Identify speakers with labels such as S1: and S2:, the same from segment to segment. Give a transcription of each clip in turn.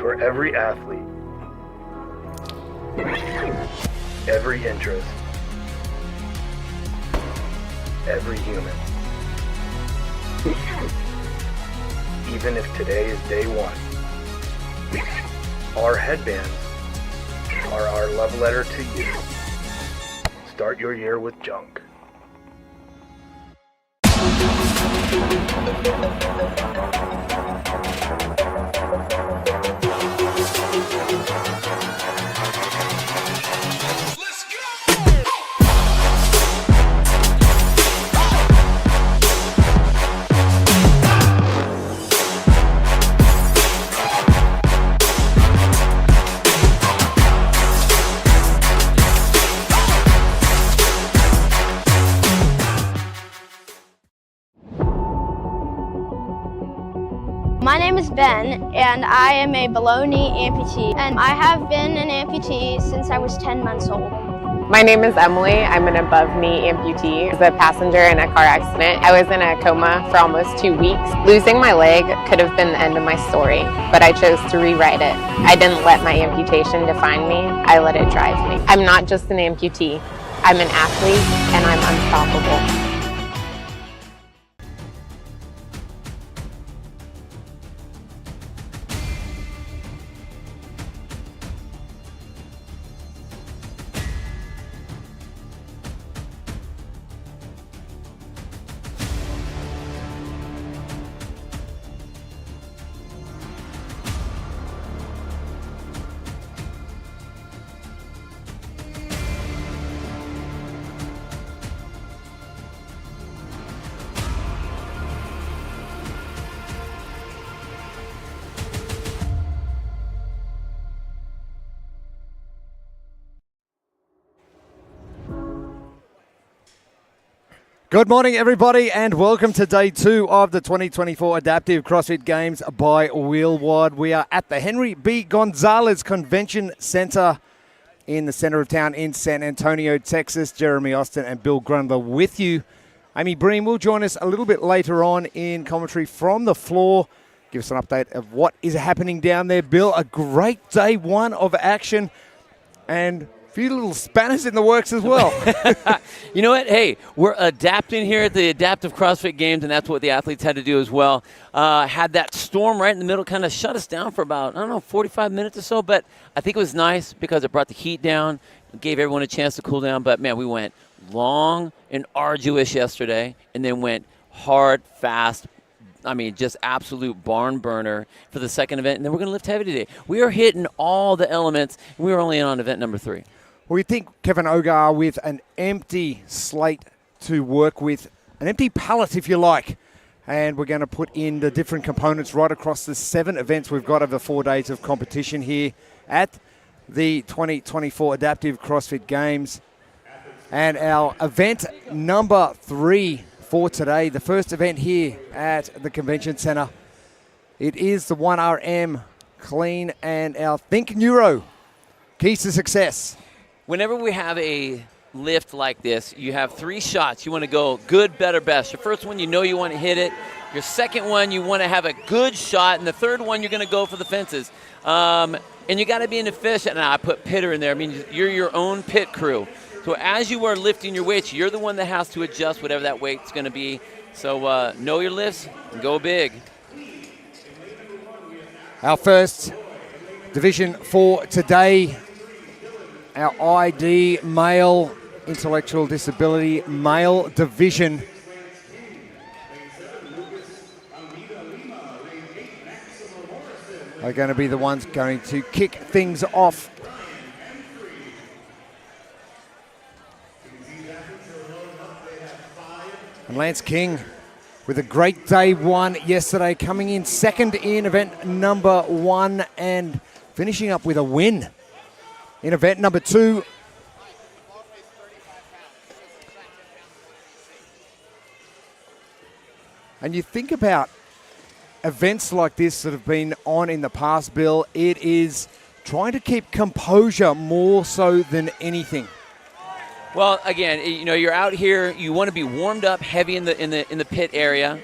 S1: for every athlete, every interest, every human. Even if today is day one, our headbands are our love letter to you. Start your year with junk.
S2: My name is Ben, and I am a below-knee amputee, and I have been an amputee since I was 10 months old.
S3: My name is Emily. I'm an above-knee amputee. I was a passenger in a car accident. I was in a coma for almost 2 weeks. Losing my leg could have been the end of my story, but I chose to rewrite it. I didn't let my amputation define me. I let it drive me. I'm not just an amputee. I'm an athlete, and I'm unstoppable.
S4: Good morning, everybody, and welcome to day 2 of the 2024 Adaptive CrossFit Games by Wheelwide. We are at the Henry B. Gonzalez Convention Center in the center of town in San Antonio, Texas. Jeremy Austin and Bill Grundler with you. Amy Breen will join us a little bit later on in commentary from the floor. Give us an update of what is happening down there. Bill, a great day 1 of action and few little spanners in the works as well.
S5: You know what? Hey, we're adapting here at the Adaptive CrossFit Games, and that's what the athletes had to do as well. Had that storm right in the middle kind of shut us down for about, 45 minutes or so, but I think it was nice because it brought the heat down, gave everyone a chance to cool down. But, man, we went long and arduous yesterday and then went hard, fast, just absolute barn burner for the second event. And then we're going to lift heavy today. We are hitting all the elements. We were only on event number 3.
S4: We think Kevin Ogar with an empty slate to work with, an empty palette, if you like. And we're going to put in the different components right across the 7 events we've got over 4 days of competition here at the 2024 Adaptive CrossFit Games. And our event number 3 for today, the first event here at the Convention Center, it is the 1RM Clean and our Think Neuro, keys to success.
S5: Whenever we have a lift like this, you have 3 shots. You want to go good, better, best. Your first one, you want to hit it. Your second one, you want to have a good shot. And the third one, you're going to go for the fences. And you got to be an efficient. Now, I put pitter in there. You're your own pit crew. So as you are lifting your weights, you're the one that has to adjust whatever that weight's going to be. So know your lifts and go big.
S4: Our first division for today, our ID male intellectual disability male division. Are going to be the ones going to kick things off. And Lance King with a great day 1 yesterday, coming in second in event number 1 and finishing up with a win in event number 2. And you think about events like this that have been on in the past, Bill, it is trying to keep composure more so than anything.
S5: Well, again, you're out here. You want to be warmed up heavy in the pit area.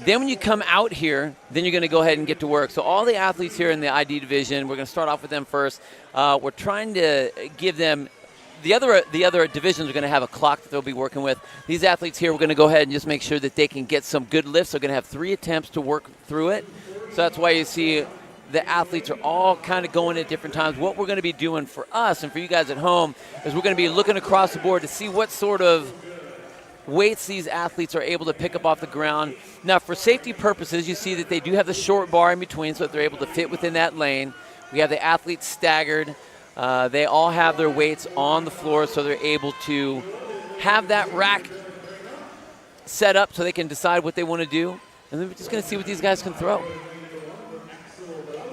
S5: Then when you come out here, then you're going to go ahead and get to work. So all the athletes here in the ID division, we're going to start off with them first. We're trying to give them the other divisions are going to have a clock that they'll be working with. These athletes here, we're going to go ahead and just make sure that they can get some good lifts. They're going to have 3 attempts to work through it. So that's why you see the athletes are all kind of going at different times. What we're going to be doing for us and for you guys at home is we're going to be looking across the board to see what sort of weights these athletes are able to pick up off the ground. Now, for safety purposes, you see that they do have the short bar in between so that they're able to fit within that lane. We have the athletes staggered. They all have their weights on the floor so they're able to have that rack set up so they can decide what they want to do. And then we're just going to see what these guys can throw.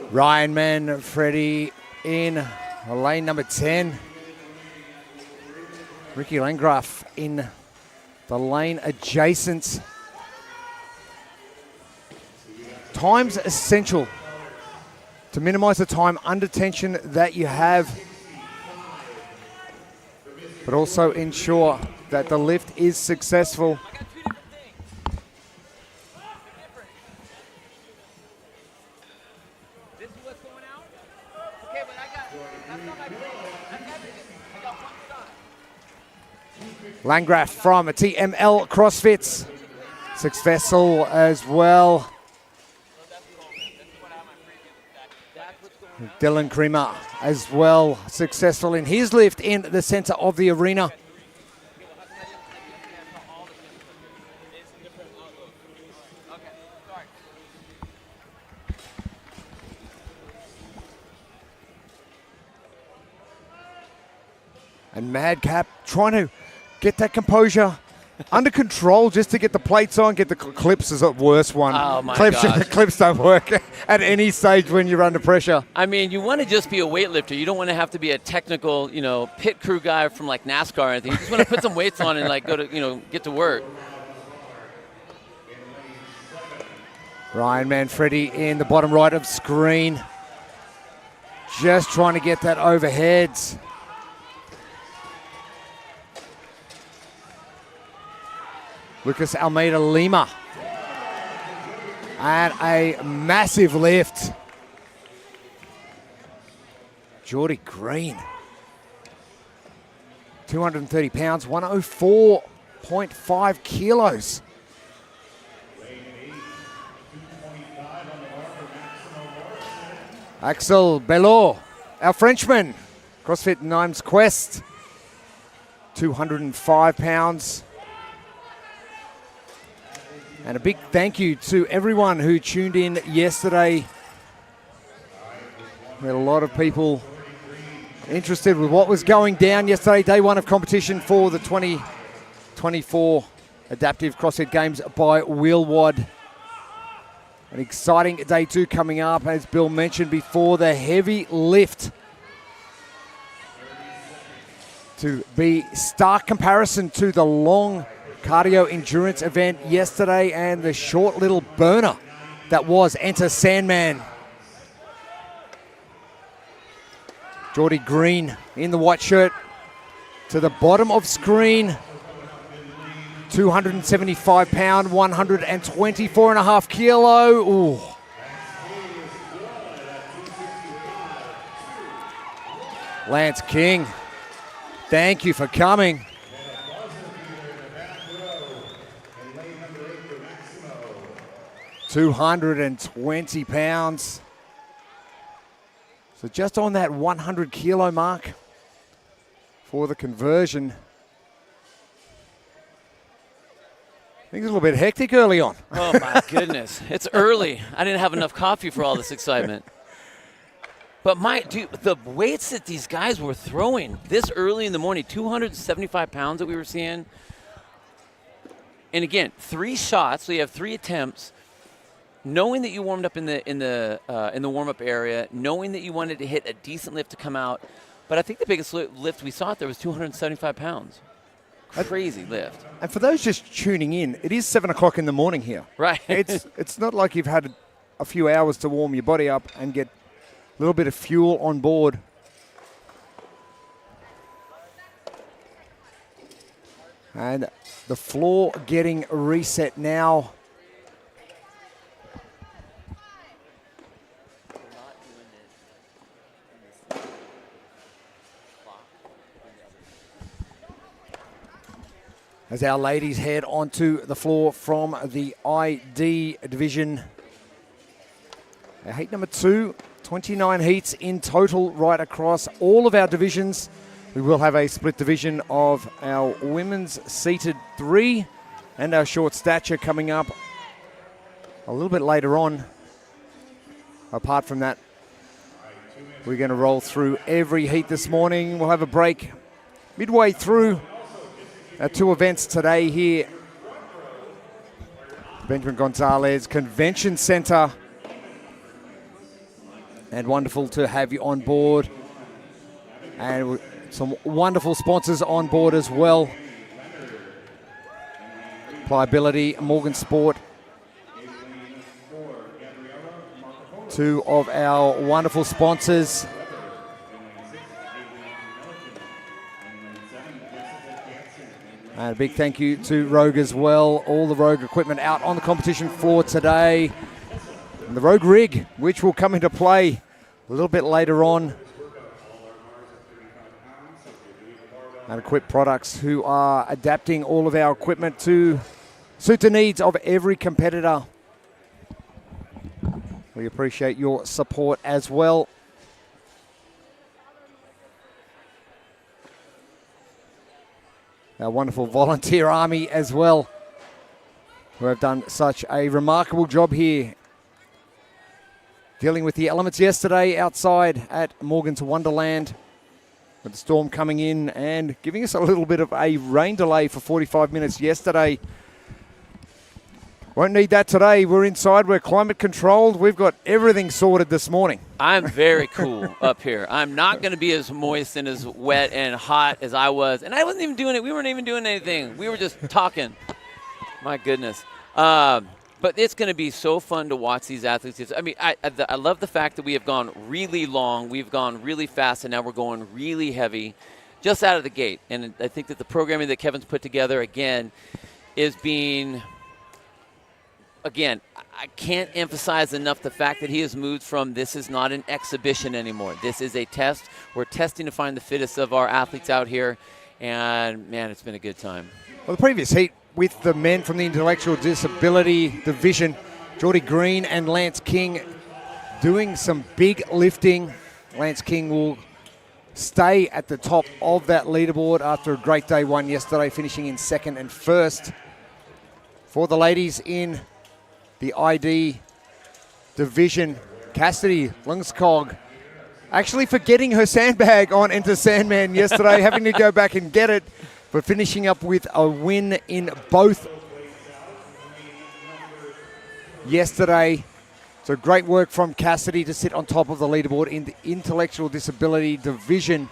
S4: Ryan Manfredi in lane number 10. Ricky Landgraf in the lane adjacent. Time's essential to minimize the time under tension that you have, but also ensure that the lift is successful. Landgraf from TML CrossFit. Successful as well. Dylan Creamer as well, successful in his lift in the center of the arena. And Madcap trying to get that composure under control just to get the plates on, get the clips is a worse one.
S5: Oh my
S4: gosh.
S5: gosh.
S4: Clips don't work at any stage when you're under pressure.
S5: I mean, you want to just be a weightlifter. You don't want to have to be a technical, pit crew guy from like NASCAR or anything. You just want to put some weights on and like go to, get to work.
S4: Ryan Manfredi in the bottom right of screen. Just trying to get that overhead. Lucas Almeida Lima. And a massive lift. Geordie Green. 230 pounds, 104.5 kilos. Axel Belot, our Frenchman. CrossFit Nimes Quest. 205 pounds. And a big thank you to everyone who tuned in yesterday. We had a lot of people interested with what was going down yesterday, day 1 of competition for the 2024 Adaptive CrossFit Games by Wheelwad. An exciting day 2 coming up, as Bill mentioned before, the heavy lift. To be stark comparison to the long cardio endurance event yesterday and the short little burner that was Enter Sandman. Geordie Green in the white shirt to the bottom of screen. 275 pound, 124.5 kilo. Ooh. Lance King, thank you for coming. £220. So just on that 100 kilo mark for the conversion. I think it's a little bit hectic early on.
S5: Oh my goodness. It's early. I didn't have enough coffee for all this excitement. But the weights that these guys were throwing this early in the morning, 275 pounds that we were seeing. And again, 3 shots, so you have 3 attempts. Knowing that you warmed up in the warm-up area, knowing that you wanted to hit a decent lift to come out, but I think the biggest lift we saw out there was 275 pounds. Crazy lift.
S4: And for those just tuning in, it is 7 o'clock in the morning here.
S5: Right.
S4: It's not like you've had a few hours to warm your body up and get a little bit of fuel on board. And the floor getting reset now. as our ladies head onto the floor from the ID division. Our heat number 2, 29 heats in total right across all of our divisions. We will have a split division of our women's seated 3 and our short stature coming up a little bit later on. Apart from that, we're going to roll through every heat this morning. We'll have a break midway through our 2 events today here. Benjamin Gonzalez Convention Center. And wonderful to have you on board. And some wonderful sponsors on board as well. Pliability, Morgan Sport. 2 of our wonderful sponsors. And a big thank you to Rogue as well. All the Rogue equipment out on the competition floor today. And the Rogue rig, which will come into play a little bit later on. And Equip Products, who are adapting all of our equipment to suit the needs of every competitor. We appreciate your support as well. Our wonderful volunteer army as well, who have done such a remarkable job here, dealing with the elements yesterday outside at Morgan's Wonderland, with the storm coming in and giving us a little bit of a rain delay for 45 minutes yesterday. Won't need that today. We're inside. We're climate controlled. We've got everything sorted this morning.
S5: I'm very cool up here. I'm not going to be as moist and as wet and hot as I was. And I wasn't even doing it. We weren't even doing anything. We were just talking. My goodness. But it's going to be so fun to watch these athletes. I mean, I love the fact that we have gone really long. We've gone really fast, and now we're going really heavy just out of the gate. And I think that the programming that Kevin's put together, again, is being – again, I can't emphasize enough the fact that he has moved from this is not an exhibition anymore. This is a test. We're testing to find the fittest of our athletes out here. And, man, it's been a good time.
S4: Well, the previous heat with the men from the intellectual disability division, Geordie Green and Lance King doing some big lifting. Lance King will stay at the top of that leaderboard after a great day 1 yesterday, finishing in 2nd and 1st. For the ladies in the ID division, Cassidy Lungskog actually forgetting her sandbag on Enter Sandman yesterday, having to go back and get it, but finishing up with a win in both yesterday. So great work from Cassidy to sit on top of the leaderboard in the intellectual disability division.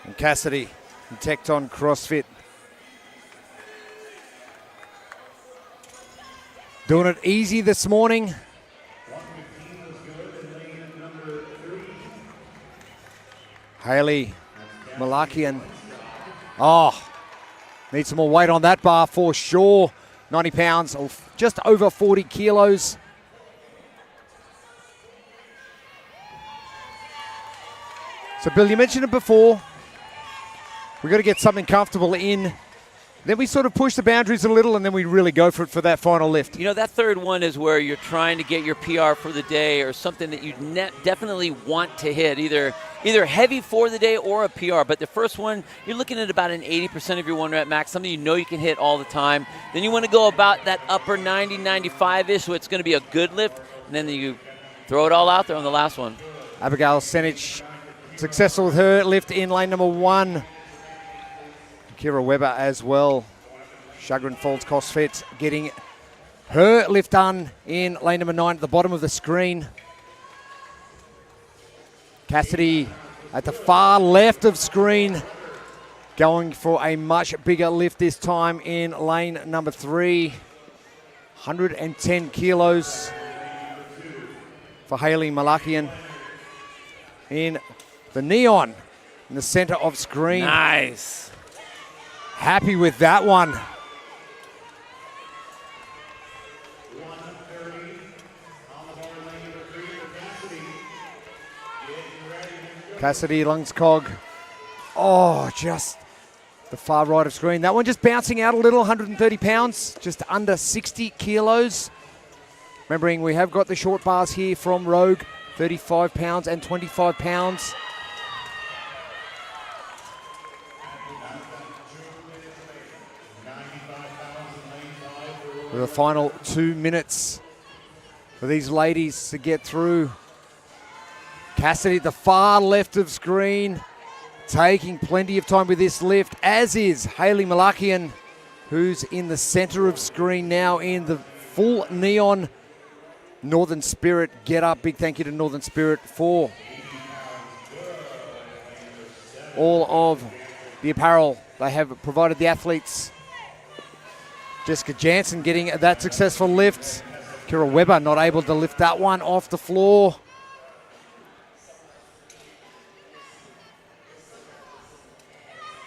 S4: And Cassidy and Tecton CrossFit doing it easy this morning. Haley Malakian. Oh, need some more weight on that bar for sure. 90 pounds, or just over 40 kilos. So, Bill, you mentioned it before. We've got to get something comfortable in. Then we sort of push the boundaries a little, and then we really go for it for that final lift.
S5: You know, that third one is where you're trying to get your PR for the day or something that you definitely want to hit, either heavy for the day or a PR. But the first one, you're looking at about an 80% of your 1 rep max, something you know you can hit all the time. Then you want to go about that upper 90, 95-ish, so it's going to be a good lift, and then you throw it all out there on the last one.
S4: Abigail Senich successful with her lift in lane number 1. Kira Weber as well. Chagrin Falls CrossFit getting her lift done in lane number 9 at the bottom of the screen. Cassidy at the far left of screen going for a much bigger lift this time in lane number 3. 110 kilos for Haley Malakian in the neon in the center of screen.
S5: Nice.
S4: Happy with that one. Cassidy Lungskog. Oh, just the far right of screen. That one just bouncing out a little, 130 pounds, just under 60 kilos. Remembering we have got the short bars here from Rogue, 35 pounds and 25 pounds. With the final 2 minutes for these ladies to get through. Cassidy at the far left of screen, taking plenty of time with this lift, as is Hayley Malakian, who's in the center of screen now in the full neon Northern Spirit get up. Big thank you to Northern Spirit for all of the apparel they have provided the athletes. Jessica Jansen getting that successful lift. Kira Weber not able to lift that one off the floor.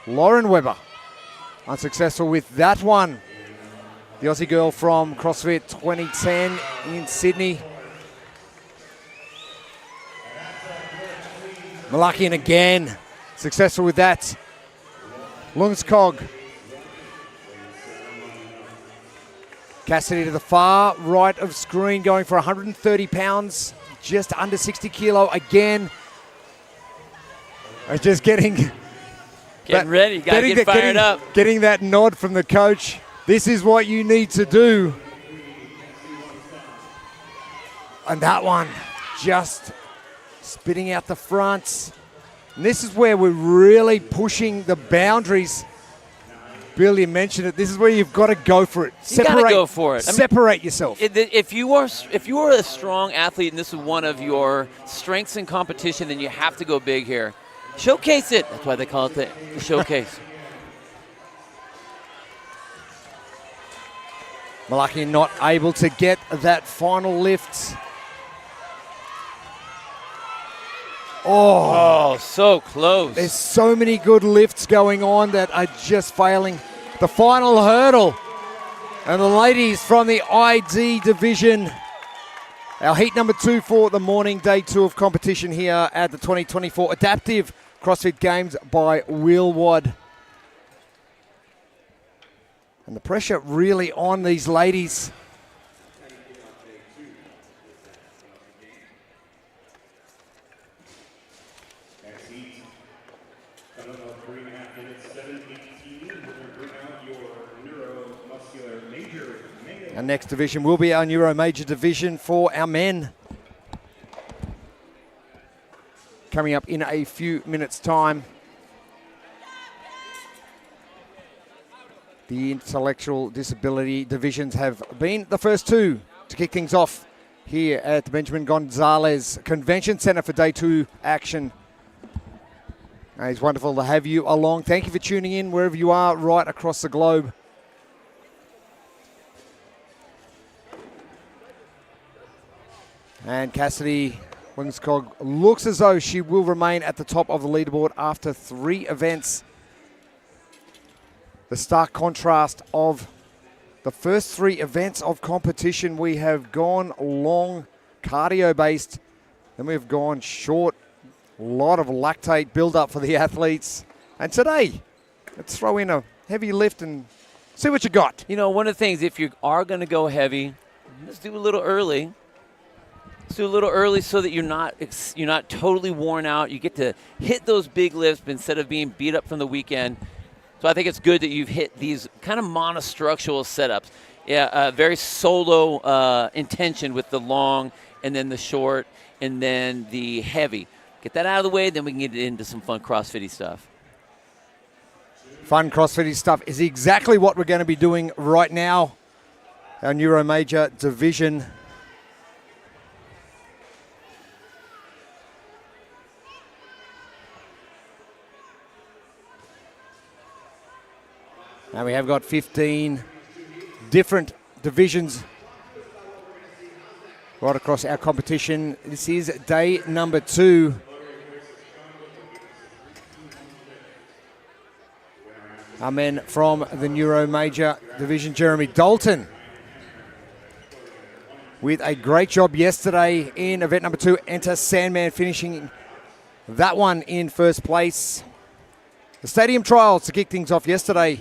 S4: Lauren Weber, unsuccessful with that one. The Aussie girl from CrossFit 2010 in Sydney. Malakian again, successful with that. Lungskog. Cassidy to the far right of screen, going for 130 pounds, just under 60 kilo again. Just getting
S5: ready, got to get fired up.
S4: Getting that nod from the coach. This is what you need to do. And that one just spitting out the fronts. And this is where we're really pushing the boundaries. Bill, you mentioned it. This is where you've got to go for it.
S5: You got to go for it.
S4: Separate yourself.
S5: If you are a strong athlete and this is one of your strengths in competition, then you have to go big here. Showcase it. That's why they call it the showcase.
S4: Malakian not able to get that final lift.
S5: Oh, so close.
S4: There's so many good lifts going on that are just failing. The final hurdle. And the ladies from the ID division. Our heat number 2 for the morning, day 2 of competition here at the 2024 Adaptive CrossFit Games by Wheelwad. And the pressure really on these ladies. Our next division will be our Neuro Major division for our men. Coming up in a few minutes' time. The intellectual disability divisions have been the first 2 to kick things off here at the Benjamin Gonzalez Convention Center for day 2 action. It's wonderful to have you along. Thank you for tuning in wherever you are right across the globe. And Cassidy Lungskog looks as though she will remain at the top of the leaderboard after 3 events. The stark contrast of the first 3 events of competition, we have gone long, cardio-based, then we've gone short, a lot of lactate build-up for the athletes. And today, let's throw in a heavy lift and see what you got.
S5: You know, one of the things, if you are going to go heavy, let's do a little early. Let's do a little early so that you're not totally worn out. You get to hit those big lifts instead of being beat up from the weekend. So I think it's good that you've hit these kind of monostructural setups. Yeah, very solo intention with the long and then the short and then the heavy. Get that out of the way, then we can get into some fun CrossFit-y stuff.
S4: Fun CrossFit-y stuff is exactly what we're going to be doing right now. Our Neuro Major division. And we have got 15 different divisions right across our competition. This is day number 2. our men from the Neuro Major Division. Jeremy Dalton with a great job yesterday in event number 2. Enter Sandman, finishing that one in first place. The stadium trials to kick things off yesterday,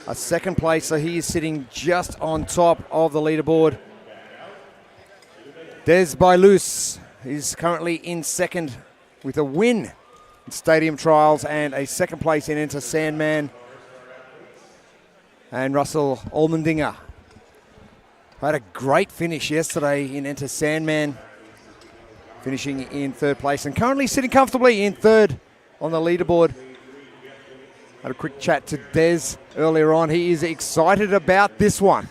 S4: a second place, so he is sitting just on top of the leaderboard. Des Bailus is currently in second with a win in stadium trials and a second place in Enter Sandman. And Russell Olmendinger had a great finish yesterday in Enter Sandman, finishing in third place and currently sitting comfortably in third on the leaderboard. Had a quick chat to Des earlier on. He is excited about this one.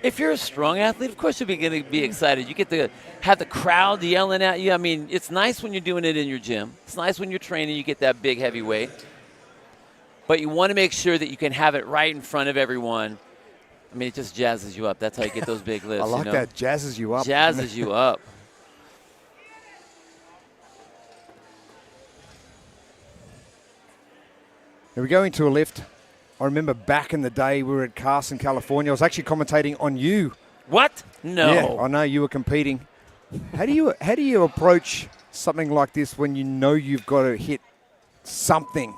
S5: If you're a strong athlete, of course you're going to be excited. You get to have the crowd yelling at you. I mean, it's nice when you're doing it in your gym. It's nice when you're training, you get that big, heavy weight. But you want to make sure that you can have it right in front of everyone. I mean, it just jazzes you up. That's how you get those big lifts.
S4: I like that. Jazzes you up.
S5: Jazzes you up.
S4: Here we go into a lift. I remember back in the day we were at Carson, California. I was actually commentating on you.
S5: What? No.
S4: Yeah, I know you were competing. How do you approach something like this when you know you've got to hit something?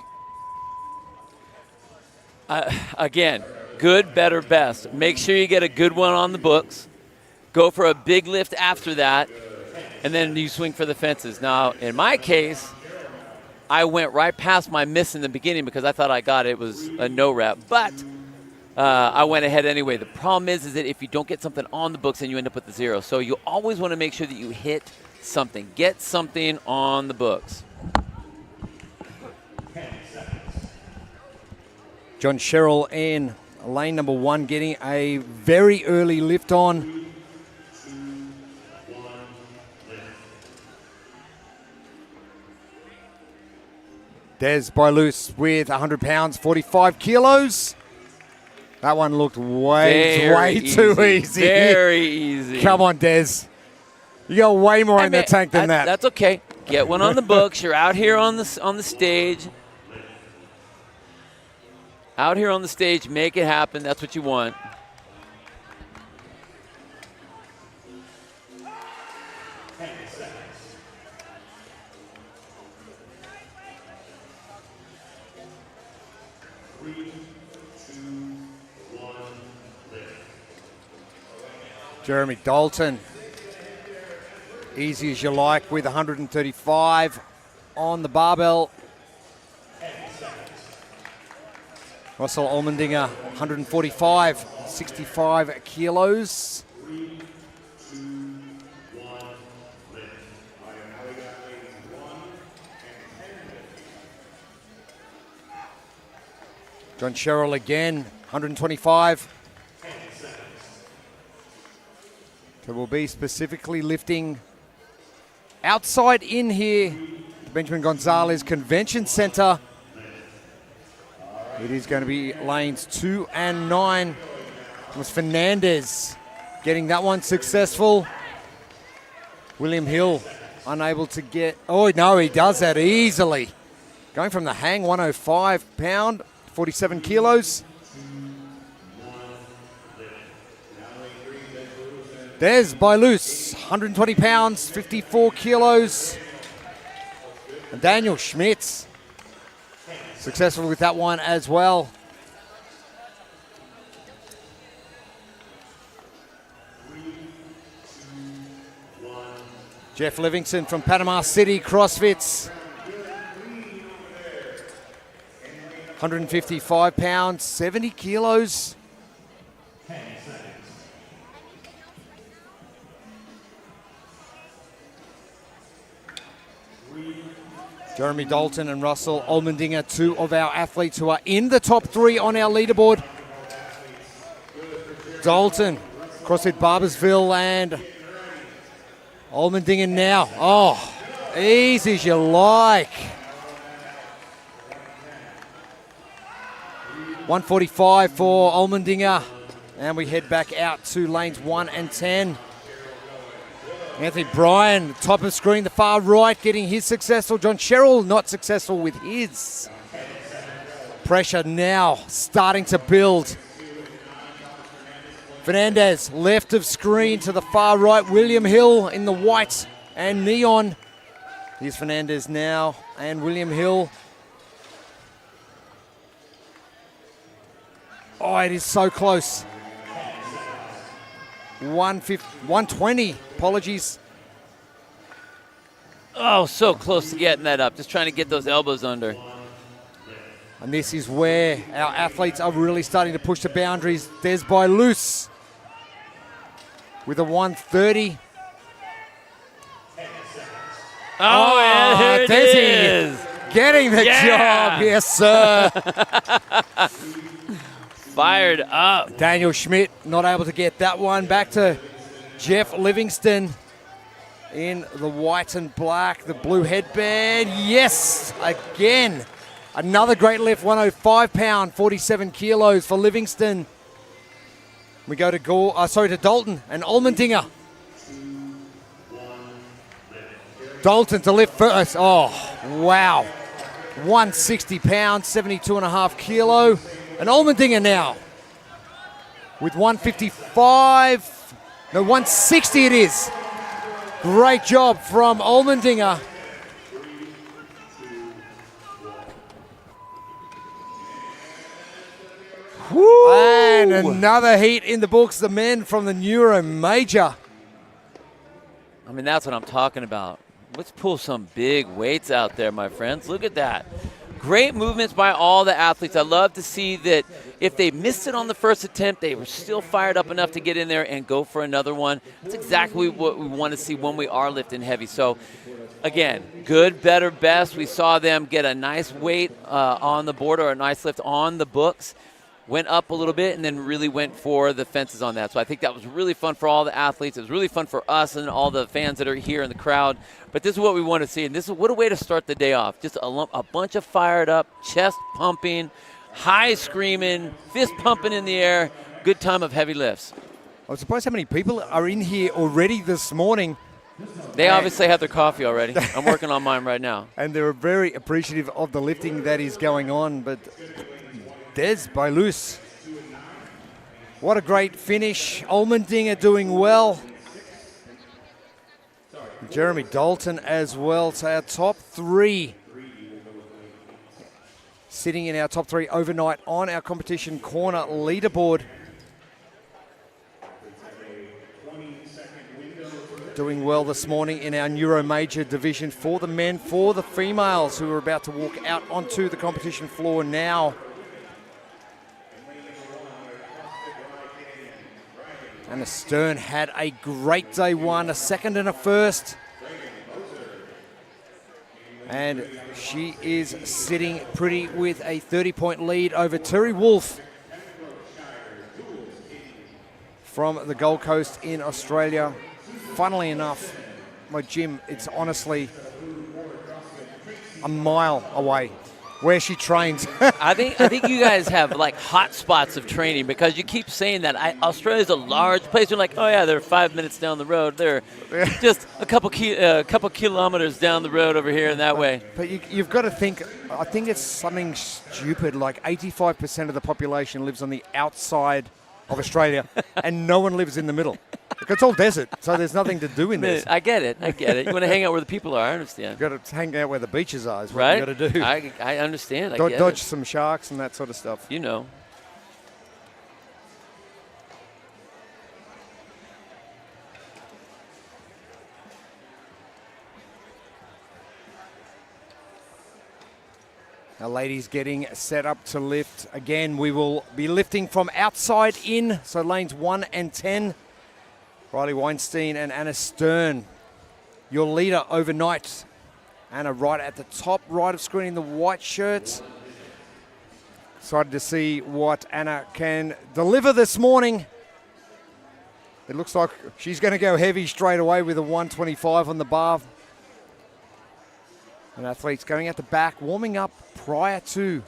S5: Again, good, better, best. Make sure you get a good one on the books. Go for a big lift after that, and then you swing for the fences. Now, in my case, I went right past my miss in the beginning because I thought I got it. It was a no rep, but I went ahead anyway. The problem is that if you don't get something on the books, then you end up with the 0. So you always want to make sure that you hit something. Get something on the books.
S4: John Sherrill in lane number 1 getting a very early lift on. Des Bailus with 100 pounds, 45 kilos. That one looked way too easy.
S5: Very easy.
S4: Come on, Des. You got way more in the tank than that.
S5: That's okay. Get one on the books. You're out here on the stage. Out here on the stage, make it happen. That's what you want.
S4: Jeremy Dalton, easy as you like with 135 on the barbell. Russell Olmendinger, 145, 65 kilos. John Sherrill again, 125. So we'll be specifically lifting outside in here, the Benjamin Gonzalez Convention Center. It is going to be lanes 2 and 9. It was Fernandez getting that one successful. William Hill unable to get, oh no, he does that easily. Going from the hang, 105 pound, 47 kilos. Des Bailus, 120 pounds, 54 kilos. And Daniel Schmitz, successful with that one as well. Jeff Livingston from Panama City CrossFits. 155 pounds, 70 kilos. Jeremy Dalton and Russell Olmendinger, 2 of our athletes who are in the top 3 on our leaderboard. Dalton, CrossFit Barbersville, and Olmendinger now. Oh, easy as you like. 145 for Olmendinger. And we head back out to lanes 1 and 10. Anthony Bryan, top of screen, the far right, getting his successful. John Sherrill not successful with his. pressure now starting to build. Fernandez, left of screen to the far right. William Hill in the white and neon. Here's Fernandez now and William Hill. Oh, it is so close. 120, apologies.
S5: Oh, so close to getting that up. Just trying to get those elbows under.
S4: And this is where our athletes are really starting to push the boundaries. There's by Loose with a 130.
S5: Oh, and here it is.
S4: Getting the job. Yes, sir.
S5: Fired up.
S4: Daniel Schmidt not able to get that one. Back to Jeff Livingston in the white and black, the blue headband. Yes, again. Another great lift, 105 pound, 47 kilos for Livingston. We go to to Dalton and Allmendinger. Dalton to lift first. Oh, wow. 160 pounds, 72 and a half kilo. And Allmendinger now with 155. No, 160 it is. Great job from Allmendinger. Woo. And another heat in the books, the men from the Neuro Major.
S5: I mean, that's what I'm talking about. Let's pull some big weights out there, my friends. Look at that. Great movements by all the athletes. I love to see that if they missed it on the first attempt, they were still fired up enough to get in there and go for another one. That's exactly what we want to see when we are lifting heavy. So, again, good, better, best. We saw them get a nice weight on the board or a nice lift on the books. Went up a little bit and then really went for the fences on that. So I think that was really fun for all the athletes. It was really fun for us and all the fans that are here in the crowd. But this is what we want to see. And this is what a way to start the day off. Just a bunch of fired up, chest pumping, high screaming, fist pumping in the air. Good time of heavy lifts.
S4: I was surprised how many people are in here already this morning.
S5: They obviously have their coffee already. I'm working on mine right now.
S4: And they're very appreciative of the lifting that is going on. But Des by Loose. What a great finish. Allmendinger doing well. Jeremy Dalton as well. So our top three. Sitting in our top three overnight on our competition corner leaderboard. Doing well this morning in our Neuro Major division for the men, for the females who are about to walk out onto the competition floor now. Anna Stern had a great day one, a second and a first. And she is sitting pretty with a 30-point lead over Terry Wolf from the Gold Coast in Australia. Funnily enough, my gym, it's honestly a mile away where she trains.
S5: I think you guys have like hot spots of training because you keep saying that. Australia's a large place. You're like, oh yeah, they're 5 minutes down the road. They're just a couple kilometers down the road over here and that way.
S4: But you've got to think, I think it's something stupid, like 85% of the population lives on the outside of Australia and no one lives in the middle. It's all desert, so there's nothing to do in this.
S5: I get it. You want to hang out where the people are. I understand.
S4: You've got to hang out where the beaches are is what
S5: right?
S4: you got to do.
S5: I understand.
S4: Dodge some sharks and that sort of stuff.
S5: You know.
S4: Our ladies getting set up to lift. Again, we will be lifting from outside in, so lanes 1 and 10. Riley Weinstein and Anna Stern, your leader overnight. Anna right at the top right of screen in the white shirts. Excited to see what Anna can deliver this morning. It looks like she's going to go heavy straight away with a 125 on the bar. And athletes going out the back, warming up prior to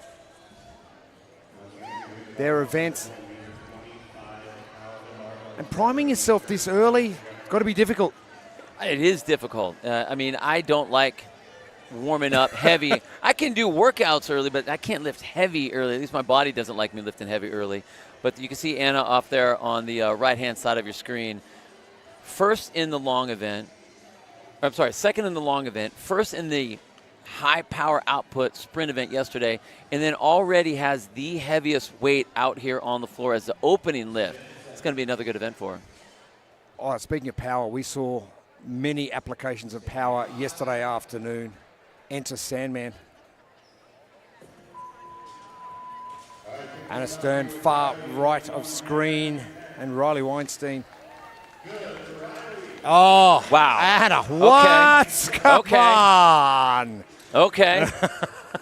S4: their events. And priming yourself this early, got to be difficult.
S5: It is difficult. I mean, I don't like warming up heavy. I can do workouts early, but I can't lift heavy early. At least my body doesn't like me lifting heavy early. But you can see Anna off there on the right-hand side of your screen. First in the long event. I'm sorry, second in the long event. First in the high power output sprint event yesterday, and then already has the heaviest weight out here on the floor as the opening lift. It's going to be another good event for her.
S4: Oh, speaking of power, we saw many applications of power yesterday afternoon. Enter Sandman. Anna Stern, far right of screen, and Riley Weinstein. Oh,
S5: wow.
S4: Anna, what?
S5: Okay.
S4: Come
S5: Okay.
S4: on.
S5: Okay.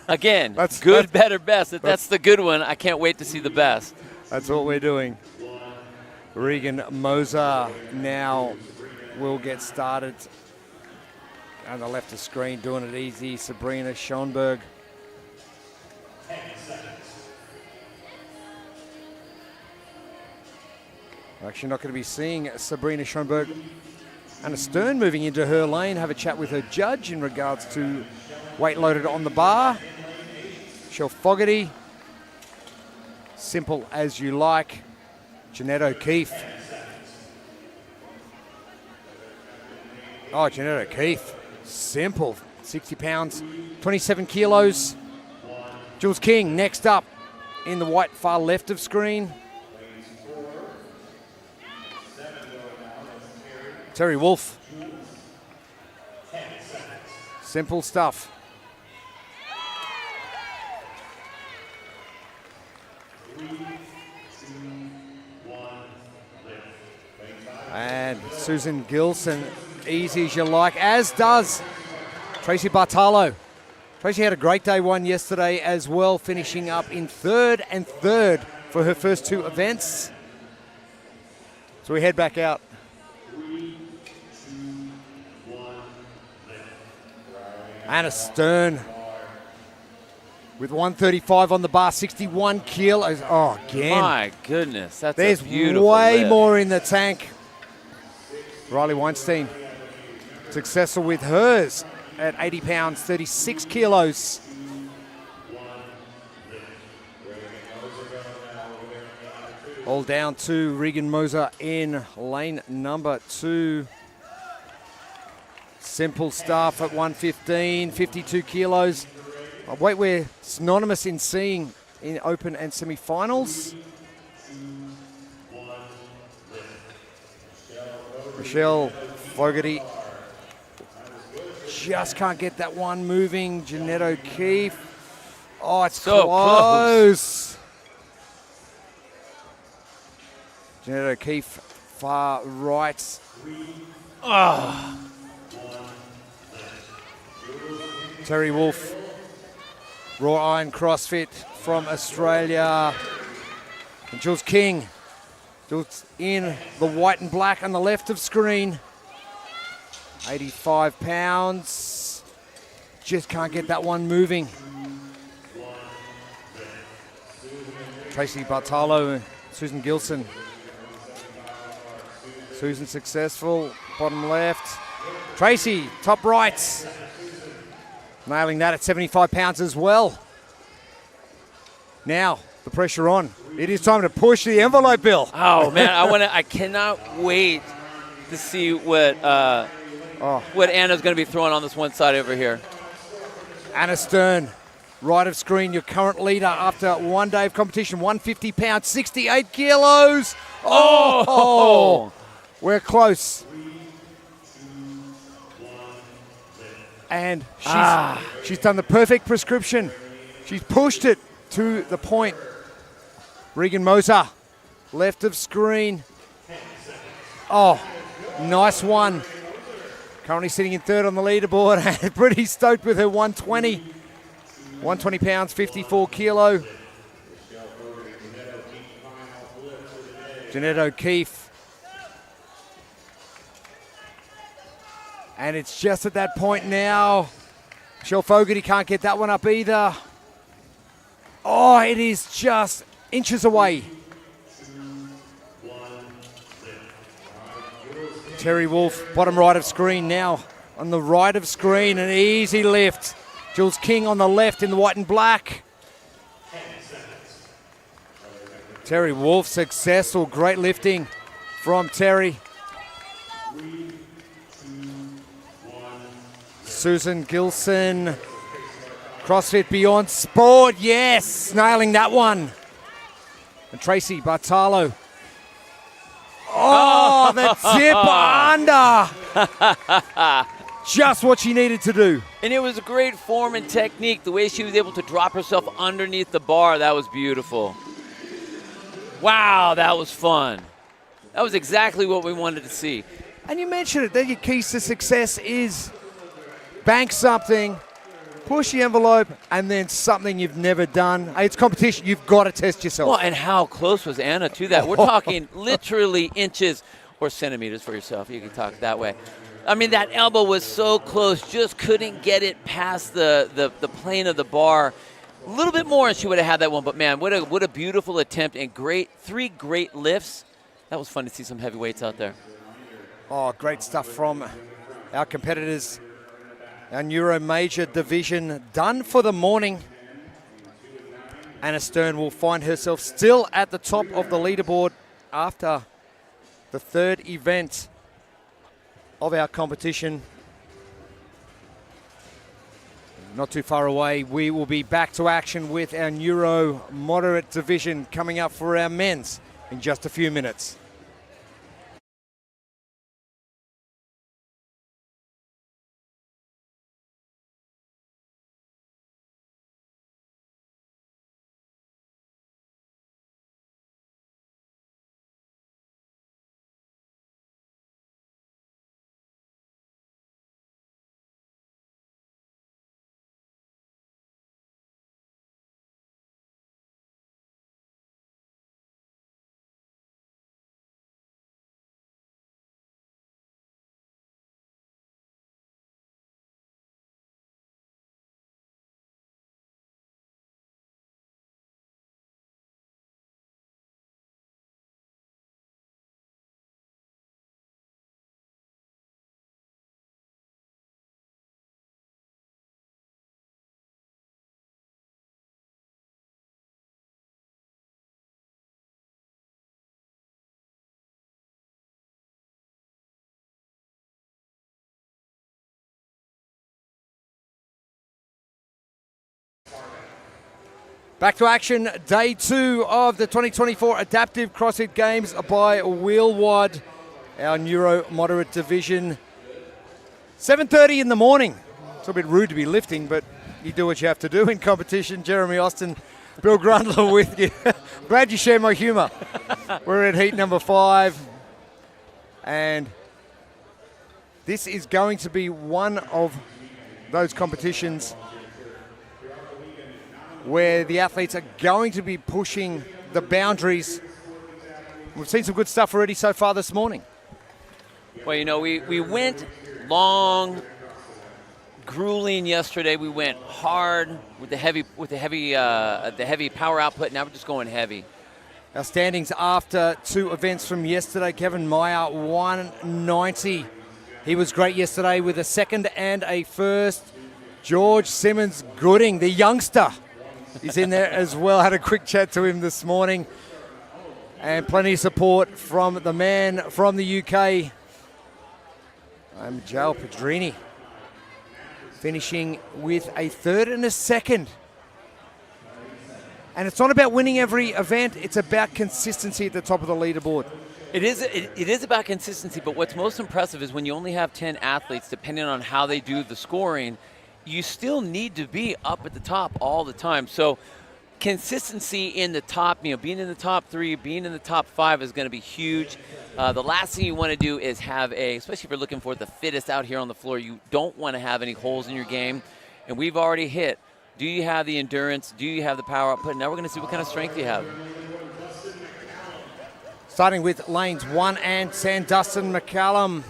S5: Again,
S4: That's
S5: better, best. If that's the good one, I can't wait to see the best.
S4: That's what we're doing. Regan Moser now will get started. On the left of screen, doing it easy. Sabrina Schoenberg. We're actually not going to be seeing Sabrina Schoenberg. Anna Stern moving into her lane. Have a chat with her judge in regards to weight loaded on the bar. Michelle Fogarty. Simple as you like. Jeanette O'Keefe. Oh, Jeanette O'Keefe. Simple. 60 pounds, 27 kilos. Jules King next up in the white far left of screen. Terry Wolf. Simple stuff. And Susan Gilson, easy as you like, as does Tracy Bartalo. Tracy had a great day one yesterday as well, finishing up in third for her first two events. So we head back out. Anna Stern with 135 on the bar, 61 kilos. Oh, again.
S5: My goodness, that's
S4: There's
S5: a beautiful
S4: way
S5: lift.
S4: more in the tank. Riley Weinstein successful with hers at 80 pounds, 36 kilos. All down to Regan Moser in lane number 2. Simple stuff at 115, 52 kilos. A weight we're synonymous in seeing in open and semi-finals. Michelle Fogarty just can't get that one moving. Jeanette O'Keefe. Oh, it's
S5: so
S4: close. Jeanette O'Keefe, far right. Oh. Terry Wolf, Raw Iron CrossFit from Australia. And Jules King. Jules in the white and black on the left of screen. 85 pounds. Just can't get that one moving. Tracy Bartalo and Susan Gilson. Susan successful, bottom left. Tracy, top right. Nailing that at 75 pounds as well. Now, the pressure on. It is time to push the envelope, Bill.
S5: Oh man, I cannot wait to see what Anna's going to be throwing on this one side over here.
S4: Anna Stern, right of screen, your current leader after one day of competition, 150 pounds, 68 kilos. Oh! We're close. And she's done the perfect prescription. She's pushed it to the point. Regan Moser, left of screen. Oh, nice one. Currently sitting in third on the leaderboard. Pretty stoked with her 120. 120 pounds, 54 kilo. Jeanette O'Keefe. And it's just at that point now. Michelle Fogarty can't get that one up either. Oh, it is just inches away. Terry Wolf, bottom right of screen now. On the right of screen, an easy lift. Jules King on the left in the white and black. Terry Wolf, successful. Great lifting from Terry. Susan Gilson. CrossFit Beyond Sport. Yes, nailing that one. And Tracy Bartalo. Oh, the tip under. Just what she needed to do.
S5: And it was a great form and technique. The way she was able to drop herself underneath the bar, that was beautiful. Wow, that was fun. That was exactly what we wanted to see.
S4: And you mentioned it, that your keys to success is bank something, push the envelope, and then something you've never done. Hey, it's competition. You've got to test yourself.
S5: Well, and how close was Anna to that? We're talking literally inches or centimeters for yourself. You can talk that way. I mean, that elbow was so close, just couldn't get it past the plane of the bar. A little bit more and she would have had that one, but man, what a beautiful attempt and three great lifts. That was fun to see some heavyweights out there.
S4: Oh, great stuff from our competitors. Our Neuro Major division done for the morning. Anna Stern will find herself still at the top of the leaderboard after the third event of our competition. Not too far away, we will be back to action with our Neuro Moderate division coming up for our men's in just a few minutes. Back to action, day 2 of the 2024 Adaptive CrossFit Games by Wheelwad, our Neuro Moderate division. 7:30 in the morning. It's a bit rude to be lifting, but you do what you have to do in competition. Jeremy Austin, Bill Grundler with you. Glad you share my humor. We're at heat number 5, and this is going to be one of those competitions where the athletes are going to be pushing the boundaries. We've seen some good stuff already so far this morning.
S5: Well, you know, we went long, grueling yesterday. We went hard with the heavy power output. Now we're just going heavy.
S4: Our standings after 2 events from yesterday. Kevin Meyer, 190. He was great yesterday with a second and a first. George Simmons Gooding, the youngster, he's in there as well. Had a quick chat to him this morning. And plenty of support from the man from the UK. I'm Joe Pedrini. Finishing with a third and a second. And it's not about winning every event. It's about consistency at the top of the leaderboard.
S5: It is about consistency, but what's most impressive is when you only have 10 athletes, depending on how they do the scoring, you still need to be up at the top all the time. So consistency in the top, being in the top 3, being in the top 5 is going to be huge. The last thing you want to do is have especially if you're looking for the fittest out here on the floor, you don't want to have any holes in your game. And we've already hit. Do you have the endurance? Do you have the power output? Now we're going to see what kind of strength you have.
S4: Starting with lanes 1 and 10, Dustin McCallum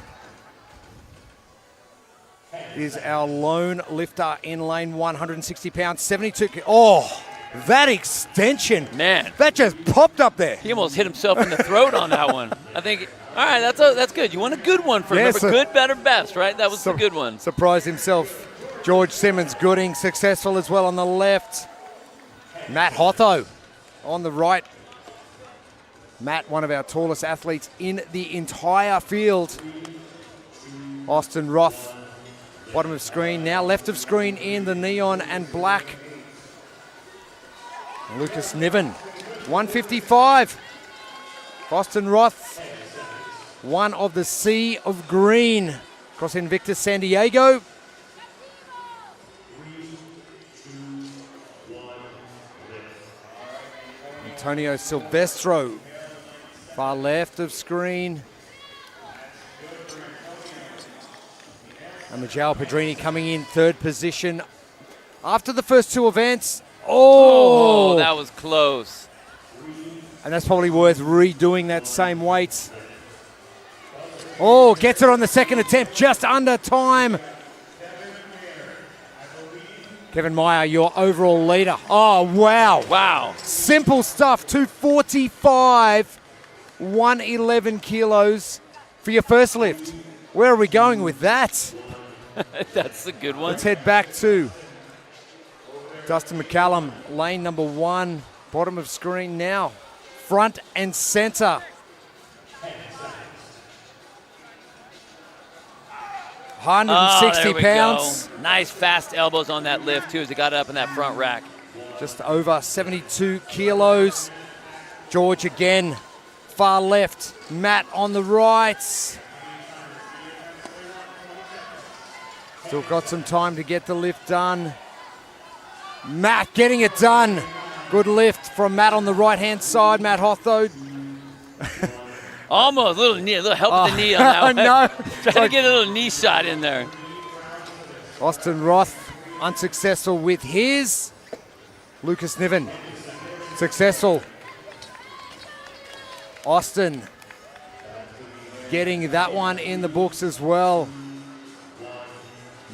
S4: is our lone lifter in lane 160 pounds, 72. Oh, that extension.
S5: Man.
S4: That just popped up there.
S5: He almost hit himself in the throat on that one. I think, all right, that's good. You want a good one for remember, good, better, best, right? That was the good one.
S4: Surprised himself George Simmons-Gooding successful as well on the left. Matt Hotho on the right. Matt, one of our tallest athletes in the entire field. Austin Roth, bottom of screen, now left of screen in the neon and black. Lucas Niven, 155. Austin Roth, one of the sea of green. Across Invictus San Diego. Antonio Silvestro, far left of screen. And Miguel Pedrini coming in third position after the first two events.
S5: Oh, that was close.
S4: And that's probably worth redoing that same weight. Oh, gets it on the second attempt, just under time. Kevin Meyer, your overall leader. Oh, wow.
S5: Wow.
S4: Simple stuff, 245, 111 kilos for your first lift. Where are we going with that?
S5: That's a good one.
S4: Let's head back to Dustin McCallum, lane number 1, bottom of screen now, front and center. 160 pounds.
S5: Go. Nice fast elbows on that lift too as he got up in that front rack.
S4: Just over 72 kilos. George again, far left. Matt on the right. Still got some time to get the lift done. Matt getting it done. Good lift from Matt on the right-hand side. Matt Hotho.
S5: Almost a little help with the knee on that one.
S4: No.
S5: Trying to get a little knee shot in there.
S4: Austin Roth unsuccessful with his. Lucas Niven successful. Austin getting that one in the books as well.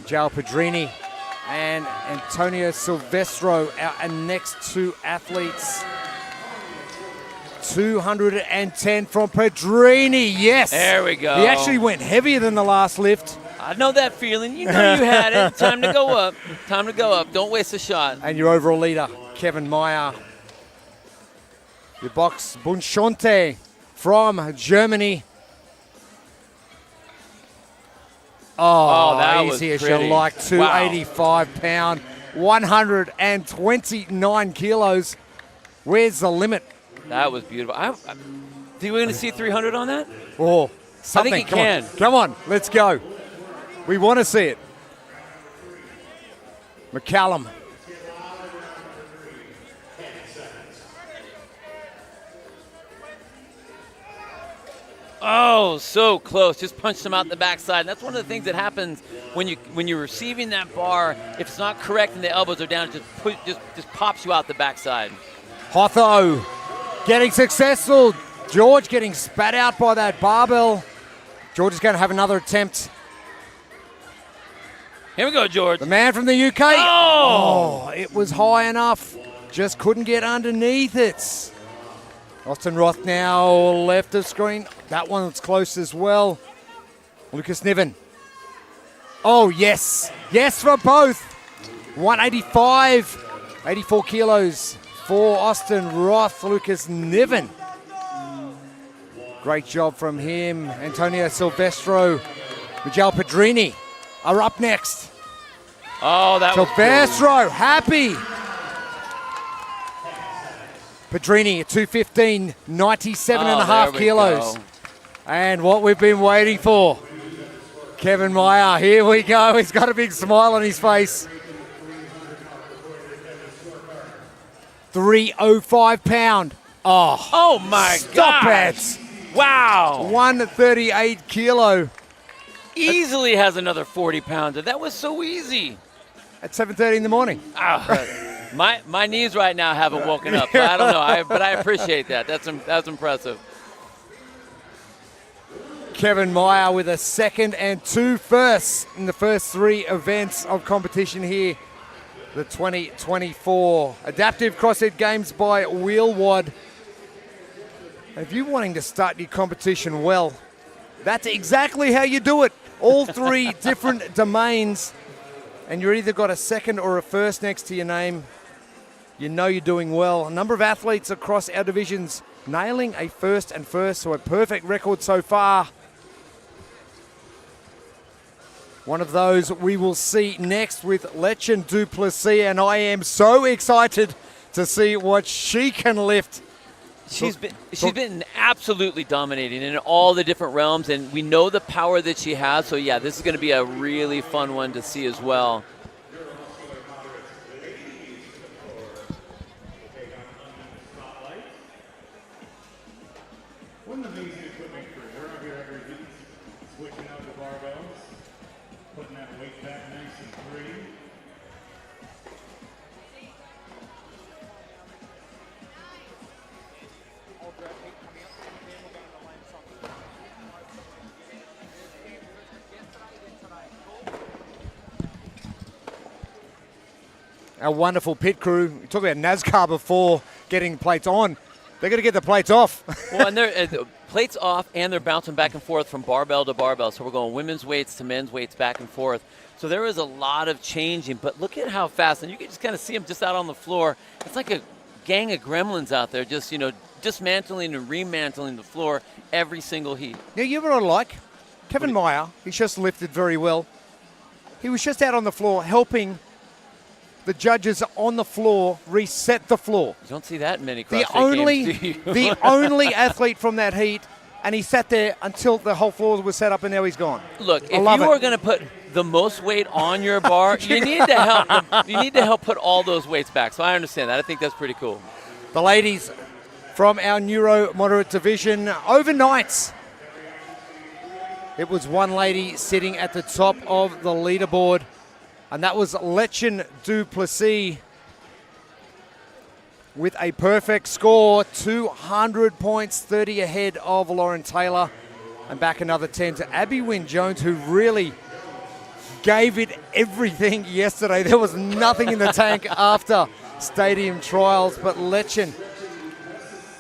S4: Joel Pedrini and Antonio Silvestro, our next two athletes. 210 from Pedrini, yes.
S5: There we go.
S4: He actually went heavier than the last lift.
S5: I know that feeling. You know you had it. Time to go up. Time to go up. Don't waste a shot.
S4: And your overall leader, Kevin Meyer. Your box, Bunschonte from Germany. Oh,
S5: that
S4: easy
S5: was
S4: as you
S5: pretty.
S4: like.
S5: Wow.
S4: 285 pound, 129 kilos. Where's the limit?
S5: That was beautiful. Think we're going to see 300 on that?
S4: Oh, something.
S5: I think he
S4: Come
S5: can.
S4: on. Come on, let's go. We want to see it. McCallum.
S5: Oh, so close. Just punched him out the backside. And that's one of the things that happens when you're receiving that bar. If it's not correct and the elbows are down, it just pops you out the backside.
S4: Hotho getting successful. George getting spat out by that barbell. George is going to have another attempt.
S5: Here we go, George.
S4: The man from the UK. Oh, it was high enough. Just couldn't get underneath it. Austin Roth now left of screen. That one's close as well. Lucas Niven. Oh, yes. Yes for both. 185, 84 kilos for Austin Roth. Lucas Niven. Great job from him. Antonio Silvestro, Miguel Pedrini are up next.
S5: Oh, that was
S4: Silvestro, happy. Pedrini at 215, 97 and a half kilos.
S5: Go.
S4: And what we've been waiting for. Kevin Meyer, here we go. He's got a big smile on his face. 305 pound.
S5: Oh my
S4: stop
S5: God.
S4: it.
S5: Wow.
S4: 138 kilo.
S5: Easily has another 40 pounder. That was so easy.
S4: At 7:30 in the morning.
S5: My knees right now haven't woken up. So I don't know, but I appreciate that. That's impressive.
S4: Kevin Meyer with a second and 2 firsts in the first 3 events of competition here. The 2024 Adaptive CrossFit Games by Wheelwad. If you're wanting to start your competition well, that's exactly how you do it. All 3 different domains and you're either got a second or a first next to your name, you know you're doing well. A number of athletes across our divisions nailing a first and first, so a perfect record so far. One of those we will see next with Lechen Duplessis, and I am so excited to see what she can lift.
S5: She's been absolutely dominating in all the different realms, and we know the power that she has. So yeah, this is going to be a really fun one to see as well.
S6: What an amazing equipment crew. They're out here every week, switching out the barbells, putting that weight back nice and free.
S4: Our wonderful pit crew. We talked about NASCAR before, getting plates on. They're going to get the plates off.
S5: Well, and they're plates off, and they're bouncing back and forth from barbell to barbell. So we're going women's weights to men's weights back and forth. So there is a lot of changing, but look at how fast, and you can just kind of see them just out on the floor. It's like a gang of gremlins out there, just dismantling and remantling the floor every single heat.
S4: Now, you ever like Kevin Meyer? He's just lifted very well. He was just out on the floor helping the judges on the floor reset the floor.
S5: You don't see that in many CrossFit games, do you?
S4: The only athlete from that heat, and he sat there until the whole floor was set up, and now he's gone.
S5: Look, if you are going to put the most weight on your bar, you need to help. You need to help put all those weights back. So I understand that. I think that's pretty cool.
S4: The ladies from our Neuro moderate division overnight. It was one lady sitting at the top of the leaderboard, and that was Lechen Duplessis with a perfect score, 200 points, 30 ahead of Lauren Taylor, and back another 10 to Abby Wynne Jones, who really gave it everything yesterday. There was nothing in the tank after stadium trials, but Lechen,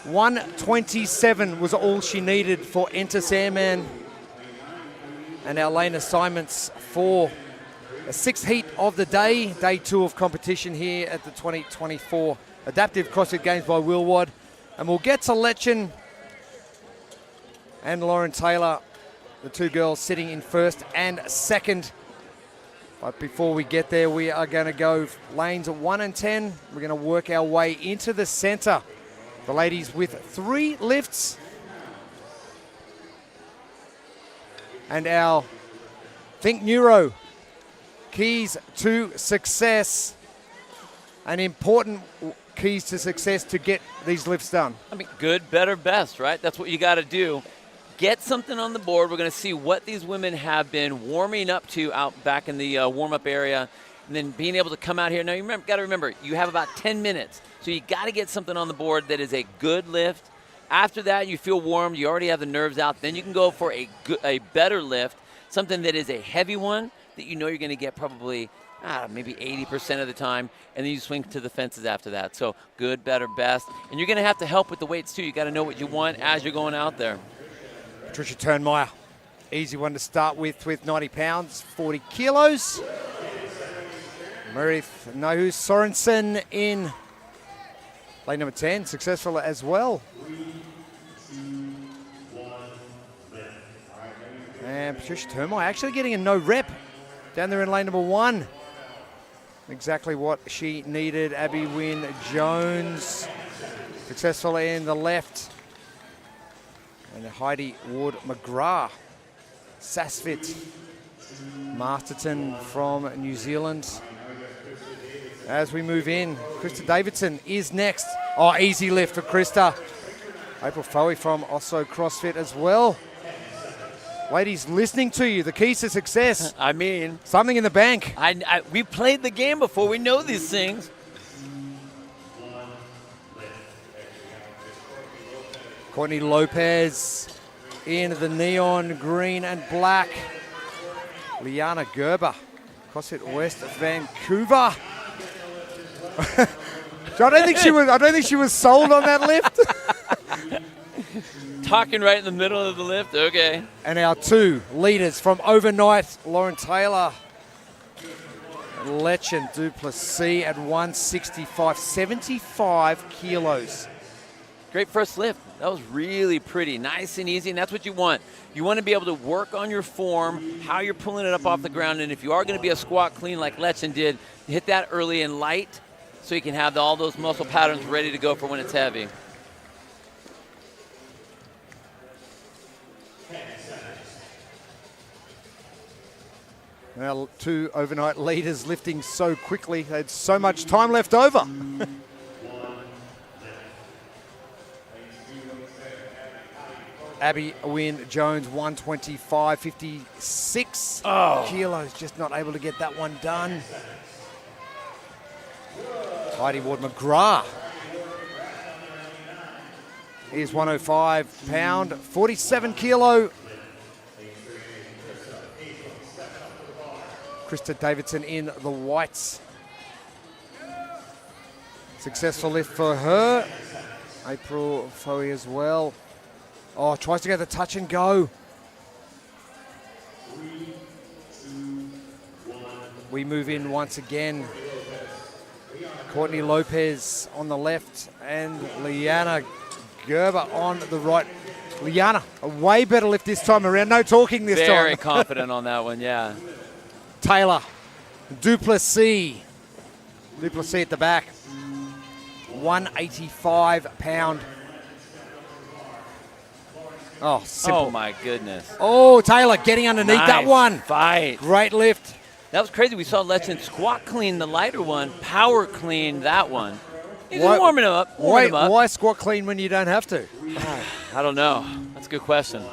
S4: 127 was all she needed for Enter Sandman. And our lane assignments for the sixth heat of the day, day 2 of competition here at the 2024 Adaptive CrossFit Games by Willwad. And we'll get to Lechen and Lauren Taylor, the two girls sitting in first and second. But before we get there, we are going to go lanes 1 and 10. We're going to work our way into the center. The ladies with 3 lifts. And our Think Neuro keys to success. An important keys to success to get these lifts done.
S5: I mean, good, better, best, right? That's what you got to do. Get something on the board. We're going to see what these women have been warming up to out back in the warm-up area, and then being able to come out here. Now, you got to remember, you have about 10 minutes, so you got to get something on the board that is a good lift. After that, you feel warm. You already have the nerves out. Then you can go for a better lift, something that is a heavy one that you know you're going to get probably maybe 80% of the time, and then you swing to the fences after that. So good, better, best. And you're going to have to help with the weights, too. You got to know what you want as you're going out there.
S4: Patricia Turnmeyer, easy one to start with 90 pounds, 40 kilos. Meredith Nahu Sorensen in lane number 10, successful as well. And Patricia Turnmeyer actually getting a no rep down there in lane number 1. Exactly what she needed. Abby Wynne Jones, successful in the left. And Heidi Ward McGrath, Sassfit, Masterton from New Zealand. As we move in, Krista Davidson is next. Oh, easy lift for Krista. April Foey from Osso CrossFit as well. Ladies, listening to you, the keys to success.
S5: I mean,
S4: something in the bank.
S5: We played the game before. We know these things.
S4: Courtney Lopez in the neon green and black. Liana Gerber, CrossFit West Vancouver. I don't think she was sold on that lift.
S5: Talking right in the middle of the lift, okay.
S4: And our 2 leaders from overnight, Lauren Taylor. Lechen Duplessis at 165, 75 kilos.
S5: Great first lift. That was really pretty, nice and easy, and that's what you want. You want to be able to work on your form, how you're pulling it up off the ground, and if you are going to be a squat clean like Lechen did, hit that early and light so you can have all those muscle patterns ready to go for when it's heavy.
S4: Well, 2 overnight leaders lifting so quickly. They had so much time left over. Abby Wynne Jones, 125, 56 kilos. Just not able to get that one done. Heidi Ward-McGrath is 105 pound, 47 kilo. Krista Davidson in the whites. Successful lift for her. April Foey as well. Oh, tries to get the touch and go. We move in once again. Courtney Lopez on the left and Liana Gerber on the right. Liana, a way better lift this time around. No talking this time.
S5: Very confident on that one, yeah.
S4: Taylor Duplessis. Duplessis at the back. 185 pound. Oh, simple.
S5: Oh, my goodness.
S4: Oh, Taylor getting underneath that one.
S5: Fight.
S4: Great lift.
S5: That was crazy. We saw Lechen squat clean the lighter one, power clean that one. He's
S4: Why-
S5: just warming him up.
S4: Why squat clean when you don't have to?
S5: I don't know. That's a good question.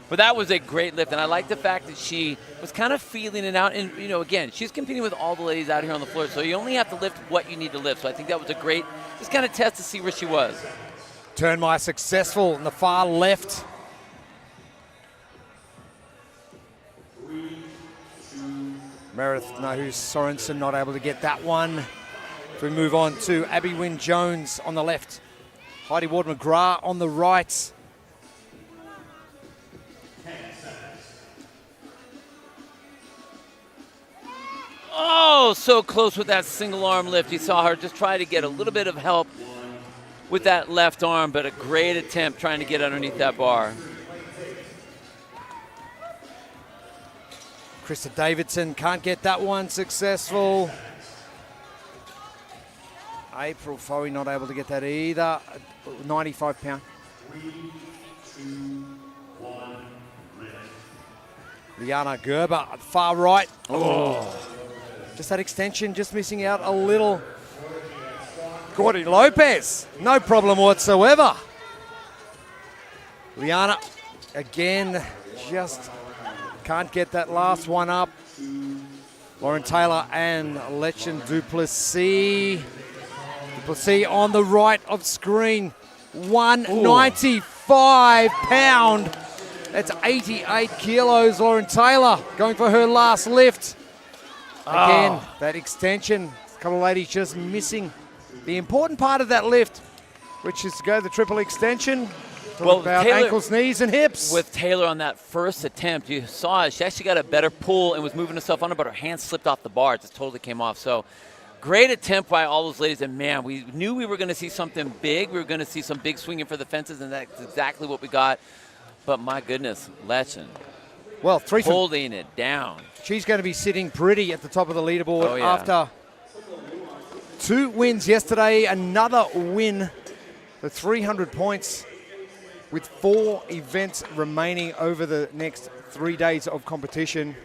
S5: But that was a great lift, and I like the fact that she was kind of feeling it out. And, you know, again, she's competing with all the ladies out here on the floor, so you only have to lift what you need to lift. So I think that was a great just kind of test to see where she was.
S4: Turnmeyer successful in the far left. Meredith Nahus Sorensen not able to get that one. We move on to Abby Wynne Jones on the left. Heidi Ward-McGrath on the right.
S5: Oh, so close with that single arm lift. You saw her just try to get a little bit of help with that left arm, but a great attempt trying to get underneath that bar.
S4: Krista Davidson can't get that one successful. April Foey not able to get that either. 95 pound.
S6: 3, 2, 1, lift.
S4: Liana Gerber, far right. Oh. Just that extension, just missing out a little. Courtney Lopez, no problem whatsoever. Liana, again, just can't get that last one up. Lauren Taylor and Lechen Duplessis. Duplessis on the right of screen. 195 pound. That's 88 kilos. Lauren Taylor going for her last lift. Again, that extension. A couple of ladies just missing the important part of that lift, which is to go the triple extension. Talk about
S5: Taylor,
S4: ankles, knees, and hips.
S5: with Taylor on that first attempt, you saw it. She actually got a better pull and was moving herself under, but her hand slipped off the bar. It just totally came off. So great attempt by all those ladies. And, man, we knew we were going to see something big. We were going to see some big swinging for the fences, and that's exactly what we got. But, my goodness, Lechen
S4: Well,
S5: holding it down.
S4: She's going to be sitting pretty at the top of the leaderboard
S5: Oh, yeah.
S4: after 2 wins yesterday. Another win, the 300 points with 4 events remaining over the next 3 days of competition.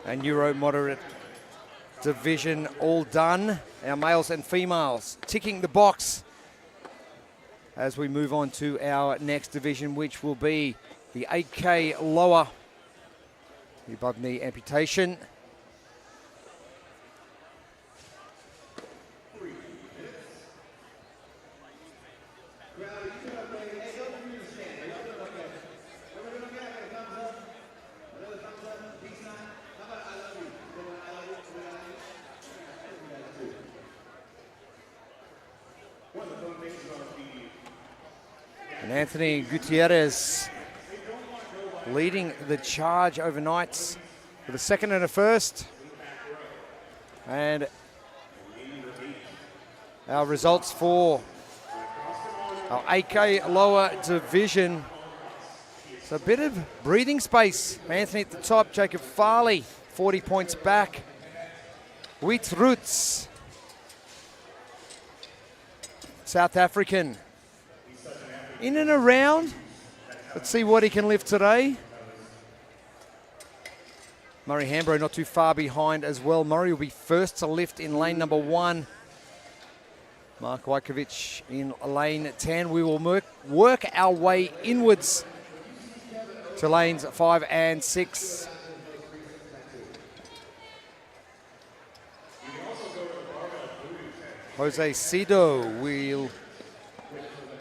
S4: And Neuro moderate division all done. Our males and females ticking the box as we move on to our next division, which will be the 8K lower, the above knee amputation. And Anthony Gutierrez leading the charge overnight with a second and a first. And our results for our AK lower division. So a bit of breathing space. Anthony at the top, Jacob Farley, 40 points back. Witruts, South African, in and around. Let's see what he can lift today. Murray Hambro not too far behind as well. Murray will be first to lift in lane number 1. Mark Wajkovic in lane 10. We will work our way inwards to lanes 5 and 6. Jose Cido will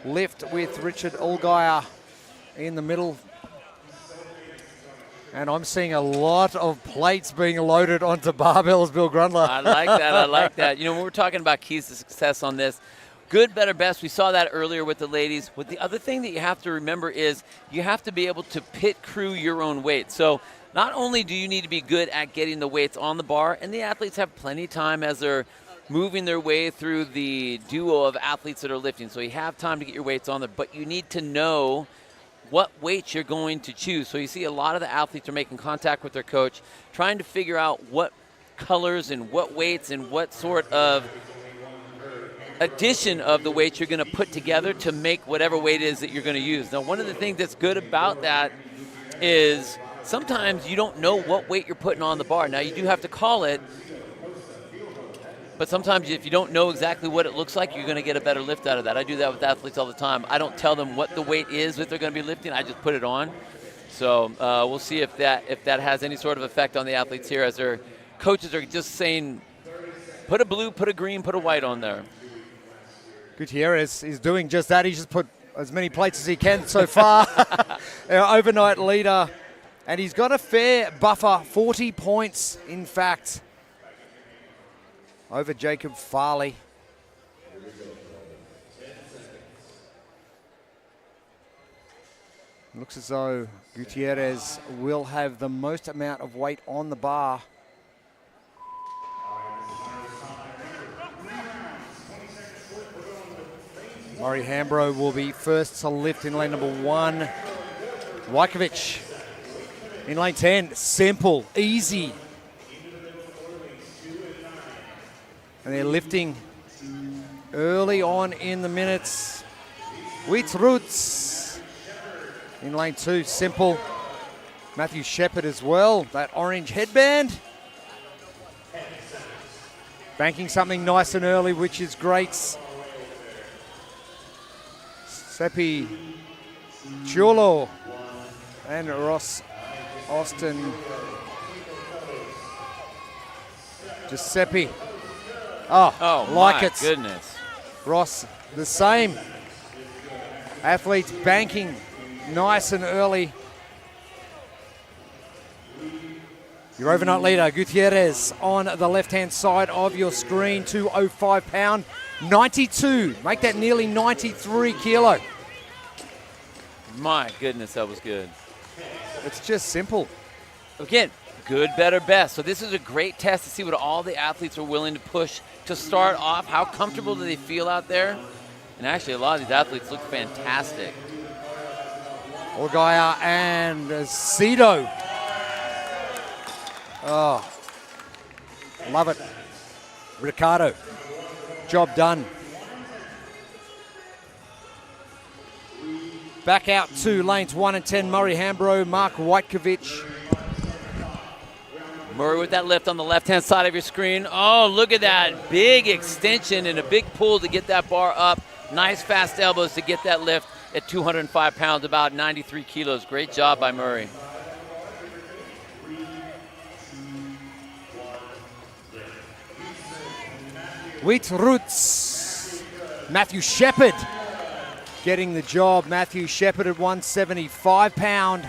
S4: lift with Richard Allgaier in the middle. And I'm seeing a lot of plates being loaded onto barbells, Bill Grundler.
S5: I like that. I like that. You know, when we're talking about keys to success on this, good, better, best, we saw that earlier with the ladies. But the other thing that you have to remember is you have to be able to pit crew your own weight. So not only do you need to be good at getting the weights on the bar, and the athletes have plenty of time as they're moving their way through the duo of athletes that are lifting. So you have time to get your weights on there, but you need to know what weights you're going to choose. So you see a lot of the athletes are making contact with their coach, trying to figure out what colors and what weights and what sort of addition of the weights you're going to put together to make whatever weight it is that you're going to use. Now, one of the things that's good about that is sometimes you don't know what weight you're putting on the bar. Now, you do have to call it, but sometimes if you don't know exactly what it looks like, you're going to get a better lift out of that. I do that with athletes all the time. I don't tell them what the weight is that they're going to be lifting. I just put it on. So we'll see if that has any sort of effect on the athletes here, as their coaches are just saying, put a blue, put a green, put a white on there.
S4: Gutierrez is doing just that. He's just put as many plates as he can so far. Our overnight leader. And he's got a fair buffer, 40 points, in fact, over Jacob Farley. Looks as though Gutierrez will have the most amount of weight on the bar. Murray Hambro will be first to lift in lane number 1. Wajkovic in lane 10. Simple, easy. And they're lifting early on in the minutes. Witruts in lane 2, simple. Matthew Shepard as well, that orange headband. Banking something nice and early, which is great. Seppi Chulo and Ross Austin. Giuseppe. Oh, like
S5: my
S4: it.
S5: Goodness.
S4: Ross, the same. Athletes banking nice and early. Your overnight leader, Gutierrez, on the left-hand side of your screen, 205 pound, 92. Make that nearly 93 kilo.
S5: My goodness, that was good.
S4: It's just simple.
S5: Again, good, better, best. So this is a great test to see what all the athletes are willing to push to start off. How comfortable do they feel out there? And actually, a lot of these athletes look fantastic.
S4: Allgaier and Cido. Oh, love it. Ricardo, job done. Back out to lanes 1 and 10, Murray Hambro, Mark Wajkovic.
S5: Murray with that lift on the left-hand side of your screen. Oh, look at that. Big extension and a big pull to get that bar up. Nice fast elbows to get that lift at 205 pounds, about 93 kilos. Great job by Murray.
S4: Witruts. Matthew Shepard getting the job. Matthew Shepard at 175 pound.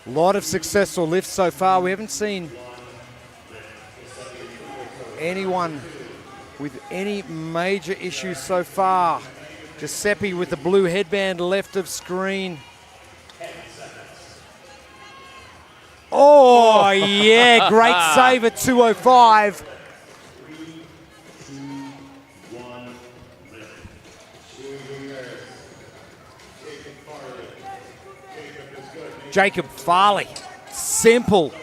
S4: A lot of successful lifts so far. We haven't seen anyone with any major issues so far. Giuseppe with the blue headband left of screen. Oh, yeah, great save at 2:05. Jacob Farley, simple.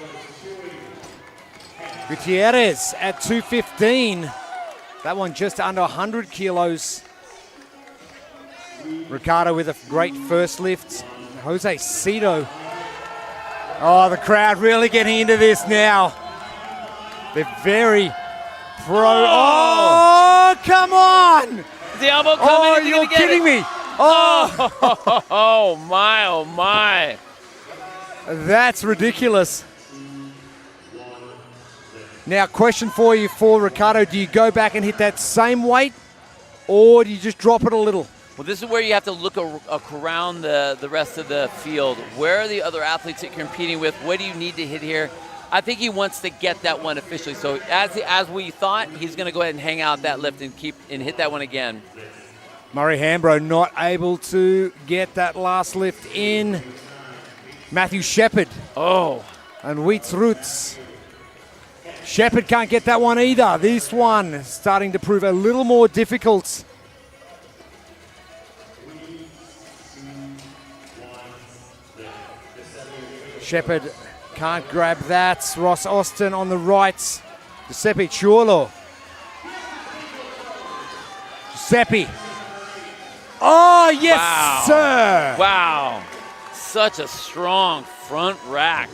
S4: Gutierrez at 2:15. That one just under 100 kilos. Ricardo with a great first lift. Jose Cito. Oh, the crowd really getting into this now. They're very pro. Oh, come on!
S5: Is the elbow coming?
S4: Oh,
S5: Is he
S4: you're
S5: gonna get
S4: kidding
S5: it?
S4: me. Oh,
S5: Oh my, oh my.
S4: that's ridiculous. Now, question for you for Ricardo. Do you go back and hit that same weight, or do you just drop it a little?
S5: Well, this is where you have to look around the rest of the field. Where are the other athletes that you're competing with? What do you need to hit here? I think he wants to get that one officially. So as we thought, he's going to go ahead and hang out that lift and hit that one again.
S4: Murray Hambro not able to get that last lift in. Matthew Shepard.
S5: Oh.
S4: And Wheats Roots. Shepard can't get that one either. This one starting to prove a little more difficult. Shepard can't grab that. Ross Austin on the right. Giuseppe Ciurlo. Giuseppe. Oh, yes,
S5: Wow.
S4: sir.
S5: Wow. Such a strong front rack.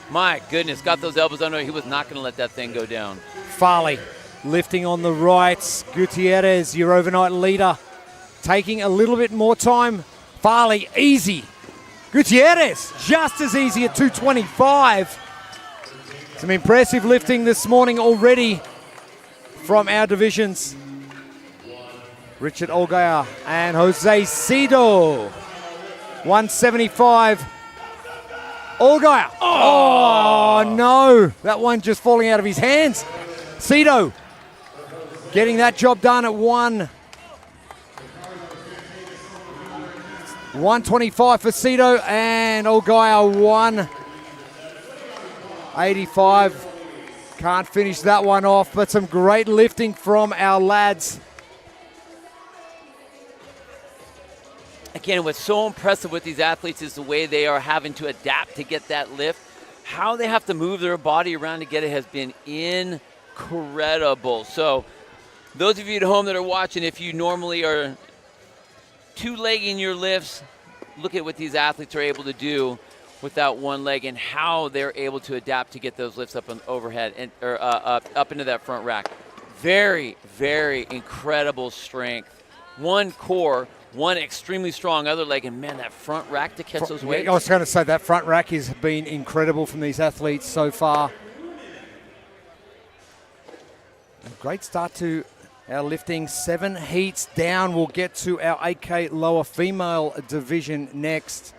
S5: My goodness, got those elbows under. He was not going to let that thing go down.
S4: Farley lifting on the right. Gutierrez, your overnight leader, taking a little bit more time. Farley, easy. Gutierrez, just as easy at 2:25. Some impressive lifting this morning already from our divisions. Richard Olgaya and Jose Cito. 175. Olgaya. Oh, no. That one just falling out of his hands. Cito getting that job done at 125 for Cito, and Olgaya 185. Can't finish that one off, but some great lifting from our lads.
S5: Again, what's so impressive with these athletes is the way they are having to adapt to get that lift. How they have to move their body around to get it has been incredible. So those of you at home that are watching, if you normally are two-legging your lifts, look at what these athletes are able to do without one leg and how they're able to adapt to get those lifts up on overhead and up into that front rack. Very, very incredible strength. One core, one extremely strong other leg, and man, that front rack to catch those weights.
S4: I was going to say that front rack has been incredible from these athletes so far. A great start to our lifting. 7 heats down. We'll get to our 8K lower female division next.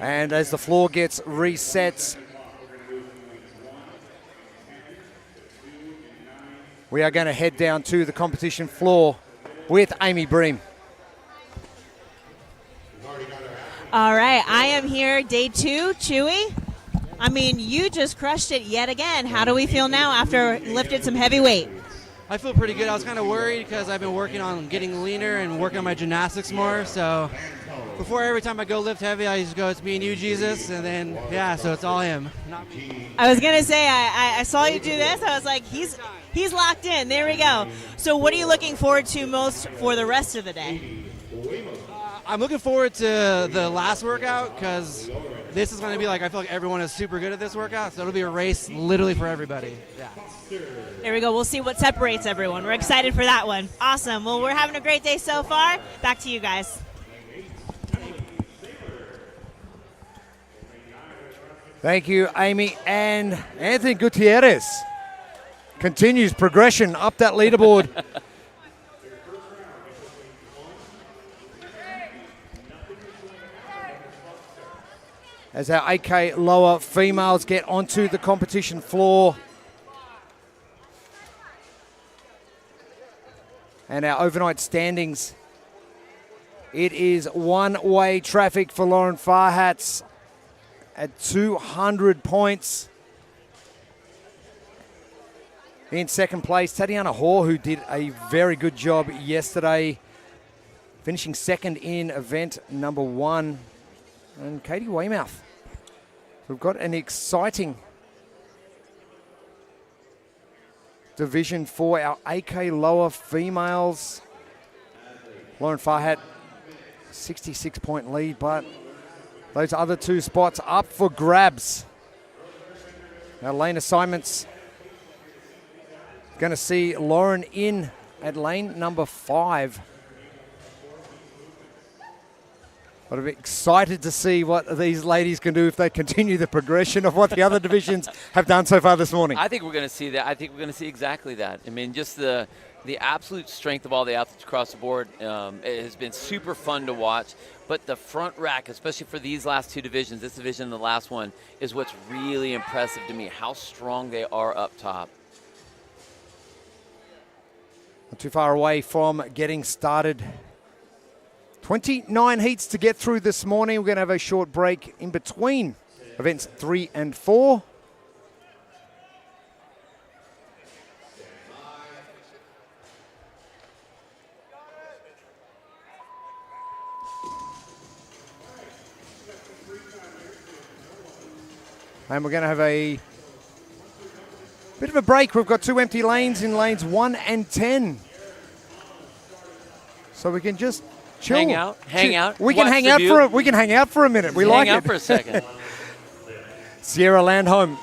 S4: And as the floor gets reset, we are going to head down to the competition floor with Amy Bream.
S7: All right, I am here, day 2. Chewy, I mean, you just crushed it yet again. How do we feel now after lifted some heavy weight?
S8: I feel pretty good. I was kind of worried because I've been working on getting leaner and working on my gymnastics more. So before every time I go lift heavy, I just go, it's me and you, Jesus. And then, yeah, so it's all him, not me.
S7: I was going to say, I saw you do this. I was like, he's locked in. There we go. So what are you looking forward to most for the rest of the day?
S8: I'm looking forward to the last workout because this is going to be like, I feel like everyone is super good at this workout. So it'll be a race literally for everybody. Yeah.
S7: There we go. We'll see what separates everyone. We're excited for that one. Awesome. Well, we're having a great day so far. Back to you guys.
S4: Thank you, Amy. And Anthony Gutierrez continues progression up that leaderboard. as our AK lower females get onto the competition floor. And our overnight standings, it is one-way traffic for Lauren Farhat at 200 points. In second place, Tatiana Hoare, who did a very good job yesterday, finishing second in event number 1. And Katie Weymouth. We've got an exciting division for our AK lower females. Lauren Farhat, 66-point lead, but those other 2 spots up for grabs. Our lane assignments going to see Lauren in at lane number 5. But I'm excited to see what these ladies can do if they continue the progression of what the other divisions have done so far this morning.
S5: I think we're going to see that. I think we're going to see exactly that. I mean, just the absolute strength of all the athletes across the board. It has been super fun to watch. But the front rack, especially for these last 2 divisions, this division and the last one, is what's really impressive to me, how strong they are up top.
S4: Not too far away from getting started. 29 heats to get through this morning. We're going to have a short break in between events 3 and 4. And we're going to have a bit of a break. We've got 2 empty lanes in lanes 1 and 10. So we can just chill.
S5: Hang out.
S4: We can hang out for a minute. We like it.
S5: Hang out for a second.
S4: Sierra Landholm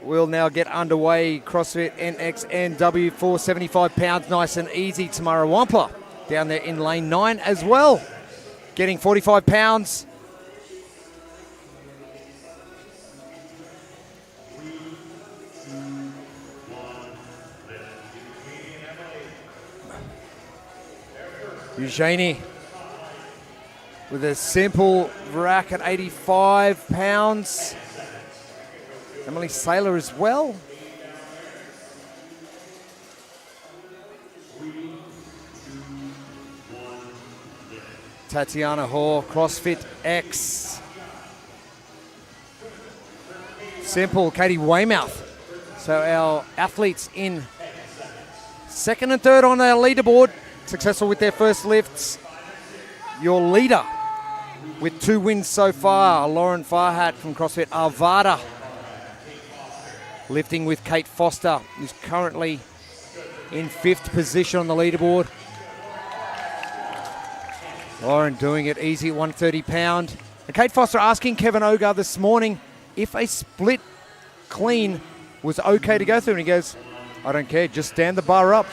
S4: will now get underway. CrossFit NXNW 475 pounds, nice and easy. Tamara Wampler down there in lane 9 as well, getting 45 pounds. Eugenie with a simple rack at 85 pounds. Emily Saylor as well. Tatiana Hoare, CrossFit X. Simple, Katie Weymouth. So our athletes in second and third on our leaderboard, successful with their first lifts. Your leader with 2 wins so far, Lauren Farhat from CrossFit Arvada. Lifting with Kate Foster, who's currently in 5th position on the leaderboard. Lauren doing it easy at 130 pound. And Kate Foster asking Kevin Ogar this morning if a split clean was okay to go through. And he goes, I don't care, just stand the bar up.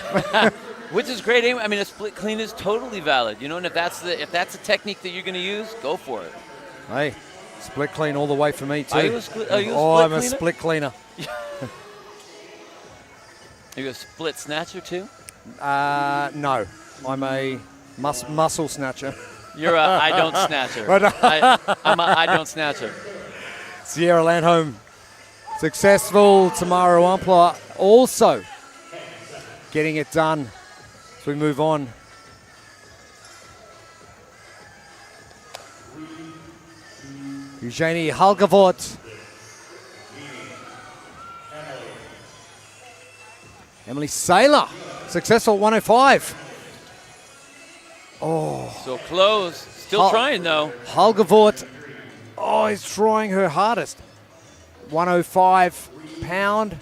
S5: Which is great. I mean, a split clean is totally valid, you know. And if that's a technique that you're going to use, go for it.
S4: Hey, split clean all the way for me too.
S5: I'm
S4: a split cleaner.
S5: Are you a split snatcher too?
S4: No, I'm a muscle snatcher.
S5: You're a I don't snatcher. I'm a I don't snatcher.
S4: Sierra Landholm successful. Tamara Wampler also getting it done. As we move on. Eugenie Halgavort. Emily Saylor, successful 105. Oh.
S5: So close. Still trying though.
S4: Halgavort, is trying her hardest. 105 pound.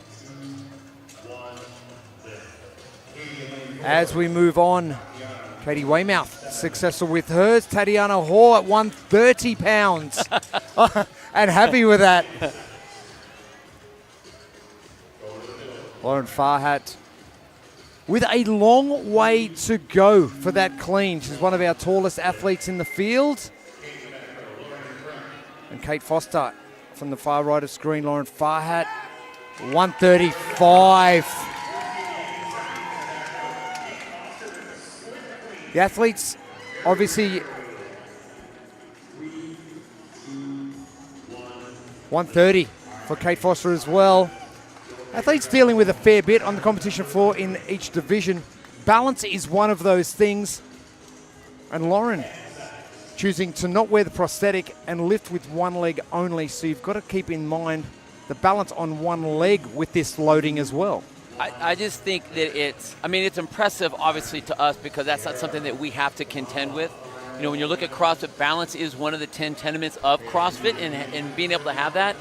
S4: As we move on, Katie Weymouth successful with hers. Tatiana Hoare at 130 pounds. And happy with that. Lauren Farhat with a long way to go for that clean. She's one of our tallest athletes in the field. And Kate Foster from the far right of screen, Lauren Farhat, 135. The athletes obviously 130 for Kate Foster as well. Athletes dealing with a fair bit on the competition floor in each division. Balance is one of those things. And Lauren choosing to not wear the prosthetic and lift with one leg only. So you've got to keep in mind the balance on one leg with this loading as well.
S5: I just think that it's impressive, obviously, to us because that's not something that we have to contend with. You know, when you look at CrossFit, balance is one of the 10 tenements of CrossFit, and being able to have that.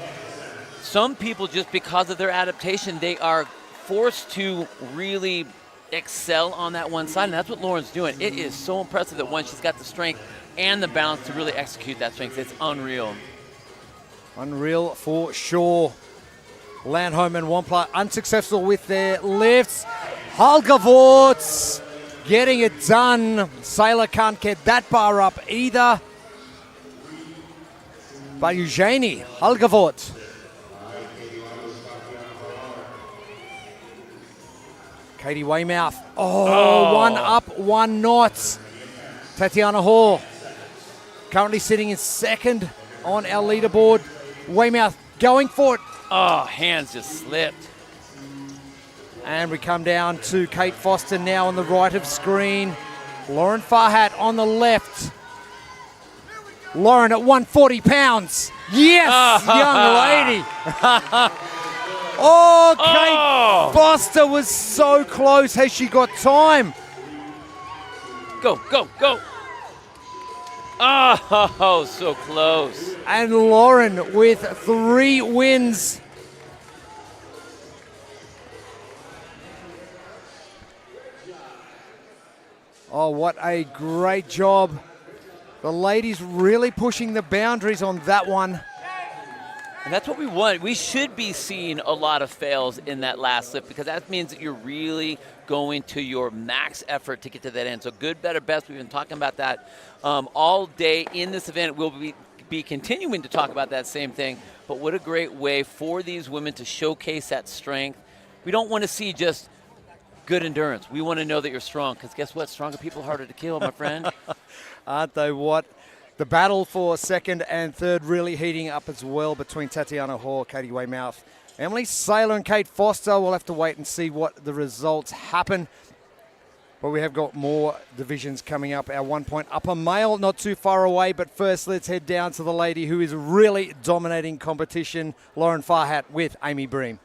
S5: Some people, just because of their adaptation, they are forced to really excel on that one side, and that's what Lauren's doing. It is so impressive that she's got the strength and the balance to really execute that strength. It's unreal.
S4: Unreal for sure. Landholm and Wampler unsuccessful with their lifts. Halgevorts getting it done. Sailor can't get that bar up either. But Eugenie Halgevort. Katie Weymouth. One up, one not. Tatiana Hall currently sitting in second on our leaderboard. Weymouth going for it.
S5: Oh, hands just slipped.
S4: And we come down to Kate Foster now on the right of screen. Lauren Farhat on the left. Lauren at 140 pounds. Yes, young lady. Kate Foster was so close. Has she got time?
S5: Go, go, go. Oh, so close.
S4: And Lauren with 3 wins. Oh, what a great job. The ladies really pushing the boundaries on that one.
S5: And that's what we want. We should be seeing a lot of fails in that last lift because that means that you're really going to your max effort to get to that end. So good, better, best. We've been talking about that all day in this event. We'll be continuing to talk about that same thing. But what a great way for these women to showcase that strength. We don't want to see just good endurance. We want to know that you're strong because guess what? Stronger people harder to kill, my friend.
S4: Aren't they what? The battle for second and third really heating up as well between Tatiana Hall, Katie Weymouth, Emily Saylor and Kate Foster. We'll have to wait and see what the results happen. But we have got more divisions coming up. Our 1 point upper male not too far away. But first, let's head down to the lady who is really dominating competition, Lauren Farhat with Amy Bream.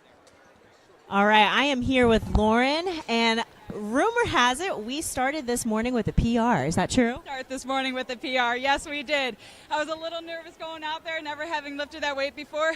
S7: All right, I am here with Lauren, and rumor has it we started this morning with a PR. Is that true?
S9: Start this morning with a PR. Yes, we did. I was a little nervous going out there, never having lifted that weight before,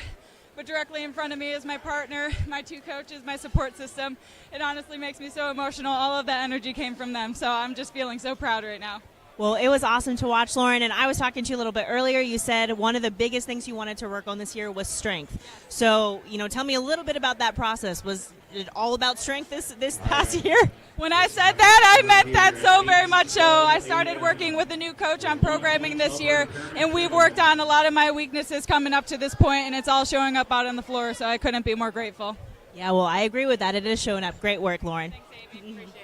S9: but directly in front of me is my partner, my 2 coaches, my support system. It honestly makes me so emotional. All of that energy came from them, so I'm just feeling so proud right now.
S7: Well, it was awesome to watch, Lauren, and I was talking to you a little bit earlier. You said one of the biggest things you wanted to work on this year was strength. So, tell me a little bit about that process. Was it all about strength this past year?
S9: When I said that, I meant that so very much so. I started working with a new coach on programming this year, and we've worked on a lot of my weaknesses coming up to this point, and it's all showing up out on the floor, so I couldn't be more grateful.
S7: Yeah, well, I agree with that. It is showing up. Great work, Lauren.
S9: Thanks, Amy. Appreciate it.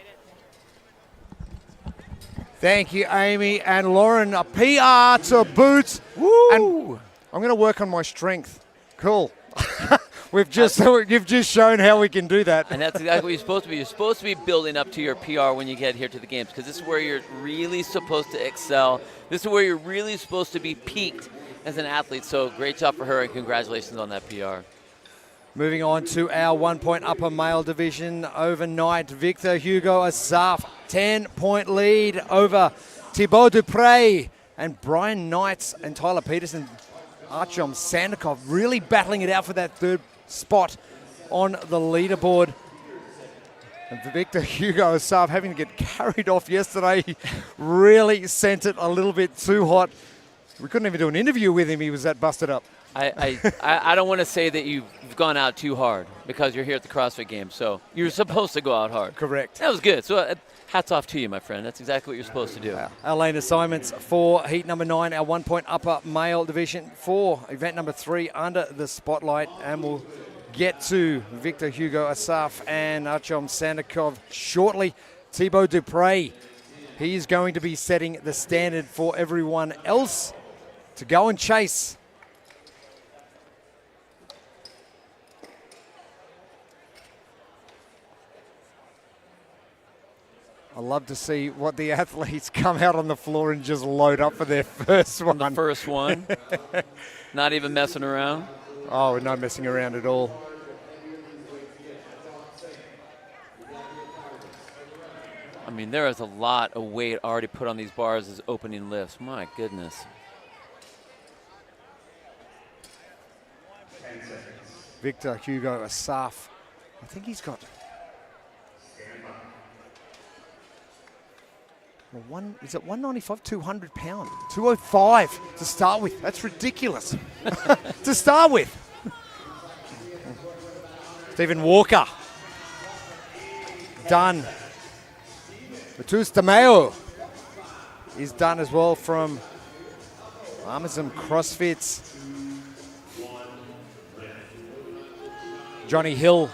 S4: Thank you, Amy and Lauren. A PR to boot.
S5: Woo!
S4: And I'm going to work on my strength. Cool. You've just shown how we can do that.
S5: And that's exactly what you're supposed to be. You're supposed to be building up to your PR when you get here to the games because this is where you're really supposed to excel. This is where you're really supposed to be peaked as an athlete. So great job for her and congratulations on that PR.
S4: Moving on to our 1 point upper male division overnight. Victor Hugo Asaf, 10-point lead over Thibaut Dupre and Brian Knights and Tyler Peterson. Artyom Sandikov really battling it out for that third spot on the leaderboard. And Victor Hugo Asaf having to get carried off yesterday. He really sent it a little bit too hot. We couldn't even do an interview with him. He was that busted up.
S5: I don't want to say that you've gone out too hard because you're here at the CrossFit Games. So you're supposed to go out hard.
S4: Correct.
S5: That was good. So hats off to you, my friend. That's exactly what you're supposed to do.
S4: Our lane assignments for heat number 9, our 1 point upper male division, for event number 3 under the spotlight. And we'll get to Victor Hugo Asaf and Artyom Sandikov shortly. Thibaut Dupre, he's going to be setting the standard for everyone else to go and chase I love to see what the athletes come out on the floor and just load up for their first one.
S5: The first one. Not even messing around.
S4: Oh, no messing around at all.
S5: I mean, there is a lot of weight already put on these bars as opening lifts. My goodness.
S4: Victor Hugo Asaf. I think he's got is it 195, 200 pound? 205 to start with. That's ridiculous. To start with. Stephen Walker. Done. Matus DeMeo is done as well from Amazon CrossFit. Johnny Hill.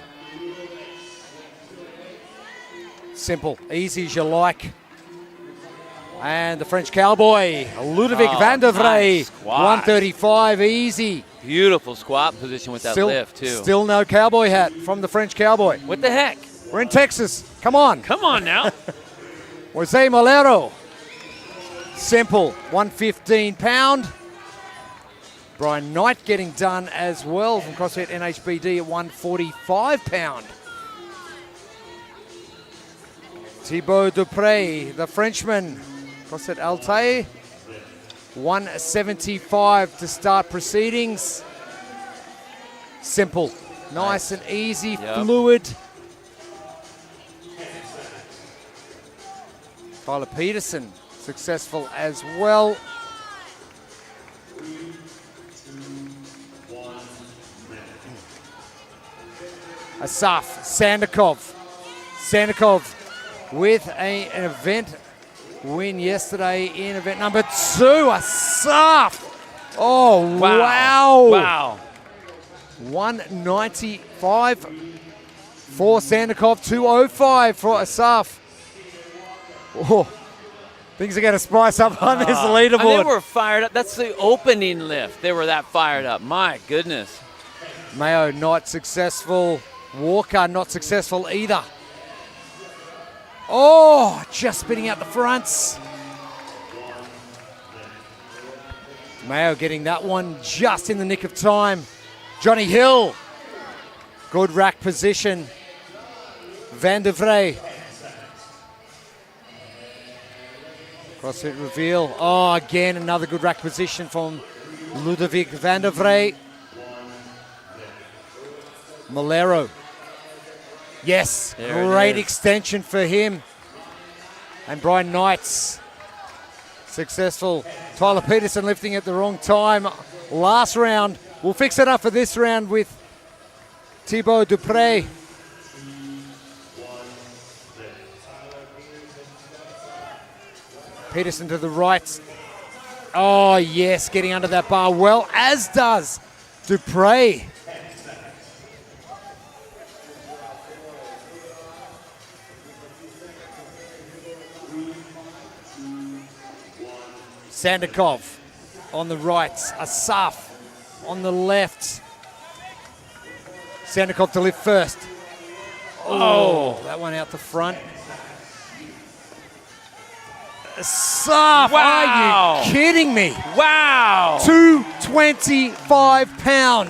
S4: Simple, easy as you like. And the French cowboy, Ludovic van der Vrij,
S5: nice squat.
S4: 135, easy.
S5: Beautiful squat position with that lift, too.
S4: Still no cowboy hat from the French cowboy.
S5: What the heck?
S4: We're in Texas. Come on.
S5: Come on now.
S4: Jose Molero. Simple, 115 pound. Brian Knight getting done as well from CrossFit NHBD at 145 pound. Thibaut Dupre, the Frenchman, CrossFit Altair, 175 to start proceedings. Simple, nice and easy, fluid. Tyler Peterson, successful as well. Asaf Sandikov. Sandikov with an event win yesterday in event number 2. Asaf. Oh, wow.
S5: Wow.
S4: 195 for Sandikov, 205 for Asaf. Oh, things are going to spice up on this leaderboard.
S5: They were fired up. That's the opening lift. They were that fired up. My goodness.
S4: Mayo not successful. Walker not successful either. Oh, just spitting out the fronts. Mayo getting that one just in the nick of time. Johnny Hill, good rack position. Van der Vrij. CrossFit reveal. Oh, again, another good rack position from Ludovic van der Vrij. Molero. Yes, great extension for him. And Brian Knight's successful. Tyler Peterson lifting at the wrong time last round. We'll fix it up for this round with Thibaut Dupre. Peterson to the right. Oh, yes, getting under that bar well, as does Dupre. Sandikov on the right, Asaf on the left. Sandikov to lift first. Oh, that one out the front. Asaf,
S5: wow.
S4: Are you kidding me?
S5: Wow.
S4: 225 pound.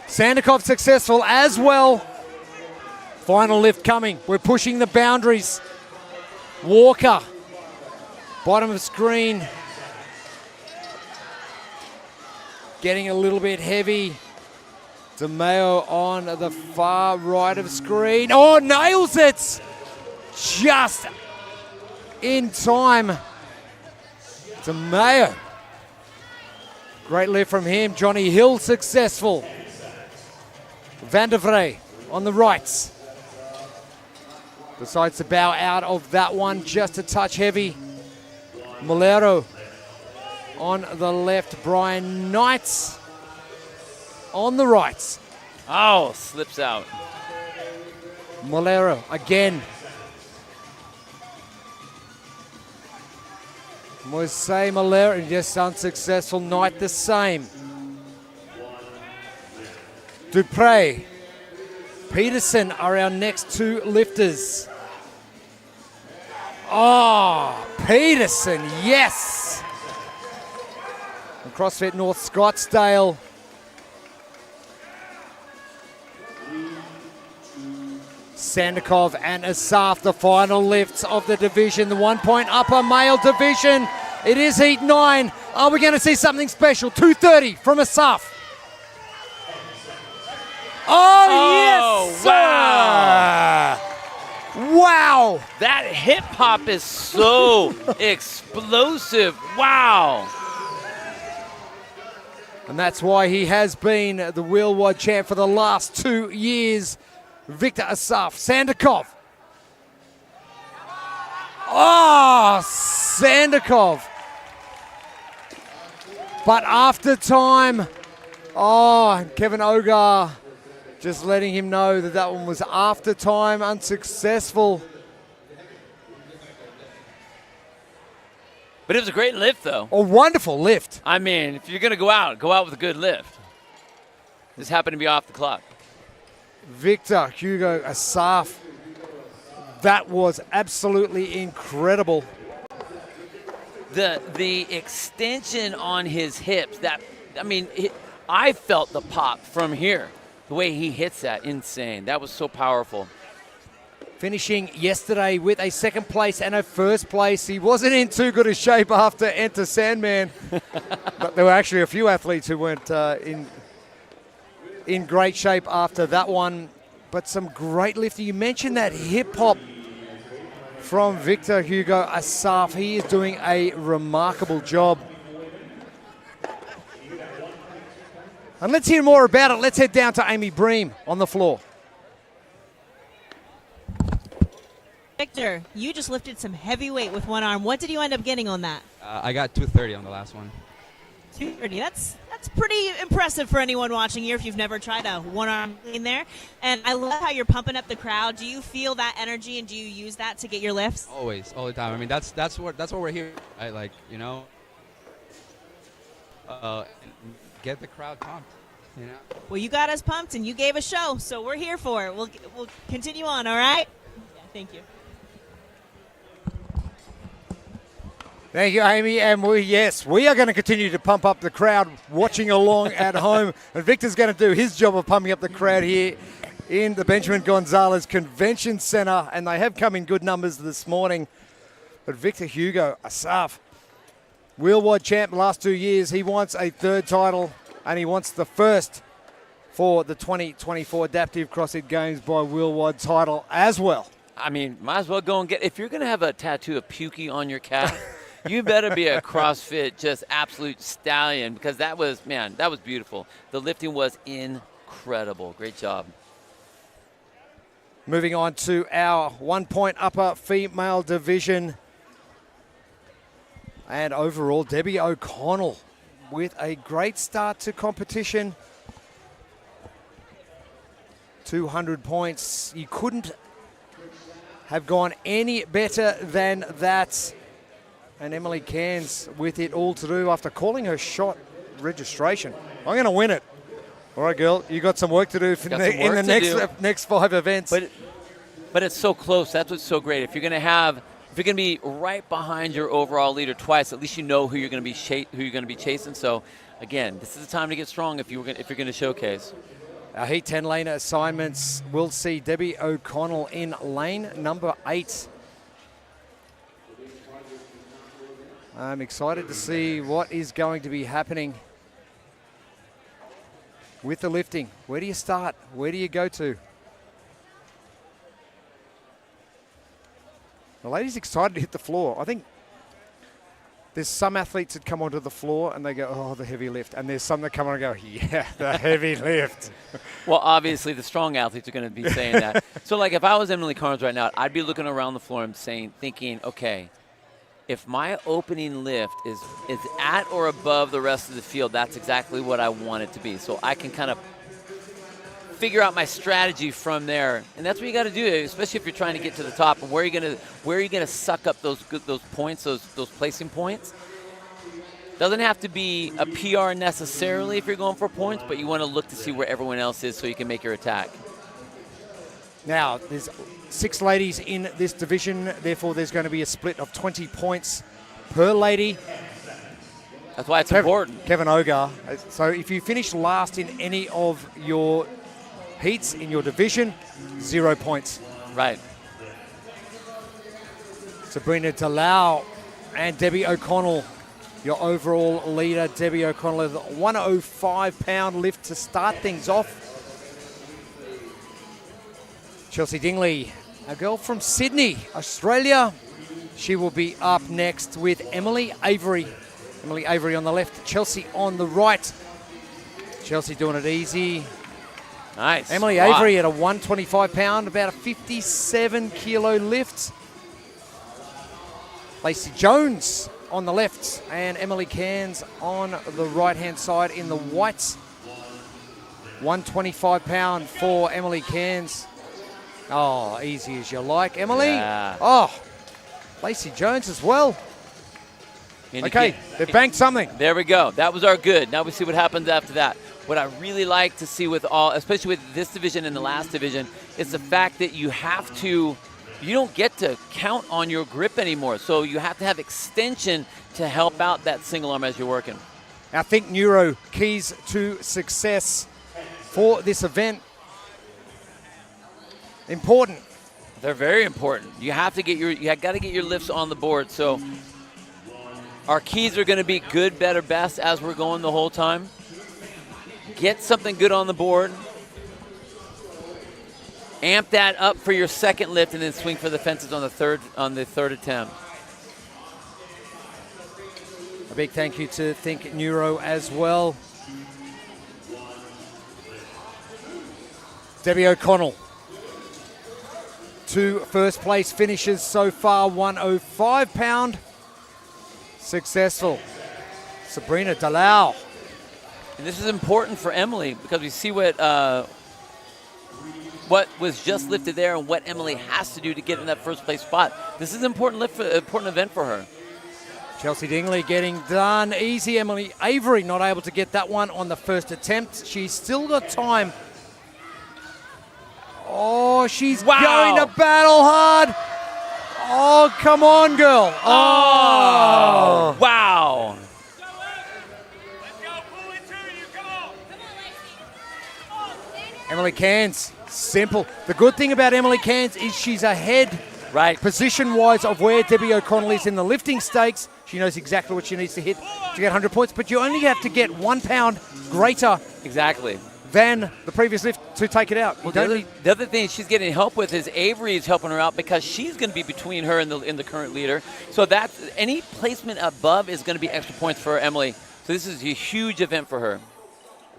S4: Sandikov successful as well. Final lift coming. We're pushing the boundaries. Walker. Bottom of screen. Getting a little bit heavy. DeMeo on the far right of screen. Oh, nails it! Just in time. DeMeo. Great lift from him. Johnny Hill successful. Van der Vrij on the right. Decides to bow out of that one. Just a touch heavy. Molero on the left. Brian Knight on the right.
S5: Oh, slips out.
S4: Molero again. Moise Molero just unsuccessful. Knight the same. Dupre. Peterson are our next two lifters. Oh, Peterson, yes. And CrossFit North Scottsdale. Sandikov and Asaf, the final lifts of the division, the 1 point upper male division. It is heat 9. Are we going to see something special? 230 from Asaf. Oh, yes,
S5: wow.
S4: sir. Wow.
S5: That hip hop is so explosive. Wow.
S4: And that's why he has been the wheelwide champ for the last 2 years. Victor Asaf, Sandikov. Oh, Sandikov. But after time, oh, Kevin Ogar just letting him know that that one was after time, unsuccessful.
S5: But it was a great lift, though.
S4: A wonderful lift.
S5: I mean, if you're going to go out with a good lift. This happened to be off the clock.
S4: Victor Hugo Asaf. That was absolutely incredible.
S5: The extension on his hips, I felt the pop from here. The way he hits that, insane. That was so powerful.
S4: Finishing yesterday with a second place and a first place. He wasn't in too good a shape after Enter Sandman. But there were actually a few athletes who weren't in great shape after that one. But some great lifting. You mentioned that hip hop from Victor Hugo Asaf. He is doing a remarkable job. And let's hear more about it. Let's head down to Amy Bream on the floor.
S7: Victor, you just lifted some heavy weight with one arm. What did you end up getting on that?
S10: I got 230 on the last one.
S7: 230. That's pretty impressive for anyone watching here if you've never tried a one-arm clean there. And I love how you're pumping up the crowd. Do you feel that energy and do you use that to get your lifts?
S10: Always, all the time. I mean, that's what we're here. Get the crowd pumped. You know.
S7: Well, you got us pumped and you gave a show, so we're here for it. We'll continue on. All right. Yeah, thank you.
S4: Thank you, Amy. And we are going to continue to pump up the crowd watching along at home. And Victor's going to do his job of pumping up the crowd here in the Benjamin Gonzalez Convention Center. And they have come in good numbers this morning. But Victor Hugo Asaf, wheelwide champ the last 2 years. He wants a third title and he wants the first for the 2024 Adaptive CrossFit Games by wheelwide title as well.
S5: I mean, might as well go and if you're going to have a tattoo of Pukey on your calf, you better be a CrossFit just absolute stallion because that was beautiful. The lifting was incredible. Great job.
S4: Moving on to our 1 point upper female division. And overall, Debbie O'Connell with a great start to competition. 200 points. You couldn't have gone any better than that. And Emily Cairns with it all to do after calling her shot registration. I'm going to win it. All right, girl, you got some work to do in the next 5 events.
S5: But it's so close. That's what's so great. If you're going to be right behind your overall leader twice, at least you know who you're going to be chasing. So, again, this is the time to get strong if you're going to showcase.
S4: Our Heat 10 lane assignments will see Debbie O'Connell in lane number 8. I'm excited to see what is going to be happening with the lifting. Where do you start? Where do you go to? The lady's excited to hit the floor. I think there's some athletes that come onto the floor and they go, oh, the heavy lift. And there's some that come on and go, yeah, the heavy lift.
S5: Well, obviously, the strong athletes are going to be saying that. So, like, if I was Emily Carnes right now, I'd be looking around the floor and thinking, okay, if my opening lift is at or above the rest of the field, that's exactly what I want it to be. So I can kind of figure out my strategy from there, and that's what you got to do, especially if you're trying to get to the top. And where are you gonna suck up those points, those placing points? Doesn't have to be a PR necessarily if you're going for points, but you want to look to see where everyone else is so you can make your attack.
S4: Now, there's 6 ladies in this division. Therefore, there's going to be a split of 20 points per lady.
S5: That's why it's important.
S4: Kevin Ogar. So if you finish last in any of your heats in your division, 0 points.
S5: Right.
S4: Sabrina Delau and Debbie O'Connell, your overall leader. Debbie O'Connell, a 105-pound lift to start things off. Chelsea Dingley, a girl from Sydney, Australia. She will be up next with Emily Avery. Emily Avery on the left, Chelsea on the right. Chelsea doing it easy.
S5: Nice.
S4: Emily Avery at a 125-pound, about a 57-kilo lift. Lacey Jones on the left and Emily Cairns on the right-hand side in the whites. 125-pound for Emily Cairns. Oh, easy as you like, Emily.
S5: Yeah.
S4: Oh, Lacey Jones as well. Okay, they've banked something.
S5: There we go. That was our good. Now we see what happens after that. What I really like to see with all, especially with this division and the last division, is the fact that you don't get to count on your grip anymore. So you have to have extension to help out that single arm as you're working.
S4: I think Neuro keys to success for this event. Important.
S5: They're very important. You have to get got to get your lifts on the board. So our keys are going to be good, better, best as we're going the whole time. Get something good on the board. Amp that up for your second lift, and then swing for the fences on the third attempt.
S4: A big thank you to Think Neuro as well. Debbie O'Connell. 2 first place finishes so far, 105-pound. Successful. Sabrina Delau.
S5: And this is important for Emily because we see what was just lifted there and what Emily has to do to get in that first place spot. This is an important event for her.
S4: Chelsea Dingley getting done easy. Emily Avery not able to get that one on the first attempt. She's still got time. Oh, she's going to battle hard. Oh, come on, girl. Oh,
S5: wow.
S4: Emily Cairns, simple. The good thing about Emily Cairns is she's ahead,
S5: right,
S4: position-wise of where Debbie O'Connell is in the lifting stakes. She knows exactly what she needs to hit to get 100 points, but you only have to get 1 pound greater than the previous lift to take it out.
S5: Well, the other thing she's getting help with is Avery is helping her out because she's going to be between her and the current leader. So that any placement above is going to be extra points for Emily. So this is a huge event for her.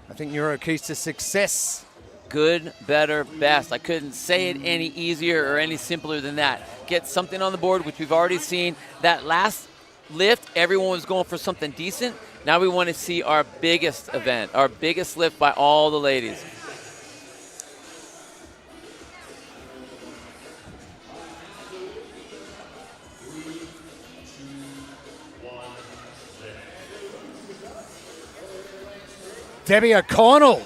S4: I think Neuro keys to success.
S5: Good, better, best. I couldn't say it any easier or any simpler than that. Get something on the board, which we've already seen. That last lift, everyone was going for something decent. Now we want to see our biggest event, our biggest lift by all the ladies.
S4: Debbie O'Connell.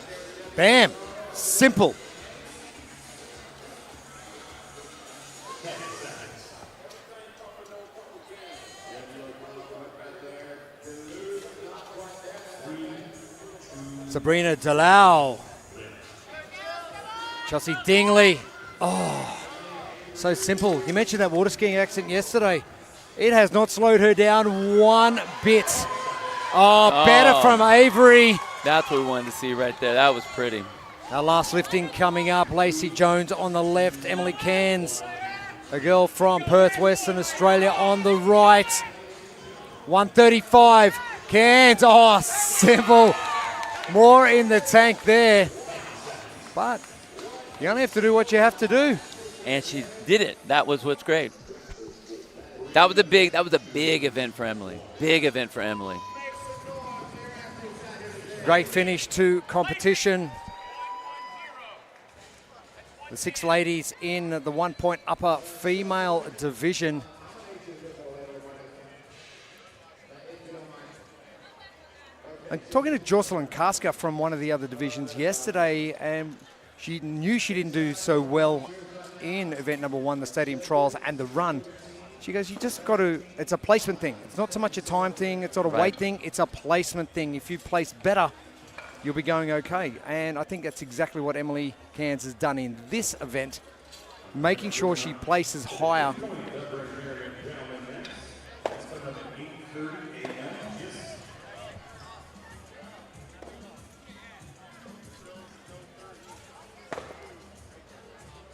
S4: Bam. Simple. Sabrina Delau. Chelsea Dingley. Oh, so simple. You mentioned that water skiing accident yesterday. It has not slowed her down one bit. Oh, better from Avery.
S5: That's what we wanted to see right there. That was pretty.
S4: Our last lifting coming up. Lacey Jones on the left. Emily Cairns, a girl from Perth, Western Australia, on the right. 135. Cairns. Oh, simple. More in the tank there. But you only have to do what you have to do.
S5: And she did it. That was what's great. That was a big event for Emily. Big event for Emily.
S4: Great finish to competition. The 6 ladies in the 1 point upper female division. I'm talking to Jocelyn Karska from one of the other divisions yesterday, and she knew she didn't do so well in event number 1, the stadium trials and the run. She goes, you just got to, it's a placement thing. It's not so much a time thing, it's not a weight thing, it's a placement thing. If you place better, you'll be going okay. And I think that's exactly what Emily Cairns has done in this event, making sure she places higher.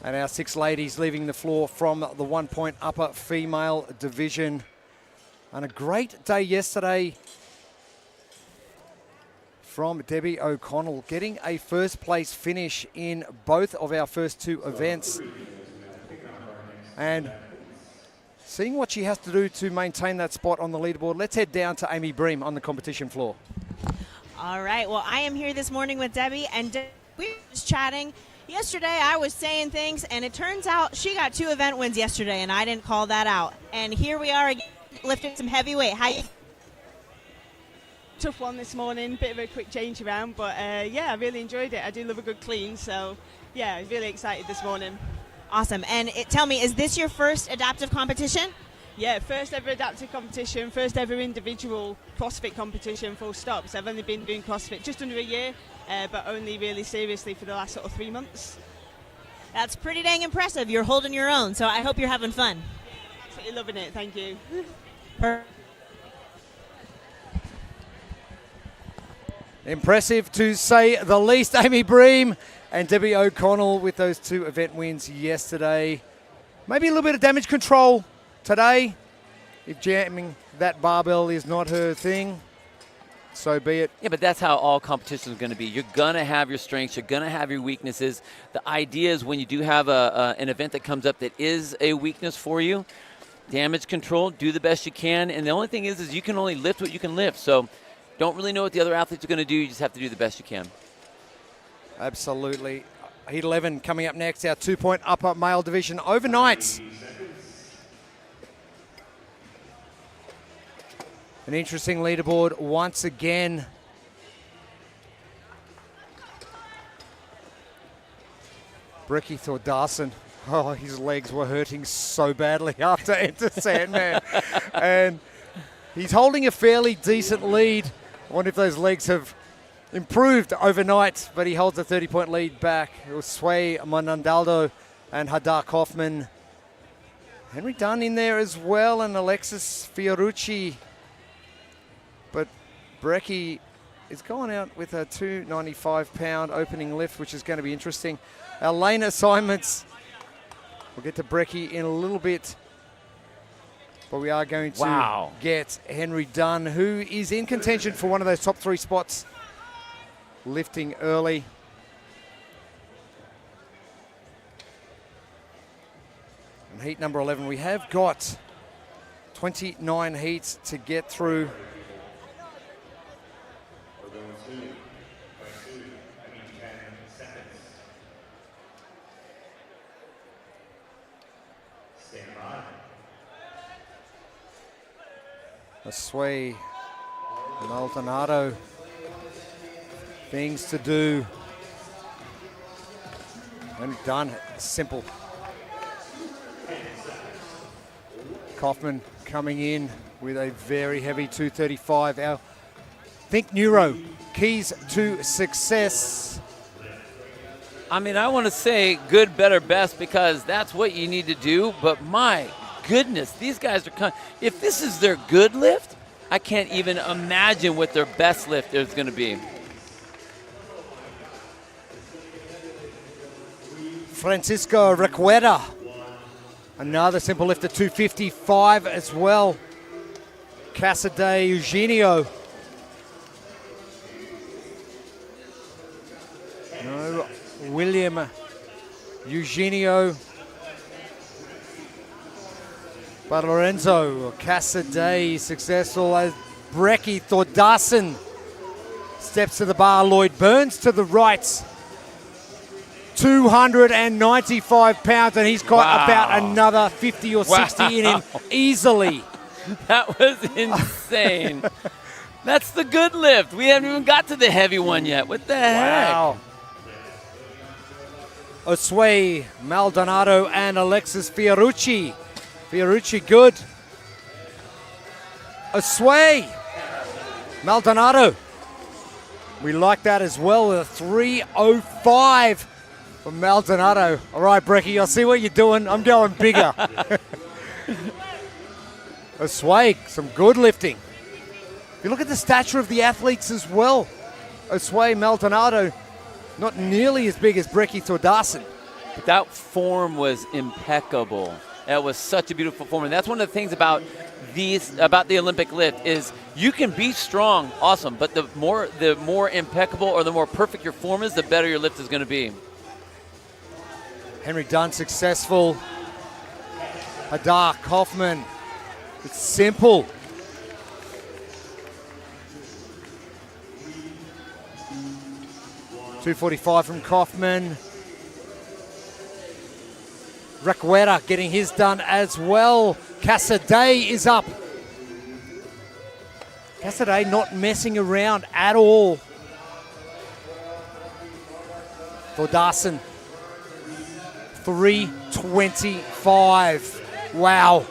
S4: And our 6 ladies leaving the floor from the 1-point upper female division. And a great day yesterday from Debbie O'Connell, getting a first place finish in both of our first 2 events. And seeing what she has to do to maintain that spot on the leaderboard, let's head down to Amy Bream on the competition floor.
S7: All right. Well, I am here this morning with Debbie, and we were just chatting. Yesterday, I was saying things, and it turns out she got 2 event wins yesterday, and I didn't call that out. And here we are again, lifting some heavyweight.
S11: Tough one this morning, bit of a quick change around, but yeah, I really enjoyed it. I do love a good clean, so yeah, really excited this morning.
S7: Awesome. And tell me, is this your first adaptive competition?
S11: Yeah, first ever adaptive competition, first ever individual CrossFit competition, full stop. So I've only been doing CrossFit just under a year, but only really seriously for the last sort of 3 months.
S7: That's pretty dang impressive. You're holding your own, so I hope you're having fun.
S11: Absolutely loving it, thank you.
S4: Impressive to say the least. Amy Bream and Debbie O'Connell with those 2 event wins yesterday. Maybe a little bit of damage control today. If jamming that barbell is not her thing, so be it.
S5: Yeah, but that's how all competitions are going to be. You're going to have your strengths. You're going to have your weaknesses. The idea is when you do have an event that comes up that is a weakness for you, damage control, do the best you can. And the only thing is you can only lift what you can lift. So don't really know what the other athletes are going to do. You just have to do the best you can.
S4: Absolutely. Heat 11 coming up next, our 2-point upper male division overnights. An interesting leaderboard once again. Brecky Thordarson. Oh, his legs were hurting so badly after Enter Sandman. And he's holding a fairly decent lead. I wonder if those legs have improved overnight, but he holds a 30-point lead back. It was Sway Monandaldo and Hadar Kaufman. Henry Dunn in there as well, and Alexis Fiorucci. But Brecky is going out with a 295-pound opening lift, which is going to be interesting. Our lane assignments, we'll get to Brecky in a little bit, but we are going to get Henry Dunn, who is in contention for one of those top 3 spots, lifting early. And heat number 11, we have got 29 heats to get through. Sway Maldonado, things to do. And done. Simple. Kaufman coming in with a very heavy 235. Our Think Neuro, keys to success.
S5: I mean, I want to say good, better, best because that's what you need to do, but my goodness, these guys are if this is their good lift, I can't even imagine what their best lift is going to be.
S4: Francisco Recuera, another simple lift at 255 as well. Casade Eugenio. No, William Eugenio. But Lorenzo Casade successful as Brecky Thordarson steps to the bar. Lloyd Burns to the right. 295 pounds, and he's got about another 50 or 60 in him easily.
S5: That was insane. That's the good lift. We haven't even got to the heavy one yet. What the heck?
S4: Osway, Maldonado, and Alexis Fiorucci. Fiorucci good. Osway, Maldonado. We like that as well. A 3:05 for Maldonado. All right, Brecky, I see what you're doing. I'm going bigger. Osway, some good lifting. If you look at the stature of the athletes as well, Osway, Maldonado, not nearly as big as Brecky Thordarson.
S5: But that form was impeccable. That was such a beautiful form. And that's one of the things about the Olympic lift is you can be strong, awesome, but the more impeccable or the more perfect your form is, the better your lift is going to be.
S4: Henry Dunn successful. Hadar Kaufman. It's simple. .245 from Kaufman. Requera getting his done as well. Cassidy is up. Cassidy not messing around at all. Thordarson. 3:25. Wow.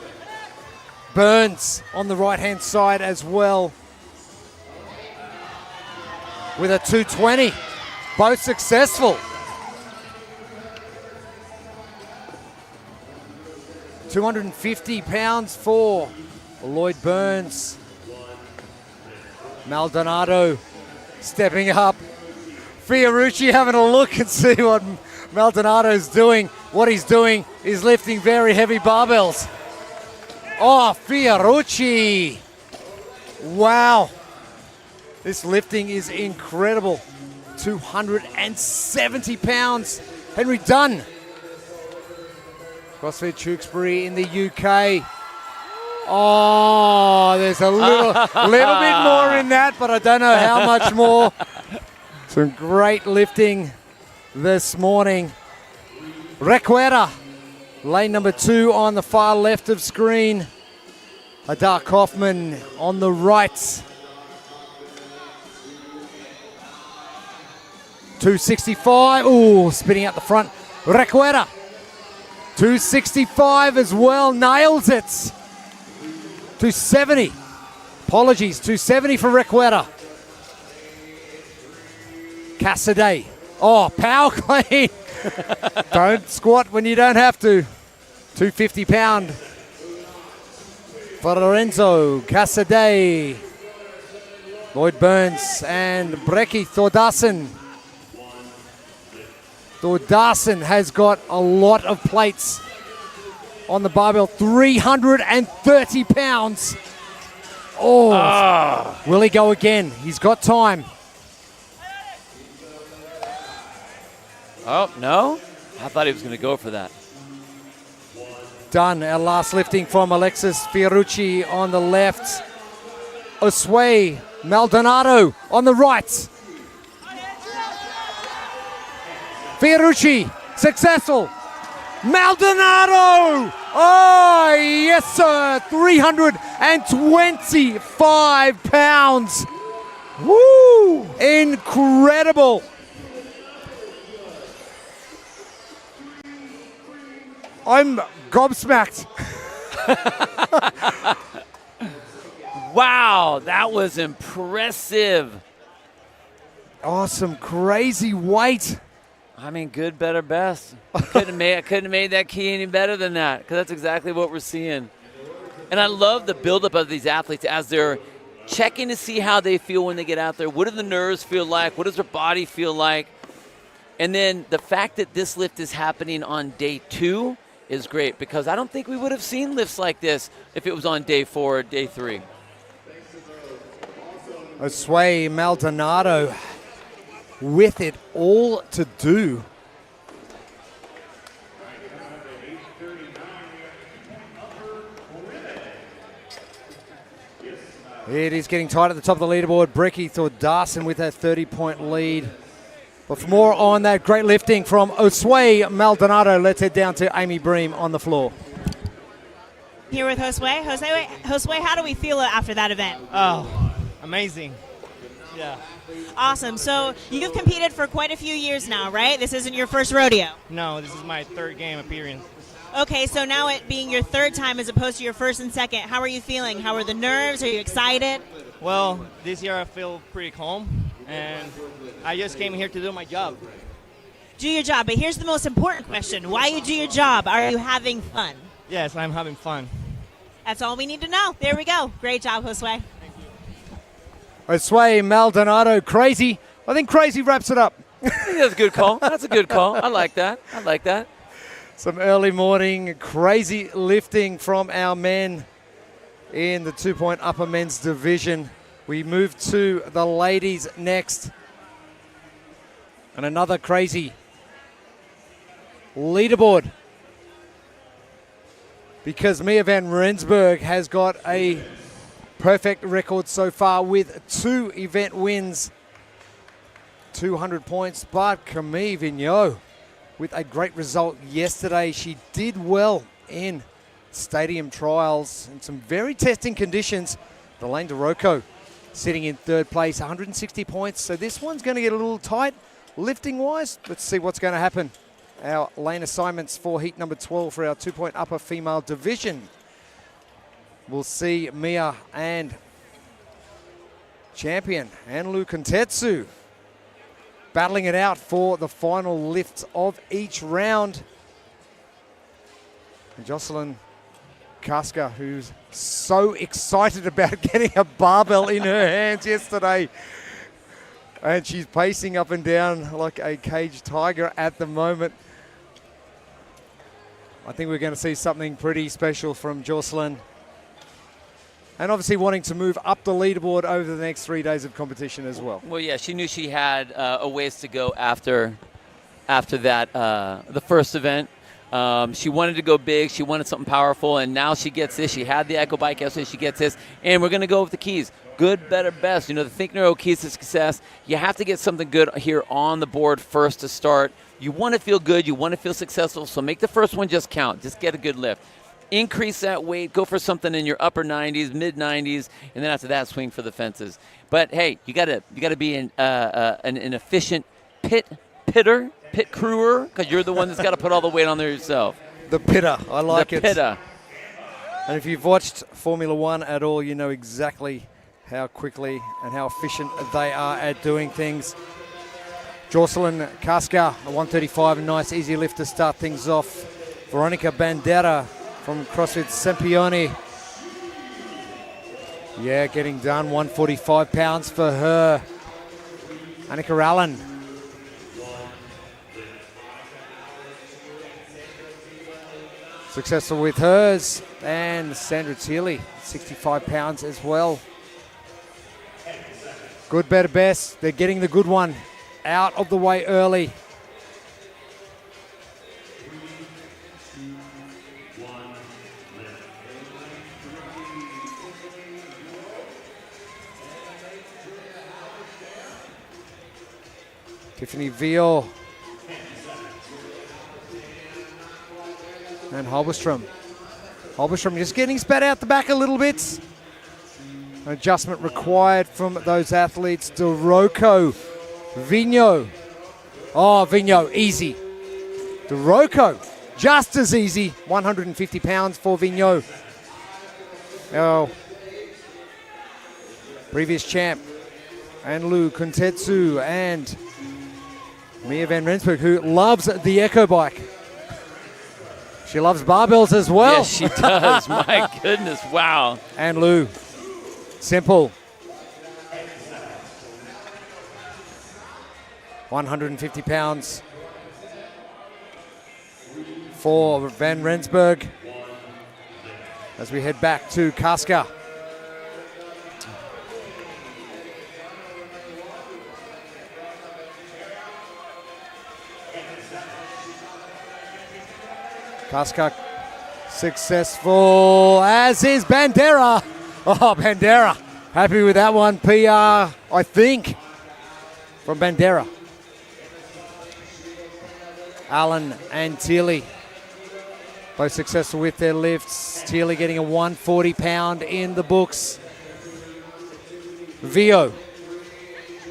S4: Burns on the right-hand side as well. With a 2:20. Both successful. 250 pounds for Lloyd Burns. Maldonado stepping up. Fiorucci having a look and see what Maldonado's doing. What he's doing is lifting very heavy barbells. Oh, Fiorucci. Wow. This lifting is incredible. 270 pounds. Henry Dunn. CrossFit Tewkesbury in the UK. Oh, there's a little bit more in that, but I don't know how much more. Some great lifting this morning. Requera, lane number 2 on the far left of screen. Hadar Kaufman on the right. 265. Ooh, spinning out the front. Requera. 265 as well. Nails it. 270. Apologies. 270 for Requera. Cassidy. Oh, power clean. Don't squat when you don't have to. 250 pound. For Lorenzo Cassidy. Lloyd Burns and Brecky Thordarson. Thordarson has got a lot of plates on the barbell. 330 pounds. Oh, will he go again? He's got time.
S5: Oh, no? I thought he was going to go for that.
S4: Done. Our last lifting from Alexis Fiorucci on the left. Osway Maldonado on the right. Fiorucci, successful. Maldonado! Oh, yes, sir. 325 pounds. Woo! Incredible. I'm gobsmacked.
S5: Wow, that was impressive.
S4: Awesome, crazy weight.
S5: I mean, good, better, best. I couldn't have made that key any better than that, because that's exactly what we're seeing. And I love the buildup of these athletes as they're checking to see how they feel when they get out there. What do the nerves feel like? What does their body feel like? And then the fact that this lift is happening on day 2 is great, because I don't think we would have seen lifts like this if it was on day 4 or day 3.
S4: Osway Maldonado with it all to do. It is getting tight at the top of the leaderboard. Brecky Thordarson with a 30-point lead. But for more on that great lifting from Osway Maldonado, let's head down to Amy Bream on the floor.
S7: Here with Josue. Josue, how do we feel after that event?
S12: Oh, amazing. Yeah.
S7: Awesome. So you've competed for quite a few years now, right? This isn't your first rodeo.
S12: No, this is my third game appearance.
S7: Okay, so now it being your third time as opposed to your first and second, how are you feeling? How are the nerves? Are you excited?
S12: Well, this year I feel pretty calm, and I just came here to do my job.
S7: Do your job, but here's the most important question. Why you do your job? Are you having fun?
S12: Yes, I'm having fun.
S7: That's all we need to know. There we go. Great job, Josue.
S4: Josue Maldonado, crazy. I think crazy wraps it up.
S5: I think that's a good call. That's a good call. I like that. I like that.
S4: Some early morning crazy lifting from our men in the 2-point upper men's division. We move to the ladies next. And another crazy leaderboard, because Mia van Rensburg has got a perfect record so far with 2 event wins, 200 points. But Camille Vigneault with a great result yesterday. She did well in stadium trials in some very testing conditions. Elaine DeRocco sitting in third place, 160 points. So this one's going to get a little tight lifting-wise. Let's see what's going to happen. Our lane assignments for heat number 12 for our 2-point upper female division. We'll see Mia and champion Anlu Kontetsu battling it out for the final lifts of each round. And Jocelyn Kaska, who's so excited about getting a barbell in her hands yesterday. And she's pacing up and down like a caged tiger at the moment. I think we're going to see something pretty special from Jocelyn. And obviously wanting to move up the leaderboard over the next 3 days of competition as well.
S5: Well, yeah, she knew she had a ways to go after that, the first event. She wanted to go big. She wanted something powerful, and now she gets this. She had the Echo Bike yesterday. She gets this, and we're going to go with the keys. Good, better, best. You know, the Think Neuro keys to success. You have to get something good here on the board first to start. You want to feel good. You want to feel successful, so make the first one just count. Just get a good lift. Increase that weight. Go for something in your upper 90s, mid 90s, and then after that, swing for the fences. But hey, you gotta be an efficient pit crewer, because you're the one that's got to put all the weight on there yourself.
S4: The pitter, I like it.
S5: The pitter.
S4: And if you've watched Formula One at all, you know exactly how quickly and how efficient they are at doing things. Jocelyn Kaska, a 135, a nice easy lift to start things off. Veronica Bandera from CrossFit Sempione. Yeah, getting done, 145 pounds for her. Annika Allen. Successful with hers. And Sandra Thiele, 65 pounds as well. Good, better, best. They're getting the good one out of the way early. Tiffany Veal and Holberstrom. Holberstrom just getting spat out the back a little bit. An adjustment required from those athletes. DeRocco, Vigneault. Oh, Vigneault, easy. DeRocco, just as easy. 150 pounds for Vigneault. Oh, previous champ. Anlu Kontetsu and Mia van Rensburg, who loves the Echo Bike. She loves barbells as well.
S5: Yes, she does. My goodness, wow.
S4: Anlu, simple. 150 pounds for Van Rensburg as we head back to Kaska. Kaska successful, as is Bandera. Oh, Bandera, happy with that one. PR, I think, from Bandera. Allen and Thiele, both successful with their lifts. Thiele getting a 140 pound in the books. Vio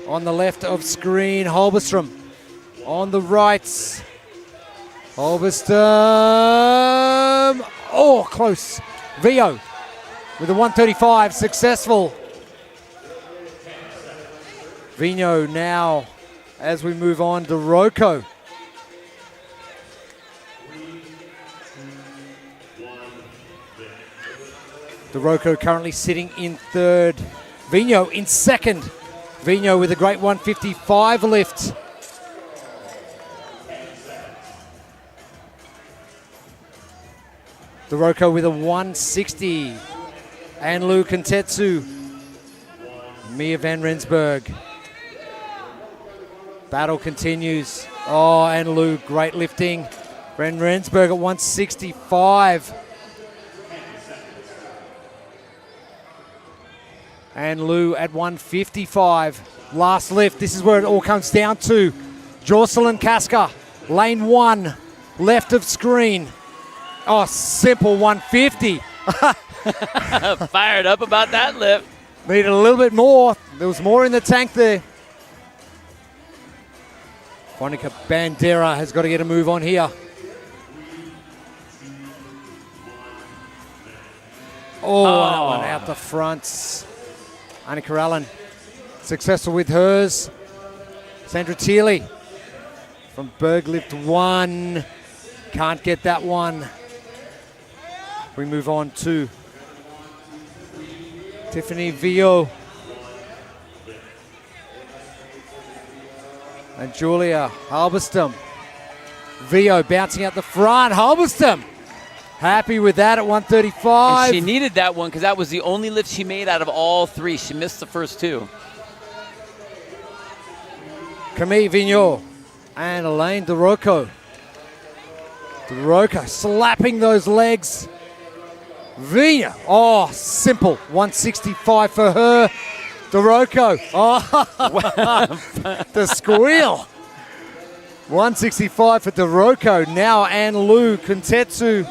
S4: on the left of screen. Holberstrom on the right. Holberstrom. Oh, close. Vio with a 135, successful. Vino now, as we move on to Rocco. Rocco currently sitting in third. Vino in second. Vino with a great 155 lift. Rocco with a 160. And Lou Kontetsu. Mia van Rensburg. Battle continues. Oh, and Lou, great lifting. Van Rensburg at 165. And Lou at 155. Last lift. This is where it all comes down to. Jocelyn Kaska, lane 1, left of screen. Oh, simple 150.
S5: Fired up about that lift.
S4: Needed a little bit more. There was more in the tank there. Monica Bandera has got to get a move on here. Oh, that one out the front. Annika Allen successful with hers. Sandra Thiele from Berglift 1. Can't get that one. We move on to Tiffany Vio. And Julia Halberstam. Vio bouncing out the front. Halberstam happy with that at 135.
S5: And she needed that one because that was the only lift she made out of all 3. She missed the first 2.
S4: Camille Vigneault and Elaine DeRocco. DeRocco slapping those legs. Vina, oh, simple. 165 for her. DeRocco, oh, the squeal. 165 for DeRocco. Now Anne Lou Kontetsu.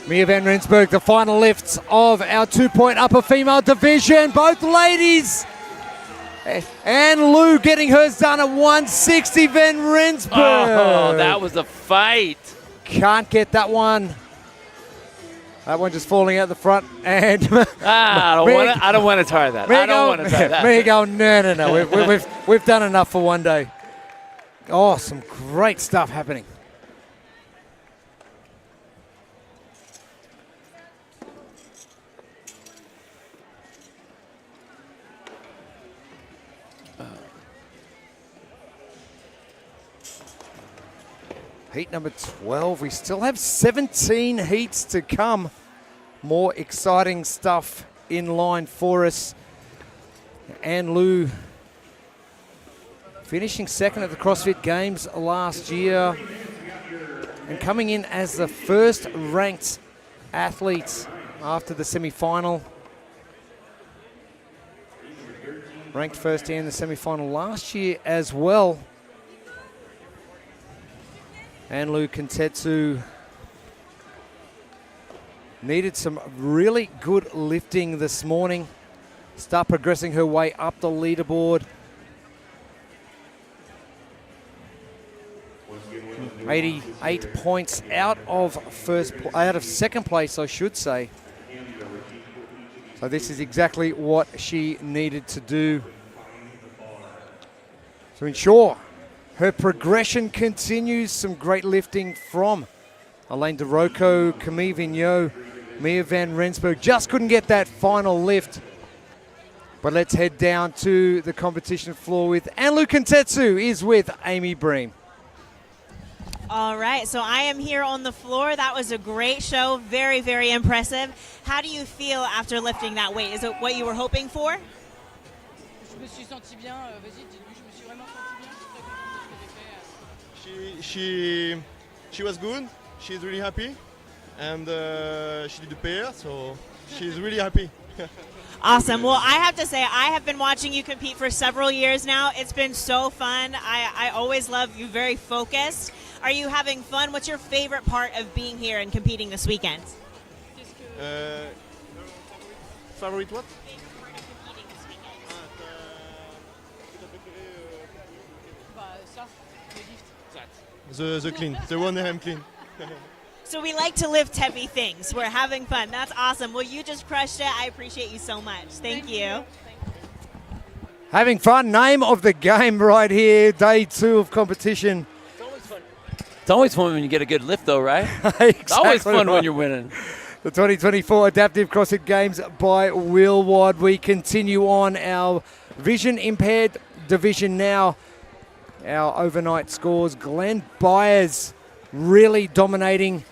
S4: Mia van Rensburg, the final lifts of our 2-point upper female division. Both ladies. Anne Lou getting hers done at 160, Van Rensburg.
S5: Oh, that was a fight.
S4: Can't get that one. That one just falling out the front. And
S5: I don't want to try that. I don't want to try that.
S4: Me go, no. We've done enough for one day. Oh, some great stuff happening. Heat number 12. We still have 17 heats to come. More exciting stuff in line for us. Anne Lou finishing second at the CrossFit Games last year and coming in as the first ranked athlete after the semi-final. Ranked first in the semi-final last year as well. And Lou Kontetsu needed some really good lifting this morning. Start progressing her way up the leaderboard. 88 points out of second place, I should say. So this is exactly what she needed to do to ensure her progression continues. Some great lifting from Elaine DeRocco, Camille Vigneault, Mia van Rensburg. Just couldn't get that final lift. But let's head down to the competition floor with Anne Lou Kontetsu is with Amy Bream.
S7: All right, so I am here on the floor. That was a great show. Very, very impressive. How do you feel after lifting that weight? Is it what you were hoping for?
S13: Je me suis senti bien. Vas-y, dis-lui, je me suis vraiment senti bien.
S14: She was good. She's really happy, and she did the pair, so she's really happy.
S7: Awesome. Well, I have to say, I have been watching you compete for several years now. It's been so fun. I always love you. Very focused. Are you having fun? What's your favorite part of being here and competing this weekend?
S14: Favorite what?
S13: ça, le lift?
S14: The clean, the 1 AM clean.
S7: So we like to lift heavy things. We're having fun. That's awesome. Well, you just crushed it. I appreciate you so much. Thank you.
S4: Having fun. Name of the game right here. Day 2 of competition.
S5: It's always fun when you get a good lift, though, right?
S4: Exactly
S5: It's always fun
S4: right.
S5: when you're winning.
S4: The 2024 Adaptive CrossFit Games by Will Wad. We continue on our vision impaired division now. Our overnight scores. Glenn Byers really dominating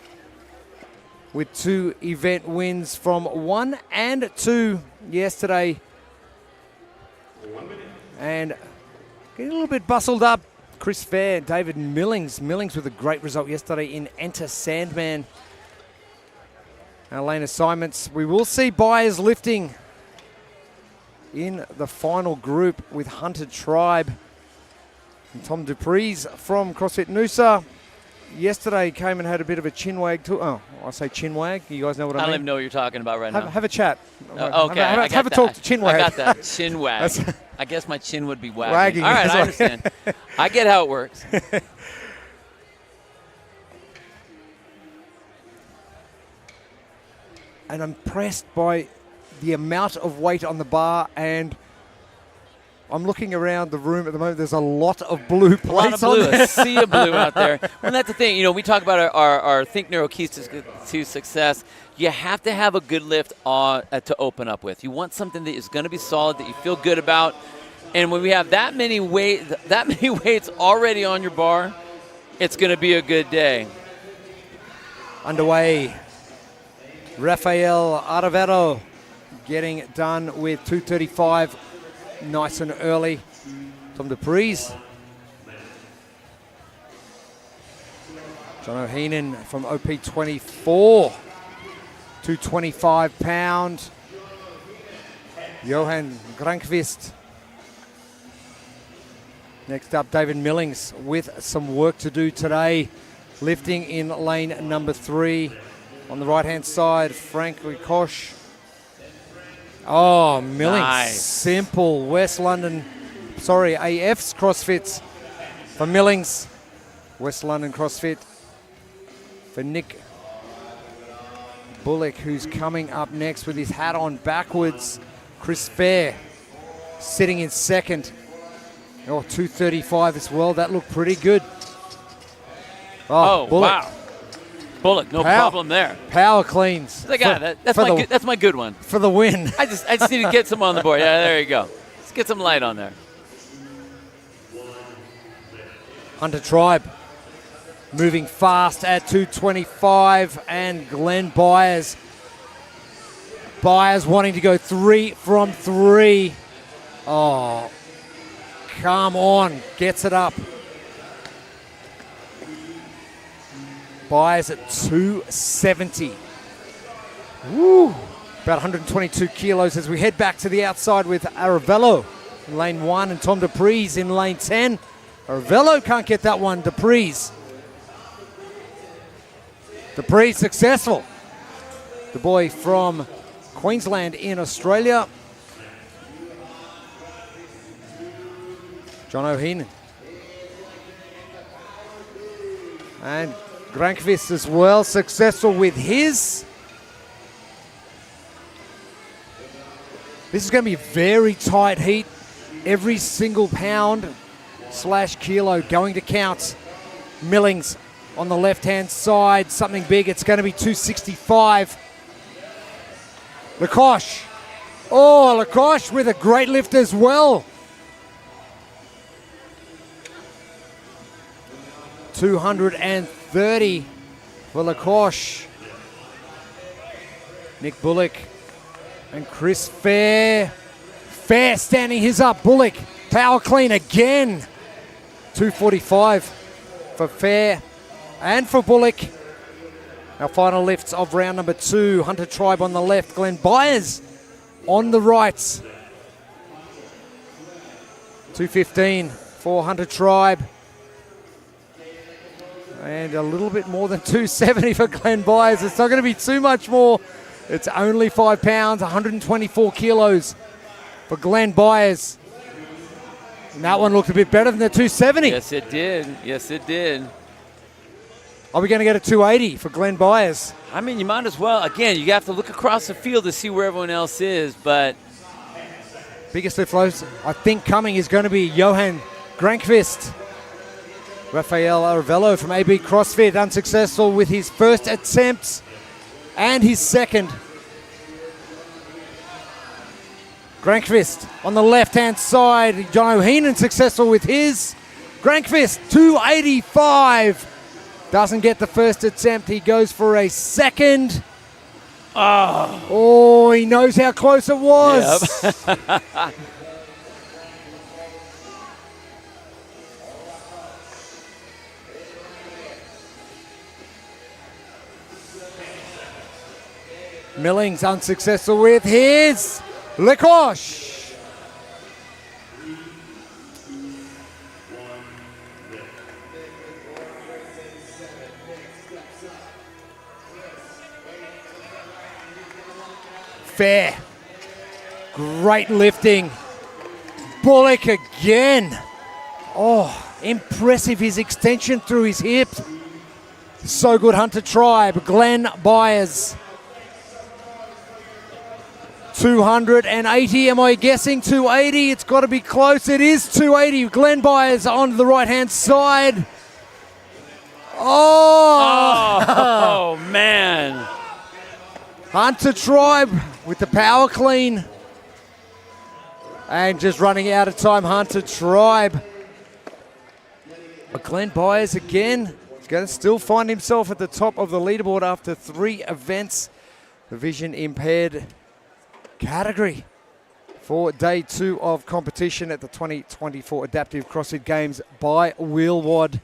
S4: with 2 event wins from 1 and 2 yesterday. And getting a little bit bustled up. Chris Fair, David Millings. Millings with a great result yesterday in Enter Sandman. Our lane assignments. We will see Byers lifting in the final group with Hunter Tribe. And Tom Dupree's from CrossFit Noosa. Yesterday came and had a bit of a chin wag too. Oh, I say chin wag. You guys know what I mean?
S5: I don't even know what you're talking about right now.
S4: Have a chat.
S5: Okay,
S4: Have a talk to chin wag.
S5: I got that. Chin wag. I guess my chin would be wagging.
S4: Wagging.
S5: All right, I understand. I get how it works.
S4: And I'm impressed by the amount of weight on the bar, and I'm looking around the room at the moment. There's a lot of blue plates
S5: A lot of blue,
S4: on there.
S5: a sea of blue out there. And that's the thing. You know, we talk about our Think Neuro keys to success. You have to have a good lift to open up with. You want something that is going to be solid, that you feel good about. And when we have that many weights already on your bar, it's going to be a good day.
S4: Underway. Rafael Aravero getting done with 2:35. Nice and early. Tom Dupree's. John O'Heenan from OP24. 225 pound. Johan Grankvist. Next up, David Millings with some work to do today. Lifting in lane number 3. On the right-hand side, Frank Rikosh. Oh, Millings.
S5: Nice.
S4: Simple. West London, AF's CrossFits for Millings. West London CrossFit for Nick Bullock, who's coming up next with his hat on backwards. Chris Fair sitting in second. Oh, 235 as well. That looked pretty good.
S5: Oh,
S4: Bullock.
S5: wow. Bullock, no problem there.
S4: Power cleans.
S5: That's my good one.
S4: For the win.
S5: I just need to get some on the board. Yeah, there you go. Let's get some light on there.
S4: Hunter Tribe moving fast at 225, and Glenn Byers. Byers wanting to go 3 from 3. Oh, come on. Gets it up. Byers at 270. Woo! About 122 kilos as we head back to the outside with Aravello in lane 1 and Tom Dupree's in lane 10. Aravello can't get that one. Dupree's successful. The boy from Queensland in Australia. John O'Heenan. And Grankvist as well, successful with his. This is going to be a very tight heat. Every single pound / kilo going to count. Millings on the left-hand side, something big. It's going to be 265. Lakosh. Oh, Lakosh with a great lift as well. 230 for Lakosh. Nick Bullock and Chris Fair. Fair standing his up. Bullock, power clean again. 245 for Fair and for Bullock. Our final lifts of round number 2. Hunter Tribe on the left. Glenn Byers on the right. 215 for Hunter Tribe. And a little bit more than 270 for Glenn Byers. It's not going to be too much more. It's only 5 pounds, 124 kilos for Glenn Byers. And that one looked a bit better than the 270.
S5: Yes, it did. Yes, it did.
S4: Are we going to get a 280 for Glenn Byers?
S5: I mean, you might as well. Again, you have to look across the field to see where everyone else is, but
S4: biggest lift lows, I think, coming is going to be Johan Grankvist. Rafael Aravello from AB CrossFit, unsuccessful with his first attempt and his second. Grankvist on the left-hand side. John O'Heenan successful with his. Grankvist, 285. Doesn't get the first attempt. He goes for a second. Oh, he knows how close it was.
S5: Yep.
S4: Millings unsuccessful with his. Lekosh. Fair. Great lifting. Bullock again. Oh, impressive his extension through his hip. So good, Hunter Tribe. Glenn Byers. 280, am I guessing 280? It's got to be close. It is 280. Glenn Byers on the right-hand side.
S5: Oh, man.
S4: Hunter Tribe with the power clean. And just running out of time, Hunter Tribe. But Glenn Byers again, he's going to still find himself at the top of the leaderboard after 3 events. The vision impaired category for day 2 of competition at the 2024 Adaptive CrossFit Games by Wheelwad.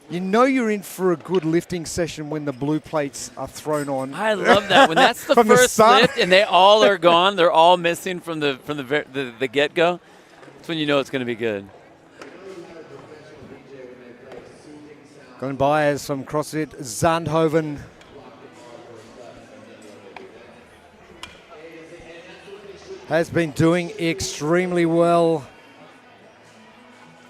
S4: You know you're in for a good lifting session when the blue plates are thrown on.
S5: I love that. When that's the first lift and they all are gone, they're all missing from the get-go, that's when you know it's going to be good.
S4: Glenn Byers from CrossFit Zandhoven. Has been doing extremely well.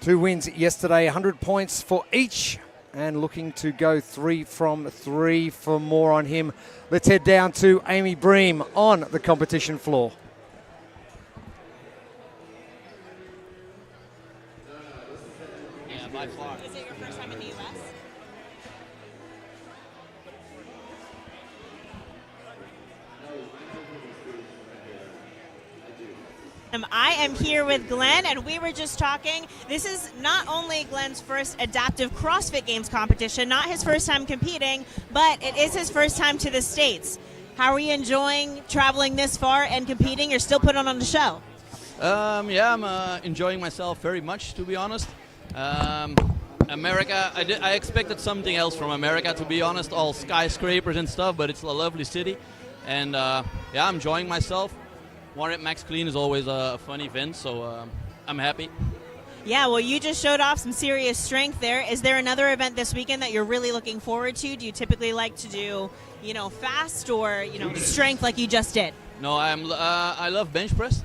S4: 2 wins yesterday, 100 points for each, and looking to go 3 from 3 for more on him. Let's head down to Amy Bream on the competition floor.
S12: Yeah, by far.
S7: Is it your first time in the U.S.? I am here with Glenn, and we were just talking. This is not only Glenn's first adaptive CrossFit Games competition, not his first time competing, but it is his first time to the States. How are you enjoying traveling this far and competing? You're still putting on the show.
S15: Yeah, I'm enjoying myself very much, to be honest. America, I expected something else from America, to be honest, all skyscrapers and stuff, but it's a lovely city. And yeah, I'm enjoying myself. One at Max Clean is always a fun event, so I'm happy.
S7: Yeah, well, you just showed off some serious strength there. Is there another event this weekend that you're really looking forward to? Do you typically like to do, fast or, strength like you just did?
S15: No, I love bench press,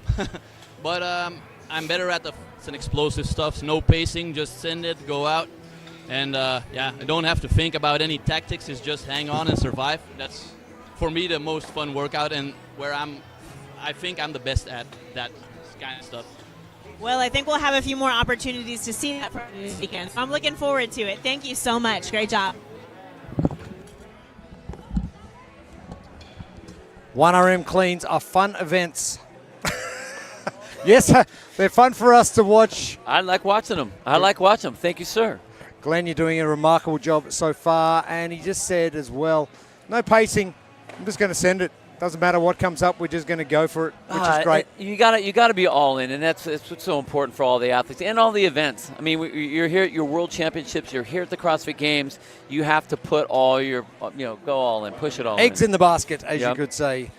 S15: but I'm better at some explosive stuff. No pacing, just send it, go out, and yeah, I don't have to think about any tactics. It's just hang on and survive. That's for me the most fun workout, and where I think I'm the best at that kind of stuff.
S7: Well, I think we'll have a few more opportunities to see that this weekend. So I'm looking forward to it. Thank you so much. Great job.
S4: 1RM cleans are fun events. Yes, they're fun for us to watch.
S5: I like watching them. I like watching them. Thank you, sir.
S4: Glenn, you're doing a remarkable job so far. And he just said as well, no pacing. I'm just going to send it. Doesn't matter what comes up, we're just going to go for it, which is great.
S5: You got to be all in, and that's what's so important for all the athletes and all the events. I mean, you're here at your World Championships, you're here at the CrossFit Games. You have to put all your, go all in, push it all
S4: Eggs in the basket, as you could say.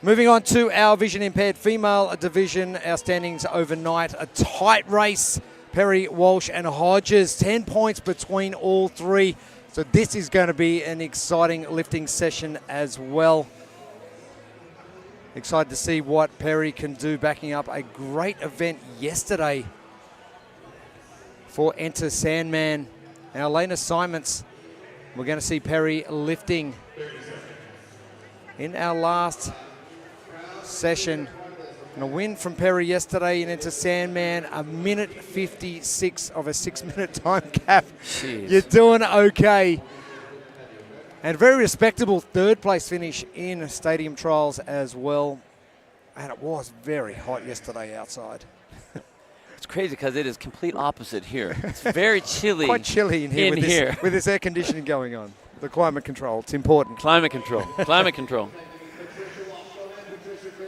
S4: Moving on to our vision impaired female division, our standings overnight, a tight race. Perry, Walsh, and Hodges, 10 points between all three. So this is going to be an exciting lifting session as well. Excited to see what Perry can do, backing up a great event yesterday for Enter Sandman. Our lane assignments, we're going to see Perry lifting in our last session. And a win from Perry yesterday in Enter Sandman, a minute 56 of a 6-minute time cap.
S5: Jeez.
S4: You're doing okay. And very respectable third place finish in stadium trials as well. And it was very hot yesterday outside.
S5: It's crazy because it is complete opposite here. It's very chilly.
S4: Quite chilly in here, with this air conditioning going on. The climate control, it's important.
S5: Climate control. Climate control.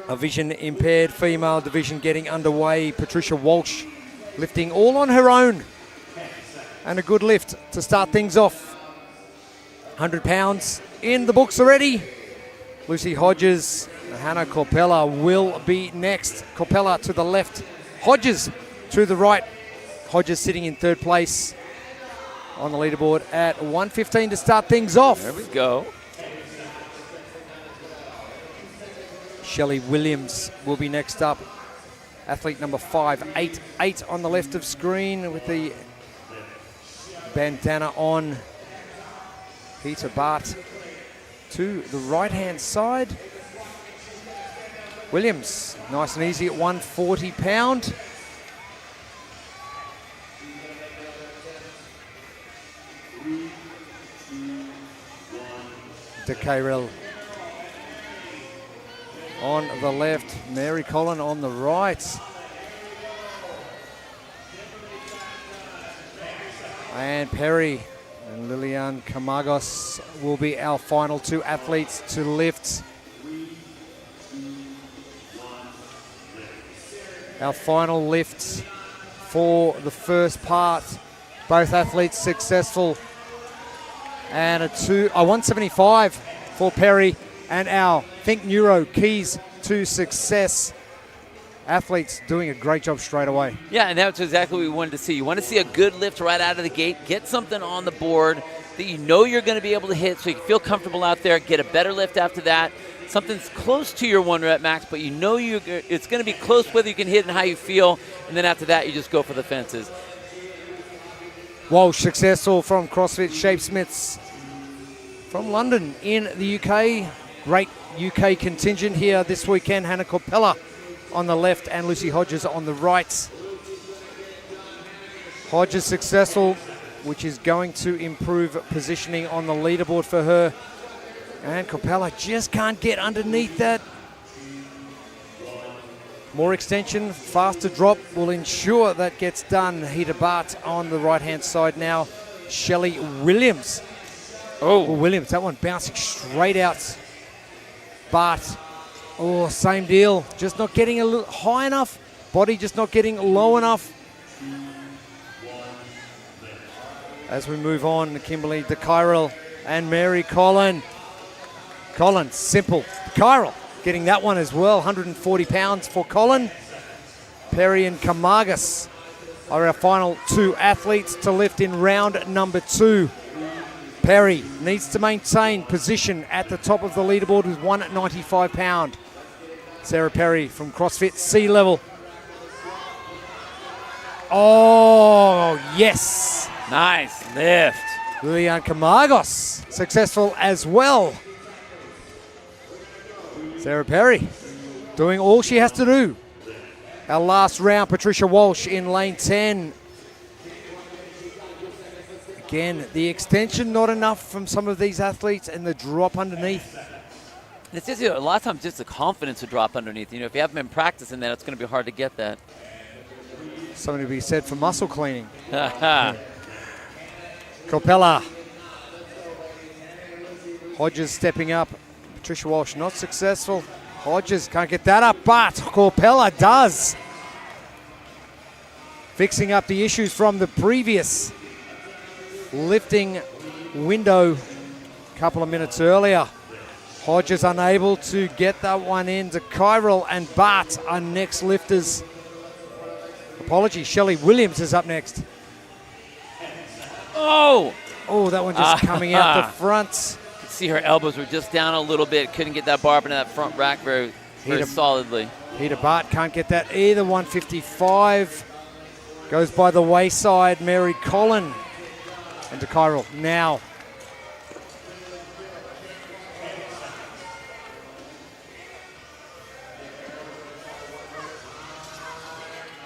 S4: A vision impaired female division getting underway. Patricia Walsh lifting all on her own. And a good lift to start things off. 100 pounds in the books already. Lucy Hodges, Hannah Corpella will be next. Corpella to the left, Hodges to the right. Hodges sitting in third place on the leaderboard at 1:15 to start things off.
S5: There we go.
S4: Shelley Williams will be next up. Athlete number 588 on the left of screen with the bandana on. Peter Bart to the right-hand side. Williams, nice and easy at 140 pound. De Cayrell on the left, Mary Collin on the right. And Perry and Lilian Camargos will be our final two athletes to lift. Our final lifts for the first part. Both athletes successful. And a 175 for Perry, and our Think Neuro keys to success. Athletes doing a great job straight away.
S5: Yeah, and that's exactly what we wanted to see. You want to see a good lift right out of the gate, get something on the board that you know you're going to be able to hit so you can feel comfortable out there, get a better lift after that. Something's close to your 1 rep max, but you know it's going to be close whether you can hit and how you feel, and then after that you just go for the fences.
S4: Walsh successful from CrossFit Shapesmiths from London in the UK. Great UK contingent here this weekend. Hannah Corpella on the left and Lucy Hodges on the right. Hodges successful, which is going to improve positioning on the leaderboard for her. And Corpella just can't get underneath that. More extension, faster drop will ensure that gets done. Hita Bart on the right-hand side now. Shelley Williams. Oh, Williams, that one bouncing straight out. Bart, oh, same deal. Just not getting a little high enough. Body just not getting low enough. As we move on, Kimberly De Cayrell and Mary Collin. Collin, simple. Cayrell getting that one as well. 140 pounds for Collin. Perry and Camargos are our final two athletes to lift in round number 2. Perry needs to maintain position at the top of the leaderboard with 195 pound. Sarah Perry from CrossFit Sea Level. Oh, yes.
S5: Nice lift.
S4: Lilian Camargos successful as well. Sarah Perry doing all she has to do. Our last round, Patricia Walsh in lane 10. Again, the extension not enough from some of these athletes and the drop underneath.
S5: It's just, a lot of times just the confidence to drop underneath. If you haven't been practicing that, it's going to be hard to get that.
S4: Something to be said for muscle cleaning. Corpella. Hodges stepping up. Patricia Walsh not successful. Hodges can't get that up, but Corpella does. Fixing up the issues from the previous lifting window a couple of minutes earlier. Hodges unable to get that one in. De Cayrell and Bart are next lifters. Apologies, Shelley Williams is up next.
S5: Oh,
S4: that one just coming out the front.
S5: See her elbows were just down a little bit. Couldn't get that bar up into that front rack very solidly.
S4: Peter Bart can't get that either. 155 goes by the wayside. Mary Collin into Chiral now.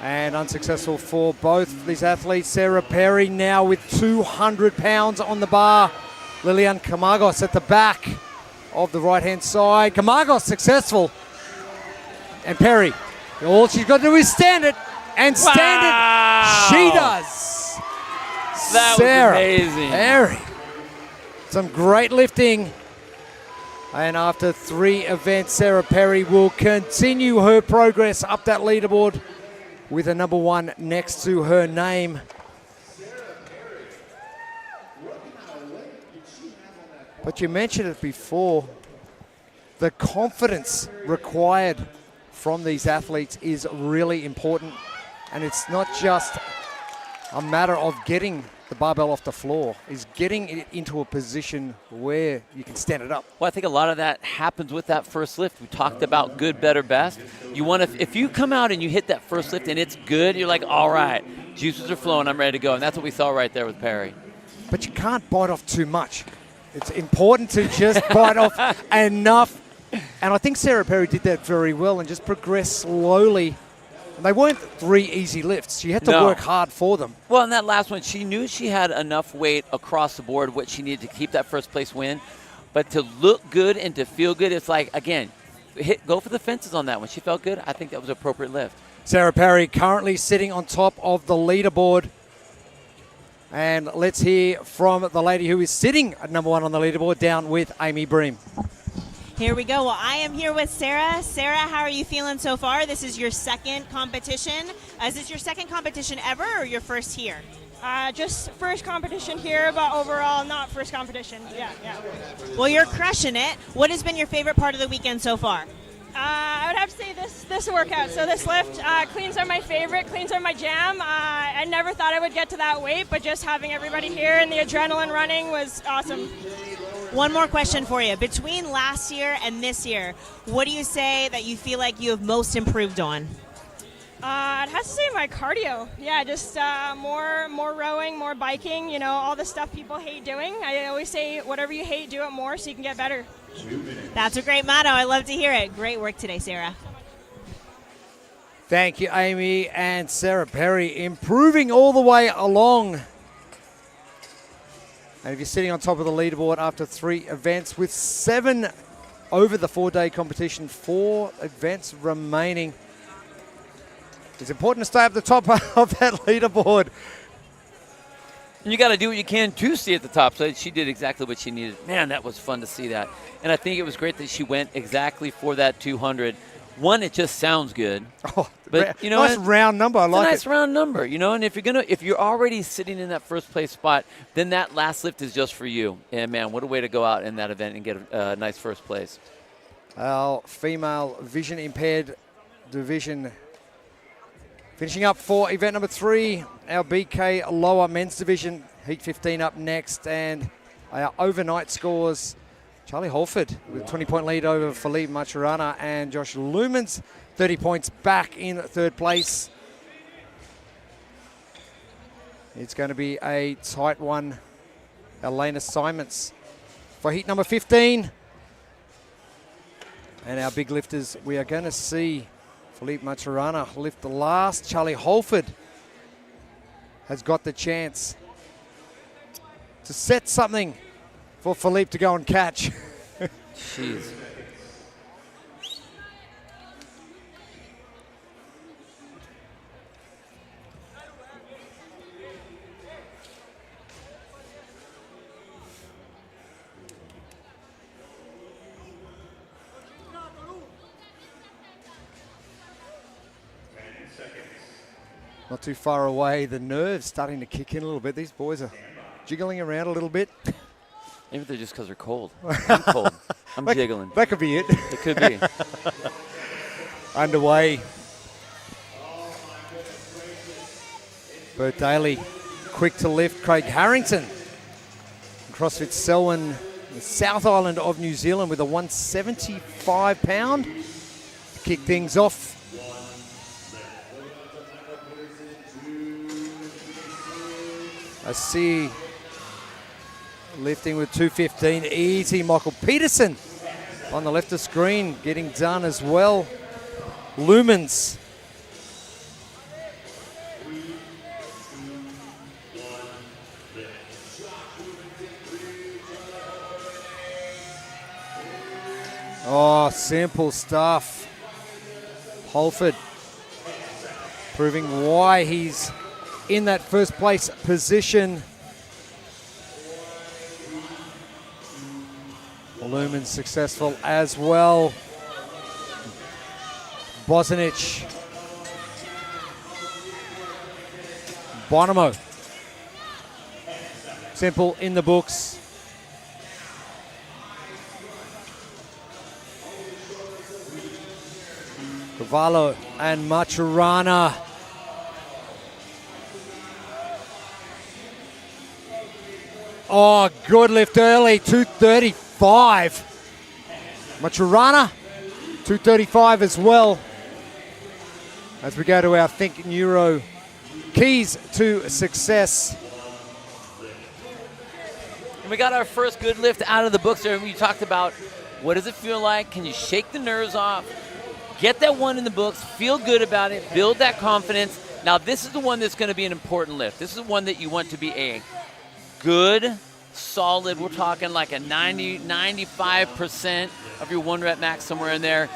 S4: And unsuccessful for both these athletes. Sarah Perry now with 200 pounds on the bar. Lilian Camargos at the back of the right-hand side. Camargos successful. And Perry, all she's got to do is stand it. And stand it, she does.
S5: That
S4: Sarah
S5: was amazing.
S4: Perry. Some great lifting. And after 3 events, Sarah Perry will continue her progress up that leaderboard with a number 1 next to her name. But you mentioned it before, the confidence required from these athletes is really important. And it's not just a matter of getting the barbell off the floor, is getting it into a position where you can stand it up.
S5: Well, I think a lot of that happens with that first lift. We talked about good, better, best. You want to, if you come out and you hit that first lift and it's good, you're like, all right, juices are flowing, I'm ready to go. And that's what we saw right there with Perry.
S4: But you can't bite off too much. It's important to just bite off enough. And I think Sarah Perry did that very well and just progressed slowly. And they weren't 3 easy lifts. She had to work hard for them.
S5: Well, in that last one, she knew she had enough weight across the board, what she needed to keep that first place win. But to look good and to feel good, it's like, again, go for the fences on that one. She felt good. I think that was an appropriate lift.
S4: Sarah Perry currently sitting on top of the leaderboard. And let's hear from the lady who is sitting at number 1 on the leaderboard, down with Amy Bream.
S7: Here we go. Well, I am here with Sarah. Sarah, how are you feeling so far? This is your second competition. Is this your second competition ever or your first here?
S16: Just first competition here, but overall not first competition. Yeah.
S7: Well, you're crushing it. What has been your favorite part of the weekend so far?
S16: I would have to say this workout. So this lift, cleans are my favorite. Cleans are my jam. I never thought I would get to that weight, but just having everybody here and the adrenaline running was awesome.
S7: One more question for you. Between last year and this year, what do you say that you feel like you have most improved on?
S16: I'd have to say my cardio. Yeah, just more rowing, more biking, all the stuff people hate doing. I always say whatever you hate, do it more so you can get better.
S7: That's a great motto. I love to hear it. Great work today, Sarah.
S4: Thank you, Amy. And Sarah Perry improving all the way along. And if you're sitting on top of the leaderboard after 3 events with 7 over the 4-day competition, 4 events remaining, it's important to stay at the top of that leaderboard.
S5: And you got to do what you can to stay at the top. So she did exactly what she needed. Man, that was fun to see that. And I think it was great that she went exactly for that 200. One, it just sounds good.
S4: Oh,
S5: but
S4: nice round number. I like it.
S5: Nice round number, and if you're already sitting in that first place spot, then that last lift is just for you. And man, what a way to go out in that event and get a nice first place.
S4: Our female vision impaired division finishing up for event number 3, our BK lower men's division, heat 15 up next, and our overnight scores. Charlie Holford with a 20-point lead over Philippe Maturana, and Josh Lumens 30 points back in 3rd place. It's going to be a tight one. Elena Simons for heat number 15. And our big lifters, we are going to see Philippe Maturana lift the last. Charlie Holford has got the chance to set something for Philippe to go and catch.
S5: Jeez.
S4: Not too far away. The nerves starting to kick in a little bit. These boys are jiggling around a little bit.
S5: Maybe they're just because they're cold. I'm cold. I'm jiggling.
S4: That could be it.
S5: It could be.
S4: Underway. Bert Daly, quick to lift. Craig Harrington. CrossFit Selwyn, the South Island of New Zealand, with a 175-pound. kick things off. I see lifting with 215, easy. Michael Peterson on the left of screen getting done as well. Lumens. Oh, simple stuff. Holford proving why he's in that first place position. Lumens successful as well. Bosanic. Bonomo. Simple in the books. Cavallo and Maturana. Oh, good lift early, 235. Maturana, 235 as well. As we go to our Think Neuro keys to success.
S5: And we got our first good lift out of the books there. We talked about what does it feel like? Can you shake the nerves off? Get that one in the books, feel good about it, build that confidence. Now this is the one that's going to be an important lift. This is the one that you want to be a good, solid, we're talking like a 90, 95% of your 1 rep max, somewhere in there.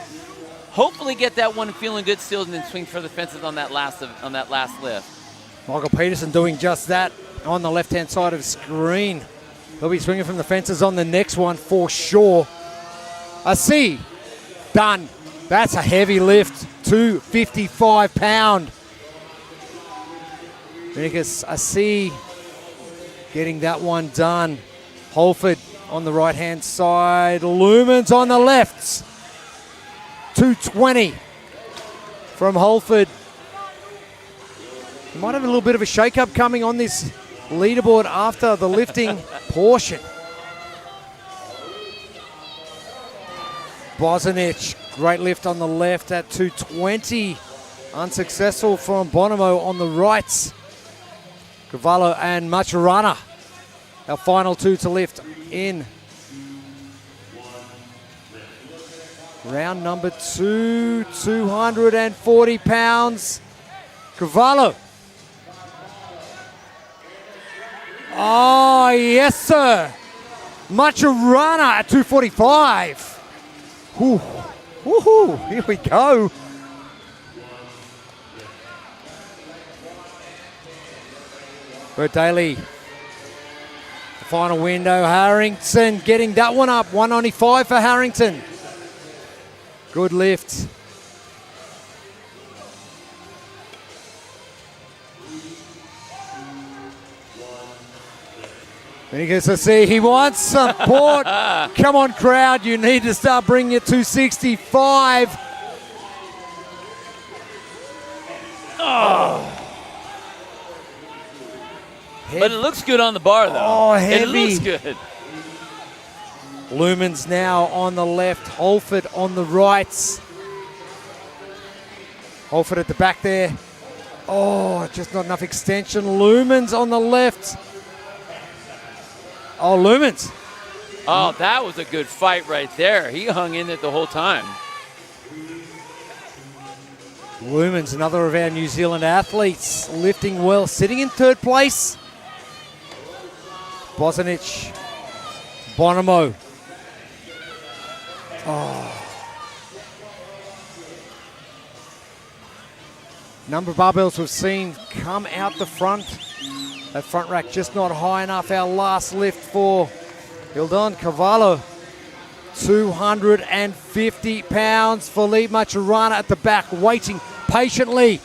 S5: Hopefully get that one feeling good still and then swing for the fences on that last lift.
S4: Michael Peterson doing just that on the left-hand side of the screen. He'll be swinging from the fences on the next one for sure. I see. Done. That's a heavy lift, 255 pound. Venegas, I see, getting that one done. Holford on the right-hand side. Lumens on the left. 220 from Holford. We might have a little bit of a shake-up coming on this leaderboard after the lifting portion. Bosanic, great lift on the left at 220. Unsuccessful from Bonomo on the right. Cavallo and Maturana, our final two to lift in round number 2, 240 pounds. Cavallo. Oh, yes, sir. Maturana at 245. Whew. Woohoo, here we go. Bert Daly, the final window. Harrington getting that one up. 195 for Harrington. Good lift. Then he gets to see he wants support. Come on, crowd. You need to start bringing it to 65.
S5: Oh. But it looks good on the bar, though.
S4: Oh, heavy.
S5: It looks good.
S4: Lumens now on the left. Holford on the right. Holford at the back there. Oh, just not enough extension. Lumens on the left. Oh, Lumens.
S5: Oh, that was a good fight right there. He hung in it the whole time.
S4: Lumens, another of our New Zealand athletes, lifting well, sitting in third place. Bosanic, Bonomo. Oh. Number of barbells we've seen come out the front. That front rack just not high enough. Our last lift for Hildon Cavallo. 250 pounds. Philippe Maturana at the back, waiting patiently.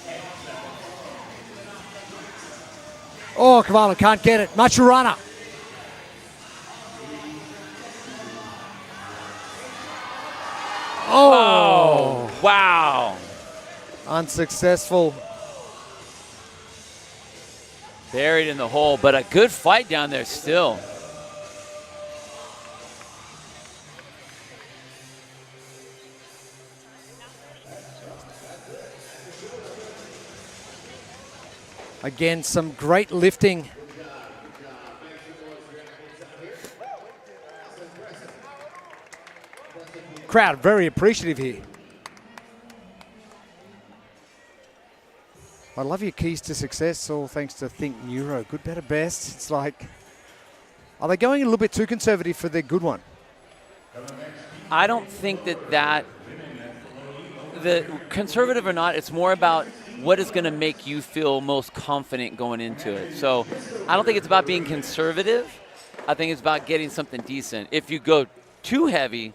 S4: Oh, Cavallo can't get it. Maturana.
S5: Oh, wow.
S4: Unsuccessful.
S5: Buried in the hole, but a good fight down there still.
S4: Again, some great lifting. Crowd very appreciative here. I love your keys to success, all thanks to Think Neuro. Good, better, best. It's like, are they going a little bit too conservative for their good one?
S5: I don't think that the conservative or not, it's more about what is going to make you feel most confident going into it. So I don't think it's about being conservative. I think it's about getting something decent. If you go too heavy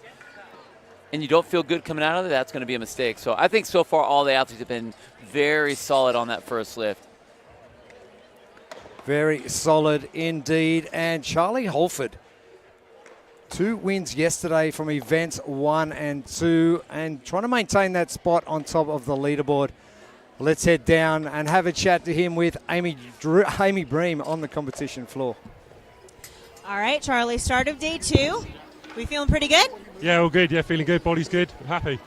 S5: and you don't feel good coming out of it, that's going to be a mistake. So I think so far all the athletes have been very solid on that first lift.
S4: Very solid indeed. And Charlie Holford, 2 wins yesterday from events 1 and 2, and trying to maintain that spot on top of the leaderboard. Let's head down and have a chat to him with Amy Bream on the competition floor.
S7: All right, Charlie, start of day 2. We feeling pretty good?
S6: Yeah, all good. Yeah, feeling good. Body's good. I'm happy.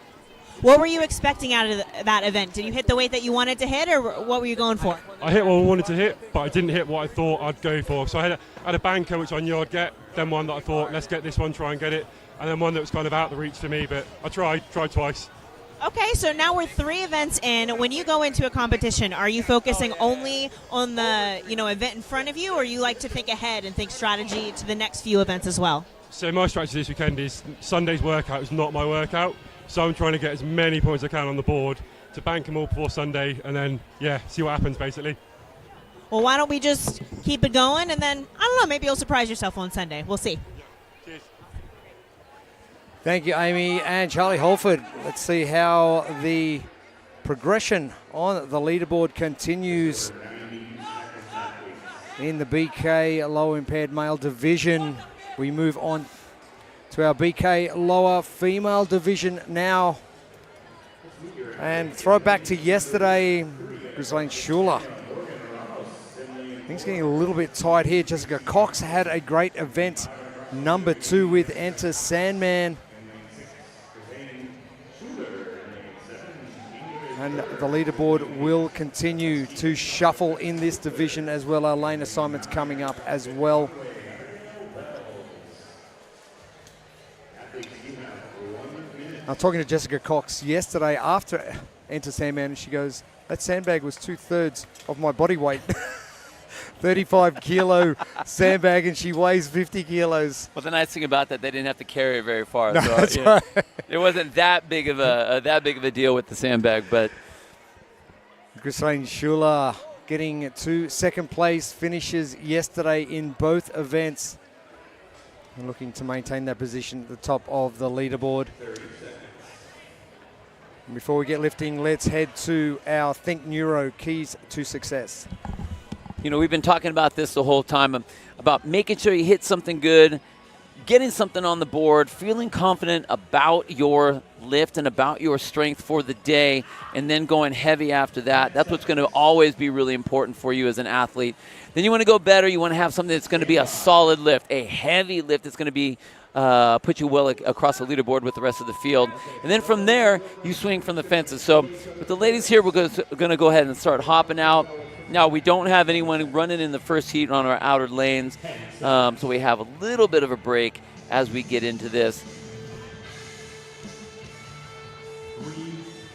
S7: What were you expecting out of that event? Did you hit the weight that you wanted to hit, or what were you going for?
S6: I hit what I wanted to hit, but I didn't hit what I thought I'd go for. So I had a banker which I knew I'd get, then one that I thought, let's get this one, try and get it, and then one that was kind of out of the reach for me, but I tried twice.
S7: Okay, so now we're 3 events in. When you go into a competition, are you focusing only on the event in front of you, or you like to think ahead and think strategy to the next few events as well?
S6: So my strategy this weekend is Sunday's workout is not my workout, so I'm trying to get as many points as I can on the board to bank them all before Sunday, and then, see what happens, basically.
S7: Well, why don't we just keep it going, and then, I don't know, maybe you'll surprise yourself on Sunday. We'll see.
S6: Cheers.
S4: Thank you, Amy and Charlie Holford. Let's see how the progression on the leaderboard continues in the BK lower impaired male division. We move on to our BK lower female division now. And throw back to yesterday, Ghislaine Schuler. Things getting a little bit tight here. Jessica Cox had a great event, number 2 with Enter Sandman. And the leaderboard will continue to shuffle in this division as well. Our lane assignments coming up as well. I was talking to Jessica Cox yesterday after Enter Sandman, and she goes, that sandbag was 2/3 of my body weight. 35 kilo sandbag, and she weighs 50 kilos.
S5: Well, the nice thing about that, they didn't have to carry it very far.
S4: No,
S5: so
S4: that's right.
S5: It wasn't that big of a deal with the sandbag, but
S4: Ghislaine Schuler getting to second place finishes yesterday in both events. And looking to maintain that position at the top of the leaderboard. And before we get lifting, let's head to our Think Neuro keys to success.
S5: We've been talking about this the whole time, about making sure you hit something good, getting something on the board, feeling confident about your lift and about your strength for the day, and then going heavy after that. That's what's going to always be really important for you as an athlete. Then you want to go better. You want to have something that's going to be a solid lift, a heavy lift that's going to be put you well across the leaderboard with the rest of the field. And then from there, you swing from the fences. So with the ladies here, we're going to go ahead and start hopping out. Now, we don't have anyone running in the first heat on our outer lanes, so we have a little bit of a break as we get into this.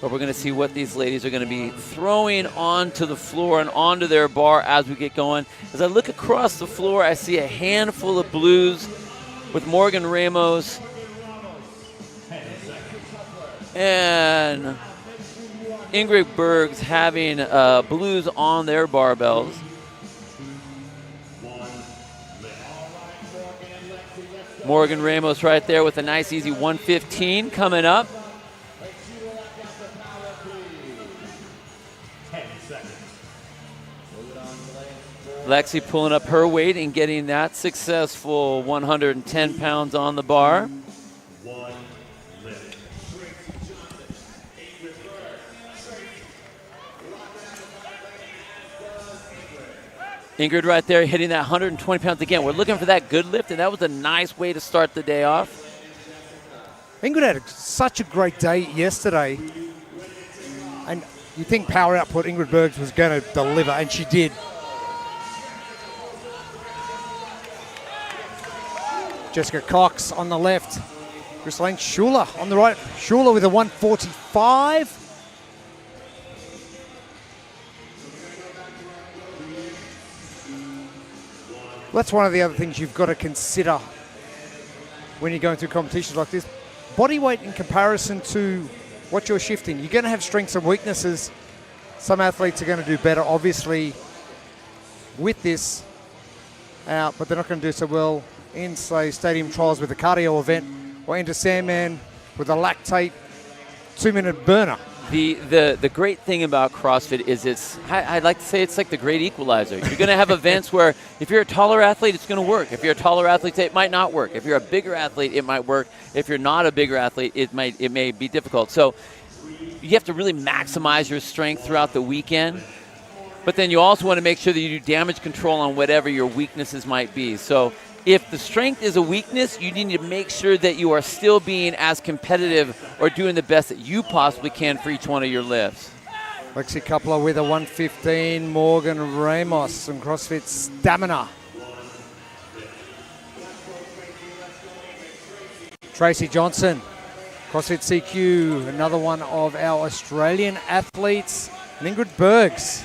S5: But we're going to see what these ladies are going to be throwing onto the floor and onto their bar as we get going. As I look across the floor, I see a handful of blues with Morgan Ramos and Ingrid Bergs having blues on their barbells. Morgan Ramos right there with a nice easy 115 coming up. Lexi pulling up her weight and getting that successful 110 pounds on the bar. Ingrid right there hitting that 120 pounds again. We're looking for that good lift, and that was a nice way to start the day off.
S4: Ingrid had such a great day yesterday. And you think power output Ingrid Bergs was going to deliver, and she did. Jessica Cox on the left. Christine Schuler on the right. Schuler with a 145. That's one of the other things you've got to consider when you're going through competitions like this. Body weight in comparison to what you're shifting. You're going to have strengths and weaknesses. Some athletes are going to do better, obviously, with this, but they're not going to do so well in, say, stadium trials with a cardio event, or into Sandman with a lactate 2-minute burner.
S5: The great thing about CrossFit is I'd like to say it's like the great equalizer. You're going to have events where if you're a taller athlete, it's going to work. If you're a taller athlete, it might not work. If you're a bigger athlete, it might work. If you're not a bigger athlete, it may be difficult. So you have to really maximize your strength throughout the weekend. But then you also want to make sure that you do damage control on whatever your weaknesses might be. So if the strength is a weakness, you need to make sure that you are still being as competitive or doing the best that you possibly can for each one of your lifts.
S4: Lexi Coupler with a 115. Morgan Ramos, some CrossFit stamina. Tracy Johnson, CrossFit CQ, another one of our Australian athletes. And Ingrid Bergs.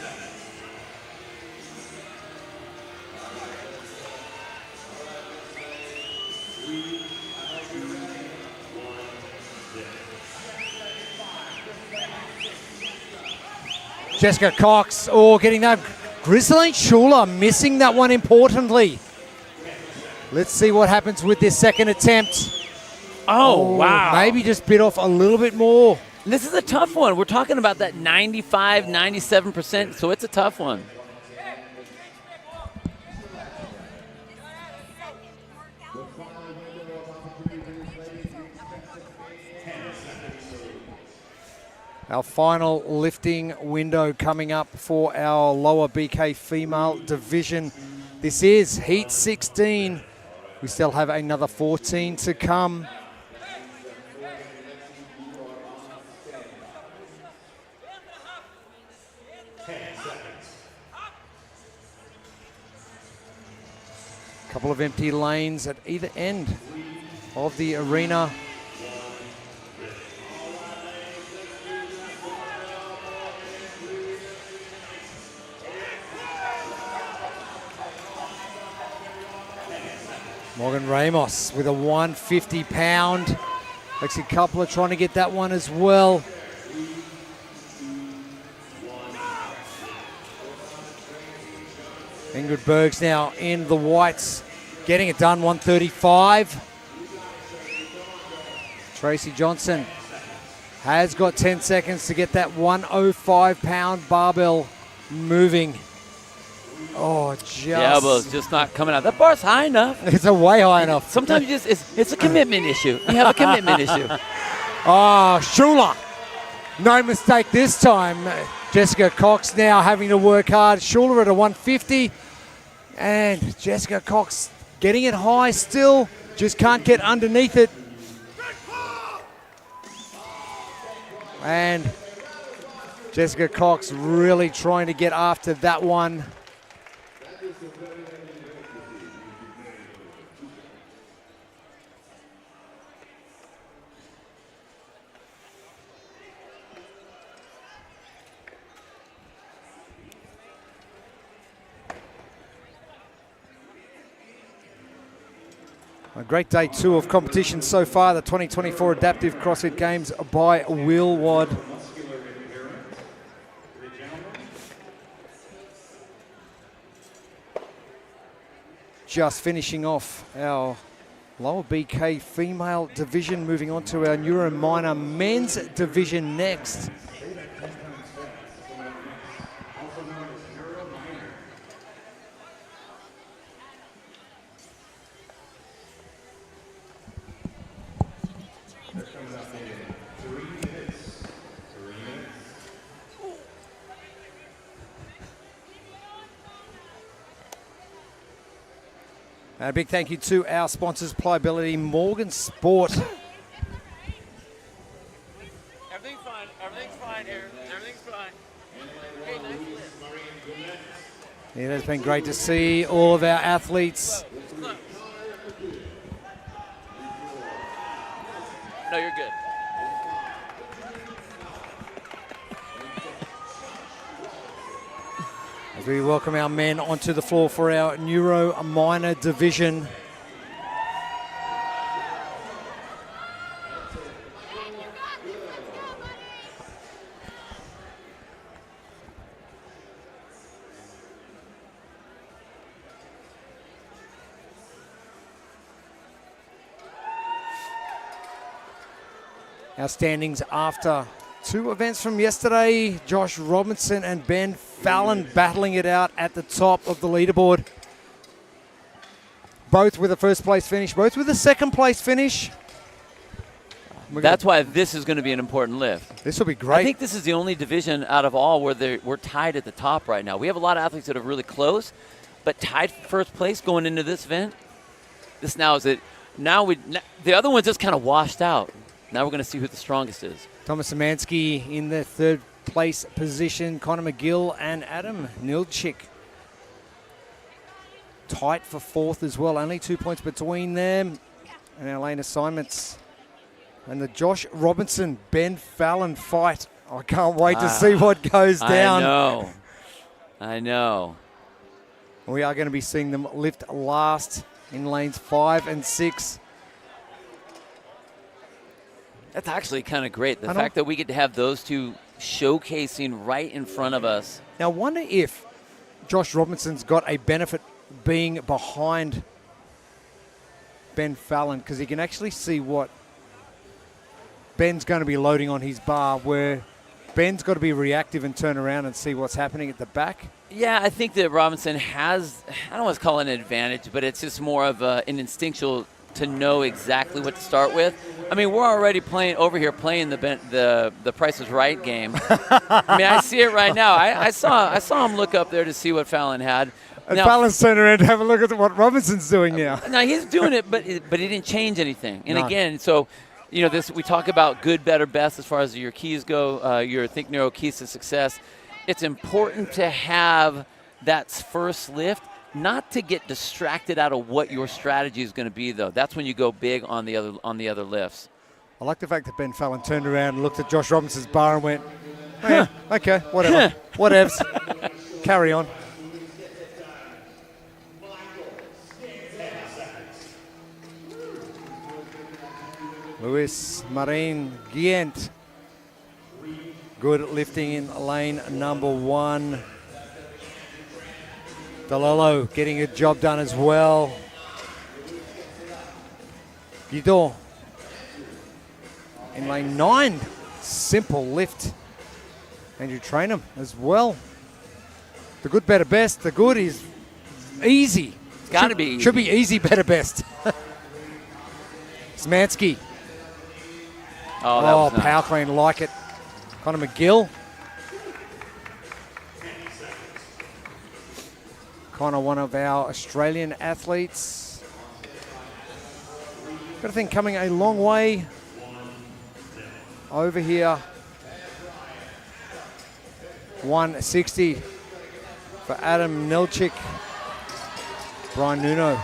S4: Jessica Cox, getting that. Grizzly Schuler missing that one importantly. Let's see what happens with this second attempt.
S5: Oh, wow.
S4: Maybe just bit off a little bit more.
S5: This is a tough one. We're talking about that 95, 97%, so it's a tough one.
S4: Our final lifting window coming up for our lower BK female division. This is Heat 16. We still have another 14 to come. Couple of empty lanes at either end of the arena. Morgan Ramos with a 150-pound. Lexi Coupler trying to get that one as well. Ingrid Bergs now in the whites, getting it done, 135. Tracy Johnson has got 10 seconds to get that 105-pound barbell moving. Oh, just.
S5: The elbow's just not coming out. That bar's high enough.
S4: It's a way high enough.
S5: Sometimes it's a commitment issue. You have a commitment issue.
S4: Oh, Schuler. No mistake this time. Jessica Cox now having to work hard. Schuler at a 150. And Jessica Cox getting it high still. Just can't get underneath it. And Jessica Cox really trying to get after that one. A great day two of competition so far, the 2024 Adaptive CrossFit Games by Wheelwad. Just finishing off our lower BK female division, moving on to our Neuro Minor men's division next. And a big thank you to our sponsors, Pliability, Morgan Sport.
S5: Everything's fine. Everything's fine here. Everything's fine.
S4: It has been great to see all of our athletes.
S5: No, you're good.
S4: As we welcome our men onto the floor for our Neuro minor division. Our standings after 2 events from yesterday. Josh Robinson and Ben Fallon battling it out at the top of the leaderboard. Both with a first place finish, both with a second place finish.
S5: That's why this is going to be an important lift.
S4: This will be great.
S5: I think this is the only division out of all where we're tied at the top right now. We have a lot of athletes that are really close, but tied for first place going into this event. This now is it. The other one's just kind of washed out. Now we're going to see who the strongest is.
S4: Thomas Szymanski in the third place position. Connor McGill and Adam Nilchik tight for fourth as well. Only 2 points between them. And our lane assignments. And the Josh Robinson, Ben Fallon fight. I can't wait to see what goes down.
S5: I know.
S4: We are going to be seeing them lift last in lanes 5 and 6.
S5: That's actually kind of great. The fact that we get to have those two showcasing right in front of us.
S4: Now, I wonder if Josh Robinson's got a benefit being behind Ben Fallon, because he can actually see what Ben's going to be loading on his bar, where Ben's got to be reactive and turn around and see what's happening at the back.
S5: Yeah, I think that Robinson has, I don't want to call it an advantage, but it's just more of an instinctual to know exactly what to start with. I mean, we're already playing the Price is Right game. I mean, I see it right now. I saw him look up there to see what Fallon had.
S4: And Fallon's turned around to have a look at what Robinson's doing now.
S5: No, he's doing it, but he didn't change anything. And again, so this we talk about good, better, best as far as your keys go. Your Think Neuro keys to success. It's important to have that first lift. Not to get distracted out of what your strategy is going to be, though. That's when you go big on the other lifts.
S4: I like the fact that Ben Fallon turned around and looked at Josh Robinson's bar and went, oh, yeah, okay, whatever, whatevs, carry on. Luis Marin Guient, good at lifting in lane number 1. Delello getting a job done as well. Guidon in lane 9. Simple lift. Andrew Trainham as well. The good, better, best. The good is easy.
S5: It's got to be easy.
S4: Should be easy, better, best. Szymanski.
S5: Oh, that was nice.
S4: Power clean, like it. Connor McGill. Connor, one of our Australian athletes. Got a thing coming a long way over here. 160 for Adam Nelchik. Brian Nuno.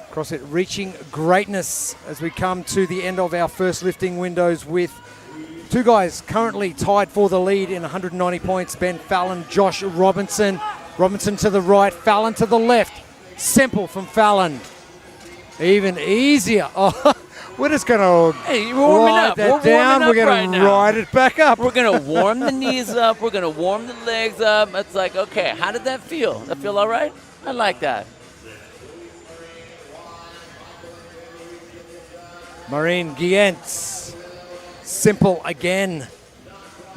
S4: CrossFit reaching greatness as we come to the end of our first lifting windows with 2 guys currently tied for the lead in 190 points. Ben Fallon, Josh Robinson. Robinson to the right, Fallon to the left. Simple from Fallon. Even easier. Oh, we're just going to ride that down. We're going to ride it back up.
S5: We're going to warm the knees up. We're going to warm the legs up. It's like, okay, how did that feel? That feel all right? I like that.
S4: Maureen Guient. Simple again.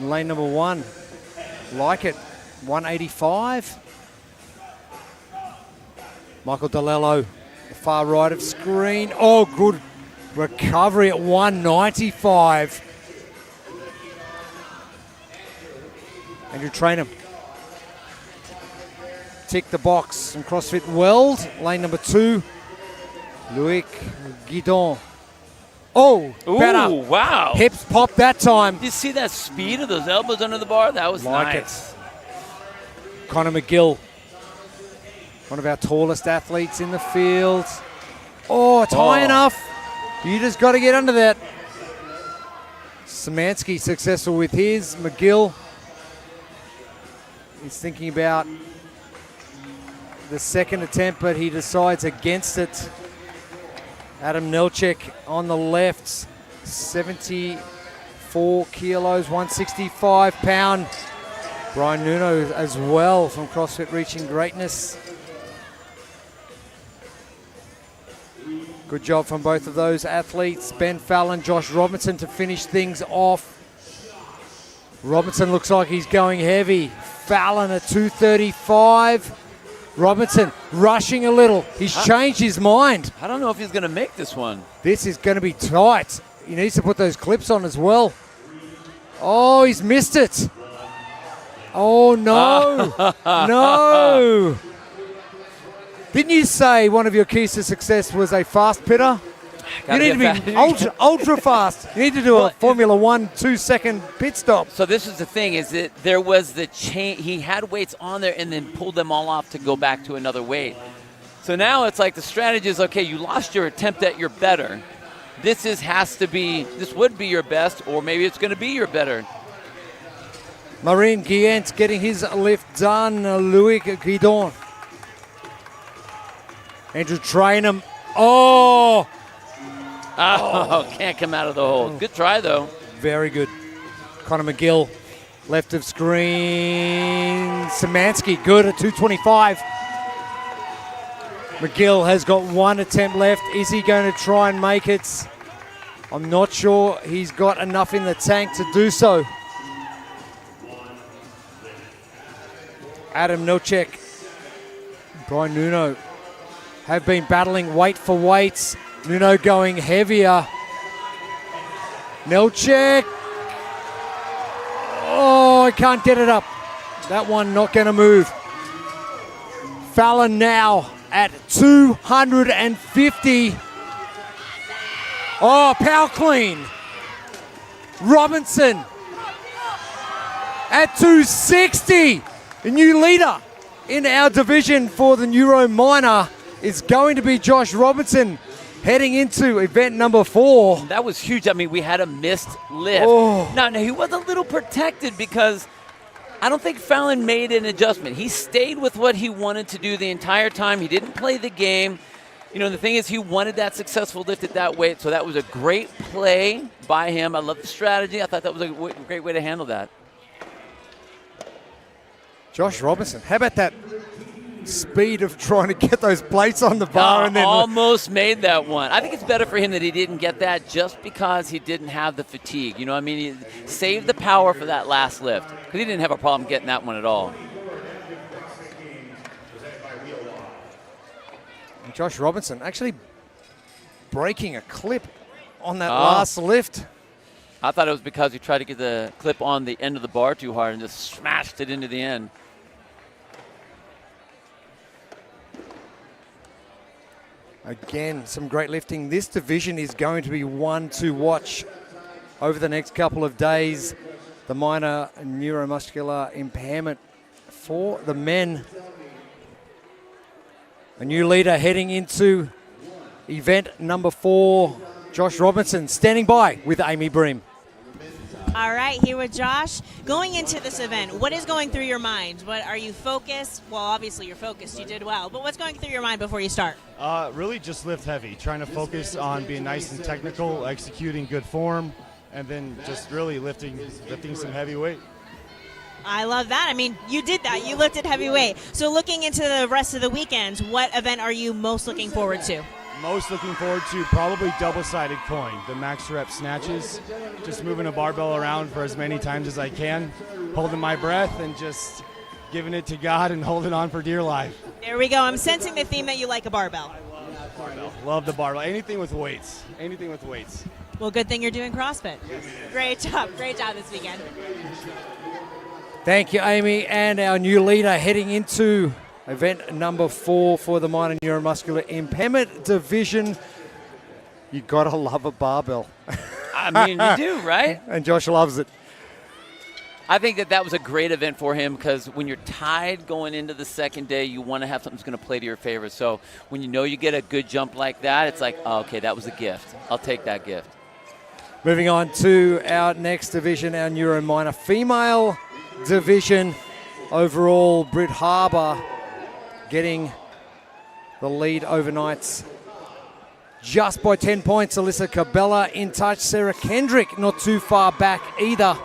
S4: Lane number 1. Like it. 185. Michael Delello, the far right of screen. Oh, good recovery at 195. Andrew Trainham. Tick the box from CrossFit Weld. Lane number 2. Loic Guidon. Oh, better.
S5: Ooh, wow.
S4: Hips popped that time.
S5: Did you see that speed of those elbows under the bar? That was
S4: like
S5: nice.
S4: It. Connor McGill, one of our tallest athletes in the field. Oh, it's high enough. You just got to get under that. Szymanski successful with his. McGill is thinking about the second attempt, but he decides against it. Adam Nelchek on the left, 74 kilos, 165 pound. Brian Nuno as well from CrossFit Reaching Greatness. Good job from both of those athletes. Ben Fallon, Josh Robinson to finish things off. Robinson looks like he's going heavy. Fallon at 235. Robinson rushing a little. He's changed his mind.
S5: I don't know if he's going to make this one.
S4: This is going to be tight. He needs to put those clips on as well. Oh, he's missed it. Oh, no. No. Didn't you say one of your keys to success was a fast pitter? You need to be ultra fast. You need to do a Formula 1 2-second pit stop.
S5: So this is the thing, is that there was the chain. He had weights on there and then pulled them all off to go back to another weight. So now it's like the strategy is, okay, you lost your attempt at your better. This would be your best, or maybe it's going to be your better.
S4: Marine Guillant getting his lift done. Louis Guidon. Andrew Trainham. Oh,
S5: can't come out of the hole. Good try, though.
S4: Very good. Connor McGill, left of screen. Szymanski, good at 225. McGill has got one attempt left. Is he going to try and make it? I'm not sure he's got enough in the tank to do so. Adam Nelchek, Brian Nuno have been battling weight for weights. Nuno going heavier. Nelchek. Oh, I can't get it up. That one not going to move. Fallon now at 250. Oh, power clean. Robinson at 260. The new leader in our division for the Neuro Minor is going to be Josh Robinson heading into event number 4.
S5: That was huge. I mean, we had a missed lift.
S4: Oh.
S5: Now, he was a little protected because I don't think Fallon made an adjustment. He stayed with what he wanted to do the entire time. He didn't play the game. You know, the thing is, he wanted that successful lift at that weight, so that was a great play by him. I love the strategy. I thought that was a great way to handle that.
S4: Josh Robinson, how about that speed of trying to get those plates on the bar and then
S5: almost made that one. I think it's better for him that he didn't get that just because he didn't have the fatigue. You know what I mean? He saved the power for that last lift because he didn't have a problem getting that one at all.
S4: And Josh Robinson actually breaking a clip on that last lift.
S5: I thought it was because he tried to get the clip on the end of the bar too hard and just smashed it into the end.
S4: Again, some great lifting. This division is going to be one to watch over the next couple of days. The minor neuromuscular impairment for the men. A new leader heading into event number 4. Josh Robinson standing by with Amy Bream.
S7: All right, here with Josh. Going into this event, what is going through your mind? What are you focused? Well, obviously you're focused. You did well. But what's going through your mind before you start?
S17: Really just lift heavy. Trying to focus on being nice and technical, executing good form, and then just really lifting some heavy weight.
S7: I love that. I mean, you did that. You lifted heavy weight. So looking into the rest of the weekends, what event are you most looking forward to?
S17: Most looking forward to probably double-sided coin, the max rep snatches. Just moving a barbell around for as many times as I can, holding my breath and just giving it to God and holding on for dear life.
S7: There we go. I'm sensing the theme that you like a barbell.
S17: Love the barbell. Anything with weights. Anything with weights.
S7: Well, good thing you're doing CrossFit. Great job. Great job this weekend.
S4: Thank you, Amy. And our new leader heading into event number 4 for the minor neuromuscular impairment division. You gotta love a barbell.
S5: I mean, you do, right?
S4: And Josh loves it.
S5: I think that was a great event for him because when you're tied going into the second day, you want to have something that's going to play to your favor. So when you know you get a good jump like that, it's like, oh, okay, that was a gift. I'll take that gift.
S4: Moving on to our next division, our Neuro Minor female division. Overall, Britt Harbour getting the lead overnights just by 10 points. Alyssa Cabela in touch. Sarah Kendrick not too far back either.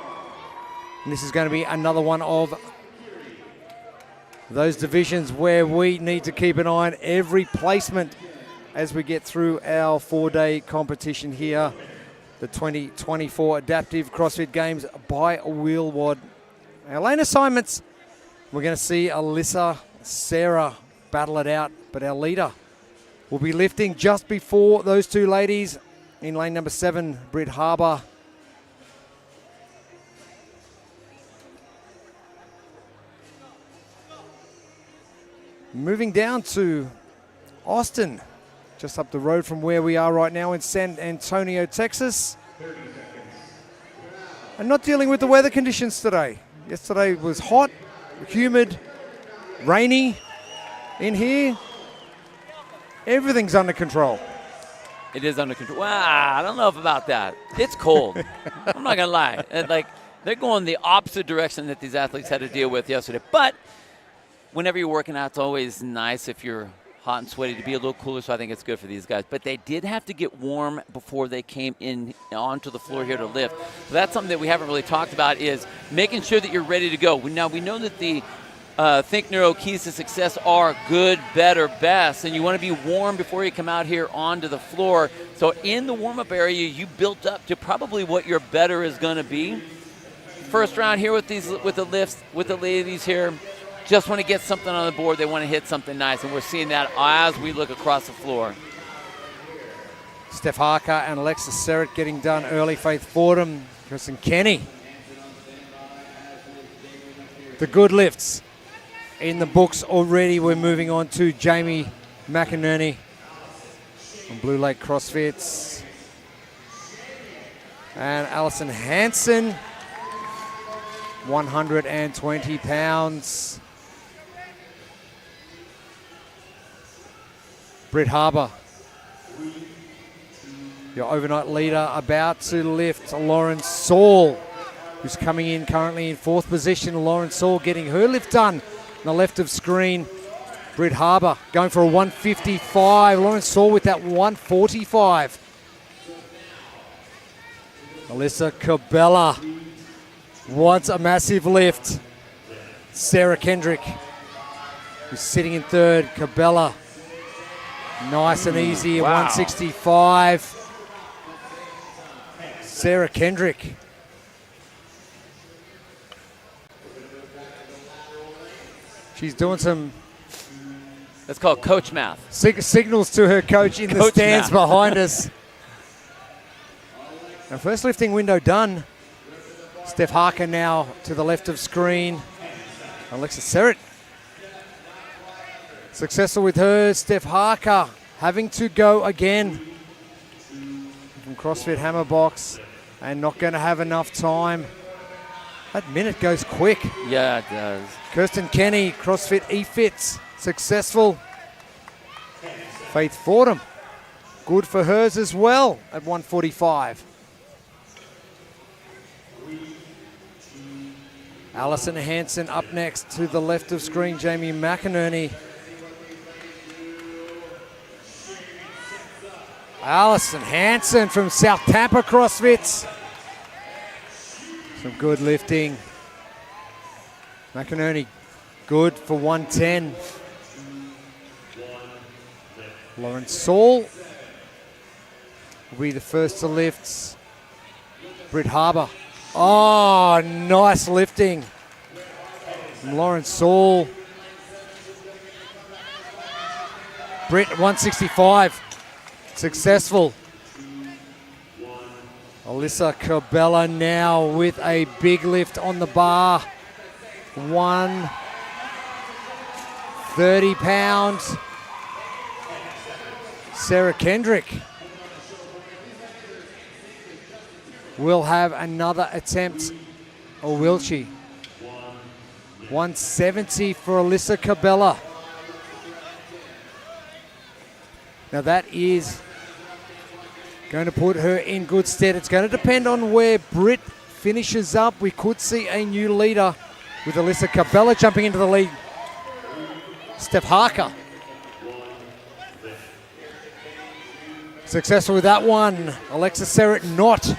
S4: And this is going to be another one of those divisions where we need to keep an eye on every placement as we get through our 4-day competition here. The 2024 Adaptive CrossFit Games by Wheelwad. Our lane assignments, we're going to see Alyssa, Sarah battle it out, but our leader will be lifting just before those two ladies in lane number 7, Britt Harbour. Moving down to Austin, just up the road from where we are right now in San Antonio, Texas. And not dealing with the weather conditions today. Yesterday was hot, humid, rainy in here. Everything's under control.
S5: It is under control. Wow, I don't know about that. It's cold. I'm not going to lie. Like, they're going the opposite direction that these athletes had to deal with yesterday. But whenever you're working out, it's always nice if you're hot and sweaty to be a little cooler, so I think it's good for these guys. But they did have to get warm before they came in onto the floor here to lift. So that's something that we haven't really talked about, is making sure that you're ready to go. Now, we know that the Think Neuro keys to success are good, better, best, and you want to be warm before you come out here onto the floor. So in the warm-up area, you built up to probably what your better is going to be. First round here with the lifts, with the ladies here, just want to get something on the board. They want to hit something nice, and we're seeing that as we look across the floor.
S4: Steph Harker and Alexis Serrett getting done early. Faith Fordham, Kristen Kenny. The good lifts in the books already. We're moving on to Jamie McInerney from Blue Lake CrossFits. And Alison Hansen, 120 pounds. Britt Harbour, your overnight leader, about to lift. Lauren Saul, who's coming in currently in 4th position. Lauren Saul getting her lift done on the left of screen. Britt Harbour going for a 155. Lauren Saul with that 145. Alyssa Cabela wants a massive lift. Sarah Kendrick, who's sitting in 3rd. Cabela, nice and easy,
S5: wow.
S4: 165. Sarah Kendrick. She's doing some...
S5: That's called coach math.
S4: Signals to her coach in the stands
S5: math.
S4: behind us. Our first lifting window done. Steph Harker now to the left of screen. Alexis Serrett. Successful with her. Steph Harker having to go again from CrossFit Hammer Box and not going to have enough time. That minute goes quick.
S5: Yeah, it does.
S4: Kirsten Kenny, CrossFit eFits, successful. Faith Fordham, good for hers as well at 145. Alison Hansen up next to the left of screen. Jamie McInerney. Alison Hansen from South Tampa CrossFits. Some good lifting. McInerney good for 110. Lauren Saul will be the first to lift. Britt Harbour. Oh, nice lifting from Lauren Saul. Britt 165. Successful. Alyssa Cabela now with a big lift on the bar. 130 pounds. Sarah Kendrick will have another attempt Or will she? 170 for Alyssa Cabela. Now that is going to put her in good stead. It's going to depend on where Britt finishes up. We could see a new leader with Alyssa Cabela jumping into the lead. Steph Harker. Successful with that one. Alexa Serrett not.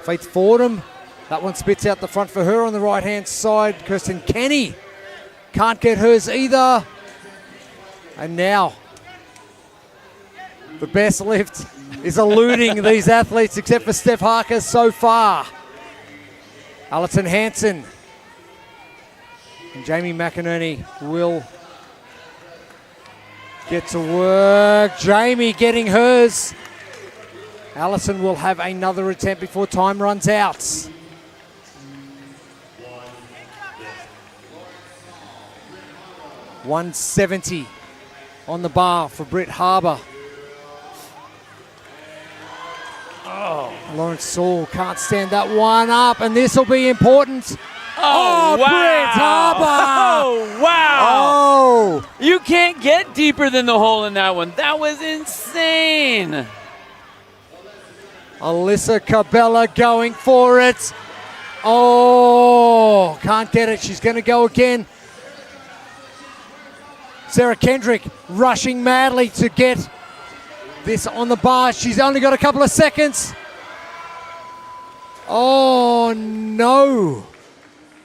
S4: Faith Fordham. That one spits out the front for her on the right-hand side. Kirsten Kenny can't get hers either. And now the best lift is eluding these athletes except for Steph Harker so far. Alison Hansen and Jamie McInerney will get to work. Jamie getting hers. Alison will have another attempt before time runs out. 170 on the bar for Britt Harbour. Oh, Lawrence Saul can't stand that one up, and this will be important.
S5: Oh, wow.
S4: Britt Harbour!
S5: Oh, wow!
S4: Oh!
S5: You can't get deeper than the hole in that one. That was insane.
S4: Alyssa Cabela going for it. Oh, can't get it. She's going to go again. Sarah Kendrick rushing madly to get this on the bar. She's only got a couple of seconds. Oh, no.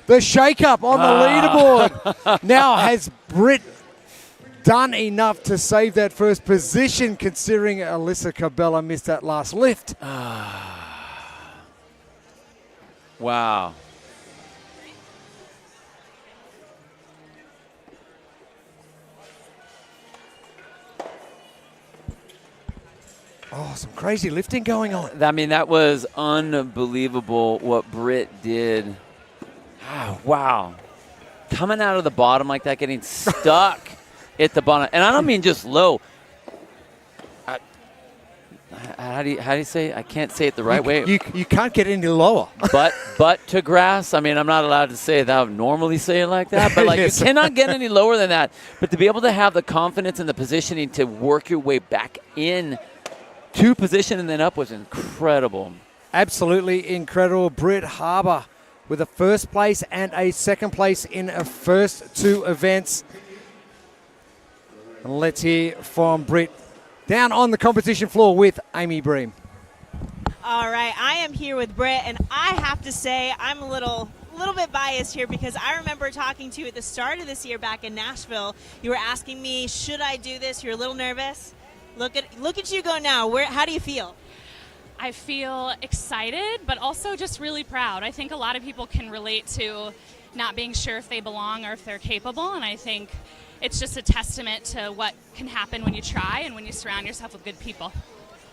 S4: The shake-up on the leaderboard. Now, has Britt done enough to save that first position, considering Alyssa Cabela missed that last lift?
S5: Wow.
S4: Oh, some crazy lifting going on.
S5: I mean, that was unbelievable what Britt did. Oh, wow. Coming out of the bottom like that, getting stuck at the bottom. And I don't mean just low. How do you say it? I can't say it the right way.
S4: You can't get any lower.
S5: But to grass, I mean, I'm not allowed to say it. I would normally say it like that. But, like,
S4: Yes.
S5: you cannot get any lower than that. But to be able to have the confidence and the positioning to work your way back in to position and then up was incredible.
S4: Absolutely incredible. Britt Harbour with a first place and a second place in her first two events. And let's hear from Britt down on the competition floor with Amy Bream.
S7: All right, I am here with Britt, and I have to say I'm a little bit biased here because I remember talking to you at the start of this year back in Nashville. You were asking me, should I do this? You're a little nervous. Look at you go now. How do you feel?
S18: I feel excited, but also just really proud. I think a lot of people can relate to not being sure if they belong or if they're capable, and I think it's just a testament to what can happen when you try and when you surround yourself with good people.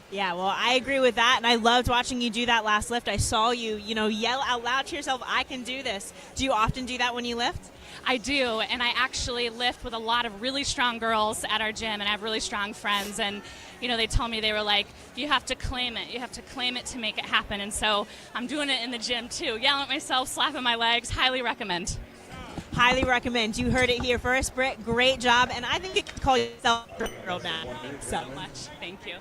S7: Yeah, well, I agree with that, and I loved watching you do that last lift. I saw you, yell out loud to yourself, I can do this. Do you often do that when you lift?
S18: I do, and I actually lift with a lot of really strong girls at our gym, and I have really strong friends, and they told me, they were like, you have to claim it. You have to claim it to make it happen, and so I'm doing it in the gym too, yelling at myself, slapping my legs. Highly recommend.
S7: Highly recommend. You heard it here first, Britt. Great job, and I think you could call yourself a girl now.
S18: Thanks so much. Thank you.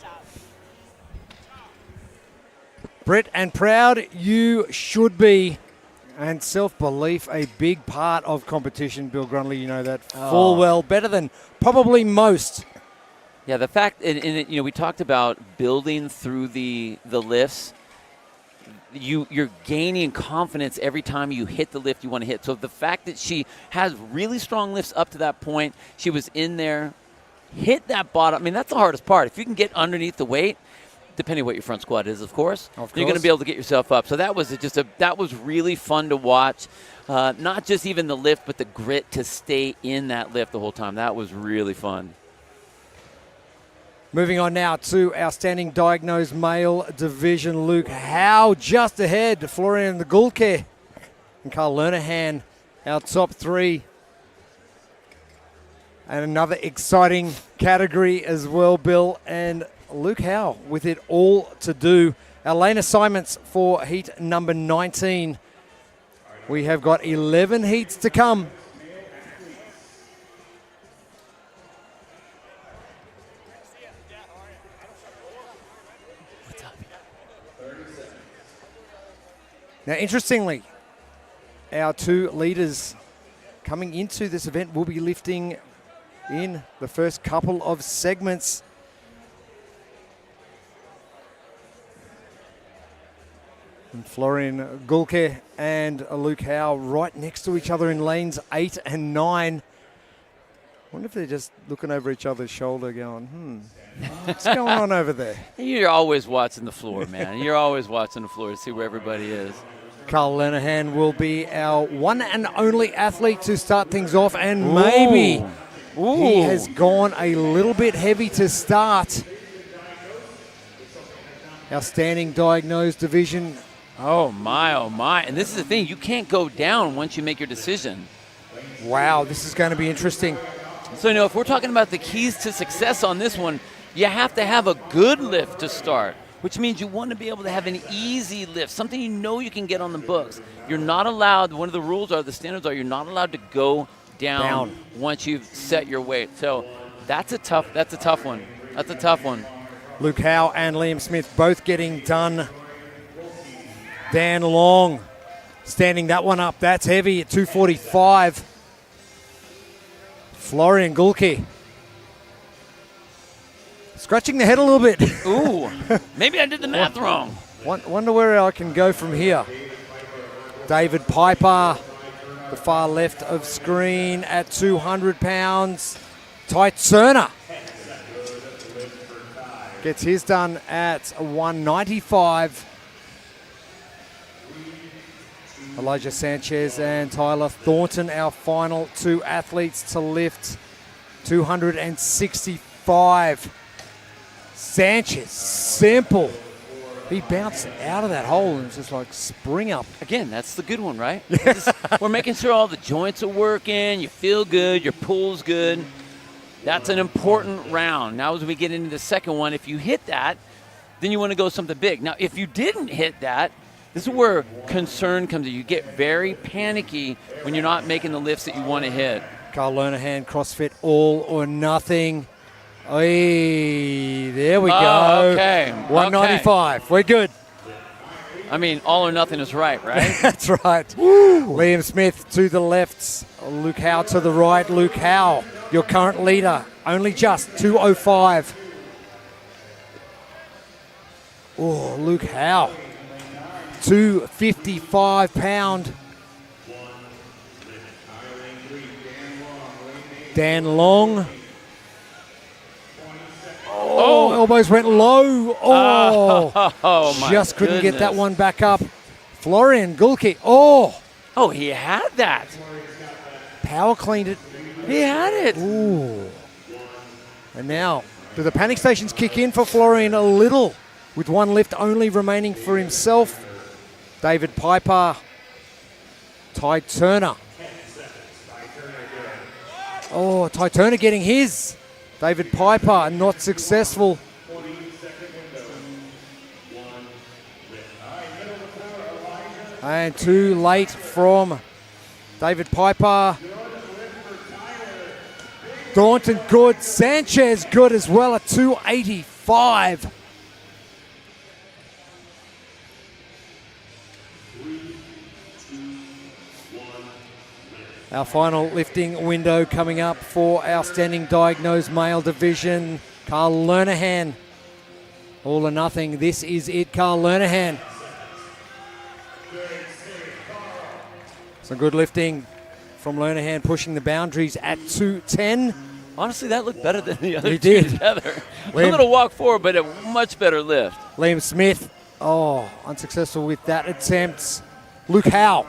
S4: Britt, and proud you should be. And self-belief, a big part of competition. Bill Grunley, you know that full well, better than probably most.
S5: Yeah, the fact, and we talked about building through the lifts. You're gaining confidence every time you hit the lift you want to hit. So the fact that she has really strong lifts up to that point, she was in there, hit that bottom. I mean, that's the hardest part. If you can get underneath the weight, depending on what your front squat is, of course, you're going to be able to get yourself up. So that was that was really fun to watch. Not just even the lift, but the grit to stay in that lift the whole time. That was really fun.
S4: Moving on now to our standing diagnosed male division. Luke Howe just ahead. Florian the Gulke and Carl Lernahan, our top three. And another exciting category as well, Bill. And Luke Howe with it all to do. Elena Simons for heat number 19. We have got 11 heats to come. Now, interestingly, our two leaders coming into this event will be lifting in the first couple of segments. And Florian Gulke and Luke Howe right next to each other in lanes 8 and 9. I wonder if they're just looking over each other's shoulder going, what's going on over there?
S5: You're always watching the floor, man. You're always watching the floor to see where everybody is.
S4: Carl Lenihan will be our one and only athlete to start things off, and maybe he has gone a little bit heavy to start. Our standing diagnosed division.
S5: Oh my. And this is the thing, you can't go down once you make your decision.
S4: Wow, this is going to be interesting.
S5: So, if we're talking about the keys to success on this one, you have to have a good lift to start, which means you want to be able to have an easy lift, something you can get on the books. You're not allowed, one of the rules are, the standards are, you're not allowed to go down. Once you've set your weight. So that's a tough one. That's a tough one.
S4: Luke Howe and Liam Smith both getting done. Dan Long standing that one up. That's heavy at 245. Florian Gulke scratching the head a little bit.
S5: Ooh, maybe I did the math wrong.
S4: Wonder where I can go from here. David Piper, the far left of screen at 200 pounds. Ty Turner gets his done at 195. Elijah Sanchez and Tyler Thornton, our final two athletes to lift 265. Sanchez, simple. He bounced out of that hole and was just like spring up.
S5: Again, that's the good one, right? We're making sure all the joints are working, you feel good, your pull's good. That's an important round. Now as we get into the second one, if you hit that, then you want to go something big. Now, if you didn't hit that, this is where concern comes in. You get very panicky when you're not making the lifts that you want to hit.
S4: Carl Lernahan, CrossFit all or nothing. Hey, there we go.
S5: Okay.
S4: 195. We're good.
S5: I mean, all or nothing is right?
S4: That's right. Liam Smith to the left. Luke Howe to the right. Luke Howe, your current leader, only just 205. Oh, Luke Howe. 255-pound. Dan Long. Oh, elbows went low. Oh, just couldn't get that one back up. Florian Gulke. Oh,
S5: he had that.
S4: Power cleaned it.
S5: He had it.
S4: Ooh. And now, do the panic stations kick in for Florian a little? With one lift only remaining for himself. David Piper. Ty Turner. Oh, Ty Turner getting his. David Piper not successful. And too late from David Piper. Thornton good. Sanchez good as well at 285. Our final lifting window coming up for our standing diagnosed male division. Carl Lernahan. All or nothing. This is it, Carl Lernahan. Some good lifting from Lernahan, pushing the boundaries at 210.
S5: Honestly, that looked better than the other
S4: He
S5: two
S4: did.
S5: together. A little walk forward, but a much better lift.
S4: Liam Smith, unsuccessful with that attempt. Luke Howe.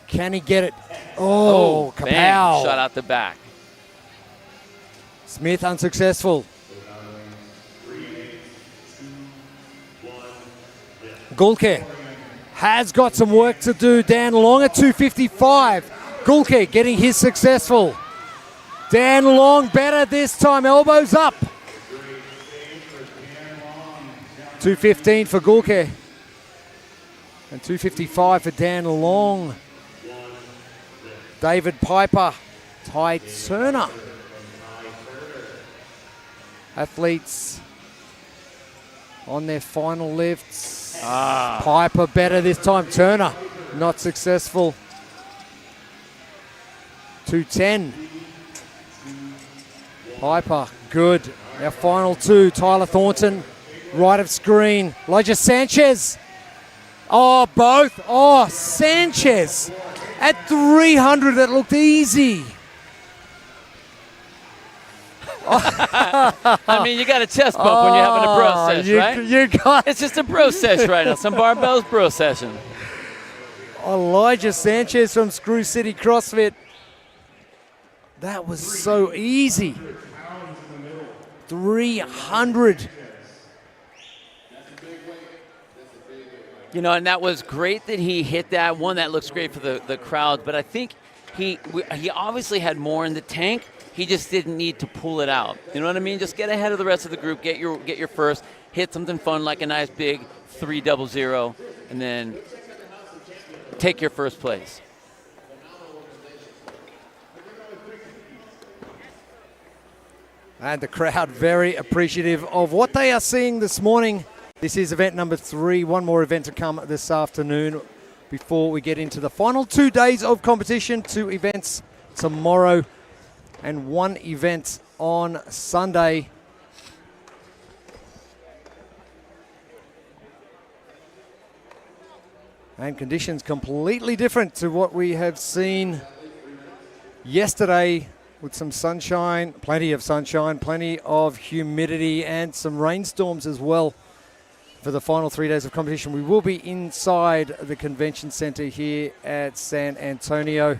S4: Can he get it? Oh, kapow.
S5: Bang, shot out the back.
S4: Smith unsuccessful. Gulke has got some work to do. Dan Long at 255. Gulke getting his successful. Dan Long better this time. Elbows up. 215 for Gulke. And 2:55 for Dan Long. David Piper, Ty Turner. Athletes on their final lifts. Piper better this time. Turner not successful. 2:10. Piper good. Our final two. Tyler Thornton, right of screen. Elijah Sanchez. Oh, both. Oh, Sanchez at 300. That looked easy.
S5: I mean, you got a chest bump when you're having a bro sesh, right?
S4: You got
S5: it's just a bro sesh right now. Some barbells, bro session.
S4: Elijah Sanchez from Screw City CrossFit. That was so easy. 300.
S5: You know, and that was great that he hit that one. That looks great for the crowd. But I think he obviously had more in the tank. He just didn't need to pull it out. You know what I mean? Just get ahead of the rest of the group. Get your first. Hit something fun like a nice big 300, and then take your first place.
S4: And the crowd very appreciative of what they are seeing this morning. This is event number 3. One more event to come this afternoon before we get into the final 2 days of competition. 2 events tomorrow and 1 event on Sunday. And conditions completely different to what we have seen yesterday, with some sunshine, plenty of humidity, and some rainstorms as well for the final 3 days of competition. We will be inside the convention center here at San Antonio.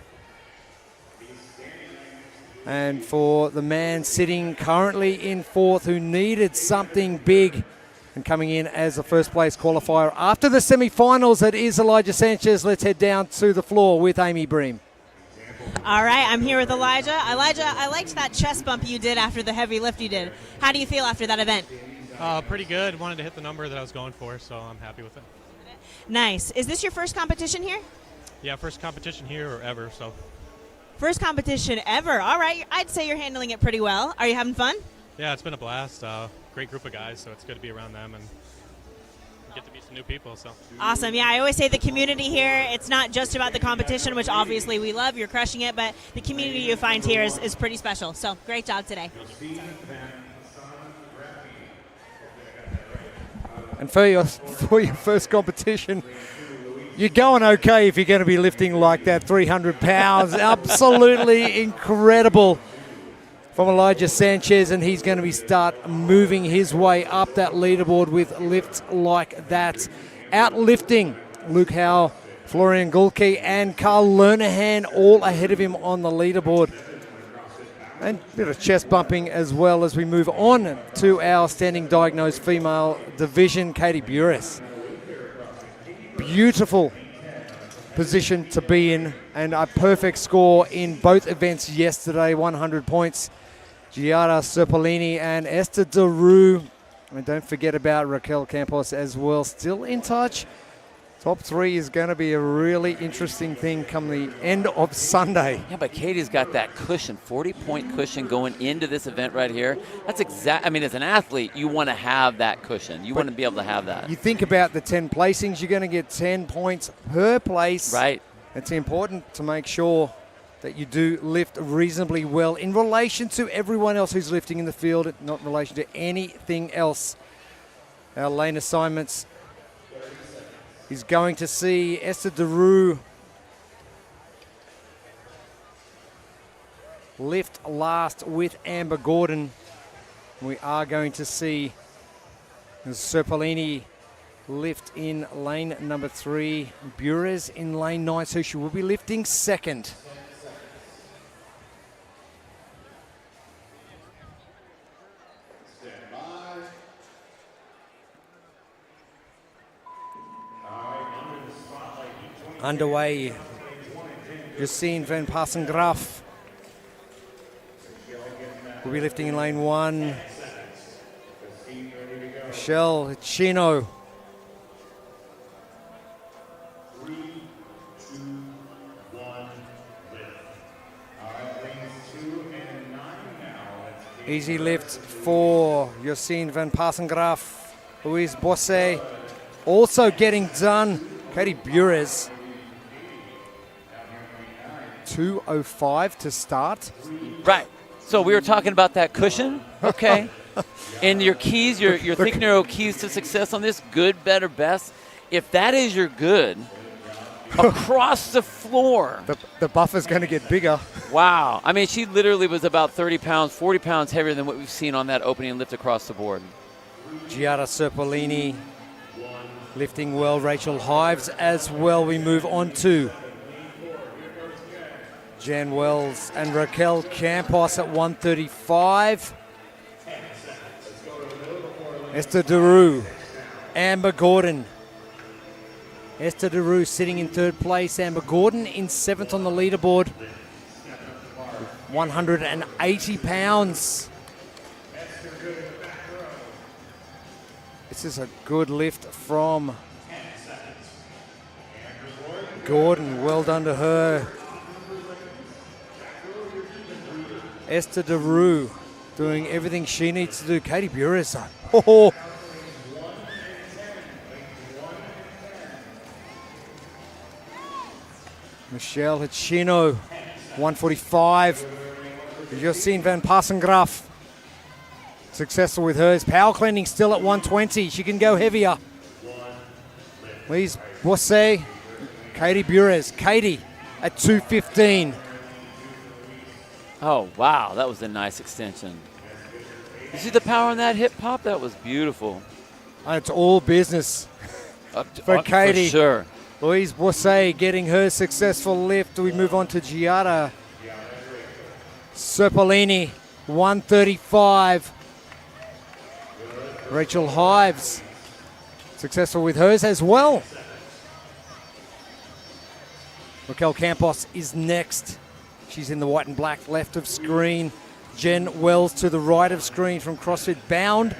S4: And for the man sitting currently in 4th, who needed something big and coming in as a first place qualifier after the semifinals, that is Elijah Sanchez. Let's head down to the floor with Amy Bream.
S7: All right, I'm here with Elijah. Elijah, I liked that chest bump you did after the heavy lift you did. How do you feel after that event?
S19: Pretty good. Wanted to hit the number that I was going for, so I'm happy with it.
S7: Nice. Is this your first competition here?
S19: Yeah, first competition here or ever, so.
S7: First competition ever. All right, I'd say you're handling it pretty well. Are you having fun?
S19: Yeah, it's been a blast. Great group of guys, so it's good to be around them and get to meet some new people. So
S7: awesome. Yeah, I always say the community here, it's not just about the competition, which obviously we love. You're crushing it, but the community you find here is pretty special. So great job today.
S4: And for your first competition, you're going okay if you're going to be lifting like that, 300 pounds. Absolutely incredible from Elijah Sanchez, and he's going to start moving his way up that leaderboard with lifts like that. Outlifting Luke Howe, Florian Gulke, and Carl Lernahan all ahead of him on the leaderboard. And a bit of chest bumping as well as we move on to our standing diagnosed female division, Katie Bures. Beautiful position to be in, and a perfect score in both events yesterday, 100 points. Giada Serpolini and Esther Daru. And don't forget about Raquel Campos as well, still in touch. Top 3 is going to be a really interesting thing come the end of Sunday.
S5: Yeah, but Katie's got that cushion, 40-point cushion going into this event right here. That's I mean, as an athlete, you want to have that cushion. You want to be able to have that.
S4: You think about the 10 placings, you're going to get 10 points per place.
S5: Right.
S4: It's important to make sure that you do lift reasonably well in relation to everyone else who's lifting in the field, not in relation to anything else. Our lane assignments is going to see Esther Daru lift last with Amber Gordon. We are going to see Serpolini lift in lane number 3, Bures in lane 9, so she will be lifting second. Underway, Justine van Passengraf will be lifting in lane 1. Michelle Chino Easy lift for Josine van Passengraaf. Louise Bosse also getting done. Katie Bures. 2:05 to start.
S5: Right. So we were talking about that cushion. Okay. And your keys, your Think Neuro keys to success on this, good, better, best. If that is your good, across the floor.
S4: The buffer's going to get bigger.
S5: Wow. I mean, she literally was about 30 pounds, 40 pounds heavier than what we've seen on that opening lift across the board.
S4: Giada Serpolini lifting well. Rachel Hives as well. We move on to Jan Wells and Raquel Campos at 135. Esther Daru, Amber Gordon. Esther Daru sitting in third place. Amber Gordon in seventh on the leaderboard. 180 pounds. This is a good lift from Gordon. Well done to her. Esther Daru doing everything she needs to do. Katie Bures. Oh. Michelle Hachino, 145. Josine van Passengraaf, successful with hers. Power cleaning still at 120. She can go heavier. Lise Bosse, Katie Bures. Katie at 215.
S5: Oh, wow. That was a nice extension. You see the power on that hip pop? That was beautiful.
S4: And it's all business for Katie.
S5: For sure.
S4: Louise Bosse getting her successful lift. We move on to Giada Serpolini, 135. Rachel Hives, successful with hers as well. Raquel Campos is next. She's in the white and black left of screen. Jen Wells to the right of screen from CrossFit Bound,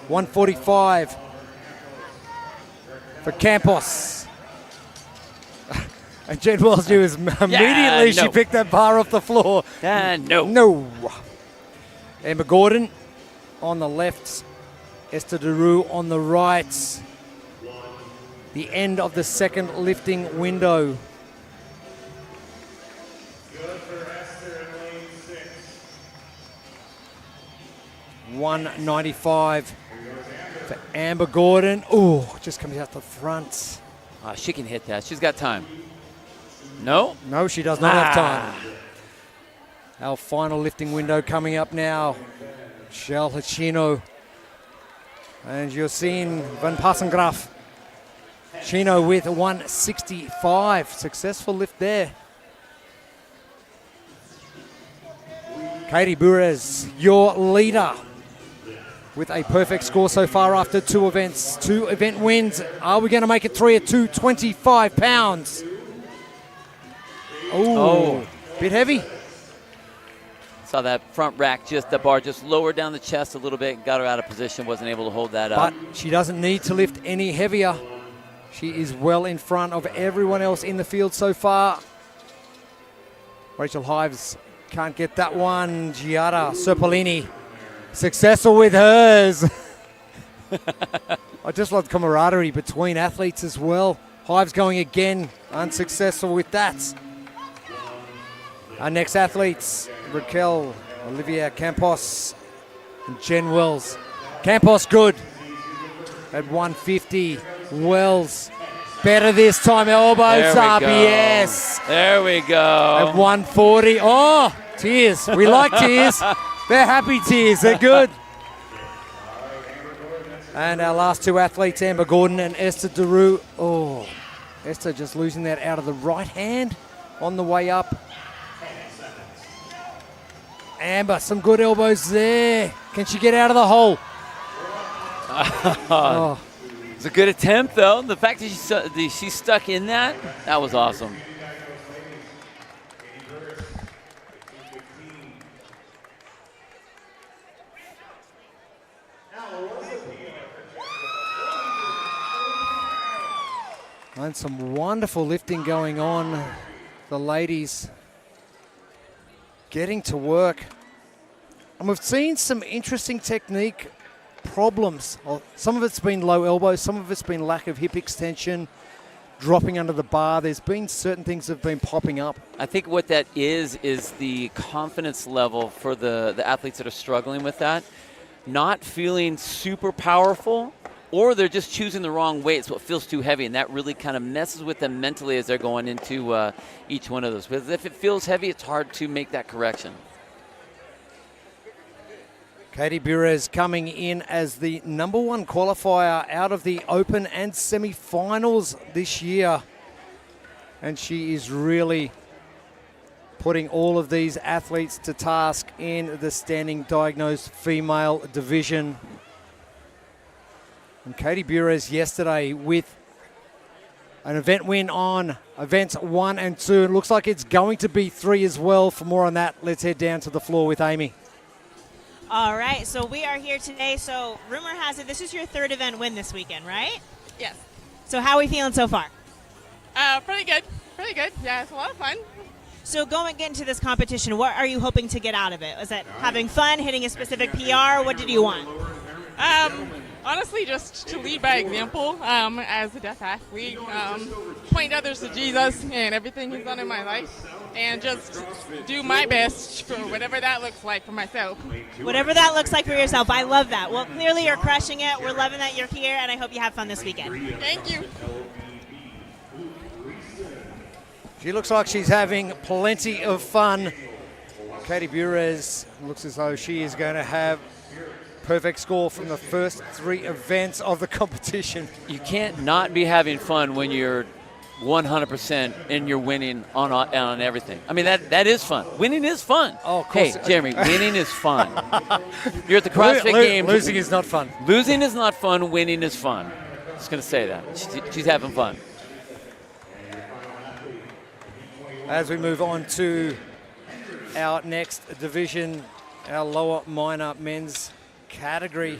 S4: 145 for Campos. And Jen Wells knew immediately she picked that bar off the floor.
S5: No.
S4: No. Amber Gordon on the left. Esther Daru on the right. The end of the second lifting window. $195 for Amber Gordon. Oh, just comes out the front.
S5: Oh, she can hit that. She's got time. No?
S4: No, she does not have time. Our final lifting window coming up now. Shell Hachino and Josine van Passengraaf. Chino with 165. Successful lift there. Katie Bures, your leader, with a perfect score so far after 2 events. 2 event wins. Are we going to make it 3 at 225 pounds? Oh, bit heavy.
S5: Saw that front rack, the bar just lowered down the chest a little bit, got her out of position, wasn't able to hold that up.
S4: But she doesn't need to lift any heavier. She is well in front of everyone else in the field so far. Rachel Hives can't get that one. Giada Serpolini, successful with hers. I just love camaraderie between athletes as well. Hives going again, unsuccessful with that. Our next athletes, Raquel, Olivia Campos, and Jen Wells. Campos good at 150. Wells better this time. Elbows up, yes.
S5: There we go.
S4: At 140. Oh, tears. We like tears. They're happy tears. They're good. And our last 2 athletes, Amber Gordon and Esther Daru. Oh, Esther just losing that out of the right hand on the way up. Amber, some good elbows there. Can she get out of the hole?
S5: Oh. It's a good attempt, though. The fact that she stuck in that was awesome.
S4: And some wonderful lifting going on. The ladies getting to work. And we've seen some interesting technique problems. Some of it's been low elbow, some of it's been lack of hip extension, dropping under the bar. There's been certain things that have been popping up.
S5: I think what that is the confidence level for the athletes that are struggling with that. Not feeling super powerful, or they're just choosing the wrong weight, so it feels too heavy, and that really kind of messes with them mentally as they're going into each one of those. Because if it feels heavy, it's hard to make that correction.
S4: Katie Burez coming in as the number one qualifier out of the Open and semi-finals this year. And she is really putting all of these athletes to task in the standing diagnosed female division. And Katie Burez yesterday with an event win on events 1 and 2. It looks like it's going to be 3 as well. For more on that, let's head down to the floor with Amy.
S7: All right, so we are here today. So rumor has it this is your 3rd event win this weekend, right?
S20: Yes.
S7: So how are we feeling so far?
S20: Pretty good. Pretty good. Yeah, it's a lot of fun.
S7: So going into this competition, what are you hoping to get out of it? Was it having fun, hitting a specific PR? What did you want?
S20: Honestly, just to lead by example as a deaf athlete, point others to Jesus and everything he's done in my life, and just do my best for whatever that looks like for myself.
S7: Whatever that looks like for yourself. I love that. Well, clearly you're crushing it. We're loving that you're here, and I hope you have fun this weekend.
S20: Thank you.
S4: She looks like she's having plenty of fun. Katie Burez looks as though she is going to have perfect score from the first 3 events of the competition.
S5: You can't not be having fun when you're 100% and you're winning on everything. I mean, that is fun. Winning is fun.
S4: Oh, of course.
S5: Hey, Jeremy, winning is fun. You're at the CrossFit Games.
S4: Losing is not fun.
S5: Losing is not fun. Winning is fun. Just going to say that. She's having fun.
S4: As we move on to our next division, our lower minor men's category.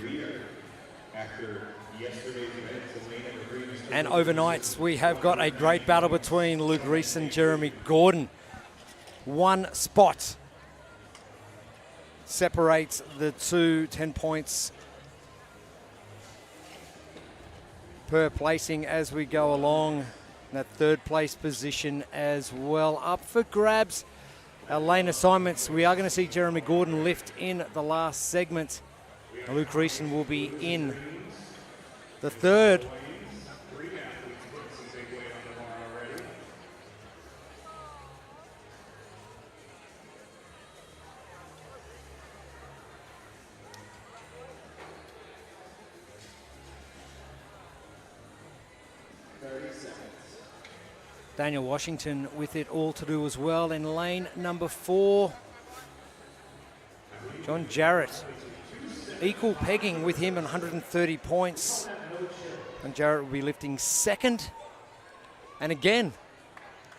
S4: And overnights, we have got a great battle between Luke Reese and Jeremy Gordon. 1 spot separates the two, 10 points per placing as we go along. That 3rd place position as well up for grabs. Our lane assignments, we are going to see Jeremy Gordon lift in the last segment. Luke Reeson will be in the 3rd. Daniel Washington with it all to do as well in lane number 4. John Jarrett, equal pegging with him at 130 points. And Jarrett will be lifting 2nd. And again,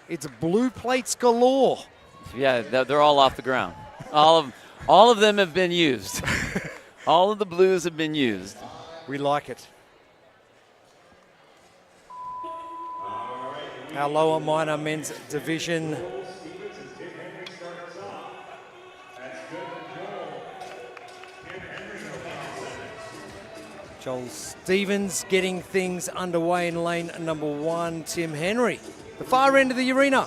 S4: it's blue plates galore.
S5: Yeah, they're all off the ground. All of them have been used. All of the blues have been used.
S4: We like it. Our lower minor men's division. Joel Stevens getting things underway in lane number 1. Tim Henry, the far end of the arena,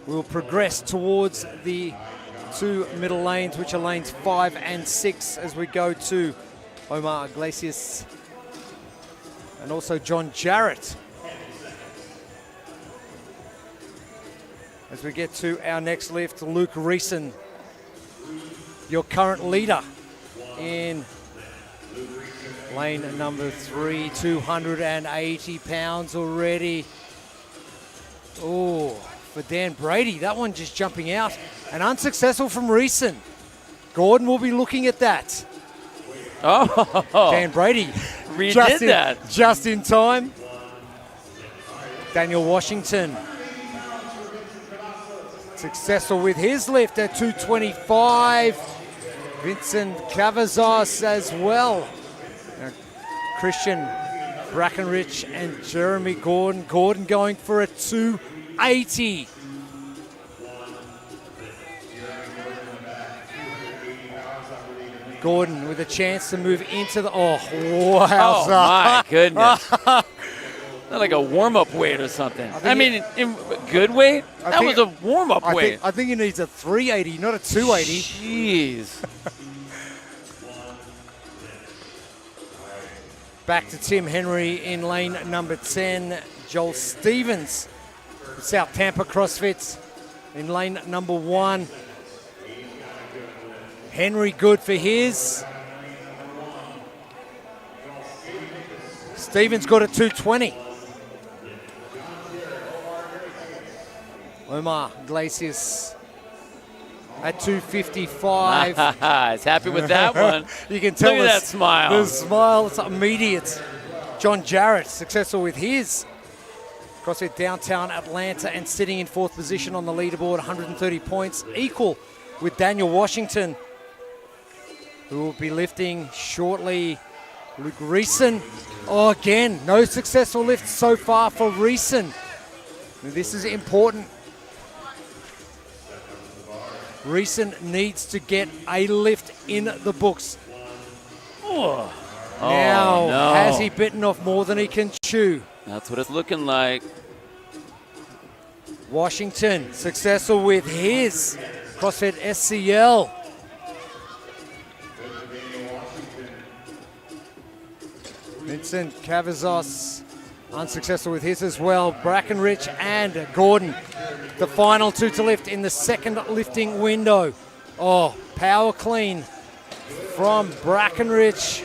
S4: will progress towards the 2 middle lanes, which are lanes 5 and 6, as we go to Omar Iglesias and also John Jarrett. As we get to our next lift, Luke Reeson, your current leader in lane number 3, 280 pounds already. Oh, for Dan Brady, that one just jumping out. And unsuccessful from Reeson. Gordon will be looking at that.
S5: Oh,
S4: Dan Brady
S5: redid that.
S4: Just in time. Daniel Washington, successful with his lift at 225. Vincent Cavazos as well. Now, Christian Brackenrich and Jeremy Gordon. Gordon going for a 280. Gordon with a chance to move into the, wow.
S5: Oh, my goodness. Not like a warm-up weight or something. I mean, in good weight? That was a warm-up weight.
S4: I think he needs a 380, not a 280.
S5: Jeez.
S4: Back to Tim Henry in lane number 10. Joel Stevens, South Tampa CrossFit in lane number 1. Henry good for his. Stevens got a 220. Omar Glacius at 255.
S5: He's happy with that one.
S4: You can tell
S5: Look at that smile.
S4: The smile, it's immediate. John Jarrett successful with his CrossFit Downtown Atlanta and sitting in 4th position on the leaderboard, 130 points, equal with Daniel Washington, who will be lifting shortly. Luke Reeson. Oh, again, no successful lift so far for Reeson. This is important. Reeson needs to get a lift in the books.
S5: Oh.
S4: Now,
S5: No.
S4: has he bitten off more than he can chew?
S5: That's what it's looking like.
S4: Washington successful with his CrossFit SCL. Vincent Cavazos unsuccessful with his as well. Brackenrich and Gordon, the final 2 to lift in the second lifting window. Oh, power clean from Brackenrich.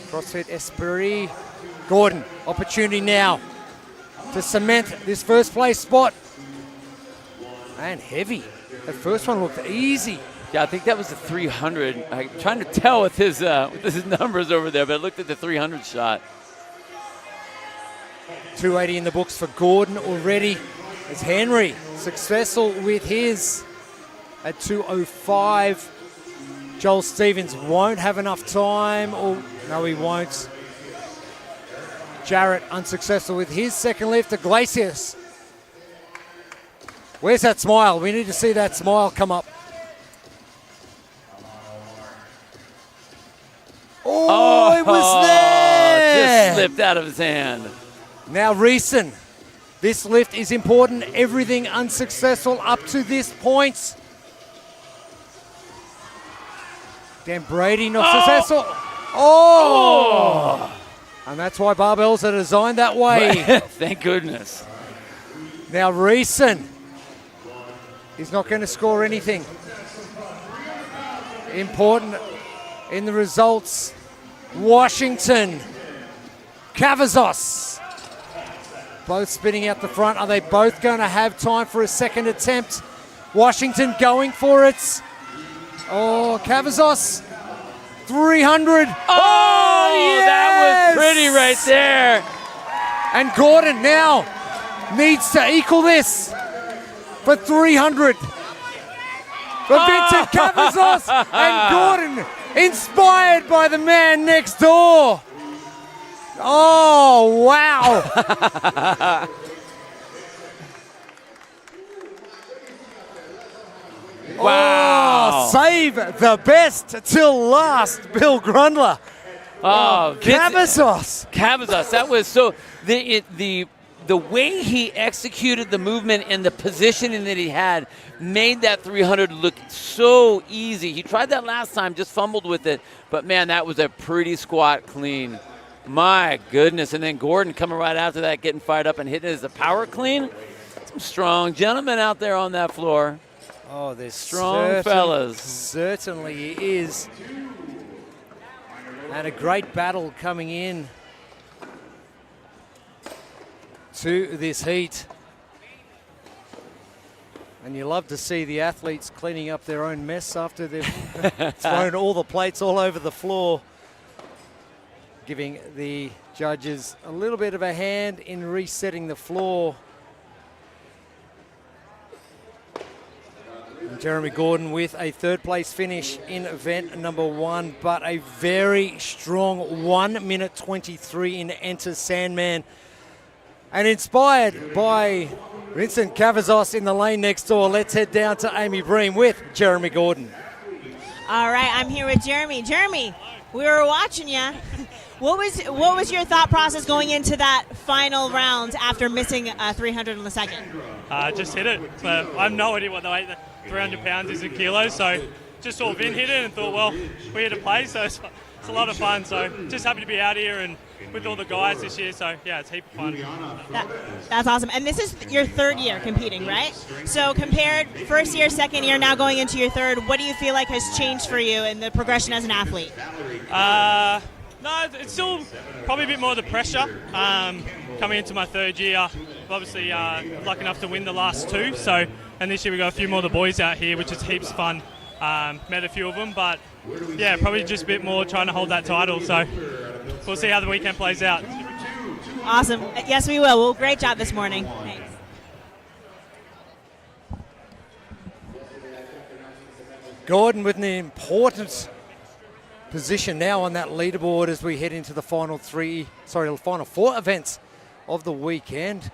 S4: CrossFit Esprit. Gordon, opportunity now to cement this first place spot. And heavy. That first one looked easy.
S5: Yeah, I think that was the 300. I'm trying to tell with his numbers over there, but I looked at the 300 shot.
S4: 280 in the books for Gordon already. As Henry successful with his at 205. Joel Stevens won't have enough time. Or no, he won't. Jarrett unsuccessful with his second lift. Iglesias. Where's that smile? We need to see that smile come up. Oh, it was there!
S5: Just slipped out of his hand.
S4: Now Reeson. This lift is important. Everything unsuccessful up to this point. Dan Brady not successful. Oh! And that's why barbells are designed that way.
S5: Thank goodness.
S4: Now Reeson. He's not going to score anything. Important in the results. Washington. Cavazos. Both spinning out the front. Are they both going to have time for a second attempt? Washington going for it. Oh, Cavazos. 300.
S5: Oh,
S4: yes!
S5: That was pretty right there.
S4: And Gordon now needs to equal this for 300. For Vincent Cavazos and Gordon, inspired by the man next door. Oh, wow.
S5: Wow.
S4: Oh, save the best till last, Bill Grundler.
S5: Oh,
S4: Cavazos.
S5: Cavazos. That was so the way he executed the movement and the positioning that he had made that 300 look so easy. He tried that last time, just fumbled with it, but man, that was a pretty squat clean. My goodness. And then Gordon coming right after that, getting fired up and hitting it as a power clean. Some strong gentlemen out there on that floor.
S4: Oh, there's
S5: strong fellas.
S4: Certainly he is. And a great battle coming in to this heat. And you love to see the athletes cleaning up their own mess after they've thrown all the plates all over the floor, giving the judges a little bit of a hand in resetting the floor. And Jeremy Gordon with a 3rd place finish in event number 1, but a very strong 1 minute 23 in Enter Sandman. And inspired by Vincent Cavazos in the lane next door, let's head down to Amy Bream with Jeremy Gordon.
S7: All right, I'm here with Jeremy. Jeremy, we were watching you. What was your thought process going into that final round after missing 300 on the second?
S21: Just hit it. But I have no idea what the weight, 300 pounds is in kilos, so just saw Vin hit it and thought, well, we're here to play, so it's a lot of fun. So just happy to be out here and with all the guys this year. So yeah, it's a heap of fun.
S7: That's awesome. And this is your third year competing, right? So compared first year, second year, now going into your third, what do you feel like has changed for you in the progression as an athlete?
S21: No, it's still probably a bit more the pressure coming into my third year. Obviously, lucky enough to win the last two. So, and this year we got a few more of the boys out here, which is heaps of fun. Met a few of them, but yeah, probably just a bit more trying to hold that title. So we'll see how the weekend plays out.
S7: Awesome. Yes, we will. Well, great job this morning. Thanks.
S4: Gordon with an important position now on that leaderboard as we head into the final four events of the weekend.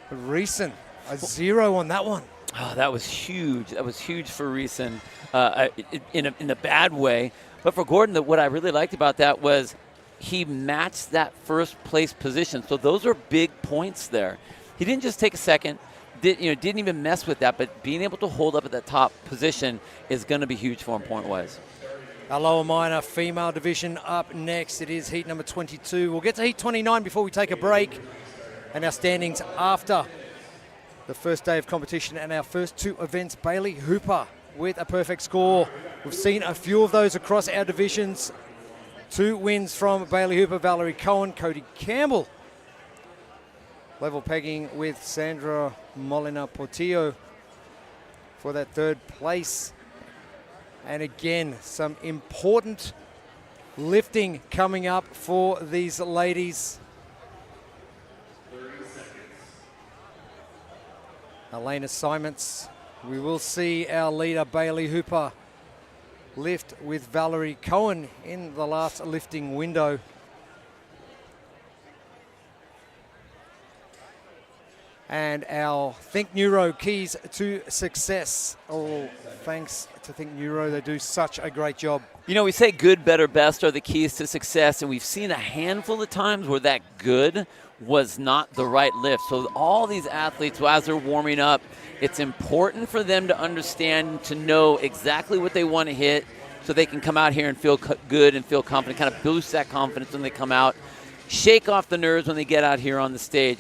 S4: Reeson, a 0 on that one.
S5: Oh, that was huge. That was huge for Reeson in a bad way. But for Gordon, what I really liked about that was he matched that first place position. So those are big points there. He didn't just take a second, didn't even mess with that, but being able to hold up at that top position is going to be huge for him point-wise.
S4: Our lower minor female division up next. It is heat number 22. We'll get to heat 29 before we take a break. And our standings after the first day of competition and our first two events. Bailey Hooper with a perfect score. We've seen a few of those across our divisions. 2 wins from Bailey Hooper, Valerie Cohen, Cody Campbell. Level pegging with Sandra Molina Portillo for that third place. And again, some important lifting coming up for these ladies. Elena Simons. We will see our leader, Bailey Hooper, lift with Valerie Cohen in the last lifting window. And our Think Neuro keys to success. All thanks to Think Neuro. They do such a great job.
S5: You know, we say good, better, best are the keys to success, and we've seen a handful of times where that good was not the right lift. So all these athletes, as they're warming up, it's important for them to understand, to know exactly what they want to hit so they can come out here and feel good and feel confident, kind of boost that confidence when they come out, shake off the nerves when they get out here on the stage.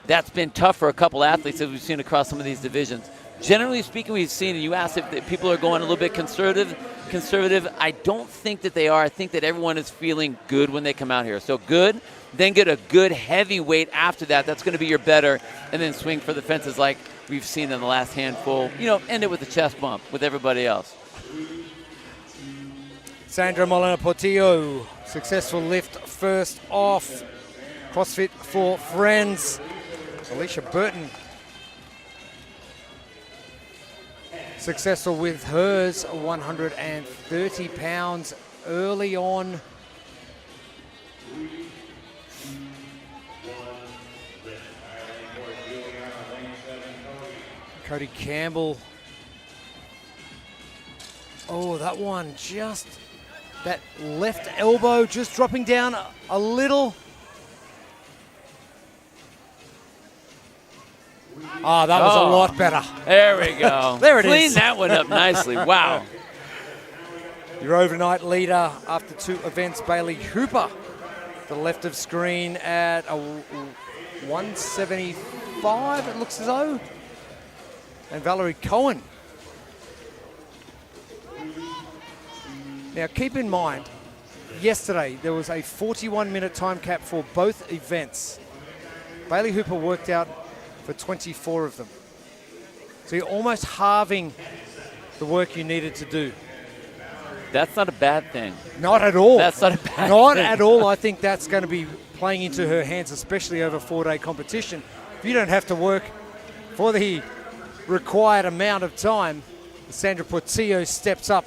S5: That's been tough for a couple athletes that we've seen across some of these divisions. Generally speaking, we've seen, and you asked if people are going a little bit conservative. I don't think that they are. I think that everyone is feeling good when they come out here. So good, then get a good heavy weight after that. That's going to be your better, and then swing for the fences like we've seen in the last handful. End it with a chest bump with everybody else.
S4: Sandra Molina Portillo, successful lift first off. CrossFit for Friends. Alicia Burton, successful with hers, 130 pounds early on. Cody Campbell. Oh, that one just, that left elbow just dropping down a little. Oh, that was a lot better.
S5: There we go.
S4: There it
S5: Clean
S4: is.
S5: that one up nicely. Wow.
S4: Your overnight leader after 2 events, Bailey Hooper, to the left of screen at a 175, it looks as though. And Valerie Cohen. Now, keep in mind, yesterday there was a 41-minute time cap for both events. Bailey Hooper worked out for 24 of them. So you're almost halving the work you needed to do.
S5: That's not a bad thing.
S4: Not at all.
S5: That's not a bad thing.
S4: Not at all. I think that's going to be playing into her hands, especially over a 4-day competition. If you don't have to work for the required amount of time, Sandra Portillo steps up.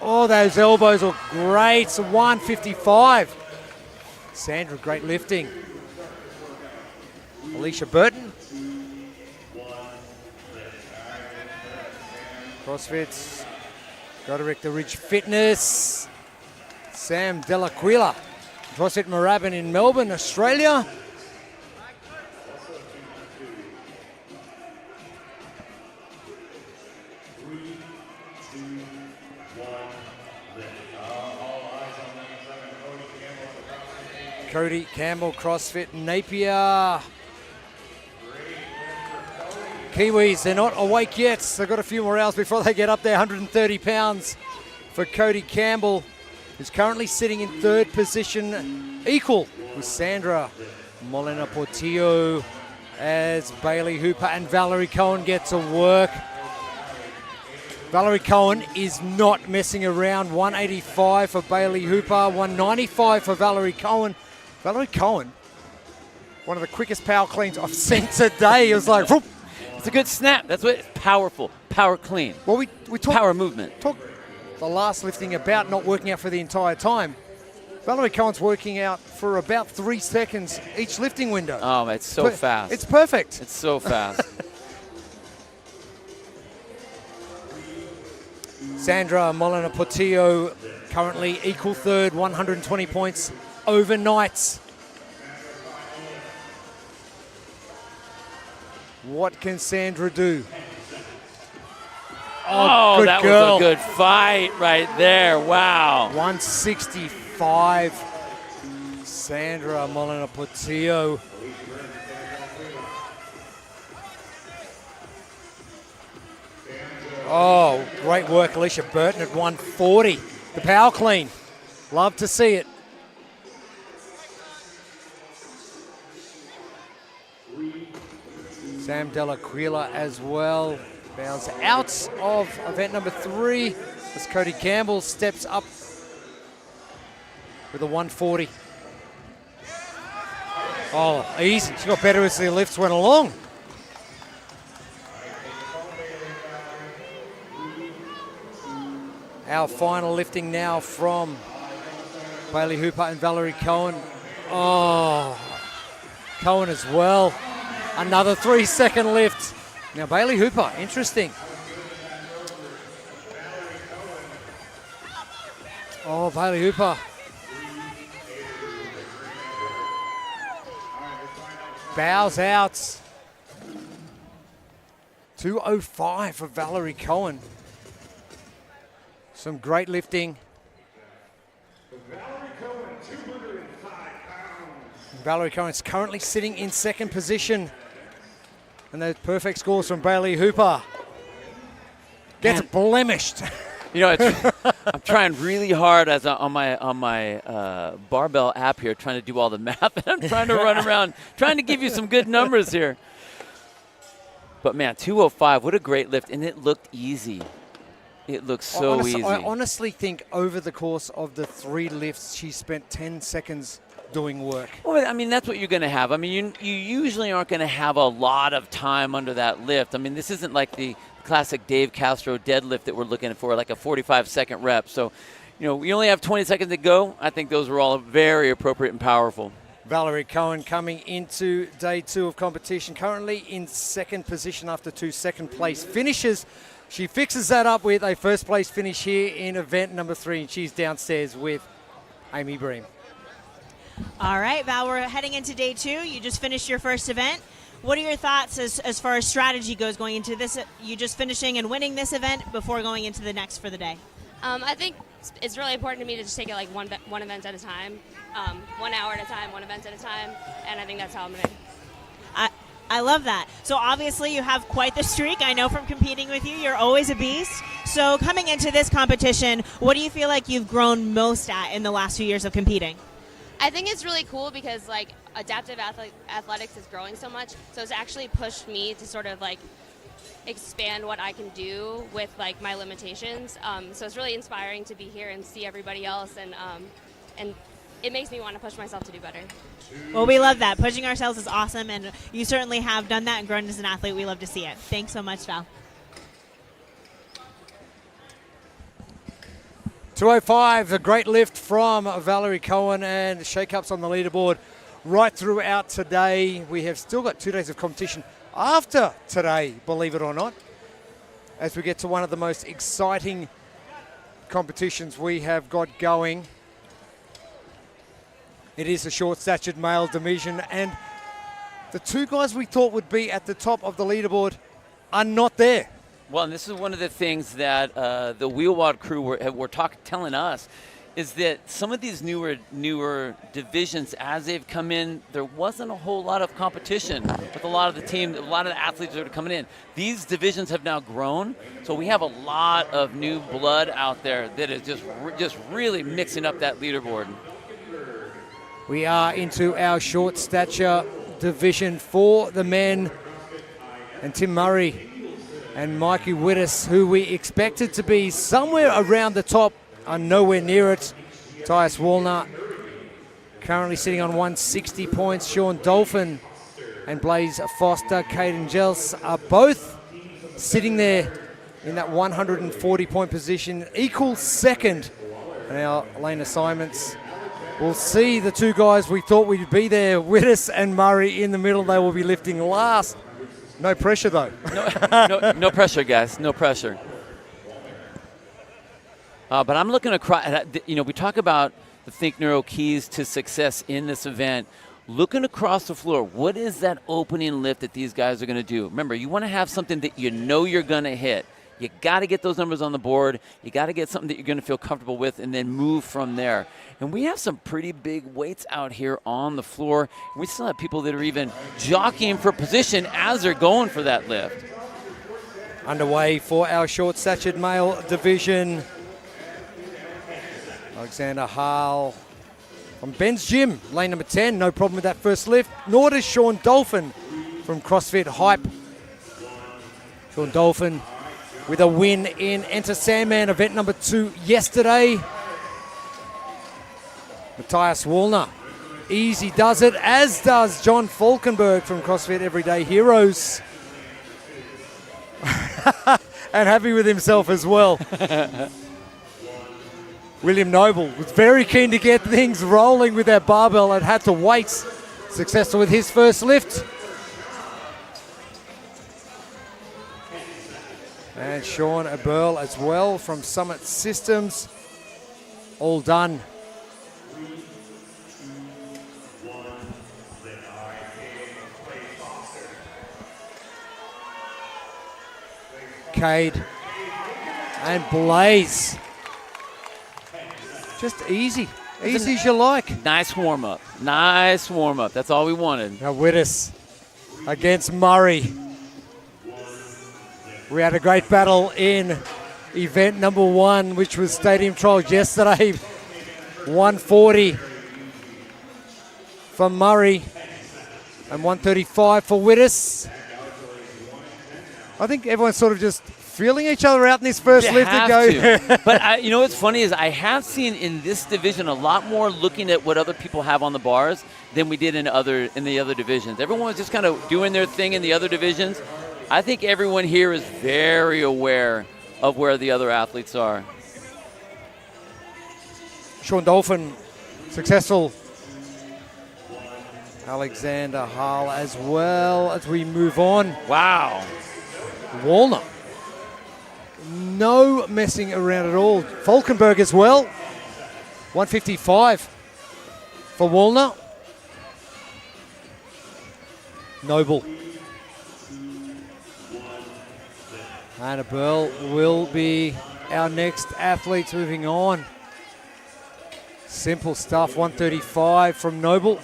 S4: Oh, those elbows are great. It's a 155. Sandra, great lifting. Alicia Burton. CrossFit's Goderick Ridge Fitness. Sam Delaquila, CrossFit Moorabbin in Melbourne, Australia. Cody Campbell, CrossFit Napier. Kiwis, they're not awake yet. They've got a few more hours before they get up there. 130 pounds for Cody Campbell, who's currently sitting in third position, equal with Sandra Molina Portillo, as Bailey Hooper and Valerie Cohen get to work. Valerie Cohen is not messing around. 185 for Bailey Hooper, 195 for Valerie Cohen. Valerie Cohen, one of the quickest power cleans I've seen today. It was like, whoop.
S5: It's a good snap. That's what it's powerful. Power clean.
S4: Well, we talk
S5: power movement.
S4: Talk the last lifting about not working out for the entire time. Valerie Cohen's working out for about 3 seconds each lifting window.
S5: Oh, it's so fast.
S4: It's perfect.
S5: It's so fast.
S4: Sandra Molina Portillo currently equal third, 120 points overnight. What can Sandra do?
S5: Oh,
S4: good
S5: that
S4: girl.
S5: was a good fight right there. Wow.
S4: 165. Sandra Molina Portillo. Oh, great work, Alicia Burton at 140. The power clean. Love to see it. Sam Delaquila as well. Bows out of event number 3 as Cody Campbell steps up with a 140. Oh, easy. She got better as the lifts went along. Our final lifting now from Bailey Hooper and Valerie Cohen. Oh, Cohen as well. Another 3-second lift. Now Bailey Hooper, interesting. Oh, Bailey Hooper. Bows out. 205 for Valerie Cohen. Some great lifting. Valerie Cohen's currently sitting in second position. And those perfect scores from Bailey Hooper. Gets blemished.
S5: You know, I'm trying really hard on my barbell app here, trying to do all the math. And I'm trying to run around, trying to give you some good numbers here. But man, 205, what a great lift. And it looked easy. It looks so easy.
S4: I honestly think over the course of the 3 lifts, she spent 10 seconds doing work.
S5: Well, I mean, that's what you're going to have. I mean, you usually aren't going to have a lot of time under that lift. I mean, this isn't like the classic Dave Castro deadlift that we're looking for, like a 45-second rep. So, you know, we only have 20 seconds to go. I think those were all very appropriate and powerful.
S4: Valerie Cohen coming into day 2 of competition, currently in second position after 2 second-place finishes. She fixes that up with a first-place finish here in event number 3, and she's downstairs with Amy Bream.
S7: All right, Val, we're heading into day 2. You just finished your first event. What are your thoughts as far as strategy goes going into this? You just finishing and winning this event before going into the next for the day?
S1: I think it's really important to me to just take it like one event at a time, 1 hour at a time, 1 event at a time, and I think that's how I'm going to.
S7: I love that. So obviously you have quite the streak. I know from competing with you, you're always a beast. So coming into this competition, what do you feel like you've grown most at in the last few years of competing?
S1: I think it's really cool because like adaptive athletics is growing so much, so it's actually pushed me to sort of like expand what I can do with like my limitations. So it's really inspiring to be here and see everybody else, and it makes me want to push myself to do better.
S7: Well, we love that. Pushing ourselves is awesome, and you certainly have done that and grown as an athlete. We love to see it. Thanks so much, Val.
S4: 205, a great lift from Valerie Cohen, and shake-ups on the leaderboard right throughout today. We have still got 2 days of competition after today, believe it or not. as we get to one of the most exciting competitions we have got going. It is a short-statured male division, and the two guys we thought would be at the top of the leaderboard are not there.
S5: Well, and this is one of the things that the Wheelwad crew were telling us, is that some of these newer divisions, as they've come in, there wasn't a whole lot of competition with a lot of the athletes that are coming in. These divisions have now grown, so we have a lot of new blood out there that is just really mixing up that leaderboard.
S4: We are into our short stature division for the men, and Tim Murray and Mikey Wittes, who we expected to be somewhere around the top, are nowhere near it. Tyus Walnut currently sitting on 160 points. Sean Dolphin and Blaze Foster, Caden Gels are both sitting there in that 140-point position, equal second. And our lane assignments, we'll see the two guys we thought we'd be there, Wittes and Murray in the middle. They will be lifting last. No pressure, though.
S5: No pressure, guys. No pressure. But I'm looking across, we talk about the Think Neuro keys to success in this event. Looking across the floor, what is that opening lift that these guys are going to do? Remember, you want to have something that you know you're going to hit. You got to get those numbers on the board. You got to get something that you're going to feel comfortable with and then move from there. And we have some pretty big weights out here on the floor. We still have people that are even jockeying for position as they're going for that lift.
S4: Underway for our short-statured male division. Alexander Hall from Ben's Gym, lane number 10. No problem with that first lift. Nor does Sean Dolphin from CrossFit Hype. Sean Dolphin with a win in Enter Sandman event number 2 yesterday. Matthias Wallner, easy does it, as does John Falkenberg from CrossFit Everyday Heroes. And happy with himself as well. William Noble was very keen to get things rolling with that barbell and had to wait. Successful with his first lift. And Sean Eberl as well from Summit Systems. All done. Cade and Blaze. Just easy as you like.
S5: Nice warm-up. Nice warm-up. That's all we wanted.
S4: Now Wittes against Murray. We had a great battle in event number 1, which was Stadium Trials yesterday. 140 for Murray and 135 for Wittes. I think everyone's sort of just feeling each other out in this first lift to go.
S5: But you know what's funny is I have seen in this division a lot more looking at what other people have on the bars than we did in the other divisions. Everyone was just kind of doing their thing in the other divisions. I think everyone here is very aware of where the other athletes are.
S4: Sean Dolphin, successful. Alexander Hall as well as we move on.
S5: Wow.
S4: Walnut. No messing around at all. Falkenberg as well. 155 for Walnut. Noble. And Eberl will be our next athletes moving on. Simple stuff, 135 from Noble.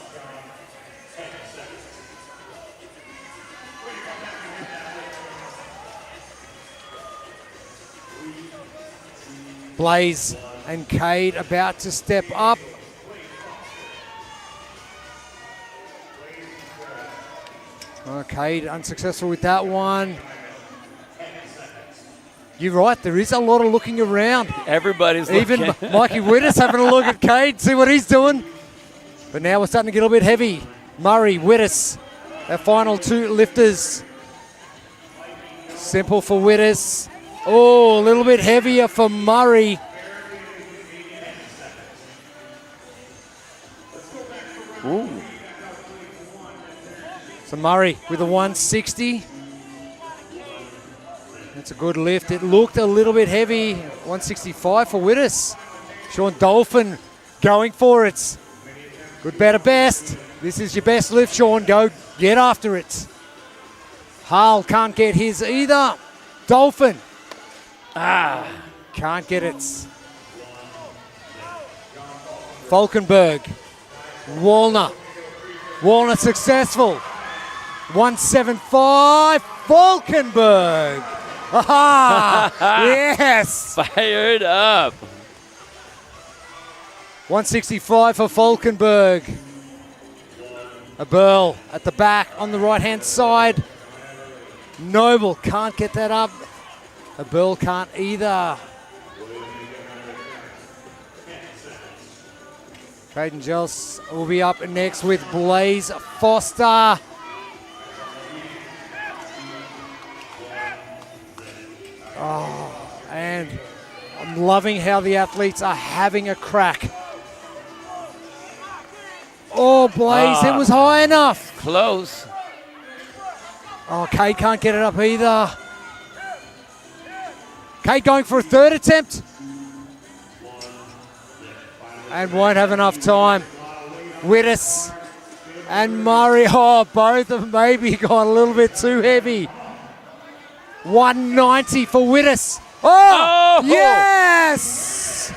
S4: Blaze and Cade about to step up. Cade unsuccessful with that one. You're right, there is a lot of looking around.
S5: Everybody's
S4: even
S5: looking.
S4: Mikey Wittes having a look at Cade, see what he's doing. But now we're starting to get a little bit heavy. Murray, Wittes, our final 2 lifters. Simple for Wittes. Oh, a little bit heavier for Murray.
S5: Ooh.
S4: So Murray with a 160. That's a good lift. It looked a little bit heavy. 165 for Wittes. Sean Dolphin going for it. Good, better, best. This is your best lift, Sean. Go get after it. Hull can't get his either. Dolphin. Can't get it. Falkenberg. Walner successful. 175. Falkenberg. Aha! Yes!
S5: Fired up.
S4: 165 for Falkenberg. A Burl at the back on the right-hand side. Noble can't get that up. A Burl can't either. Caden Gels will be up next with Blaze Foster. Oh, and I'm loving how the athletes are having a crack. Oh, Blaze, it was high enough.
S5: Close.
S4: Oh, Kate can't get it up either. Kate going for a third attempt. And won't have enough time. Wittes and Murray, both have maybe gone a little bit too heavy. 190 for Wittes. Oh, yes!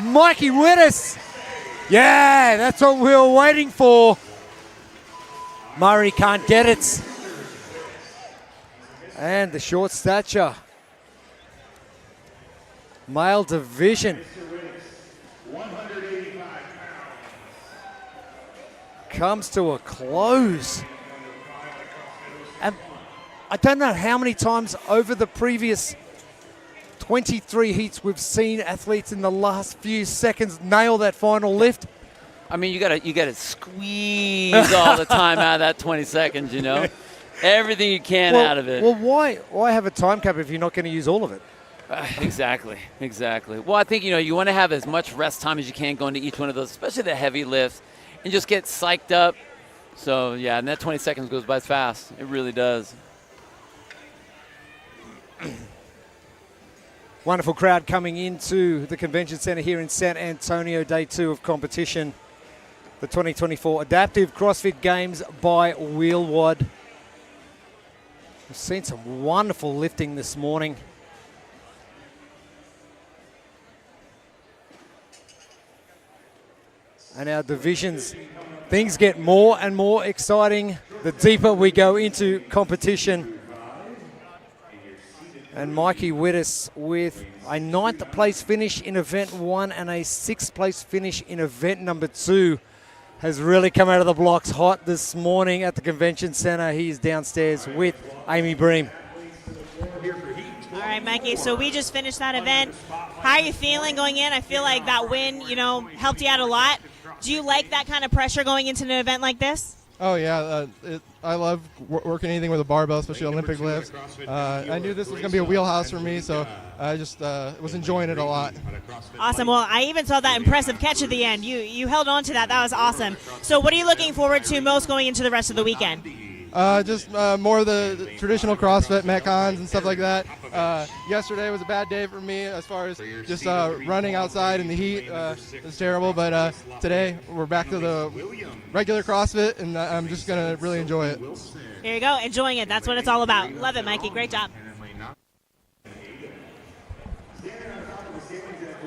S4: Mikey Wittes. Yeah, that's what we were waiting for. Murray can't get it. And the short stature. Male division. Comes to a close. And I don't know how many times over the previous 23 heats we've seen athletes in the last few seconds nail that final lift.
S5: I mean, you gotta squeeze all the time out of that 20 seconds, you know? Everything you can out of it.
S4: Well, why have a time cap if you're not going to use all of it?
S5: Exactly. Well, I think, you want to have as much rest time as you can going to each one of those, especially the heavy lifts, and just get psyched up. So, yeah, and that 20 seconds goes by fast. It really does.
S4: Wonderful crowd coming into the convention center here in San Antonio, day 2 of competition. The 2024 Adaptive CrossFit Games by Wheelwad. We've seen some wonderful lifting this morning. And our divisions, things get more and more exciting the deeper we go into competition. And Mikey Wittes with a 9th place finish in event 1 and a 6th place finish in event number 2 has really come out of the blocks hot this morning at the convention center. He's downstairs with Amy Bream.
S7: All right, Mikey, so we just finished that event. How are you feeling going in? I feel like that win, helped you out a lot. Do you like that kind of pressure going into an event like this?
S2: Oh, yeah. I love working anything with a barbell, especially Olympic lifts. I knew this was going to be a wheelhouse for me, so I just was enjoying it a lot.
S7: Awesome. Well, I even saw that impressive catch at the end. You held on to that. That was awesome. So what are you looking forward to most going into the rest of the weekend?
S2: Just more of the traditional CrossFit Metcons and stuff like that. Yesterday was a bad day for me as far as just running outside in the heat. It was terrible, but today we're back to the regular CrossFit, and I'm just going to really enjoy it.
S7: Here you go, enjoying it. That's what it's all about. Love it, Mikey. Great job.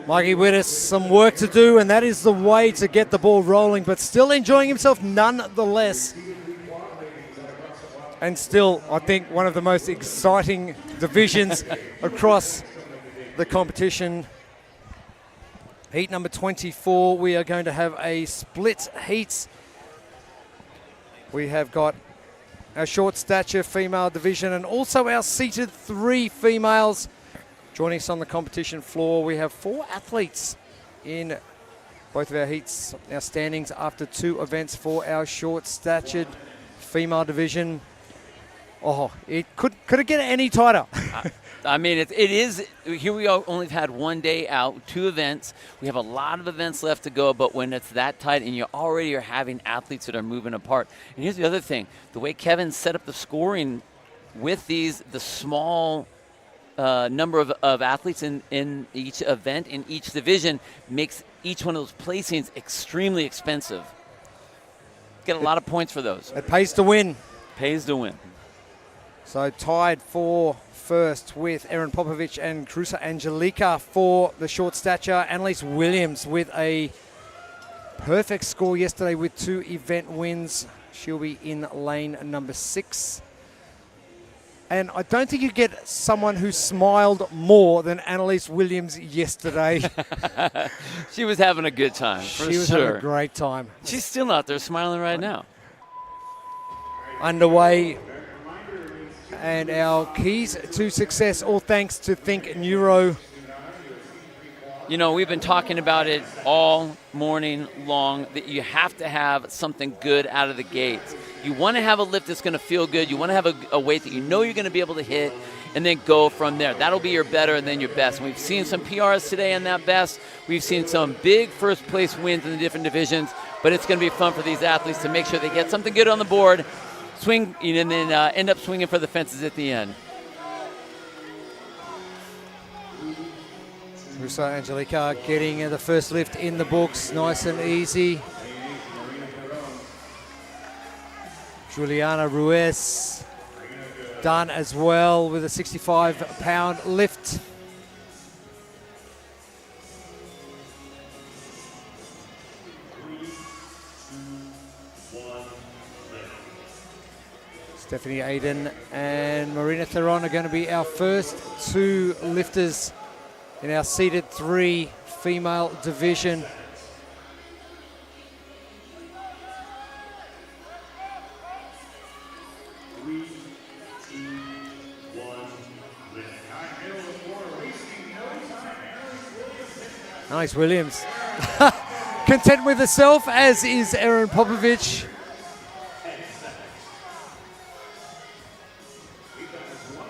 S4: Mikey Wittes, some work to do, and that is the way to get the ball rolling, but still enjoying himself nonetheless. And still, I think, one of the most exciting divisions across the competition. Heat number 24, we are going to have a split heat. We have got our short stature female division and also our seated 3 females. Joining us on the competition floor, we have 4 athletes in both of our heats. Our standings after 2 events for our short statured female division. Oh, it could it get any tighter?
S5: I mean, it is. Here we are, only had 1 day out, 2 events. We have a lot of events left to go, but when it's that tight and you already are having athletes that are moving apart. And here's the other thing. The way Kevin set up the scoring with the small number of athletes in each event, in each division, makes each one of those placings extremely expensive. Get a lot of points for those.
S4: It pays to win.
S5: Pays to win.
S4: So tied for first with Erin Popovich and Cruza Angelica for the short stature. Annalise Williams with a perfect score yesterday with 2 event wins. She'll be in lane number 6. And I don't think you get someone who smiled more than Annalise Williams yesterday.
S5: She was having a good time, for
S4: She was
S5: sure.
S4: having a great time.
S5: She's still out there smiling right now.
S4: Underway. And our keys to success, all thanks to Think Neuro.
S5: You know, we've been talking about it all morning long, that you have to have something good out of the gates. You want to have a lift that's going to feel good. You want to have a weight that you know you're going to be able to hit, and then go from there. That'll be your better and then your best. We've seen some PRs today on that best. We've seen some big first place wins in the different divisions, but it's going to be fun for these athletes to make sure they get something good on the board, swing, and then end up swinging for the fences at the end.
S4: Cruza Angelica getting the first lift in the books, nice and easy. Juliana Ruiz done as well with a 65-pound lift. Stephanie Aiden and Marina Theron are going to be our first 2 lifters in our seeded 3 female division. Nice, Williams. Content with herself, as is Erin Popovich.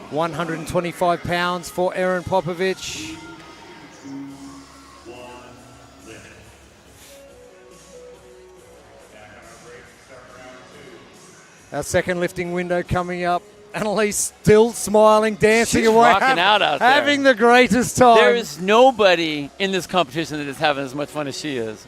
S4: £125 for Erin Popovich. Our second lifting window coming up. Annalise still smiling, dancing
S5: She's
S4: away.
S5: rocking out there.
S4: Having the greatest time.
S5: There is nobody in this competition that is having as much fun as she is.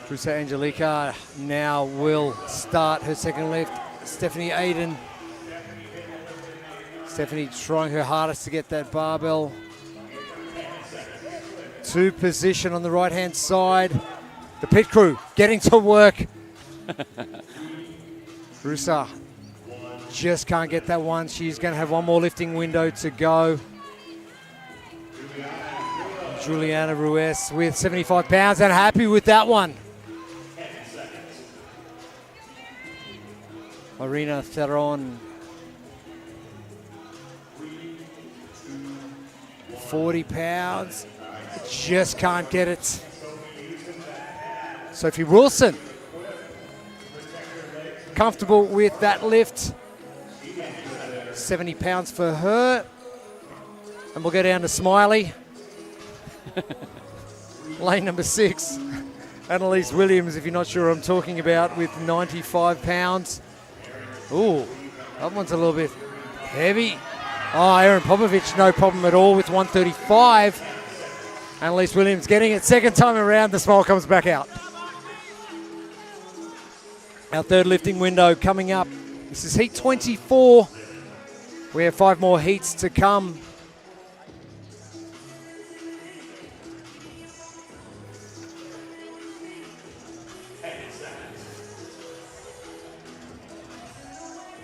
S4: Cruza Angelica now will start her second lift. Stephanie Aiden. Stephanie trying her hardest to get that barbell to position on the right-hand side. The pit crew getting to work. Cruza just can't get that one. She's going to have one more lifting window to go. Juliana Ruiz with 75 pounds and happy with that one. Marina Theron. 40 pounds. Just can't get it. Sophie Wilson. Comfortable with that lift. 70 pounds for her. And we'll go down to Smiley. Lane number 6. Annalise Williams, if you're not sure what I'm talking about, with 95 pounds. Ooh, that one's a little bit heavy. Oh, Erin Popovich, no problem at all with 135. Annalise Williams getting it. Second time around, the smile comes back out. Our third lifting window coming up. This is heat 24. We have 5 more heats to come.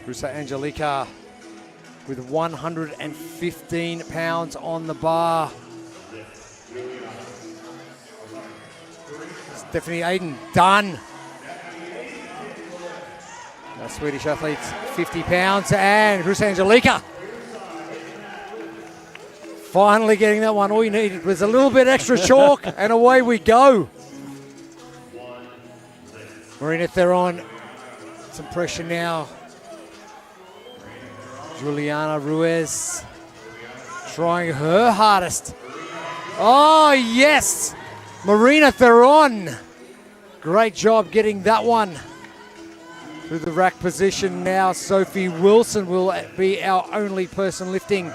S4: Cruza Angelica with 115 pounds on the bar. Stephanie Aiden done. Our Swedish athletes, 50 pounds, and Cruza Angelica finally getting that one. All you needed was a little bit extra chalk, and away we go. Marina Theron, some pressure now. Juliana Ruiz trying her hardest. Oh, yes! Marina Theron. Great job getting that one. To the rack position now. Sophie Wilson will be our only person lifting.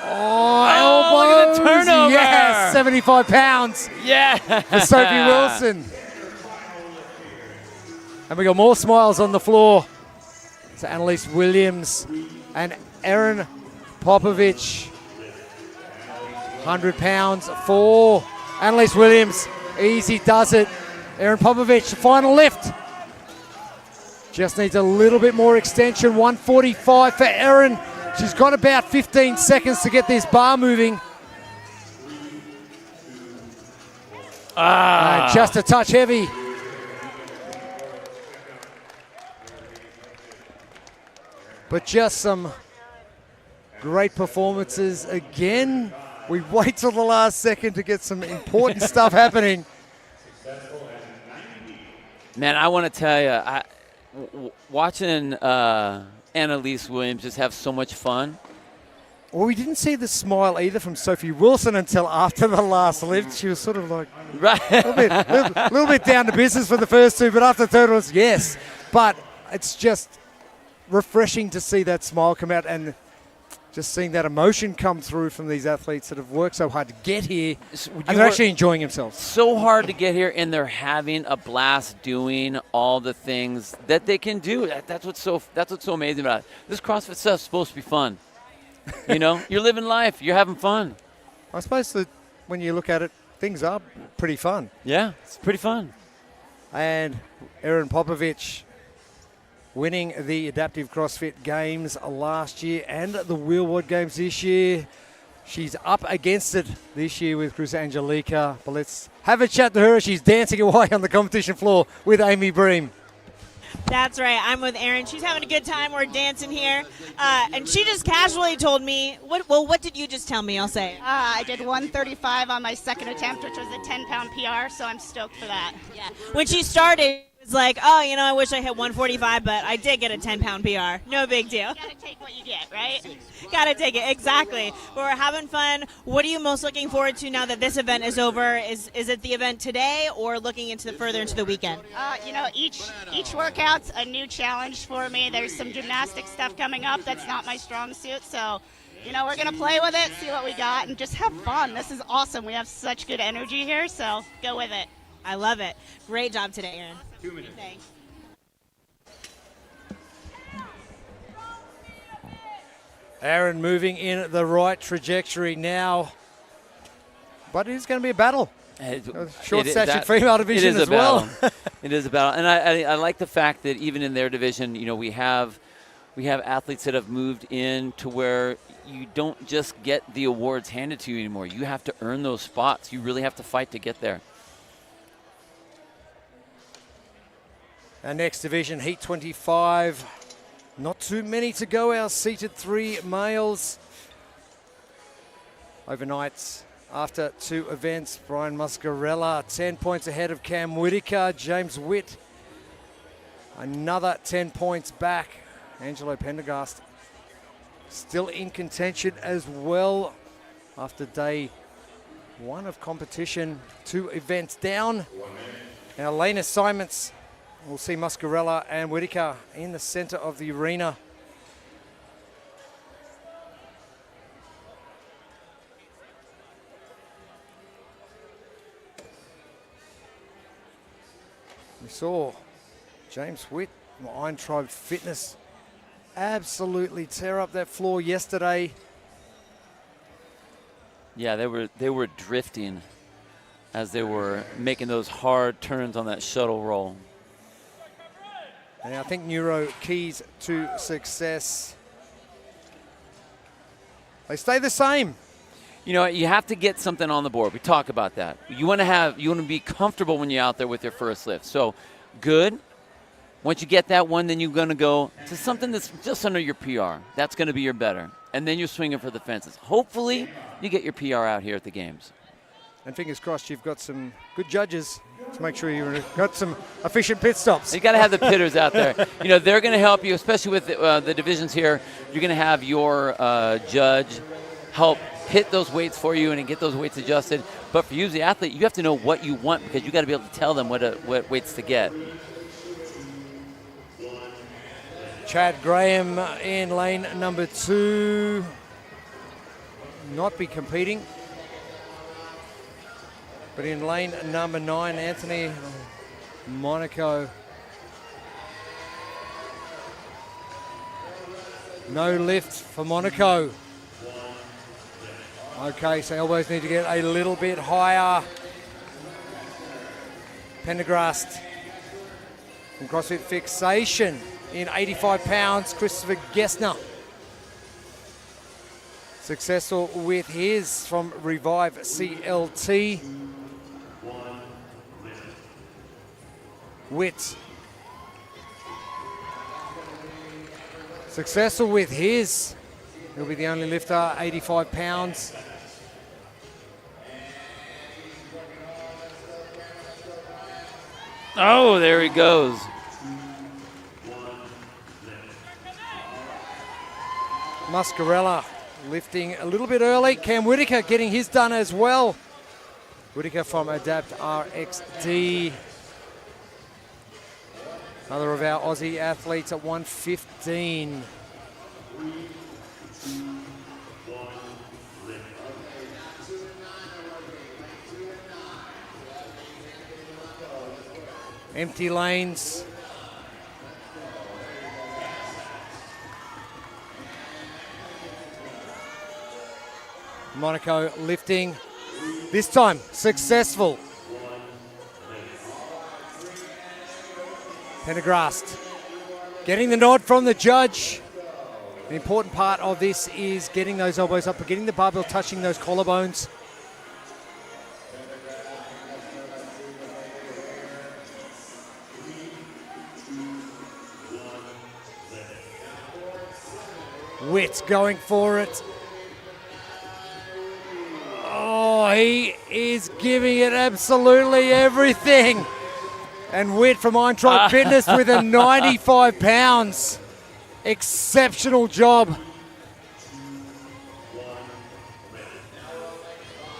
S4: Oh,
S5: look at the turnover.
S4: Yes, 75 pounds.
S5: Yeah.
S4: For Sophie Wilson. And we got more smiles on the floor. So Annalise Williams and Erin Popovich. 100 pounds for Annalise Williams. Easy does it. Erin Popovich, final lift. Just needs a little bit more extension. 145 for Erin. She's got about 15 seconds to get this bar moving. Just a touch heavy. But just some great performances again. We wait till the last second to get some important stuff happening.
S5: Man, I want to tell you, watching Annalise Williams just have so much fun.
S4: Well, we didn't see the smile either from Sophie Wilson until after the last lift. She was sort of like a little bit down to business for the first two, but after the third one, yes. But it's just refreshing to see that smile come out and just seeing that emotion come through from these athletes that have worked so hard to get here, and they're actually enjoying themselves.
S5: So hard to get here, and they're having a blast doing all the things that they can do. That's what's so amazing about it. This CrossFit stuff's supposed to be fun. You know, you're living life, you're having fun.
S4: I suppose that when you look at it, things are pretty fun.
S5: Yeah, it's pretty fun.
S4: And Erin Popovich winning the Adaptive CrossFit Games last year and the Wheelwood Games this year. She's up against it this year with Chris Angelica. But let's have a chat to her. She's dancing away on the competition floor with Amy Bream.
S7: That's right. I'm with Erin. She's having a good time. We're dancing here. And she just casually told me, what did you just tell me? I'll say.
S3: I did 135 on my second attempt, which was a 10-pound PR, so I'm stoked for that.
S7: Yeah. When she started, it's like, oh, you know, I wish I hit 145, but I did get a 10-pound PR. No big deal.
S3: You gotta take what you get, right?
S7: Gotta take it, exactly. But we're having fun. What are you most looking forward to now that this event is over? Is it the event today or looking further into the weekend?
S3: You know, each workout's a new challenge for me. There's some gymnastic stuff coming up that's not my strong suit, so you know, we're gonna play with it, see what we got, and just have fun. This is awesome. We have such good energy here, so go with it.
S7: I love it. Great job today, Erin.
S3: 2 minutes. Thanks.
S4: Erin moving in the right trajectory now. But it is going to be a battle. Short-statured female division as well.
S5: It is a battle. And I like the fact that even in their division, you know, we have athletes that have moved in to where you don't just get the awards handed to you anymore. You have to earn those spots. You really have to fight to get there.
S4: Our next division, Heat 25. Not too many to go, our seated 3 males. Overnight, after 2 events, Brian Muscarella 10 points ahead of Cam Whitaker. James Witt, another 10 points back. Angelo Pendergast still in contention as well after day 1 of competition. 2 events down. Now lane assignments. We'll see Muscarella and Whitaker in the center of the arena. We saw James Witt, Iron Tribe Fitness, absolutely tear up that floor yesterday.
S5: Yeah, they were drifting as they were making those hard turns on that shuttle roll.
S4: And I think Neuro keys to success. They stay the same.
S5: You know, you have to get something on the board. We talk about that. You want to be comfortable when you're out there with your first lift. So good. Once you get that one, then you're going to go to something that's just under your PR. That's going to be your better. And then you're swinging for the fences. Hopefully, you get your PR out here at the games.
S4: And fingers crossed you've got some good judges to make sure you've got some efficient pit stops.
S5: You got to have the pitters out there. You know, they're going to help you, especially with the divisions here. You're going to have your judge help hit those weights for you and get those weights adjusted. But for you as the athlete, you have to know what you want because you got to be able to tell them what weights to get.
S4: Chad Graham in lane number 2. Not be competing. But in lane number 9, Anthony Monaco. No lift for Monaco. Okay, so elbows need to get a little bit higher. Pendergrast from CrossFit Fixation in 85 pounds, Christopher Gessner. Successful with his from Revive CLT. Witt. Successful with his. He'll be the only lifter, 85 pounds.
S5: Oh, there he goes.
S4: Muscarella lifting a little bit early. Cam Whitaker getting his done as well. Whitaker from Adapt RXD. Another of our Aussie athletes at 115. Empty lanes. Monaco lifting. This time successful. Pendergrast getting the nod from the judge. The important part of this is getting those elbows up, getting the barbell touching those collarbones. Witt going for it. Oh, he is giving it absolutely everything. And Witt from Eintracht Fitness with a 95 pounds. Exceptional job.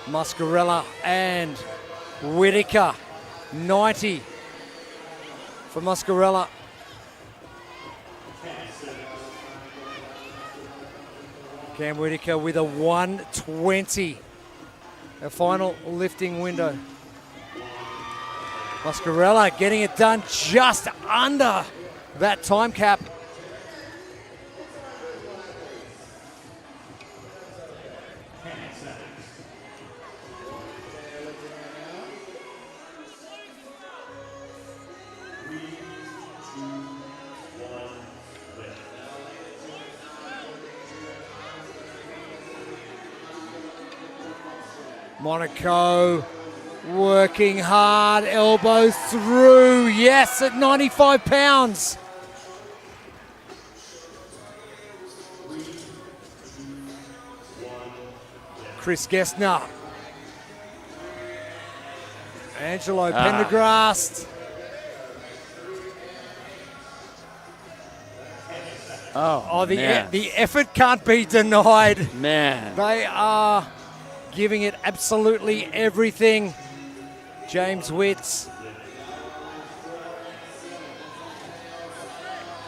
S4: Muscarella and Whitaker. 90 for Muscarella. Cam Whitaker with a 120. A final lifting window. Muscarella getting it done just under that time cap. Monaco working hard, elbows through, yes, at 95 pounds. Chris Gessner. Angelo Pendergrast.
S5: Oh,
S4: the effort can't be denied.
S5: Man.
S4: They are giving it absolutely everything. James Witt.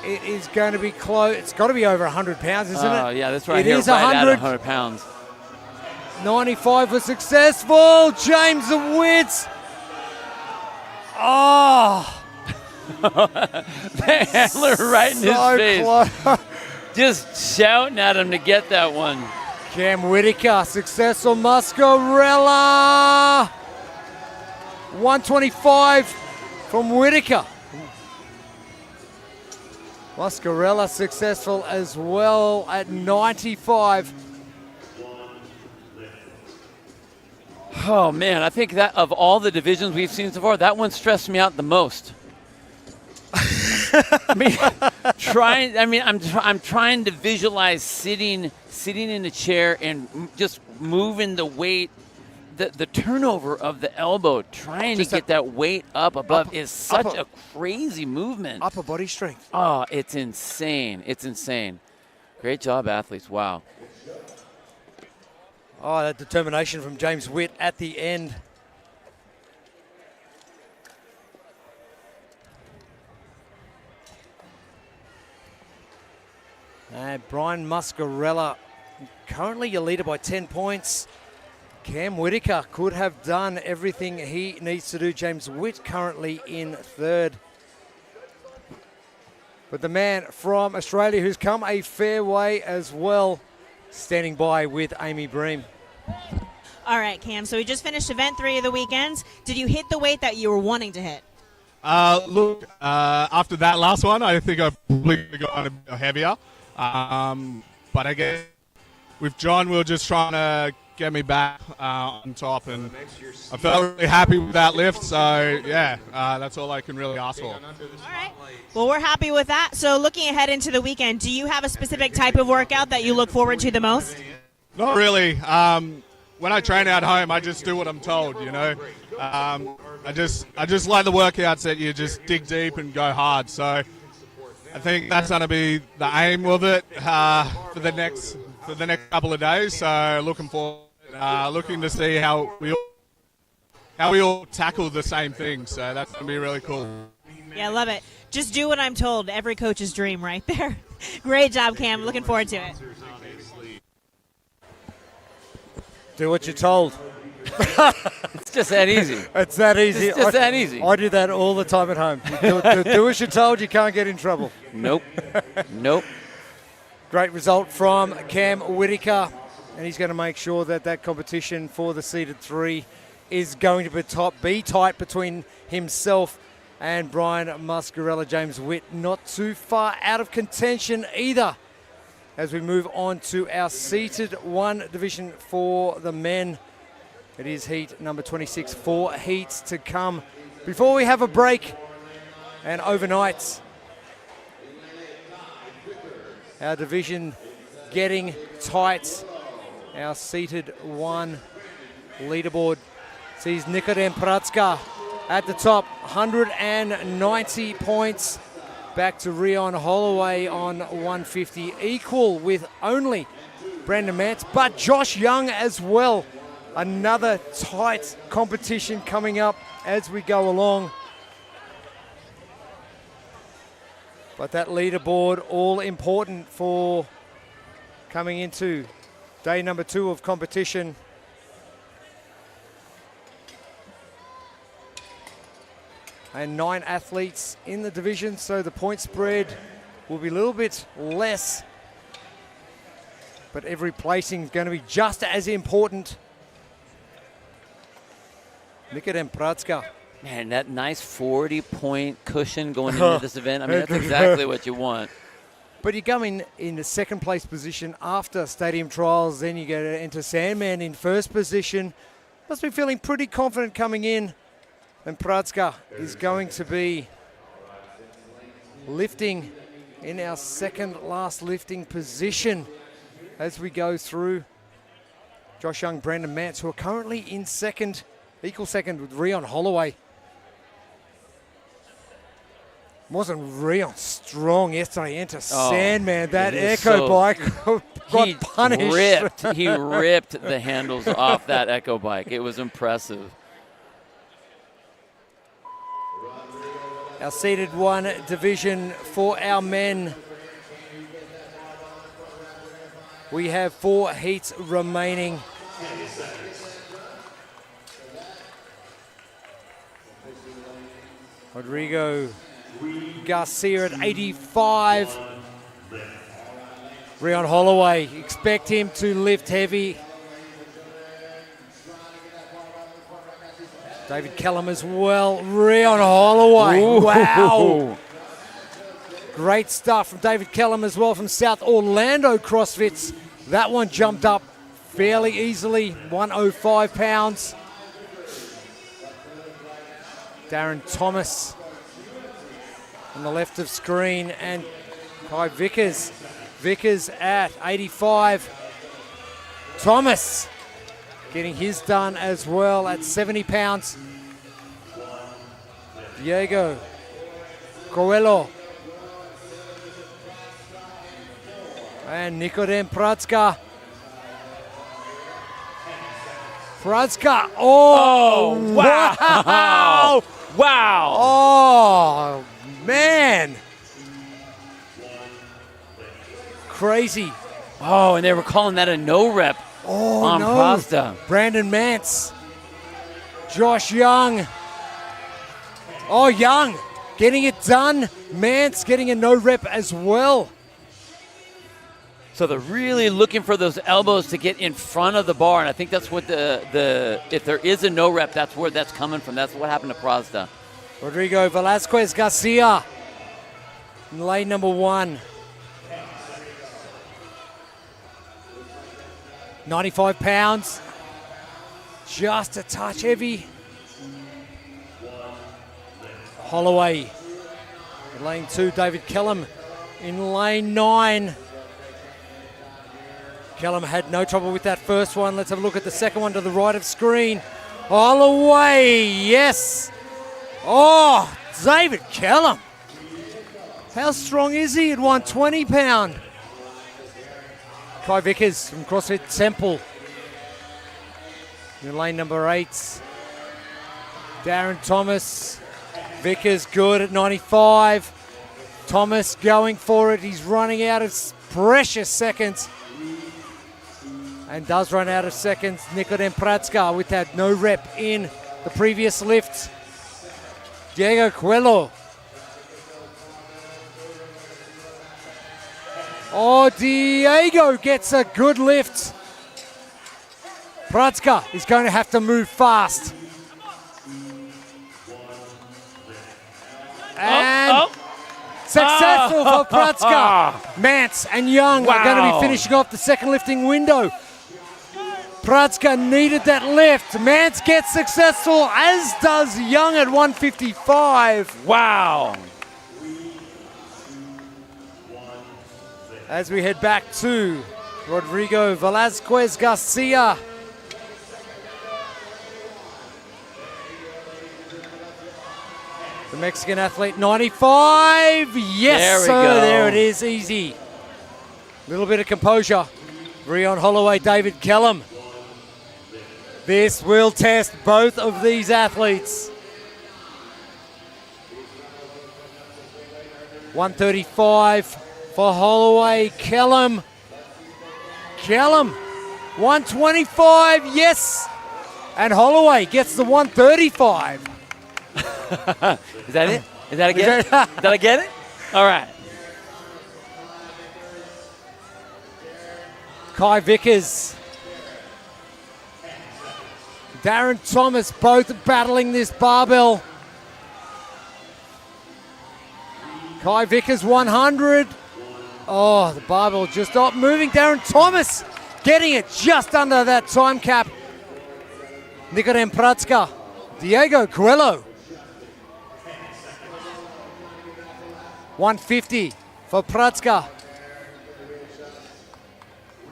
S4: It is going to be close. It's got to be over 100 pounds, isn't it?
S5: Oh, yeah, that's right.
S4: It
S5: here,
S4: is
S5: right
S4: 100.
S5: at 100 pounds.
S4: 95 was successful. James Witt. Oh.
S5: The handler right in his face.
S4: Close.
S5: Just shouting at him to get that one.
S4: Cam Whitaker, successful. Muscarella. 125 from Whitaker. Muscarella successful as well at 95.
S5: Oh man, I think that of all the divisions we've seen so far, that one stressed me out the most. I'm trying to visualize sitting in a chair and just moving the weight. The turnover of the elbow, trying to get that weight up above is such a crazy movement.
S4: Upper body strength.
S5: Oh, it's insane. It's insane. Great job, athletes. Wow.
S4: Oh, that determination from James Witt at the end. And Brian Muscarella, currently your leader by 10 points. Cam Whitaker could have done everything he needs to do. James Witt currently in third. But the man from Australia who's come a fair way as well, standing by with Amy Bream.
S7: All right, Cam. So we just finished event 3 of the weekends. Did you hit the weight that you were wanting to hit?
S8: Look, after that last one, I think I probably got a bit heavier. But I guess with John, we were just trying to get me back on top, and I felt really happy with that lift. So yeah, that's all I can really ask for.
S7: All right. Well, we're happy with that. So looking ahead into the weekend, do you have a specific type of workout that you look forward to the most?
S8: Not really. When I train at home, I just do what I'm told. You know, I just like the workouts that you just dig deep and go hard. So I think that's going to be the aim of it for the next couple of days. So looking to see how we all tackle the same thing. So that's going to be really cool.
S7: Yeah, I love it. Just do what I'm told. Every coach's dream right there. Great job, Cam. Looking forward to it.
S4: Do what you're told.
S5: It's just that easy.
S4: It's that easy.
S5: It's just that easy.
S4: I do that all the time at home. Do as you're told, you can't get in trouble.
S5: Nope. Nope.
S4: Great result from Cam Whitaker, and he's going to make sure that that competition for the seeded 3 is going to be tight between himself and Brian Muscarella. James Witt not too far out of contention either. As we move on to our seated 1 division for the men. It is heat number 26, 4 heats to come before we have a break and overnight. Our division getting tight. Our seated 1 leaderboard sees Nikodem Pratska at the top, 190 points. Back to Rion Holloway on 150, equal with only Brandon Mance, but Josh Young as well. Another tight competition coming up as we go along. But that leaderboard all important for coming into day number 2 of competition. And 9 athletes in the division, so the point spread will be a little bit less. But every placing is going to be just as important. Nikodem Pratska.
S5: Man, that nice 40-point cushion going into this event. I mean, that's exactly what you want.
S4: But you come in the second place position after stadium trials, then you go into Sandman in first position. Must be feeling pretty confident coming in. And Pratska is going to be lifting in our second last lifting position as we go through. Josh Young, Brandon Mance, who are currently in second, equal second with Rion Holloway. Wasn't Rion strong yesterday into Sandman? That Echo bike got punished.
S5: He ripped the handles off that Echo bike. It was impressive.
S4: Our seeded 1 division for our men. We have 4 heats remaining. Rodrigo Garcia at 85. Rion Holloway, expect him to lift heavy. David Kellum as well. Rion Holloway.
S5: Ooh.
S4: Wow. Great stuff from David Kellum as well from South Orlando CrossFits. That one jumped up fairly easily, 105 pounds. Darren Thomas on the left of screen, and Kai Vickers. Vickers at 85. Thomas getting his done as well at 70 pounds. Diego Coelho. And Nikodem Pratska Pradzka. Oh,
S5: wow. Wow.
S4: Oh, man. Crazy.
S5: Oh, and they were calling that a no rep on Pradzka.
S4: Brandon Mance. Josh Young. Oh, Young getting it done. Mance getting a no rep as well.
S5: So they're really looking for those elbows to get in front of the bar, and I think that's what if there is a no rep, that's where that's coming from. That's what happened to Pradzka.
S4: Rodrigo Velasquez Garcia in lane number 1. 95 pounds. Just a touch heavy. Holloway in lane 2. David Kellum in lane 9. Kellum had no trouble with that first one. Let's have a look at the second one to the right of screen. Holloway, yes. Oh, David Kellum. How strong is he at 120 pound? Kai Vickers from CrossFit Temple. In lane number 8. Darren Thomas. Vickers good at 95. Thomas going for it. He's running out of precious seconds. And does run out of seconds. Nikodem Pradzka with that no rep in the previous lift. Diego Coelho. Oh, Diego gets a good lift. Pradzka is going to have to move fast. And successful for Pradzka. Mance and Young are going to be finishing off the second lifting window. Pradzka needed that lift. Mance gets successful, as does Young at 155.
S5: Wow.
S4: As we head back to Rodrigo Velasquez Garcia. The Mexican athlete, 95. Yes,
S5: there we go.
S4: There it is, easy. Little bit of composure. Breon Holloway, David Kellum. This will test both of these athletes. 135 for Holloway. Kellum. 125, yes. And Holloway gets the 135.
S5: Is that it? Is that a get it? Did I get it? All right.
S4: Kai Vickers. Darren Thomas both battling this barbell. Kai Vickers 100. Oh, the barbell just not moving. Darren Thomas getting it just under that time cap. Nikodem Pradzka. Diego Coelho. 150 for Pradzka.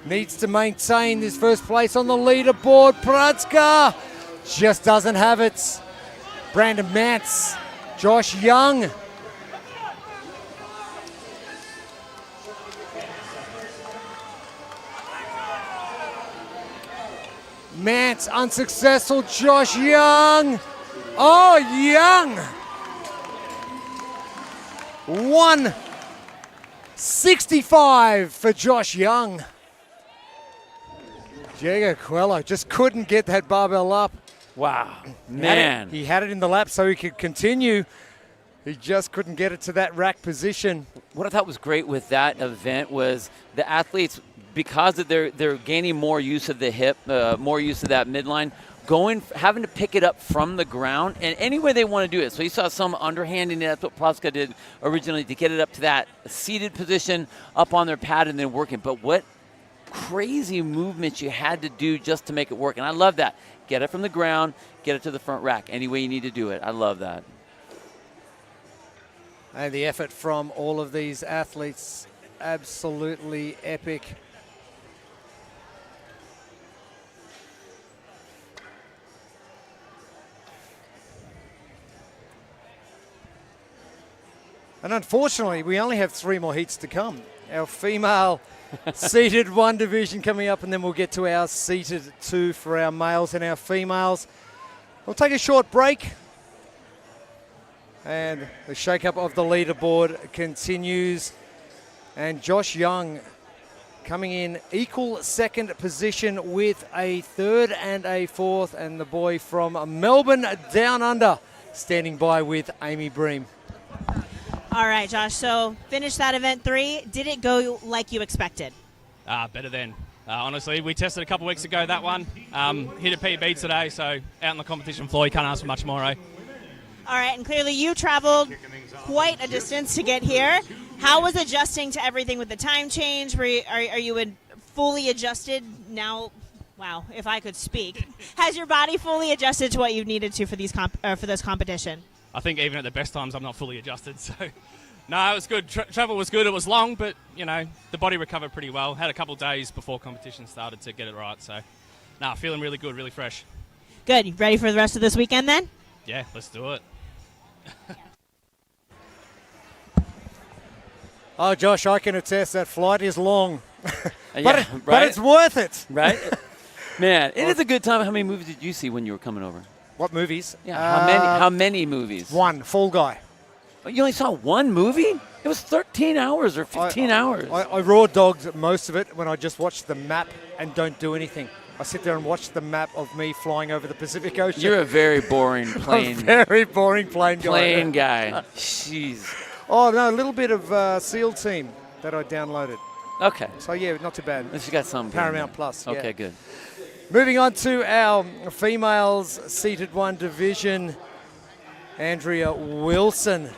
S4: Needs to maintain this first place on the leaderboard. Pradzka just doesn't have it. Brandon Mance, Josh Young. Mance unsuccessful. Josh Young. Oh, Young. 165 for Josh Young. Diego Coelho just couldn't get that barbell up.
S5: Wow, man.
S4: He had it in the lap so he could continue. He just couldn't get it to that rack position.
S5: What I thought was great with that event was the athletes, because of they're gaining more use of the hip, more use of that midline, having to pick it up from the ground, and any way they want to do it. So you saw some underhanding it. That's what Pradzka did originally, to get it up to that seated position up on their pad and then working. But what crazy movements you had to do just to make it work. And I love that. Get it from the ground, get it to the front rack. Any way you need to do it. I love that.
S4: And the effort from all of these athletes, absolutely epic. And unfortunately, we only have 3 more heats to come. our female seated 1 division coming up, and then we'll get to our seated 2 for our males and our females. We'll take a short break, and the shake-up of the leaderboard continues. And Josh Young coming in equal second position with a 3rd and a 4th, and the boy from Melbourne Down Under standing by with Amy Bream.
S7: All right, Josh, so finish that event 3. Did it go like you expected?
S9: Better than. Honestly, we tested a couple weeks ago that one. Hit a PB today, so out on the competition floor, you can't ask for much more, eh?
S7: All right, and clearly you traveled quite a distance to get here. How was adjusting to everything with the time change? Are you fully adjusted now? Wow, if I could speak. Has your body fully adjusted to what you needed to for these for this competition?
S9: I think even at the best times, I'm not fully adjusted. So, no, it was good. Travel was good. It was long, but, you know, the body recovered pretty well. Had a couple of days before competition started to get it right. So, no, feeling really good, really fresh.
S7: Good. You ready for the rest of this weekend then?
S9: Yeah, let's do it.
S4: Oh, Josh, I can attest that flight is long.
S5: But
S4: it's worth it.
S5: Right? Man, it is a good time. How many movies did you see when you were coming over?
S4: What movies?
S5: Yeah, how many movies?
S4: 1, Fall Guy.
S5: Oh, you only saw 1 movie? It was 13 hours or 15 hours.
S4: I raw dogged most of it when I just watched the map and don't do anything. I sit there and watch the map of me flying over the Pacific Ocean.
S5: You're a very boring plane.
S4: Very boring plane guy.
S5: Plane guy. Jeez.
S4: Oh, no, a little bit of SEAL Team that I downloaded.
S5: Okay.
S4: So, yeah, not too bad.
S5: At least you got some.
S4: Paramount Plus.
S5: Okay,
S4: yeah.
S5: good.
S4: Moving on to our females seated 1 division. Andrea Wilson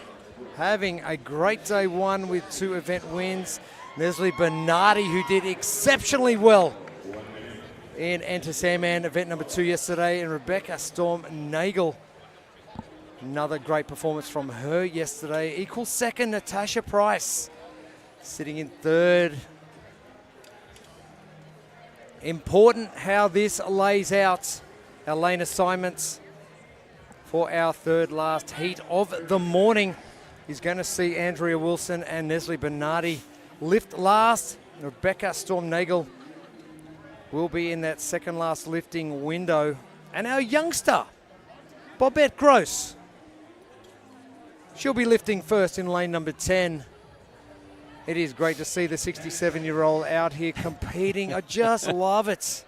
S4: having a great day 1 with 2 event wins. Neslie Bernardi, who did exceptionally well in Enter Sandman event number 2 yesterday, and Rebecca Storm-Nagel. Another great performance from her yesterday. Equal second, Natasha Price sitting in 3rd. Important how this lays out our lane assignments for our 3rd last heat of the morning. Is going to see Andrea Wilson and Neslie Bernardi lift last. Rebecca Storm-Nagel will be in that 2nd last lifting window. And our youngster, Bobette Gross, she'll be lifting first in lane number 10. It is great to see the 67-year-old out here competing. I just love it.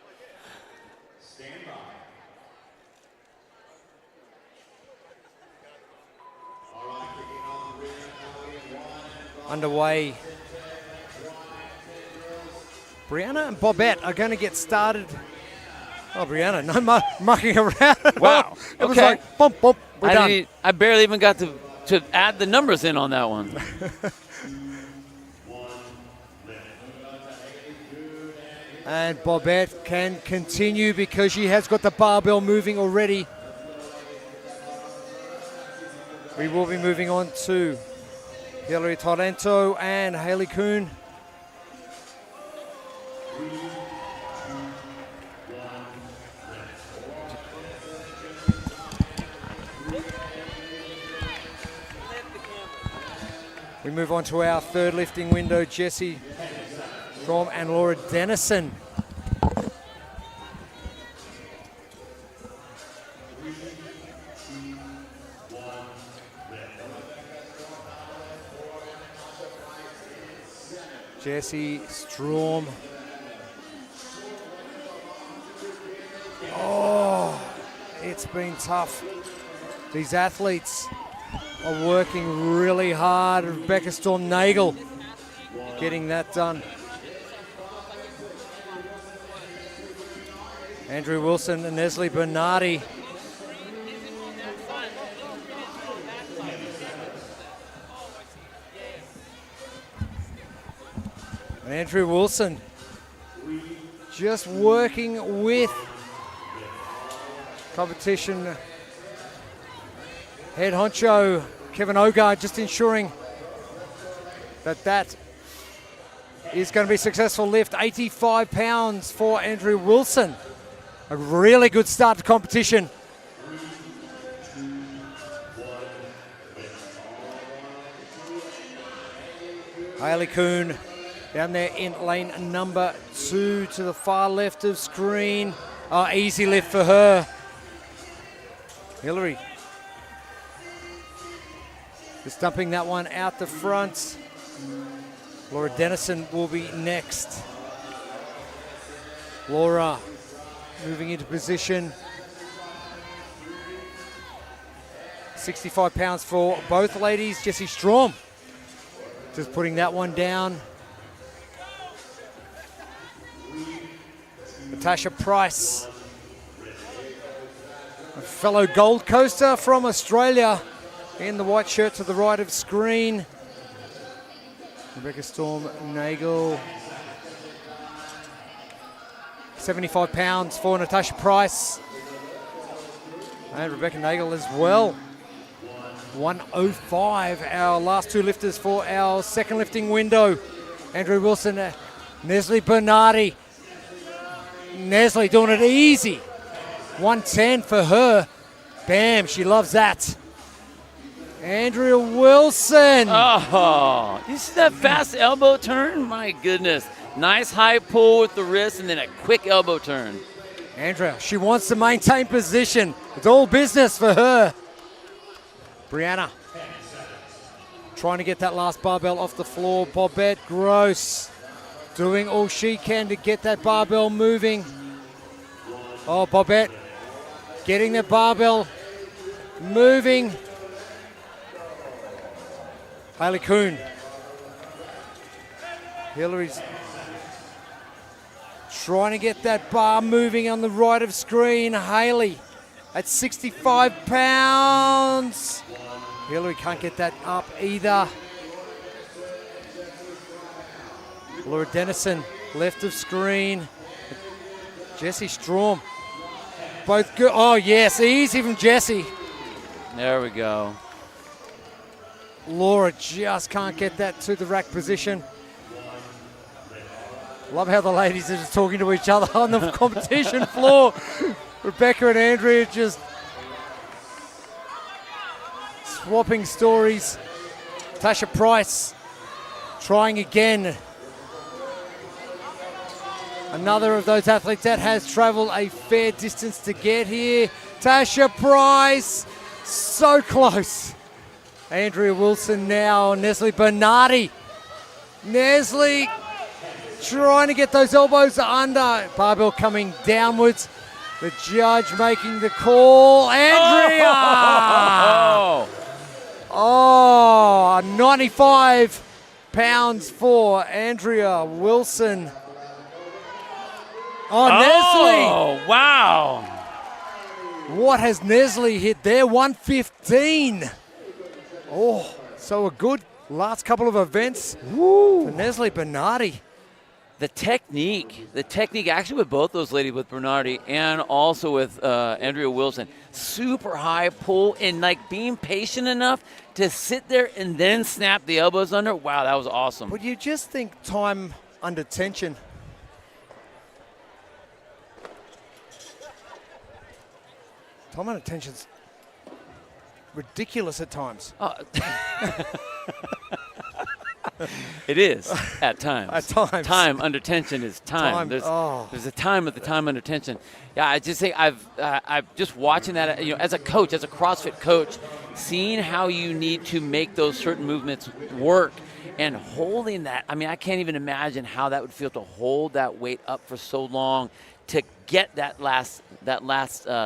S4: Underway. Brianna and Bobette are going to get started. Oh, Brianna, no mucking around.
S5: Wow.
S4: It was like, bump, bump, we're done.
S5: I barely even got to add the numbers in on that one.
S4: And Bobette can continue because she has got the barbell moving already. We will be moving on to Hilary Torrento and Hayley Kuhn. We move on to our 3rd lifting window, Jessie Strom and Laura Dennison. Jessie Strom. Oh, it's been tough. These athletes are working really hard. Rebecca Storm-Nagel getting that done. Andrew Wilson and Neslie Bernardi. And Andrew Wilson just working with competition head honcho Kevin Ogard, just ensuring that is going to be a successful lift. 85 pounds for Andrew Wilson. A really good start to competition. Hayley Kuhn Down there in lane number 2 to the far left of screen. Oh, easy lift for her. Hillary just dumping that one out the front. Laura Dennison will be next. Laura moving into position. 65 pounds for both ladies. Jessie Strom just putting that one down. Natasha Price, a fellow Gold Coaster from Australia, in the white shirt to the right of screen. Rebecca Storm Nagel. 75 pounds for Natasha Price. And Rebecca Nagel as well. 105, our last 2 lifters for our second lifting window. Andrea Wilson, Nestle Bernardi. Nestle doing it easy. 110 for her. Bam, she loves that. Andrea Wilson.
S5: Oh, you see that fast elbow turn? My goodness. Nice high pull with the wrist and then a quick elbow turn.
S4: Andrea, she wants to maintain position. It's all business for her. Brianna trying to get that last barbell off the floor. Bobette Gross doing all she can to get that barbell moving. Oh, Bobette getting the barbell moving. Hayley Kuhn. Hillary's trying to get that bar moving on the right of screen. Hayley at 65 pounds. Hillary can't get that up either. Laura Dennison, left of screen. Jessie Strom. Both good. Oh, yes, easy from Jessie.
S5: There we go.
S4: Laura just can't get that to the rack position. Love how the ladies are just talking to each other on the competition floor. Rebecca and Andrea just swapping stories. Tasha Price trying again. Another of those athletes that has traveled a fair distance to get here. Tasha Price, so close. Andrea Wilson now, Nestle Bernardi. Nestle trying to get those elbows under. Barbell coming downwards. The judge making the call. Andrea! Oh, 95 pounds for Andrea Wilson. Oh, Nestle!
S5: Oh, wow.
S4: What has Nestle hit there? 115. Oh, so a good last couple of events for Nestle Bernardi.
S5: The technique actually with both those ladies, with Bernardi and also with Andrea Wilson, super high pull and like being patient enough to sit there and then snap the elbows under. Wow, that was awesome.
S4: But you just think time under tension. Time under tension's ridiculous at times.
S5: It is at times.
S4: At times.
S5: Time under tension is time. There's a time at the time under tension. Yeah, I just say I've just watching that. As a coach, as a CrossFit coach, seeing how you need to make those certain movements work and holding that. I mean, I can't even imagine how that would feel to hold that weight up for so long to get that last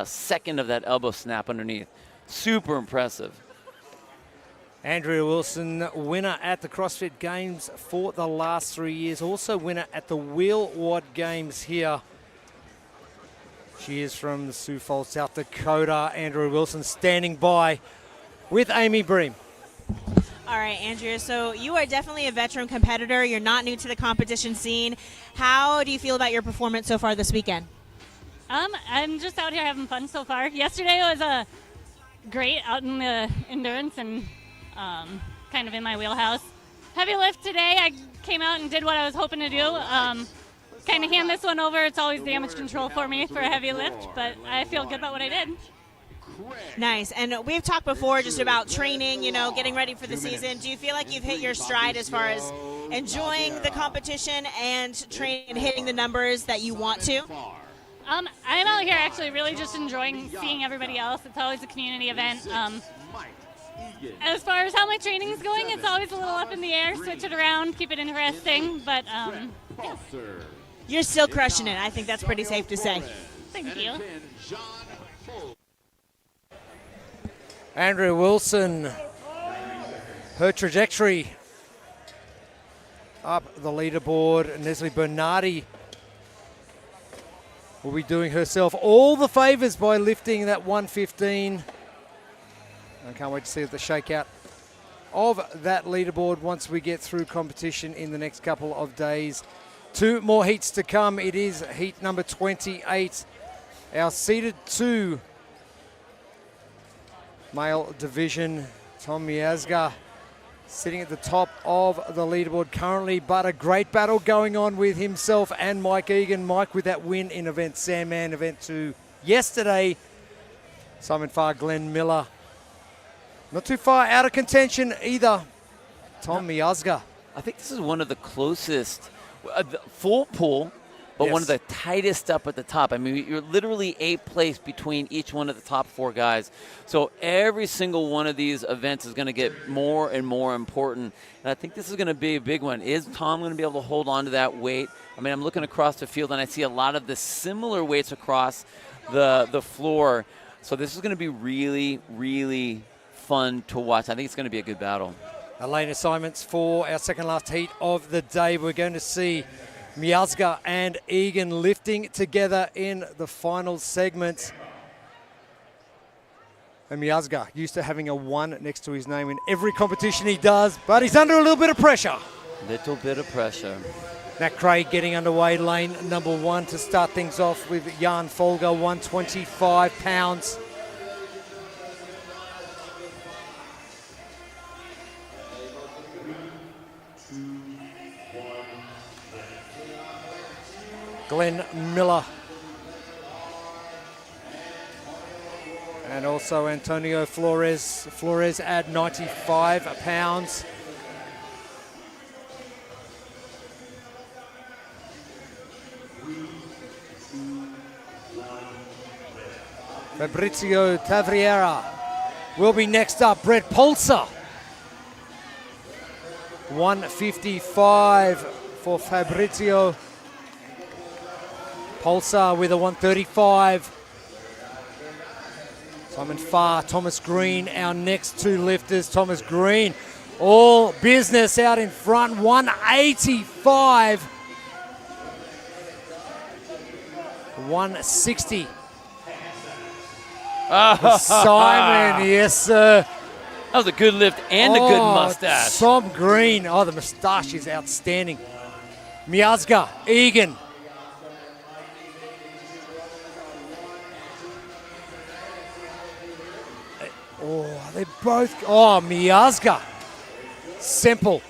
S5: second of that elbow snap underneath. Super impressive.
S4: Andrea Wilson, winner at the CrossFit Games for the last 3 years. Also winner at the Wheelwad Games here. She is from the Sioux Falls, South Dakota. Andrea Wilson standing by with Amy Bream.
S7: All right, Andrea, so you are definitely a veteran competitor. You're not new to the competition scene. How do you feel about your performance so far this weekend?
S10: I'm just out here having fun so far. Yesterday was great out in the endurance and kind of in my wheelhouse. Heavy lift today, I came out and did what I was hoping to do. Kind of hand this one over. It's always damage control for me for a heavy lift, but I feel good about what I did.
S7: Nice. And we've talked before just about training, getting ready for the season. Do you feel like you've hit your stride as far as enjoying the competition and training and hitting the numbers that you want to?
S10: I'm out here actually really just enjoying seeing everybody else. It's always a community event. As far as how my training's going, it's always a little up in the air. Switch it around, keep it interesting. But yeah.
S7: You're still crushing it. I think that's pretty safe to say.
S10: Thank you.
S4: Andrea Wilson, her trajectory up the leaderboard. Nestle Bernardi will be doing herself all the favors by lifting that 115. I can't wait to see the shakeout of that leaderboard once we get through competition in the next couple of days. 2 more heats to come. It is heat number 28. Our seeded 2 male division. Tom Miazga sitting at the top of the leaderboard currently, but a great battle going on with himself and Mike Egan. Mike with that win in event Sandman, event 2 yesterday. Simon Farr, Glenn Miller. Not too far out of contention either. Tom Miazga.
S5: I think this is one of the closest, full pool, but
S4: Yes.
S5: one of the tightest up at the top. I mean, you're literally 8th place between each one of the top 4 guys. So every single one of these events is going to get more and more important. And I think this is going to be a big one. Is Tom going to be able to hold on to that weight? I mean, I'm looking across the field, and I see a lot of the similar weights across the floor. So this is going to be really, really fun to watch. I think it's going to be a good battle.
S4: Lane assignments for our second last heat of the day. We're going to see Miazga and Egan lifting together in the final segment. And Miazga used to having a 1 next to his name in every competition he does, but he's under a little bit of pressure.
S5: Little bit of pressure.
S4: Nat Craig getting underway, lane number 1 to start things off with Jan Folger, 125 pounds. Glenn Miller. And also Antonio Flores. Flores at 95 pounds. Fabrizio Tavriera will be next up. Brett Polser. 155 for Fabrizio. Polser with a 135. Simon Farr, Thomas Green, our next 2 lifters. Thomas Green, all business out in front, 185. 160. Simon, yes, sir.
S5: That was a good lift and a good mustache.
S4: Tom Green, the moustache is outstanding. Miazga, Egan. They both, Miazga. Simple.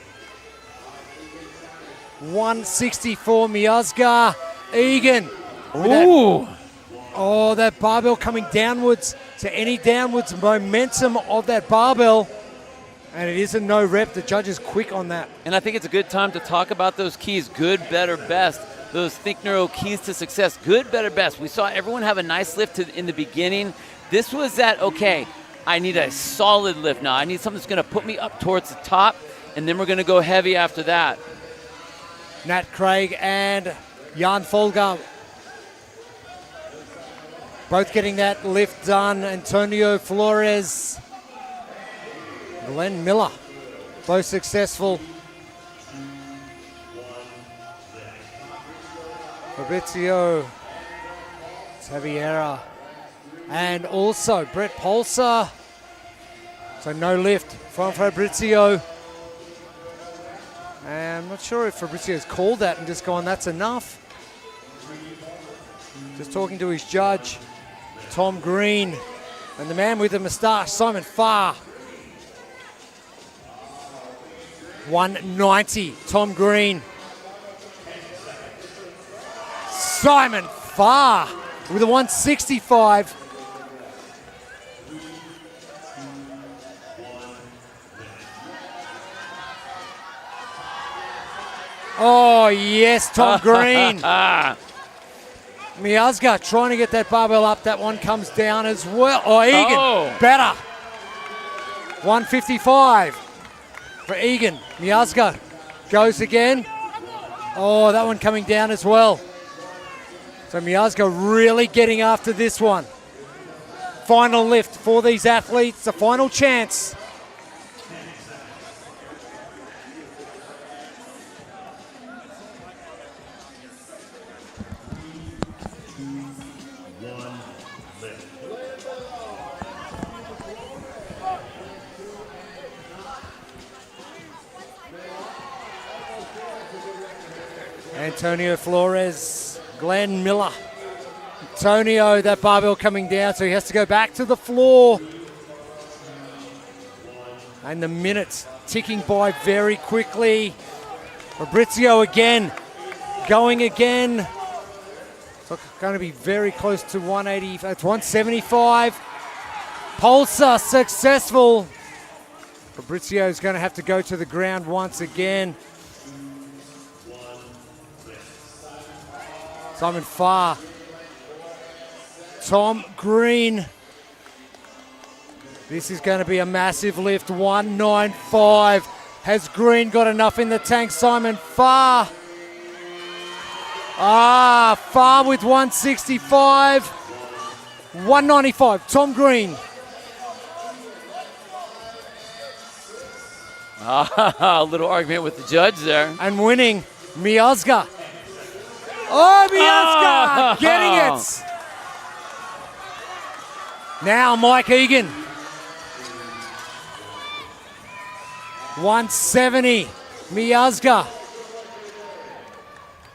S4: 164, Miazga. Egan.
S5: Ooh.
S4: That barbell coming downwards to any downwards momentum of that barbell. And it is a no rep. The judge is quick on that.
S5: And I think it's a good time to talk about those keys, good, better, best. Those Think Neuro keys to success, good, better, best. We saw everyone have a nice lift in the beginning. This was that, okay, I need a solid lift now. I need something that's going to put me up towards the top, and then we're going to go heavy after that.
S4: Nat Craig and Jan Folger both getting that lift done. Antonio Flores, Glenn Miller, both successful. Fabrizio Tavriera and also Brett Polser. So no lift from Fabrizio. And I'm not sure if Fabrizio's called that and just gone, that's enough. Just talking to his judge, Tom Green, and the man with the moustache, Simon Farr. 190, Tom Green. Simon Farr with a 165. Oh, yes, Tom Green. Miazga trying to get that barbell up. That one comes down as well. Oh, Egan, better. 155 for Egan. Miazga goes again. Oh, that one coming down as well. So Miazga really getting after this one. Final lift for these athletes, a final chance. Antonio Flores, Glenn Miller. Antonio, that barbell coming down, so he has to go back to the floor. And the minutes ticking by very quickly. Fabrizio again, going again. So going to be very close to 180, it's 175. Pulsar successful. Fabrizio is going to have to go to the ground once again. Simon Farr. Tom Green. This is going to be a massive lift. 195. Has Green got enough in the tank? Simon Farr. Farr with 165. 195. Tom Green.
S5: A little argument with the judge there.
S4: And winning, Miazga. Oh, Miazga getting it. Now Mike Egan. 170. Miazga.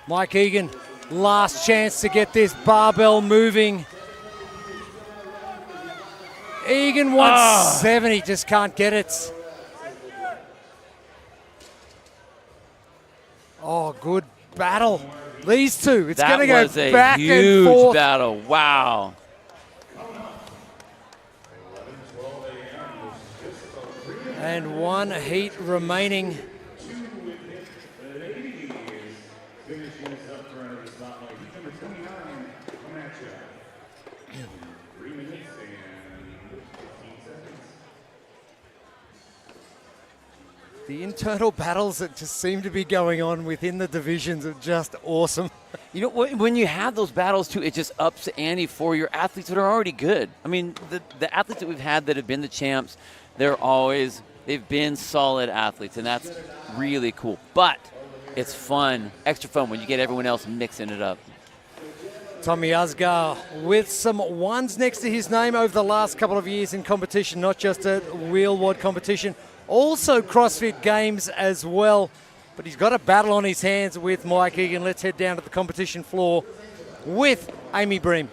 S4: Mike Egan, last chance to get this barbell moving. Egan 170, just can't get it. Oh, good battle. These two, it's going to go back and forth.
S5: Huge battle, wow.
S4: And one heat remaining. The internal battles that just seem to be going on within the divisions are just awesome.
S5: You know, when you have those battles, too, it just ups the ante for your athletes that are already good. I mean, the athletes that we've had that have been the champs, they've been solid athletes, and that's really cool. But it's fun, extra fun, when you get everyone else mixing it up.
S4: Tommy Asgar with some ones next to his name over the last couple of years in competition, not just at wheel-wad competition, also CrossFit Games as well. But he's got a battle on his hands with Mike Egan. Let's head down to the competition floor with Amy Bream.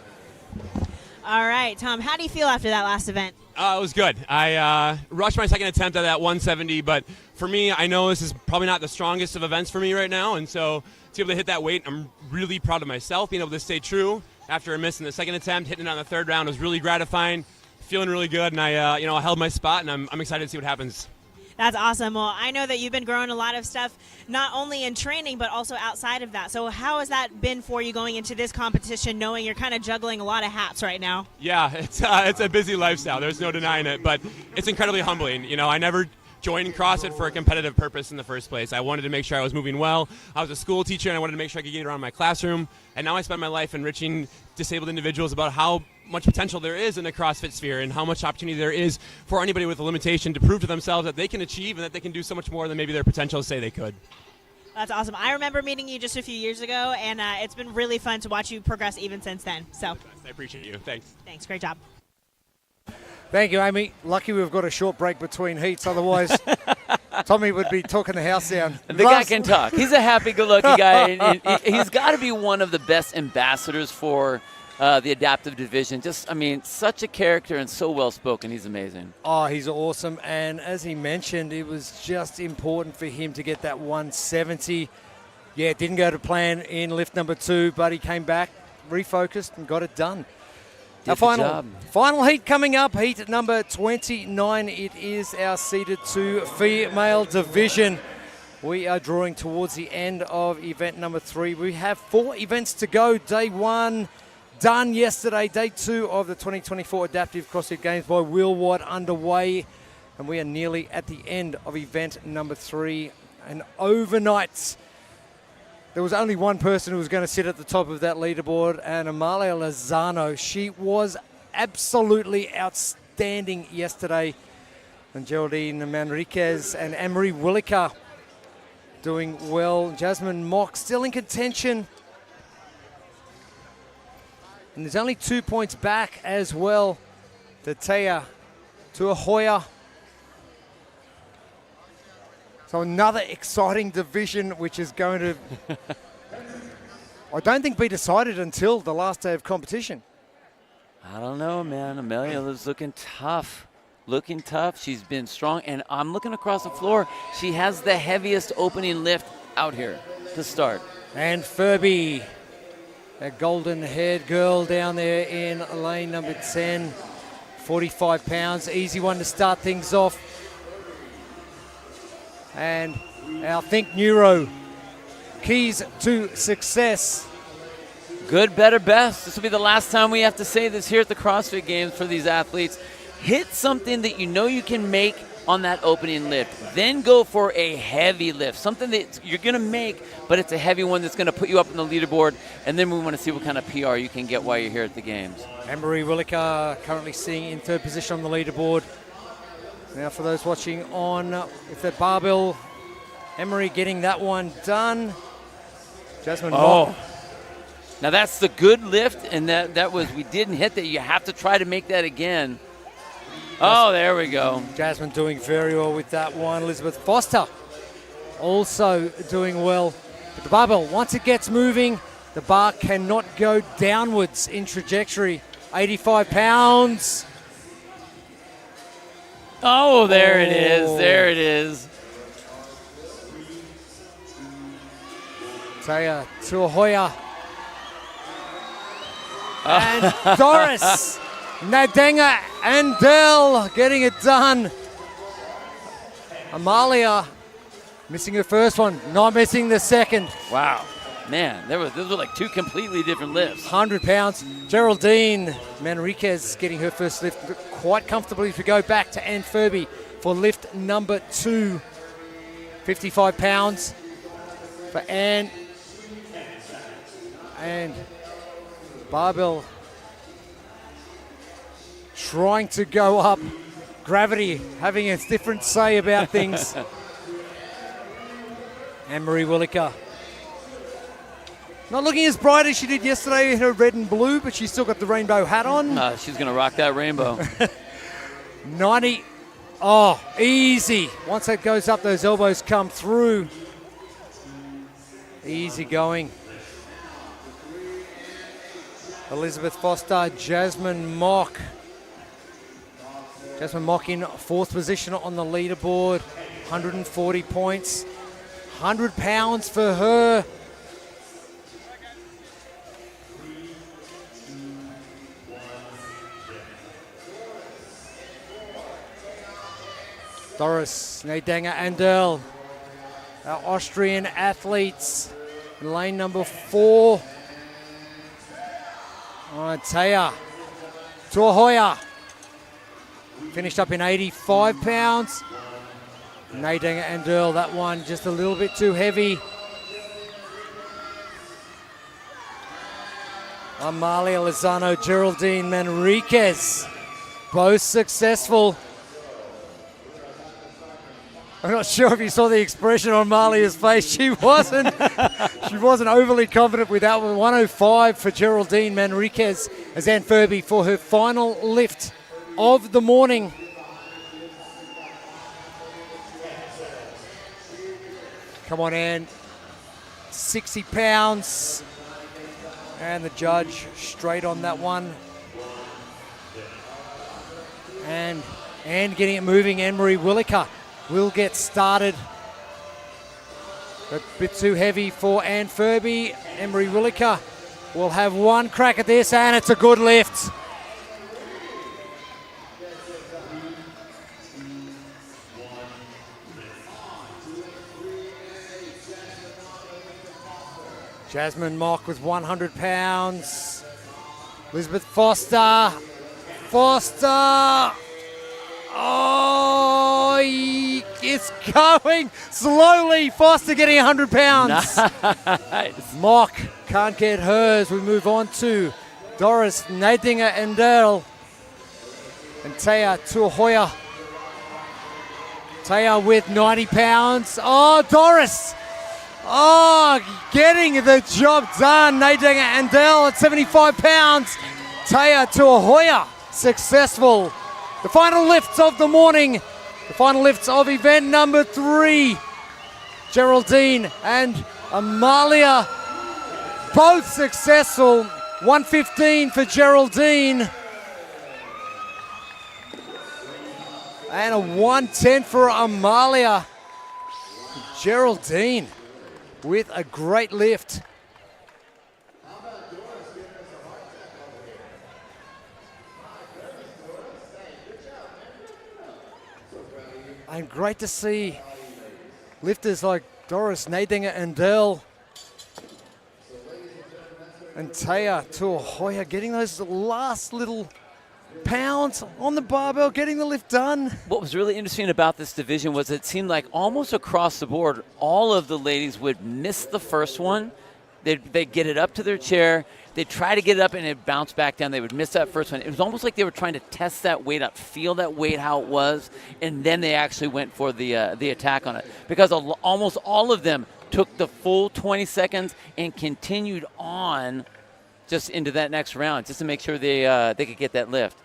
S7: All right, Tom, how do you feel after that last event?
S11: It was good. I rushed my second attempt at that 170, but for me, I know this is probably not the strongest of events for me right now, and so to be able to hit that weight, I'm really proud of myself. Being able to stay true after a miss in the second attempt, hitting it on the third round was really gratifying, feeling really good, and I held my spot, and I'm excited to see what happens.
S7: That's awesome. Well, I know that you've been growing a lot of stuff, not only in training, but also outside of that. So how has that been for you going into this competition, knowing you're kind of juggling a lot of hats right now?
S11: Yeah, it's a busy lifestyle. There's no denying it, but it's incredibly humbling. You know, I never joined CrossFit for a competitive purpose in the first place. I wanted to make sure I was moving well. I was a school teacher, and I wanted to make sure I could get around my classroom. And now I spend my life enriching disabled individuals about how much potential there is in the CrossFit sphere and how much opportunity there is for anybody with a limitation to prove to themselves that they can achieve and that they can do so much more than maybe their potential say they could.
S7: That's awesome. I remember meeting you just a few years ago, and it's been really fun to watch you progress even since then. So
S11: I appreciate you. Thanks.
S7: Thanks. Great job.
S4: Thank you, Amy. Lucky we've got a short break between heats. Otherwise, Tommy would be talking the house down.
S5: The guy can talk. He's a happy-go-lucky guy. And he's got to be one of the best ambassadors for the adaptive division. Such a character and so well-spoken. He's amazing.
S4: Oh, he's awesome. And as he mentioned, it was just important for him to get that 170. Yeah, it didn't go to plan in lift number 2, but he came back, refocused, and got it done. Our final heat coming up, heat number 29. It is our seeded 2 female division. We are drawing towards the end of event number 3. We have 4 events to go. Day 1 done yesterday. Day 2 of the 2024 Adaptive CrossFit Games by Will Watt underway. And we are nearly at the end of event number 3. And overnight, there was only one person who was going to sit at the top of that leaderboard, and Amalia Lozano. She was absolutely outstanding yesterday. And Geraldine Manriquez and Anne-Marie Williker doing well. Jasmine Mock still in contention. And there's only 2 points back as well to Taya Tuahoya. So another exciting division which is going to, I don't think, be decided until the last day of competition.
S5: I don't know, man. Amelia is looking tough. Looking tough. She's been strong. And I'm looking across the floor. She has the heaviest opening lift out here to start.
S4: And Furby, that golden-haired girl down there in lane number 10. 45 pounds. Easy one to start things off. And our Think Neuro, keys to success.
S5: Good, better, best. This will be the last time we have to say this here at the CrossFit Games for these athletes. Hit something that you know you can make on that opening lift. Then go for a heavy lift, something that you're going to make, but it's a heavy one that's going to put you up on the leaderboard. And then we want to see what kind of PR you can get while you're here at the Games.
S4: Anne-Marie Williker currently sitting in 3rd position on the leaderboard. Now for those watching on with the barbell, Anne-Marie getting that one done. Jasmine Mock.
S5: Now that's the good lift, and that was, we didn't hit that. You have to try to make that again. Oh, there we go.
S4: Jasmine doing very well with that one. Elizabeth Foster also doing well. But the barbell, once it gets moving, the bar cannot go downwards in trajectory. 85 pounds.
S5: Oh, there it is. There it is.
S4: Taya Tuahoya. And Doris Nadenga and Dell getting it done. Amalia missing her first one, not missing the second.
S5: Wow. Man, those were like 2 completely different lifts.
S4: 100 pounds. Geraldine Manriquez getting her first lift quite comfortably. If we go back to Anne Furby for lift number 2. 55 pounds for Anne. And barbell trying to go up. Gravity having a different say about things. Anne-Marie Williker. Not looking as bright as she did yesterday in her red and blue, but she's still got the rainbow hat on.
S5: She's going to rock that rainbow.
S4: 90. Oh, easy. Once that goes up, those elbows come through. Easy going. Elizabeth Foster, Jasmine Mock. Jasmine Mock in 4th position on the leaderboard. 140 points. 100 pounds for her. Doris Nadenga Andel, our Austrian athletes, in lane number 4. Taya Tuahoya finished up in 85 pounds. Nadenga Andel, that one just a little bit too heavy. Amalia Lozano, Geraldine Manriquez, both successful. I'm not sure if you saw the expression on Amalia's face. She wasn't overly confident with that one. 105 for Geraldine Manriquez as Anne Furby for her final lift of the morning. Come on, Anne. 60 pounds. And the judge straight on that one. And Anne getting it moving. Anne-Marie Williker will get started. A bit too heavy for Anne Furby. Anne-Marie Williker will have one crack at this, and it's a good lift. Jasmine Mock with 100 pounds. Elizabeth Foster. Foster. Oh, it's going slowly. Foster getting 100 pounds.
S5: Nice.
S4: Mock can't get hers. We move on to Doris Nadinger Endel and Taya Tuahoya. Taya with 90 pounds. Oh, Doris. Oh, getting the job done. Nadinger Endel at 75 pounds. Taya Tuahoya successful. The final lifts of the morning. The final lifts of event number 3. Geraldine and Amalia both successful. 115 for Geraldine. And a 110 for Amalia. Geraldine with a great lift. And great to see lifters like Doris Nadinger Endel and Taya Tuahoya getting those last little pounds on the barbell, getting the lift done.
S5: What was really interesting about this division was it seemed like almost across the board, all of the ladies would miss the first one. They'd get it up to their chair. They'd try to get it up and it'd bounce back down. They would miss that first one. It was almost like they were trying to test that weight out, feel that weight, how it was, and then they actually went for the attack on it. Because almost all of them took the full 20 seconds and continued on just into that next round just to make sure they could get that lift.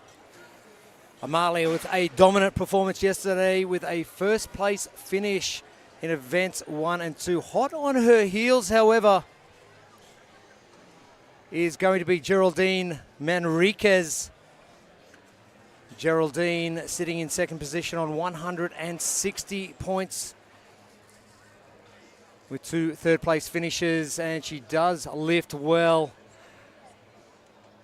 S4: Amalia with a dominant performance yesterday with a first place finish in events 1 and 2. Hot on her heels, however, is going to be Geraldine Manriquez. Geraldine sitting in second position on 160 points with 2 third place finishes, and she does lift well.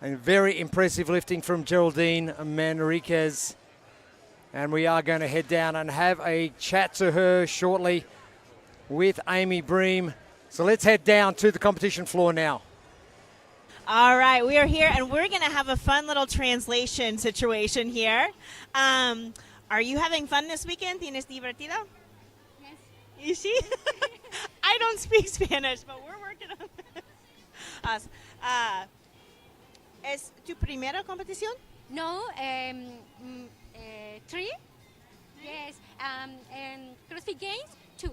S4: And very impressive lifting from Geraldine Manriquez. And we are going to head down and have a chat to her shortly with Amy Bream. So let's head down to the competition floor now.
S7: All right, we are here, and we're going to have a fun little translation situation here. Are you having fun this weekend? ¿Tienes divertido? Yes. You see? I don't speak Spanish, but we're working on it. ¿Es tu primera competición?
S13: No, 3. Yes, and CrossFit Games, 2.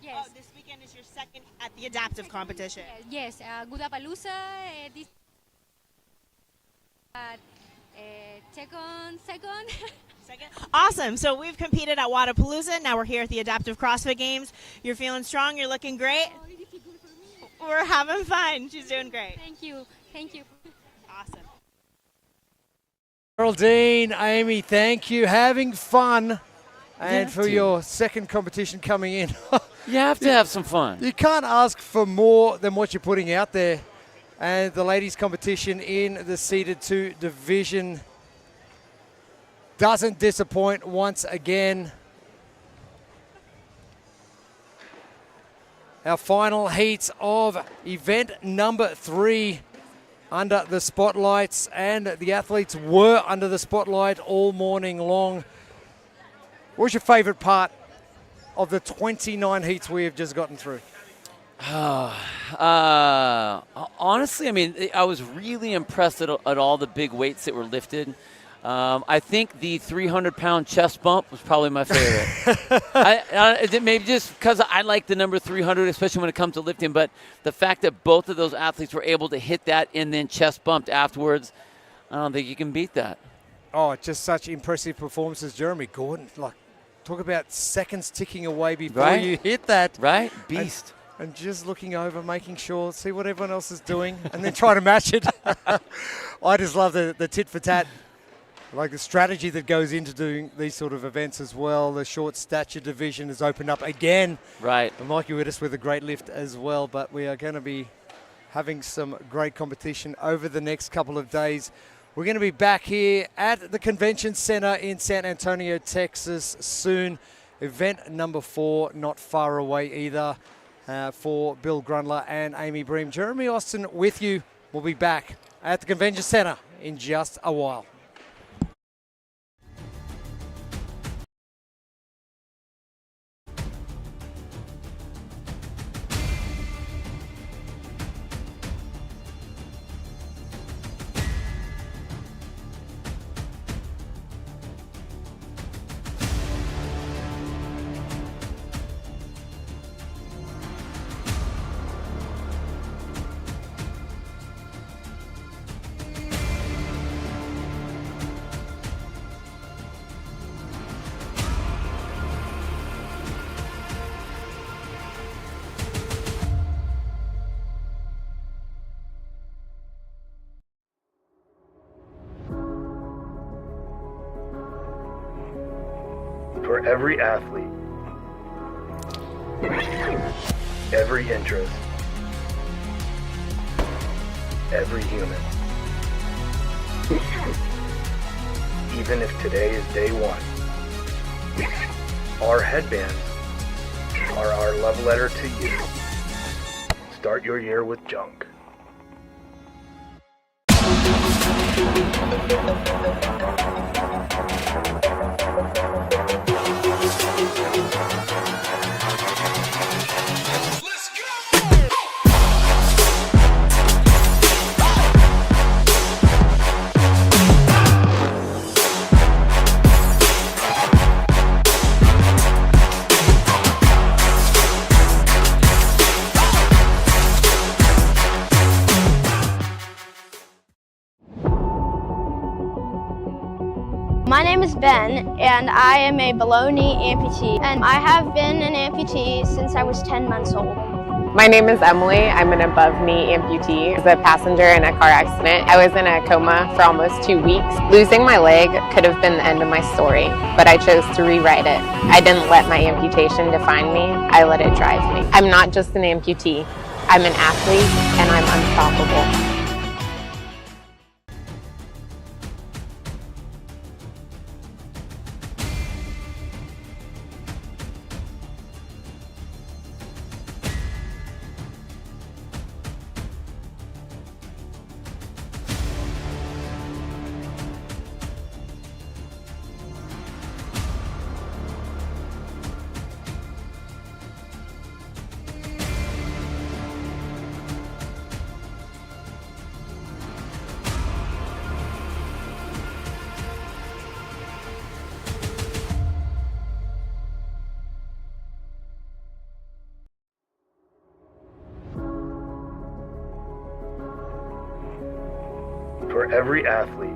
S13: Yes.
S7: Oh, this weekend is your second at the adaptive competition.
S13: Yes, Gudapalooza, this second.
S7: Awesome. So we've competed at Wadapalooza. Now we're here at the Adaptive CrossFit Games. You're feeling strong. You're looking great.
S13: Oh, this is good for me.
S7: We're having fun. She's doing great.
S13: Thank you. Thank you.
S7: Awesome.
S4: Geraldine, Amy, thank you. Having fun. And for your second competition coming in.
S5: You have to have some fun.
S4: You can't ask for more than what you're putting out there. And the ladies' competition in the seeded 2 division doesn't disappoint once again. Our final heats of event number 3 under the spotlights, and the athletes were under the spotlight all morning long. What was your favourite part of the 29 heats we have just gotten through?
S5: Honestly, I mean, I was really impressed at all the big weights that were lifted. I think the 300-pound chest bump was probably my favorite. Maybe just because I like the number 300, especially when it comes to lifting, but the fact that both of those athletes were able to hit that and then chest bumped afterwards, I don't think you can beat that.
S4: Oh, just such impressive performances. Jeremy Gordon, like, talk about seconds ticking away before you hit that.
S5: Right? Beast.
S4: And just looking over, making sure, see what everyone else is doing, and then try to match it. I just love the tit for tat, like the strategy that goes into doing these sort of events as well. The short stature division has opened up again.
S5: Right.
S4: And Mikey Wittes with a great lift as well, but we are going to be having some great competition over the next couple of days. We're going to be back here at the Convention Center in San Antonio, Texas soon. Event number 4, not far away either. for Bill Grundler and Amy Bream. Jeremy Austin with you. We'll be back at the Convention Centre in just a while.
S14: For every athlete, every interest, every human. Even if today is day one, our headbands are our love letter to you. Start your year with junk.
S22: My name is Ben, and I am a below-knee amputee, and I have been an amputee since I was 10 months old.
S23: My name is Emily. I'm an above-knee amputee. I was a passenger in a car accident. I was in a coma for almost 2 weeks. Losing my leg could have been the end of my story, but I chose to rewrite it. I didn't let my amputation define me. I let it drive me. I'm not just an amputee. I'm an athlete, and I'm unstoppable.
S14: For every athlete,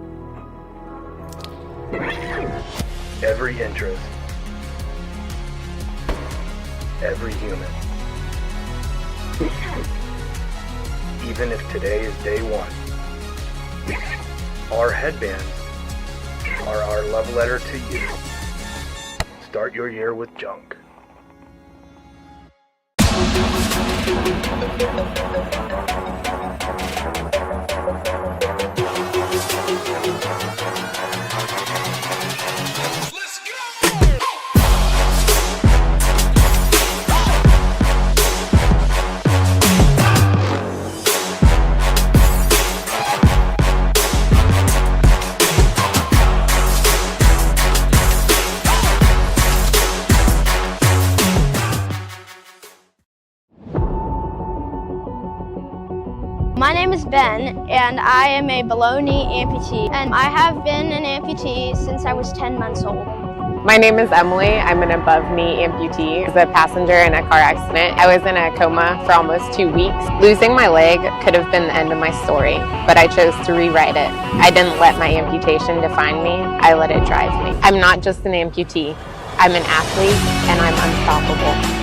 S14: every interest, every human. Even if today is day one, our headbands are our love letter to you. Start your year with junk.
S22: My name is Ben, and I am a below-knee amputee, and I have been an amputee since I was 10 months old.
S23: My name is Emily. I'm an above-knee amputee. I was a passenger in a car accident. I was in a coma for almost 2 weeks. Losing my leg could have been the end of my story, but I chose to rewrite it. I didn't let my amputation define me. I let it drive me. I'm not just an amputee. I'm an athlete, and I'm unstoppable.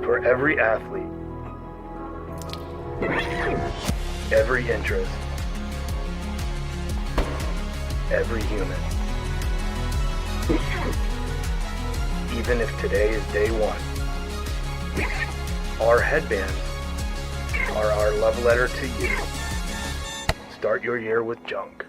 S14: For every athlete, every interest, every human. Even if today is day one, our headbands are our love letter to you. Start your year with junk.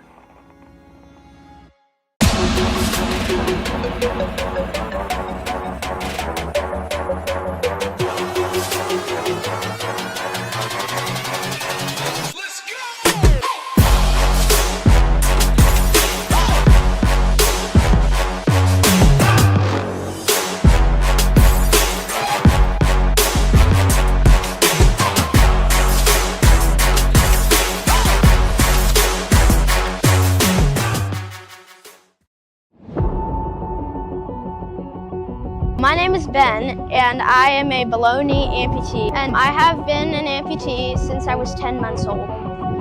S22: My name is Ben, and I am a below knee amputee, and I have been an amputee since I was 10 months old.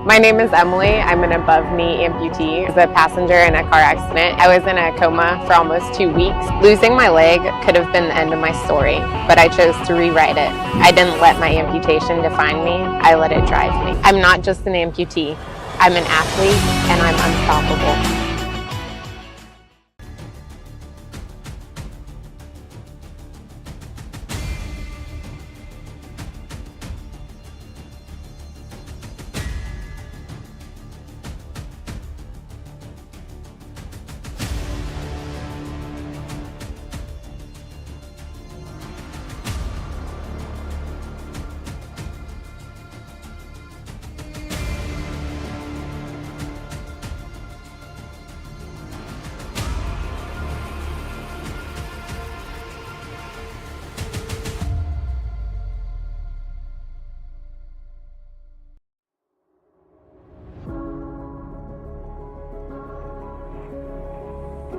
S23: My name is Emily. I'm an above knee amputee. I was a passenger in a car accident. I was in a coma for almost 2 weeks. Losing my leg could have been the end of my story, but I chose to rewrite it. I didn't let my amputation define me. I let it drive me. I'm not just an amputee. I'm an athlete, and I'm unstoppable.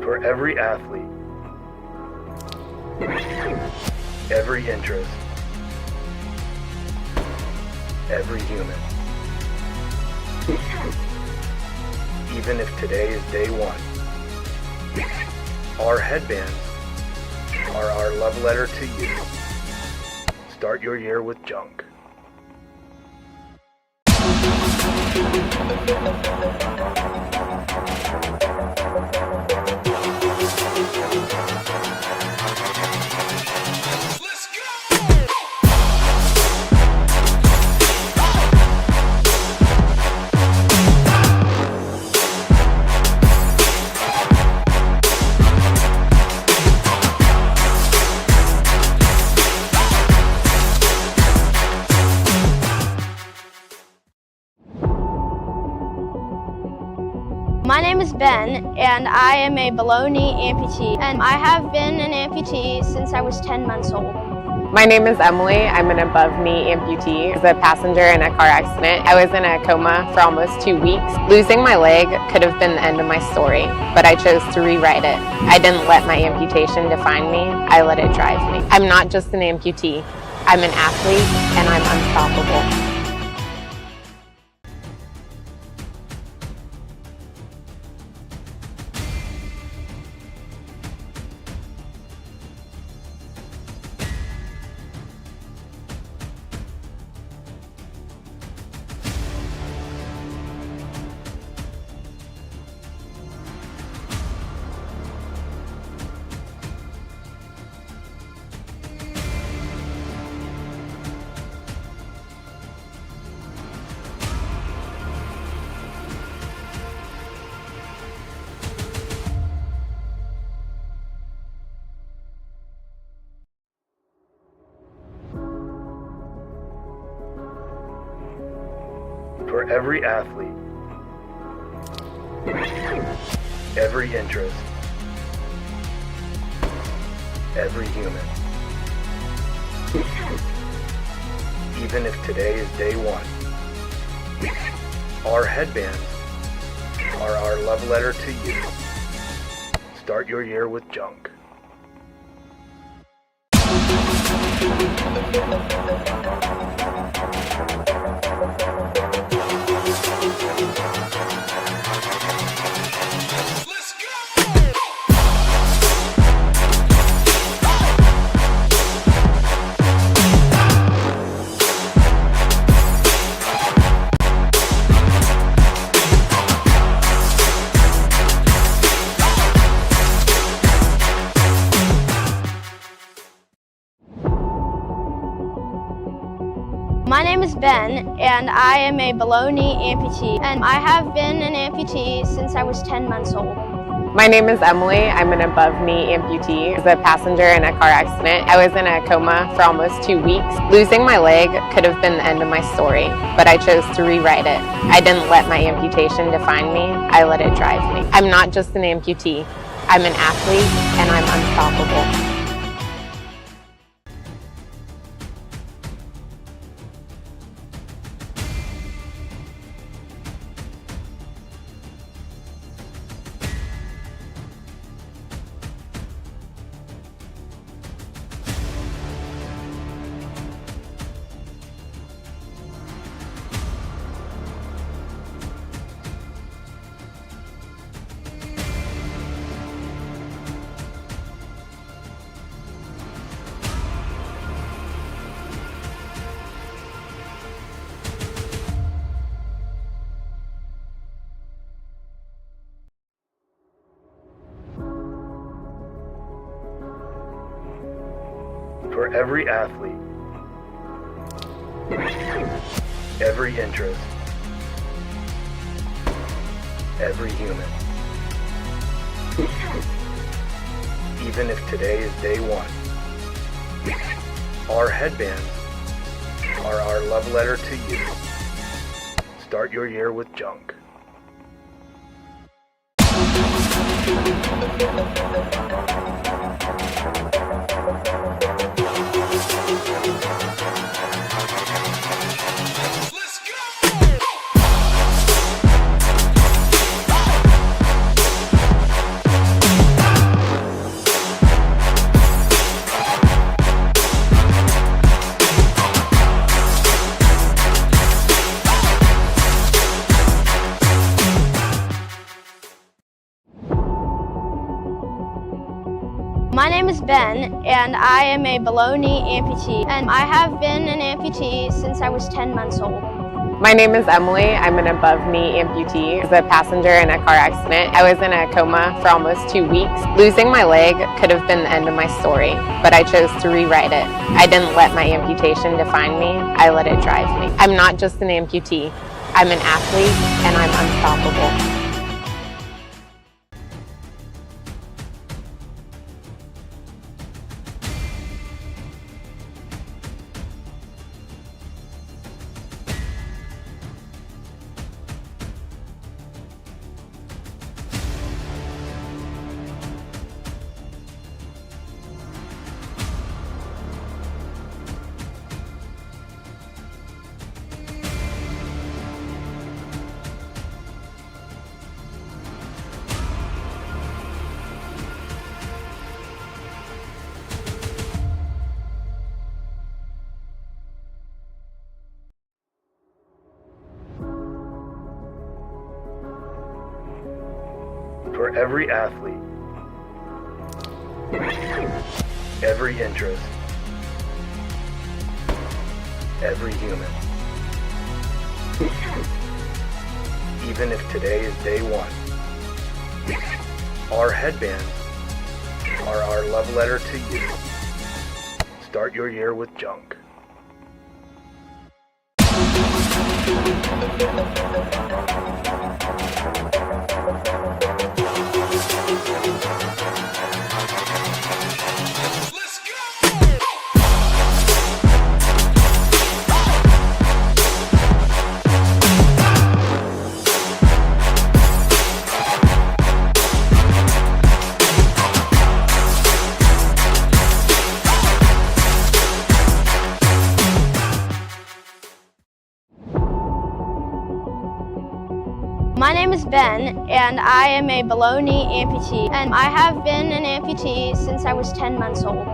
S14: For every athlete, every interest, every human. Even if today is day one, our headbands are our love letter to you. Start your year with junk.
S22: My name is Ben, and I am a below knee amputee, and I have been an amputee since I was 10 months old.
S23: My name is Emily. I'm an above knee amputee. I was a passenger in a car accident. I was in a coma for almost 2 weeks. Losing my leg could have been the end of my story, but I chose to rewrite it. I didn't let my amputation define me. I let it drive me. I'm not just an amputee. I'm an athlete, and I'm unstoppable.
S14: For every athlete, every interest, every human. Even if today is day one, our headbands are our love letter to you. Start your year with junk.
S22: My name is Ben, and I am a below knee amputee, and I have been an amputee since I was 10 months old.
S23: My name is Emily. I'm an above knee amputee. I was a passenger in a car accident. I was in a coma for almost 2 weeks. Losing my leg could have been the end of my story, but I chose to rewrite it. I didn't let my amputation define me. I let it drive me. I'm not just an amputee. I'm an athlete, and I'm unstoppable.
S14: For every athlete, every interest, every human. Even if today is day one, our headbands are our love letter to you. Start your year with junk.
S22: My name is Ben, and I am a below knee amputee, and I have been an amputee since I was 10 months old.
S23: My name is Emily. I'm an above knee amputee. I was a passenger in a car accident. I was in a coma for almost 2 weeks. Losing my leg could have been the end of my story, but I chose to rewrite it. I didn't let my amputation define me. I let it drive me. I'm not just an amputee. I'm an athlete, and I'm unstoppable.
S14: For every athlete, every interest, every human. Even if today is day one, our headbands are our love letter to you. Start your year with junk.
S22: My name is Ben, and I am a below knee amputee, and I have been an amputee since I was 10 months old.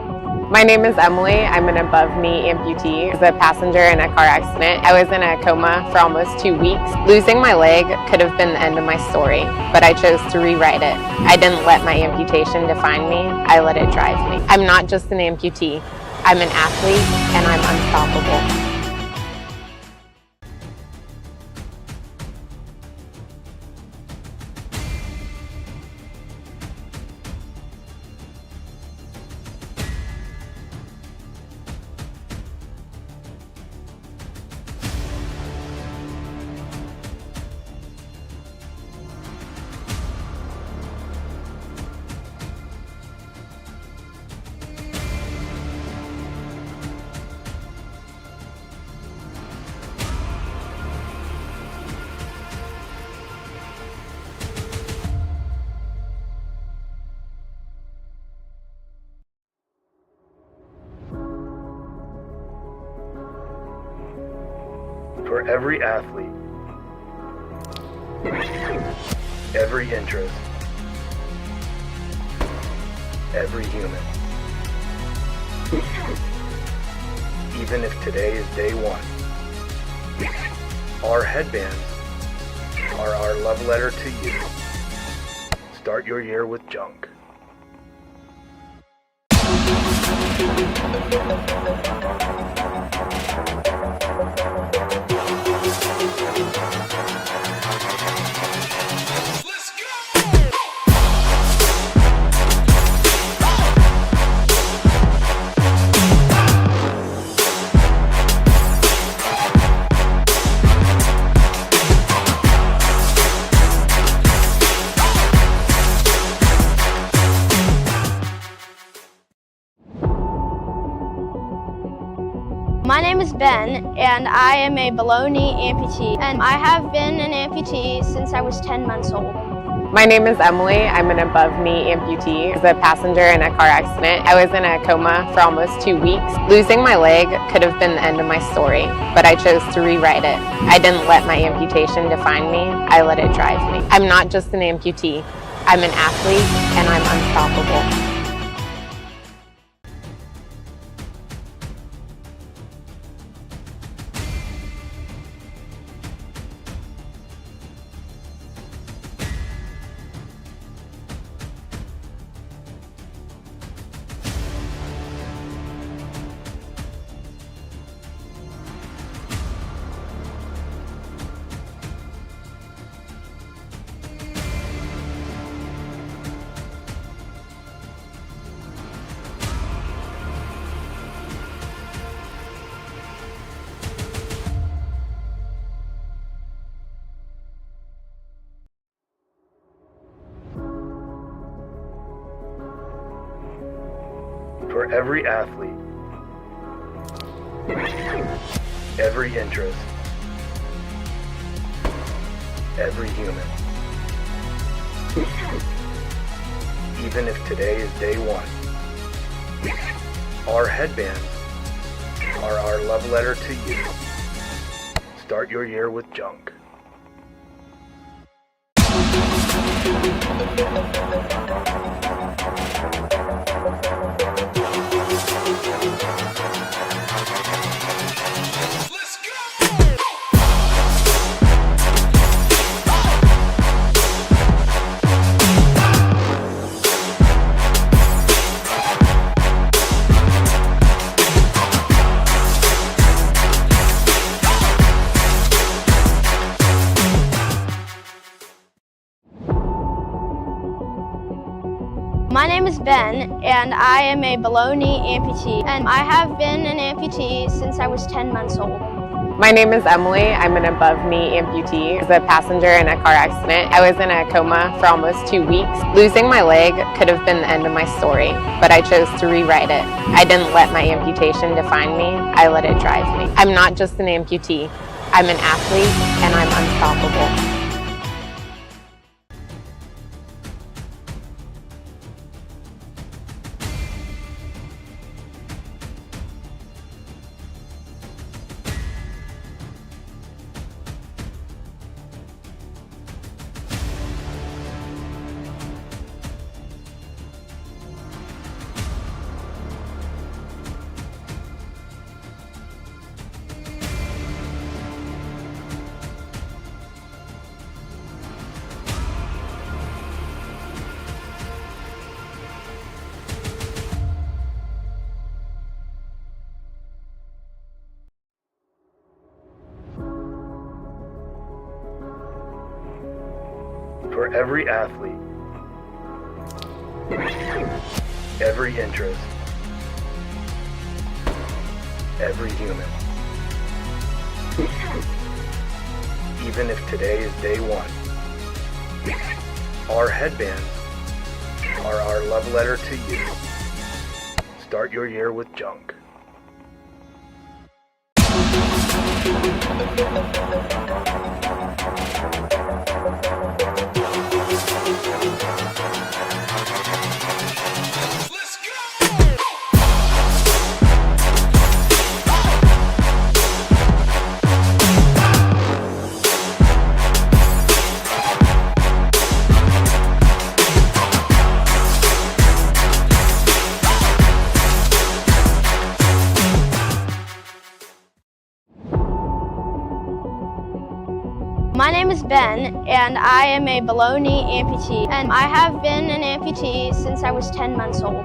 S23: My name is Emily. I'm an above knee amputee. I was a passenger in a car accident. I was in a coma for almost 2 weeks. Losing my leg could have been the end of my story, but I chose to rewrite it. I didn't let my amputation define me. I let it drive me. I'm not just an amputee. I'm an athlete, and I'm unstoppable.
S14: For every athlete, every interest, every human. Even if today is day one, our headbands are our love letter to you. Start your year with junk.
S22: My name is Ben, and I am a below-knee amputee, and I have been an amputee since I was 10 months old.
S23: My name is Emily. I'm an above-knee amputee. I was a passenger in a car accident. I was in a coma for almost 2 weeks. Losing my leg could have been the end of my story, but I chose to rewrite it. I didn't let my amputation define me. I let it drive me. I'm not just an amputee. I'm an athlete, and I'm unstoppable.
S14: For every athlete, every interest, every human. Even if today is day one, our headbands are our love letter to you. Start your year with junk.
S22: My name is Ben, and I am a below-knee amputee, and I have been an amputee since I was 10 months old.
S23: My name is Emily. I'm an above-knee amputee. I was a passenger in a car accident. I was in a coma for almost 2 weeks. Losing my leg could have been the end of my story, but I chose to rewrite it. I didn't let my amputation define me. I let it drive me. I'm not just an amputee. I'm an athlete, and I'm unstoppable.
S14: For every athlete, every interest, every human. Even if today is day one, our headbands are our love letter to you. Start your year with junk.
S22: name is Ben, and I am a below knee amputee, and I have been an amputee since I was 10 months old.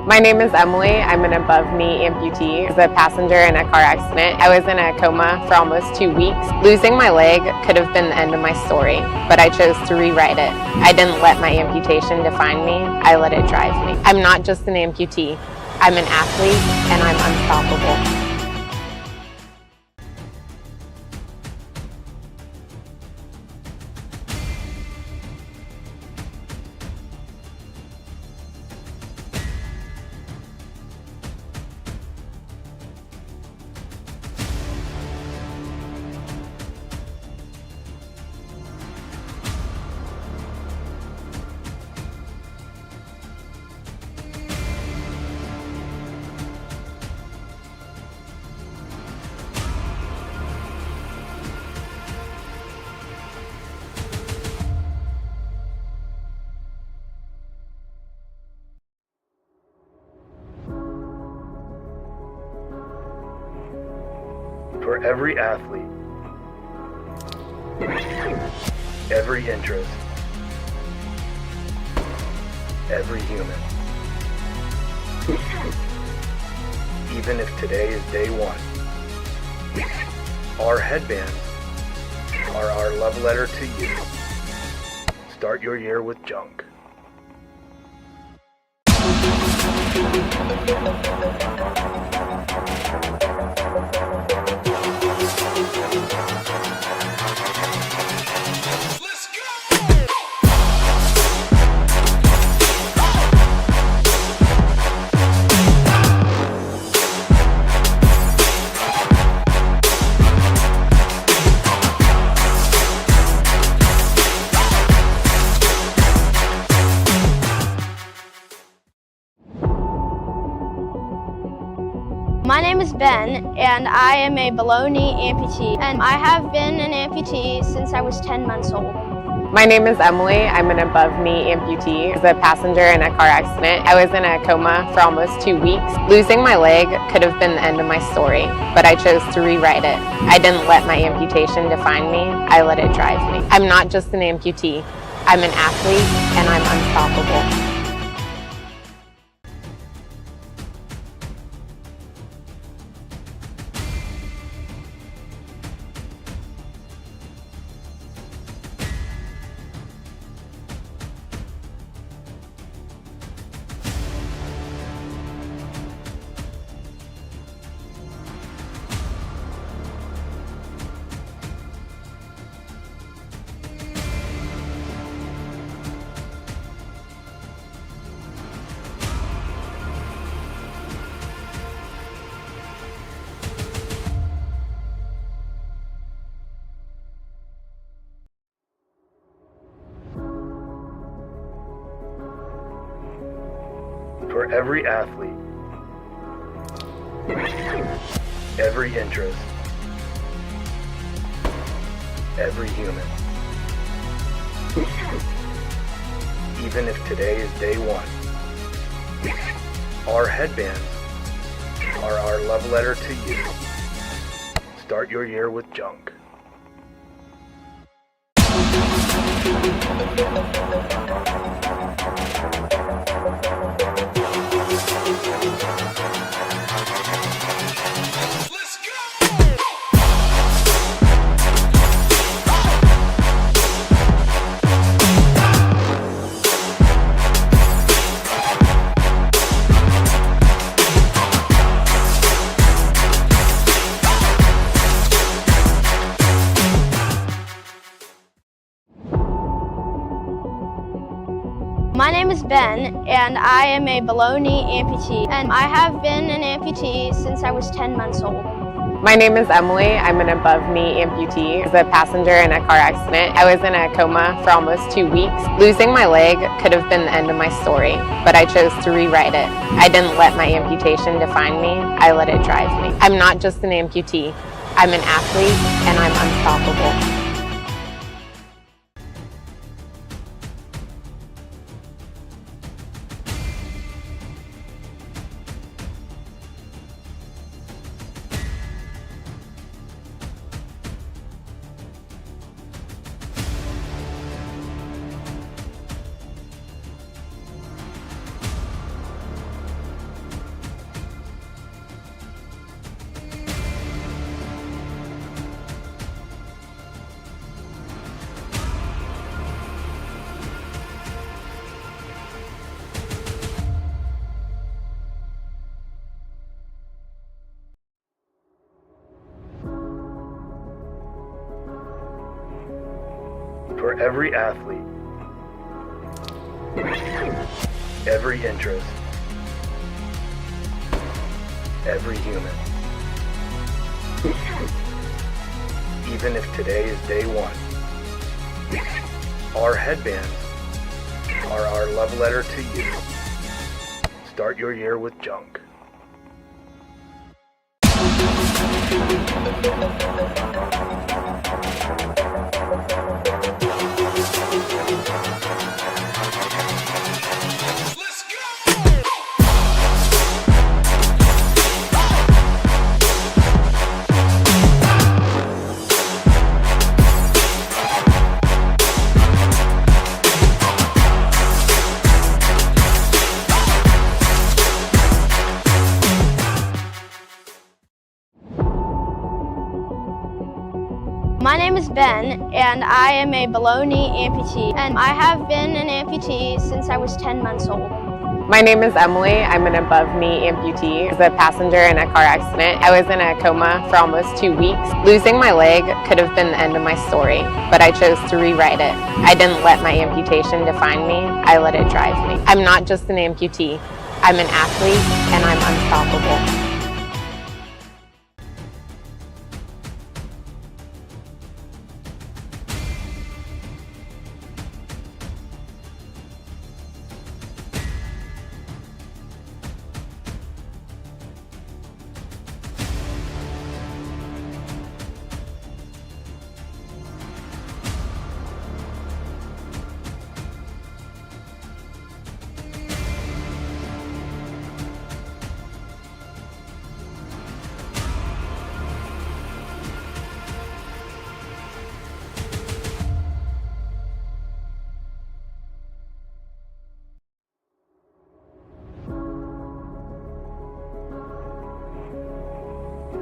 S23: My name is Emily. I'm an above knee amputee. I was a passenger in a car accident. I was in a coma for almost 2 weeks. Losing my leg could have been the end of my story, but I chose to rewrite it. I didn't let my amputation define me. I let it drive me. I'm not just an amputee. I'm an athlete, and I'm unstoppable.
S14: For every athlete, every interest, every human. Even if today is day one, our headbands are our love letter to you. Start your year with junk.
S22: My name is Ben, and I am a below knee amputee, and I have been an amputee since I was 10 months old.
S23: My name is Emily. I'm an above knee amputee. I was a passenger in a car accident. I was in a coma for almost 2 weeks. Losing my leg could have been the end of my story, but I chose to rewrite it. I didn't let my amputation define me. I let it drive me. I'm not just an amputee. I'm an athlete, and I'm unstoppable.
S14: For every athlete, every interest, every human. Even if today is day one, our headbands are our love letter to you. Start your year with junk.
S22: My name is Ben, and I am a below knee amputee, and I have been an amputee since I was 10 months old.
S23: My name is Emily. I'm an above knee amputee. I was a passenger in a car accident. I was in a coma for almost 2 weeks. Losing my leg could have been the end of my story, but I chose to rewrite it. I didn't let my amputation define me. I let it drive me. I'm not just an amputee. I'm an athlete, and I'm unstoppable.
S14: For every athlete, every interest, every human. Even if today is day one, our headbands are our love letter to you. Start your year with junk.
S22: My name is Ben, and I am a below-knee amputee, and I have been an amputee since I was 10 months old.
S23: My name is Emily. I'm an above-knee amputee. I was a passenger in a car accident. I was in a coma for almost 2 weeks. Losing my leg could have been the end of my story, but I chose to rewrite it. I didn't let my amputation define me. I let it drive me. I'm not just an amputee. I'm an athlete, and I'm unstoppable.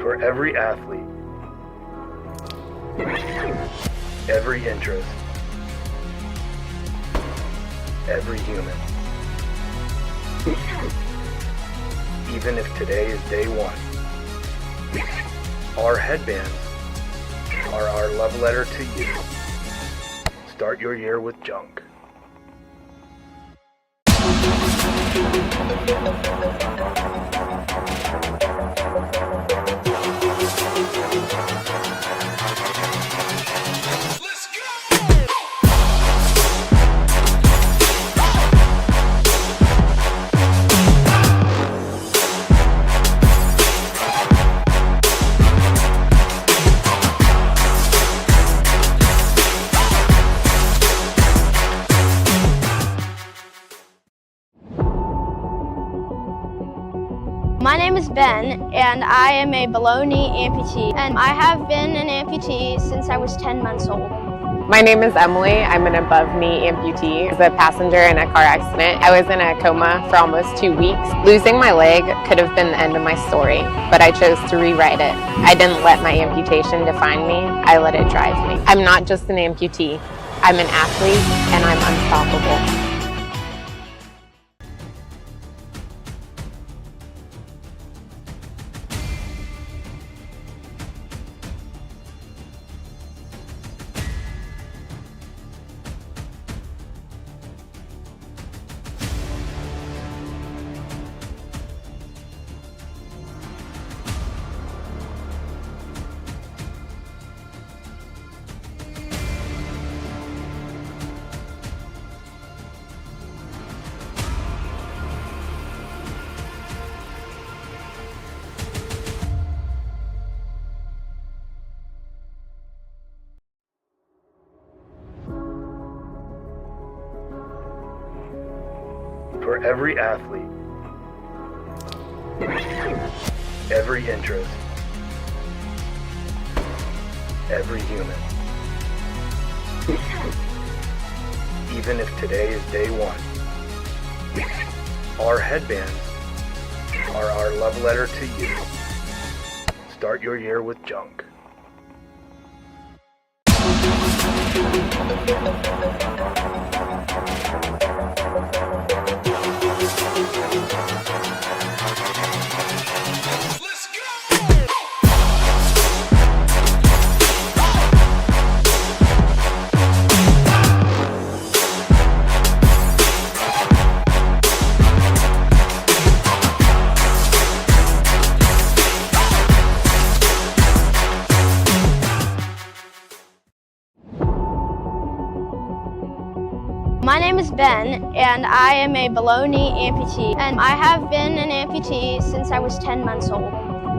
S14: For every athlete, every interest, every human. Even if today is day one, our headbands are our love letter to you. Start your year with junk.
S22: My name is Ben, and I am a below-knee amputee, and I have been an amputee since I was 10 months old.
S23: My name is Emily. I'm an above-knee amputee. I was a passenger in a car accident. I was in a coma for almost 2 weeks. Losing my leg could have been the end of my story, but I chose to rewrite it. I didn't let my amputation define me. I let it drive me. I'm not just an amputee. I'm an athlete, and I'm unstoppable.
S14: For every athlete, every interest, every human. Even if today is day one, our headbands are our love letter to you. Start your year with junk.
S22: name is Ben, and I am a below knee amputee, and I have been an amputee since I was 10 months old.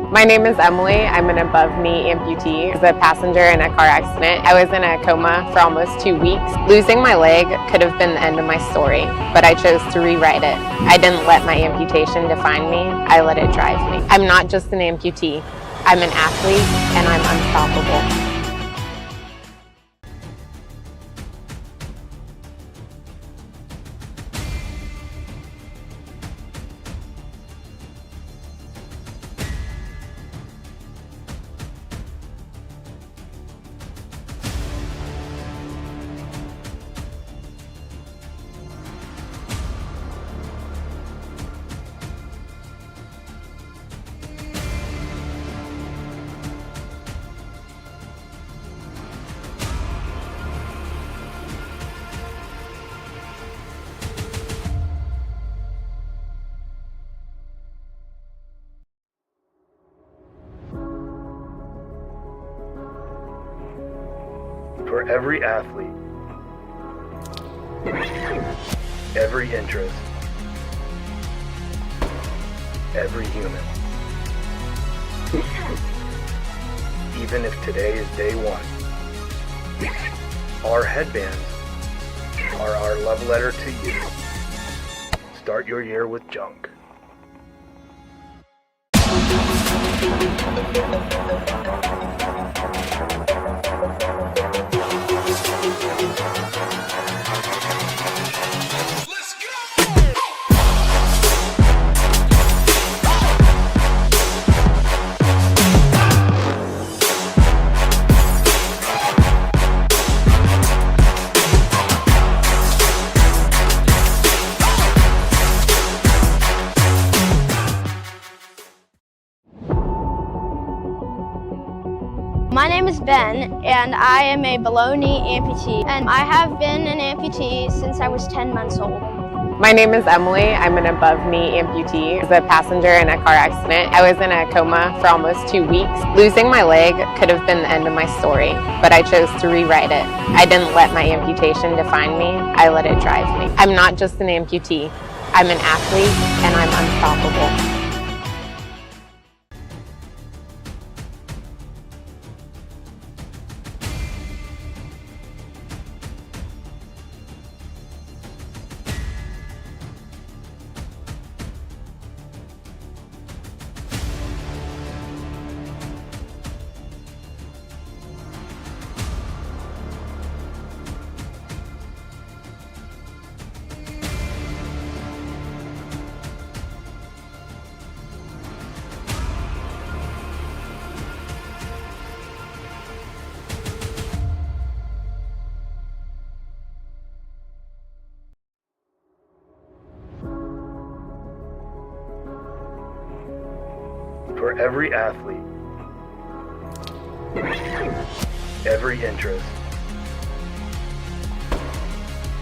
S23: My name is Emily. I'm an above knee amputee. I was a passenger in a car accident. I was in a coma for almost 2 weeks. Losing my leg could have been the end of my story, but I chose to rewrite it. I didn't let my amputation define me. I let it drive me. I'm not just an amputee. I'm an athlete, and I'm unstoppable.
S14: For every athlete, every interest, every human. Even if today is day one, our headbands are our love letter to you. Start your year with junk.
S22: My name is Ben, and I am a below knee amputee, and I have been an amputee since I was 10 months old.
S23: My name is Emily. I'm an above knee amputee. I was a passenger in a car accident. I was in a coma for almost 2 weeks. Losing my leg could have been the end of my story, but I chose to rewrite it. I didn't let my amputation define me. I let it drive me. I'm not just an amputee. I'm an athlete, and I'm unstoppable.
S14: For every athlete, every interest,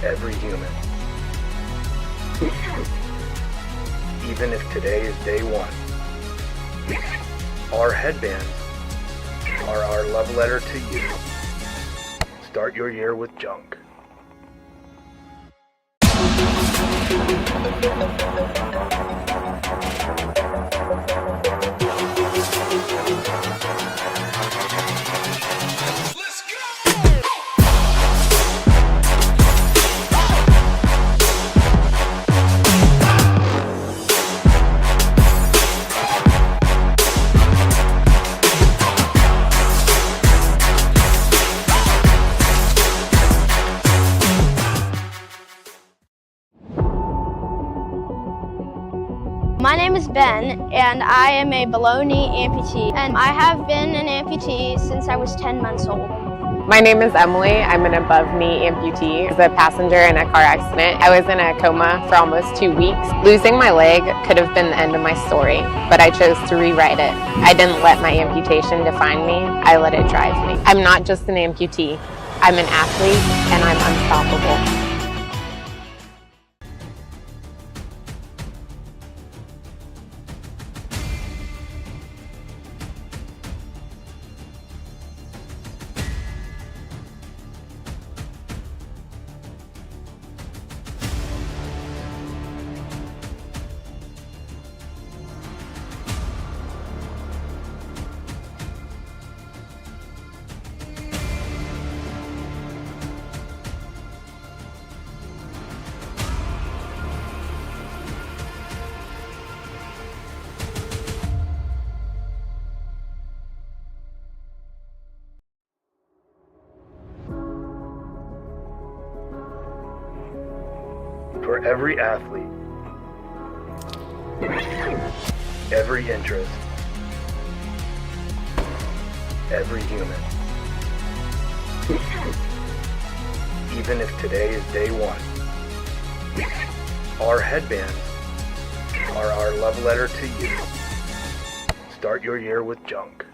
S14: every human. Even if today is day one, our headbands are our love letter to you. Start your year with junk.
S22: My name is Ben, and I am a below knee amputee, and I have been an amputee since I was 10 months old.
S23: My name is Emily. I'm an above knee amputee. I was a passenger in a car accident. I was in a coma for almost 2 weeks. Losing my leg could have been the end of my story, but I chose to rewrite it. I didn't let my amputation define me. I let it drive me. I'm not just an amputee. I'm an athlete, and I'm unstoppable.
S14: For every athlete, every interest, every human. Even if today is day one, our headbands are our love letter to you. Start your year with junk.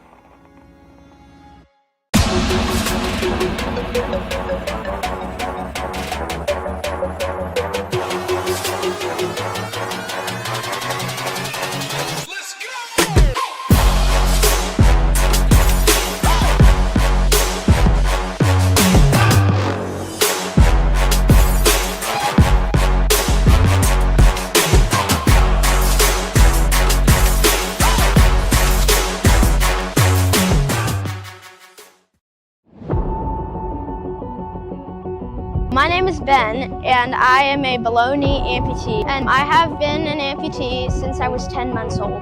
S22: My name is Ben, and I am a below knee amputee, and I have been an amputee since I was 10 months old.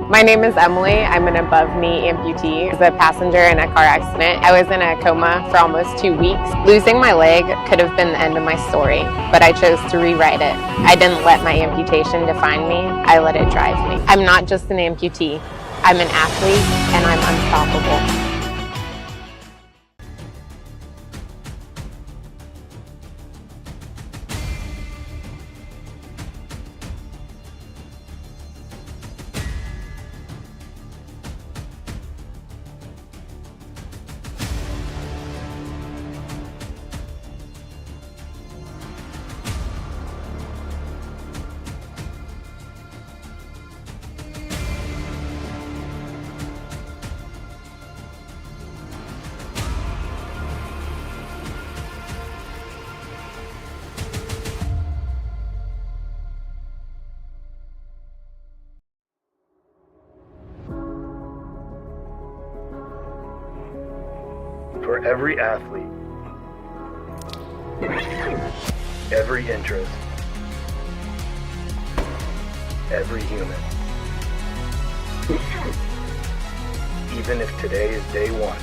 S23: My name is Emily. I'm an above knee amputee. I was a passenger in a car accident. I was in a coma for almost 2 weeks. Losing my leg could have been the end of my story, but I chose to rewrite it. I didn't let my amputation define me. I let it drive me. I'm not just an amputee. I'm an athlete, and I'm unstoppable.
S14: For every athlete, every interest, every human. Even if today is day one,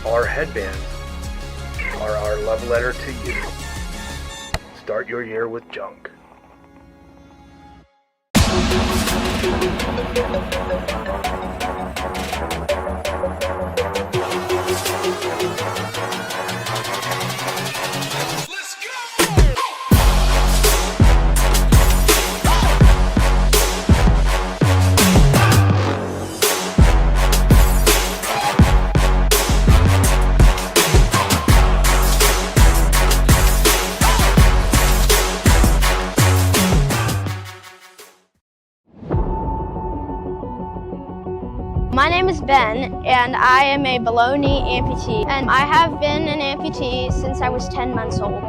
S14: our headbands are our love letter to you. Start your year with junk.
S22: My name is Ben, and I am a below knee amputee, and I have been an amputee since I was 10 months old.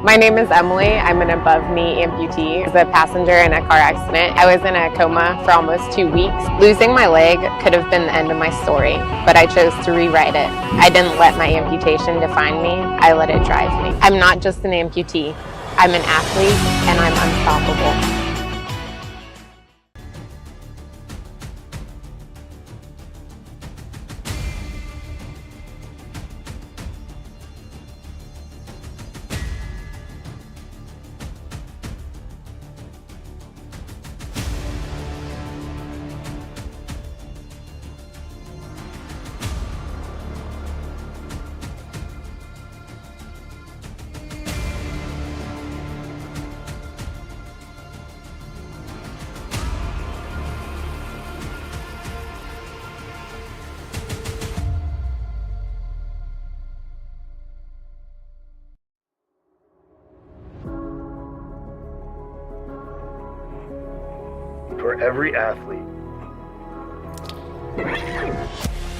S23: My name is Emily. I'm an above knee amputee. I was a passenger in a car accident. I was in a coma for almost 2 weeks. Losing my leg could have been the end of my story, but I chose to rewrite it. I didn't let my amputation define me. I let it drive me. I'm not just an amputee. I'm an athlete, and I'm unstoppable.
S14: For every athlete,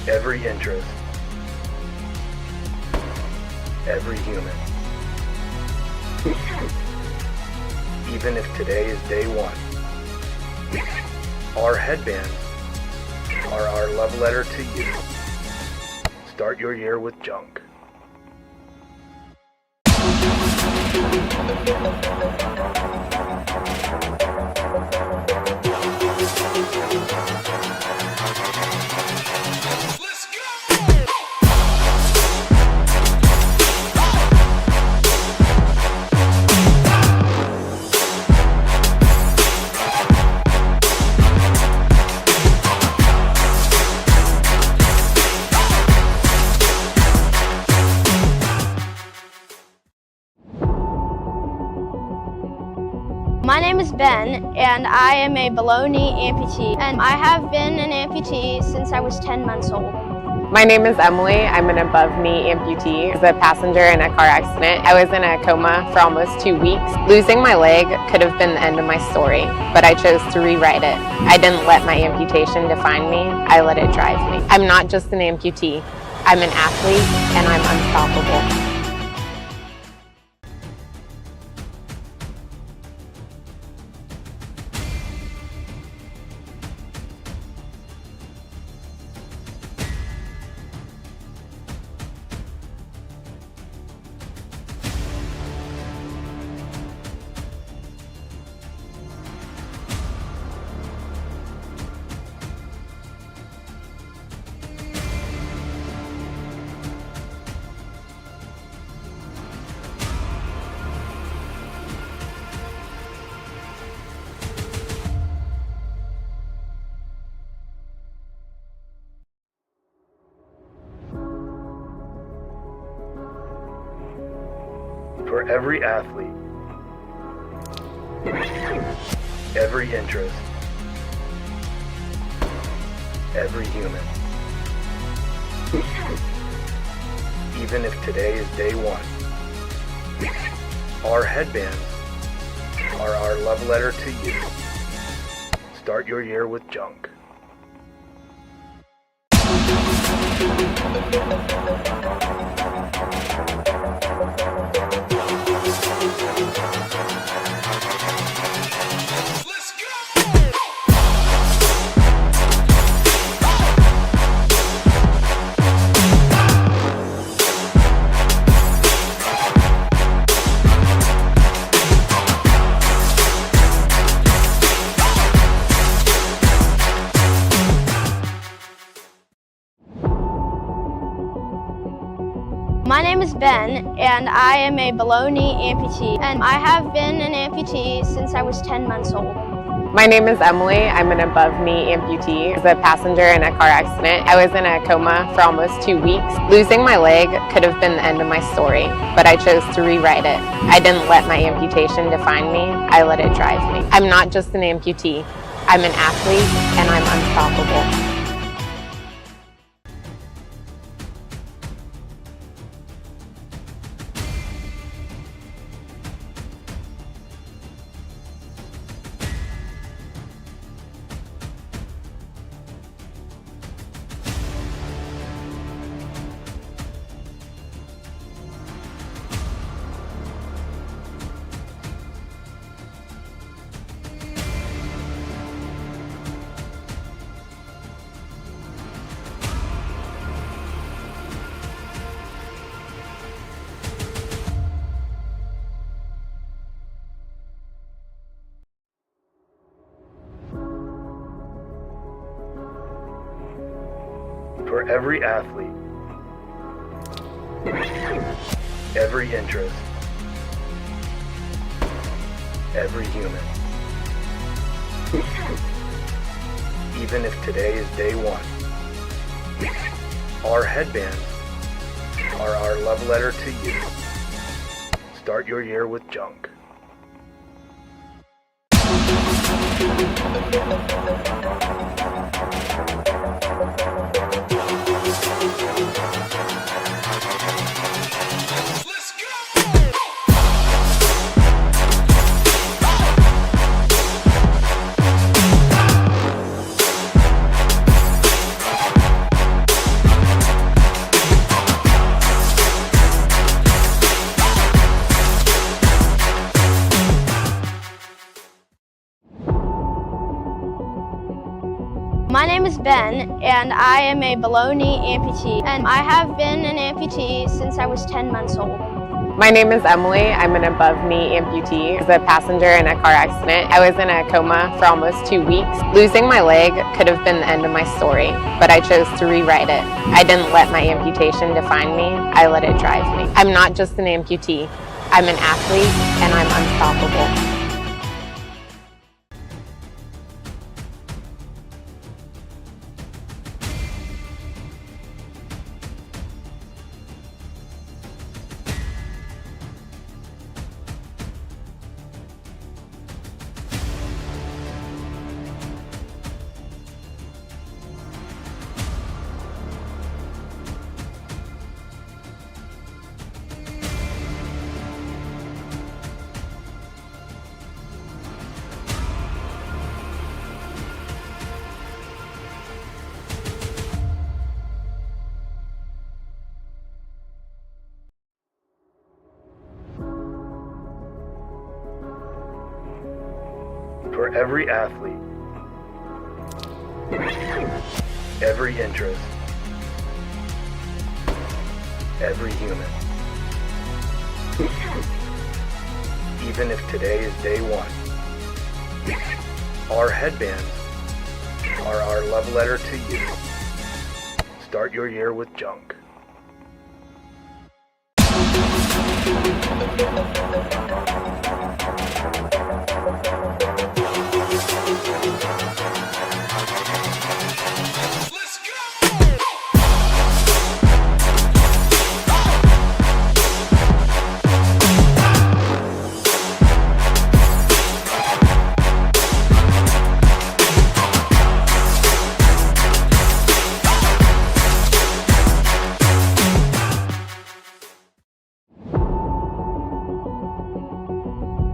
S14: every interest, every human. Even if today is day one, our headbands are our love letter to you. Start your year with junk.
S22: name is Ben, and I am a below-knee amputee, and I have been an amputee since I was 10 months old.
S23: My name is Emily. I'm an above-knee amputee. I was a passenger in a car accident. I was in a coma for almost 2 weeks. Losing my leg could have been the end of my story, but I chose to rewrite it. I didn't let my amputation define me. I let it drive me. I'm not just an amputee. I'm an athlete, and I'm unstoppable.
S14: For every athlete, every interest, every human. Even if today is day one, our headbands are our love letter to you. Start your year with junk.
S22: My name is Ben, and I am a below-knee amputee, and I have been an amputee since I was 10 months old.
S23: My name is Emily. I'm an above-knee amputee. I was a passenger in a car accident. I was in a coma for almost 2 weeks. Losing my leg could have been the end of my story, but I chose to rewrite it. I didn't let my amputation define me. I let it drive me. I'm not just an amputee. I'm an athlete, and I'm unstoppable.
S14: For every athlete, every interest, every human. Even if today is day one, our headbands are our love letter to you. Start your year with junk.
S22: My name is Ben, and I am a below-knee amputee, and I have been an amputee since I was 10 months old.
S23: My name is Emily. I'm an above-knee amputee. I was a passenger in a car accident. I was in a coma for almost 2 weeks. Losing my leg could have been the end of my story, but I chose to rewrite it. I didn't let my amputation define me. I let it drive me. I'm not just an amputee. I'm an athlete, and I'm unstoppable.
S14: For every athlete, every interest, every human. Even if today is day one, our headbands are our love letter to you. Start your year with junk.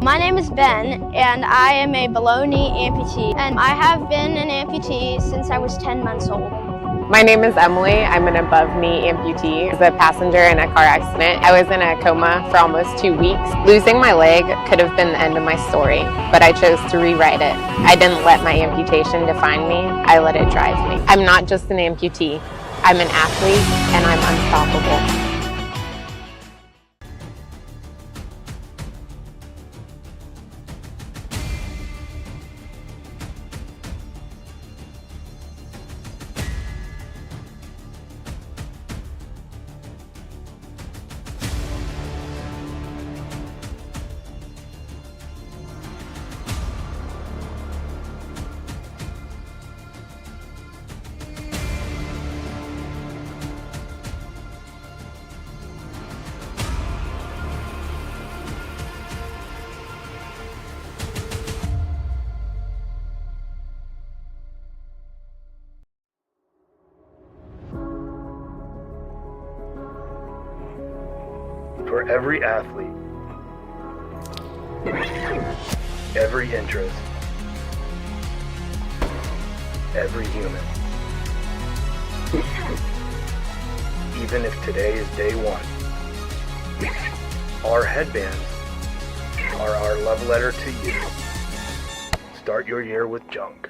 S22: My name is Ben, and I am a below knee amputee, and I have been an amputee since I was 10 months old.
S23: My name is Emily. I'm an above knee amputee. I was a passenger in a car accident. I was in a coma for almost 2 weeks. Losing my leg could have been the end of my story, but I chose to rewrite it. I didn't let my amputation define me. I let it drive me. I'm not just an amputee. I'm an athlete, and I'm unstoppable.
S14: For every athlete, every interest, every human. Even if today is day one, our headbands are our love letter to you. Start your year with junk.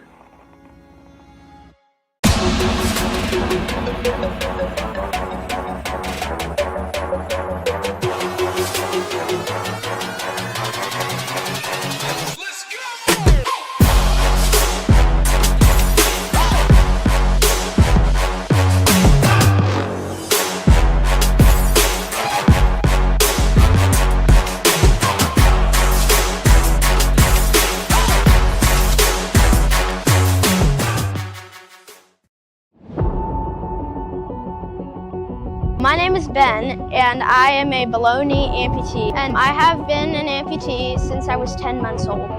S22: My name is Ben, and I am a below knee amputee, and I have been an amputee since I was 10 months old.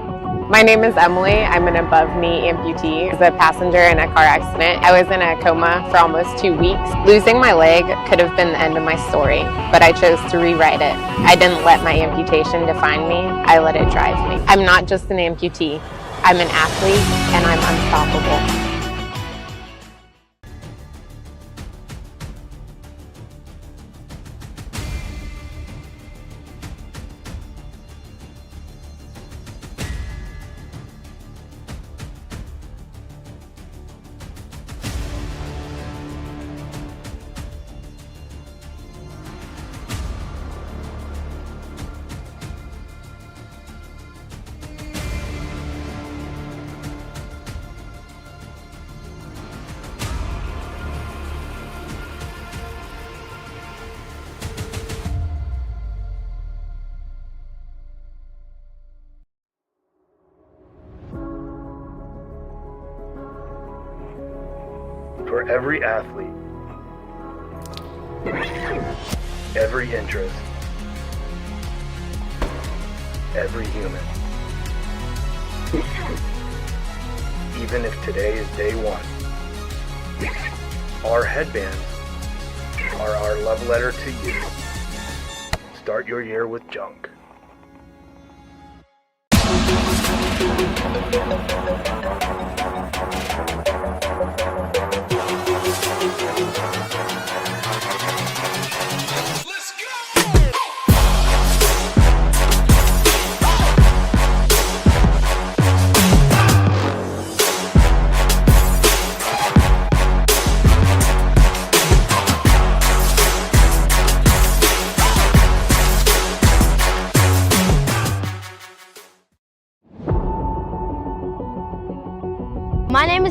S23: My name is Emily. I'm an above knee amputee. I was a passenger in a car accident. I was in a coma for almost 2 weeks. Losing my leg could have been the end of my story, but I chose to rewrite it. I didn't let my amputation define me. I let it drive me. I'm not just an amputee. I'm an athlete, and I'm unstoppable.
S14: For every athlete, every interest, every human. Even if today is day one, our headbands are our love letter to you. Start your year with junk.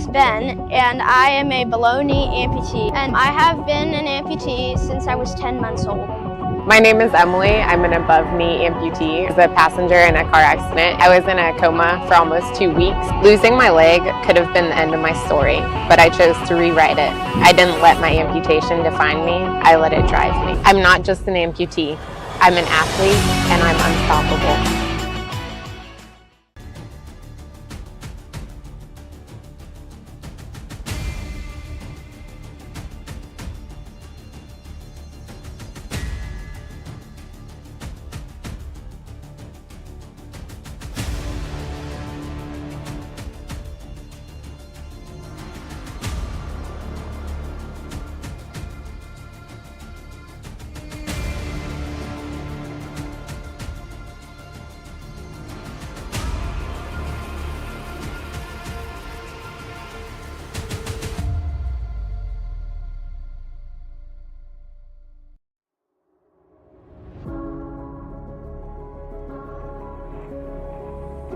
S22: is Ben, and I am a below-knee amputee, and I have been an amputee since I was 10 months old.
S23: My name is Emily. I'm an above-knee amputee. I was a passenger in a car accident. I was in a coma for almost 2 weeks. Losing my leg could have been the end of my story, but I chose to rewrite it. I didn't let my amputation define me. I let it drive me. I'm not just an amputee. I'm an athlete, and I'm unstoppable.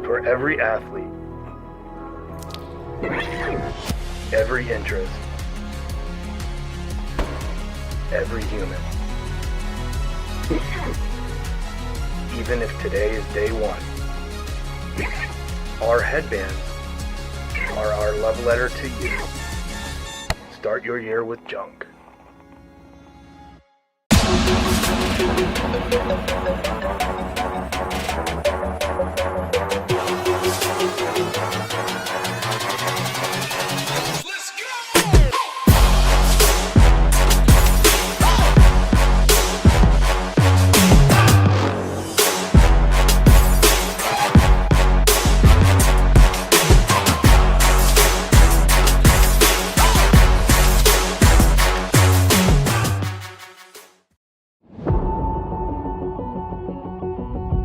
S14: For every athlete, every interest, every human. Even if today is day one, our headbands are our love letter to you. Start your year with junk.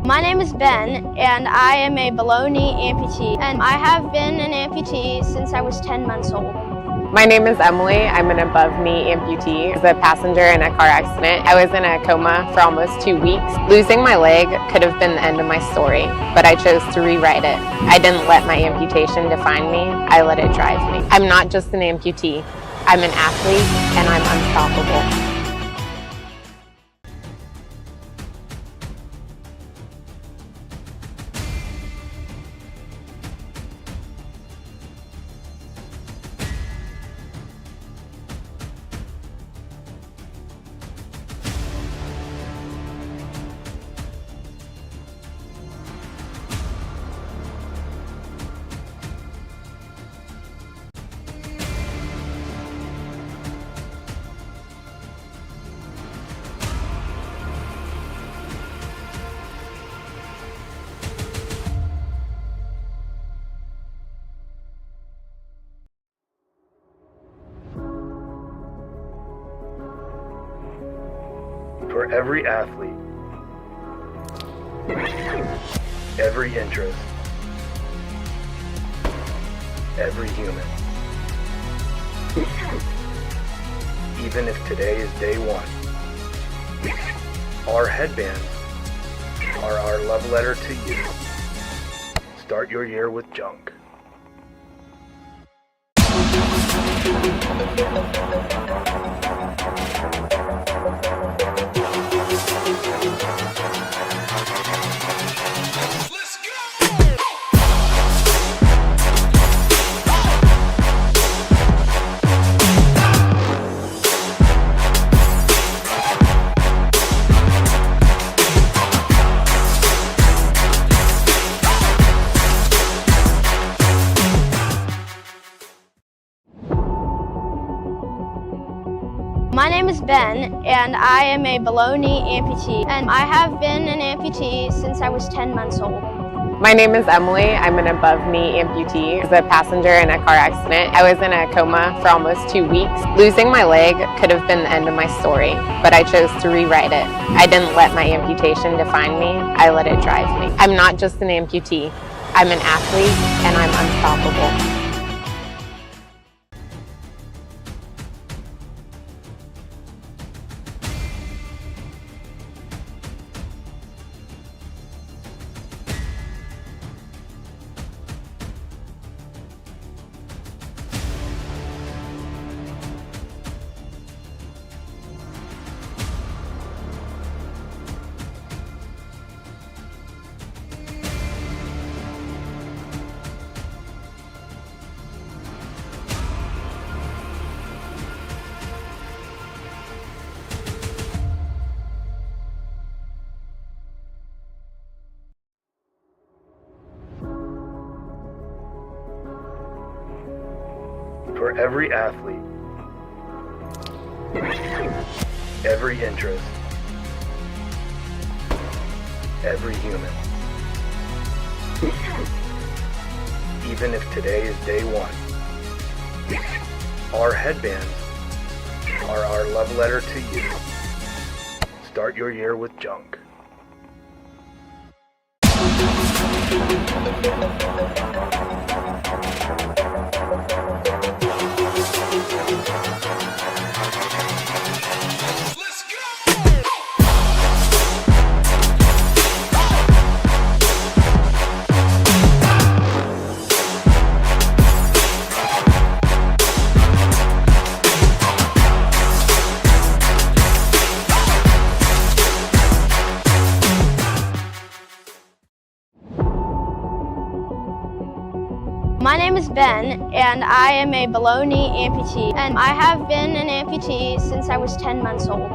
S22: My name is Ben, and I am a below-knee amputee, and I have been an amputee since I was 10 months old.
S23: My name is Emily. I'm an above-knee amputee. I was a passenger in a car accident. I was in a coma for almost 2 weeks. Losing my leg could have been the end of my story, but I chose to rewrite it. I didn't let my amputation define me. I let it drive me. I'm not just an amputee. I'm an athlete, and I'm unstoppable.
S14: For every athlete, every interest, every human. Even if today is day one, our headbands are our love letter to you. Start your year with junk.
S22: My name is Ben, and I am a below-knee amputee, and I have been an amputee since I was 10 months old.
S23: My name is Emily. I'm an above-knee amputee. I was a passenger in a car accident. I was in a coma for almost 2 weeks. Losing my leg could have been the end of my story, but I chose to rewrite it. I didn't let my amputation define me. I let it drive me. I'm not just an amputee. I'm an athlete, and I'm unstoppable.
S14: For every athlete, every interest, every human. Even if today is day one, our headbands are our love letter to you. Start your year with junk.
S22: My name is Ben, and I am a below-knee amputee, and I have been an amputee since I was 10 months old.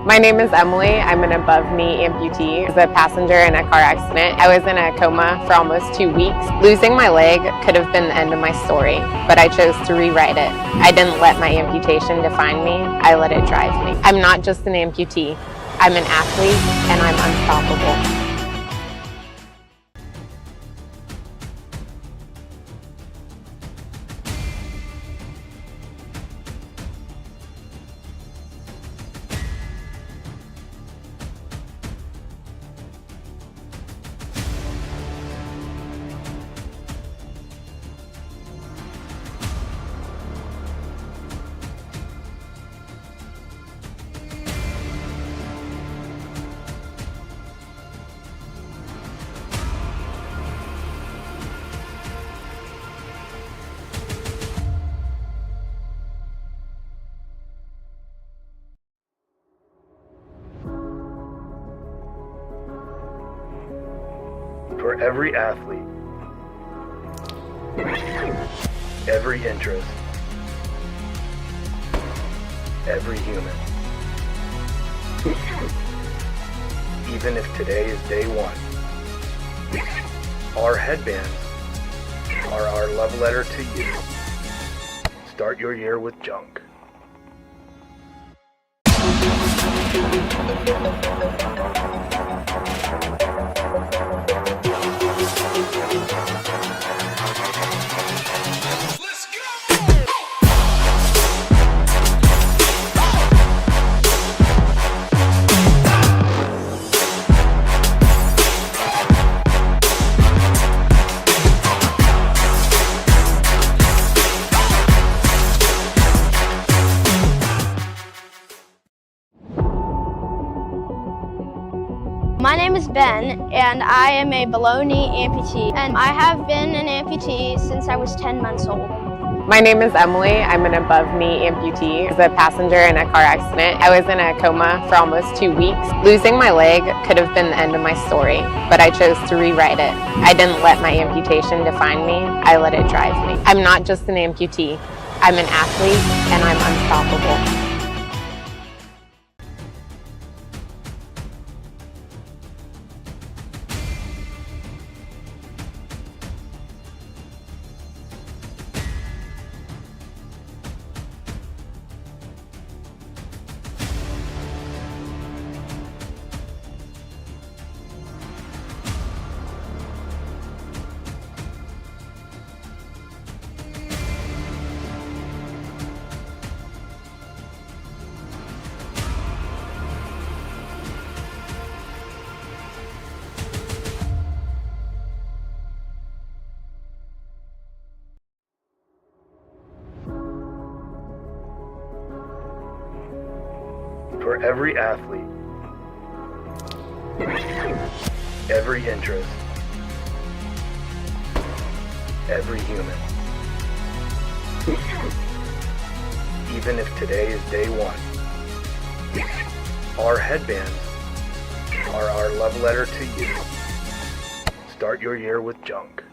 S23: My name is Emily. I'm an above-knee amputee. I was a passenger in a car accident. I was in a coma for almost 2 weeks. Losing my leg could have been the end of my story, but I chose to rewrite it. I didn't let my amputation define me. I let it drive me. I'm not just an amputee. I'm an athlete, and I'm unstoppable.
S14: For every athlete, every interest, every human. Even if today is day one, our headbands are our love letter to you. Start your year with junk.
S22: My name is Ben, and I am a below-knee amputee, and I have been an amputee since I was 10 months old.
S23: My name is Emily. I'm an above-knee amputee. I was a passenger in a car accident. I was in a coma for almost 2 weeks. Losing my leg could have been the end of my story, but I chose to rewrite it. I didn't let my amputation define me. I let it drive me. I'm not just an amputee. I'm an athlete, and I'm unstoppable.
S14: For every athlete, every interest, every human. Even if today is day one, our headbands are our love letter to you. Start your year with junk.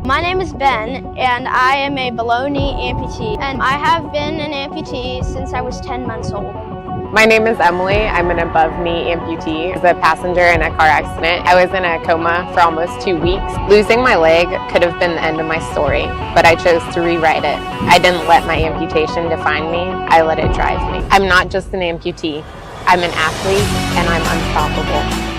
S22: My name is Ben, and I am a below knee amputee, and I have been an amputee since I was 10 months old.
S23: My name is Emily. I'm an above knee amputee. I was a passenger in a car accident. I was in a coma for almost 2 weeks. Losing my leg could have been the end of my story, but I chose to rewrite it. I didn't let my amputation define me. I let it drive me. I'm not just an amputee. I'm an athlete, and I'm unstoppable.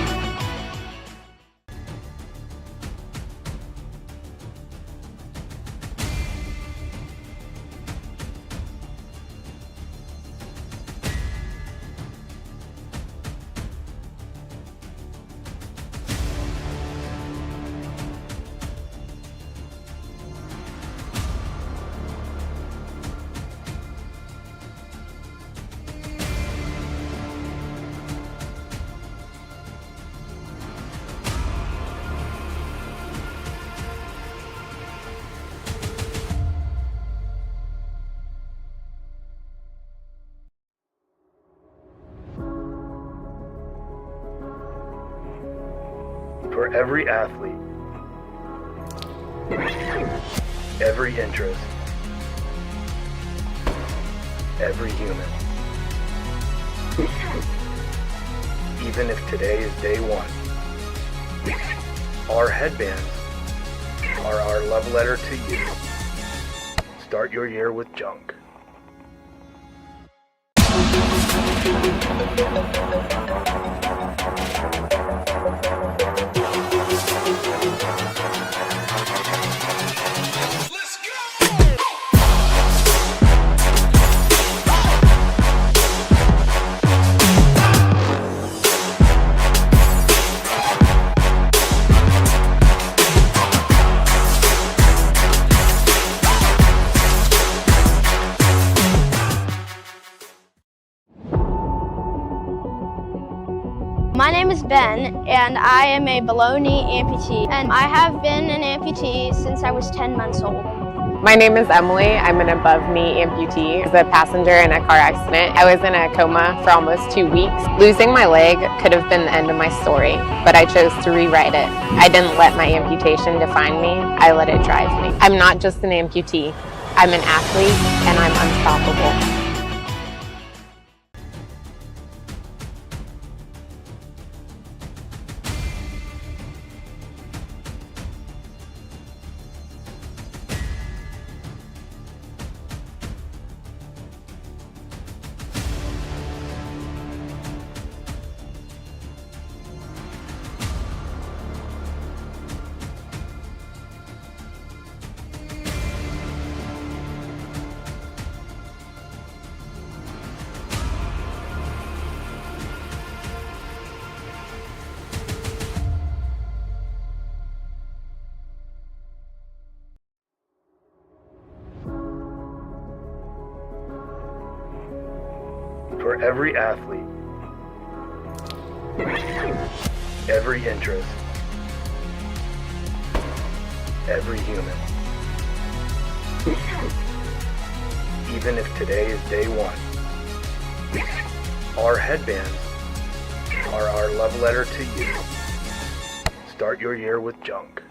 S14: For every athlete, every interest, every human. Even if today is day one, our headbands are our love letter to you. Start your year with junk.
S22: My name is Ben, and I am a below knee amputee, and I have been an amputee since I was 10 months old.
S23: My name is Emily. I'm an above knee amputee. I was a passenger in a car accident. I was in a coma for almost 2 weeks. Losing my leg could have been the end of my story, but I chose to rewrite it. I didn't let my amputation define me. I let it drive me. I'm not just an amputee. I'm an athlete, and I'm unstoppable.
S14: For every athlete, every interest, every human. Even if today is day one, our headbands are our love letter to you. Start your year with junk.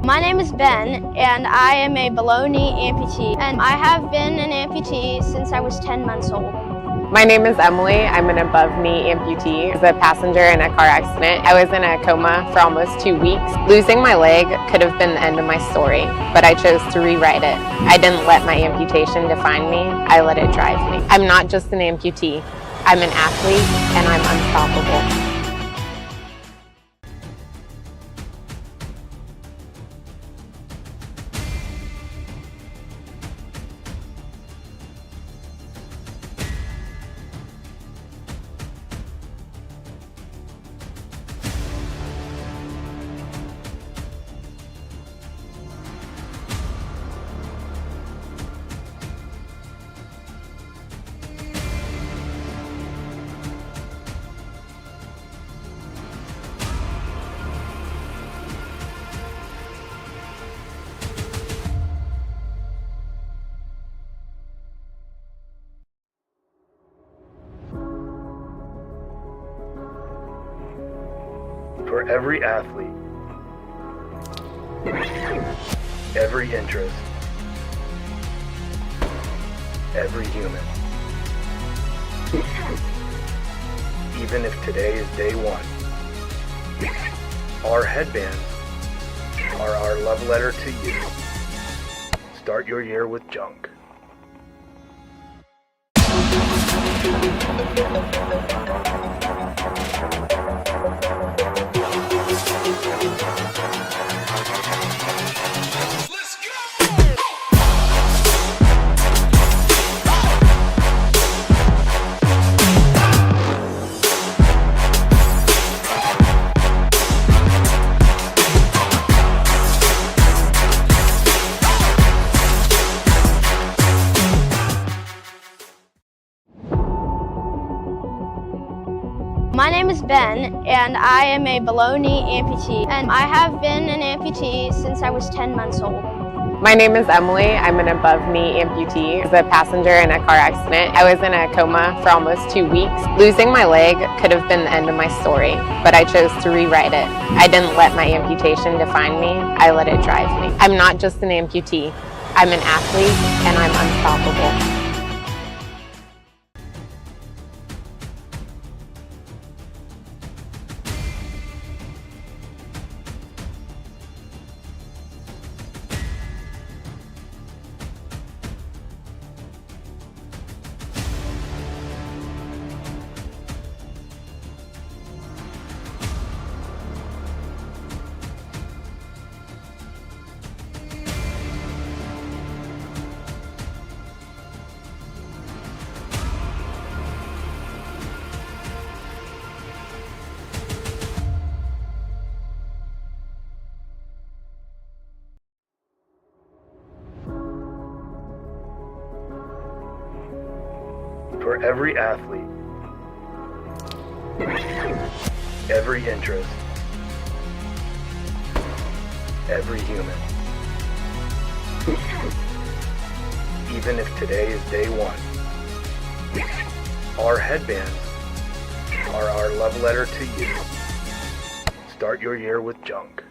S22: My name is Ben, and I am a below knee amputee, and I have been an amputee since I was 10 months old.
S23: My name is Emily. I'm an above knee amputee. I was a passenger in a car accident. I was in a coma for almost 2 weeks. Losing my leg could have been the end of my story, but I chose to rewrite it. I didn't let my amputation define me. I let it drive me. I'm not just an amputee. I'm an athlete, and I'm unstoppable.
S14: For every athlete, every interest, every human. Even if today is day one, our headbands are our love letter to you. Start your year with junk.
S22: My name is Ben, and I am a below-knee amputee, and I have been an amputee since I was 10 months old.
S23: My name is Emily. I'm an above-knee amputee. I was a passenger in a car accident. I was in a coma for almost 2 weeks. Losing my leg could have been the end of my story, but I chose to rewrite it. I didn't let my amputation define me. I let it drive me. I'm not just an amputee. I'm an athlete, and I'm unstoppable.
S14: For every athlete, every interest, every human. Even if today is day one, our headbands are our love letter to you. Start your year with junk.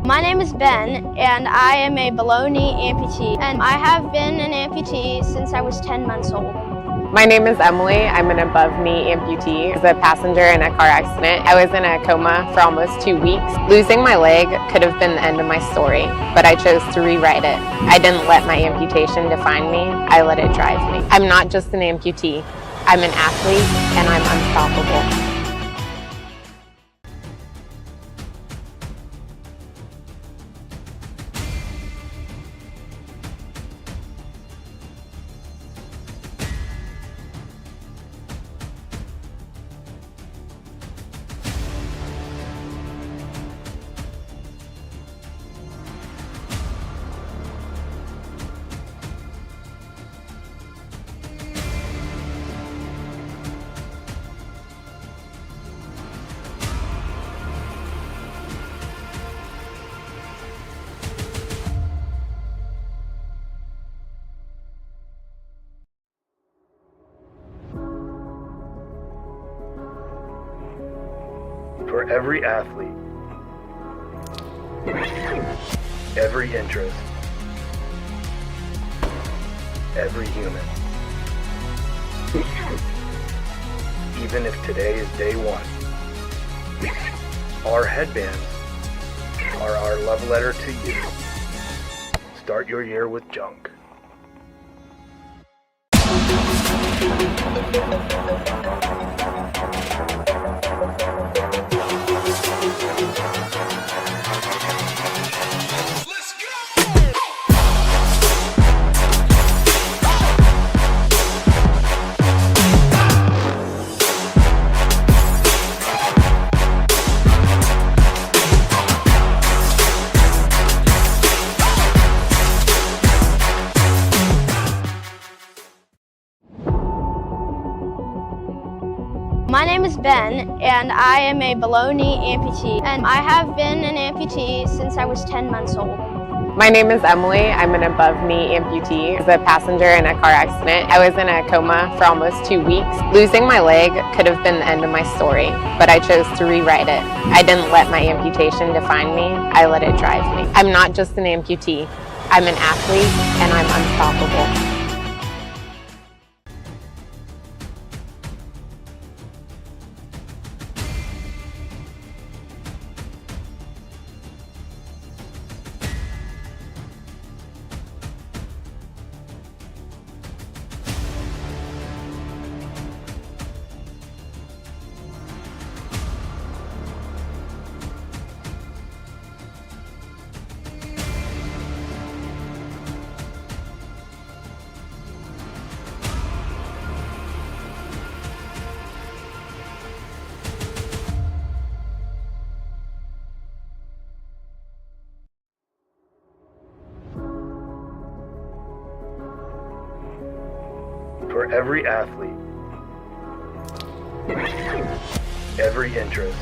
S22: My name is Ben, and I am a below-knee amputee, and I have been an amputee since I was 10 months old.
S23: My name is Emily. I'm an above-knee amputee. I was a passenger in a car accident. I was in a coma for almost 2 weeks. Losing my leg could have been the end of my story, but I chose to rewrite it. I didn't let my amputation define me. I let it drive me. I'm not just an amputee. I'm an athlete, and I'm unstoppable.
S14: For every athlete, every interest, every human. Even if today is day one, our headbands are our love letter to you. Start your year with junk.
S22: My name is Ben, and I am a below knee amputee, and I have been an amputee since I was 10 months old.
S23: My name is Emily. I'm an above knee amputee. I was a passenger in a car accident. I was in a coma for almost 2 weeks. Losing my leg could have been the end of my story, but I chose to rewrite it. I didn't let my amputation define me. I let it drive me. I'm not just an amputee. I'm an athlete, and I'm unstoppable.
S14: For every athlete, every interest,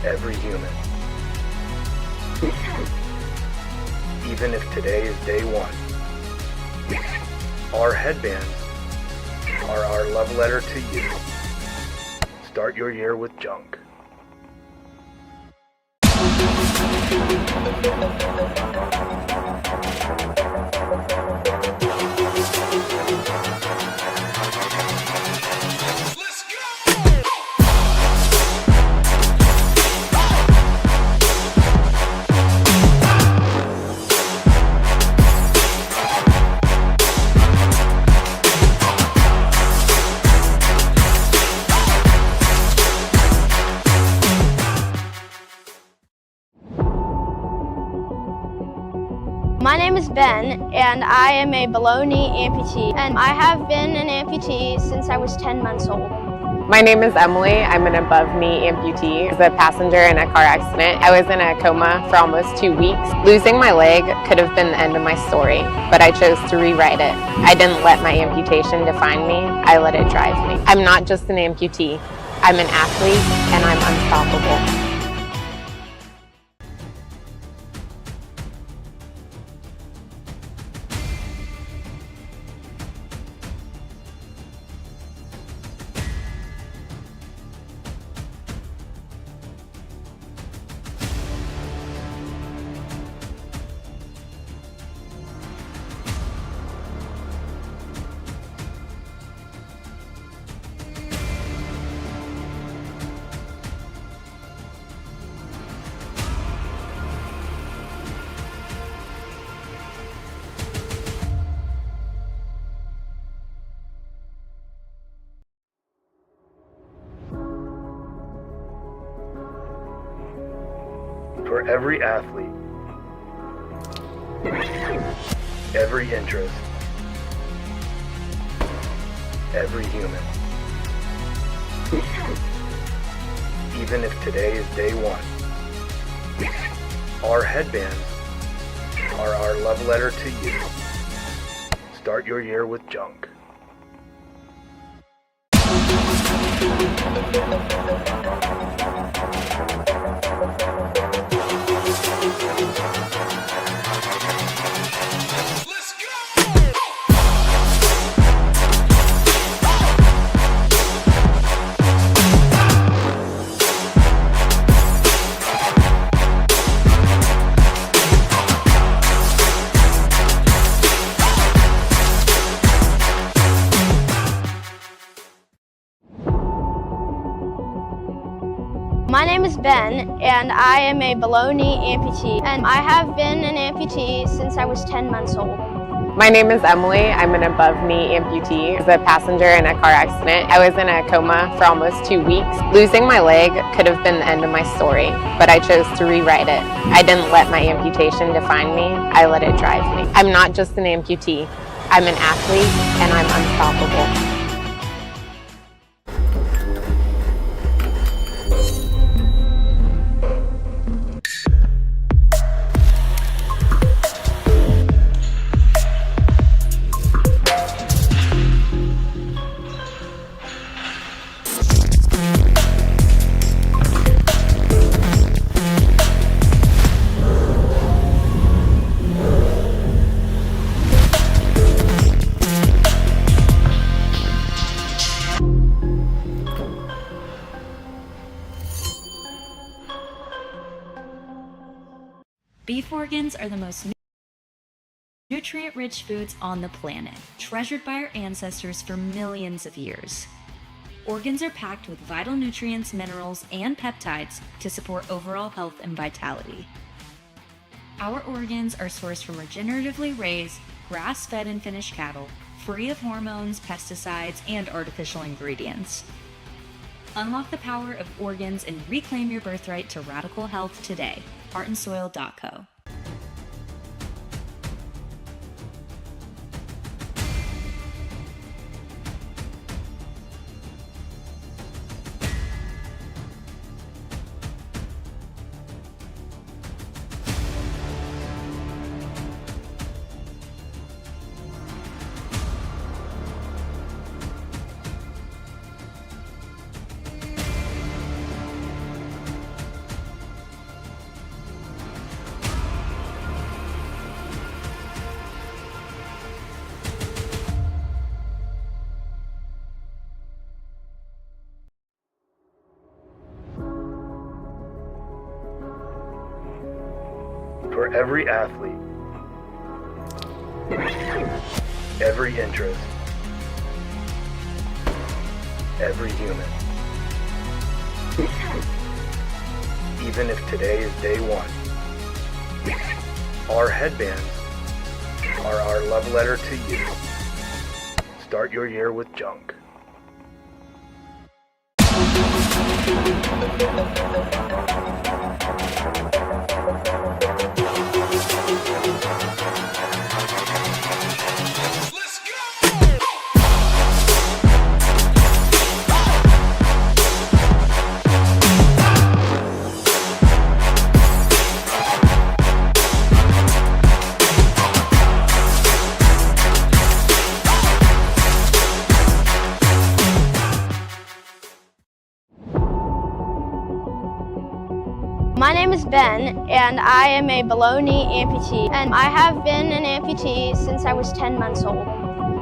S14: every human. Even if today is day one, our headbands are our love letter to you. Start your year with junk.
S22: My name is Ben, and I am a below knee amputee, and I have been an amputee since I was 10 months old.
S23: My name is Emily. I'm an above knee amputee. I was a passenger in a car accident. I was in a coma for almost 2 weeks. Losing my leg could have been the end of my story, but I chose to rewrite it. I didn't let my amputation define me. I let it drive me. I'm not just an amputee. I'm an athlete, and I'm unstoppable.
S14: For every athlete, every interest, every human. Even if today is day one, our headbands are our love letter to you. Start your year with junk.
S22: My name is Ben, and I am a below knee amputee, and I have been an amputee since I was 10 months old.
S23: My name is Emily. I'm an above knee amputee. I was a passenger in a car accident. I was in a coma for almost 2 weeks. Losing my leg could have been the end of my story, but I chose to rewrite it. I didn't let my amputation define me. I let it drive me. I'm not just an amputee. I'm an athlete, and I'm unstoppable.
S12: organs are the most nutrient-rich foods on the planet, treasured by our ancestors for millions of years. Organs are packed with vital nutrients, minerals, and peptides to support overall health and vitality. Our organs are sourced from regeneratively raised, grass-fed and finished cattle, free of hormones, pesticides, and artificial ingredients. Unlock the power of organs and reclaim your birthright to radical health today. heartandsoil.co.
S14: For every athlete, every interest, every human. Even if today is day one, our headbands are our love letter to you. Start your year with junk.
S22: My name is Ben, and I am a below-knee amputee, and I have been an amputee since I was 10 months old.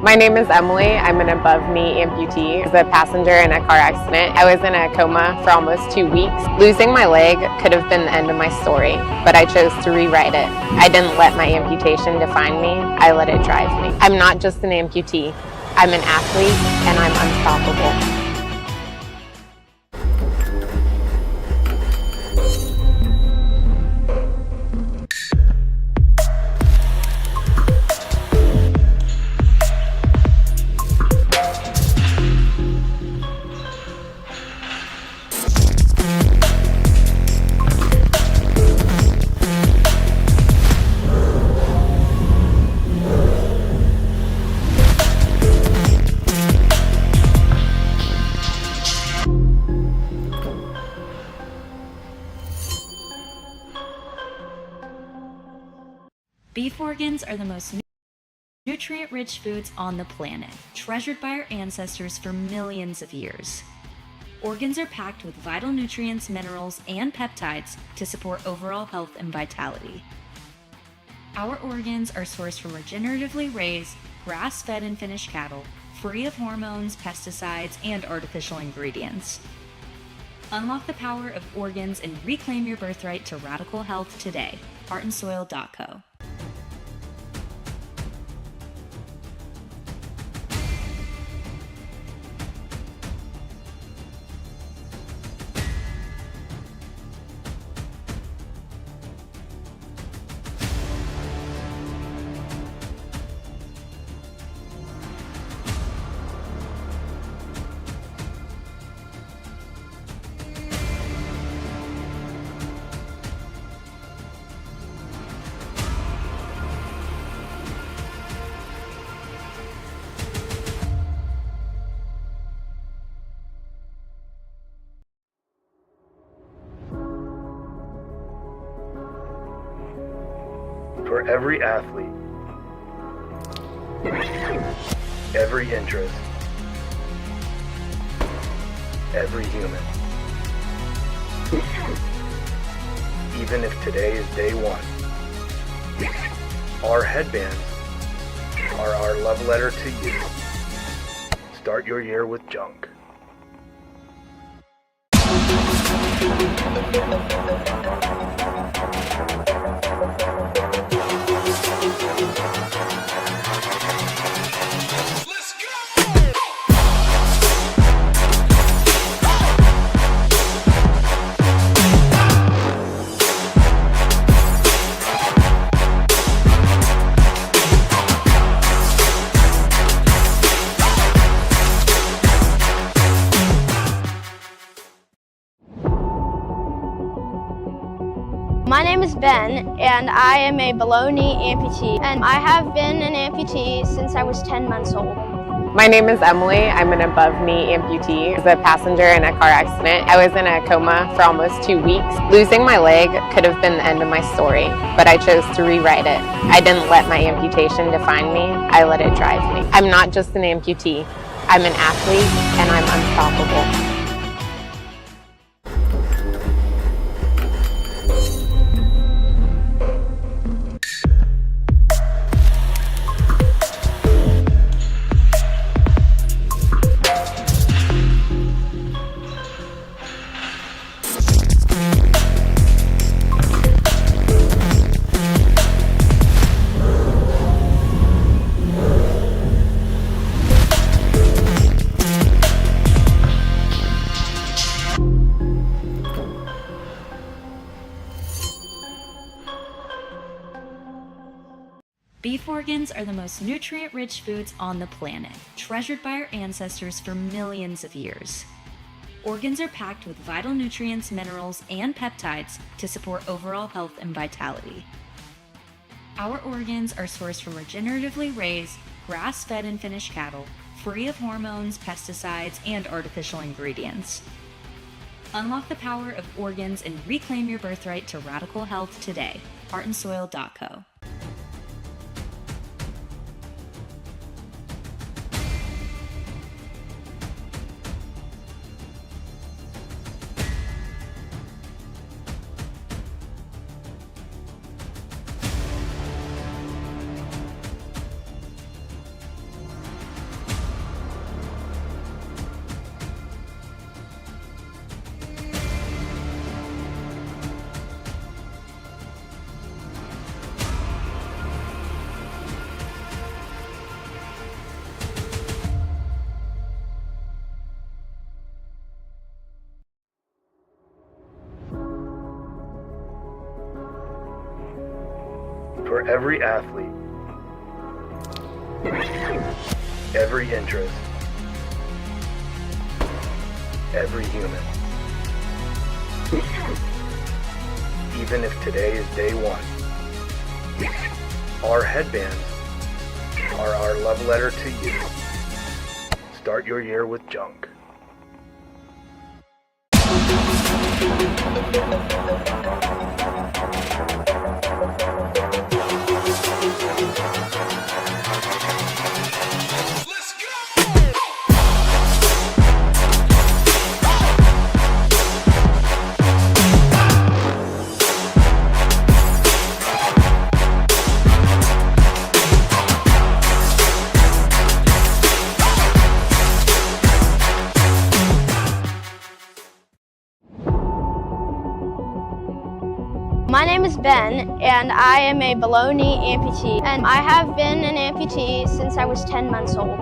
S23: My name is Emily. I'm an above-knee amputee. I was a passenger in a car accident. I was in a coma for almost 2 weeks. Losing my leg could have been the end of my story, but I chose to rewrite it. I didn't let my amputation define me. I let it drive me. I'm not just an amputee. I'm an athlete, and I'm unstoppable.
S12: Beef organs are the most nutrient-rich foods on the planet, treasured by our ancestors for millions of years. Organs are packed with vital nutrients, minerals, and peptides to support overall health and vitality. Our organs are sourced from regeneratively raised, grass-fed and finished cattle, free of hormones, pesticides, and artificial ingredients. Unlock the power of organs and reclaim your birthright to radical health today. heartandsoil.co.
S14: For every athlete, every interest, every human. Even if today is day one, our headbands are our love letter to you. Start your year with junk.
S22: is Ben, and I am a below-knee amputee, and I have been an amputee since I was 10 months old.
S23: My name is Emily. I'm an above-knee amputee. I was a passenger in a car accident. I was in a coma for almost 2 weeks. Losing my leg could have been the end of my story, but I chose to rewrite it. I didn't let my amputation define me. I let it drive me. I'm not just an amputee. I'm an athlete, and I'm unstoppable.
S12: Beef organs are the most nutrient-rich foods on the planet, treasured by our ancestors for millions of years. Organs are packed with vital nutrients, minerals, and peptides to support overall health and vitality. Our organs are sourced from regeneratively raised, grass-fed and finished cattle, free of hormones, pesticides, and artificial ingredients. Unlock the power of organs and reclaim your birthright to radical health today. heartandsoil.co.
S14: For every athlete, every interest, every human. Even if today is day one, our headbands are our love letter to you. Start your year with junk.
S22: My name is Ben, and I am a below-knee amputee, and I have been an amputee since I was 10 months old.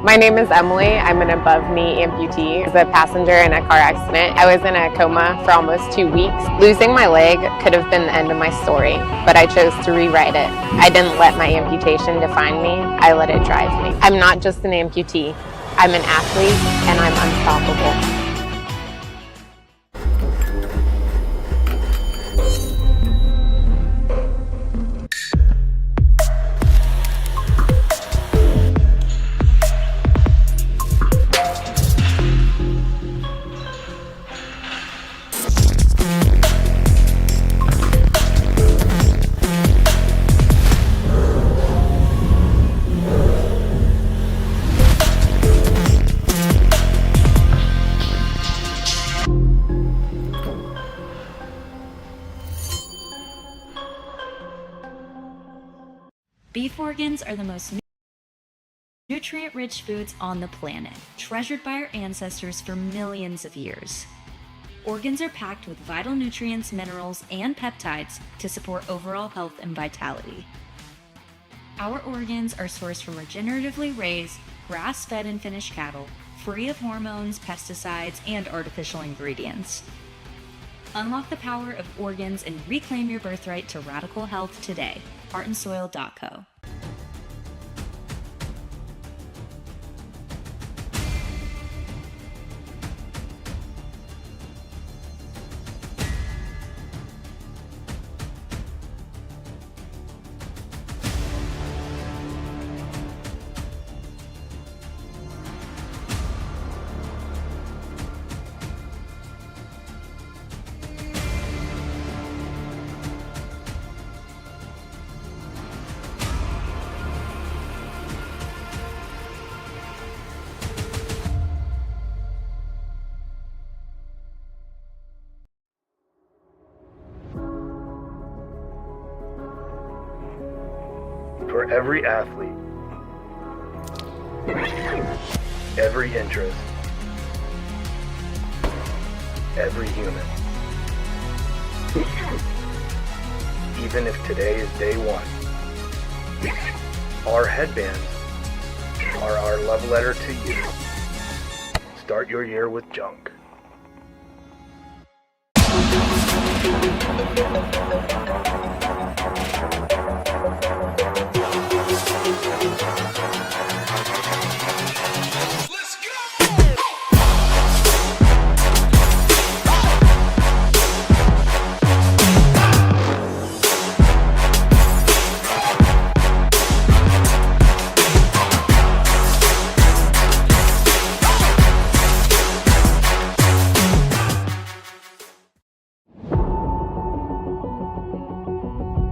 S23: My name is Emily. I'm an above-knee amputee. I was a passenger in a car accident. I was in a coma for almost 2 weeks. Losing my leg could have been the end of my story, but I chose to rewrite it. I didn't let my amputation define me. I let it drive me. I'm not just an amputee. I'm an athlete, and I'm unstoppable.
S12: Beef organs are the most nutrient-rich foods on the planet, treasured by our ancestors for millions of years. Organs are packed with vital nutrients, minerals, and peptides to support overall health and vitality. Our organs are sourced from regeneratively raised, grass-fed and finished cattle, free of hormones, pesticides, and artificial ingredients. Unlock the power of organs and reclaim your birthright to radical health today. heartandsoil.co.
S14: For every athlete, every interest, every human. Even if today is day one, our headbands are our love letter to you. Start your year with junk.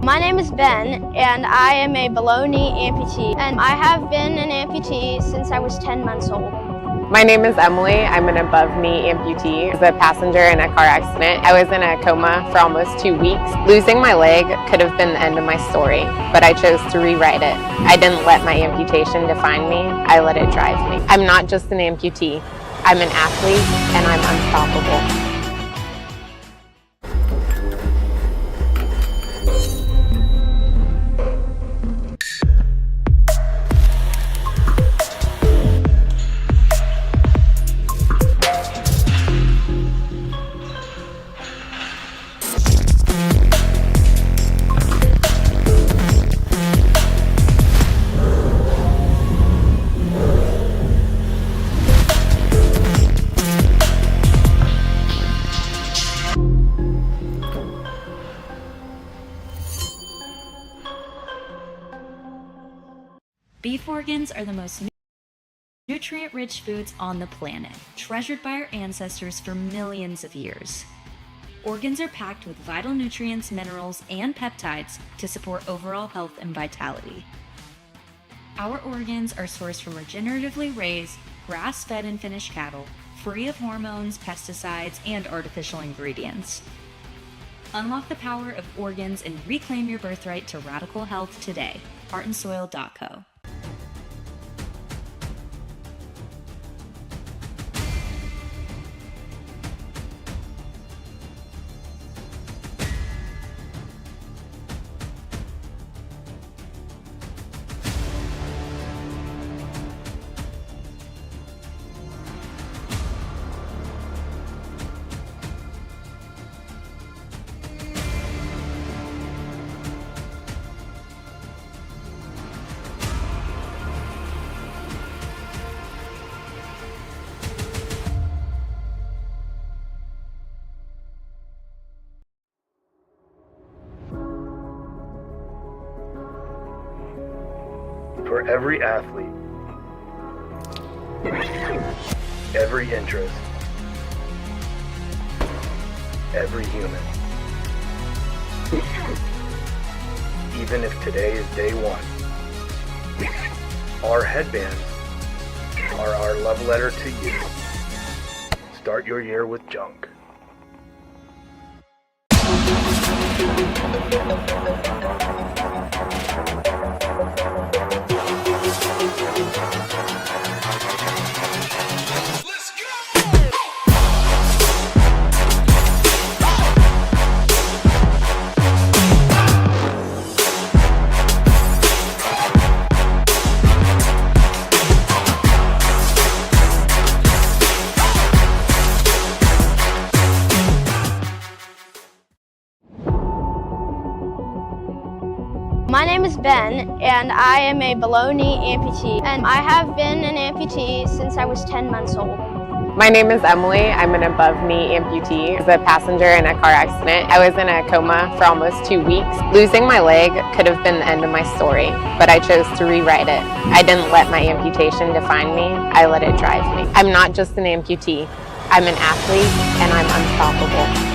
S22: My name is Ben, and I am a below-knee amputee, and I have been an amputee since I was 10 months old.
S23: My name is Emily. I'm an above-knee amputee. I was a passenger in a car accident. I was in a coma for almost 2 weeks. Losing my leg could have been the end of my story, but I chose to rewrite it. I didn't let my amputation define me. I let it drive me. I'm not just an amputee. I'm an athlete, and I'm unstoppable.
S12: Beef organs are the most nutrient-rich foods on the planet, treasured by our ancestors for millions of years. Organs are packed with vital nutrients, minerals, and peptides to support overall health and vitality. Our organs are sourced from regeneratively raised, grass-fed and finished cattle, free of hormones, pesticides, and artificial ingredients. Unlock the power of organs and reclaim your birthright to radical health today. heartandsoil.co.
S14: For every athlete, every interest, every human. Even if today is day one, our headbands are our love letter to you. Start your year with junk.
S22: My name is Ben, and I am a below-knee amputee, and I have been an amputee since I was 10 months old.
S23: My name is Emily. I'm an above-knee amputee. I was a passenger in a car accident. I was in a coma for almost 2 weeks. Losing my leg could have been the end of my story, but I chose to rewrite it. I didn't let my amputation define me. I let it drive me. I'm not just an amputee. I'm an athlete, and I'm unstoppable.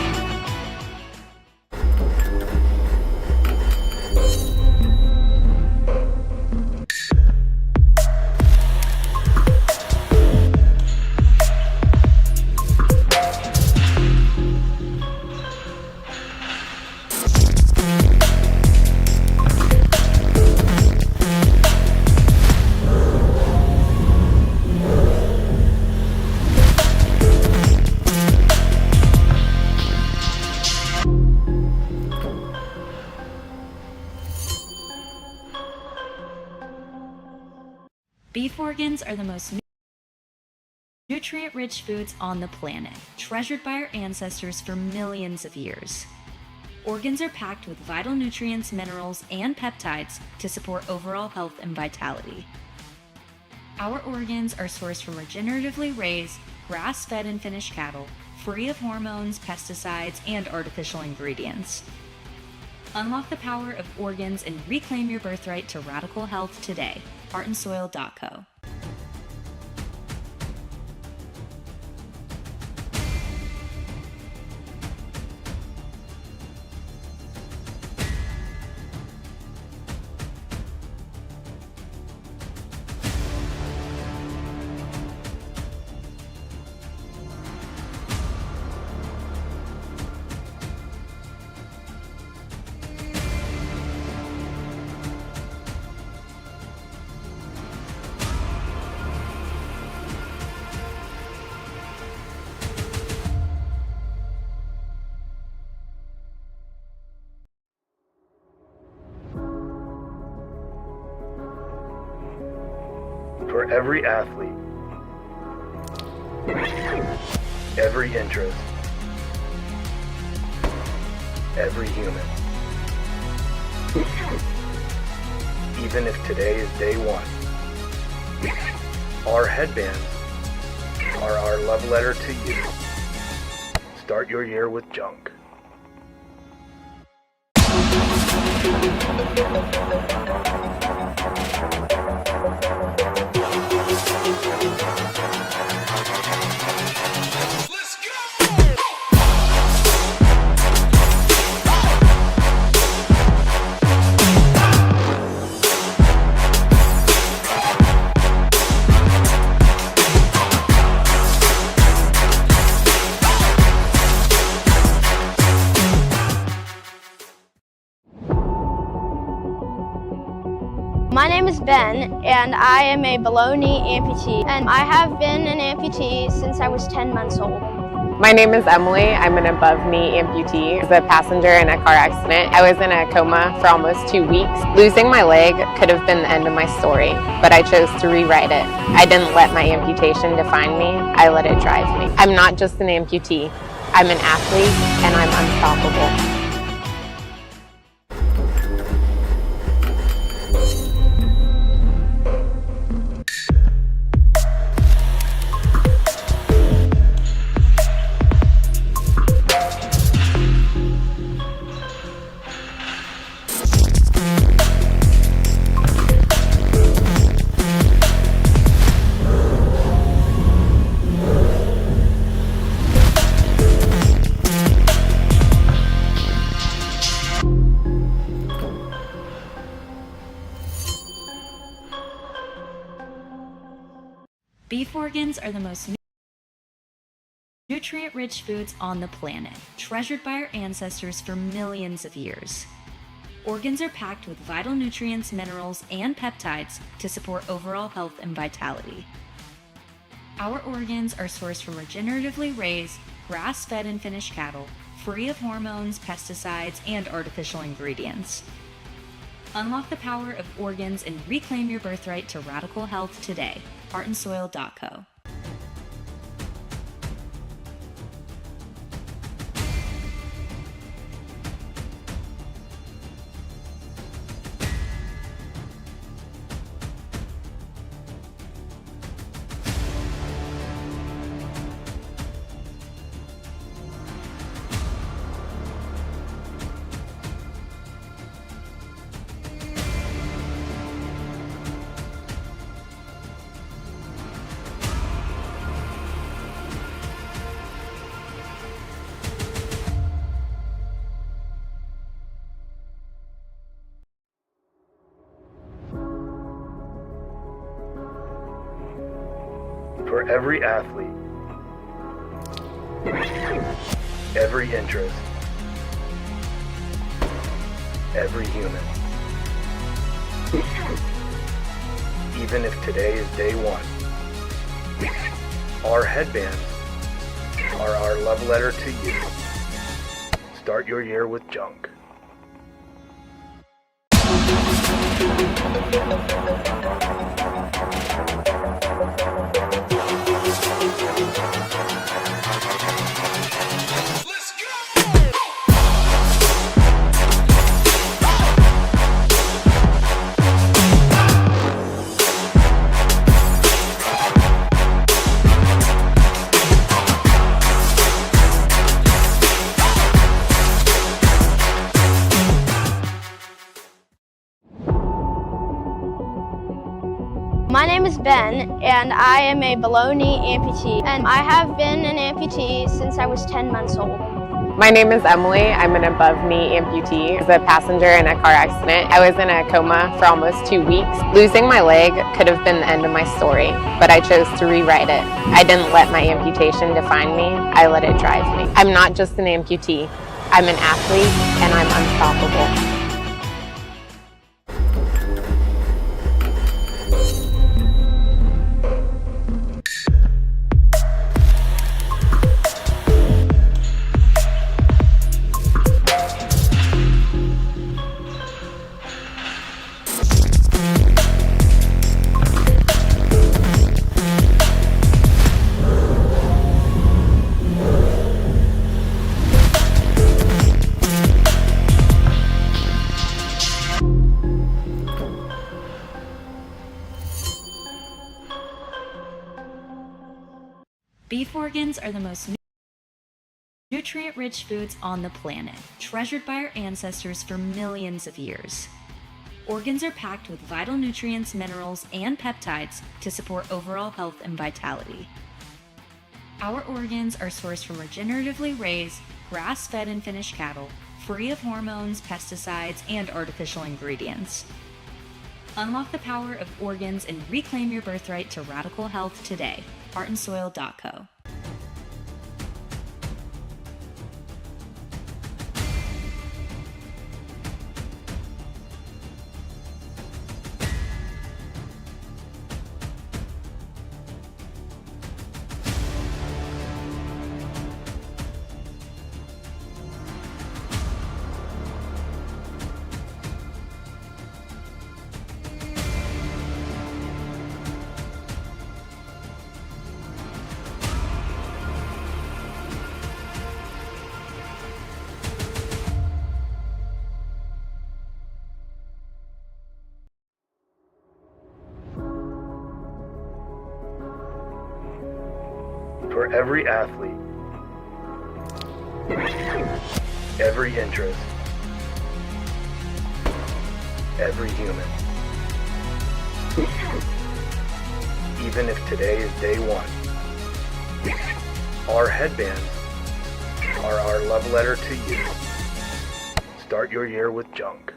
S12: Beef organs are the most nutrient-rich foods on the planet, treasured by our ancestors for millions of years. Organs are packed with vital nutrients, minerals, and peptides to support overall health and vitality. Our organs are sourced from regeneratively raised, grass-fed and finished cattle, free of hormones, pesticides, and artificial ingredients. Unlock the power of organs and reclaim your birthright to radical health today. heartandsoil.co.
S14: For every athlete, every interest, every human. Even if today is day one, our headbands are our love letter to you. Start your year with junk.
S22: My name is Ben, and I am a below-knee amputee, and I have been an amputee since I was 10 months old.
S23: My name is Emily. I'm an above-knee amputee. I was a passenger in a car accident. I was in a coma for almost 2 weeks. Losing my leg could have been the end of my story, but I chose to rewrite it. I didn't let my amputation define me. I let it drive me. I'm not just an amputee. I'm an athlete, and I'm unstoppable.
S12: Beef organs are the most nutrient-rich foods on the planet, treasured by our ancestors for millions of years. Organs are packed with vital nutrients, minerals, and peptides to support overall health and vitality. Our organs are sourced from regeneratively raised, grass-fed and finished cattle, free of hormones, pesticides, and artificial ingredients. Unlock the power of organs and reclaim your birthright to radical health today. heartandsoil.co.
S14: For every athlete, every interest, every human. Even if today is day one, our headbands are our love letter to you. Start your year with junk.
S22: My name is Ben, and I am a below-knee amputee, and I have been an amputee since I was 10 months old.
S23: My name is Emily. I'm an above-knee amputee. I was a passenger in a car accident. I was in a coma for almost 2 weeks. Losing my leg could have been the end of my story, but I chose to rewrite it. I didn't let my amputation define me. I let it drive me. I'm not just an amputee. I'm an athlete, and I'm unstoppable.
S12: Beef organs are the most nutrient-rich foods on the planet, treasured by our ancestors for millions of years. Organs are packed with vital nutrients, minerals, and peptides to support overall health and vitality. Our organs are sourced from regeneratively raised, grass-fed and finished cattle, free of hormones, pesticides, and artificial ingredients. Unlock the power of organs and reclaim your birthright to radical health today. heartandsoil.co.
S14: For every athlete, every interest, every human. Even if today is day one, our headbands are our love letter to you. Start your year with junk.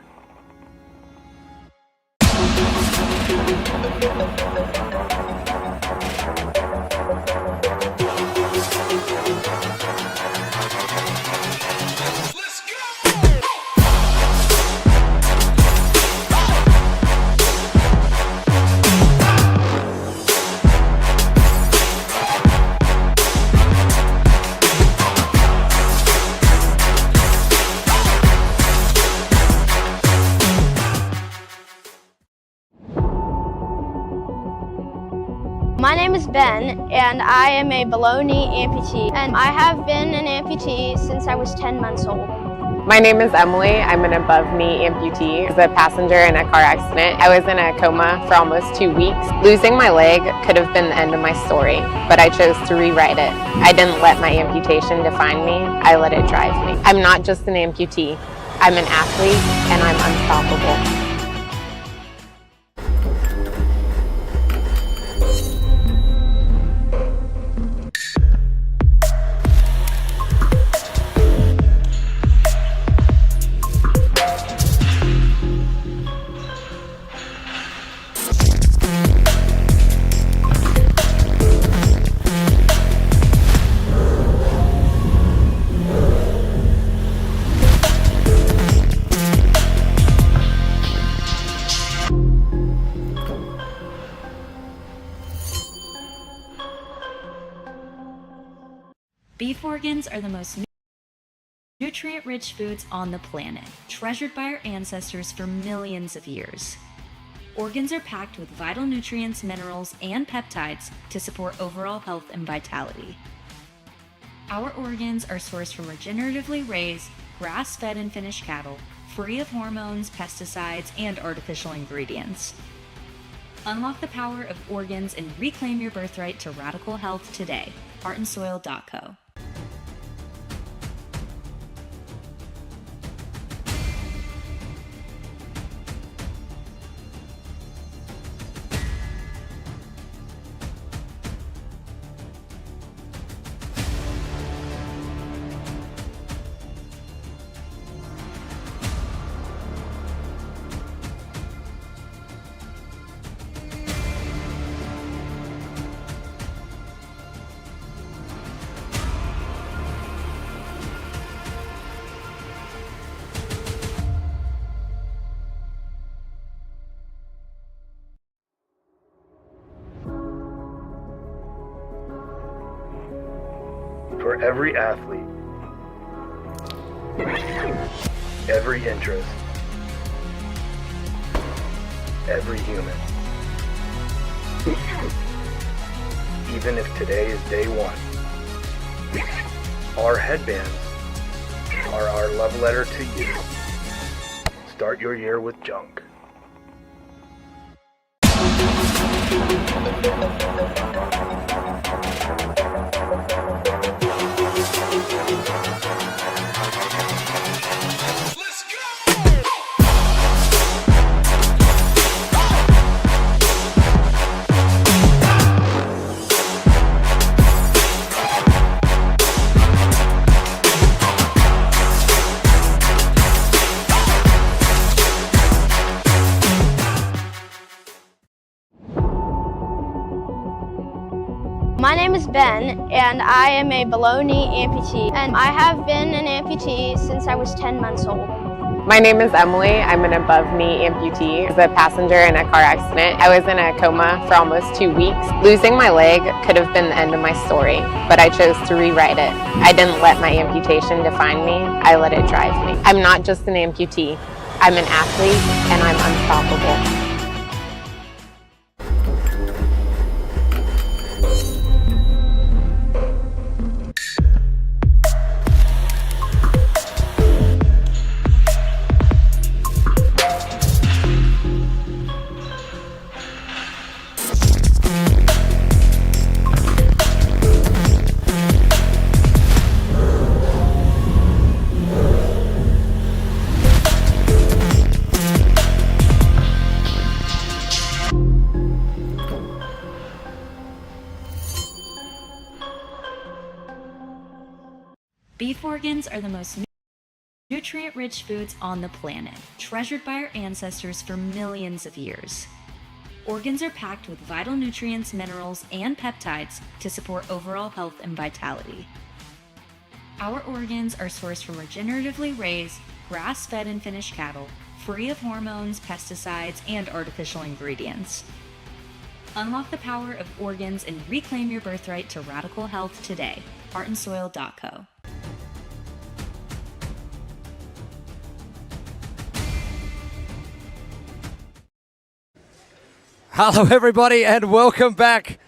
S22: My name is Ben, and I am a below-knee amputee, and I have been an amputee since I was 10 months old.
S23: My name is Emily. I'm an above-knee amputee. I was a passenger in a car accident. I was in a coma for almost 2 weeks. Losing my leg could have been the end of my story, but I chose to rewrite it. I didn't let my amputation define me. I let it drive me. I'm not just an amputee. I'm an athlete, and I'm unstoppable.
S12: Beef organs are the most nutrient-rich foods on the planet, treasured by our ancestors for millions of years. Organs are packed with vital nutrients, minerals, and peptides to support overall health and vitality. Our organs are sourced from regeneratively raised, grass-fed and finished cattle, free of hormones, pesticides, and artificial ingredients. Unlock the power of organs and reclaim your birthright to radical health today. heartandsoil.co.
S14: for every athlete, every interest, every human. Even if today is day one, our headbands are our love letter to you. Start your year with junk.
S22: My name is Ben, and I am a below knee amputee, and I have been an amputee since I was 10 months old.
S23: My name is Emily. I'm an above knee amputee. I was a passenger in a car accident. I was in a coma for almost 2 weeks. Losing my leg could have been the end of my story, but I chose to rewrite it. I didn't let my amputation define me. I let it drive me. I'm not just an amputee. I'm an athlete, and I'm unstoppable.
S12: Beef organs are the most nutrient-rich foods on the planet, treasured by our ancestors for millions of years. Organs are packed with vital nutrients, minerals, and peptides to support overall health and vitality. Our organs are sourced from regeneratively raised, grass-fed and finished cattle, free of hormones, pesticides, and artificial ingredients. Unlock the power of organs and reclaim your birthright to radical health today. heartandsoil.co.
S4: Hello everybody and welcome back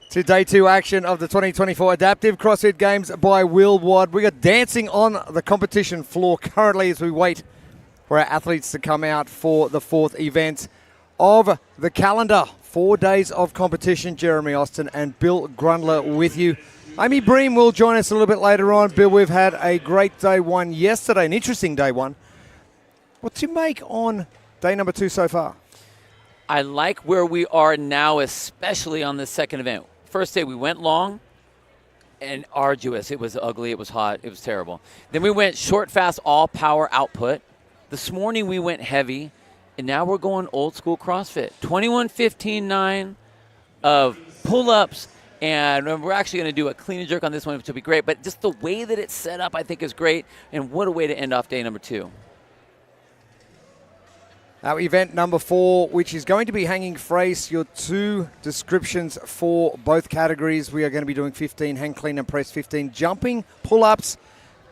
S4: to day 2 action of the 2024 Adaptive CrossFit Games by Worldwide. We are dancing on the competition floor currently as we wait for our athletes to come out for the 4th event of the calendar. 4 days of competition. Jeremy Austin and Bill Grundler with you. Amy Bream will join us a little bit later on. Bill, we've had a great day 1 yesterday, an interesting day 1. What's your make on day number 2 so far?
S5: I like where we are now, especially on the second event. First day we went long and arduous. It was ugly, it was hot, it was terrible. Then we went short, fast, all power output. This morning we went heavy, and now we're going old school CrossFit. 21-15-9 of pull-ups, and we're actually going to do a clean and jerk on this one, which will be great. But just the way that it's set up, I think, is great, and what a way to end off day number 2.
S4: Our event number 4, which is going to be hanging phrase, your 2 descriptions for both categories. We are going to be doing 15 hang clean and press, 15 jumping pull-ups.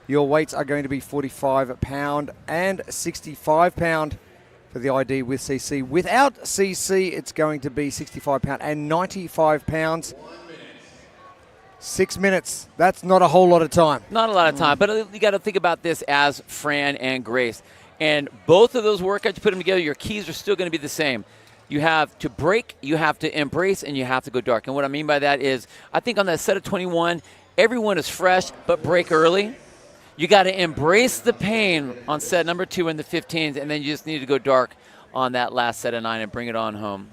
S4: Your weights are going to be 45-pound and 65-pound for the ID with CC. Without CC, it's going to be 65-pound and 95 pounds. 6 minutes. That's not a whole lot of time.
S5: Not a lot of time, but you got to think about this as Fran and Grace. And both of those workouts, you put them together, your keys are still going to be the same. You have to break, you have to embrace, and you have to go dark. And what I mean by that is, I think on that set of 21, everyone is fresh, but break early. You got to embrace the pain on set number 2 in the 15s, and then you just need to go dark on that last set of 9 and bring it on home.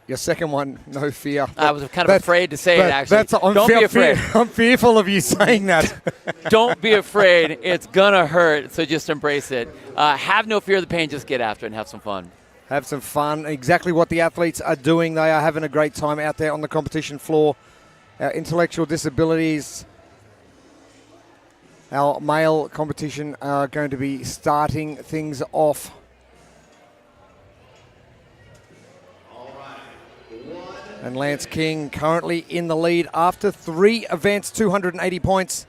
S4: Your second one, no fear.
S5: I was kind of afraid to say it, actually. Don't be afraid.
S4: I'm fearful of you saying that.
S5: Don't be afraid. It's going to hurt, so just embrace it. Have no fear of the pain. Just get after it and have some fun.
S4: Have some fun. Exactly what the athletes are doing. They are having a great time out there on the competition floor. Our intellectual disabilities, our male competition are going to be starting things off. And Lance King currently in the lead after 3 events, 280 points.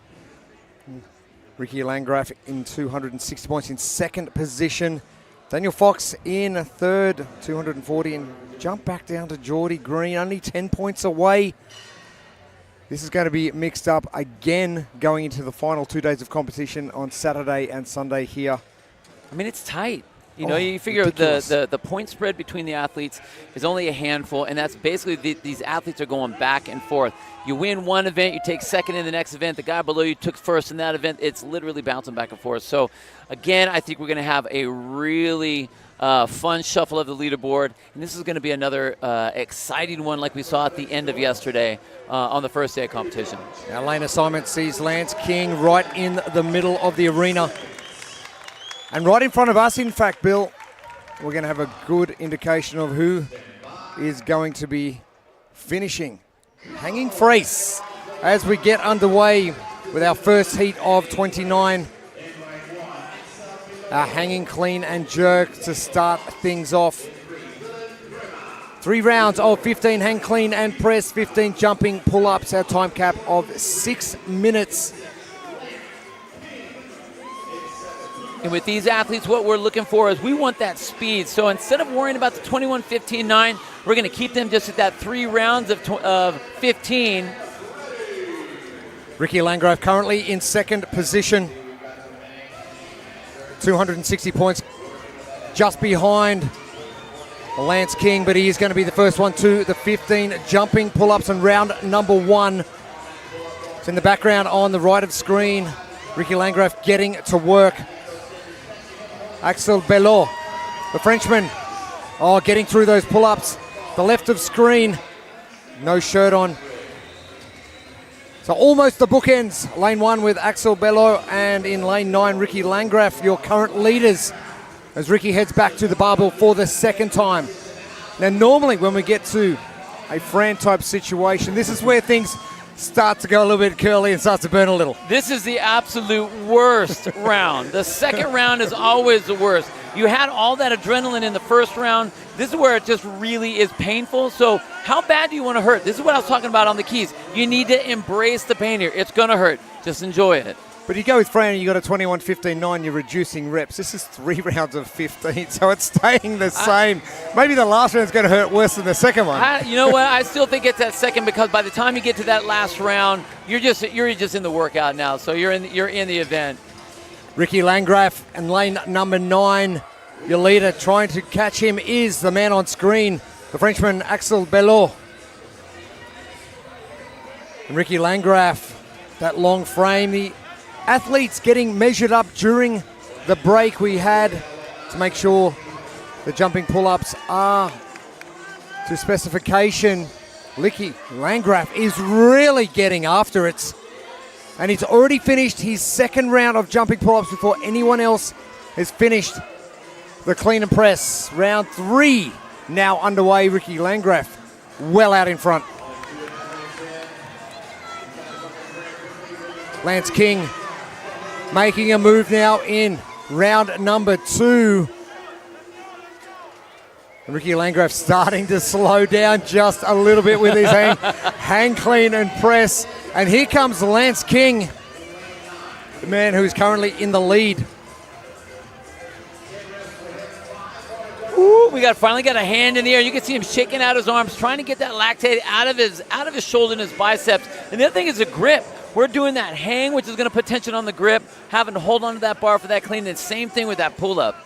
S4: Ricky Landgraf in 260 points in second position. Daniel Fox in third, 240, and jump back down to Geordie Green, only 10 points away. This is going to be mixed up again going into the final 2 days of competition on Saturday and Sunday here.
S5: I mean, it's tight. You know, you figure the point spread between the athletes is only a handful, and that's basically these athletes are going back and forth. You win one event, you take second in the next event. The guy below you took first in that event. It's literally bouncing back and forth. So, again, I think we're going to have a really fun shuffle of the leaderboard, and this is going to be another exciting one like we saw at the end of yesterday on the first day of competition.
S4: Now, lane assignment sees Lance King right in the middle of the arena. And right in front of us, in fact, Bill, we're going to have a good indication of who is going to be finishing. Hanging Frace as we get underway with our first heat of 29. Our hanging clean and jerk to start things off. 3 rounds of 15 hang clean and press, 15 jumping pull-ups, our time cap of 6 minutes.
S5: And with these athletes, what we're looking for is we want that speed. So instead of worrying about the 21-15-9, we're going to keep them just at that 3 rounds of 15.
S4: Ricky Landgraf currently in second position. 260 points just behind Lance King, but he is going to be the first one to the 15 jumping pull-ups in round number 1. It's in the background on the right of screen. Ricky Landgraf getting to work. Axel Belot, the Frenchman, getting through those pull-ups. The left of screen, no shirt on. So almost the bookends. Lane 1 with Axel Belot, and in lane 9, Ricky Landgraf, your current leaders, as Ricky heads back to the barbell for the second time. Now, normally when we get to a Fran-type situation, this is where things start to go a little bit curly and starts to burn a little.
S5: This is the absolute worst round. The second round is always the worst. You had all that adrenaline in the first round. This is where it just really is painful. So how bad do you want to hurt? This is what I was talking about on the keys. You need to embrace the pain here. It's going to hurt. Just enjoy it.
S4: But you go with Fran and you got a 21-15-9, you're reducing reps. This is 3 rounds of 15, so it's staying the same. Maybe the last round's going to hurt worse than the second one.
S5: You know what? I still think it's that second, because by the time you get to that last round, you're just in the workout now. So you're in the event.
S4: Ricky Landgraf in lane number 9. Your leader trying to catch him is the man on screen, the Frenchman Axel Belot. And Ricky Landgraf, that long frame. The athletes getting measured up during the break we had to make sure the jumping pull-ups are to specification. Ricky Landgraf is really getting after it. And he's already finished his second round of jumping pull-ups before anyone else has finished the clean and press. Round 3 now underway. Ricky Landgraf well out in front. Lance King making a move now in round number 2. And Ricky Landgraf starting to slow down just a little bit with his hang clean and press. And here comes Lance King, the man who's currently in the lead.
S5: Ooh, we finally got a hand in the air. You can see him shaking out his arms, trying to get that lactate out of his shoulder and his biceps. And the other thing is the grip. We're doing that hang, which is going to put tension on the grip, having to hold onto that bar for that clean. And same thing with that pull-up.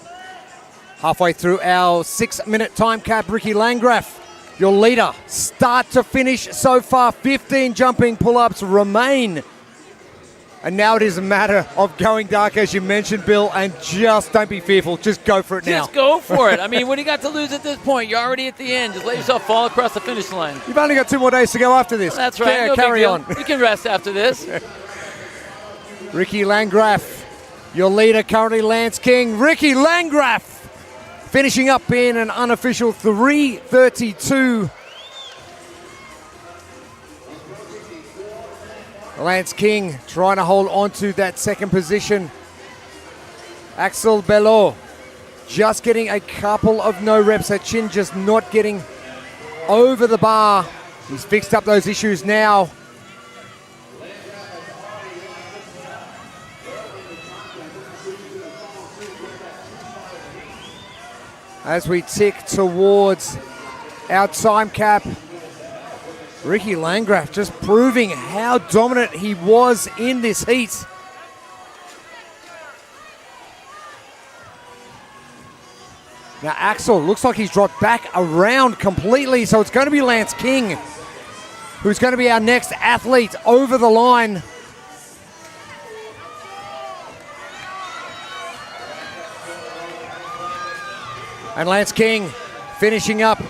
S4: Halfway through our 6-minute time cap, Ricky Landgraf, your leader, start to finish so far. 15 jumping pull-ups remain. And now it is a matter of going dark, as you mentioned, Bill, and just don't be fearful. Just go for it now.
S5: Just go for it. I mean, what do you got to lose at this point? You're already at the end. Just let yourself fall across the finish line.
S4: You've only got 2 more days to go after this.
S5: That's right. No
S4: carry on.
S5: You can rest after this.
S4: Ricky Landgraf, your leader currently Lance King. Ricky Landgraf finishing up in an unofficial 3:32. Lance King trying to hold on to that second position. Axel Belot just getting a couple of no reps. That chin just not getting over the bar. He's fixed up those issues now. As we tick towards our time cap, Ricky Landgraf just proving how dominant he was in this heat. Now Axel looks like he's dropped back around completely, so it's going to be Lance King who's going to be our next athlete over the line. And Lance King finishing up.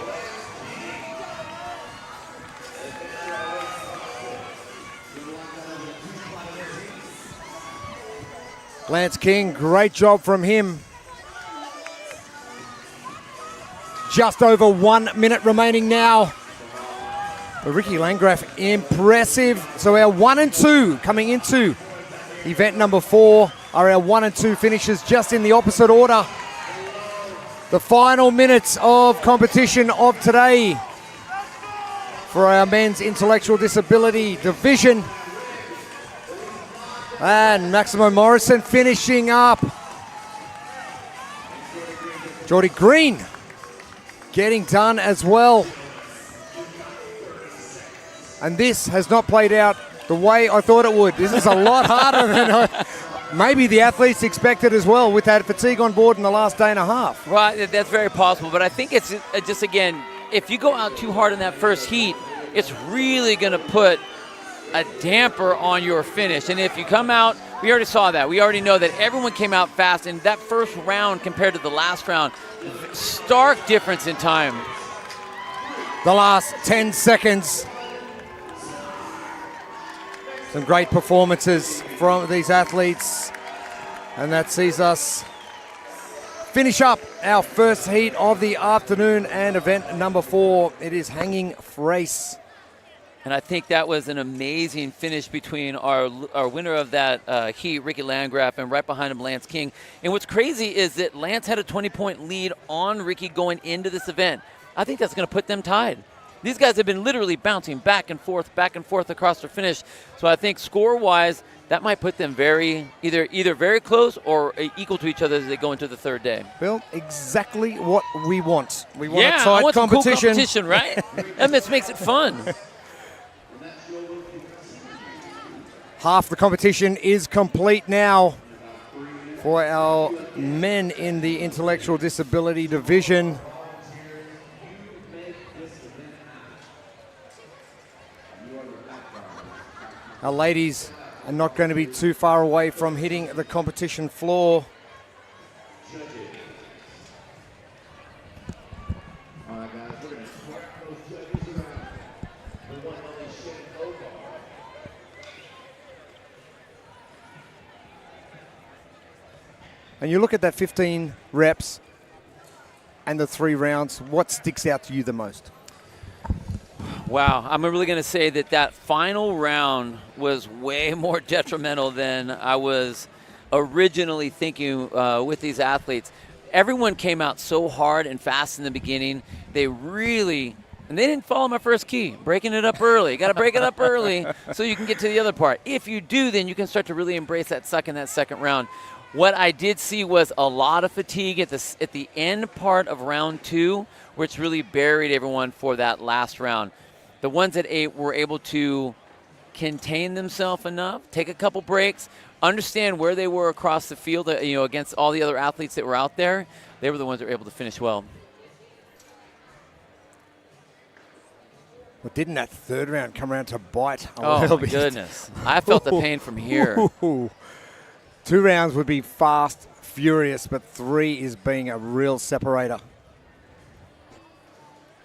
S4: Lance King, great job from him. Just over 1 minute remaining now. But Ricky Landgraf, impressive. So our 1 and 2 coming into event number 4 are our 1 and 2 finishes, just in the opposite order. The final minutes of competition of today for our men's intellectual disability division. And Maximo Morrison finishing up. Geordie Green getting done as well. And this has not played out the way I thought it would. This is a lot harder than maybe the athletes expected as well, with that fatigue on board in the last day and a half.
S5: Right, that's very possible. But I think it's just, again, if you go out too hard in that first heat, it's really going to put a damper on your finish. And if you come out, we already saw that. We already know that everyone came out fast. And that first round compared to the last round, stark difference in time.
S4: The last 10 seconds. Some great performances from these athletes, and that sees us finish up our first heat of the afternoon and event number 4. It is hanging race.
S5: And I think that was an amazing finish between our winner of that heat, Ricky Landgraf, and right behind him, Lance King. And what's crazy is that Lance had a 20-point lead on Ricky going into this event. I think that's going to put them tied. These guys have been literally bouncing back and forth across their finish. So I think score-wise, that might put them either very close or equal to each other as they go into the third day.
S4: Well, exactly what we want. We want a
S5: I
S4: tight
S5: want
S4: competition.
S5: Some cool competition, right? That makes it fun.
S4: Half the competition is complete now for our men in the intellectual disability division. Our ladies are not going to be too far away from hitting the competition floor. And you look at that 15 reps and the 3 rounds, what sticks out to you the most?
S5: Wow, I'm really going to say that final round was way more detrimental than I was originally thinking with these athletes. Everyone came out so hard and fast in the beginning. They didn't follow my first key, breaking it up early. Got to break it up early so you can get to the other part. If you do, then you can start to really embrace that suck in that second round. What I did see was a lot of fatigue at the end part of round 2, which really buried everyone for that last round. The ones that were able to contain themselves enough, take a couple breaks, understand where they were across the field, against all the other athletes that were out there, they were the ones that were able to finish well.
S4: Well, didn't that third round come around to bite a little bit?
S5: Oh, my goodness. I felt the pain from here.
S4: 2 rounds would be fast, furious, but 3 is being a real separator.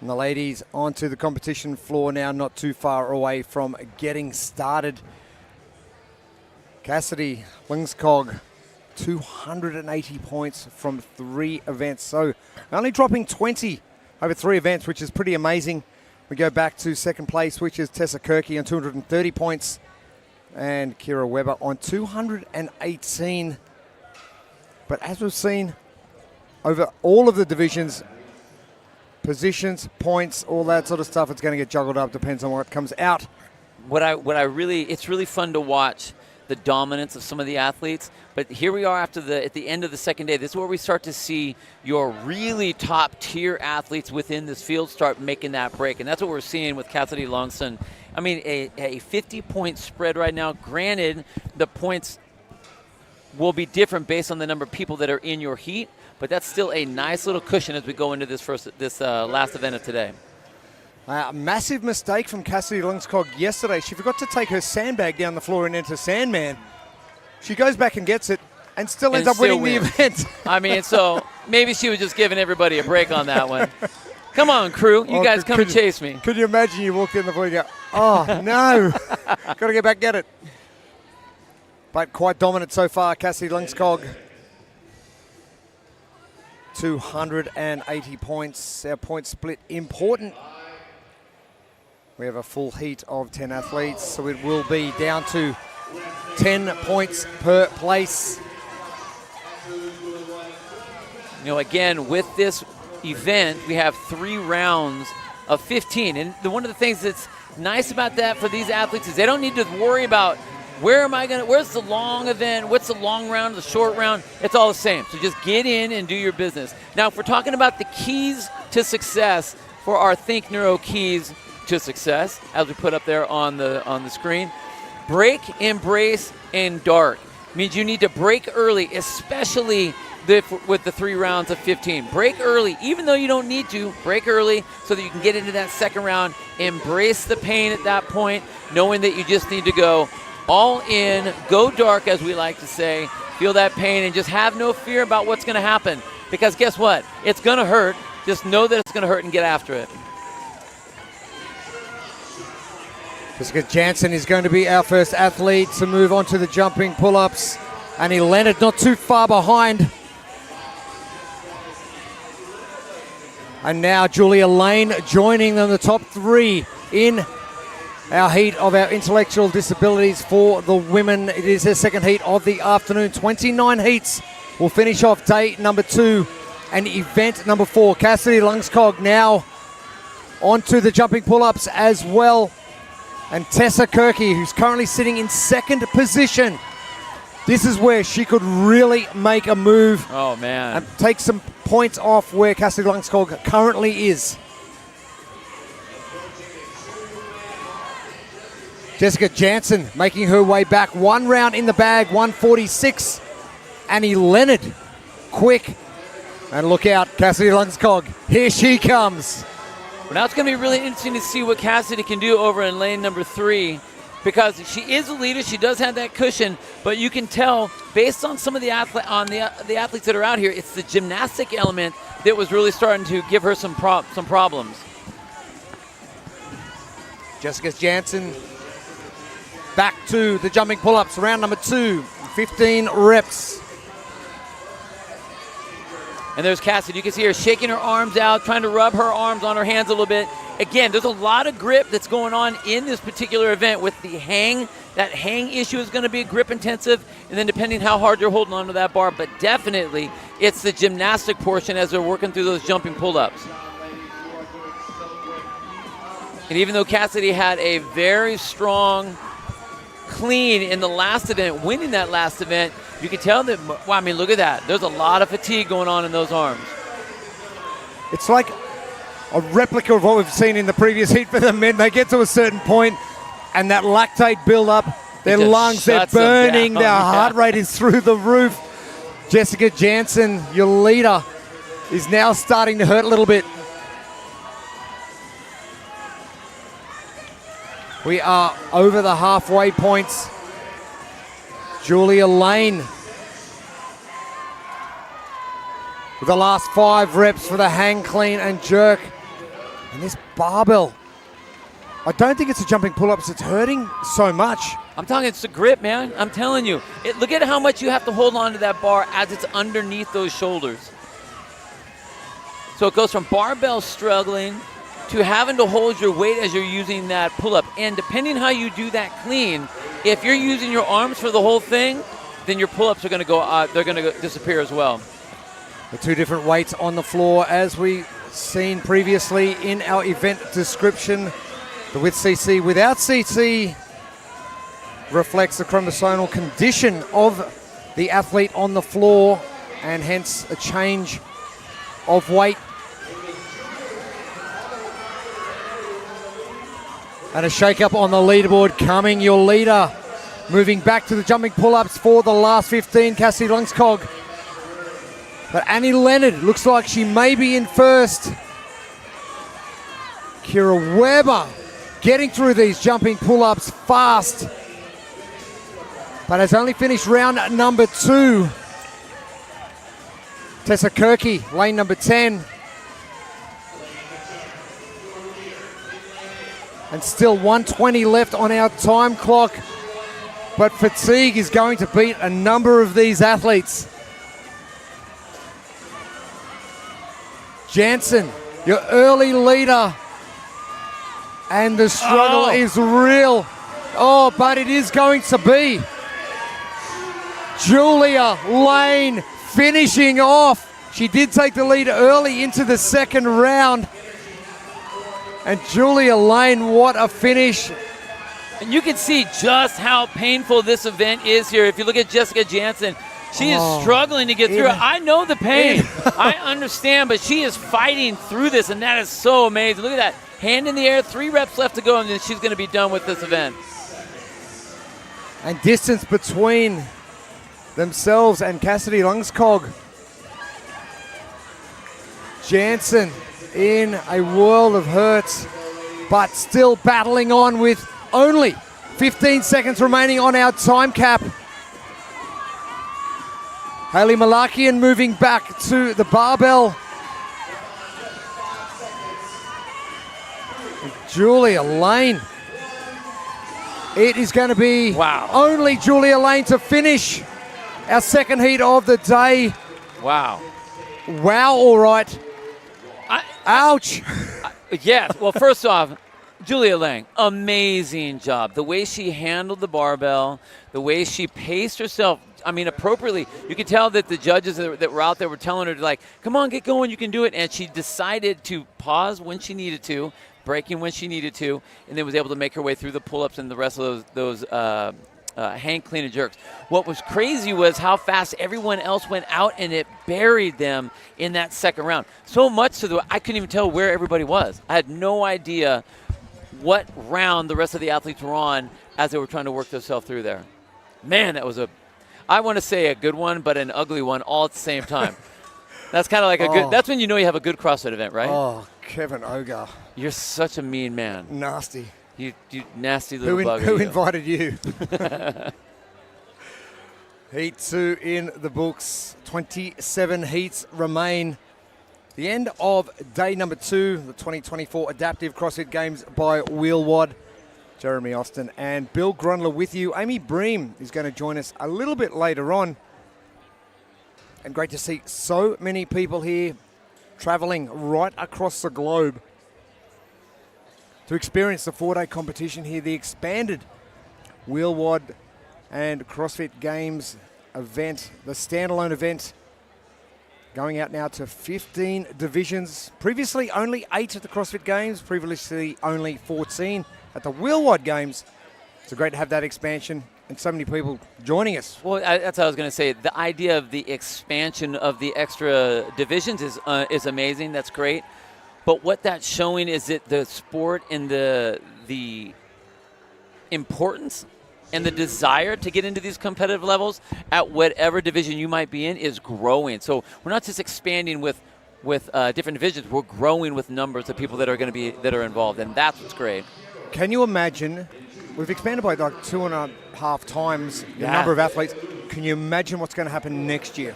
S4: And the ladies onto the competition floor now, not too far away from getting started. Cassidy Lingskog, 280 points from 3 events. So only dropping 20 over 3 events, which is pretty amazing. We go back to second place, which is Tessa Kirky on 230 points. And Kira Weber on 218. But as we've seen over all of the divisions, positions, points, all that sort of stuff. It's going to get juggled up. Depends on what comes out.
S5: It's really fun to watch the dominance of some of the athletes. But here we are at the end of the second day. This is where we start to see your really top tier athletes within this field start making that break. And that's what we're seeing with Cassidy Langston. I mean, a 50-point spread right now. Granted, the points will be different based on the number of people that are in your heat, but that's still a nice little cushion as we go into this last event of today.
S4: Massive mistake from Cassidy Lungskog yesterday. She forgot to take her sandbag down the floor and enter Sandman. She goes back and gets it and still ends up winning the event.
S5: I mean, so maybe she was just giving everybody a break on that one. Come on, crew. You guys come and chase me.
S4: Could you imagine you walked in the floor and go, oh, no. Got to get back, get it. But quite dominant so far, Cassidy Lungskog. 280 points. Our point split important. We have a full heat of 10 athletes, so it will be down to 10 points per place.
S5: You know, again, with this event, we have 3 rounds of 15. And one of the things that's nice about that for these athletes is they don't need to worry about where's the long event, what's the long round, the short round. It's all the same. So just get in and do your business. Now, if we're talking about the keys to success for our Think Neuro keys to success, as we put up there on the screen, break, embrace, and dart. Means you need to break early, especially with the 3 rounds of 15. Break early, even though you don't need to. Break early so that you can get into that second round. Embrace the pain at that point, knowing that you just need to go all in, go dark, as we like to say. Feel that pain and just have no fear about what's going to happen. Because guess what? It's going to hurt. Just know that it's going to hurt and get after it.
S4: Jessica Jansen is going to be our first athlete to move on to the jumping pull-ups. Annie Leonard not too far behind. And now Julia Lane joining them, the top 3 in our heat of our intellectual disabilities for the women. It is their second heat of the afternoon. 29 heats will finish off day number 2 and event number 4. Cassidy Lungskog now onto the jumping pull-ups as well. And Tessa Kirky, who's currently sitting in second position. This is where she could really make a move.
S5: Oh, man.
S4: And take some points off where Cassidy Lungskog currently is. Jessica Jansen making her way back. 1 round in the bag, 146. Annie Leonard, quick. And look out, Cassidy Lungskog. Here she comes.
S5: Well, now it's going to be really interesting to see what Cassidy can do over in lane number 3, because she is a leader. She does have that cushion, but you can tell based on some of the athletes that are out here, it's the gymnastic element that was really starting to give her some problems.
S4: Jessica Jansen back to the jumping pull-ups, round number 2, 15 reps.
S5: And there's Cassidy. You can see her shaking her arms out, trying to rub her arms on her hands a little bit. Again, there's a lot of grip that's going on in this particular event with the hang. That hang issue is going to be grip intensive, and then depending how hard you're holding onto that bar, but definitely it's the gymnastic portion as they're working through those jumping pull-ups. And even though Cassidy had a very strong clean in the last event, winning that last event, you can tell that, well, I mean, look at that. There's a lot of fatigue going on in those arms.
S4: It's like a replica of what we've seen in the previous heat for the men. They get to a certain point and that lactate build up, their lungs, they're burning, their heart rate is through the roof. Jessica Jansen, your leader, is now starting to hurt a little bit. We are over the halfway points. Julia Lane with the last 5 reps for the hang, clean, and jerk. And this barbell, I don't think it's the jumping pull-ups that's hurting so much.
S5: I'm telling you, it's the grip, man. I'm telling you. Look at how much you have to hold on to that bar as it's underneath those shoulders. So it goes from barbell struggling to having to hold your weight as you're using that pull-up. And depending how you do that clean, if you're using your arms for the whole thing, then your pull-ups are going to go, they're going to disappear as well.
S4: The 2 different weights on the floor as we seen previously in our event description. The with CC, without CC reflects the chromosomal condition of the athlete on the floor and hence a change of weight. And a shake-up on the leaderboard coming. Your leader moving back to the jumping pull-ups for the last 15, Cassie Lungskog. But Annie Leonard looks like she may be in first. Kira Weber getting through these jumping pull-ups fast, but has only finished round number 2. Tessa Kirky, lane number 10. And still 1:20 left on our time clock. But fatigue is going to beat a number of these athletes. Jansen, your early leader. And the struggle is real. Oh, but it is going to be Julia Lane finishing off. She did take the lead early into the second round. And Julia Lane, what a finish.
S5: And you can see just how painful this event is here. If you look at Jessica Jansen, she is struggling to get through it. I know the pain. I understand, but she is fighting through this, and that is so amazing. Look at that. Hand in the air, 3 reps left to go, and then she's going to be done with this event.
S4: And distance between themselves and Cassidy Lungskog. Jansen in a world of hurt, but still battling on with only 15 seconds remaining on our time cap. Hayley Malakian moving back to the barbell. And Julia Lane. It is going to be only Julia Lane to finish our second heat of the day.
S5: Wow.
S4: Wow, all right. Ouch.
S5: Yes, well, first off, Julia Lane, amazing job. The way she handled the barbell, the way she paced herself, I mean, appropriately. You could tell that the judges that were out there were telling her to, like, come on, get going, you can do it. And she decided to pause when she needed to, breaking when she needed to, and then was able to make her way through the pull-ups and the rest of those hang clean and jerks. What was crazy was how fast everyone else went out, and it buried them in that second round. So much so that I couldn't even tell where everybody was. I had no idea what round the rest of the athletes were on as they were trying to work themselves through there. Man, that was I want to say a good one, but an ugly one all at the same time. That's kind of like a good, that's when you know you have a good CrossFit event, right?
S4: Oh, Kevin Ogar.
S5: You're such a mean man.
S4: Nasty.
S5: You nasty little bugger.
S4: Who invited you? Heat 2 in the books. 27 heats remain. The end of day number 2, the 2024 Adaptive CrossFit Games by Wheelwad. Jeremy Austin and Bill Grundler with you. Amy Bream is going to join us a little bit later on. And great to see so many people here traveling right across the globe to experience the 4-day competition here, the expanded Wheelwad and CrossFit Games event, the standalone event, going out now to 15 divisions. Previously only 8 at the CrossFit Games, previously only 14 at the Wheelwad Games. So great to have that expansion and so many people joining us.
S5: Well, that's what I was going to say. The idea of the expansion of the extra divisions is amazing. That's great. But what that's showing is that the sport and the importance and the desire to get into these competitive levels at whatever division you might be in is growing. So we're not just expanding with different divisions. We're growing with numbers of people that are involved, and that's what's great.
S4: Can you imagine? We've expanded by like 2.5 times the number of athletes. Can you imagine what's going to happen next year?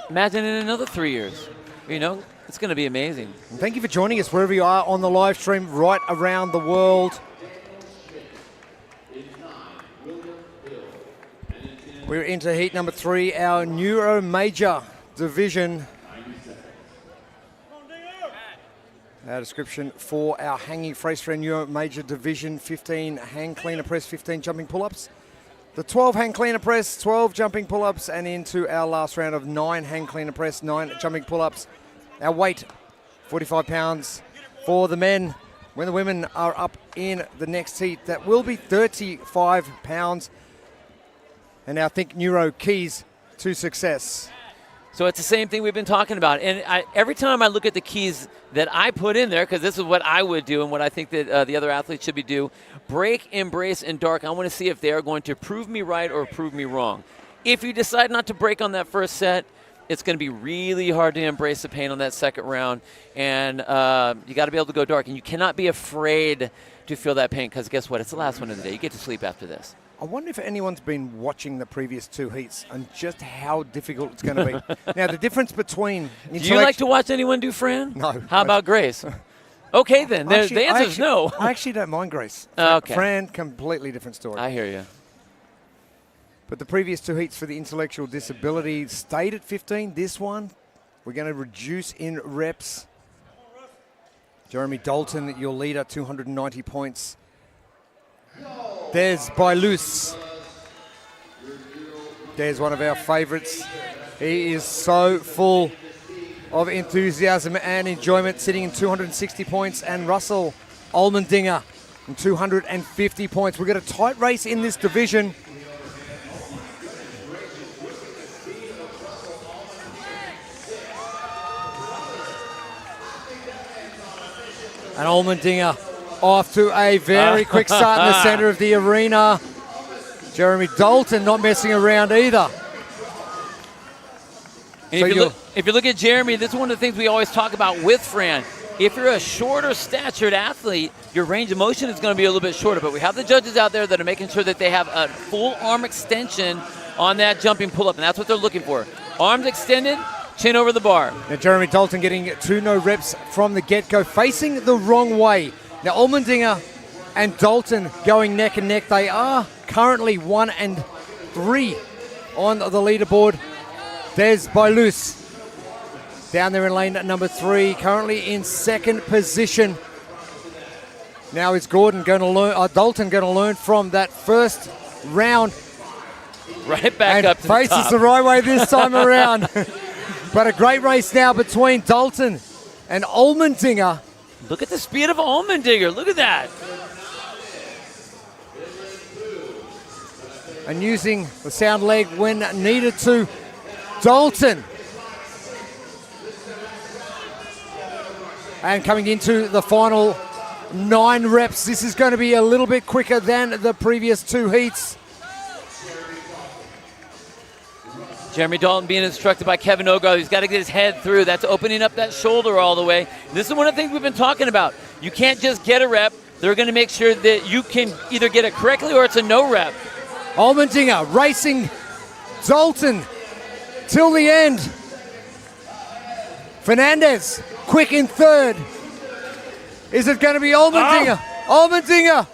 S5: Imagine in another 3 years. You know, it's going to be amazing.
S4: And thank you for joining us wherever you are on the live stream right around the world. We're into heat number 3, our Neuro Major division. Our description for our hanging phrase for our Neuro Major division: 15 hang cleaner press, 15 jumping pull-ups. The 12 hang cleaner press, 12 jumping pull-ups, and into our last round of 9 hang cleaner press, 9 jumping pull-ups. Our weight 45 pounds for the men. When the women are up in the next heat, that will be 35 pounds. And I think Neuro keys to success.
S5: So it's the same thing we've been talking about. And every time I look at the keys that I put in there, because this is what I would do and what I think that the other athletes should be do, break, embrace, and dark. I want to see if they are going to prove me right or prove me wrong. If you decide not to break on that first set, it's going to be really hard to embrace the pain on that second round. And you got to be able to go dark. And you cannot be afraid to feel that pain, because guess what? It's the last one of the day. You get to sleep after this.
S4: I wonder if anyone's been watching the previous two heats and just how difficult it's going to be. Now, the difference between...
S5: Do you like to watch anyone do Fran?
S4: No.
S5: How about Grace? Okay, then. The answer is no.
S4: I actually don't mind Grace.
S5: Okay.
S4: Fran, completely different story.
S5: I hear you.
S4: But the previous two heats for the intellectual disability stayed at 15. This one, we're going to reduce in reps. Jeremy Dalton, your leader, 290 points. There's Bailus. There's one of our favorites. He is so full of enthusiasm and enjoyment, sitting in 260 points. And Russell Allmendinger in 250 points. We've got a tight race in this division. And Allmendinger off to a very quick start in the center of the arena. Jeremy Dalton not messing around either.
S5: And if you look at Jeremy, this is one of the things we always talk about with Fran. If you're a shorter statured athlete, your range of motion is going to be a little bit shorter. But we have the judges out there that are making sure that they have a full arm extension on that jumping pull-up, and that's what they're looking for. Arms extended, chin over the bar.
S4: Now Jeremy Dalton getting 2 no reps from the get-go, facing the wrong way. Now Allmendinger and Dalton going neck and neck. They are currently 1 and 3 on the leaderboard. There's Bailus down there in lane number 3, currently in second position. Now is Dalton going to learn from that first round.
S5: Right back
S4: and
S5: up to the
S4: faces
S5: top.
S4: the right way this time around. But a great race now between Dalton and Allmendinger.
S5: Look at the speed of Allmendinger. Look at that.
S4: And using the sound leg when needed to. Dalton. And coming into the final 9 reps. This is going to be a little bit quicker than the previous 2 heats.
S5: Jeremy Dalton being instructed by Kevin Ogar. He's got to get his head through. That's opening up that shoulder all the way. This is one of the things we've been talking about. You can't just get a rep. They're going to make sure that you can either get it correctly or it's a no rep.
S4: Allmendinger racing Dalton till the end. Fernandez quick in third. Is it going to be Allmendinger? Allmendinger.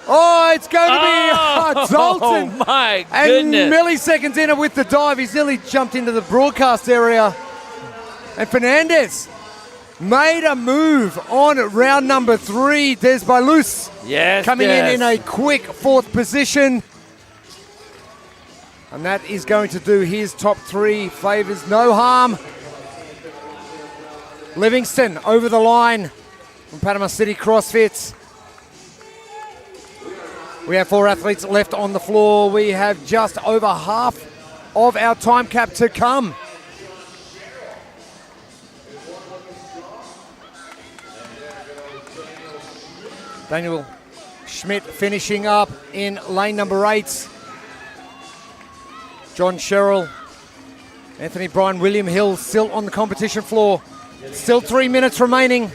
S4: Oh, it's going to be Dalton.
S5: Oh, my goodness.
S4: And milliseconds in it with the dive. He's nearly jumped into the broadcast area. And Fernandez made a move on round number 3. There's Bailus.
S5: Yes,
S4: coming in a quick 4th position. And that is going to do his top 3 favors no harm. Livingston over the line from Panama City CrossFit. We have 4 athletes left on the floor. We have just over half of our time cap to come. Daniel Schmidt finishing up in lane number 8. John Sherrill, Anthony Bryan, William Hill still on the competition floor. Still 3 minutes remaining.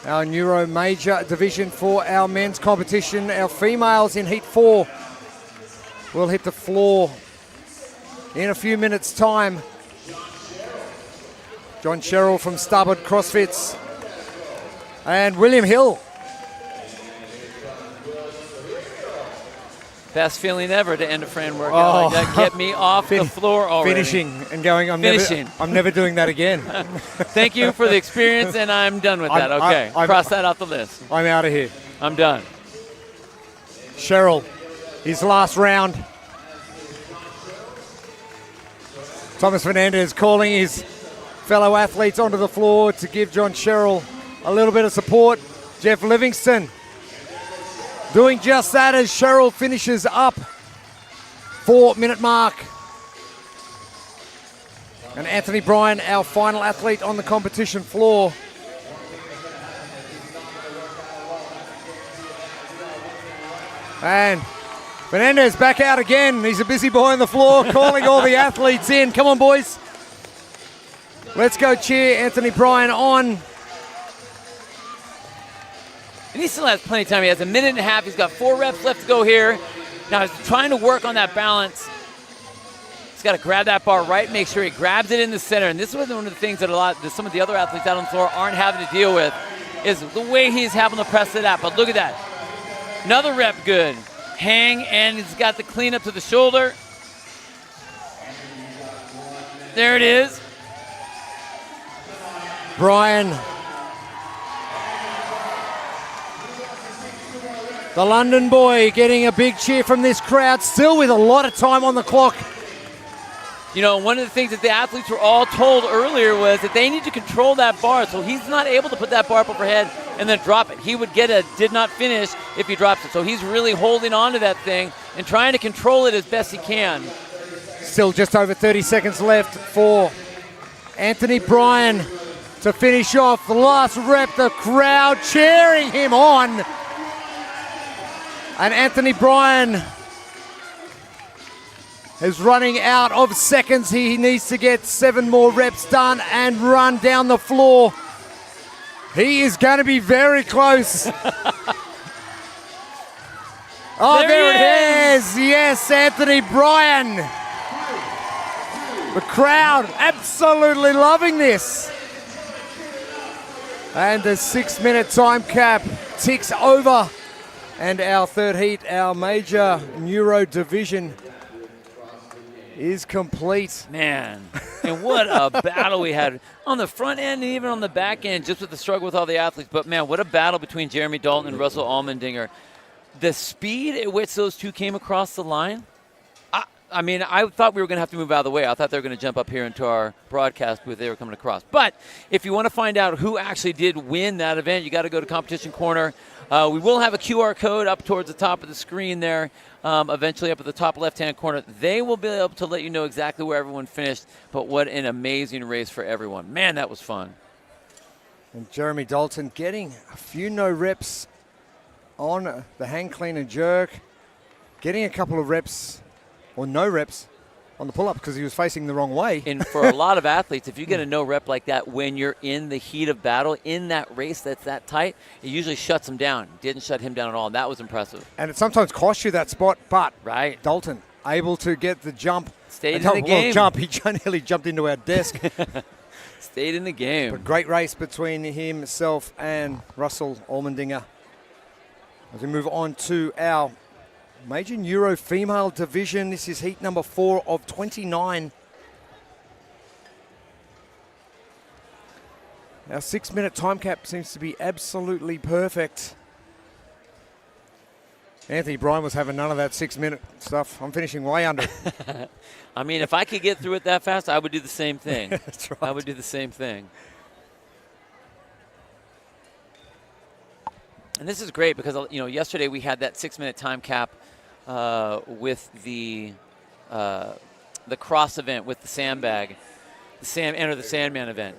S4: Our Neuro major division for our men's competition. Our females in Heat 4 will hit the floor in a few minutes' time. John Sherrill from Starboard CrossFits and William Hill.
S5: Best feeling ever to end a Fran workout like that. Get me off the floor already.
S4: Finishing and going, I'm never doing that again.
S5: Thank you for the experience, and I'm done with that. Okay, cross that off the list.
S4: I'm out of here.
S5: I'm done.
S4: Sherrill his last round. Thomas Fernandez calling his fellow athletes onto the floor to give John Sherrill a little bit of support. Jeff Livingston doing just that as Sherrill finishes up 4-minute mark. And Anthony Bryan, our final athlete on the competition floor. And Fernandez back out again. He's a busy boy on the floor calling all the athletes in. Come on, boys. Let's go cheer Anthony Bryan on.
S5: And he still has plenty of time. He has a minute and a half. He's got 4 reps left to go here. Now he's trying to work on that balance. He's got to grab that bar right, make sure he grabs it in the center. And this is one of the things that some of the other athletes out on the floor aren't having to deal with, is the way he's having to press it out. But look at that. Another rep good. Hang, and he's got the cleanup to the shoulder. There it is.
S4: Bryan, the London boy, getting a big cheer from this crowd, still with a lot of time on the clock.
S5: You know, one of the things that the athletes were all told earlier was that they need to control that bar, so he's not able to put that bar up overhead and then drop it. He would get a did not finish if he drops it. So he's really holding on to that thing and trying to control it as best he can.
S4: Still just over 30 seconds left for Anthony Bryan to finish off the last rep. The crowd cheering him on. And Anthony Bryan is running out of seconds. He needs to get 7 more reps done and run down the floor. He is going to be very close. There it is. Yes, Anthony Bryan. The crowd absolutely loving this. And the 6-minute time cap ticks over. And our third heat, our major Neuro division, is complete.
S5: Man, and what a battle we had on the front end and even on the back end, just with the struggle with all the athletes. But man, what a battle between Jeremy Dalton and Russell Allmendinger. The speed at which those two came across the line, I mean, I thought we were going to have to move out of the way. I thought they were going to jump up here into our broadcooth booth. They were coming across. But if you want to find out who actually did win that event, you got to go to Competition Corner. We will have a QR code up towards the top of the screen there, eventually up at the top left-hand corner. They will be able to let you know exactly where everyone finished, but what an amazing race for everyone. Man, that was fun.
S4: And Jeremy Dalton getting a few no reps on the hang clean and jerk, getting a couple of reps or no reps on the pull-up because he was facing the wrong way.
S5: And for a lot of athletes, if you get a no rep like that when you're in the heat of battle, in that race that's that tight, it usually shuts him down. Didn't shut him down at all, and that was impressive.
S4: And it sometimes costs you that spot, but
S5: right.
S4: Dalton able to get the jump.
S5: Stayed in the game.
S4: He nearly jumped into our desk.
S5: Stayed in the game.
S4: But great race between himself and Russell Allmendinger. As we move on to our major Neuro female division, this is heat number 4 of 29. Our 6-minute time cap seems to be absolutely perfect. Anthony Bryan was having none of that 6-minute stuff. I'm finishing way under.
S5: I mean, if I could get through it that fast, I would do the same thing.
S4: That's right.
S5: I would do the same thing. And this is great because, you know, yesterday we had that 6-minute time cap with the cross event with the sandbag, the Enter the Sandman event.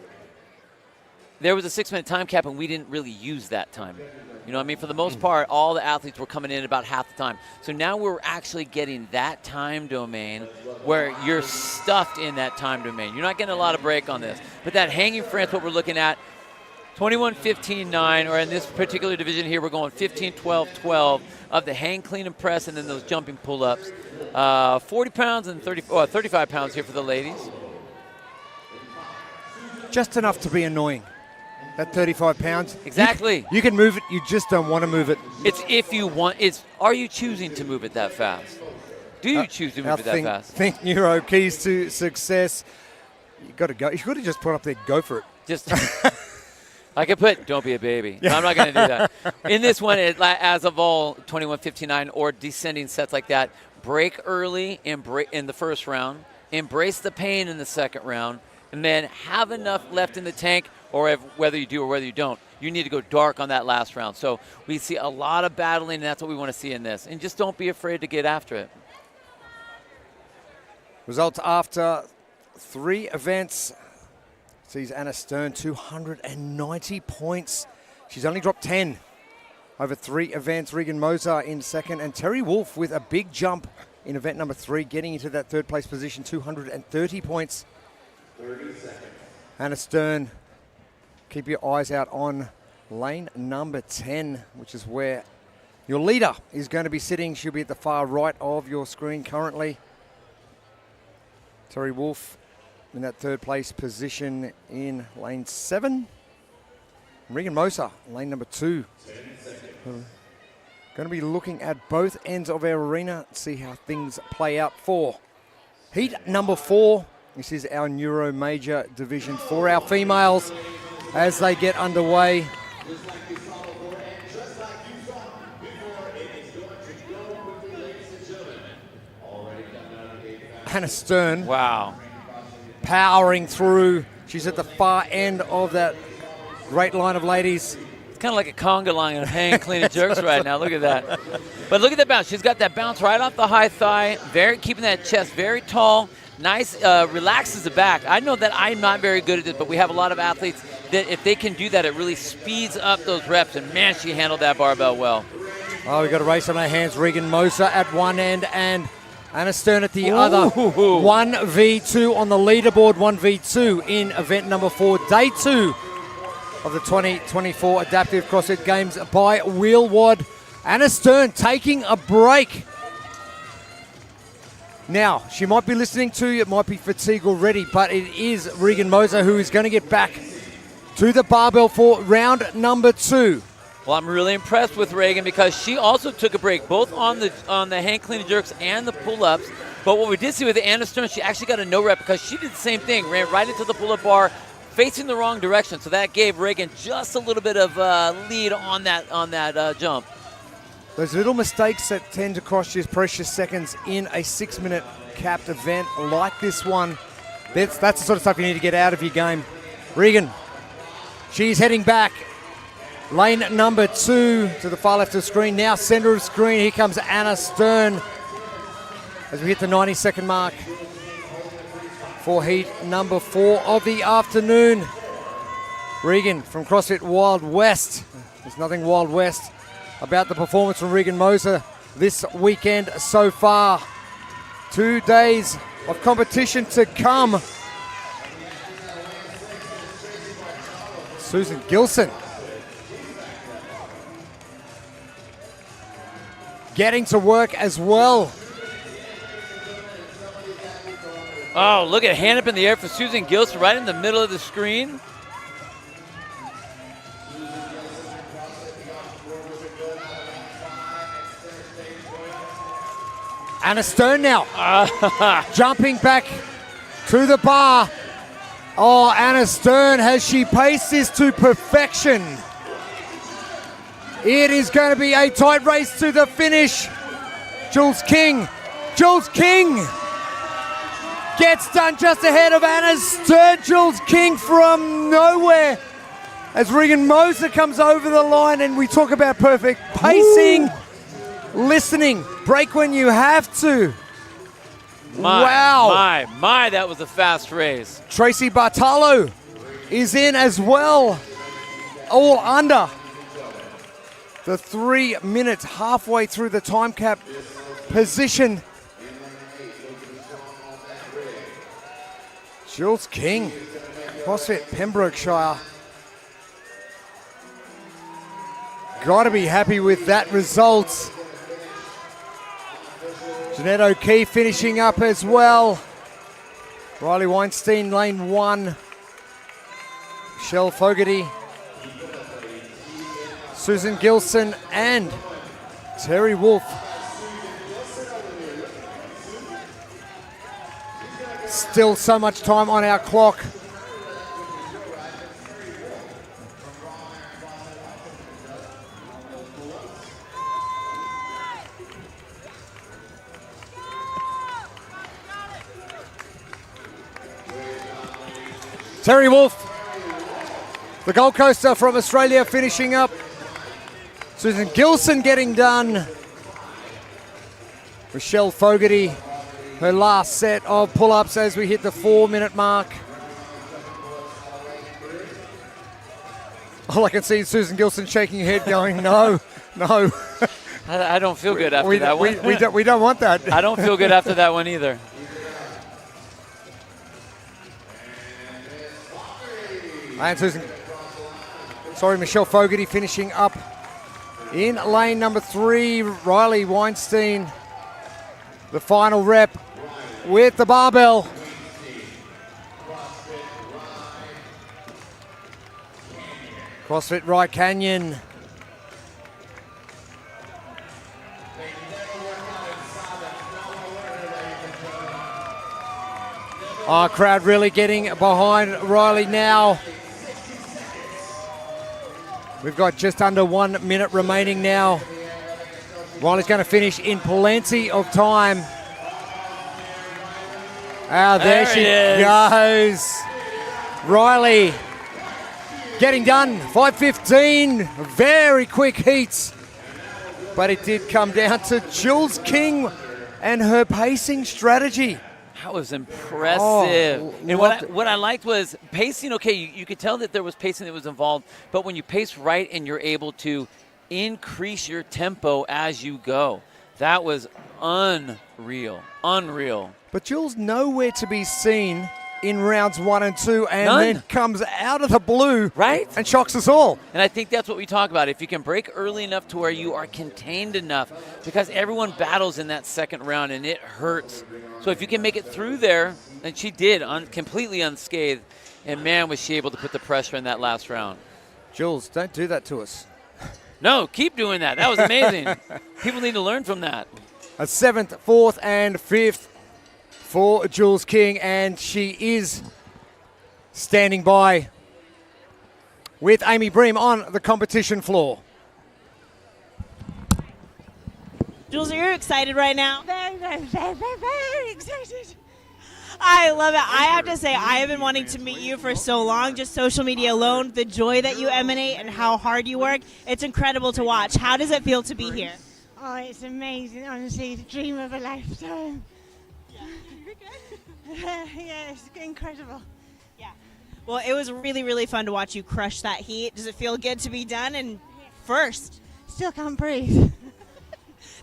S5: There was a 6-minute time cap, and we didn't really use that time. You know what I mean? For the most part, all the athletes were coming in about half the time. So now we're actually getting that time domain where you're stuffed in that time domain. You're not getting a lot of break on this. But that hanging France, what we're looking at, 21-15-9, or in this particular division here, we're going 15-12-12 of the hang, clean, and press, and then those jumping pull-ups. 40 pounds and 35 pounds here for the ladies.
S4: Just enough to be annoying. That 35 pounds.
S5: Exactly.
S4: You can move it. You just don't want to move it.
S5: It's if you want. It's are you choosing to move it that fast? Do you choose to move it that fast?
S4: Think Neuro keys to success. You got to go. You could have just put up there. Go for it.
S5: Just I could put "Don't be a baby." No, I'm not going to do that. In this one, as of all 21:59 or descending sets like that, break early in the first round, embrace the pain in the second round, and then have enough left in the tank, or whether you do or whether you don't, you need to go dark on that last round. So we see a lot of battling, and that's what we want to see in this. And just don't be afraid to get after it.
S4: Results after 3 events sees Anna Stern 290 points. She's only dropped 10 over 3 events. Regan Moser in second, and Terry Wolf with a big jump in event number 3, getting into that third place position, 230 points.
S14: 30 seconds.
S4: Anna Stern, keep your eyes out on lane number 10, which is where your leader is going to be sitting. She'll be at the far right of your screen currently. Terry Wolf in that third place position in lane 7. Regan Moser, lane number 2. Going to be looking at both ends of our arena, see how things play out for heat number 4. This is our Neuro Major division for our females as they get underway. Hannah Stern.
S5: Wow.
S4: Powering through. She's at the far end of that great line of ladies.
S5: It's kind of like a conga line of hang, clean, and jerks right now. Look at that. But look at that bounce. She's got that bounce right off the high thigh, keeping that chest very tall. Nice, relaxes the back. I know that I'm not very good at it, but we have a lot of athletes that if they can do that, it really speeds up those reps. And man, she handled that barbell well.
S4: Oh, we've got a race on our hands. Regan Moser at one end and Anna Stern at the other. 1v2 on the leaderboard, 1v2 in event number 4, day 2 of the 2024 Adaptive CrossFit Games by Wheelwad. Anna Stern taking a break. Now, she might be listening to you, it might be fatigue already, but it is Regan Moser who is going to get back to the barbell for round number 2.
S5: Well, I'm really impressed with Regan because she also took a break, both on the hang clean and jerks and the pull-ups. But what we did see with Anna Stern, she actually got a no rep because she did the same thing, ran right into the pull-up bar, facing the wrong direction. So that gave Regan just a little bit of lead on that jump.
S4: Those little mistakes that tend to cost you precious seconds in a 6-minute capped event like this one, that's the sort of stuff you need to get out of your game. Regan, she's heading back. Lane number 2 to the far left of the screen. Now center of screen. Here comes Anna Stern as we hit the 90-second mark for heat number 4 of the afternoon. Regan from CrossFit Wild West. There's nothing Wild West about the performance from Regan Moser this weekend so far. 2 days of competition to come. Susan Gilson getting to work as well.
S5: Oh, look at hand up in the air for Susan Gilson right in the middle of the screen.
S4: Anna Stern now jumping back to the bar. Oh, Anna Stern, has she paced this to perfection? It is going to be a tight race to the finish. Jules King gets done just ahead of Anna Stern. Jules King from nowhere as Regan Moser comes over the line, and we talk about perfect pacing. Listening, break when you have to. Wow.
S5: My, that was a fast race.
S4: Tracy Bartolo is in as well. All under the 3 minutes, halfway through the time cap position. Jules King, CrossFit Pembrokeshire. Got to be happy with that result. Jeanette O'Keefe finishing up as well. Riley Weinstein, lane 1. Michelle Fogarty. Susan Gilson and Terry Wolf. Still so much time on our clock. Terry Wolf, the Gold Coaster from Australia, finishing up. Susan Gilson getting done. Michelle Fogarty, her last set of pull-ups as we hit the 4-minute mark. All I can see is Susan Gilson shaking her head going, no, no.
S5: I don't feel good after that one.
S4: We don't want that.
S5: I don't feel good after that one either.
S4: And Michelle Fogarty finishing up in lane number 3. Riley Weinstein, the final rep with the barbell. CrossFit Right Canyon. Our crowd really getting behind Riley now. We've got just under 1 minute remaining now. Riley's going to finish in plenty of time. There she goes. Riley getting done. 5:15. Very quick heats. But it did come down to Jules King and her pacing strategy.
S5: That was impressive. And what I liked was pacing. Okay, you could tell that there was pacing that was involved, but when you pace right and you're able to increase your tempo as you go, that was unreal.
S4: But Jules nowhere to be seen in rounds 1 and 2, and
S5: None.
S4: then comes out of the blue,
S5: right,
S4: and shocks us all.
S5: And I think that's what we talk about. If you can break early enough to where you are contained enough, because everyone battles in that second round and it hurts. So if you can make it through there, and she did, completely unscathed, and man, was she able to put the pressure in that last round.
S4: Jules, don't do that to us.
S5: No, keep doing that. That was amazing. People need to learn from that.
S4: A 7th, 4th, and 5th for Jules King, and she is standing by with Amy Bream on the competition floor.
S7: Jules, are you excited right now?
S6: Very, very, very, very, very excited.
S7: I love it. I have to say, I have been wanting to meet you for so long, just social media alone, the joy that you emanate and how hard you work. It's incredible to watch. How does it feel to be here?
S6: Oh, it's amazing, honestly, the dream of a lifetime. Yeah, it's incredible.
S7: Well, it was really, really fun to watch you crush that heat. Does it feel good to be done and first?
S6: Still can't breathe.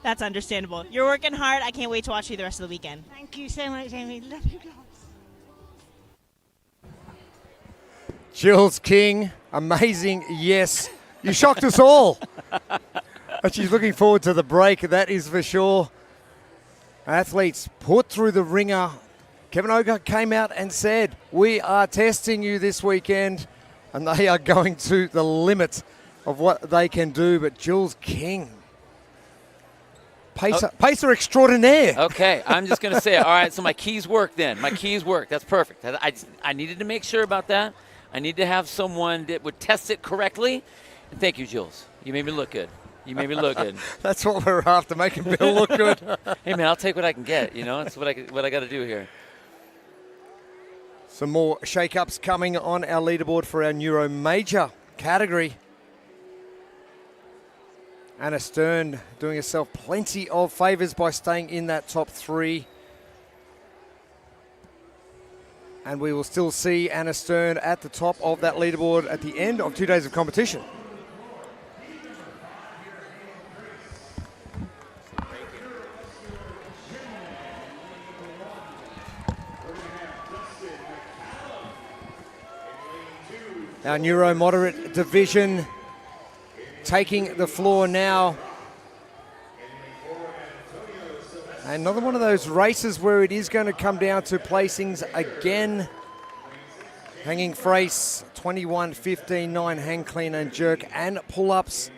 S7: That's understandable. You're working hard. I can't wait to watch you the rest of the weekend.
S6: Thank you so much, Amy. Love you lots.
S4: Jules King, amazing, yes. You shocked us all. And she's looking forward to the break, that is for sure. Athletes put through the ringer. Kevin Oger came out and said, we are testing you this weekend, and they are going to the limit of what they can do. But Jules King, pacer extraordinaire.
S5: Okay, I'm just going to say it. All right, so my keys work then. My keys work. That's perfect. I needed to make sure about that. I need to have someone that would test it correctly. And thank you, Jules. You made me look good. You made me look good.
S4: That's what we're after, making Bill look good.
S5: Hey, man, I'll take what I can get. You know, it's what I got to do here.
S4: Some more shake-ups coming on our leaderboard for our Neuro Major category. Anna Stern doing herself plenty of favours by staying in that top 3. And we will still see Anna Stern at the top of that leaderboard at the end of 2 days of competition. Our Neuro Moderate division taking the floor now. Another one of those races where it is going to come down to placings again. Hanging Frace, 21-15-9 hang clean and jerk and pull-ups.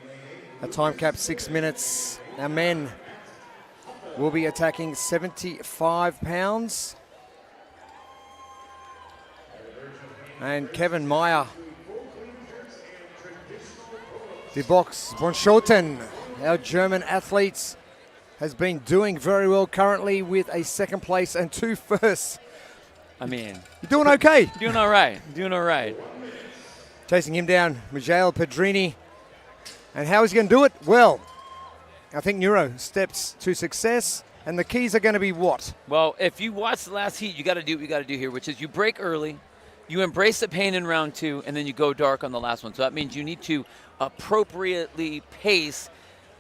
S4: A time cap 6 minutes. Our men will be attacking 75 pounds. And Kevin Meyer, the box von Schoten, our German athletes, has been doing very well currently with a second place and 2 firsts
S5: I mean,
S4: you're doing okay.
S5: Doing all right. Doing all right.
S4: Chasing him down, Miguel Pedrini. And how is he going to do it? Well, I think Neuro steps to success. And the keys are going to be what?
S5: Well, if you watch the last heat, you got to do what you got to do here, which is you break early, you embrace the pain in round 2, and then you go dark on the last one. So that means you need to appropriately pace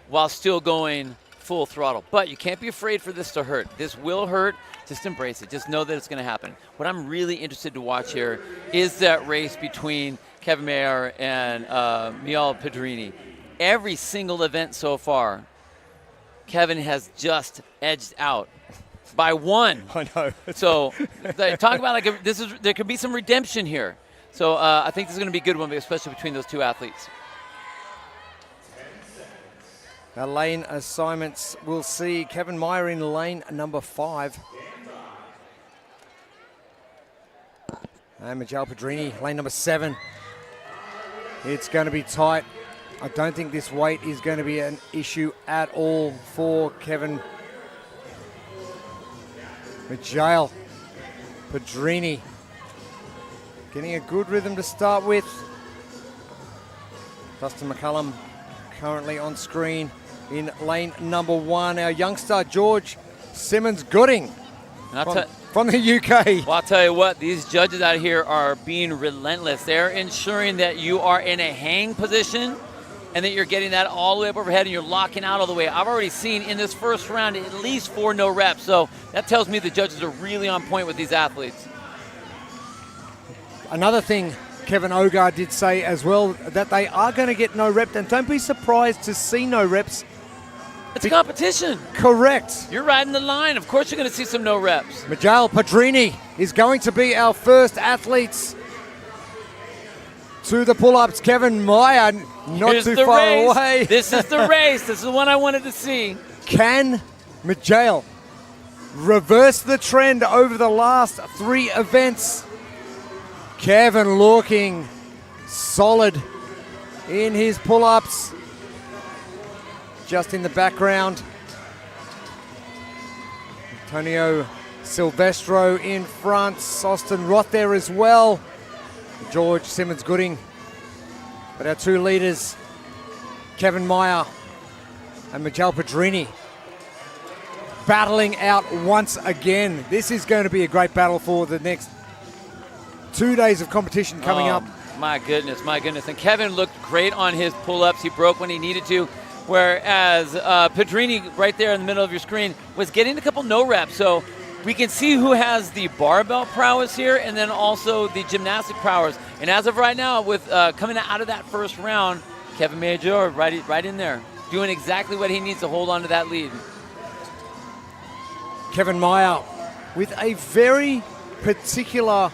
S5: while still going full throttle. But you can't be afraid for this to hurt. This will hurt. Just embrace it. Just know that it's going to happen. What I'm really interested to watch here is that race between Kevin Mayer and Miguel Pedrini. Every single event so far, Kevin has just edged out by 1.
S4: I know.
S5: So talk about there could be some redemption here. So I think this is going to be a good one, especially between those two athletes.
S4: Our lane assignments, we'll see Kevin Mayer in lane number 5. And Miguel Pedrini, lane number 7. It's going to be tight. I don't think this weight is going to be an issue at all for Kevin Miguel Pedrini. Getting a good rhythm to start with. Dustin McCullum currently on screen in lane number 1. Our youngster, George Simmons-Gooding from the UK.
S5: Well, I'll tell you what, these judges out here are being relentless. They're ensuring that you are in a hang position and that you're getting that all the way up overhead and you're locking out all the way. I've already seen in this first round at least 4 no reps. So that tells me the judges are really on point with these athletes.
S4: Another thing Kevin Ogar did say as well, that they are going to get no reps, and don't be surprised to see no reps.
S5: It's a competition.
S4: Correct.
S5: You're riding the line. Of course you're going to see some no reps.
S4: Miguel Pedrini is going to be our first athletes to the pull-ups. Kevin Mayer, not
S5: Here's
S4: too
S5: the
S4: far
S5: race.
S4: away.
S5: This is the race. This is the one I wanted to see.
S4: Can Miguel reverse the trend over the last 3 events? Kevin looking solid in his pull-ups. Just in the background, Antonio Silvestro in front. Austin Roth there as well. George Simmons-Gooding. But our 2 leaders, Kevin Mayer and Miguel Pedrini, battling out once again. This is going to be a great battle for the next 2 days of competition coming up.
S5: My goodness, my goodness. And Kevin looked great on his pull-ups. He broke when he needed to. Whereas Pedrini, right there in the middle of your screen, was getting a couple no reps. So we can see who has the barbell prowess here and then also the gymnastic prowess. And as of right now, with coming out of that first round, Kevin Mayer right in there, doing exactly what he needs to hold on to that lead.
S4: Kevin Mayer with a very particular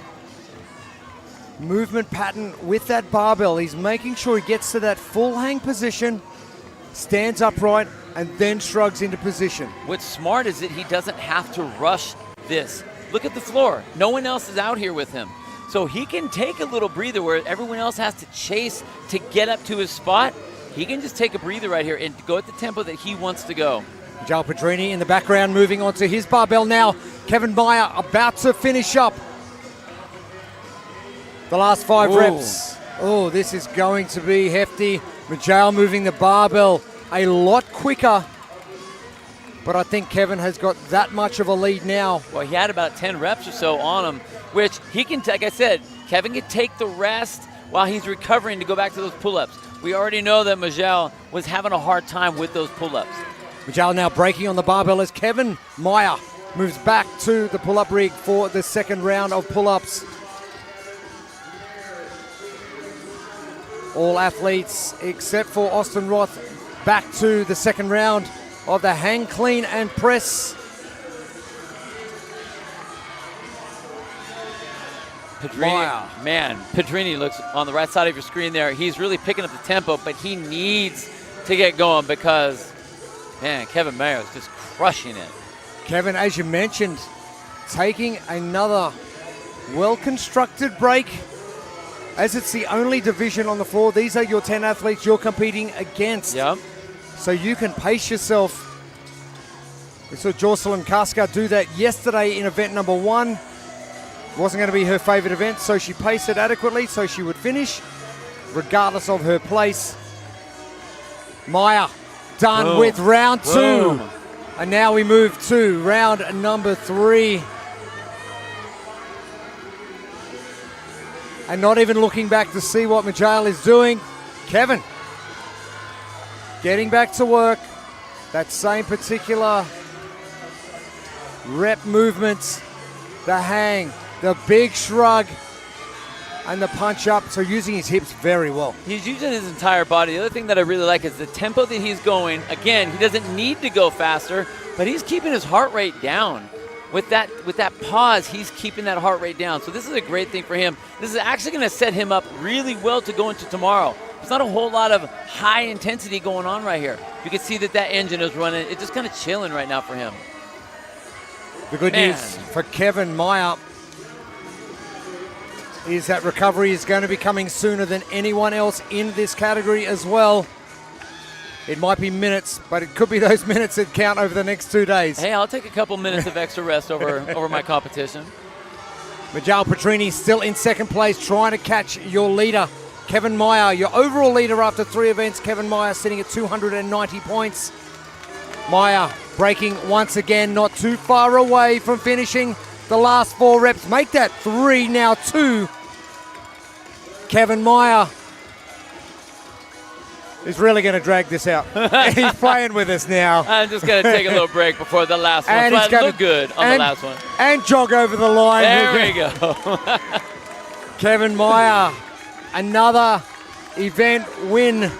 S4: movement pattern with that barbell. He's making sure he gets to that full hang position, stands upright, and then shrugs into position.
S5: What's smart is that he doesn't have to rush this. Look at the floor. No one else is out here with him. So he can take a little breather where everyone else has to chase to get up to his spot. He can just take a breather right here and go at the tempo that he wants to go.
S4: Miguel Pedrini in the background moving on to his barbell now. Kevin Mayer about to finish up the last 5 reps. Oh, this is going to be hefty. Miguel moving the barbell a lot quicker, but I think Kevin has got that much of a lead now.
S5: Well, he had about 10 reps or so on him, which he can, like I said, Kevin can take the rest while he's recovering to go back to those pull-ups. We already know that Miguel was having a hard time with those pull-ups.
S4: Miguel now breaking on the barbell as Kevin Mayer moves back to the pull-up rig for the second round of pull-ups. All athletes except for Austin Roth back to the second round of the hang, clean, and press.
S5: Pedrini, man, Pedrini looks on the right side of your screen there. He's really picking up the tempo, but he needs to get going because, man, Kevin Mayer is just crushing it.
S4: Kevin, as you mentioned, taking another well-constructed break. As it's the only division on the floor, these are your 10 athletes you're competing against.
S5: Yep.
S4: So you can pace yourself. We saw Jocelyn Kaska do that yesterday in event number 1. Wasn't going to be her favorite event, so she paced it adequately so she would finish regardless of her place. Maya done
S5: Boom.
S4: with round 2.
S5: Boom.
S4: And now we move to round number 3. And not even looking back to see what Majal is doing. Kevin getting back to work. That same particular rep movements, the hang, the big shrug, and the punch up. So using his hips very well.
S5: He's using his entire body. The other thing that I really like is the tempo that he's going. Again, he doesn't need to go faster, but he's keeping his heart rate down. With that pause, he's keeping that heart rate down. So this is a great thing for him. This is actually going to set him up really well to go into tomorrow. There's not a whole lot of high intensity going on right here. You can see that engine is running. It's just kind of chilling right now for him.
S4: The good news for Kevin Meyer is that recovery is going to be coming sooner than anyone else in this category as well. It might be minutes, but it could be those minutes that count over the next 2 days.
S5: Hey, I'll take a couple minutes of extra rest over my competition.
S4: Majal Petrini still in second place, trying to catch your leader, Kevin Meyer. Your overall leader after 3 events, Kevin Meyer, sitting at 290 points. Meyer breaking once again, not too far away from finishing the last 4 reps. Make that 3, now 2. Kevin Meyer is really going to drag this out. He's playing with us now.
S5: I'm just going to take a little break before the last one.
S4: And
S5: So
S4: he's
S5: I
S4: gonna-
S5: look good on the last one.
S4: And jog over the line.
S5: There we go.
S4: Kevin Meyer, another event win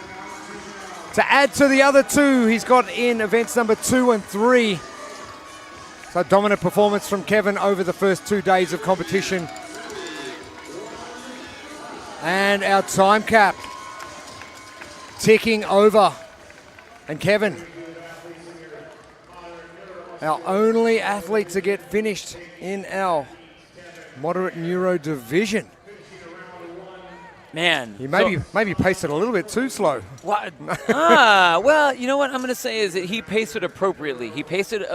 S4: to add to the other 2 he's got in events number 2 and 3. So dominant performance from Kevin over the first 2 days of competition. And our time cap ticking over. And Kevin, our only athlete to get finished in our moderate neuro division.
S5: Man.
S4: He maybe paced it a little bit too slow.
S5: What? Well, you know what I'm going to say is that he paced it appropriately. He paced it,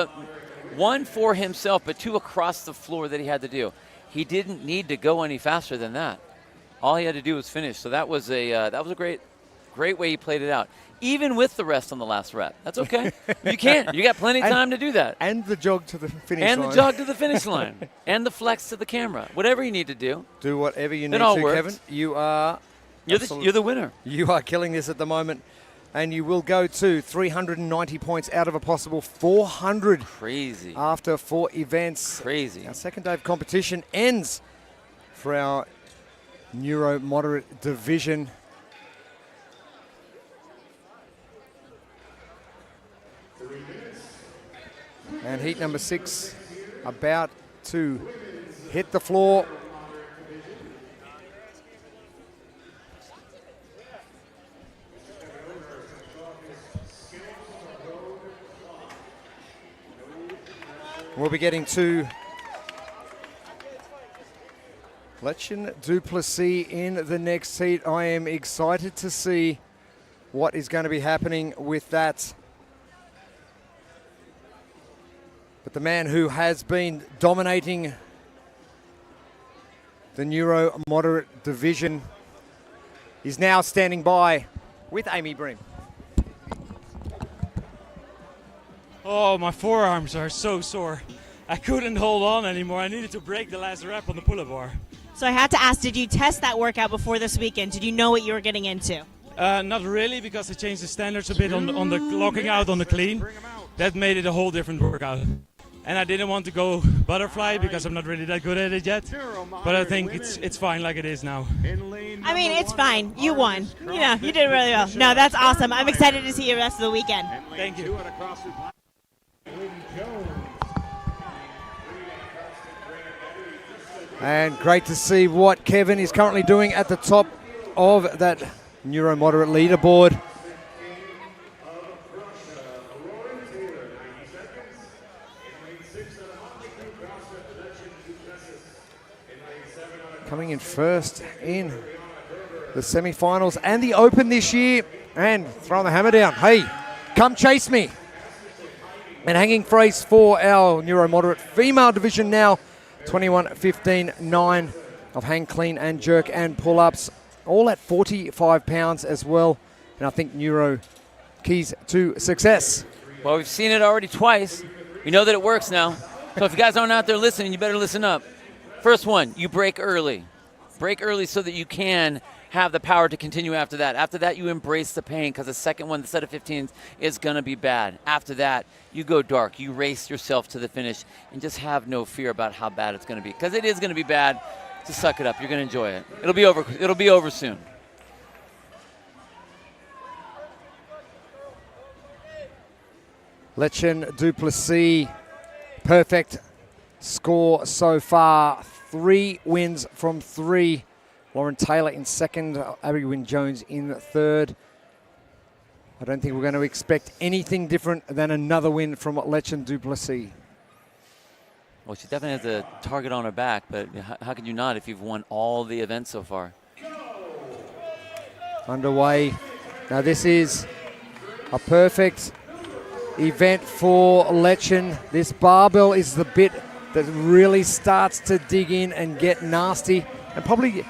S5: 1 for himself, but 2 across the floor that he had to do. He didn't need to go any faster than that. All he had to do was finish. So that was a great way he played it out. Even with the rest on the last rep. That's okay. You can. You got plenty of time to do that.
S4: And the jog to the finish line.
S5: And the jog to the finish line. And the flex to the camera. Whatever you need to do.
S4: Do whatever you need
S5: It all
S4: to,
S5: works.
S4: Kevin. You are...
S5: You're the winner.
S4: You are killing this at the moment. And you will go to 390 points out of a possible 400.
S5: Crazy.
S4: After 4 events.
S5: Crazy.
S4: Our second day of competition ends for our Neuro Moderate division. And heat number 6 about to hit the floor. We'll be getting to Lechen Duplessis in the next heat. I am excited to see what is going to be happening with that. But the man who has been dominating the Neuro Moderate division is now standing by with Amy Bream.
S21: Oh, my forearms are so sore. I couldn't hold on anymore. I needed to break the last rep on the pull-up bar.
S7: So I had to ask, did you test that workout before this weekend? Did you know what you were getting into?
S21: Not really, because I changed the standards a bit on the locking out on the clean. That made it a whole different workout. And I didn't want to go butterfly because I'm not really that good at it yet. But I think it's fine like it is now.
S7: I mean, it's fine. You won. You know, you did really well. No, that's awesome. I'm excited to see you the rest of the weekend.
S21: Thank you.
S4: And great to see what Kevin is currently doing at the top of that Neuro Moderate leaderboard. Coming in first in the semi-finals and the Open this year. And throwing the hammer down. Hey, come chase me. And hanging phrase for our Neuro Moderate female division now, 21-15-9 of hang clean and jerk and pull-ups, all at 45 pounds as well. And I think Neuro keys to success.
S5: Well, we've seen it already twice. We know that it works now. So if you guys aren't out there listening, you better listen up. First one, you break early. Break early so that you can have the power to continue after that. After that, you embrace the pain, because the second one, the set of 15s, is going to be bad. After that, you go dark. You race yourself to the finish and just have no fear about how bad it's going to be, because it is going to be bad. Just suck it up. You're going to enjoy it. It'll be over. It'll be over soon.
S4: Lechen Duplessis, perfect score so far. 3 wins from 3. Lauren Taylor in second, Abby Wynne-Jones in third. I don't think we're going to expect anything different than another win from Lechen Duplessis.
S5: Well, she definitely has a target on her back, but how could you not if you've won all the events so far?
S4: Underway. Now this is a perfect event for Lechen. This barbell is the bit that really starts to dig in and get nasty. And probably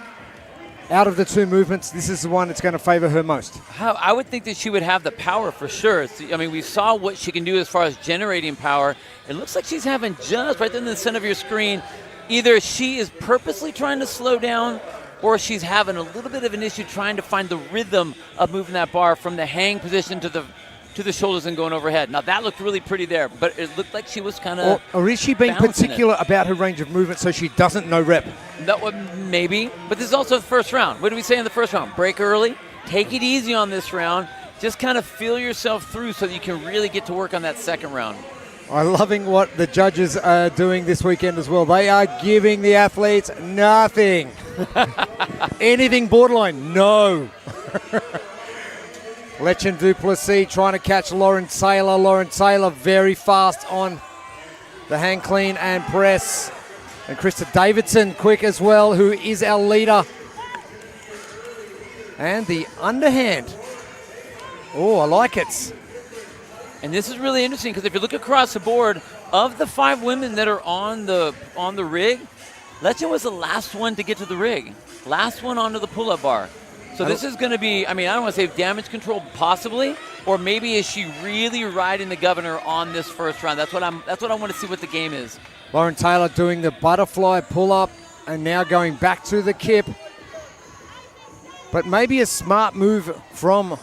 S4: out of the 2 movements, this is the one that's going to favor her most.
S5: I would think that she would have the power for sure. I mean, we saw what she can do as far as generating power. It looks like she's having just right there in the center of your screen. Either she is purposely trying to slow down, or she's having a little bit of an issue trying to find the rhythm of moving that bar from the hang position to the shoulders and going overhead. Now, that looked really pretty there, but it looked like she was kind of
S4: Or is she being particular about her range of movement so she doesn't know rep?
S5: Maybe, but this is also the first round. What did we say in the first round? Break early, take it easy on this round, just kind of feel yourself through so that you can really get to work on that second round.
S4: I'm loving what the judges are doing this weekend as well. They are giving the athletes nothing. Anything borderline, no. Lechen Duplessis trying to catch Lauren Taylor. Lauren Taylor very fast on the hang clean and press. And Krista Davidson quick as well, who is our leader. And the underhand. Oh, I like it.
S5: And this is really interesting, because if you look across the board, of the 5 women that are on the rig, Lechen was the last one to get to the rig. Last one onto the pull-up bar. So this is going to be, I mean, I don't want to say damage control possibly, or maybe is she really riding the governor on this first round? That's what I want to see what the game is.
S4: Lauren Taylor doing the butterfly pull-up and now going back to the kip. But maybe a smart move from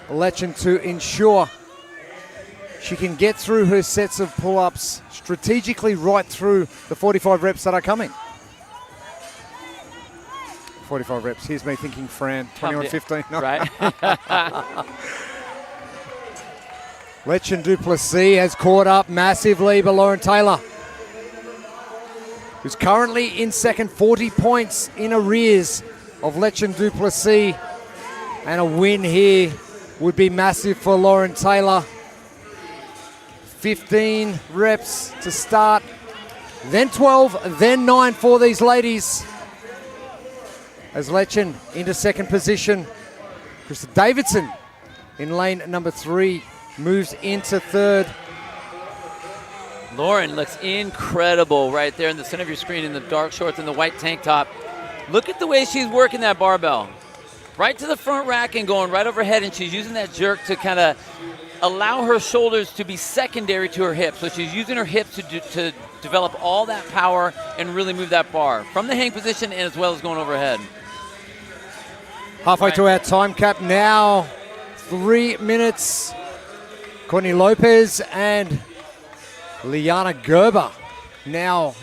S4: Lechen to ensure she can get through her sets of pull-ups strategically right through the 45 reps that are coming. 45 reps. Here's me thinking Fran, 21-15. No.
S5: Right.
S4: Lechen Duplessis has caught up massively, but Lauren Taylor, who's currently in second, 40 points in arrears of Lechen Duplessis. And a win here would be massive for Lauren Taylor. 15 reps to start, then 12, then 9 for these ladies. As Lechen into second position. Krista Davidson in lane number 3 moves into third.
S5: Lauren looks incredible right there in the center of your screen in the dark shorts and the white tank top. Look at the way she's working that barbell. Right to the front rack and going right overhead, and she's using that jerk to kind of allow her shoulders to be secondary to her hips. So she's using her hips to develop all that power and really move that bar from the hang position and as well as going overhead.
S4: Halfway to our time cap now, 3 minutes. Courtney Lopez and Liana Gerber now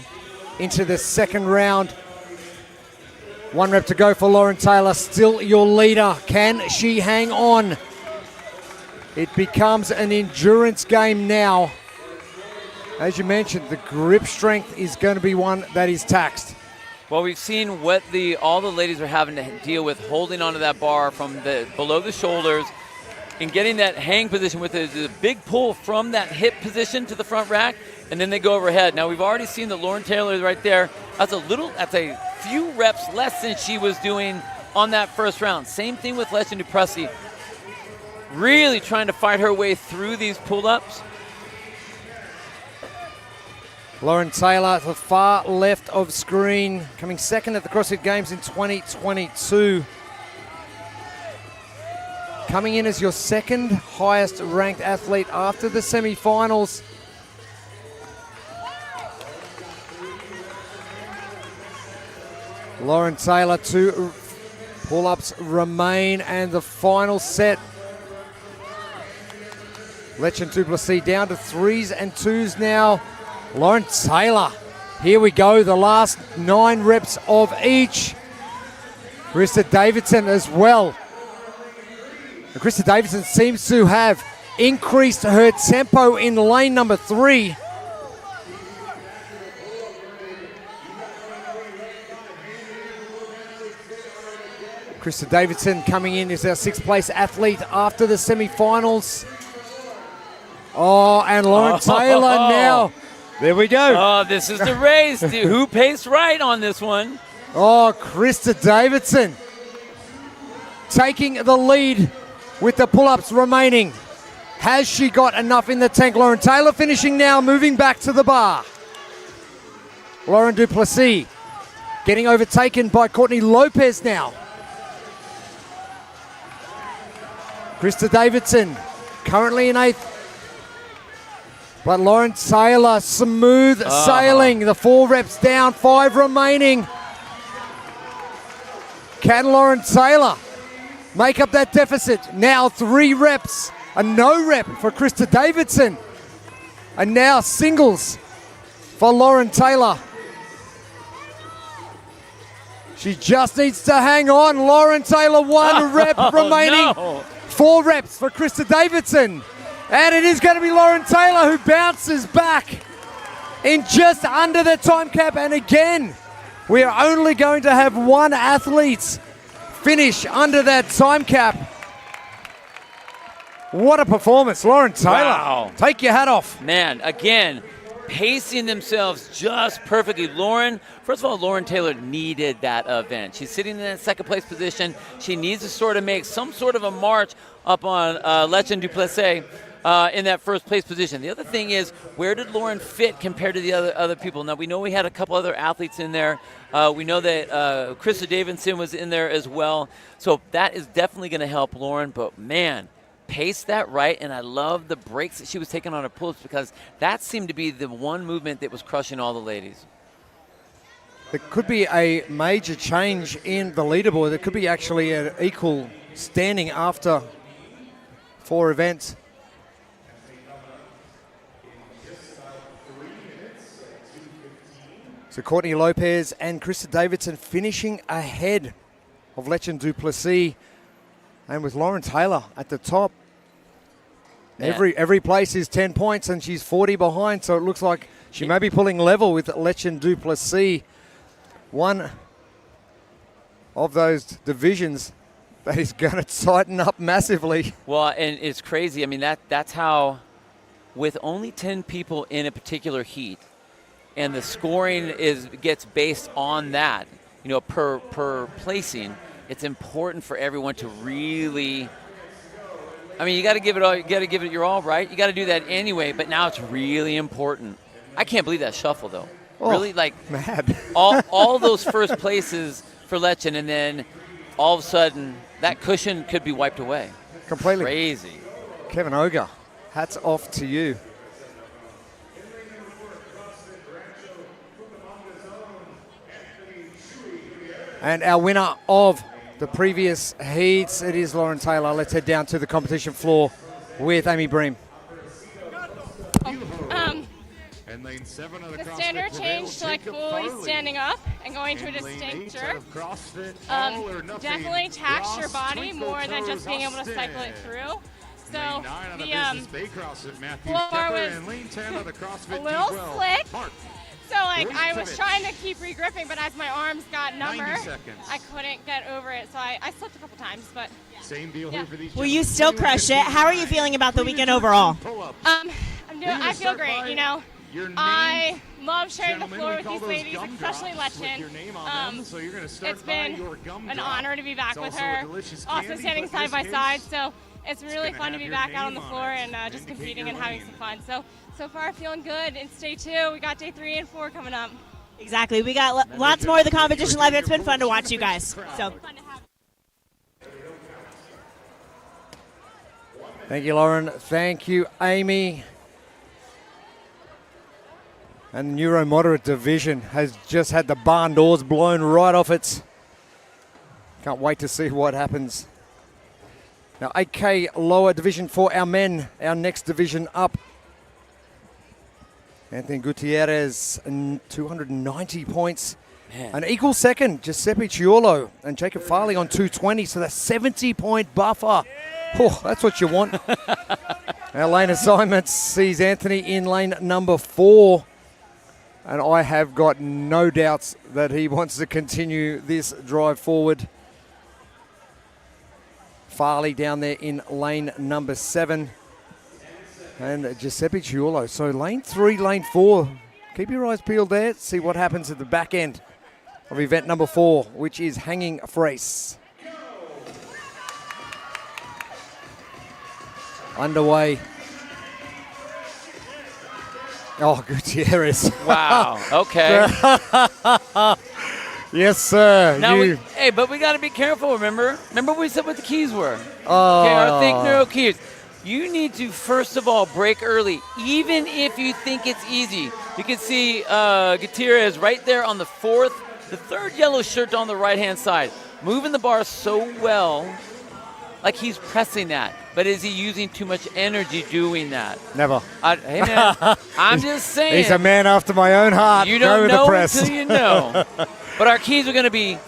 S4: into the second round. 1 rep to go for Lauren Taylor, still your leader. Can she hang on? It becomes an endurance game now. As you mentioned, the grip strength is going to be one that is taxed.
S5: Well, we've seen what all the ladies are having to deal with, holding onto that bar from below the shoulders and getting that hang position with the big pull from that hip position to the front rack, and then they go overhead. Now, we've already seen that Lauren Taylor right there. That's a few reps less than she was doing on that first round. Same thing with Lechen Duplessis. Really trying to fight her way through these pull-ups.
S4: Lauren Taylor, the far left of screen, coming second at the CrossFit Games in 2022. Coming in as your second highest ranked athlete after the semi-finals. Lauren Taylor, 2 pull-ups remain, and the final set. Lechen Duplessis down to 3s and 2s now. Lauren Taylor, here we go, the last 9 reps of each. Krista Davidson as well. And Krista Davidson seems to have increased her tempo in lane number 3. Krista Davidson coming in as our 6th place athlete after the semi-finals. Oh, and Lauren Taylor now. There we go.
S5: Oh, this is the race. Dude, who paced right on this one?
S4: Oh, Krista Davidson taking the lead with the pull-ups remaining. Has she got enough in the tank? Lauren Taylor finishing now, moving back to the bar. Lauren Duplessis getting overtaken by Courtney Lopez now. Krista Davidson currently in 8th. But Lauren Taylor, smooth sailing. The 4 reps down, 5 remaining. Can Lauren Taylor make up that deficit? Now 3 reps, a no rep for Krista Davidson. And now singles for Lauren Taylor. She just needs to hang on. Lauren Taylor, 1 rep remaining.
S5: No.
S4: 4 reps for Krista Davidson. And it is going to be Lauren Taylor who bounces back in just under the time cap. And again, we are only going to have 1 athlete finish under that time cap. What a performance, Lauren Taylor.
S5: Wow.
S4: Take your hat off.
S5: Man, again, pacing themselves just perfectly. Lauren, first of all, Lauren Taylor needed that event. She's sitting in that 2nd place position. She needs to sort of make some sort of a march up on Lechen Duplessis in that 1st place position. The other thing is, where did Lauren fit compared to the other people? Now, we know we had a couple other athletes in there. We know that Krista Davidson was in there as well. So that is definitely going to help Lauren. But, man, pace that right, and I love the breaks that she was taking on her pulls, because that seemed to be the one movement that was crushing all the ladies.
S4: There could be a major change in the leaderboard. There could be actually an equal standing after 4 events. So Courtney Lopez and Krista Davidson finishing ahead of Lechen Duplessis, and with Lauren Taylor at the top.
S5: Yeah.
S4: Every place is 10 points, and she's 40 behind, so it looks like she may be pulling level with Lechen Duplessis. One of those divisions that is going to tighten up massively.
S5: Well, and it's crazy. I mean, that's how, with only 10 people in a particular heat, and the scoring gets based on that, you know, per placing. It's important for everyone to really, I mean, you got to give it all. You got to give it your all, right? You got to do that anyway. But now it's really important. I can't believe that shuffle though.
S4: Oh,
S5: really, like
S4: mad.
S5: all those first places for Lechen, and then all of a sudden that cushion could be wiped away.
S4: Completely
S5: crazy.
S4: Kevin Oger, hats off to you. And our winner of the previous heats, it is Lauren Taylor. Let's head down to the competition floor with Amy Bream.
S15: The standard changed to like fully standing up and going to a distinct jerk. Definitely taxed your body more than just being able to cycle it through. So the floor was a little slick. So like I was trying to keep re-gripping, but as my arms got number, I couldn't get over it. So I slipped a couple times, but
S16: same deal here for these.
S7: Well, you still crushed it. How are you feeling about the weekend overall?
S15: I feel great. You know, I love sharing the floor with these ladies, especially Lechen. It's been an honor to be back with her. Also standing side by side. So it's really fun to be back out on the floor and just competing and having some fun. So far feeling good. It's day 2. We got day 3 and 4 coming up.
S7: Exactly. We got lots more of the competition left. It's been fun to watch you guys. So.
S4: Thank you, Lauren. Thank you, Amy. And the Neuro Moderate division has just had the barn doors blown right off it. Can't wait to see what happens. Now, 8K lower division for our men, our next division up. Anthony Gutierrez, 290 points.
S5: Man.
S4: An equal second, Giuseppe Ciolo and Jacob Farley on 220, so that's 70-point buffer. Oh, that's what you want. Our lane assignments sees Anthony in lane number 4. And I have got no doubts that he wants to continue this drive forward. Farley down there in lane number 7. And Giuseppe Ciolo. So lane 3, lane 4. Keep your eyes peeled there. See what happens at the back end of event number 4, which is hanging frace. Underway. Oh, Gutierrez.
S5: Wow. Okay.
S4: Yes, sir.
S5: Now but we got to be careful. Remember what we said what the keys were.
S4: Oh.
S5: Okay, our Think Neuro keys. You need to first of all break early, even if you think it's easy. You can see Gutierrez right there on the 3rd yellow shirt on the right-hand side, moving the bar so well, like he's pressing that. But is he using too much energy doing that?
S4: Never.
S5: Hey, man, I'm just saying.
S4: He's a man after my own heart.
S5: You don't know
S4: the press.
S5: until you know. But our keys are going to be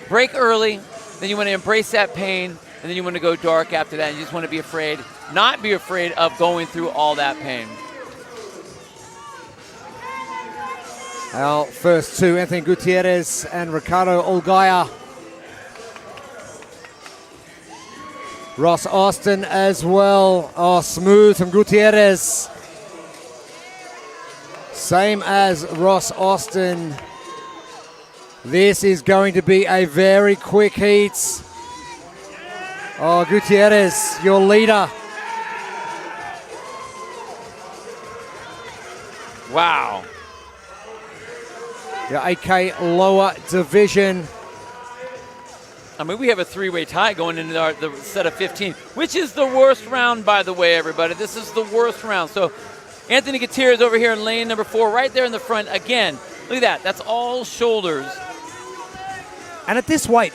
S5: break early, then you want to embrace that pain, and then you want to go dark after that. And you just want to not be afraid of going through all that pain.
S4: Our first two, Anthony Gutierrez and Ricardo Olgaya. Ross Austin as well. Oh, smooth from Gutierrez. Same as Ross Austin. This is going to be a very quick heat. Oh, Gutierrez, your leader.
S5: Wow.
S4: Your 8K lower division.
S5: I mean, we have a 3-way tie going into the set of 15, which is the worst round, by the way, everybody. This is the worst round. So Anthony Gutierrez over here in lane number 4, right there in the front. Again, look at that. That's all shoulders.
S4: And at this weight,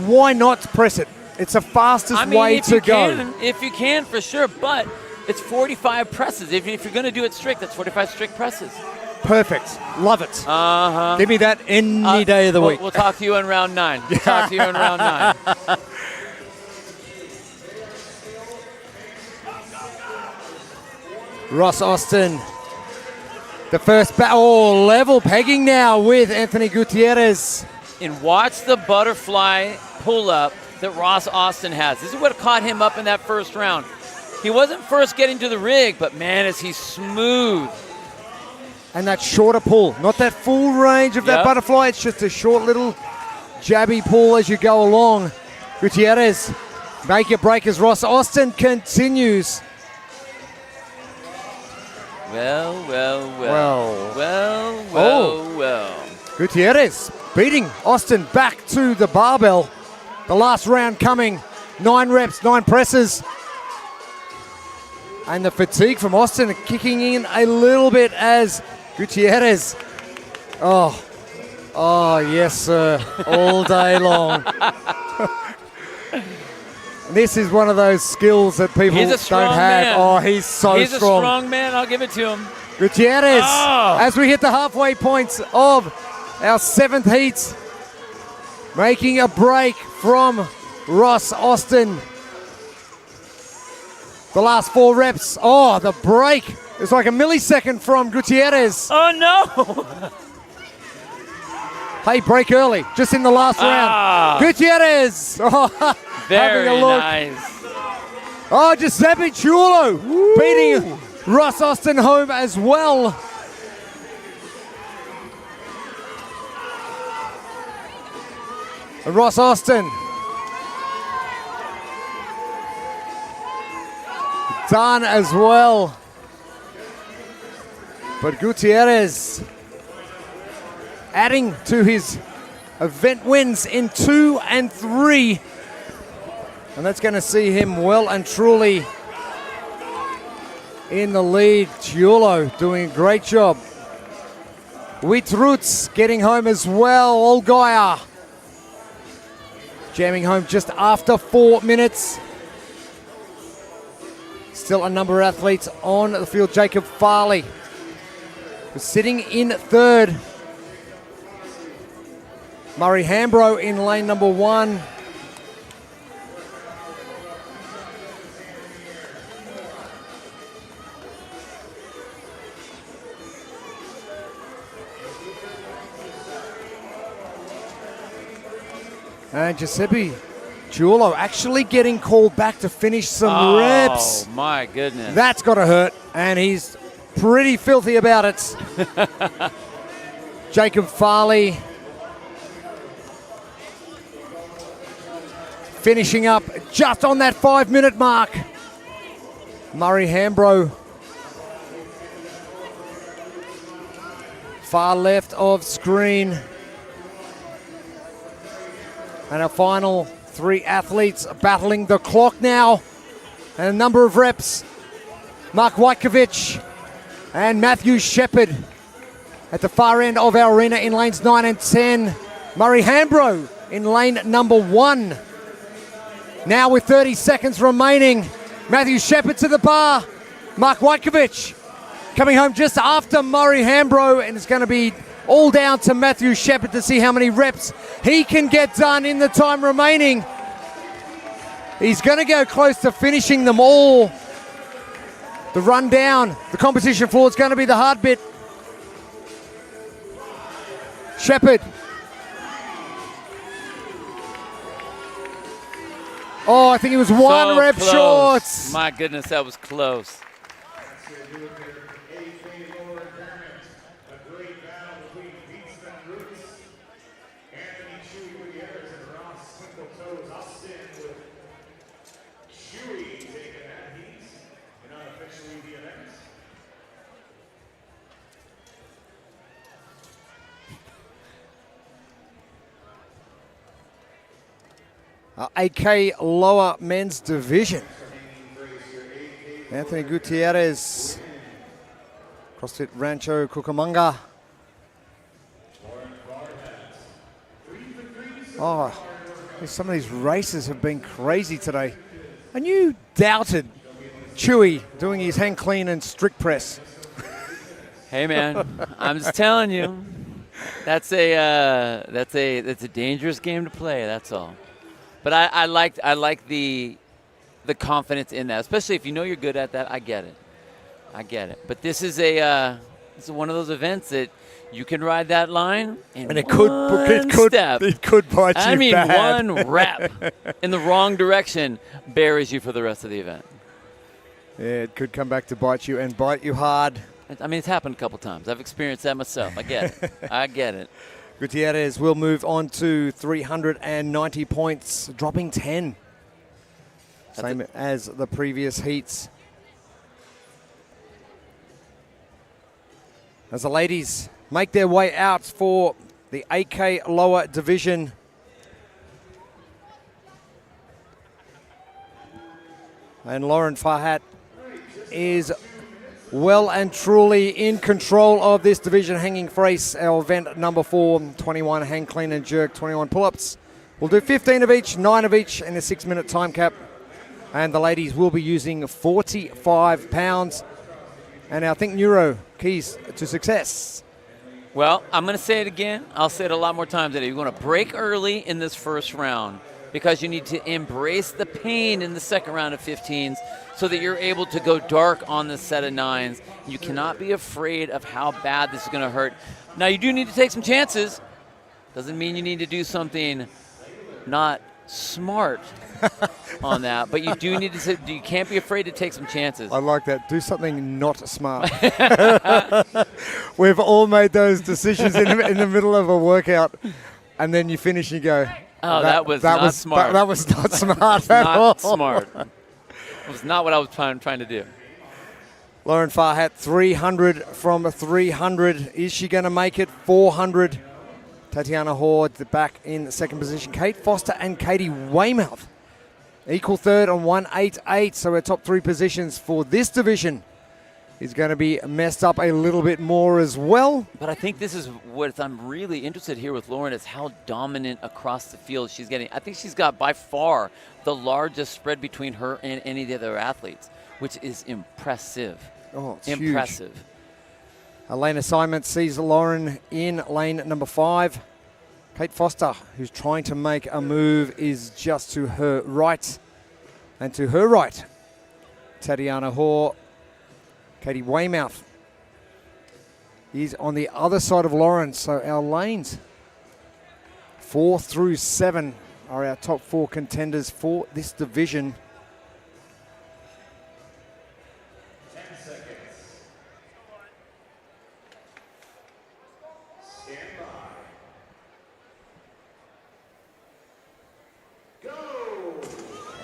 S4: why not press it? It's the fastest way to go.
S5: If you can, for sure. But it's 45 presses. If you're going to do it strict, that's 45 strict presses.
S4: Perfect. Love it.
S5: Uh-huh.
S4: Give me that any day of the week.
S5: We'll talk to you in round 9. We'll talk to you in round 9.
S4: Ross Austin. The first level pegging now with Anthony Gutierrez.
S5: And watch the butterfly pull-up that Ross Austin has. This is what caught him up in that first round. He wasn't first getting to the rig, but man, is he smooth.
S4: And that shorter pull, not that full range of that butterfly. It's just a short little jabby pull as you go along. Gutierrez, make your break as Ross Austin continues.
S5: Well.
S4: Gutierrez beating Austin back to the barbell. The last round coming. 9 reps, 9 presses. And the fatigue from Austin kicking in a little bit as Gutierrez. Oh, yes, sir. All day long. This is one of those skills that people don't have.
S5: Man.
S4: Oh, he's so
S5: He's
S4: strong.
S5: a strong man. I'll give it to him.
S4: Gutierrez, as we hit the halfway points of our 7th heat, making a break from Ross Austin. The last 4 reps. Oh, the break. It's like a millisecond from Gutierrez.
S5: Oh, no.
S4: Hey, break early, just in the last round. Gutierrez.
S5: Very
S4: having a look.
S5: nice.
S4: Oh, Giuseppe Ciolo beating Ross Austin home as well. And Ross Austin done as well. But Gutierrez adding to his event wins in 2 and 3. And that's going to see him well and truly in the lead. Giulo doing a great job. Witrutz getting home as well. Olgaya jamming home just after 4 minutes. Still a number of athletes on the field. Jacob Farley was sitting in third. Murray Hambro in lane number 1. And Giuseppe Giulo actually getting called back to finish some reps.
S5: Oh, my goodness.
S4: That's got to hurt, and he's pretty filthy about it. Jacob Farley finishing up just on that 5-minute mark. Murray Hambro far left of screen. And our final 3 athletes battling the clock now. And a number of reps. Mark Wajkovic and Matthew Shepherd at the far end of our arena in lanes 9 and 10. Murray Hambro in lane number 1. Now with 30 seconds remaining, Matthew Shepherd to the bar. Mark Wajkovic coming home just after Murray Hambro, and it's going to be all down to Matthew Shepherd to see how many reps he can get done in the time remaining. He's going to go close to finishing them all. The run down, the competition floor is going to be the hard bit. Shepherd. Oh, I think he was one rep short.
S5: My goodness, that was close.
S4: AK lower men's division. Anthony Gutierrez, CrossFit Rancho Cucamonga. Oh, some of these races have been crazy today. And you doubted Chewy doing his hang clean and strict press.
S5: Hey man, I'm just telling you, that's a dangerous game to play. That's all. But I like the confidence in that, especially if you know you're good at that. I get it. But this is one of those events that you can ride that line and
S4: it could bite you.
S5: I mean,
S4: bad.
S5: one rep in the wrong direction buries you for the rest of the event.
S4: Yeah, it could come back to bite you and bite you hard.
S5: I mean, it's happened a couple times. I've experienced that myself. I get it.
S4: Gutierrez will move on to 390 points, dropping 10. Same as the previous heats. As the ladies make their way out for the AK lower division. And Lauren Farhat is well and truly in control of this division, hanging brace. Our event number 4, 21 hang clean and jerk, 21 pull-ups. We'll do 15 of each, 9 of each in a 6-minute time cap. And the ladies will be using 45 pounds. And I think Neuro, keys to success.
S5: Well, I'm going to say it again. I'll say it a lot more times today. You're going to break early in this first round because you need to embrace the pain in the second round of 15s so that you're able to go dark on the set of 9s. You cannot be afraid of how bad this is going to hurt. Now, you do need to take some chances. Doesn't mean you need to do something not smart on that, but you do need to. You can't be afraid to take some chances.
S4: I like that. Do something not smart. We've all made those decisions in the middle of a workout, and then you finish and you go,
S5: "Oh, that was not smart.
S4: That was not smart at all."
S5: Not smart. was not what I was trying to do.
S4: Lauren Farhat, 300 from 300. Is she going to make it? 400. Tatiana Horde back in second position. Kate Foster and Katie Weymouth equal third on 188. So her top three positions for this division is going to be messed up a little bit more as well.
S5: But I think this is what I'm really interested here with Lauren is how dominant across the field she's getting. I think she's got by far the largest spread between her and any of the other athletes, which is impressive.
S4: Oh, it's
S5: impressive.
S4: Huge. Elena Simon sees Lauren in lane number 5. Kate Foster, who's trying to make a move, is just to her right. And to her right, Tatiana Hoare. Katie Weymouth is on the other side of Lauren. So our lanes 4 through 7 are our top 4 contenders for this division.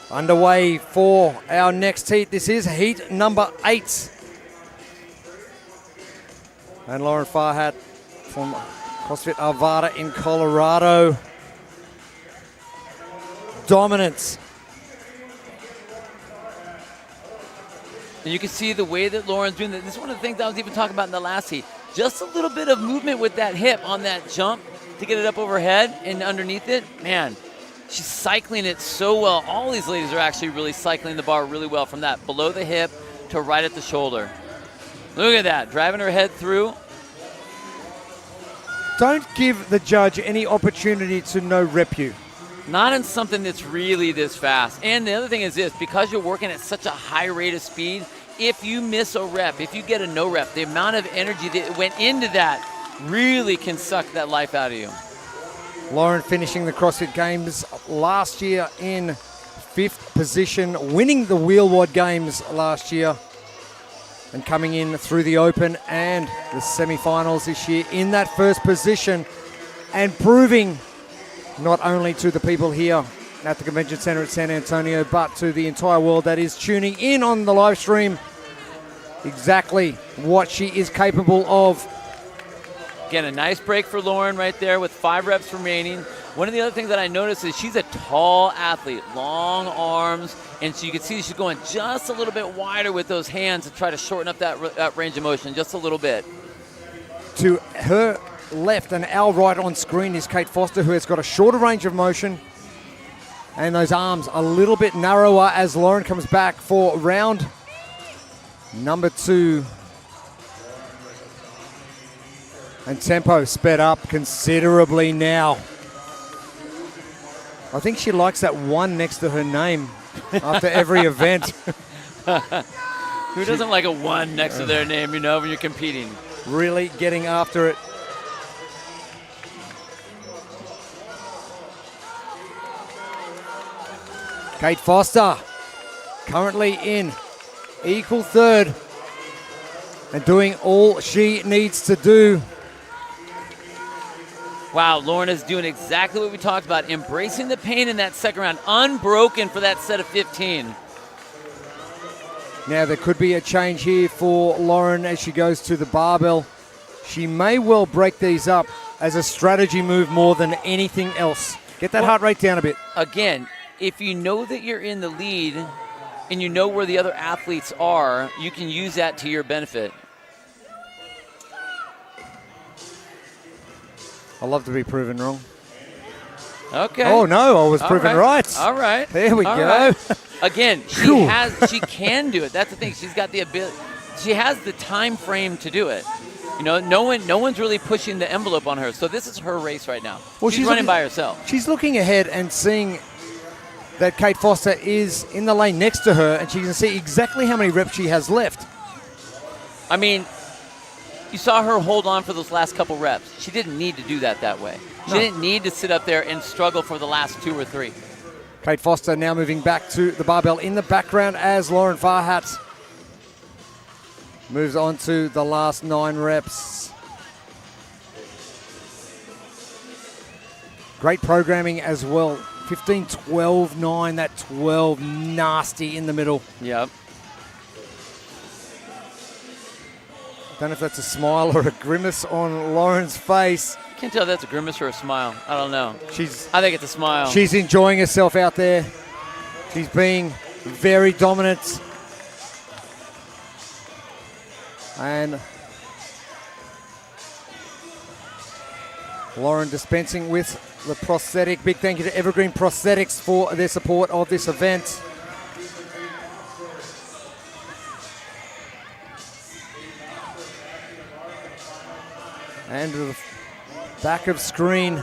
S4: Underway for our next heat. This is heat number 8. And Lauren Farhat from CrossFit Arvada in Colorado. Dominance.
S5: And you can see the way that Lauren's doing that. This is one of the things I was even talking about in the last heat. Just a little bit of movement with that hip on that jump to get it up overhead and underneath it. Man, she's cycling it so well. All these ladies are actually really cycling the bar really well from that below the hip to right at the shoulder. Look at that, driving her head through.
S4: Don't give the judge any opportunity to no-rep you.
S5: Not in something that's really this fast. And the other thing is this, because you're working at such a high rate of speed, if you miss a rep, if you get a no rep, the amount of energy that went into that really can suck that life out of you.
S4: Lauren finishing the CrossFit Games last year in 5th position, winning the Wheelwad Games last year, and coming in through the Open and the semi-finals this year in that first position, and proving not only to the people here at the Convention Center at San Antonio, but to the entire world that is tuning in on the live stream exactly what she is capable of.
S5: Again, a nice break for Lauren right there with 5 reps remaining. One of the other things that I noticed is she's a tall athlete, long arms, and so you can see she's going just a little bit wider with those hands to try to shorten up that range of motion just a little bit.
S4: To her left and our right on screen is Kate Foster, who has got a shorter range of motion, and those arms a little bit narrower as Lauren comes back for round number 2. And tempo sped up considerably now. I think she likes that 1 next to her name after every event.
S5: Who doesn't like a 1 next to their name, you know, when you're competing?
S4: Really getting after it. Kate Foster currently in equal third and doing all she needs to do.
S5: Wow, Lauren is doing exactly what we talked about, embracing the pain in that second round, unbroken for that set of 15.
S4: Now there could be a change here for Lauren as she goes to the barbell. She may well break these up as a strategy move more than anything else. Get that heart rate down a bit.
S5: Again, if you know that you're in the lead and you know where the other athletes are, you can use that to your benefit.
S4: I love to be proven wrong.
S5: Okay.
S4: Oh no, I was proven right.
S5: All right.
S4: There we
S5: All
S4: go.
S5: Right. Again, she can do it. That's the thing. She's got the ability. She has the time frame to do it. You know, no one's really pushing the envelope on her. So this is her race right now.
S4: Well,
S5: she's running by herself.
S4: She's looking ahead and seeing that Kate Foster is in the lane next to her, and she can see exactly how many reps she has left.
S5: I mean, you saw her hold on for those last couple reps. She didn't need to do that way. She didn't need to sit up there and struggle for the last 2 or 3.
S4: Kate Foster now moving back to the barbell in the background as Lauren Farhat moves on to the last 9 reps. Great programming as well. 15-12-9, that 12 nasty in the middle.
S5: Yep.
S4: Don't know if that's a smile or a grimace on Lauren's face.
S5: Can't tell if that's a grimace or a smile. I don't know. I think it's a smile.
S4: She's enjoying herself out there. She's being very dominant. And Lauren dispensing with the prosthetic. Big thank you to Evergreen Prosthetics for their support of this event. And to the back of screen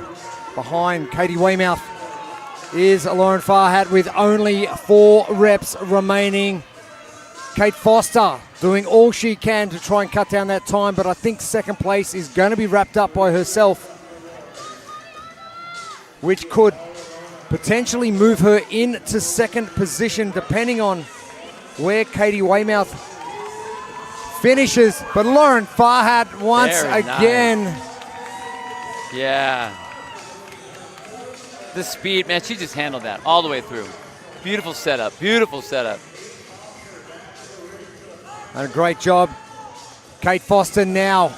S4: behind Katie Weymouth is Lauren Farhat with only 4 reps remaining. Kate Foster doing all she can to try and cut down that time, but I think second place is going to be wrapped up by herself, which could potentially move her into second position depending on where Katie Weymouth finishes. But Lauren Farhat once again.
S5: Nice. Yeah. The speed, man, she just handled that all the way through. Beautiful setup, beautiful setup.
S4: And a great job. Kate Foster now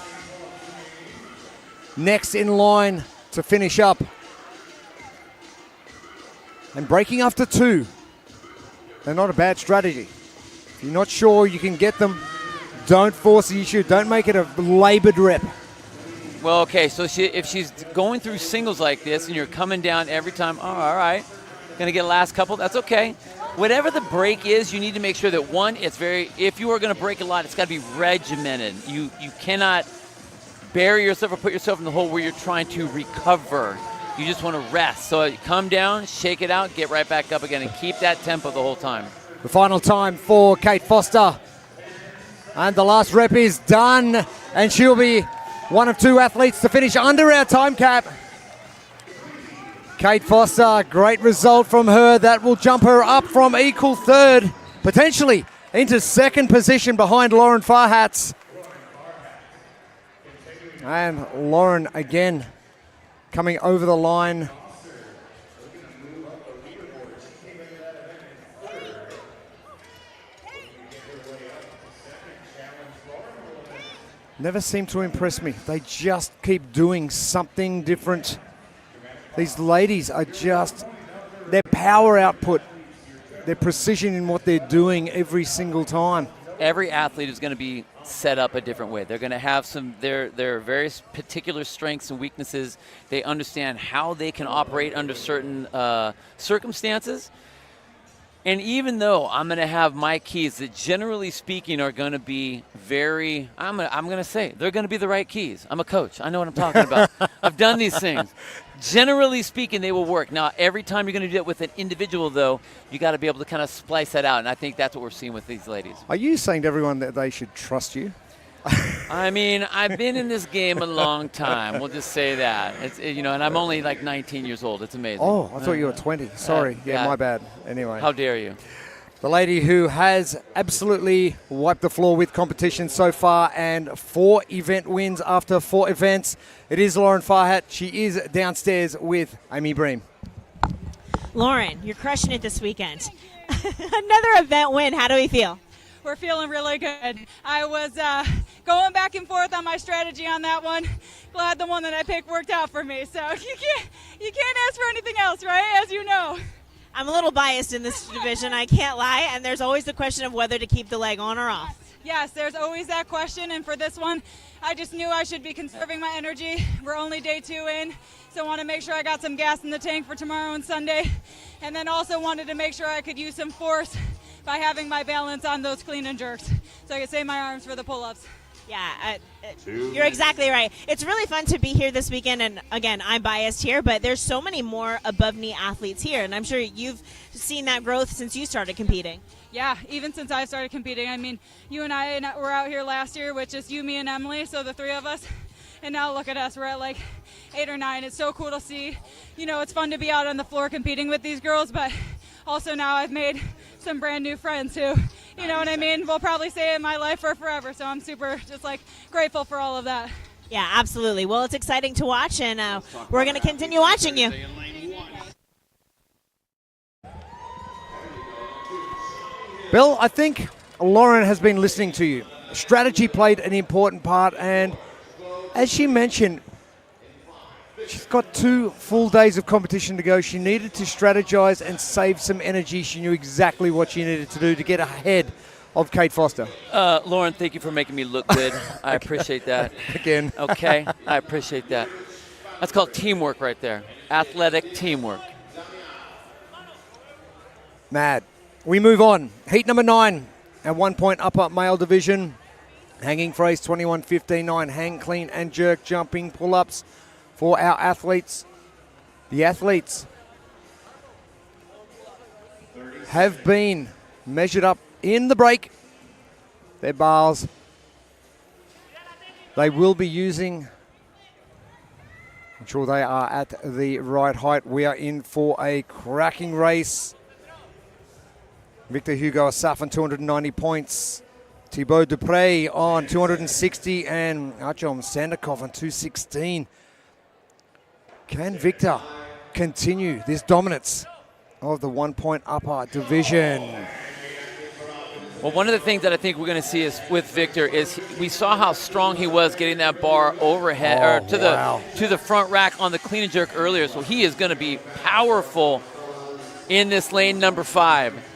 S4: next in line to finish up. And breaking after 2. They're not a bad strategy. If you're not sure you can get them, don't force the issue. Don't make it a labored rep.
S5: Well, okay, so if she's going through singles like this and you're coming down every time, oh, all right, going to get a last couple, that's okay. Whatever the break is, you need to make sure that, one, if you are going to break a lot, it's got to be regimented. You cannot bury yourself or put yourself in the hole where you're trying to recover. You just want to rest. So come down, shake it out, get right back up again, and keep that tempo the whole time.
S4: The final time for Kate Foster. And the last rep is done, and she'll be one of 2 athletes to finish under our time cap. Kate Foster, great result from her. That will jump her up from equal third, potentially into second position behind Lauren Farhat. And Lauren again coming over the line. Never seem to impress me. They just keep doing something different. These ladies are just, their power output, their precision in what they're doing every single time.
S5: Every athlete is going to be set up a different way. They're going to have their various particular strengths and weaknesses. They understand how they can operate under certain circumstances. And even though I'm going to have my keys that generally speaking are going to be very, I'm going to say, they're going to be the right keys. I'm a coach. I know what I'm talking about. I've done these things. Generally speaking, they will work. Now, every time you're going to do it with an individual, though, you got to be able to kind of splice that out. And I think that's what we're seeing with these ladies.
S4: Are you saying to everyone that they should trust you?
S5: I mean, I've been in this game a long time. We'll just say that. It's, and I'm only like 19 years old. It's amazing.
S4: Oh, I thought you were 20. Sorry. Yeah, my bad. Anyway.
S5: How dare you?
S4: The lady who has absolutely wiped the floor with competition so far and 4 event wins after 4 events. It is Lauren Farhat. She is downstairs with Amy Bream.
S7: Lauren, you're crushing it this weekend. Another event win. How do we feel?
S16: We're feeling really good. I was going back and forth on my strategy on that one. Glad the one that I picked worked out for me. So you can't ask for anything else, right? As you know.
S7: I'm a little biased in this division, I can't lie, and there's always the question of whether to keep the leg on or off.
S16: Yes, there's always that question, and for this one, I just knew I should be conserving my energy. We're only day 2 in, so I want to make sure I got some gas in the tank for tomorrow and Sunday, and then also wanted to make sure I could use some force by having my balance on those clean and jerks, so I could save my arms for the pull-ups.
S7: Yeah, you're exactly right. It's really fun to be here this weekend, and again, I'm biased here, but there's so many more above-knee athletes here, and I'm sure you've seen that growth since you started competing.
S16: Yeah, even since I started competing. I mean, you and I were out here last year with just you, me, and Emily, so the 3 of us, and now look at us. We're at like 8 or 9. It's so cool to see. It's fun to be out on the floor competing with these girls, but also now I've made some brand new friends who, you know what I mean, will probably stay in my life for forever. So I'm super just like grateful for all of that.
S7: Yeah, absolutely. Well, it's exciting to watch, and we're going to continue watching you.
S4: Bill, I think Lauren has been listening to you. Strategy played an important part, and as she mentioned, she's got 2 full days of competition to go. She needed to strategize and save some energy. She knew exactly what she needed to do to get ahead of Kate Foster.
S5: Lauren, thank you for making me look good. I appreciate that.
S4: Again.
S5: Okay, I appreciate that. That's called teamwork right there. Athletic teamwork.
S4: Mad. We move on. Heat number 9 at 1 point upper male division. Hanging phrase 21-15-9. Hang, clean, and jerk jumping pull-ups for our athletes. The athletes have been measured up in the break. Their bars. They will be using, ensure they are at the right height. We are in for a cracking race. Victor Hugo Asaf on 290 points. Thibaut Dupre on 260 and Artyom Sandakov on 216. Can Victor continue this dominance of the 1 point upper division?
S5: Well, one of the things that I think we're going to see is with Victor is we saw how strong he was getting that bar overhead or to the front rack on the clean and jerk earlier. So he is going to be powerful in this lane number 5.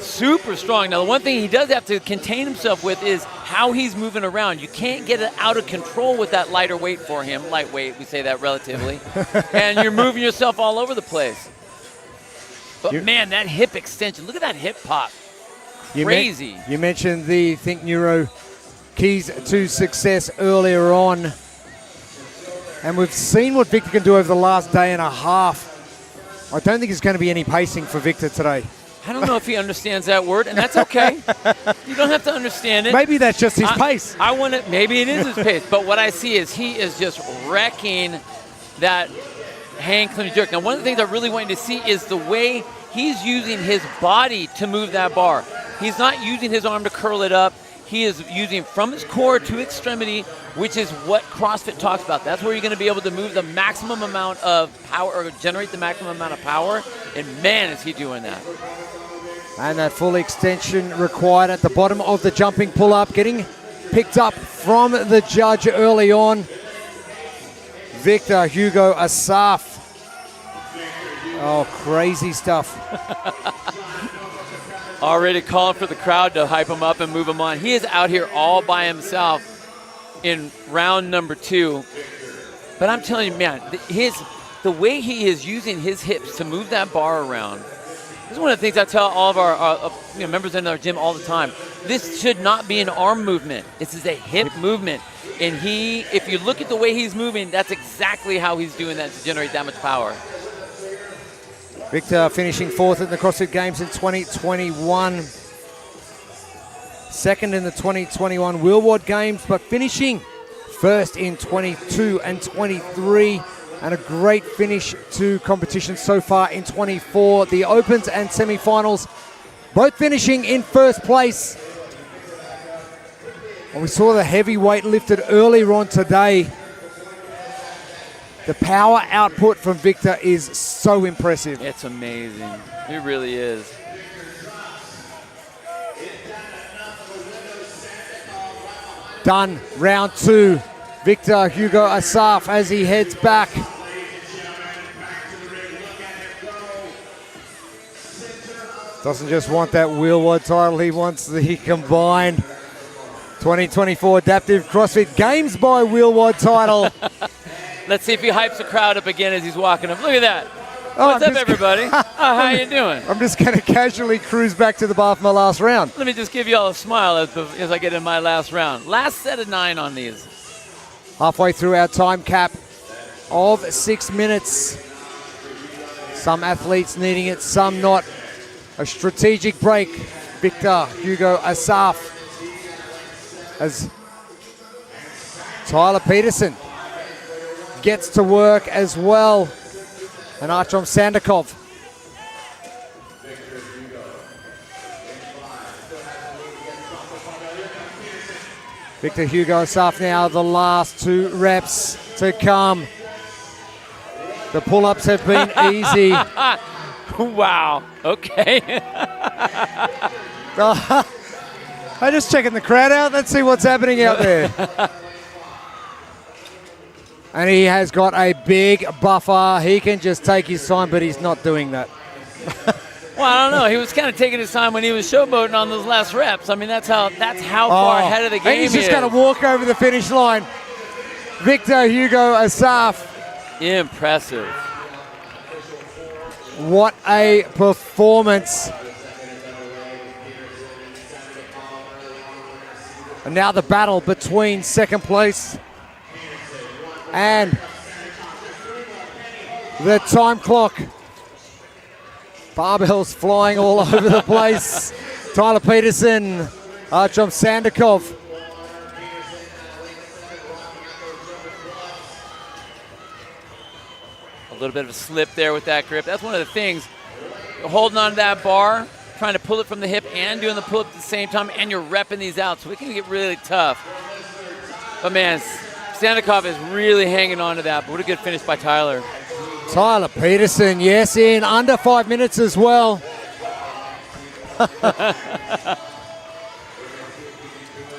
S5: Super strong. Now, the one thing he does have to contain himself with is how he's moving around. You can't get it out of control with that lighter weight for him. Lightweight, we say that relatively. And you're moving yourself all over the place. But, man, that hip extension. Look at that hip pop. Crazy.
S4: You mentioned the Think Neuro keys to success earlier on. And we've seen what Victor can do over the last day and a half. I don't think there's going to be any pacing for Victor today.
S5: I don't know if he understands that word, and that's okay. You don't have to understand it.
S4: Maybe that's just his pace.
S5: Maybe it is his pace. But what I see is he is just wrecking that hang, clean, jerk. Now, one of the things I really want you to see is the way he's using his body to move that bar. He's not using his arm to curl it up. He is using from his core to extremity, which is what CrossFit talks about. That's where you're going to be able to move the maximum amount of power or generate the maximum amount of power. And, man, is he doing that.
S4: And that full extension required at the bottom of the jumping pull-up, getting picked up from the judge early on. Victor Hugo Asaf. Oh, crazy stuff.
S5: Already calling for the crowd to hype him up and move him on. He is out here all by himself in round number 2. But I'm telling you, man, the way he is using his hips to move that bar around, this is one of the things I tell all of our members in our gym all the time. This should not be an arm movement. This is a hip movement. And if you look at the way he's moving, that's exactly how he's doing that to generate that much power.
S4: Victor finishing 4th in the CrossFit Games in 2021. 2nd in the 2021 Willward Games, but finishing 1st in 22 and 23. And a great finish to competition so far in 24. The Opens and semi-finals both finishing in 1st place. And we saw the heavy weight lifted earlier on today. The power output from Victor is so impressive.
S5: It's amazing. It really is.
S4: Done. Round 2. Victor Hugo Asaf as he heads back. Doesn't just want that wheelward title, he wants the combined 2024 Adaptive CrossFit Games by wheelward title.
S5: Let's see if he hypes the crowd up again as he's walking up. Look at that. What's up, everybody? How you doing?
S4: I'm just going to casually cruise back to the bar for my last round.
S5: Let me just give you all a smile as I get in my last round. Last set of 9 on these.
S4: Halfway through our time cap of 6 minutes. Some athletes needing it, some not. A strategic break. Victor Hugo Asaf as Tyler Peterson gets to work as well. And Artyom Sandakov. Victor Hugo Asaf now the last 2 reps to come. The pull-ups have been easy.
S5: Wow. Okay.
S4: I'm just checking the crowd out. Let's see what's happening out there. And he has got a big buffer. He can just take his time, but he's not doing that.
S5: Well, I don't know. He was kind of taking his time when he was showboating on those last reps. I mean, that's how far ahead of the game
S4: and he's
S5: he
S4: just
S5: is.
S4: going to walk over the finish line. Victor Hugo Asaf.
S5: Impressive.
S4: What a performance. And now the battle between second place and the time clock. Barbells flying all over the place. Tyler Peterson, Artyom Sandikov.
S5: A little bit of a slip there with that grip. That's one of the things. You're holding on to that bar, trying to pull it from the hip and doing the pull-up at the same time, and you're repping these out, so it can get really tough. But man, Sandikov is really hanging on to that. But what a good finish by Tyler.
S4: Tyler Peterson, yes, in under 5 minutes as well.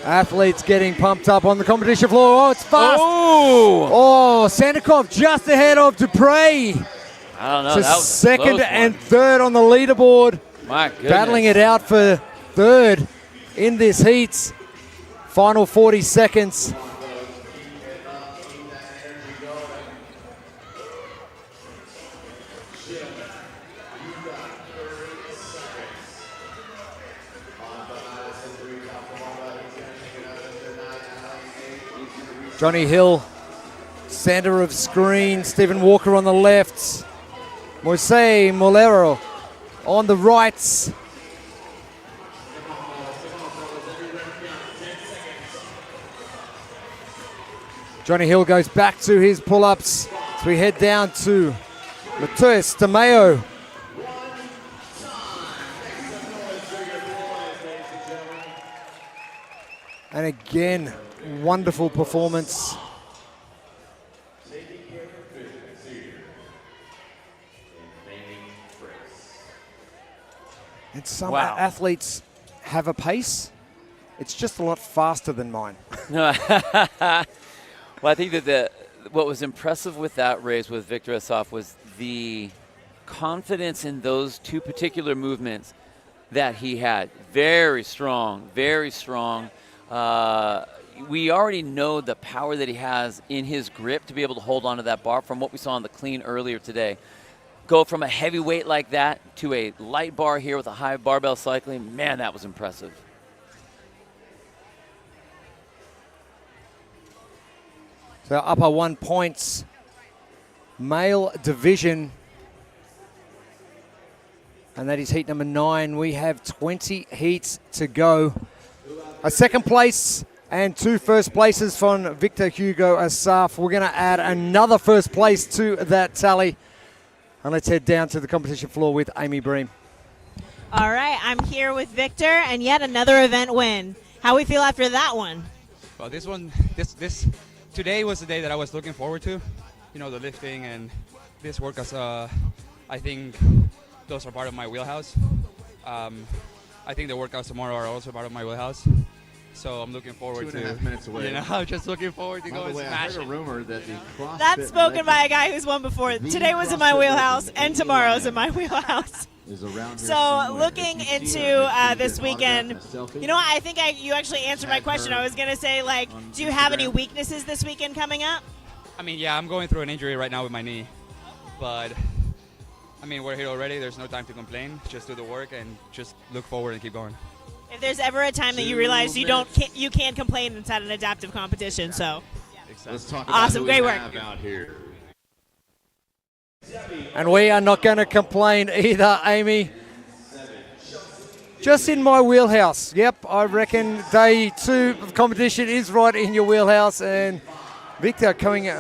S4: Athletes getting pumped up on the competition floor. Oh, it's fast. Oh, Sandikov just ahead of Dupre.
S5: I don't know.
S4: So
S5: That was a
S4: second
S5: close
S4: and
S5: one.
S4: third on the leaderboard.
S5: My goodness.
S4: Battling it out for third in this heat. Final 40 seconds. Johnny Hill, center of screen. Stephen Walker on the left. Moise Molero on the right. Johnny Hill goes back to his pull-ups. So we head down to Matheus Tamayo. And again, wonderful performance. And some athletes have a pace. It's just a lot faster than mine.
S5: No. Well, I think that what was impressive with that race with Victor Asaf was the confidence in those two particular movements that he had. Very strong, very strong. We already know the power that he has in his grip to be able to hold on to that bar from what we saw on the clean earlier today. Go from a heavy weight like that to a light bar here with a high barbell cycling. Man, that was impressive.
S4: So upper 1 points, male division. And that is heat number 9. We have 20 heats to go. A second place and 2 first places from Victor Hugo Asaf. We're going to add another first place to that tally. And let's head down to the competition floor with Amy Bream.
S7: All right, I'm here with Victor and yet another event win. How we feel after that one?
S17: Well, today was the day that I was looking forward to. You know, the lifting and this workouts, I think those are part of my wheelhouse. I think the workouts tomorrow are also part of my wheelhouse. So I'm looking forward to
S18: 2.5 minutes away.
S17: You know, I'm just looking forward to go and smash
S18: I heard a rumor that the CrossFit
S7: That's spoken by a guy who's won before. Today was in my wheelhouse, and tomorrow's in my wheelhouse. So looking into this weekend, you know what? I think you actually answered my question. I was going to say, like, do you have any weaknesses this weekend coming up?
S17: I mean, yeah, I'm going through an injury right now with my knee. But, I mean, we're here already. There's no time to complain. Just do the work and just look forward and keep going.
S7: If there's ever a time that you realize you can't complain, it's at an adaptive competition. So,
S18: Let's talk about
S7: awesome,
S18: who
S7: great
S18: we
S7: work.
S18: have out here.
S4: And we are not going to complain either, Amy. Just in my wheelhouse. Yep, I reckon day 2 of competition is right in your wheelhouse. And Victor coming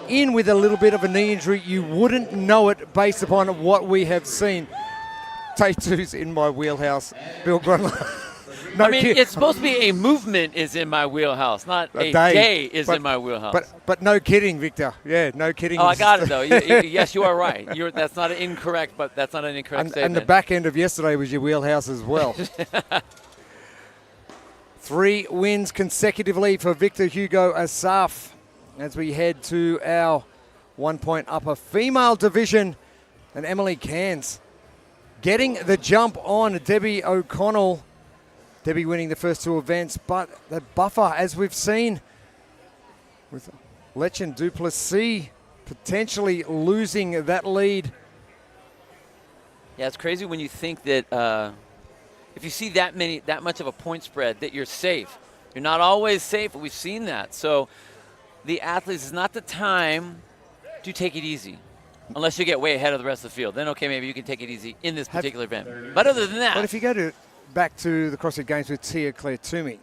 S4: in with a little bit of a knee injury. You wouldn't know it based upon what we have seen. Day 2's in my wheelhouse. Bill Grunler. No
S5: I mean,
S4: kid-
S5: it's supposed to be a movement is in my wheelhouse, not a day is in my wheelhouse.
S4: But no kidding, Victor. Yeah, no kidding.
S5: Oh, I got it, though. Yes, you are right. That's not incorrect, but that's not an incorrect statement.
S4: And the back end of yesterday was your wheelhouse as well. 3 wins consecutively for Victor Hugo Asaf as we head to our 1 point upper female division. And Emily Cairns getting the jump on Debbie O'Connell. Debbie winning the first 2 events, but the buffer, as we've seen, with Lechen Duplessis potentially losing that lead.
S5: Yeah, it's crazy when you think that if you see that much of a point spread, that you're safe. You're not always safe, but we've seen that. So the athletes, is not the time to take it easy. Unless you get way ahead of the rest of the field. Then, okay, maybe you can take it easy in this particular event. But other than that.
S4: But if you go back to the CrossFit Games with Tia Claire Toomey,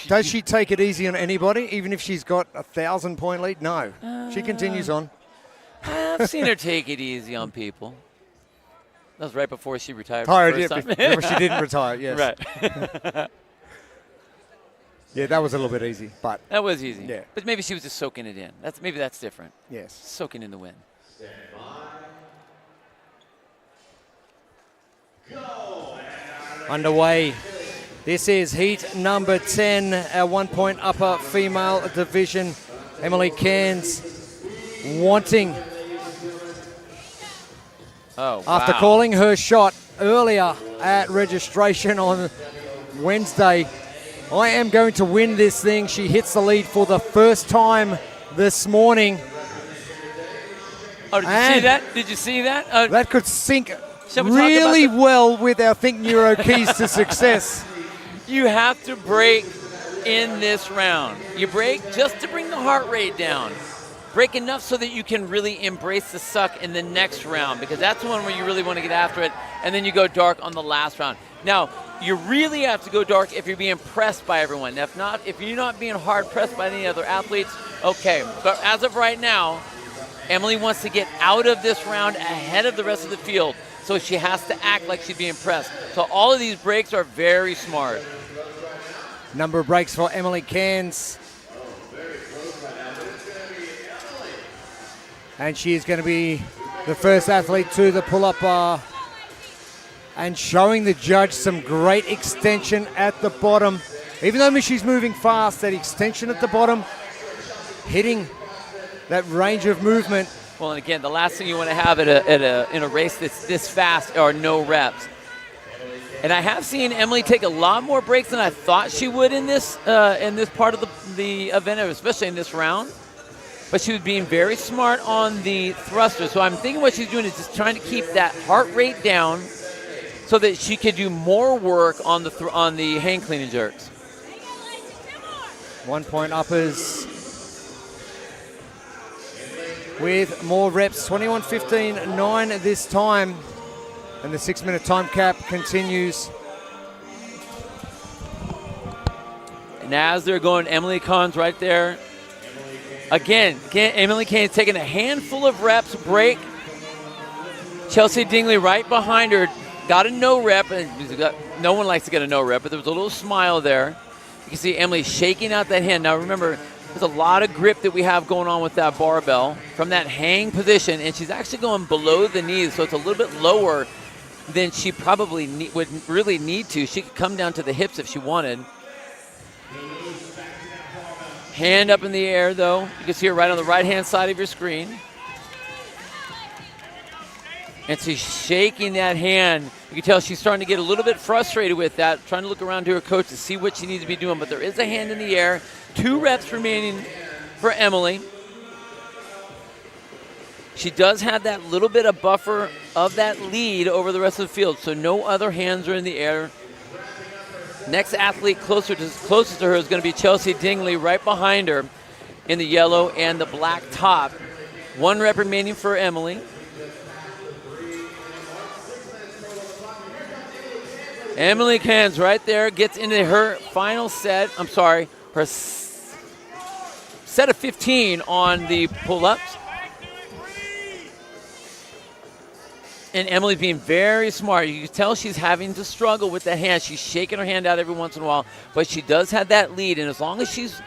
S4: does she take it easy on anybody, even if she's got a 1,000-point lead? No. She continues on.
S5: I've seen her take it easy on people. That was right before she retired.
S4: Remember, she didn't retire, yes.
S5: Right.
S4: Yeah, that was a little bit easy. But
S5: that was easy.
S4: Yeah.
S5: But maybe she was just soaking it in. Maybe that's different.
S4: Yes.
S5: Soaking in the wind.
S4: Underway. This is heat number 10, our 1 point upper female division. Emily Cairns wanting, after calling her shot earlier at registration on Wednesday, I am going to win this thing. She hits the lead for the first time this morning.
S5: Oh, did you see that? Did you see that?
S4: That could sync really well with our Think Neuro keys to success.
S5: You have to break in this round. You break just to bring the heart rate down. Break enough so that you can really embrace the suck in the next round, because that's the one where you really want to get after it, and then you go dark on the last round. Now, you really have to go dark if you're being pressed by everyone. If not, if you're not being hard pressed by any other athletes, okay. But as of right now, Emily wants to get out of this round ahead of the rest of the field, so she has to act like she's being pressed. So all of these breaks are very smart.
S4: Number of breaks for Emily Cairns. And she is going to be the first athlete to the pull-up bar and showing the judge some great extension at the bottom. Even though she's moving fast, that extension at the bottom, hitting that range of movement.
S5: Well, and again, the last thing you want to have in a race that's this fast are no reps. And I have seen Emily take a lot more breaks than I thought she would in this part of the event, especially in this round. But she was being very smart on the thruster. So I'm thinking what she's doing is just trying to keep that heart rate down so that she could do more work on the hang clean and jerks.
S4: 1 point uppers with more reps, 21:15.9 this time. And the 6-minute time cap continues.
S5: And as they're going, Emily Cairns right there. Again, Emily Cairns taking a handful of reps, break. Chelsea Dingley right behind her, got a no rep. And no one likes to get a no rep, but there was a little smile there. You can see Emily shaking out that hand. Now remember, there's a lot of grip that we have going on with that barbell from that hang position, and she's actually going below the knees, so it's a little bit lower than she probably would really need to. She could come down to the hips if she wanted. Hand up in the air, though. You can see her right on the right-hand side of your screen. And she's shaking that hand. You can tell she's starting to get a little bit frustrated with that, trying to look around to her coach to see what she needs to be doing. But there is a hand in the air. 2 reps remaining for Emily. She does have that little bit of buffer of that lead over the rest of the field, so no other hands are in the air. Next athlete closest to her is going to be Chelsea Dingley right behind her in the yellow and the black top. 1 rep remaining for Emily. Emily Cairns right there gets into her final set. I'm sorry, her set of 15 on the pull-ups. And Emily's being very smart. You can tell she's having to struggle with the hand. She's shaking her hand out every once in a while, but she does have that lead. And as long as she's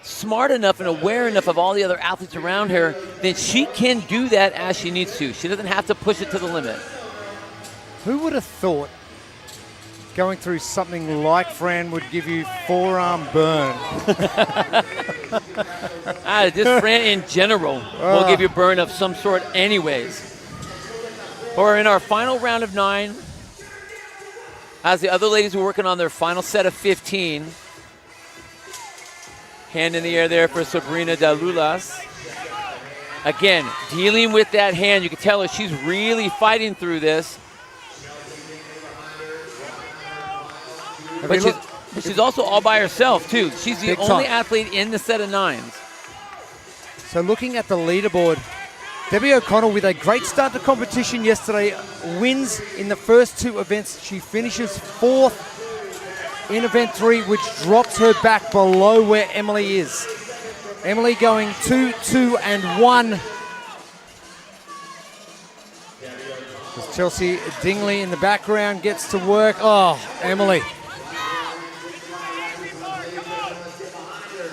S5: smart enough and aware enough of all the other athletes around her, then she can do that as she needs to. She doesn't have to push it to the limit.
S4: Who would have thought going through something like Fran would give you forearm burn?
S5: Just Fran in general will give you burn of some sort anyways. We're in our final round of 9 as the other ladies are working on their final set of 15. Hand in the air there for Sabrina Dalulas. Again, dealing with that hand. You can tell her she's really fighting through this. But she's also all by herself, too. She's the only athlete in the set of 9s.
S4: So looking at the leaderboard, Debbie O'Connell with a great start to competition yesterday, wins in the first 2 events. She finishes 4th in event 3, which drops her back below where Emily is. Emily going 2-2-1. As Chelsea Dingley in the background gets to work. Oh, Emily.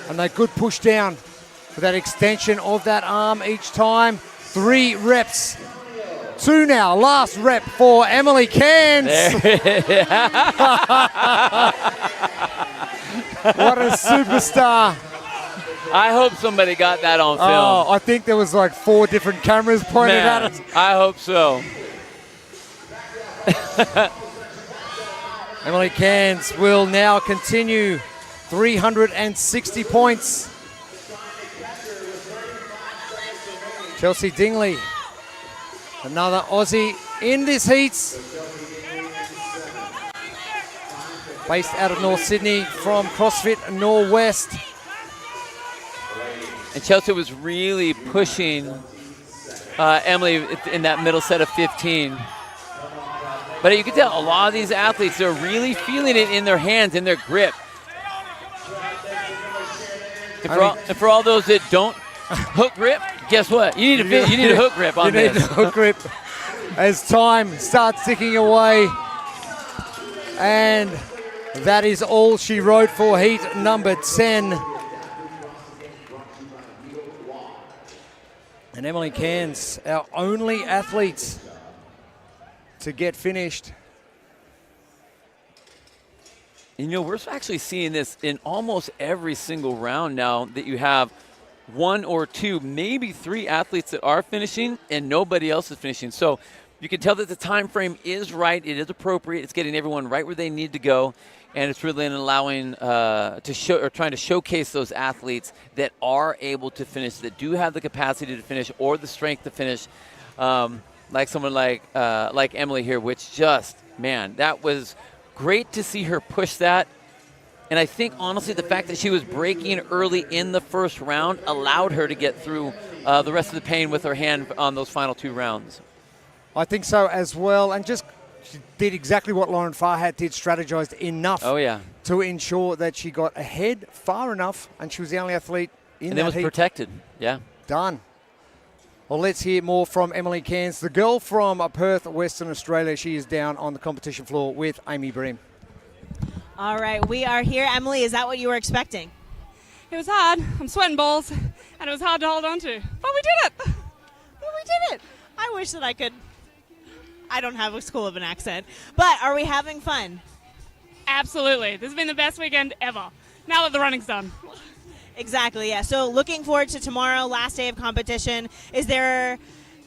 S4: And that good push down for that extension of that arm each time. 3 reps. 2 now. Last rep for Emily Cairns. What a superstar.
S5: I hope somebody got that on film.
S4: Oh, I think there was like 4 different cameras pointed at us.
S5: I hope so.
S4: Emily Cairns will now continue 360 points. Chelsea Dingley, another Aussie in this heat. Based out of North Sydney from CrossFit Norwest.
S5: And Chelsea was really pushing Emily in that middle set of 15. But you can tell a lot of these athletes, they're really feeling it in their hands, in their grip. And for all those that don't hook grip, guess what? You need a hook grip on this.
S4: You need a hook grip as time starts ticking away. And that is all she wrote for heat number 10. And Emily Cairns, our only athlete to get finished.
S5: You know, we're actually seeing this in almost every single round now, that you have 1 or 2, maybe 3 athletes that are finishing and nobody else is finishing. So you can tell that the time frame is right. It is appropriate. It's getting everyone right where they need to go. And it's really allowing trying to showcase those athletes that are able to finish, that do have the capacity to finish or the strength to finish. Like someone like Emily here, which just, man, that was great to see her push that. And I think, honestly, the fact that she was breaking early in the first round allowed her to get through the rest of the pain with her hand on those final 2 rounds.
S4: I think so as well. And just she did exactly what Lauren Farhat did, strategized enough to ensure that she got ahead far enough, and she was the only athlete in that heat.
S5: And it was protected, yeah.
S4: Done. Well, let's hear more from Emily Cairns, the girl from Perth, Western Australia. She is down on the competition floor with Amy Bream.
S7: All right, we are here. Emily, is that what you were expecting?
S16: It was hard. I'm sweating balls, and it was hard to hold on to. But we did it.
S7: Well, we did it. I wish that I could. I don't have a school of an accent. But are we having fun?
S15: Absolutely. This has been the best weekend ever. Now that the running's done.
S7: Exactly, yeah. So looking forward to tomorrow, last day of competition. Is there,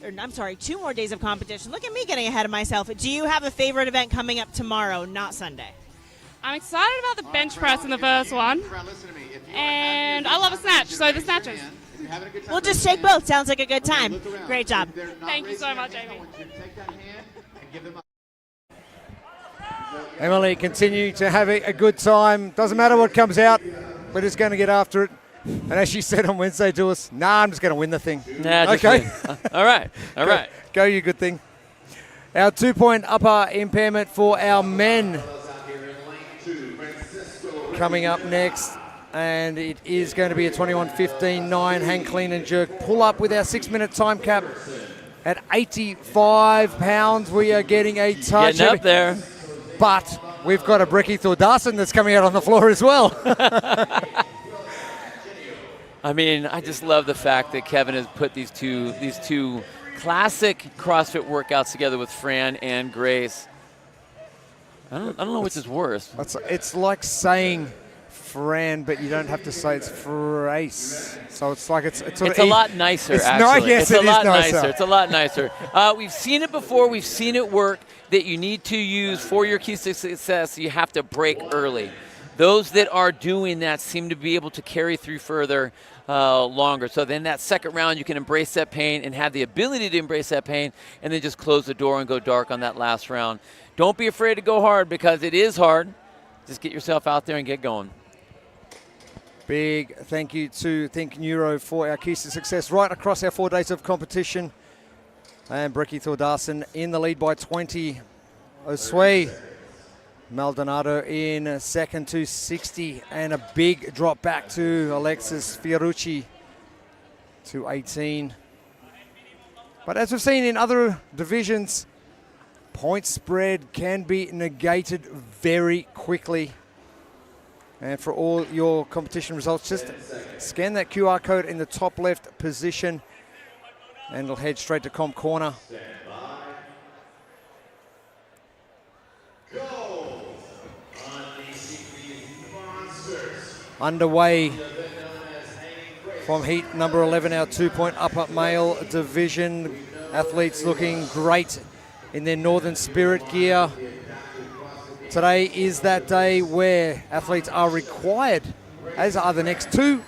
S7: 2 more days of competition. Look at me getting ahead of myself. Do you have a favorite event coming up tomorrow, not Sunday?
S15: I'm excited about the bench press in the first one. And I love a snatch, so the snatches.
S7: We'll just take both. Sounds like a good time. Great job.
S15: Thank you so much, Amy.
S4: Emily, continue to have a good time. Doesn't matter what comes out. We're just going to get after it. And as she said on Wednesday to us, I'm just going to win the thing.
S5: Okay. All right.
S4: Go, you good thing. Our 2-point upper impairment for our men coming up next. And it is going to be a 21-15-9 hang, clean and jerk pull up with our 6-minute time cap. At 85 pounds, we are getting a touch.
S5: Getting up there.
S4: But we've got a Brecky Thordarson that's coming out on the floor as well.
S5: I mean, I just love the fact that Kevin has put these two classic CrossFit workouts together with Fran and Grace. I don't know which is worse.
S4: It's like saying Fran, but you don't have to say it's Frace. So it's like it's
S5: a lot nicer, actually.
S4: Yes,
S5: it's
S4: it
S5: a lot
S4: is nicer.
S5: It's a lot nicer. We've seen it before. We've seen it work. That you need to use for your keys to success. You have to break early. Those that are doing that seem to be able to carry through further longer. So then that second round, you can embrace that pain and have the ability to embrace that pain, and then just close the door and go dark on that last round. Don't be afraid to go hard, because it is hard. Just get yourself out there and get going.
S4: Big thank you to Think Neuro for our keys to success right across our 4 days of competition. And Brecky Thordarson in the lead by 20. Osway Maldonado in second to 60. And a big drop back to Alexis Fiorucci to 18. But as we've seen in other divisions, point spread can be negated very quickly. And for all your competition results, just scan that QR code in the top left position and it'll head straight to Comp Corner. Underway from heat number 11, our 2-point upper male division. Athletes looking great in their Northern Spirit gear. Today is that day where athletes are required, as are the next two.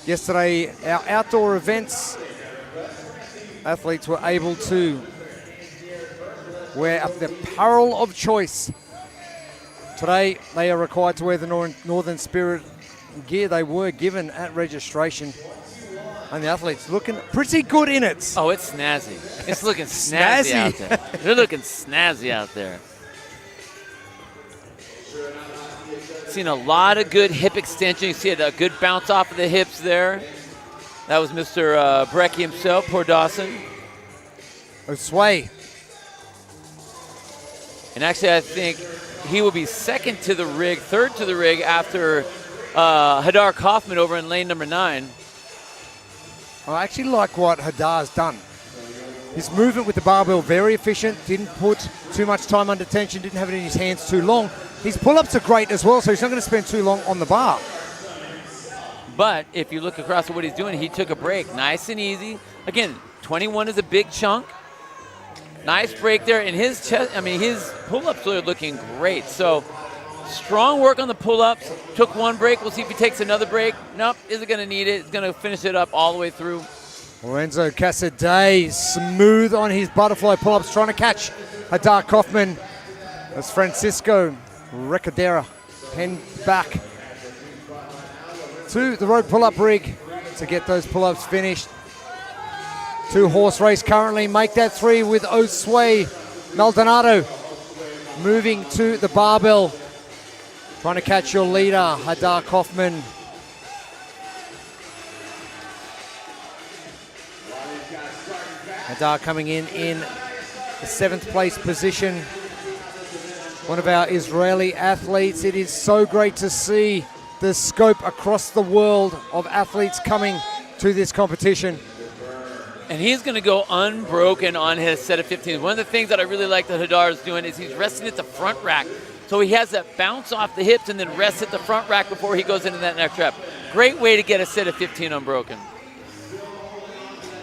S4: Yesterday, our outdoor events, athletes were able to wear up their apparel of choice. Today, they are required to wear the Northern Spirit gear they were given at registration. And the athletes looking pretty good in it.
S5: Oh, it's snazzy. It's looking snazzy out there. They're looking snazzy out there. Seen a lot of good hip extension. You see a good bounce off of the hips there. That was Mr. Brecky himself, poor Dawson.
S4: Osway.
S5: And actually, I think he will be second to the rig, third to the rig after Hadar Kaufman over in lane number 9.
S4: I actually like what Hadar's done. His movement with the barbell, very efficient, didn't put too much time under tension, didn't have it in his hands too long. His pull-ups are great as well, so he's not going to spend too long on the bar.
S5: But if you look across at what he's doing, he took a break, nice and easy. Again, 21 is a big chunk. Nice break there, and his chest, his pull-ups are looking great. So strong work on the pull-ups. Took one break. We'll see if he takes another break. Nope, isn't going to need it. He's going to finish it up all the way through.
S4: Lorenzo Casadei, smooth on his butterfly pull-ups, trying to catch Hadar Kaufman. As Francisco Recadera pen back to the road pull-up rig to get those pull-ups finished. 2-horse race currently. Make that 3 with Osway Maldonado moving to the barbell. Trying to catch your leader, Hadar Kaufman. Hadar coming in the 7th place position. One of our Israeli athletes. It is so great to see the scope across the world of athletes coming to this competition.
S5: And he's going to go unbroken on his set of 15s. One of the things that I really like that Hadar is doing is he's resting at the front rack. So he has that bounce off the hips and then rests at the front rack before he goes into that next rep. Great way to get a set of 15 unbroken.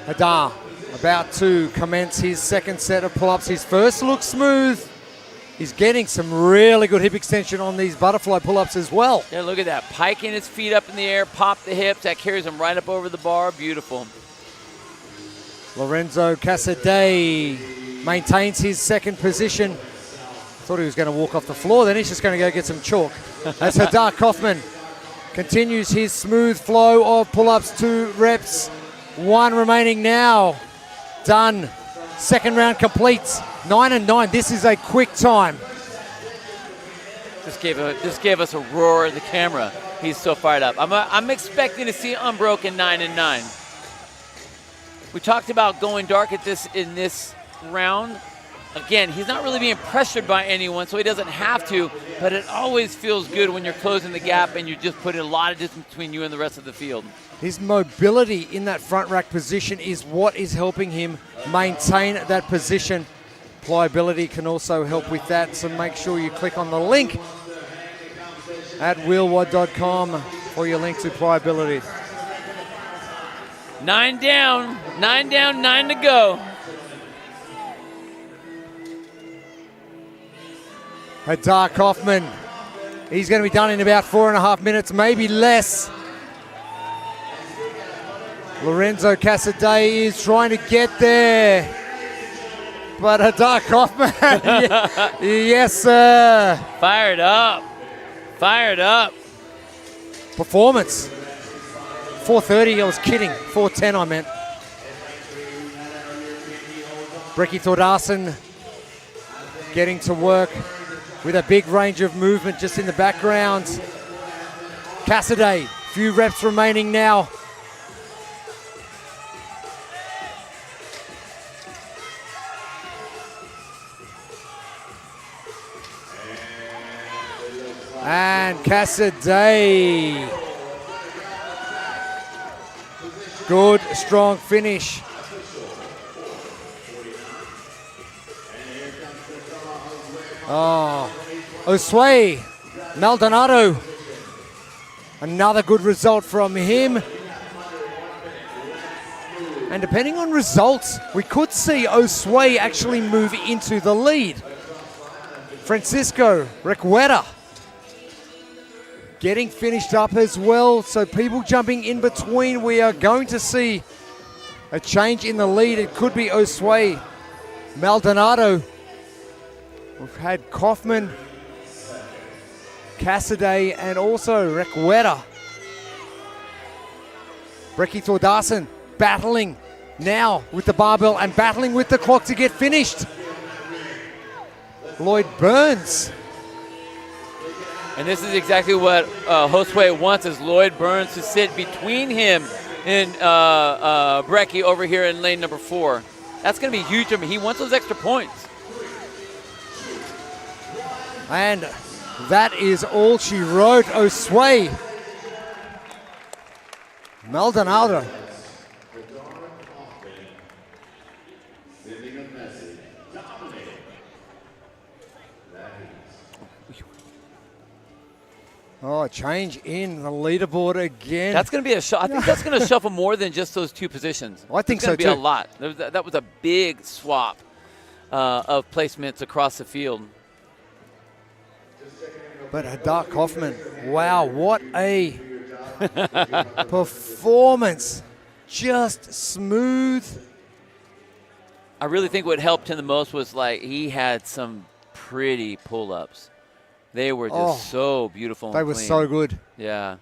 S4: Hadar about to commence his second set of pull-ups. His first looks smooth. He's getting some really good hip extension on these butterfly pull-ups as well.
S5: Yeah, look at that. Piking his feet up in the air, pop the hips. That carries him right up over the bar. Beautiful.
S4: Lorenzo Casadei maintains his second position. Thought he was going to walk off the floor, then he's just going to go get some chalk. As Hadar Kaufman continues his smooth flow of pull-ups, 2 reps, 1 remaining now. Done. Second round complete. 9 and 9. This is a quick time.
S5: Just gave us a roar of the camera. He's so fired up. I'm expecting to see unbroken 9 and 9. We talked about going dark in this round. Again, he's not really being pressured by anyone, so he doesn't have to, but it always feels good when you're closing the gap and you're just putting a lot of distance between you and the rest of the field.
S4: His mobility in that front rack position is what is helping him maintain that position. Pliability can also help with that, so make sure you click on the link at wheelwad.com for your link to pliability.
S5: 9 down, 9 to go.
S4: Hadar Kaufman, he's going to be done in about 4.5 minutes, maybe less. Lorenzo Casadei is trying to get there. But Hadar Kaufman, yes, sir.
S5: Fired up.
S4: Performance. 4:30, I was kidding. 4:10, I meant. Brecky Thordarson getting to work with a big range of movement just in the background. Casadei, few reps remaining now. And Casadei. Good, strong finish. Oh, Osway Maldonado. Another good result from him. And depending on results, we could see Osway actually move into the lead. Francisco Requeta getting finished up as well. So people jumping in between. We are going to see a change in the lead. It could be Osway Maldonado. We've had Kaufman, Casadei, and also Requeta. Brecky Thordarson battling now with the barbell and battling with the clock to get finished. Lloyd Burns.
S5: And this is exactly what Josue wants, is Lloyd Burns to sit between him and Brecky over here in lane number 4. That's going to be huge for him. He wants those extra points.
S4: And that is all she wrote. Osway Maldonado. Oh, a change in the leaderboard again.
S5: That's going to be a I think that's going to shuffle more than just those 2 positions.
S4: I think so
S5: too. It's going to be a lot. That was a big swap of placements across the field.
S4: But Hadar Kaufman, wow, what a performance. Just smooth.
S5: I really think what helped him the most was he had some pretty pull-ups. They were just so beautiful and
S4: They were
S5: clean.
S4: so good.
S5: Yeah.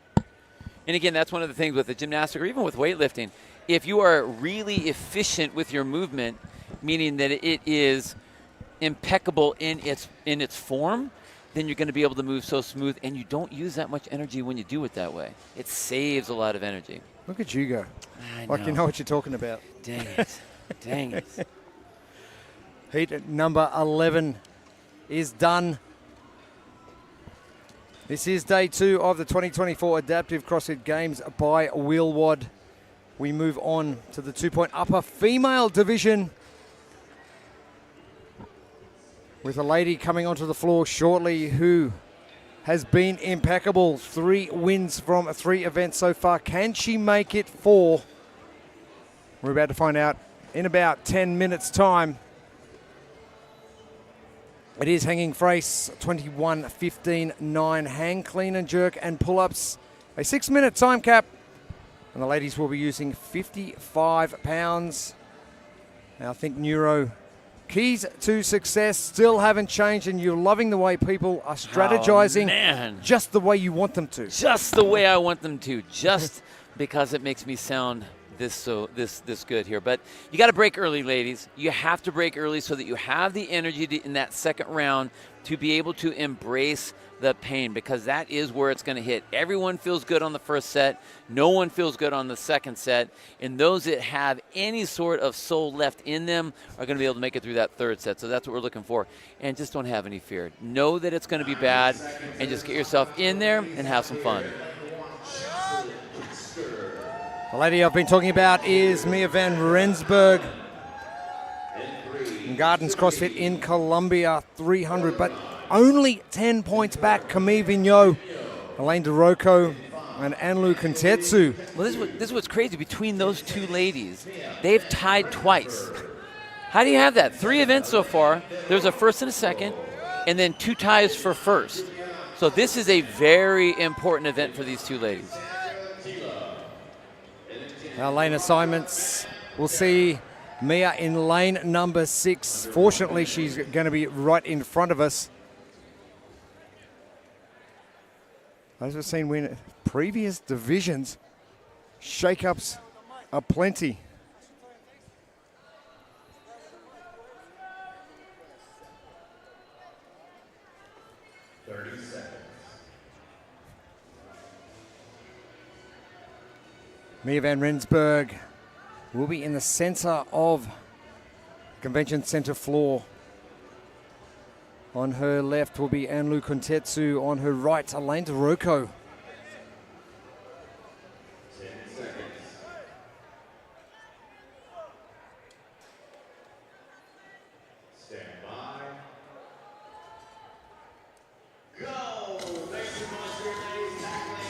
S5: And again, that's one of the things with the gymnastic or even with weightlifting. If you are really efficient with your movement, meaning that it is impeccable in its form, then you're going to be able to move so smooth, and you don't use that much energy when you do it that way. It saves a lot of energy.
S4: Look at you go.
S5: I
S4: Like you know what you're talking about.
S5: Dang it. Dang it.
S4: Heat number 11 is done. This is day 2 of the 2024 Adaptive CrossFit Games by Wheelwad. We move on to the 2-point upper female division, with a lady coming onto the floor shortly who has been impeccable. 3 wins from 3 events so far. Can she make it 4? We're about to find out in about 10 minutes' time. It is hanging brace, 21-15-9, hang, clean and jerk and pull-ups. A 6-minute time cap. And the ladies will be using 55 pounds. Now I think Neuro keys to success still haven't changed, and you're loving the way people are strategizing just the way you want them to.
S5: Just the way I want them to. Just because it makes me sound this good here. But you got to break early, ladies. You have to break early so that you have the energy in that second round to be able to embrace the pain, because that is where it's going to hit. Everyone feels good on the first set. No one feels good on the second set. And those that have any sort of soul left in them are going to be able to make it through that third set. So that's what we're looking for. And just don't have any fear. Know that it's going to be bad, and just get yourself in there and have some fun.
S4: The lady I've been talking about is Mia van Rensburg. In Gardens CrossFit in Colombia, 300, but only 10 points back. Camille Vigneault, Elaine DeRocco, and Anlu Kontetsu.
S5: Well, this is what's crazy. Between those two ladies, they've tied twice. How do you have that? 3 events so far. There's a first and a second, and then 2 ties for first. So this is a very important event for these two ladies.
S4: Our lane assignments, we'll see Mia in lane number 6. Fortunately, she's going to be right in front of us. As we've seen in previous divisions, shake-ups are plenty. Mia van Rensburg will be in the center of Convention Center floor. On her left will be Anlu Kontetsu. On her right, Elaine DeRocco.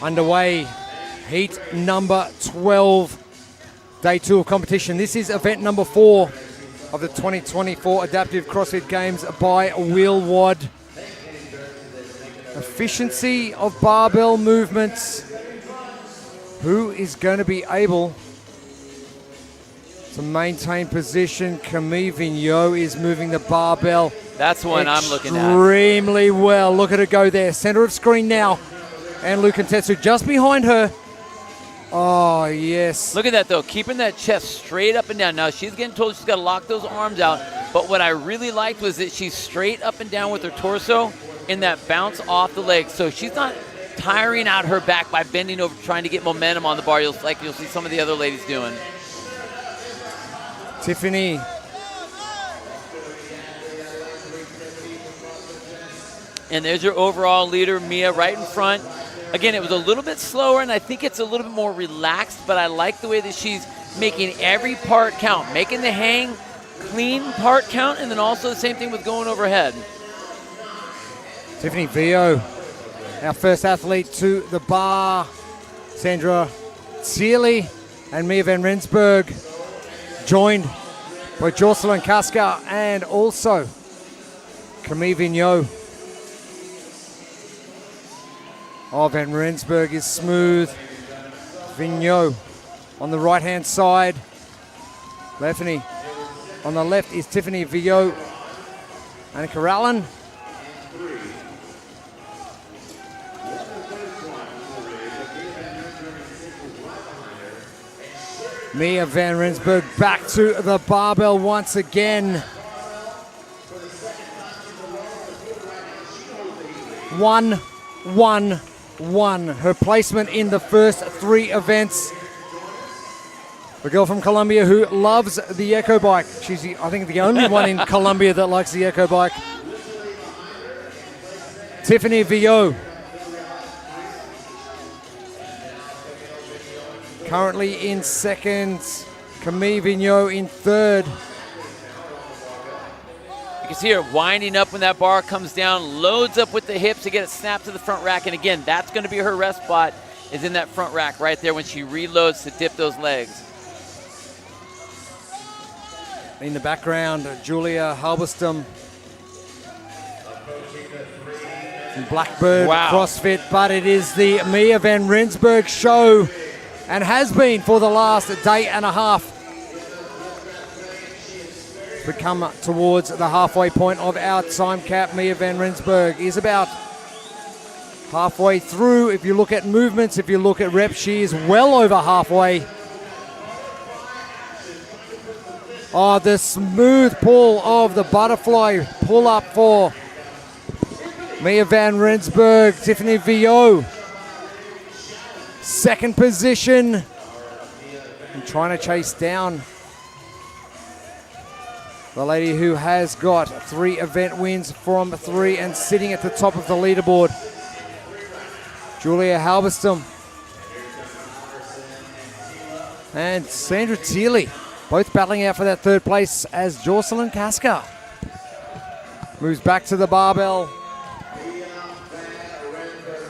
S4: Underway, heat number 12, day 2 of competition. This is event number 4 of the 2024 Adaptive CrossFit Games by Wheel WOD. Efficiency of barbell movements. Who is going to be able to maintain position? Camille Vigneault is moving the barbell.
S5: That's the one I'm looking at.
S4: Extremely well. Look at her go there. Center of screen now. And Lu Kontetsu just behind her. Oh, yes.
S5: Look at that, though. Keeping that chest straight up and down. Now, she's getting told she's got to lock those arms out. But what I really liked was that she's straight up and down with her torso in that bounce off the legs. So she's not tiring out her back by bending over trying to get momentum on the bar, like you'll see some of the other ladies doing.
S4: Tiffany.
S5: And there's your overall leader, Mia, right in front. Again, it was a little bit slower, and I think it's a little bit more relaxed, but I like the way that she's making every part count, making the hang clean part count, and then also the same thing with going overhead.
S4: Tiffany Vio, our first athlete to the bar. Sandra Sealy and Mia van Rensburg, joined by Jocelyn Casca and also Camille Vigneault. Oh, van Rensburg is smooth. Vigneault on the right-hand side. Lefany on the left is Tiffany Vigneault. Annika Allen. Mia van Rensburg back to the barbell once again. 1-1-1. Her placement in the first 3 events. The girl from Colombia who loves the Echo Bike. She's, I think, the only one in Colombia that likes the Echo Bike. Tiffany Vigneault. Currently in second. Camille Vigneault in third.
S5: You can see her winding up when that bar comes down, loads up with the hips to get it snapped to the front rack. And again, that's going to be her rest spot, is in that front rack right there when she reloads to dip those legs.
S4: In the background, Julia Halberstam from Blackbird CrossFit, but it is the Mia van Rensburg show and has been for the last day and a half. We come towards the halfway point of our time cap. Mia van Rensburg is about halfway through. If you look at movements, if you look at reps, she is well over halfway. Oh, the smooth pull of the butterfly pull up for Mia van Rensburg. Tiffany Vio, second position, and trying to chase down the lady who has got 3 event wins from 3 and sitting at the top of the leaderboard, Julia Halberstam and Sandra Thiele, both battling out for that 3rd place as Jocelyn Casca moves back to the barbell.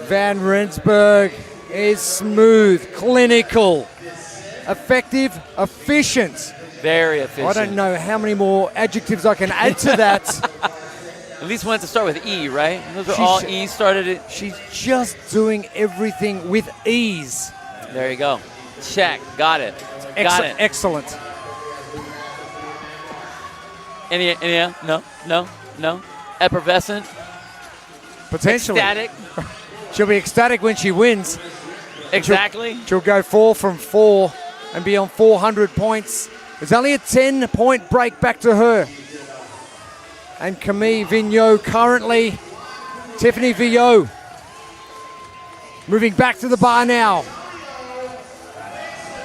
S4: Van Rensburg is smooth, clinical, effective, efficient.
S5: Very efficient.
S4: I don't know how many more adjectives I can add to that.
S5: At least one to start with E, right? Those are all E started it.
S4: She's just doing everything with ease.
S5: There you go. Check. Got it. Got it.
S4: Excellent.
S5: Any? No. Effervescent.
S4: Potentially.
S5: Ecstatic.
S4: She'll be ecstatic when she wins.
S5: Exactly.
S4: She'll go 4 from 4 and be on 400 points. There's only a 10-point break back to her. And Camille Vigneault currently. Tiffany Vio moving back to the bar now.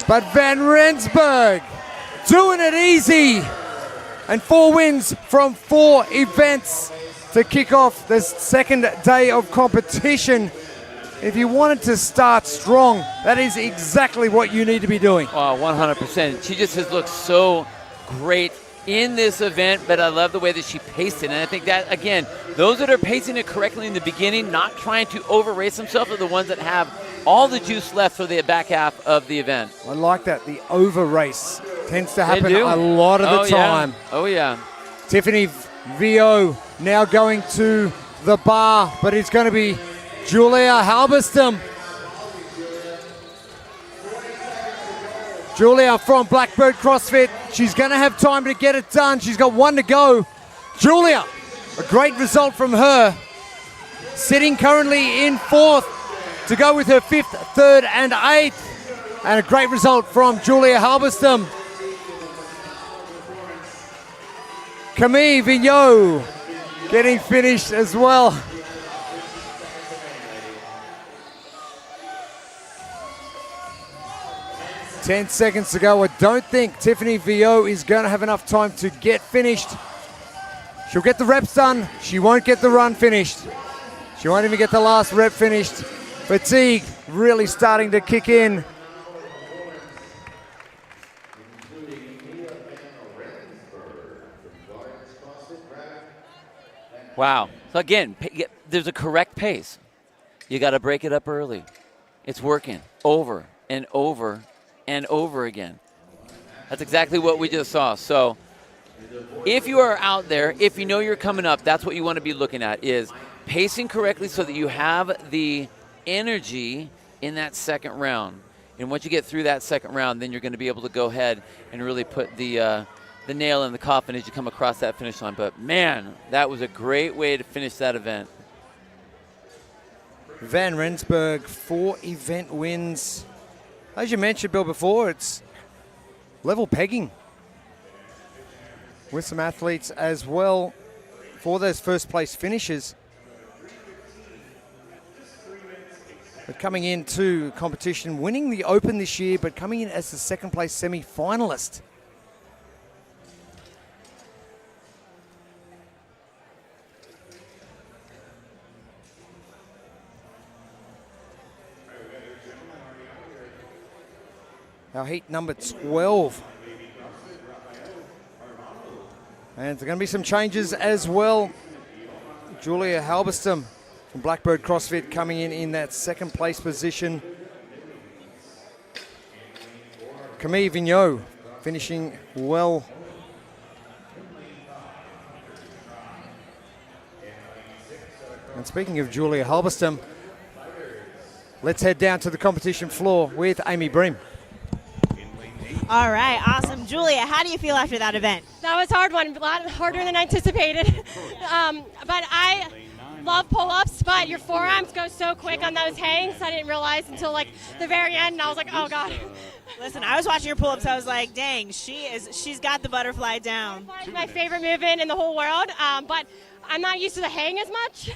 S4: But Van Rensburg doing it easy. And 4 wins from 4 events to kick off the second day of competition. If you wanted to start strong, that is exactly what you need to be doing.
S5: Oh, 100%. She just has looked so great in this event, but I love the way that she paced it. And I think that, again, those that are pacing it correctly in the beginning, not trying to over-race themselves, are the ones that have all the juice left for the back half of the event.
S4: I like that. The over-race tends to happen a lot of the time.
S5: Yeah. Oh, yeah.
S4: Tiffany Vio now going to the bar, but it's going to be Julia Halberstam. Julia from Blackbird CrossFit. She's going to have time to get it done. She's got 1 to go. Julia, a great result from her. Sitting currently in 4th to go with her 5th, 3rd, and 8th. And a great result from Julia Halberstam. Camille Vigneault getting finished as well. Ten seconds to go. I don't think Tiffany Vio is going to have enough time to get finished. She'll get the reps done. She won't get the run finished. She won't even get the last rep finished. Fatigue really starting to kick in.
S5: Wow. So again, there's a correct pace. You got to break it up early. It's working over and over and over again. That's exactly what we just saw. So if you are out there, if you know you're coming up, that's what you want to be looking at, is pacing correctly so that you have the energy in that second round. And once you get through that second round, then you're going to be able to go ahead and really put the nail in the coffin as you come across that finish line. But man, that was a great way to finish that event.
S4: Van Rensburg, 4 event wins. As you mentioned, Bill, before, it's level pegging with some athletes as well for those first place finishes. But coming into competition, winning the Open this year, but coming in as the second place semi-finalist. Our heat number 12. And there's going to be some changes as well. Julia Halberstam from Blackbird CrossFit coming in that second place position. Camille Vigneault finishing well. And speaking of Julia Halberstam, let's head down to the competition floor with Amy Bream.
S7: All right, awesome. Julia, how do you feel after that event?
S13: That was a hard one, a lot harder than anticipated. But I love pull-ups, but your forearms go so quick on those hangs. I didn't realize until like the very end, and I was like, oh God.
S7: Listen, I was watching her pull-ups. I was like, dang, she's got the butterfly down.
S13: It's my favorite movement in the whole world, but I'm not used to the hang as much,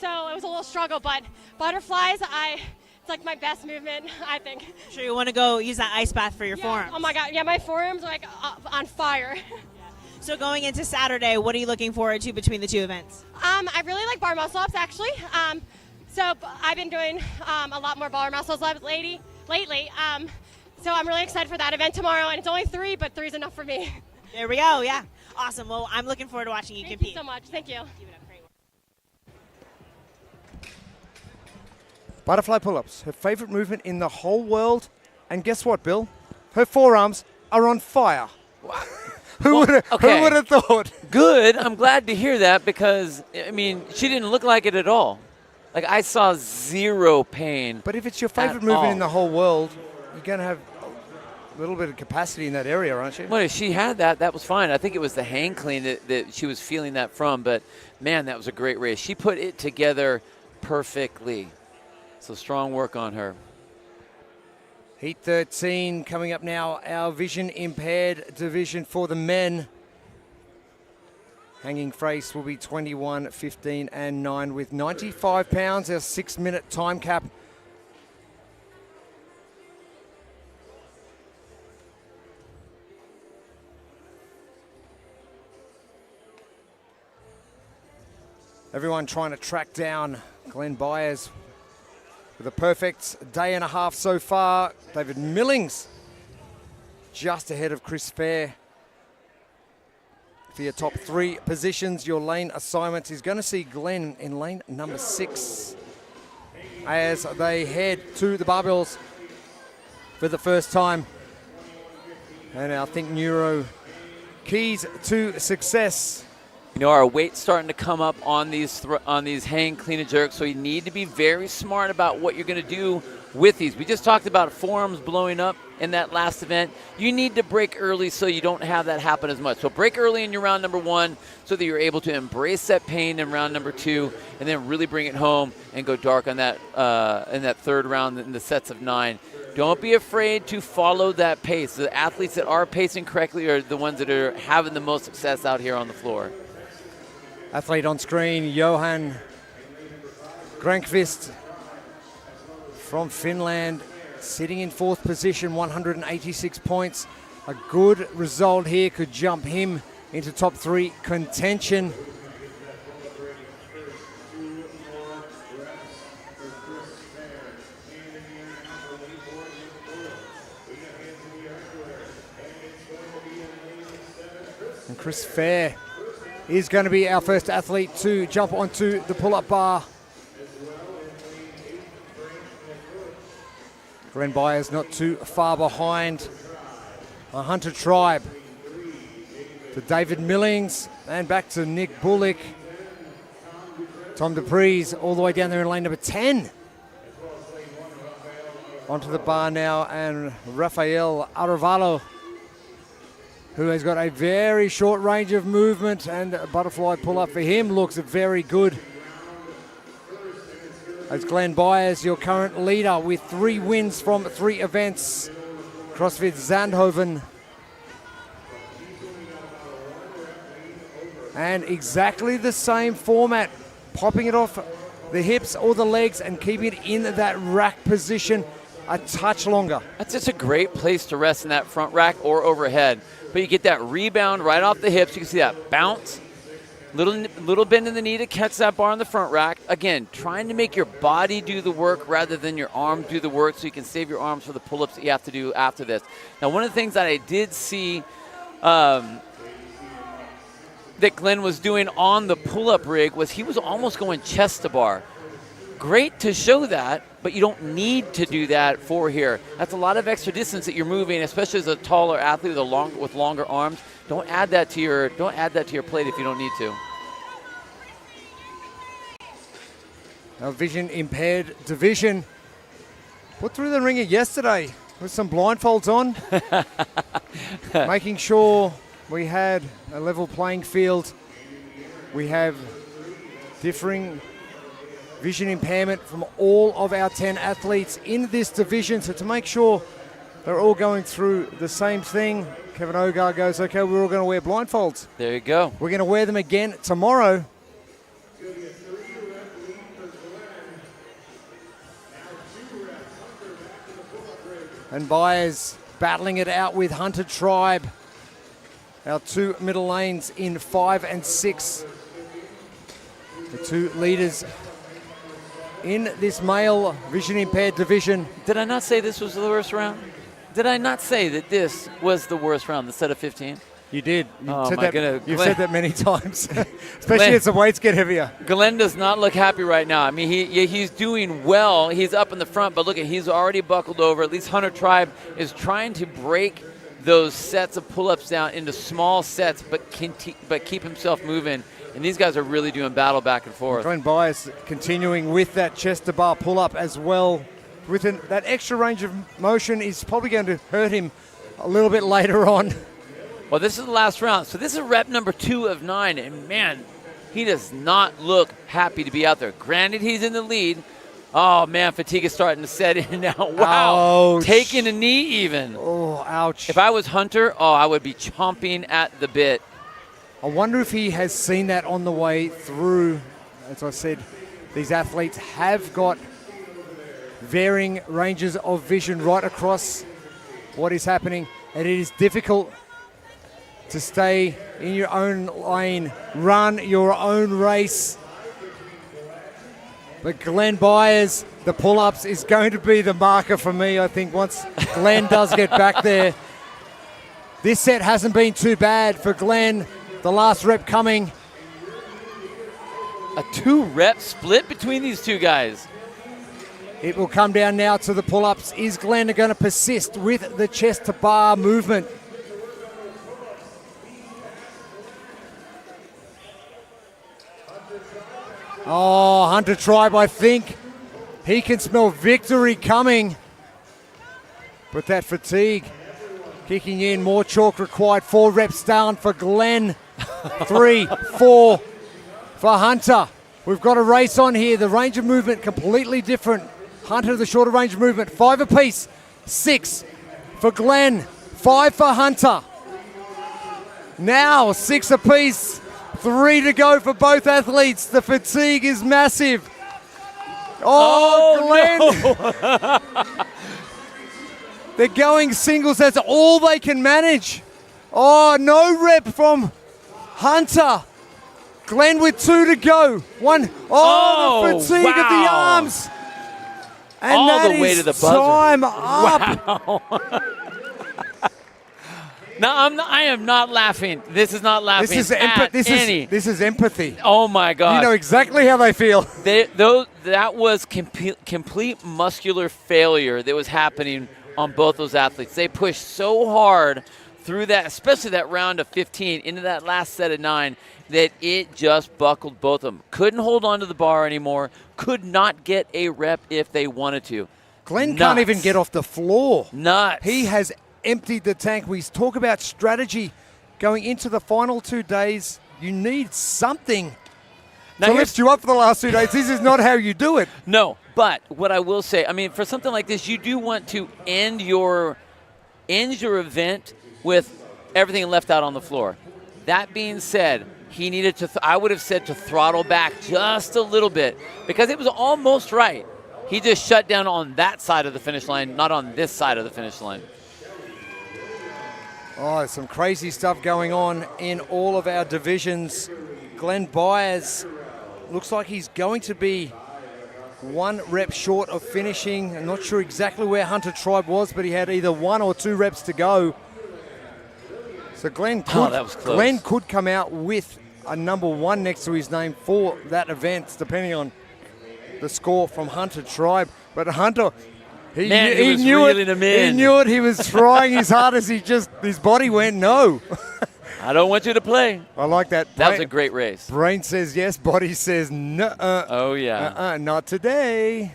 S13: so it was a little struggle. But butterflies, it's like my best movement, I think.
S7: Sure, you want to go use that ice bath for your forearms.
S13: Oh my God, yeah, my forearms are like on fire.
S7: So going into Saturday, what are you looking forward to between the two events?
S13: I really like bar muscle ups actually. So I've been doing a lot more bar muscle ups lately. So I'm really excited for that event tomorrow, and it's only 3, but 3 is enough for me.
S7: There we go. Yeah, awesome. Well, I'm looking forward to watching you compete.
S13: Thank you so much. Thank you.
S4: Butterfly pull-ups, her favorite movement in the whole world. And guess what, Bill? Her forearms are on fire. Who would have thought?
S5: Good. I'm glad to hear that because, I mean, she didn't look like it at all. Like, I saw zero pain.
S4: But if it's your favorite movement in the whole world, you're going to have a little bit of capacity in that area, aren't you?
S5: Well, if she had that was fine. I think it was the hang clean that she was feeling that from. But, man, that was a great race. She put it together perfectly. So strong work on her.
S4: Heat 13 coming up now. Our vision impaired division for the men. Hanging Frace will be 21, 15 and 9 with 95 pounds, our 6-minute time cap. Everyone trying to track down Glenn Byers with a perfect day and a half so far. David Millings just ahead of Chris Fair. For your top 3 positions, your lane assignment is going to see Glenn in lane number 6 as they head to the barbells for the first time. And I think Neuro keys to success.
S5: You know, our weight's starting to come up on these hang, clean, and jerks, so you need to be very smart about what you're going to do with these. We just talked about forearms blowing up in that last event. You need to break early so you don't have that happen as much. So break early in your round number 1 so that you're able to embrace that pain in round number 2 and then really bring it home and go dark on that in that third round in the sets of 9. Don't be afraid to follow that pace. The athletes that are pacing correctly are the ones that are having the most success out here on the floor.
S4: Athlete on screen, Johan Grankvist from Finland, sitting in 4th position, 186 points. A good result here could jump him into top 3 contention. And Chris Fair is going to be our first athlete to jump onto the pull-up bar. Glenn Byers not too far behind. A Hunter Tribe to David Millings and back to Nick Bullock. Tom DePries all the way down there in lane number 10. Onto the bar now, and Rafael Arevalo, who has got a very short range of movement, and a butterfly pull-up for him looks very good. As Glenn Byers, your current leader with 3 wins from 3 events. CrossFit Zandhoven. And exactly the same format, popping it off the hips or the legs and keeping it in that rack position a touch longer.
S5: That's just a great place to rest in that front rack or overhead. But you get that rebound right off the hips. You can see that bounce. Little bend in the knee to catch that bar on the front rack. Again, trying to make your body do the work rather than your arms do the work, so you can save your arms for the pull-ups that you have to do after this. Now, one of the things that I did see that Glenn was doing on the pull-up rig was he was almost going chest to bar. Great to show that, but you don't need to do that for here. That's a lot of extra distance that you're moving, especially as a taller athlete with longer arms. Don't add that to your plate if you don't need to.
S4: Our vision impaired division put through the ringer yesterday with some blindfolds on, making sure we had a level playing field. We have differing vision impairment from all of our 10 athletes in this division. So to make sure They're all going through the same thing. Kevin Ogar goes, okay, we're all going to wear blindfolds.
S5: There you go.
S4: We're going to wear them again tomorrow. And Byers battling it out with Hunter Tribe. Our two middle lanes in 5 and 6. The two leaders in this male vision impaired division.
S5: Did I not say this was the worst round? Did I not say that this was the worst round, the set of 15?
S4: You did.
S5: Oh, my goodness.
S4: You've said that many times, especially as the weights get heavier.
S5: Glenn does not look happy right now. I mean, he's doing well. He's up in the front, but look, he's already buckled over. At least Hunter Tribe is trying to break those sets of pull-ups down into small sets, but keep himself moving. And these guys are really doing battle back and forth.
S4: Glenn Byers continuing with that chest to bar pull-up as well. That extra range of motion is probably going to hurt him a little bit later on.
S5: Well, this is the last round. So this is rep number 2 of 9. And, man, he does not look happy to be out there. Granted, he's in the lead. Oh, man, fatigue is starting to set in now. Wow.
S4: Ouch.
S5: Taking a knee even.
S4: Oh, ouch.
S5: If I was Hunter, I would be chomping at the bit.
S4: I wonder if he has seen that on the way through. As I said, these athletes have got varying ranges of vision right across what is happening, and it is difficult to stay in your own lane, run your own race. But Glenn Byers, the pull-ups is going to be the marker for me, I think, once Glenn does get back there. This set hasn't been too bad for Glenn. The last rep coming.
S5: A 2-rep split between these two guys.
S4: It will come down now to the pull-ups. Is Glenn going to persist with the chest to bar movement? Oh, Hunter Tribe, I think he can smell victory coming. But that fatigue kicking in, more chalk required. 4 reps down for Glenn. 3, 4 for Hunter. We've got a race on here. The range of movement completely different. Hunter, the shorter range of movement. 5 apiece. 6 for Glenn. 5 for Hunter. Now 6 apiece. 3 to go for both athletes. The fatigue is massive. Oh, Glenn. No. They're going singles. That's all they can manage. Oh, no rep from Hunter. Glenn with 2 to go. 1. Oh, the fatigue of the arms. And
S5: all
S4: that
S5: the way
S4: is
S5: to the buzzer.
S4: Time up.
S5: Wow. No, I am not laughing. This is not laughing.
S4: This is empathy.
S5: Oh my God!
S4: You know exactly how they feel.
S5: That was complete muscular failure that was happening on both those athletes. They pushed so hard through that, especially that round of 15 into that last set of 9, that it just buckled both of them. Couldn't hold on to the bar anymore. Could not get a rep if they wanted to.
S4: Glenn can't even get off the floor.
S5: Nuts.
S4: He has emptied the tank. We talk about strategy going into the final 2 days. You need something to lift you up for the last 2 days. This is not how you do it.
S5: No, but what I will say, I mean, for something like this, you do want to end your event with everything left out on the floor. That being said, he needed to, I would have said, to throttle back just a little bit because it was almost right. He just shut down on that side of the finish line, not on this side of the finish line.
S4: Oh, some crazy stuff going on in all of our divisions. Glenn Byers looks like he's going to be 1 rep short of finishing. I'm not sure exactly where Hunter Tribe was, but he had either 1 or 2 reps to go. So Glenn could come out with a number 1 next to his name for that event, depending on the score from Hunter Tribe. But Hunter, he knew it. He was trying his hardest. His body went no.
S5: I don't want you to play.
S4: I like that.
S5: That was a great race.
S4: Brain says yes, body says no.
S5: Oh yeah.
S4: Not today.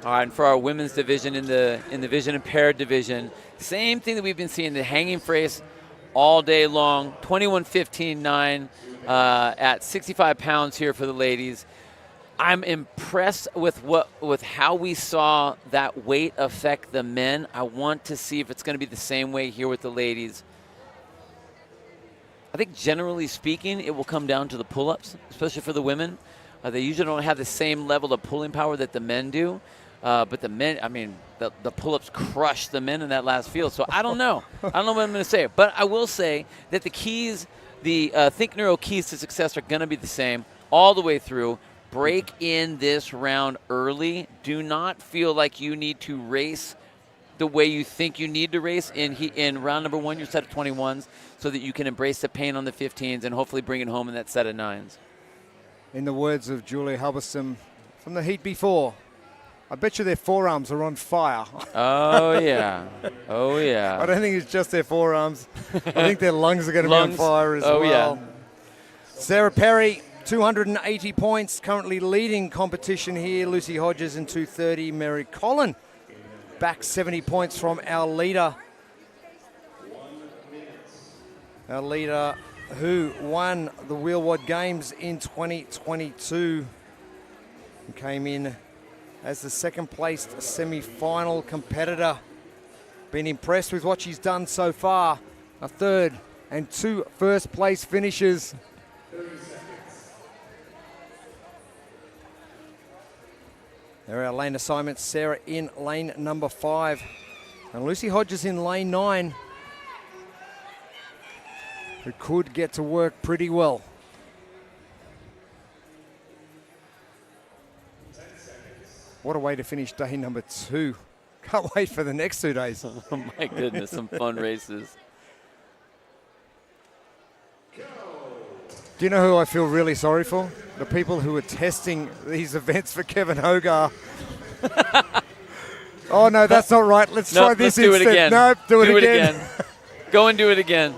S5: All right, and for our women's division in the vision impaired division, same thing that we've been seeing, the hanging phrase all day long, 21-15-9 at 65 pounds here for the ladies. I'm impressed with how we saw that weight affect the men. I want to see if it's going to be the same way here with the ladies. I think generally speaking, it will come down to the pull-ups, especially for the women. They usually don't have the same level of pulling power that the men do. But the men, I mean, the pull-ups crush the men in that last field. So I don't know. I don't know what I'm going to say. But I will say that the keys, the Think Neuro keys to success are going to be the same all the way through. Break in this round early. Do not feel like you need to race the way you think you need to race in round number 1, your set of 21s, so that you can embrace the pain on the 15s and hopefully bring it home in that set of 9s.
S4: In the words of Julia Halberstam from the heat before, I bet you their forearms are on fire.
S5: Oh, yeah. Oh, yeah.
S4: I don't think it's just their forearms. I think their lungs are going to be on fire as well.
S5: Yeah.
S4: Sarah Perry, 280 points, currently leading competition here. Lucy Hodges in 230. Mary Collin back 70 points from our leader. Our leader who won the Wheelwad Games in 2022 and came in as the second-placed semi-final competitor. Been impressed with what she's done so far. A third and 2 first-place finishes. There are our lane assignments. Sarah in lane number 5. And Lucy Hodges in lane 9. Who could get to work pretty well. What a way to finish day number 2. Can't wait for the next 2 days.
S5: Oh my goodness, some fun races.
S4: Do you know who I feel really sorry for? The people who are testing these events for Kevin Hogar. Oh no, that's not right. Let's try this
S5: do
S4: instead.
S5: It again.
S4: No, do it again.
S5: Go and do it again.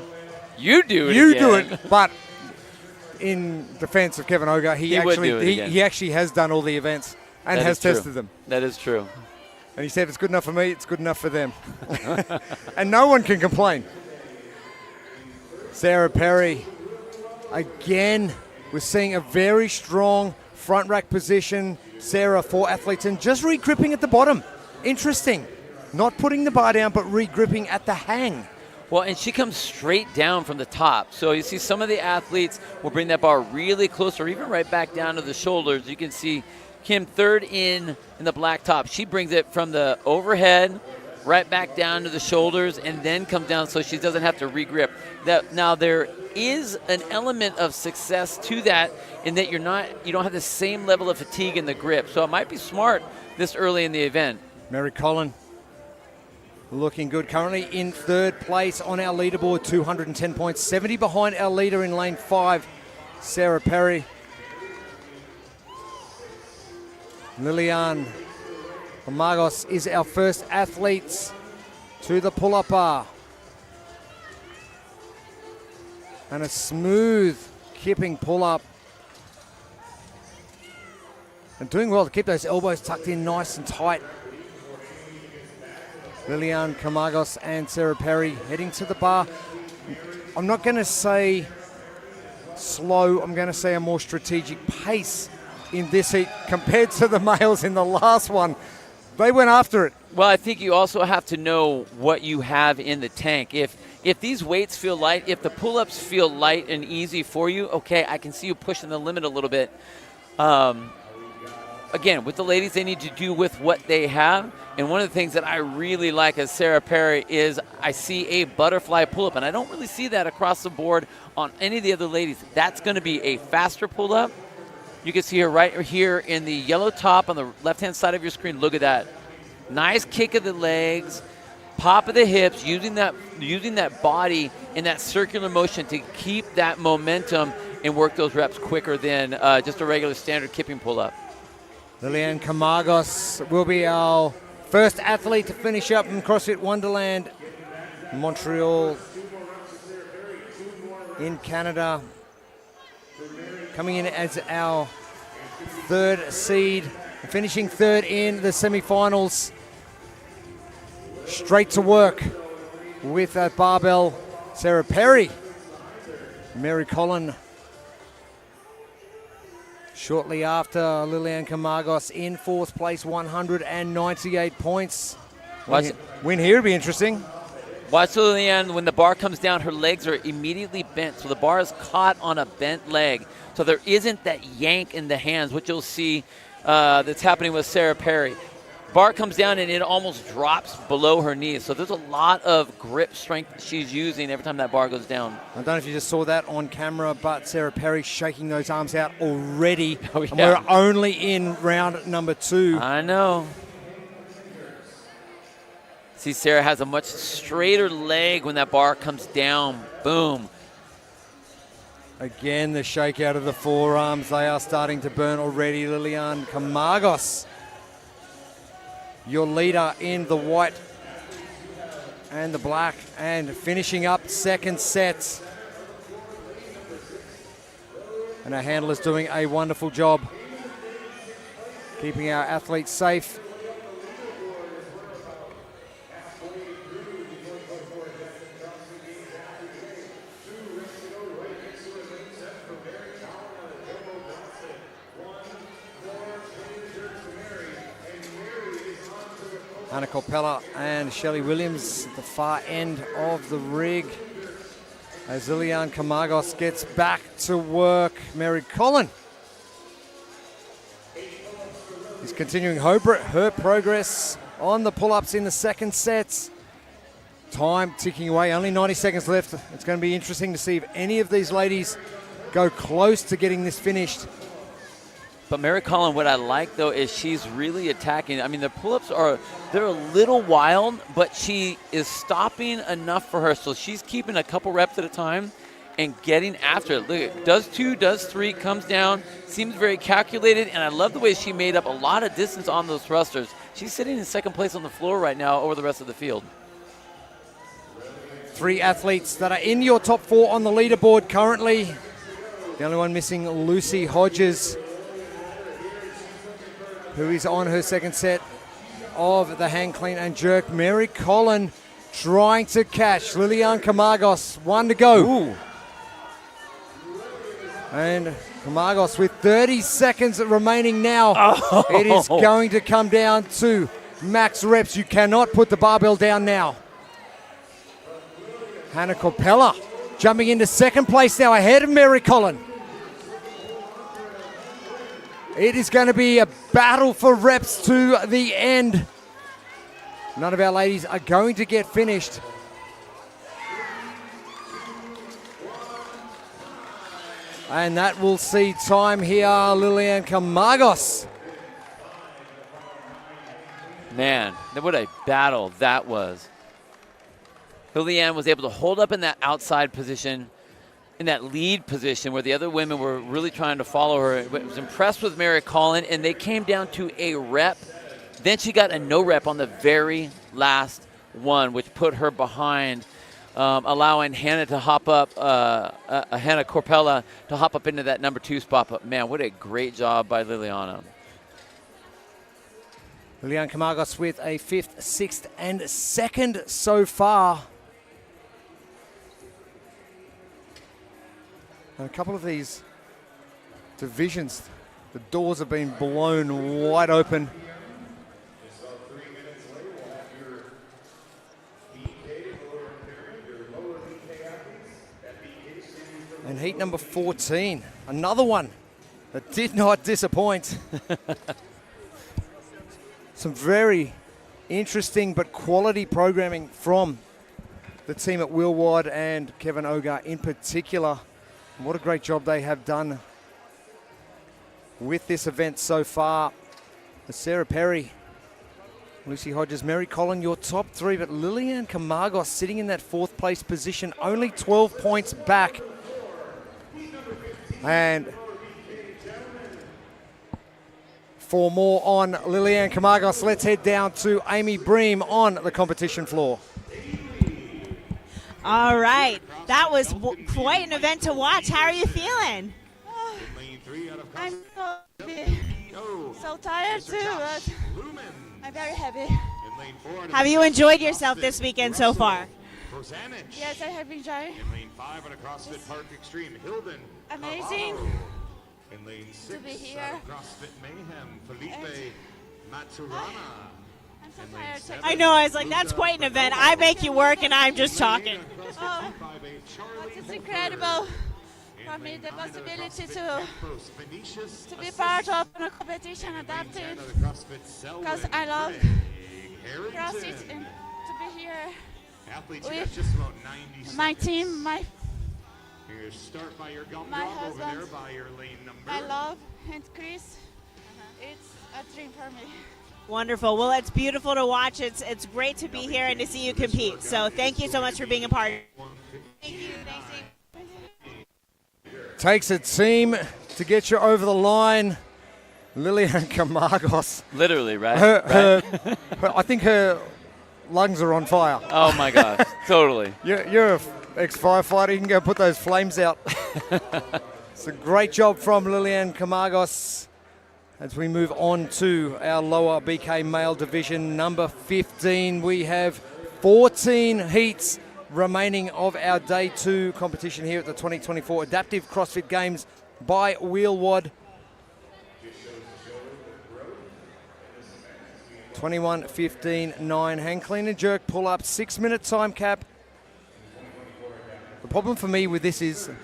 S5: You do it
S4: You
S5: again.
S4: do it, but in defense of Kevin Hogar, he actually has done all the events and
S5: That
S4: has
S5: is true.
S4: tested them.
S5: That is true.
S4: And he said, it's good enough for me, it's good enough for them. And no one can complain. Sarah Perry, again, we're seeing a very strong front rack position. Sarah for athletes and just re-gripping at the bottom. Interesting. Not putting the bar down, but re-gripping at the hang.
S5: Well, and she comes straight down from the top. So you see some of the athletes will bring that bar really close or even right back down to the shoulders. You can see Kim third in the black top. She brings it from the overhead right back down to the shoulders and then comes down so she doesn't have to re-grip. Now there is an element of success to that in that you don't have the same level of fatigue in the grip. So it might be smart this early in the event.
S4: Mary Collin looking good. Currently in third place on our leaderboard, 210 points. 70 behind our leader in lane 5, Sarah Perry. Liliane Margos is our first athlete to the pull-up bar. And a smooth kipping pull-up. And doing well to keep those elbows tucked in nice and tight. Liliane Camargos and Sarah Perry heading to the bar. I'm not going to say slow, I'm going to say a more strategic pace in this heat compared to the males in the last one. They went after it.
S5: Well, I think you also have to know what you have in the tank. If these weights feel light, if the pull-ups feel light and easy for you, okay, I can see you pushing the limit a little bit. Again, with the ladies, they need to do with what they have. And one of the things that I really like as Sarah Perry is I see a butterfly pull-up, and I don't really see that across the board on any of the other ladies. That's going to be a faster pull-up. You can see her right here in the yellow top on the left-hand side of your screen. Look at that. Nice kick of the legs, pop of the hips, using that body in that circular motion to keep that momentum and work those reps quicker than just a regular standard kipping pull-up.
S4: Liliane Camargos will be our first athlete to finish up in CrossFit Wonderland, Montreal in Canada. Coming in as our third seed, finishing third in the semifinals. Straight to work with that barbell, Sarah Perry. Mary Collin Shortly after, Lilian Camargos in fourth place, 198 points. Win here would be interesting.
S5: Watch Lilian, when the bar comes down, her legs are immediately bent. So the bar is caught on a bent leg. So there isn't that yank in the hands, which you'll see that's happening with Sarah Perry. Bar comes down and it almost drops below her knees. So there's a lot of grip strength she's using every time that bar goes down.
S4: I don't know if you just saw that on camera, but Sarah Perry shaking those arms out already.
S5: Oh, yeah.
S4: And we're only in round number 2.
S5: I know. See, Sarah has a much straighter leg when that bar comes down. Boom.
S4: Again, the shake out of the forearms. They are starting to burn already. Lilian Camargos, your leader in the white and the black, and finishing up second set. And our handler's doing a wonderful job keeping our athletes safe. Anna Corpella and Shelley Williams at the far end of the rig. As Lilian Camargos gets back to work, Mary Collin is continuing her progress on the pull-ups in the second set. Time ticking away, only 90 seconds left. It's going to be interesting to see if any of these ladies go close to getting this finished.
S5: But Mary Collin, what I like, though, is she's really attacking. I mean, the pull-ups they're a little wild, but she is stopping enough for her. So she's keeping a couple reps at a time and getting after it. Look, does 2, does 3, comes down, seems very calculated, and I love the way she made up a lot of distance on those thrusters. She's sitting in second place on the floor right now over the rest of the field.
S4: 3 athletes that are in your top 4 on the leaderboard currently. The only one missing, Lucy Hodges, who is on her second set of the hang clean and jerk. Mary Collin trying to catch Lilian Camargos. 1 to go.
S5: Ooh.
S4: And Camargos with 30 seconds remaining now. Oh. It is going to come down to max reps. You cannot put the barbell down now. Hannah Corpella jumping into second place now ahead of Mary Collin. It is going to be a battle for reps to the end. None of our ladies are going to get finished. And that will see time here, Lilian Camargos.
S5: Man, what a battle that was. Lilian was able to hold up in that outside position, in that lead position where the other women were really trying to follow her. I was impressed with Mary Collin, and they came down to a rep. Then she got a no rep on the very last one, which put her behind, allowing Hannah to hop up, Hannah Corpella to hop up into that number 2 spot. But man, what a great job by Liliana.
S4: Lilian Camargos with a 5th, 6th, and 2nd so far. And a couple of these divisions, the doors have been blown wide open. And heat number 14, another one that did not disappoint. Some very interesting but quality programming from the team at Will Ward and Kevin Ogar in particular. And what a great job they have done with this event so far. Sarah Perry, Lucy Hodges, Mary Collin, your top 3, but Lilian Camargos sitting in that 4th place position, only 12 points back. And for more on Lilian Camargos, let's head down to Amy Bream on the competition floor.
S7: All right, that was quite an event to watch. How are you feeling?
S6: I'm so happy. So tired too, but I'm very happy.
S7: Have you enjoyed yourself this weekend so far?
S6: Yes, I have enjoyed. Amazing. to be here. I'm so tired.
S7: I know. I was like, that's quite an event. I make you work, and I'm just talking.
S6: Oh, it's incredible for me, the possibility to be part of a competition adapted, because I love CrossFit and to be here with my team, my husband, my love, and Chris. It's a dream for me.
S7: Wonderful. Well, it's beautiful to watch. It's great to be here and to see you compete. So thank you so much for being a part.
S6: Thank you.
S4: Takes a team to get you over the line. Lilian Camargos.
S5: Literally, right?
S4: I think her lungs are on fire.
S5: Oh, my gosh. Totally.
S4: You're an ex-firefighter. You can go put those flames out. It's a great job from Lilian Camargos. As we move on to our lower BK male division, number 15, we have 14 heats remaining of our day 2 competition here at the 2024 Adaptive CrossFit Games by Wheelwad. 21, 15, 9. Hang clean and jerk pull up, 6-minute time cap. The problem for me with this is the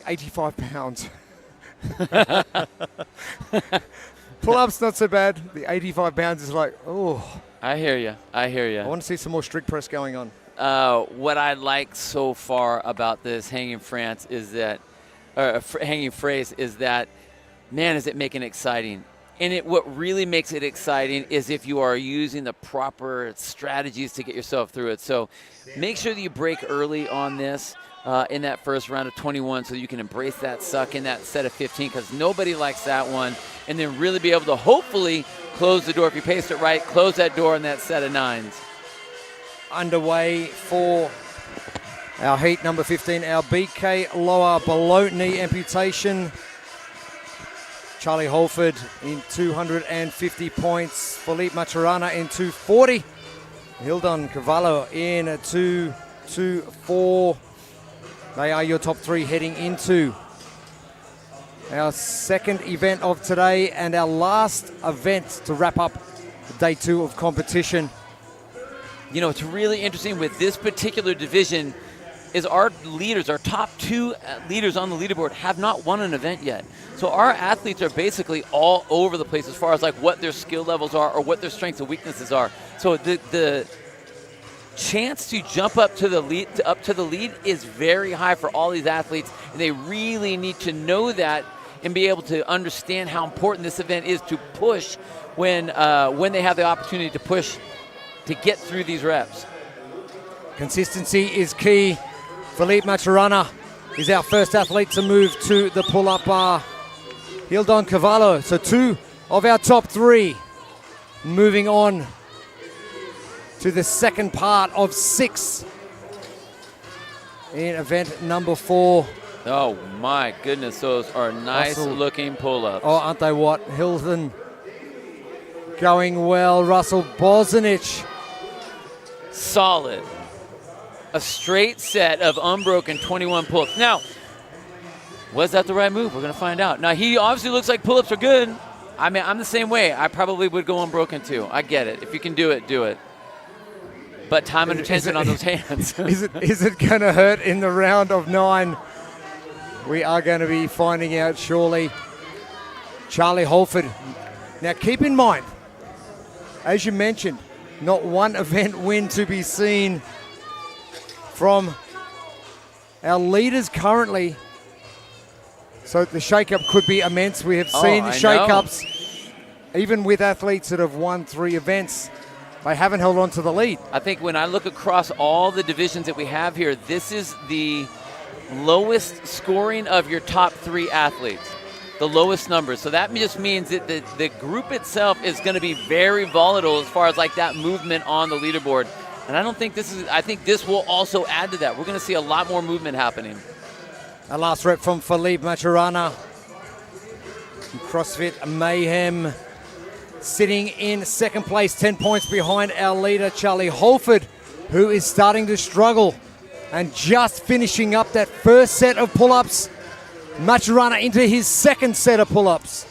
S4: 85 pounds. Pull-ups not so bad. The 85 pounds is like, oh.
S5: I hear you.
S4: I want to see some more strict press going on.
S5: What I like so far about this hanging phrase is that, man, is it making it exciting. And what really makes it exciting is if you are using the proper strategies to get yourself through it. So make sure that you break early on this. In that first round of 21, so you can embrace that suck in that set of 15, because nobody likes that one, and then really be able to hopefully close the door. If you paced it right, close that door in that set of 9s.
S4: Underway for our heat number 15, our BK lower below knee amputation. Charlie Holford in 250 points, Philippe Maturana in 240, Hildon Cavallo in 224. They are your top 3 heading into our second event of today and our last event to wrap up day 2 of competition.
S5: You know, it's really interesting with this particular division is our leaders, our top 2 leaders on the leaderboard have not won an event yet. So our athletes are basically all over the place as far as like what their skill levels are or what their strengths and weaknesses are. So the chance to jump up to the lead is very high for all these athletes, and they really need to know that and be able to understand how important this event is to push when they have the opportunity to push to get through these reps.
S4: Consistency is key. Philippe Maturana is our first athlete to move to the pull-up bar. Hildon Cavallo, so 2 of our top 3 moving on to the second part of 6 in event number 4.
S5: Oh my goodness, those are nice looking pull-ups.
S4: Oh, aren't they what? Hilton going well. Russell Bozanic.
S5: Solid. A straight set of unbroken 21 pull-ups. Now, was that the right move? We're going to find out. Now, he obviously looks like pull-ups are good. I mean, I'm the same way. I probably would go unbroken too. I get it. If you can do it, do it. But time and attention on those hands.
S4: Is it going to hurt in the round of 9? We are going to be finding out shortly. Charlie Holford. Now keep in mind, as you mentioned, not one event win to be seen from our leaders currently. So the shake-up could be immense. We have seen shake-ups, even with athletes that have won 3 events. They haven't held on to the lead.
S5: I think when I look across all the divisions that we have here, this is the lowest scoring of your top 3 athletes, the lowest numbers. So that just means that the group itself is going to be very volatile as far as like that movement on the leaderboard. And I think this will also add to that. We're going to see a lot more movement happening.
S4: A last rep from Philippe Maturana. CrossFit Mayhem sitting in second place, 10 points behind our leader, Charlie Holford, who is starting to struggle and just finishing up that first set of pull-ups. Maturana into his second set of pull-ups.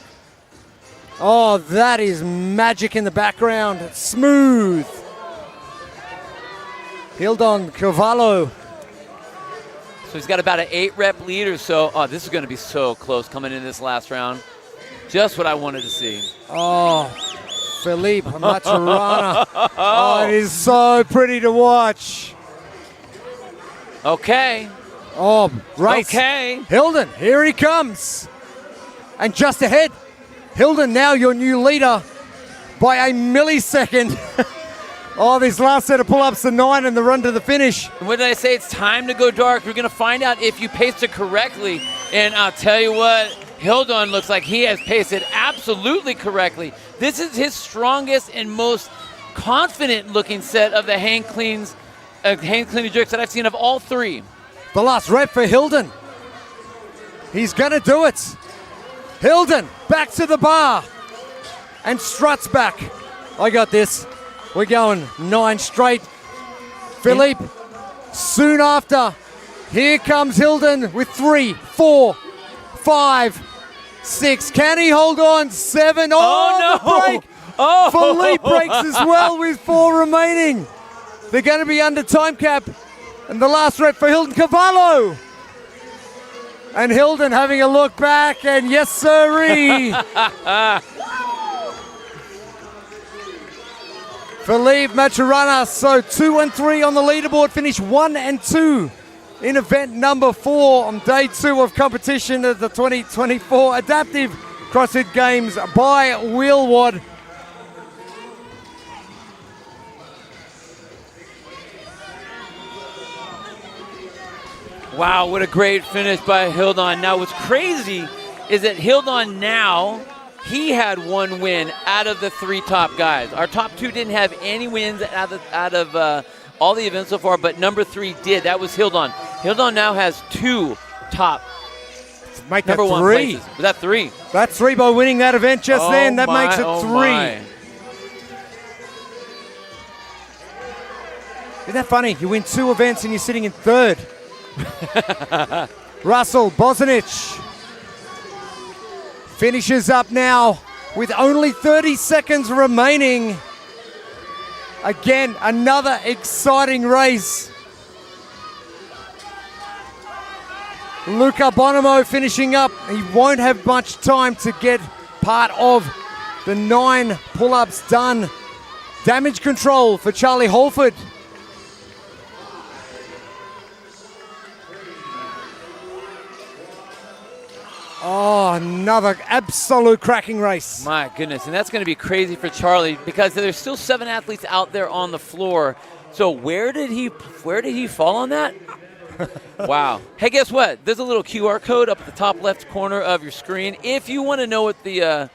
S4: Oh, that is magic in the background. Smooth. Hildon Cavallo.
S5: So he's got about an 8-rep lead or so. Oh, this is going to be so close coming in this last round. Just what I wanted to see.
S4: Oh, Felipe Maturana. Oh, it is so pretty to watch.
S5: Okay.
S4: Oh, race.
S5: Okay.
S4: Hildon, here he comes. And just ahead, Hildon now your new leader by a millisecond. Oh, this last set of pull-ups, the 9 and the run to the finish.
S5: And what did I say? It's time to go dark. We're going to find out if you paced it correctly. And I'll tell you what, Hildon looks like he has paced it absolutely correctly. This is his strongest and most confident-looking set of the hand cleaning jerks that I've seen of all three.
S4: The last rep for Hildon. He's going to do it. Hildon back to the bar and struts back. I got this. We're going 9 straight. Philippe, soon after, here comes Hildon with 3, 4, 5, 6. Can he hold on? 7. Oh,
S5: no.
S4: The break.
S5: Oh.
S4: Philippe breaks as well with 4 remaining. They're going to be under time cap. And the last rep for Hildon Cavallo. And Hildon having a look back, and yes, sirree. Felipe Maturana, so 2 and 3 on the leaderboard, finished 1 and 2 in event number 4 on day 2 of competition at the 2024 Adaptive CrossFit Games by Wheelwad.
S5: Wow, what a great finish by Hildon. Now, what's crazy is that Hildon now, he had 1 win out of the 3 top guys. Our top 2 didn't have any wins out of all the events so far, but number 3 did. That was Hildon. Hildon now has 2 top
S4: Make that
S5: number 1
S4: 3.
S5: places. Was that 3?
S4: That's 3 by winning that event just then. That makes it 3.
S5: My.
S4: Isn't that funny? You win 2 events and you're sitting in 3rd. Russell Bosnich finishes up now with only 30 seconds remaining. Again, another exciting race. Luca Bonomo finishing up. He won't have much time to get part of the 9 pull-ups done. Damage control for Charlie Holford. Oh, another absolute cracking race.
S5: My goodness, and that's going to be crazy for Charlie because there's still 7 athletes out there on the floor. So where did he fall on that? Wow. Hey, guess what? There's a little QR code up at the top left corner of your screen if you want to know what the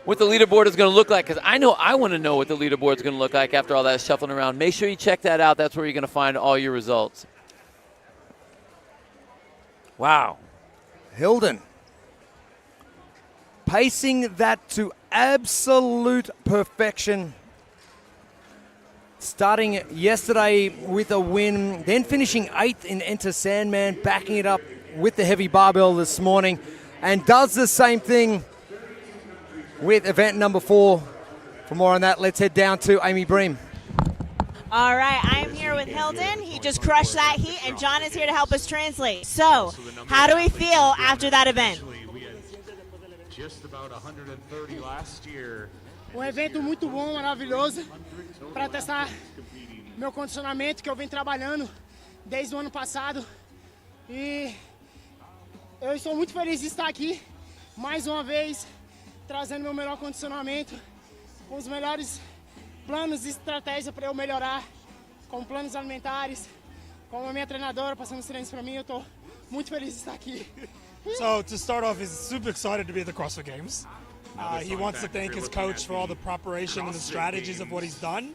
S5: leaderboard is going to look like, because I know I want to know what the leaderboard is going to look like after all that shuffling around. Make sure you check that out. That's where you're going to find all your results. Wow.
S4: Hildon pacing that to absolute perfection. Starting yesterday with a win, then finishing 8th in Enter Sandman, backing it up with the heavy barbell this morning, and does the same thing with event number 4. For more on that, let's head down to Amy Bream.
S7: All right, I'm here with Hildon. He just crushed that heat, and John is here to help us translate. So, how do we feel after that event?
S1: Just about 130 last year.
S19: Evento muito bom, maravilhoso, para testar meu condicionamento que eu venho trabalhando desde o ano passado. E eu estou muito feliz de estar aqui, mais uma vez, trazendo meu melhor condicionamento, com os melhores planos e estratégia para eu melhorar, com planos alimentares, com a minha treinadora passando os treinos para mim. Eu estou muito feliz de estar aqui.
S20: So to start off, he's super excited to be at the CrossFit Games. He wants to thank his coach for all the preparation and the strategies of what he's done.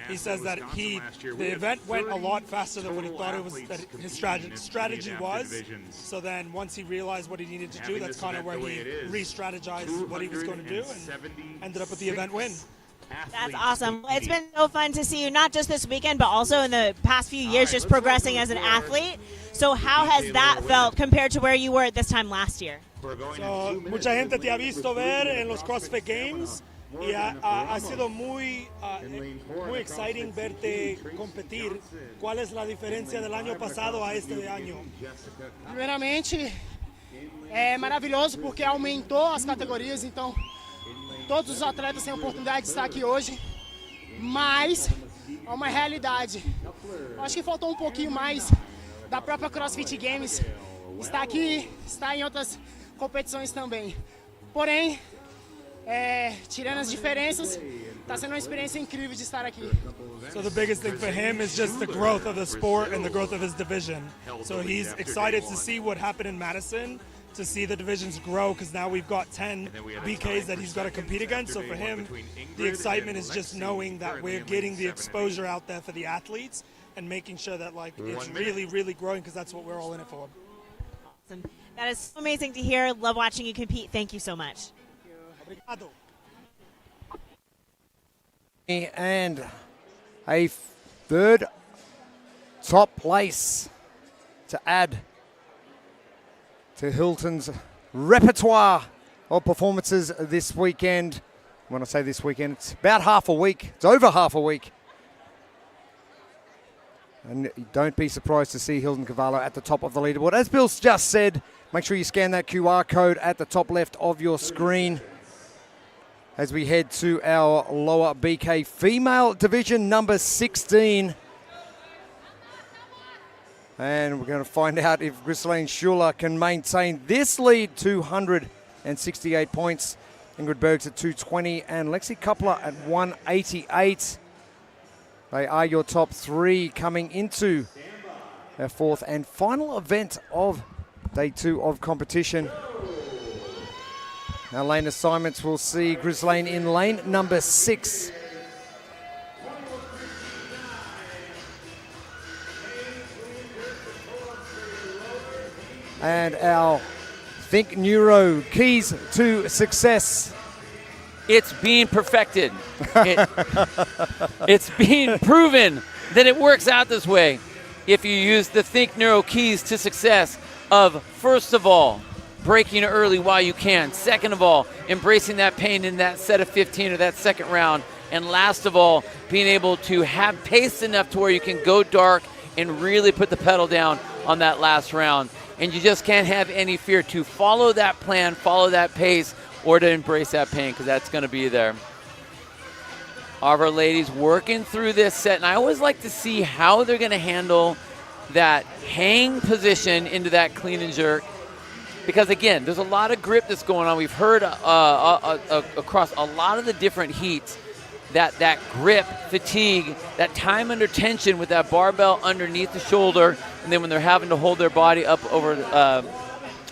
S20: He says that the event went a lot faster than what he thought it was, that his strategy was. So then once he realized what he needed to do, that's kind of where he re-strategized what he was going to do and ended up with the event win.
S7: That's awesome. It's been so fun to see you, not just this weekend, but also in the past few years, just progressing as an athlete. So how has that felt compared to where you were at this time last year?
S20: So, mucha gente te ha visto ver en los CrossFit Games y ha sido muy exciting verte competir. ¿Cuál es la diferencia del año pasado a este año?
S19: Primeiramente, é maravilhoso porque aumentou as categorias, então todos os atletas têm a oportunidade de estar aqui hoje, mas é uma realidade. Acho que faltou um pouquinho mais da própria CrossFit Games estar aqui, estar em outras competições também. Porém, tirando as diferenças, está sendo uma experiência incrível de estar aqui.
S20: So the biggest thing for him is just the growth of the sport and the growth of his division. So he's excited to see what happened in Madison, to see the divisions grow, because now we've got 10 BKs that he's got to compete against. So for him, the excitement is just knowing that we're getting the exposure out there for the athletes and making sure that it's really, really growing, because that's what we're all in it for.
S7: Awesome. That is so amazing to hear. Love watching you compete. Thank you so much.
S20: Obrigado.
S4: And a third top place to add to Hilton's repertoire of performances this weekend. When I say this weekend, it's about half a week. It's over half a week. And don't be surprised to see Hilton Cavallo at the top of the leaderboard. As Bill just said, make sure you scan that QR code at the top left of your screen as we head to our lower BK female division, number 16. And we're going to find out if Ghislaine Schuler can maintain this lead, 268 points. Ingrid Bergs at 220 and Lexi Koppler at 188. They are your top three coming into our fourth and final event of day 2 of competition. Our lane assignments will see Ghislaine in lane number 6. And our Think Neuro keys to success.
S5: It's being perfected. It's being proven that it works out this way if you use the Think Neuro keys to success of, first of all, breaking early while you can. Second of all, embracing that pain in that set of 15 or that second round. And last of all, being able to have pace enough to where you can go dark and really put the pedal down on that last round. And you just can't have any fear to follow that plan, follow that pace, or to embrace that pain, because that's going to be there. All of our ladies working through this set, and I always like to see how they're going to handle that hang position into that clean and jerk, because again, there's a lot of grip that's going on. We've heard across a lot of the different heats that grip, fatigue, that time under tension with that barbell underneath the shoulder, and then when they're having to hold their body up over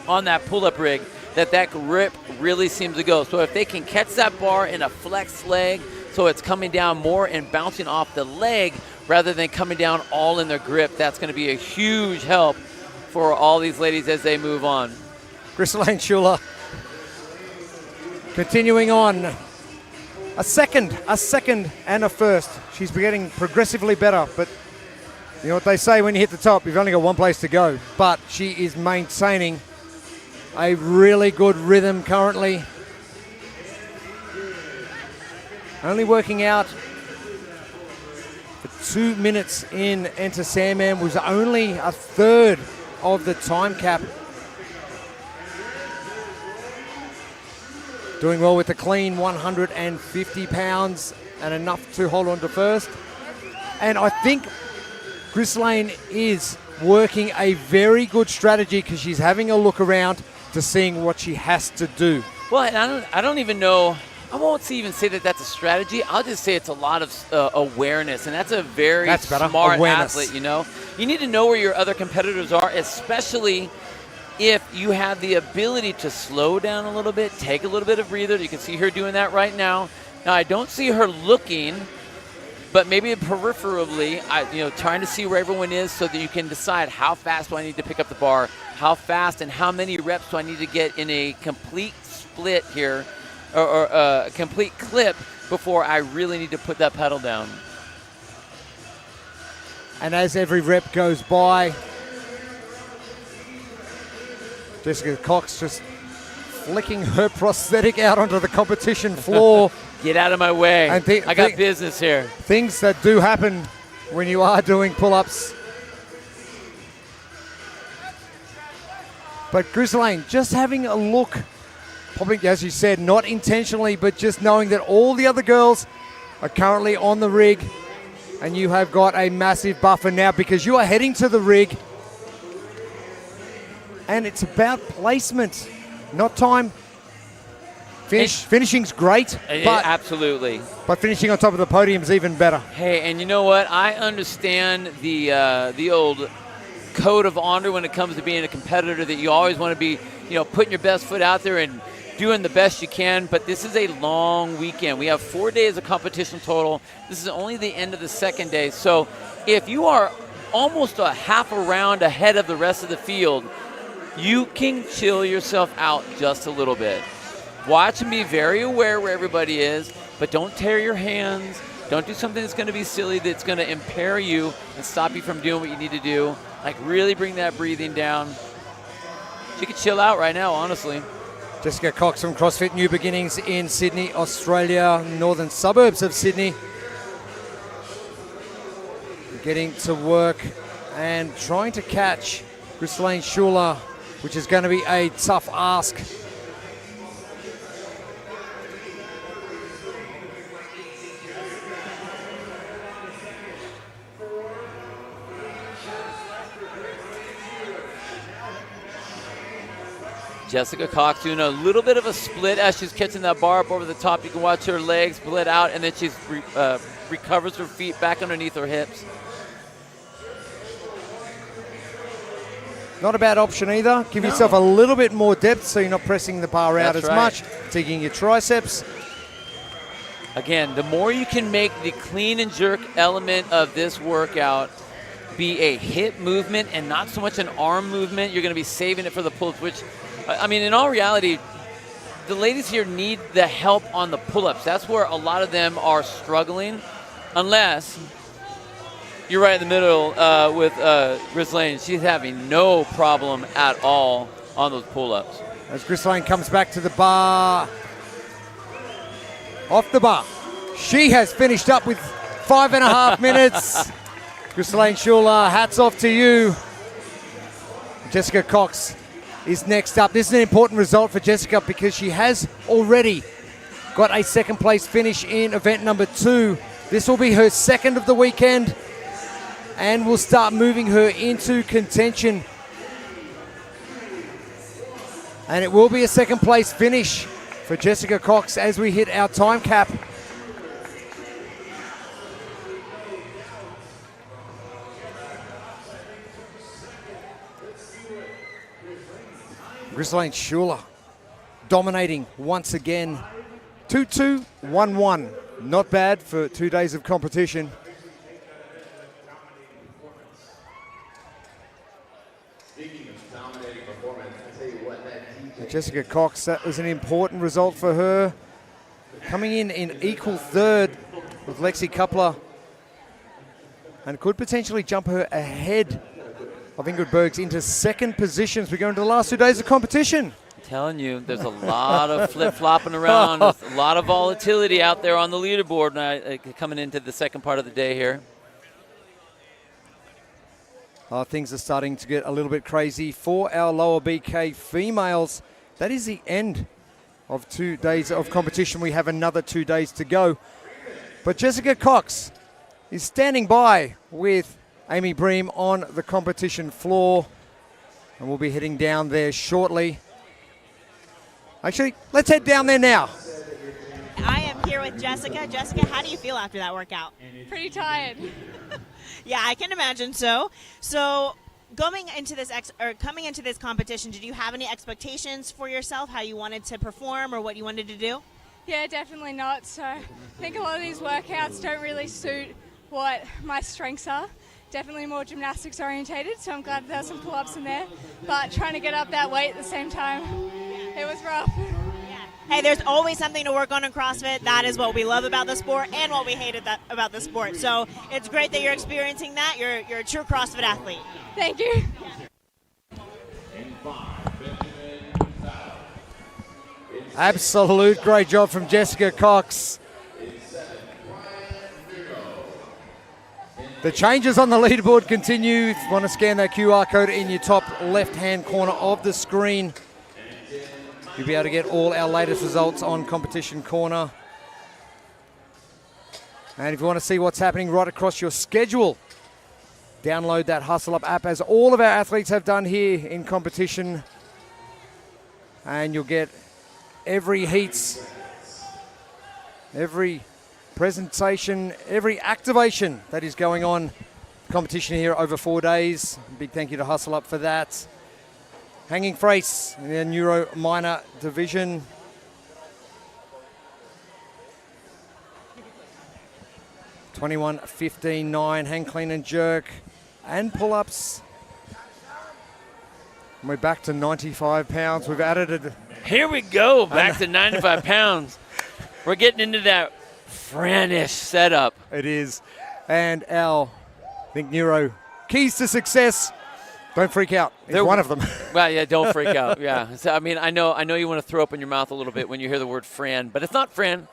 S5: on that pull-up rig, that grip really seems to go. So if they can catch that bar in a flex leg, so it's coming down more and bouncing off the leg rather than coming down all in their grip, that's going to be a huge help for all these ladies as they move on.
S4: Ghislaine Schuler continuing on. A second, and a first. She's getting progressively better, but you know what they say, when you hit the top, you've only got one place to go. But she is maintaining a really good rhythm currently. Only working out for 2 minutes in Enter Sandman, was only a third of the time cap. Doing well with the clean 150 pounds and enough to hold on to first. And I think Ghislaine is working a very good strategy, because she's having a look around to seeing what she has to do.
S5: Well, and I don't even know, I won't even say that that's a strategy. I'll just say it's a lot of awareness, and that's a very smart athlete, you know. You need to know where your other competitors are, especially if you have the ability to slow down a little bit, take a little bit of breather. You can see her doing that right now. Now, I don't see her looking, but maybe peripherally, trying to see where everyone is so that you can decide how fast do I need to pick up the bar, how fast and how many reps do I need to get in a complete split here, or a complete clip before I really need to put that pedal down.
S4: And as every rep goes by, Jessica Cox just flicking her prosthetic out onto the competition floor.
S5: Get out of my way.
S4: And
S5: I got business here.
S4: Things that do happen when you are doing pull-ups. But Ghislaine, just having a look, probably as you said, not intentionally, but just knowing that all the other girls are currently on the rig, and you have got a massive buffer now because you are heading to the rig, and it's about placement, not time. Finishing's great, but
S5: absolutely.
S4: But finishing on top of the podium is even better.
S5: Hey, and you know what? I understand the old code of honor when it comes to being a competitor, that you always want to be, putting your best foot out there and doing the best you can. But this is a long weekend. We have 4 days of competition total. This is only the end of the second day. So if you are almost a half a round ahead of the rest of the field, you can chill yourself out just a little bit. Watch and be very aware where everybody is, but don't tear your hands. Don't do something that's going to be silly, that's going to impair you and stop you from doing what you need to do. Like, really bring that breathing down. She could chill out right now, honestly.
S4: Jessica Cox from CrossFit New Beginnings in Sydney, Australia, northern suburbs of Sydney. Getting to work and trying to catch Ghislaine Schuler, which is going to be a tough ask.
S5: Jessica Cox doing a little bit of a split as she's catching that bar up over the top. You can watch her legs split out, and then she recovers her feet back underneath her hips.
S4: Not a bad option either. Give yourself a little bit more depth so you're not pressing the bar out
S5: That's
S4: as
S5: right.
S4: much, taking your triceps.
S5: Again, the more you can make the clean and jerk element of this workout be a hip movement and not so much an arm movement, you're going to be saving it for the pull-ups, which, I mean, in all reality, the ladies here need the help on the pull-ups. That's where a lot of them are struggling, unless you're right in the middle with Ghislaine. She's having no problem at all on those pull-ups.
S4: As Ghislaine comes back to the bar, off the bar. She has finished up with 5.5 minutes. Ghislaine Schuler, hats off to you. Jessica Cox is next up. This is an important result for Jessica because she has already got a second place finish in event number 2. This will be her second of the weekend and will start moving her into contention. And it will be a second place finish for Jessica Cox as we hit our time cap. Ghislaine Schuler dominating once again. 2-2-1-1. Not bad for 2 days of competition. Jessica Cox, that was an important result for her. Coming in equal third with Lexi Coupler, and could potentially jump her ahead of Ingrid Bergs into second position as we go into the last 2 days of competition.
S5: I'm telling you, there's a lot of flip-flopping around. There's a lot of volatility out there on the leaderboard coming into the second part of the day here.
S4: Things are starting to get a little bit crazy for our lower BK females. That is the end of 2 days of competition. We have another 2 days to go. But Jessica Cox is standing by with Amy Bream on the competition floor. And we'll be heading down there shortly. Actually, let's head down there now.
S7: I am here with Jessica. Jessica, how do you feel after that workout?
S15: Pretty tired.
S7: Yeah, I can imagine so. So, coming into this competition, did you have any expectations for yourself, how you wanted to perform or what you wanted to do?
S15: Yeah, definitely not. So I think a lot of these workouts don't really suit what my strengths are. Definitely more gymnastics orientated, so I'm glad there's some pull-ups in there. But trying to get up that weight at the same time, it was rough.
S7: hey, there's always something to work on in CrossFit. That is what we love about the sport and what we hated about the sport. So it's great that you're experiencing that. You're a true CrossFit athlete.
S15: Thank you.
S4: Absolute great job from Jessica Cox. The changes on the leaderboard continue. If you want to scan that QR code in your top left-hand corner of the screen, you'll be able to get all our latest results on Competition Corner. And if you want to see what's happening right across your schedule, download that Hustle Up app, as all of our athletes have done here in competition. And you'll get every heats, every presentation, every activation that is going on. Competition here over 4 days. Big thank you to Hustle Up for that. Hanging Frace in the Neuro minor division. (21:15.9) hang clean and jerk and pull-ups. And we're back to 95 pounds. We've added it.
S5: Here we go, back to 95 pounds. We're getting into that Franish setup.
S4: It is. And our, I think, Neuro keys to success. Don't freak out. It's one of them.
S5: Well, yeah, don't freak out. Yeah. So, I mean, I know you want to throw up in your mouth a little bit when you hear the word Fran, but it's not Fran.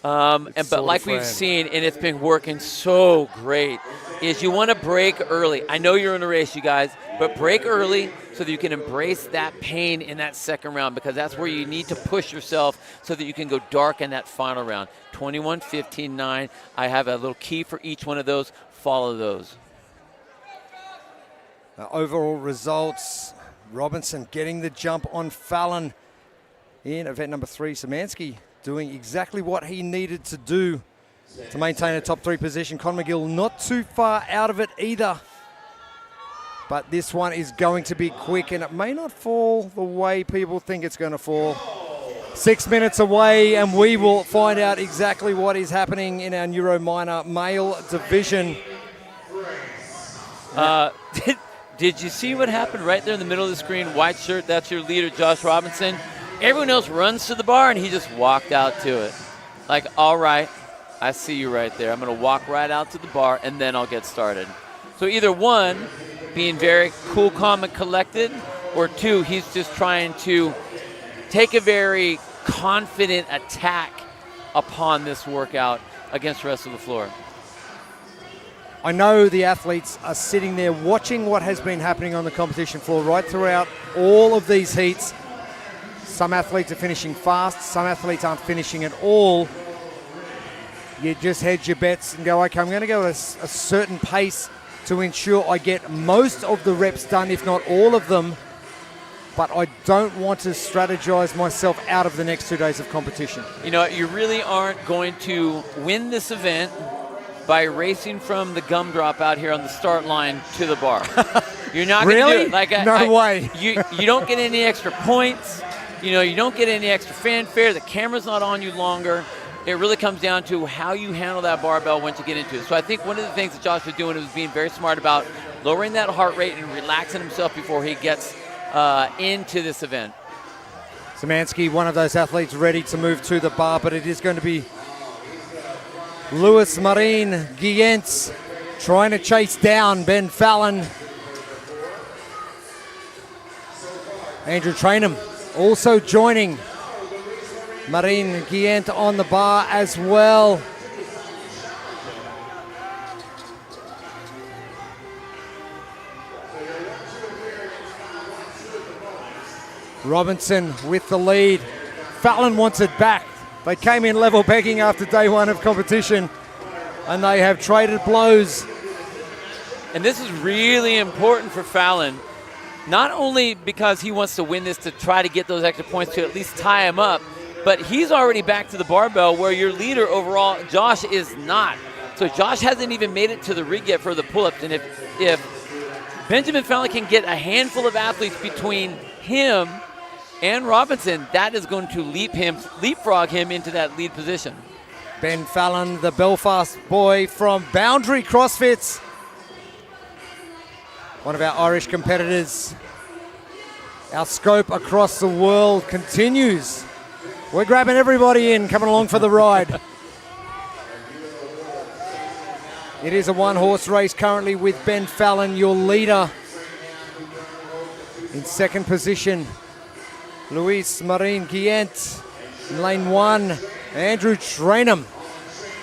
S5: But like we've seen, and it's been working so great, is you want to break early. I know you're in a race, you guys, but break early so that you can embrace that pain in that second round, because that's where you need to push yourself so that you can go dark in that final round. 21:15.9. I have a little key for each one of those. Follow those.
S4: Overall results, Robinson getting the jump on Fallon in event number 3. Szymanski doing exactly what he needed to do to maintain a top 3 position. Con McGill not too far out of it either. But this one is going to be quick, and it may not fall the way people think it's going to fall. 6 minutes away, and we will find out exactly what is happening in our Neuro Minor male division.
S5: Did you see what happened right there in the middle of the screen? White shirt, that's your leader, Josh Robinson. Everyone else runs to the bar, and he just walked out to it. Like, all right, I see you right there. I'm going to walk right out to the bar, and then I'll get started. So either one, being very cool, calm, and collected, or 2, he's just trying to take a very confident attack upon this workout against the rest of the floor.
S4: I know the athletes are sitting there watching what has been happening on the competition floor right throughout all of these heats. Some athletes are finishing fast, some athletes aren't finishing at all. You just hedge your bets and go, okay, I'm going to go at a certain pace to ensure I get most of the reps done, if not all of them. But I don't want to strategize myself out of the next 2 days of competition.
S5: You know, you really aren't going to win this event by racing from the gumdrop out here on the start line to the bar. You're not going to do it. Like,
S4: no way.
S5: You don't get any extra points. You know, you don't get any extra fanfare. The camera's not on you longer. It really comes down to how you handle that barbell once you get into it. So I think one of the things that Josh was doing was being very smart about lowering that heart rate and relaxing himself before he gets into this event.
S4: Szymanski, one of those athletes ready to move to the bar, but it is going to be Louis Marin Guillens trying to chase down Ben Fallon. Andrew Trainham also joining Marin Guillens on the bar as well. Robinson with the lead. Fallon wants it back. They came in level pegging after day 1 of competition, and they have traded blows.
S5: And this is really important for Fallon, not only because he wants to win this to try to get those extra points to at least tie him up, but he's already back to the barbell where your leader overall, Josh, is not. So Josh hasn't even made it to the rig yet for the pull-ups. And if Benjamin Fallon can get a handful of athletes between him and Robinson, that is going to leapfrog him into that lead position.
S4: Ben Fallon, the Belfast boy from Boundary CrossFits, one of our Irish competitors. Our scope across the world continues We're grabbing everybody in, coming along for the ride. It is a one-horse race currently with Ben Fallon, your leader. In second position, Luis Marin Guillent. In lane 1, Andrew Trainham.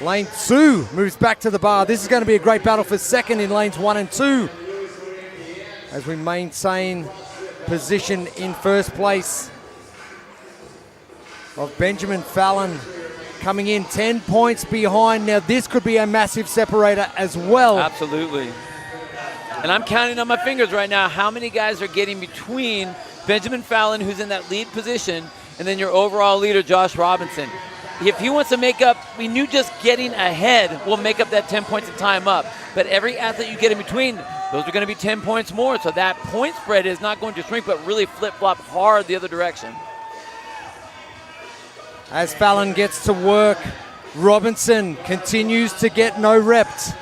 S4: Lane 2 moves back to the bar. This is going to be a great battle for second in lanes 1 and 2. As we maintain position in first place of Benjamin Fallon coming in 10 points behind. Now this could be a massive separator as well.
S5: Absolutely. And I'm counting on my fingers right now how many guys are getting between Benjamin Fallon, who's in that lead position, and then your overall leader, Josh Robinson. If he wants to make up, we knew just getting ahead will make up that 10 points and tie him up. But every athlete you get in between, those are going to be 10 points more. So that point spread is not going to shrink, but really flip-flop hard the other direction.
S4: As Fallon gets to work, Robinson continues to get no reps.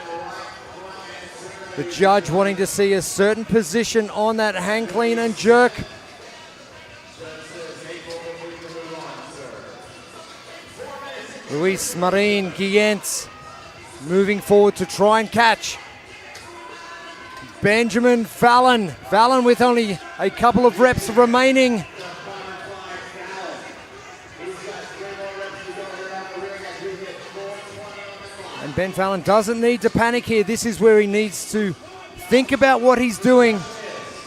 S4: The judge wanting to see a certain position on that hang clean and jerk. Luis Marin Guillent moving forward to try and catch Benjamin Fallon. Fallon with only a couple of reps remaining. And Ben Fallon doesn't need to panic here. This is where he needs to think about what he's doing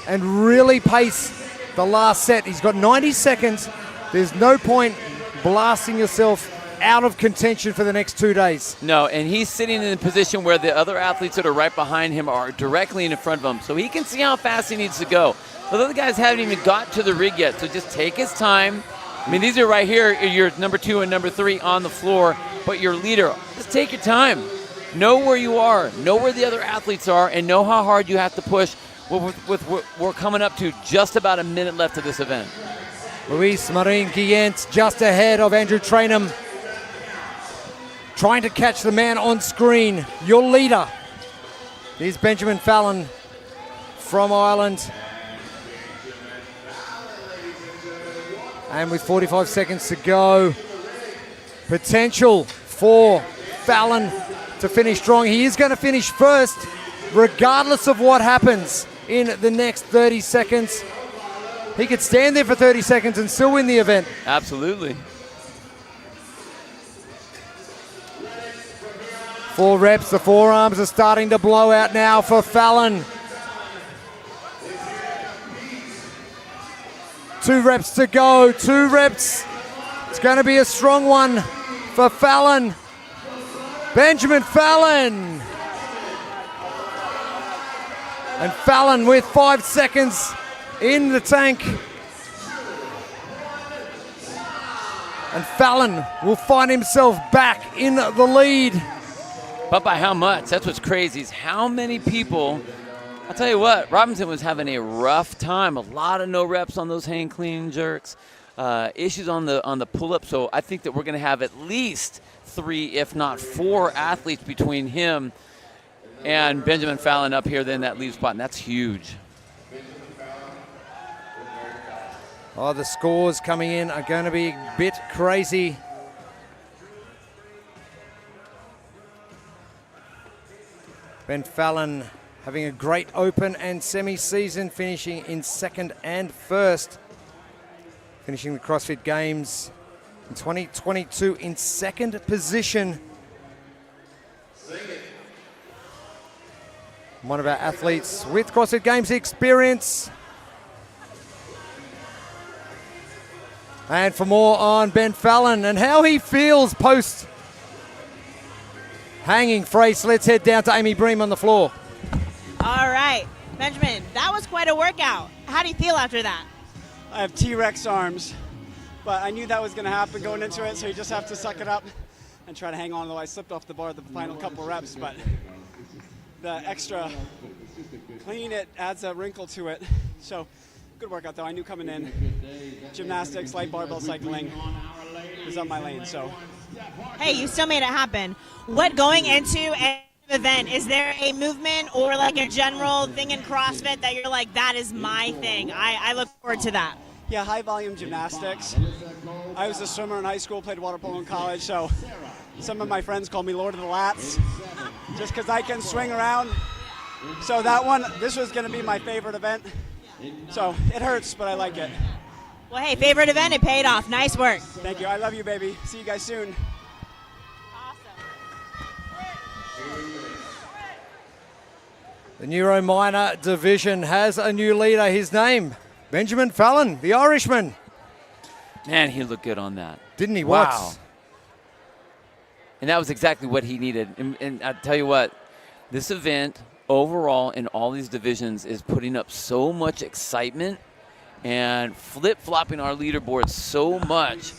S4: and really pace the last set. He's got 90 seconds. There's no point blasting yourself out of contention for the next 2 days.
S5: No, and he's sitting in a position where the other athletes that are right behind him are directly in front of him, so he can see how fast he needs to go. The other guys haven't even got to the rig yet, so just take his time. I mean, these are right here, your number 2 and number 3 on the floor, but your leader, just take your time. Know where you are, know where the other athletes are, and know how hard you have to push we're coming up to just about a minute left of this event.
S4: Luis Marin Guillent just ahead of Andrew Trainham. Trying to catch the man on screen, your leader. Here's Benjamin Fallon from Ireland. And with 45 seconds to go, potential for Fallon to finish strong. He is going to finish first, regardless of what happens in the next 30 seconds. He could stand there for 30 seconds and still win the event.
S5: Absolutely.
S4: 4 reps, the forearms are starting to blow out now for Fallon. 2 reps to go, 2 reps. It's going to be a strong one for Fallon. Benjamin Fallon. And Fallon with 5 seconds in the tank. And Fallon will find himself back in the lead.
S5: But by how much? That's what's crazy is how many people. I'll tell you what, Robinson was having a rough time. A lot of no reps on those hang clean jerks. Issues on the pull-up. So I think that we're going to have at least 3, if not 4 athletes between him and Benjamin Fallon up here then that lead spot. And that's huge.
S4: Oh, the scores coming in are going to be a bit crazy. Ben Fallon having a great open and semi-season, finishing in second and first. Finishing the CrossFit Games in 2022 in second position. One of our athletes with CrossFit Games experience. And for more on Ben Fallon and how he feels post hanging Frace, let's head down to Amy Bream on the floor.
S7: All right, Benjamin, that was quite a workout. How do you feel after that?
S2: I have T-Rex arms, but I knew that was going to happen going into it, so you just have to suck it up and try to hang on, though I slipped off the bar the final couple reps, but the extra clean, it adds a wrinkle to it. So good workout, though. I knew coming in, gymnastics, light barbell cycling was up my lane, so.
S7: Hey, you still made it happen. What going into an event, is there a movement or like a general thing in CrossFit that you're like, that is my thing? I look forward to that.
S2: Yeah, high volume gymnastics. I was a swimmer in high school, played water polo in college, so some of my friends call me Lord of the Lats, just because I can swing around. So this was going to be my favorite event. So it hurts, but I like it.
S7: Well, hey, favorite event, it paid off. Nice work.
S2: Thank you. I love you, baby. See you guys soon.
S4: The Neuro minor division has a new leader. His name, Benjamin Fallon, the Irishman.
S5: Man, he looked good on that.
S4: Didn't he?
S5: Wow.
S4: What?
S5: And that was exactly what he needed. And I tell you what, this event overall in all these divisions is putting up so much excitement and flip-flopping our leaderboard so much.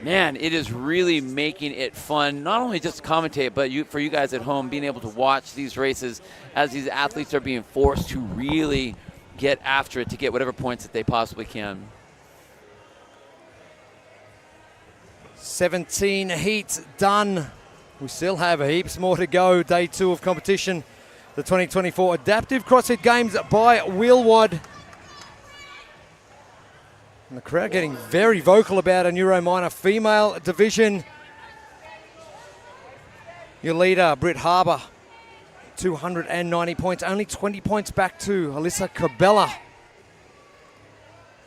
S5: Man, it is really making it fun, not only just to commentate, but for you guys at home, being able to watch these races as these athletes are being forced to really get after it to get whatever points that they possibly can.
S4: 17 heats done. We still have heaps more to go. Day 2 of competition. The 2024 Adaptive CrossFit Games by Wheelwad. And the crowd getting very vocal about a Neuro minor female division. Your leader, Britt Harbour, 290 points. Only 20 points back to Alyssa Cabela.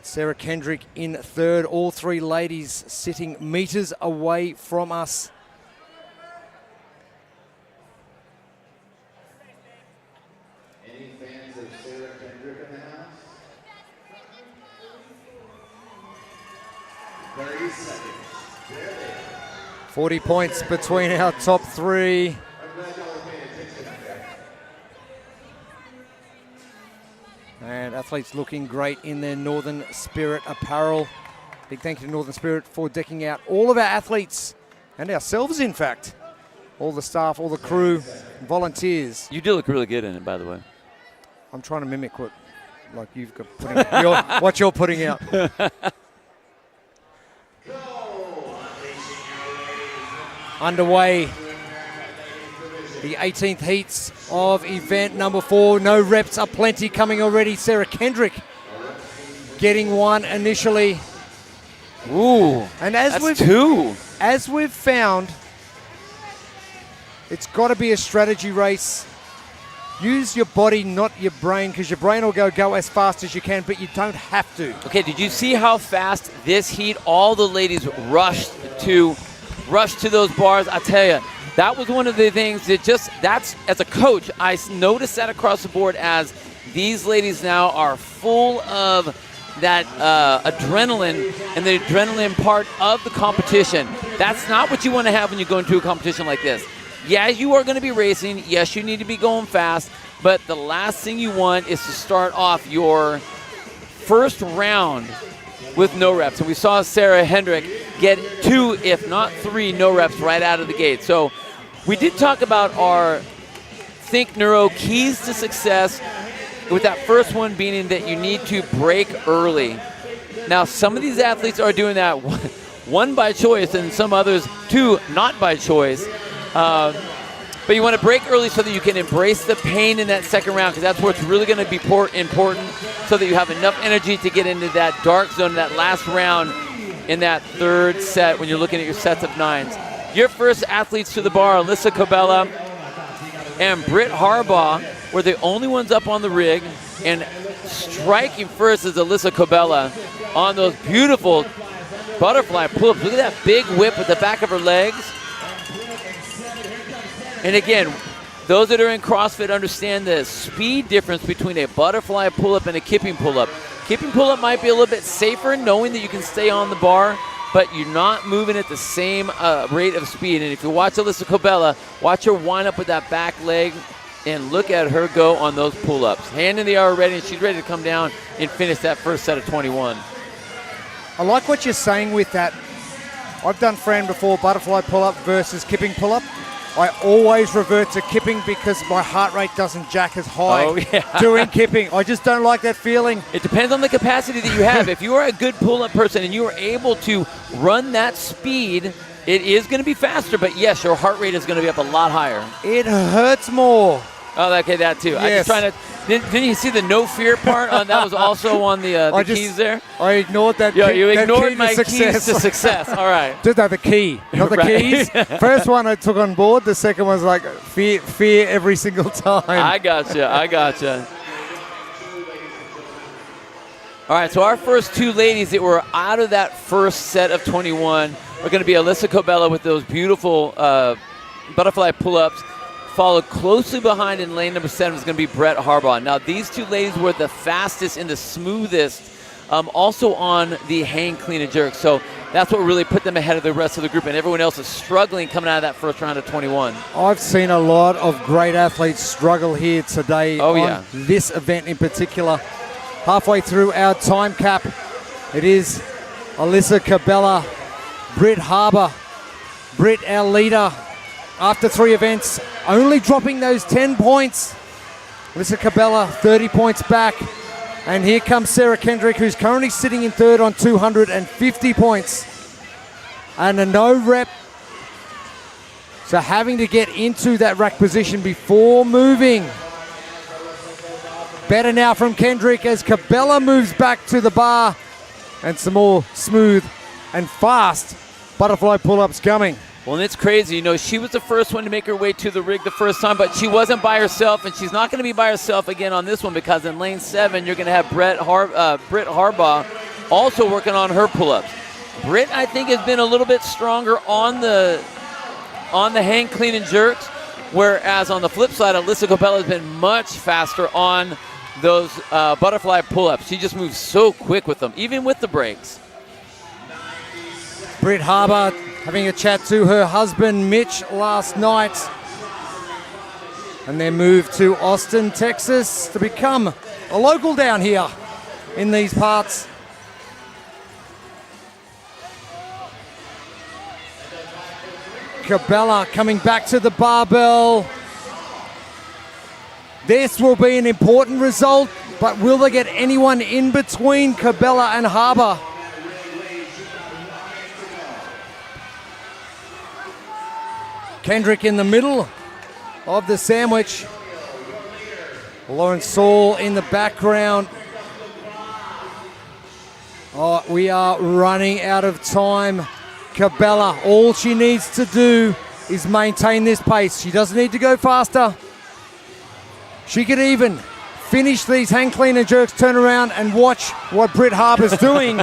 S4: Sarah Kendrick in third. All three ladies sitting meters away from us.
S18: Any fans of Sarah Kendrick in the house? 30 seconds. There they are.
S4: 40 points between our top three.
S18: I'm glad y'all are paying attention up there.
S4: And athletes looking great in their Northern Spirit apparel. Big thank you to Northern Spirit for decking out all of our athletes and ourselves, in fact. All the staff, all the crew, volunteers.
S5: You do look really good in it, by the way.
S4: I'm trying to mimic what you've got what you're putting out. Underway. The 18th heats of event number 4. No reps aplenty coming already. Sarah Kendrick getting one initially.
S5: Ooh,
S4: and as we've found, it's got to be a strategy race. Use your body, not your brain, because your brain will go as fast as you can, but you don't have to.
S5: Okay, did you see how fast this heat, all the ladies rushed to those bars? I tell you, that was one of the things that's as a coach, I noticed that across the board as these ladies now are full of that adrenaline and the adrenaline part of the competition. That's not what you want to have when you go into a competition like this. Yeah, you are going to be racing. Yes, you need to be going fast, but the last thing you want is to start off your first round with no reps. And we saw Sarah Hendrick get 2, if not 3, no reps right out of the gate. So we did talk about our Think Neuro keys to success, with that first one being that you need to break early. Now, some of these athletes are doing that, one by choice, and some others, 2 not by choice. But you want to break early so that you can embrace the pain in that second round, because that's where it's really going to be important, so that you have enough energy to get into that dark zone, that last round in that third set when you're looking at your sets of 9s. Your first athletes to the bar, Alyssa Cabela and Britt Harbaugh, were the only ones up on the rig, and striking first is Alyssa Cabela on those beautiful butterfly pull-ups. Look at that big whip at the back of her legs. And again, those that are in CrossFit understand the speed difference between a butterfly pull-up and a kipping pull-up. Kipping pull-up might be a little bit safer, knowing that you can stay on the bar, but you're not moving at the same rate of speed. And if you watch Alyssa Cabela, watch her wind up with that back leg, and look at her go on those pull-ups. Hand in the air already, and she's ready to come down and finish that first set of 21.
S4: I like what you're saying with that. I've done Fran before, butterfly pull-up versus kipping pull-up. I always revert to kipping because my heart rate doesn't jack as high doing kipping. I just don't like that feeling.
S5: It depends on the capacity that you have. If you are a good pull-up person and you are able to run that speed, it is going to be faster, but yes, your heart rate is going to be up a lot higher.
S4: It hurts more.
S5: Oh, okay, that too.
S4: Yes.
S5: I'm just trying to. Didn't you see the no fear part? That was also on the keys there.
S4: I ignored that.
S5: Yeah,
S4: key,
S5: you
S4: that
S5: ignored
S4: key
S5: my
S4: to success.
S5: keys to success. All right.
S4: Just the key, not the
S5: Right.
S4: keys. First one I took on board. The second one's like fear every single time.
S5: I gotcha. All right, so our first two ladies that were out of that first set of 21 are going to be Alyssa Cobella with those beautiful butterfly pull-ups. Followed closely behind in lane number 7 is going to be Brett Harbaugh. Now, these two ladies were the fastest and the smoothest, also on the hang, clean, and jerk. So that's what really put them ahead of the rest of the group, and everyone else is struggling coming out of that first round of 21.
S4: I've seen a lot of great athletes struggle here today on this event in particular. Halfway through our time cap, it is Alyssa Cobella, Britt Harbour, Britt, our leader, after 3 events, only dropping those 10 points. Alyssa Cobella, 30 points back. And here comes Sarah Kendrick, who's currently sitting in 3rd on 250 points. And a no rep. So having to get into that rack position before moving. Better now from Kendrick as Cobella moves back to the bar. And some more smooth and fast butterfly pull-ups coming.
S5: Well, and it's crazy. You know, she was the first one to make her way to the rig the first time, but she wasn't by herself, and she's not going to be by herself again on this one because in lane 7, you're going to have Britt Harbaugh also working on her pull-ups. Britt, I think, has been a little bit stronger on the hang, clean, and jerks, whereas on the flip side, Alyssa Cobella has been much faster on those butterfly pull-ups. She just moves so quick with them, even with the brakes.
S4: Britt Harbour having a chat to her husband, Mitch, last night. And then moved to Austin, Texas to become a local down here in these parts. Cobella coming back to the barbell. This will be an important result, but will they get anyone in between Cobella and Harbour? Kendrick in the middle of the sandwich. Lauren Saul in the background. Oh, we are running out of time. Cobella, all she needs to do is maintain this pace. She doesn't need to go faster. She could even finish these hang, clean, and jerks, turn around and watch what Britt Harbour's doing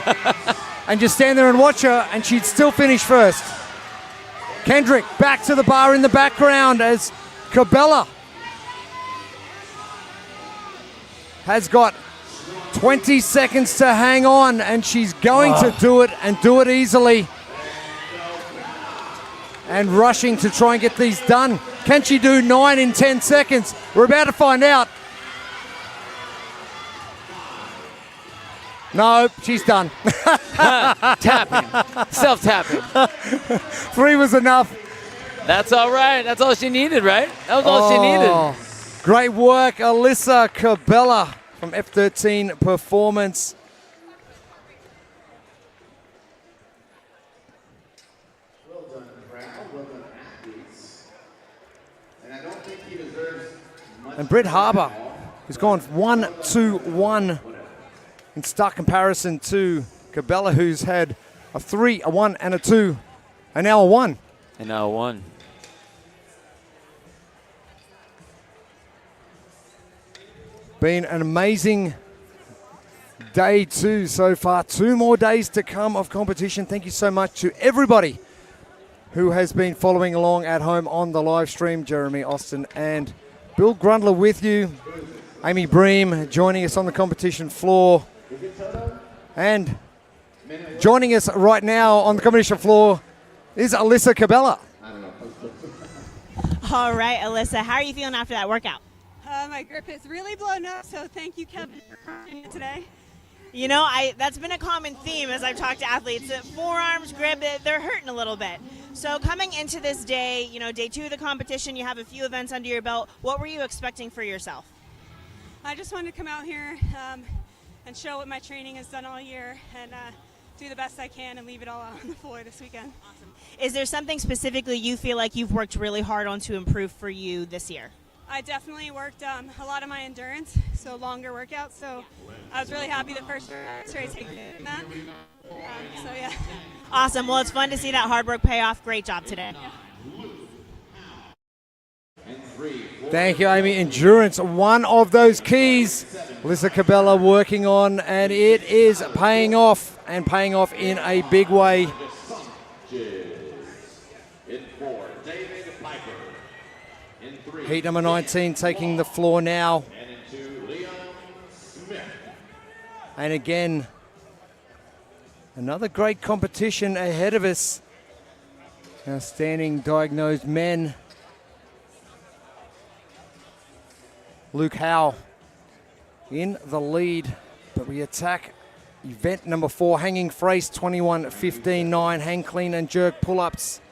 S4: and just stand there and watch her, and she'd still finish first. Kendrick back to the bar in the background as Cobella has got 20 seconds to hang on, and she's going to do it and do it easily. And rushing to try and get these done. Can she do 9 in 10 seconds? We're about to find out. No, she's done.
S5: Tapping, self-tapping.
S4: 3 was enough.
S5: That's all right. That's all she needed, right? That was all she needed.
S4: Great work, Alyssa Cobella from F13 Performance.
S18: Well done, crowd. Well done, athletes. And I don't think he deserves much.
S4: And Britt Harbour has gone 1-2-1 in stark comparison to Cobella, who's had a 3, a 1, and a 2, and now a 1.
S5: And now a 1.
S4: Been an amazing day 2 so far. 2 more days to come of competition. Thank you so much to everybody who has been following along at home on the live stream. Jeremy Austin and Bill Grundler with you. Amy Bream joining us on the competition floor. And joining us right now on the competition floor is Alyssa Cobella.
S7: All right, Alyssa, how are you feeling after that workout?
S3: My grip is really blown up, so thank you, Kevin, for crushing it today.
S7: You know, that's been a common theme as I've talked to athletes. That forearms, grip, they're hurting a little bit. So coming into this day, you know, day 2 of the competition, you have a few events under your belt. What were you expecting for yourself?
S3: I just wanted to come out here and show what my training has done all year and do the best I can and leave it all out on the floor this weekend.
S7: Awesome. Is there something specifically you feel like you've worked really hard on to improve for you this year?
S3: I definitely worked a lot of my endurance, so longer workouts. So I was really happy the first race taking that. So yeah.
S7: Awesome. Well, it's fun to see that hard work pay off. Great job today.
S4: Thank you, Amy. Endurance, one of those keys Alyssa Cabela working on, and it is paying off, and paying off in a big way. Heat number 19 taking the floor now. And again, another great competition ahead of us. Our standing diagnosed men. Luke Howe in the lead, but we attack event number 4, hanging Frace 21-15-9, hang clean and jerk pull-ups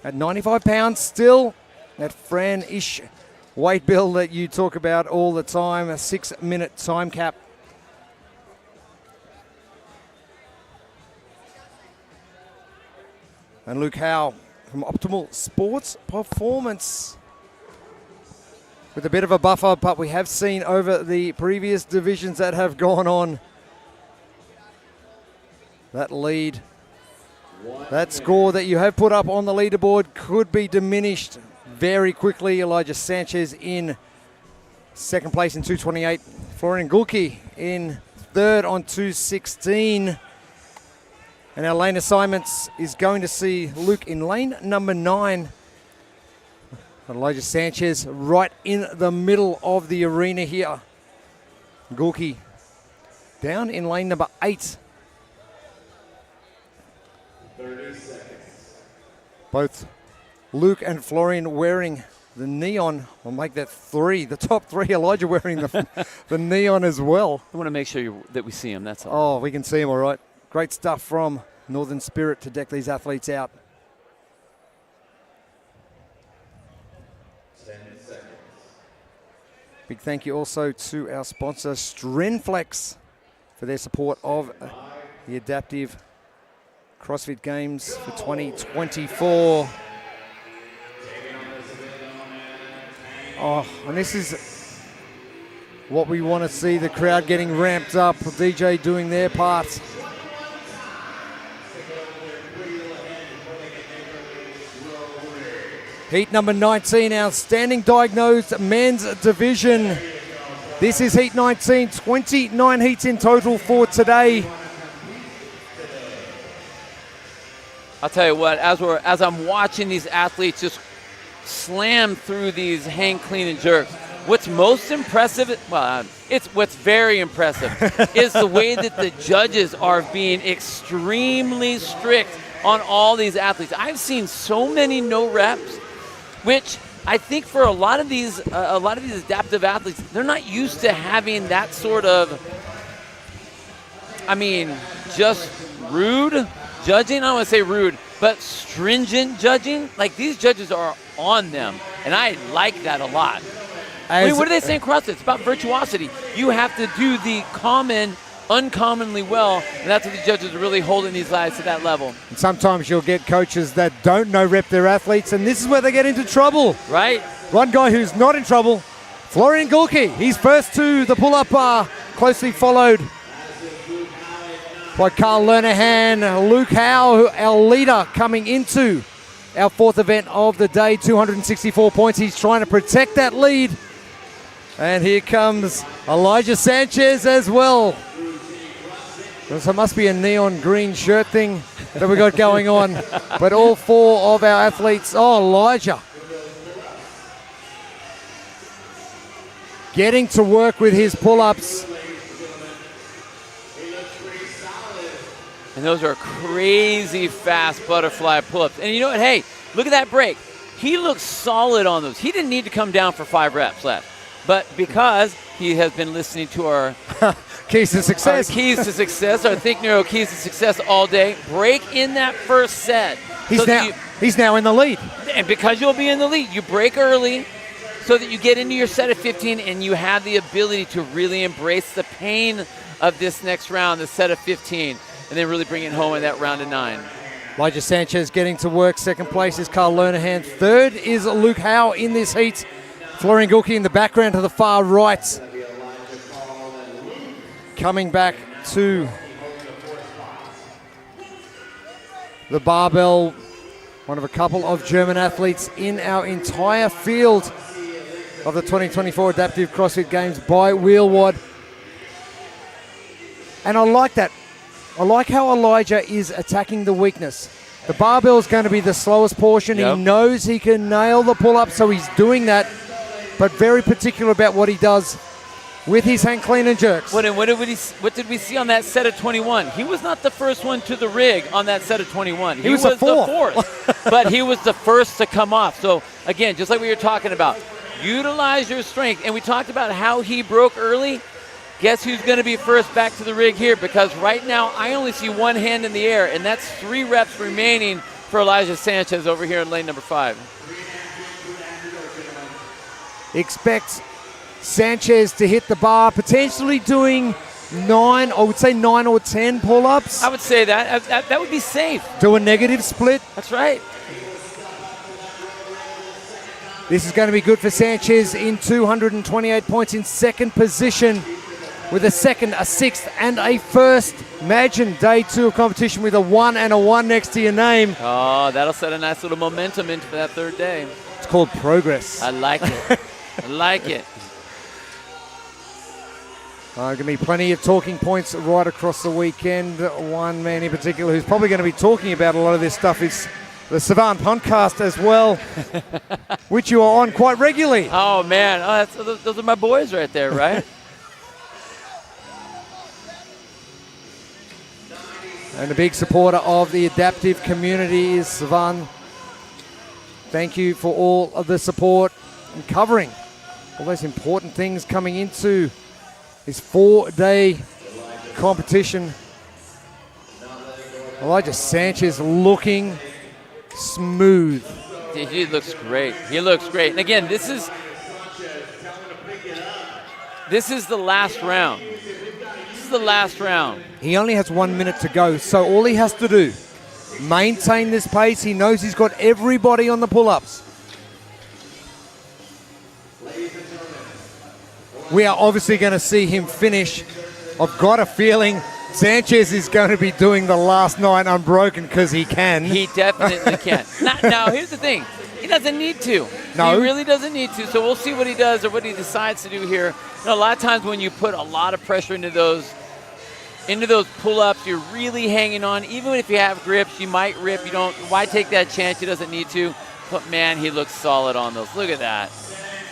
S4: at 95 pounds still. That Fran-ish weight bill that you talk about all the time, a 6-minute time cap. And Luke Howe from Optimal Sports Performance with a bit of a buffer, but we have seen over the previous divisions that have gone on, that lead, that score that you have put up on the leaderboard could be diminished very quickly. Elijah Sanchez in second place in 2:28. Florian Gulke in third on 2:16. And our lane assignments is going to see Luke in lane number 9. Elijah Sanchez right in the middle of the arena here. Gulke down in lane number 8.
S18: 30 seconds.
S4: Both Luke and Florian wearing the neon. I'll make that 3. The top 3, Elijah wearing the neon as well.
S5: I want to make sure that we see him, that's all.
S4: Oh, we can see him all right. Great stuff from Northern Spirit to deck these athletes out.
S18: 10 seconds.
S4: Big thank you also to our sponsor, Strenflex, for their support of the Adaptive CrossFit Games for 2024. Oh, and this is what we want to see, the crowd getting ramped up, DJ doing their part. Heat number 19, our standing diagnosed men's division. This is heat 19, 29 heats in total for today.
S5: I'll tell you what, as I'm watching these athletes just slam through these hang clean and jerks, what's most impressive, what's very impressive is the way that the judges are being extremely strict on all these athletes. I've seen so many no reps, which I think for a lot of these adaptive athletes, they're not used to having that sort of, just rude judging. I don't want to say rude, but stringent judging. Like, these judges are on them, and I like that a lot. What do they say in CrossFit? It's about virtuosity. You have to do the common uncommonly well, and that's what the judges are really holding these guys to that level.
S4: And sometimes you'll get coaches that don't no rep their athletes, and this is where they get into trouble.
S5: Right.
S4: One guy who's not in trouble, Florian Gulke. He's first to the pull-up bar, closely followed by Carl Lernahan. Luke Howe, our leader, coming into our 4th event of the day, 264 points. He's trying to protect that lead. And here comes Elijah Sanchez as well. So it must be a neon green shirt thing that we got going on. But all 4 of our athletes, Elijah, getting to work with his pull-ups.
S5: And those are crazy fast butterfly pull-ups. And you know what? Hey, look at that break. He looks solid on those. He didn't need to come down for 5 reps left. But because he has been listening to our
S4: Keys to Success.
S5: Our Keys to Success, our Think Neuro Keys to Success all day, break in that first set.
S4: He's now in the lead.
S5: And because you'll be in the lead, you break early so that you get into your set of 15 and you have the ability to really embrace the pain of this next round, the set of 15, and then really bring it home in that round of 9.
S4: Elijah Sanchez getting to work. Second place is Carl Lernahan. Third is Luke Howe in this heat. Florian Gulke in the background to the far right. Coming back to the barbell, one of a couple of German athletes in our entire field of the 2024 Adaptive CrossFit Games by Wheelwad. And I like that. I like how Elijah is attacking the weakness. The barbell is going to be the slowest portion.
S5: Yep.
S4: He knows he can nail the pull-up, so he's doing that, but very particular about what he does with his hang clean and jerks.
S5: What did we see on that set of 21? He was not the first one to the rig on that set of 21.
S4: He was the
S5: fourth. But he was the first to come off. So, again, just like we were talking about, utilize your strength. And we talked about how he broke early. Guess who's going to be first back to the rig here? Because right now I only see one hand in the air, and that's 3 reps remaining for Elijah Sanchez over here in lane number 5.
S4: Expect Sanchez to hit the bar, potentially doing 9 or 10 pull-ups.
S5: I would say that would be safe.
S4: Do a negative split.
S5: That's right.
S4: This is going to be good for Sanchez in 228 points in second position with a second, a sixth, and a first. Imagine day 2 of competition with a 1 and a 1 next to your name.
S5: Oh, that'll set a nice little momentum into that third day.
S4: It's called progress.
S5: I like it. I like it.
S4: Going to be plenty of talking points right across the weekend. One man in particular who's probably going to be talking about a lot of this stuff is the Savant podcast as well, which you are on quite regularly.
S5: Oh, man. Those are my boys right there, right?
S4: And a big supporter of the adaptive community is Savant. Thank you for all of the support and covering all those important things coming into this 4-day competition. Elijah Sanchez looking smooth.
S5: He looks great. He looks great. And again, this is the last round. This is the last round.
S4: He only has 1 minute to go, so all he has to do, maintain this pace. He knows he's got everybody on the pull-ups. We are obviously going to see him finish. I've got a feeling Sanchez is going to be doing the last 9 unbroken because he can.
S5: He definitely can. Now, here's the thing. He doesn't need to.
S4: No.
S5: He really doesn't need to. So we'll see what he does or what he decides to do here. You know, a lot of times when you put a lot of pressure into those pull-ups, you're really hanging on. Even if you have grips, you might rip. You don't. Why take that chance? He doesn't need to. But, man, he looks solid on those. Look at that.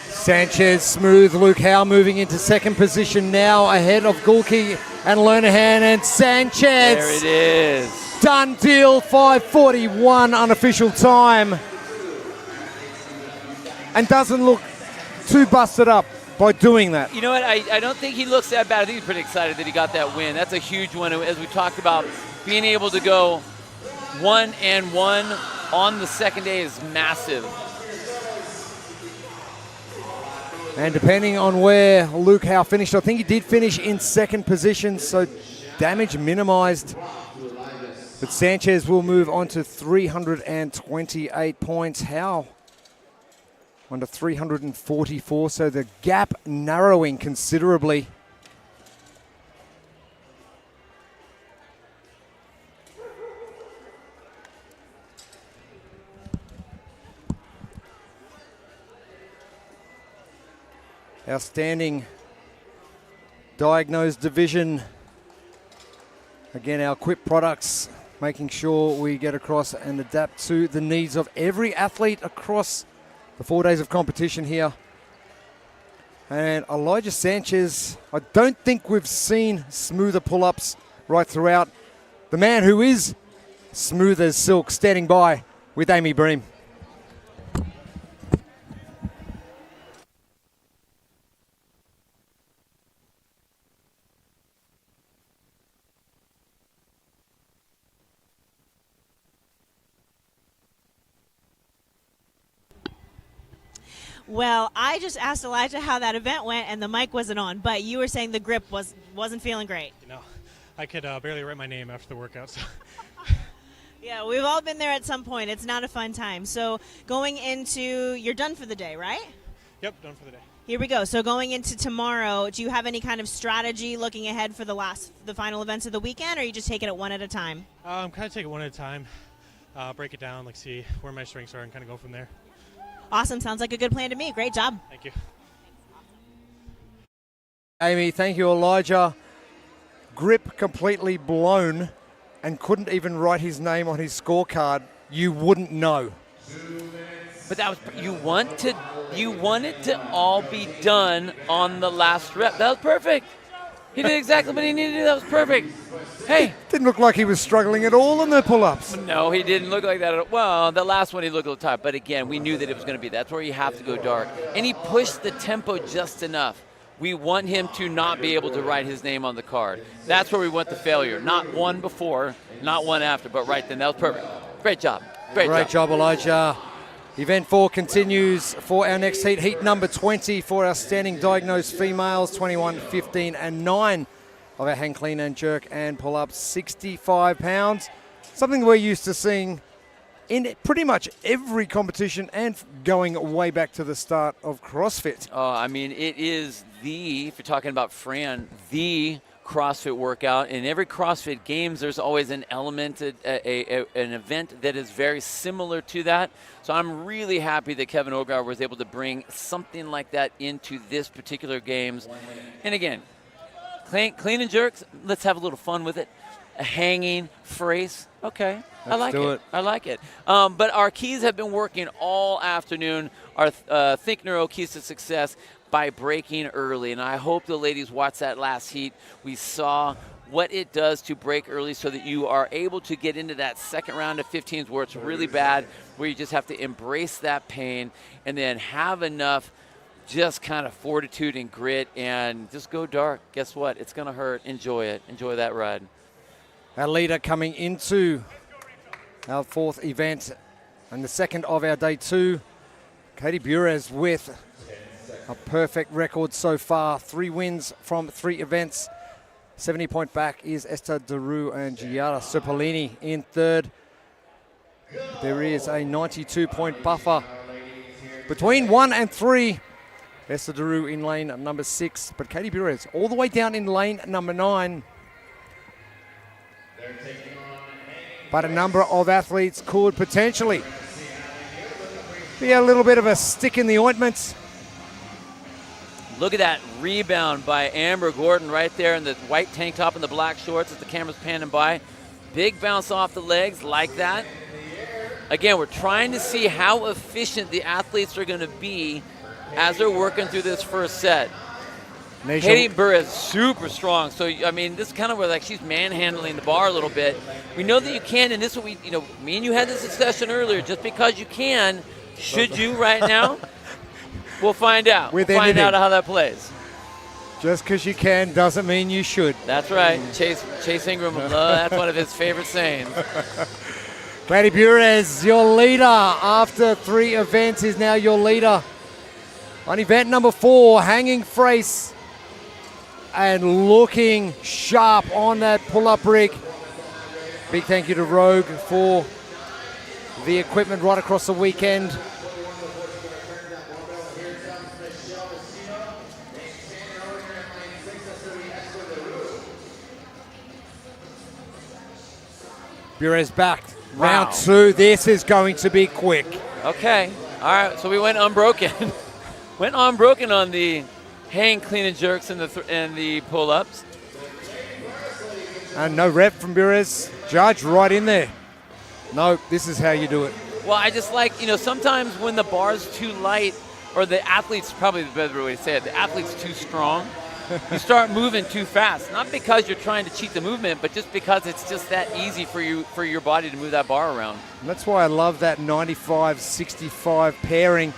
S4: Sanchez smooth. Luke Howe moving into second position now ahead of Gulke and Lernahan and Sanchez.
S5: There it is.
S4: Done deal, 5:41 unofficial time. And doesn't look too busted up by doing that.
S5: You know what? I don't think he looks that bad. I think he's pretty excited that he got that win. That's a huge one. As we talked about, being able to go 1 and 1 on the second day is massive.
S4: And depending on where Luke Howe finished, I think he did finish in second position, so damage minimized. But Sanchez will move on to 328 points. Howe on to 344, so the gap narrowing considerably. Outstanding diagnosed division. Again, our Quip products, making sure we get across and adapt to the needs of every athlete across the 4 days of competition here. And Elijah Sanchez, I don't think we've seen smoother pull-ups right throughout. The man who is smooth as silk, standing by with Amy Bream.
S7: Well, I just asked Elijah how that event went, and the mic wasn't on, but you were saying the grip wasn't feeling great.
S21: No, I could barely write my name after the workout. So.
S7: Yeah, we've all been there at some point. It's not a fun time. So going into, you're done for the day, right?
S21: Yep, done for the day.
S7: Here we go. So going into tomorrow, do you have any kind of strategy looking ahead for the final events of the weekend, or are you just taking it one at a time?
S21: Kind of take it one at a time, break it down, like see where my strengths are and kind of go from there.
S7: Awesome. Sounds like a good plan to me. Great job.
S21: Thank you.
S4: Amy, thank you, Elijah. Grip completely blown and couldn't even write his name on his scorecard. You wouldn't know.
S5: But that was you want it to all be done on the last rep. That was perfect. He did exactly what he needed to do. That was perfect. Hey.
S4: Didn't look like he was struggling at all in the pull-ups.
S5: No, he didn't look like that at all. Well, the last one he looked a little tired. But again, we knew that it was going to be. That's where you have to go dark. And he pushed the tempo just enough. We want him to not be able to write his name on the card. That's where we want the failure. Not one before, not one after, but right then. That was perfect. Great job.
S4: Great job, Elijah. Event 4 continues for our next heat. Heat number 20 for our standing diagnosed females, 21, 15, and 9 of our hang clean and jerk and pull up, 65 pounds. Something we're used to seeing in pretty much every competition and going way back to the start of CrossFit.
S5: Oh, I mean, it is if you're talking about Fran, the CrossFit workout. In every CrossFit Games, there's always an element, an event that is very similar to that. So I'm really happy that Kevin Ogar was able to bring something like that into this particular Games. And again, clean and jerks, let's have a little fun with it. A hanging phrase, okay. I like it. I like it. But our keys have been working all afternoon. Our Think Neuro keys to success by breaking early. And I hope the ladies watched that last heat. We saw what it does to break early so that you are able to get into that second round of 15s where it's really bad, where you just have to embrace that pain and then have enough just kind of fortitude and grit and just go dark. Guess what? It's going to hurt. Enjoy it. Enjoy that ride.
S4: Our leader coming into our 4th event and the second of our day 2, Katie Burez with a perfect record so far. 3 wins from 3 events. 70-point back is Esther Daru and Giada Serpolini in 3rd. There is a 92-point buffer between 1 and 3. Esther Daru in lane number 6, but Katie Burez all the way down in lane number 9. But a number of athletes could potentially be a little bit of a stick in the ointment.
S5: Look at that rebound by Amber Gordon right there in the white tank top and the black shorts as the camera's panning by. Big bounce off the legs like that. Again, we're trying to see how efficient the athletes are going to be as they're working through this first set. Katie Burr is super strong. So, I mean, this is kind of where like she's manhandling the bar a little bit. We know that you can, and this is what me and you had this discussion earlier. Just because you can, should you right now? We'll find out. We'll find out how that plays.
S4: Just because you can doesn't mean you should.
S5: That's right. Chase Ingram, that's one of his favorite sayings.
S4: Katie Burez, your leader after 3 events, is now your leader on event number 4, hanging brace. And looking sharp on that pull-up rig. Big thank you to Rogue for the equipment right across the weekend. Burez back.
S5: Wow.
S4: Round 2. This is going to be quick.
S5: Okay. All right. So we went unbroken. Went unbroken on the hang, clean, and jerks and the pull-ups.
S4: And no rep from Burez. Judge right in there. No, this is how you do it.
S5: Well, I just like, sometimes when the bar's too light, or the athlete's probably the better way to say it, the athlete's too strong, you start moving too fast. Not because you're trying to cheat the movement, but just because it's just that easy for your body to move that bar around.
S4: And that's why I love that 95-65 pairing,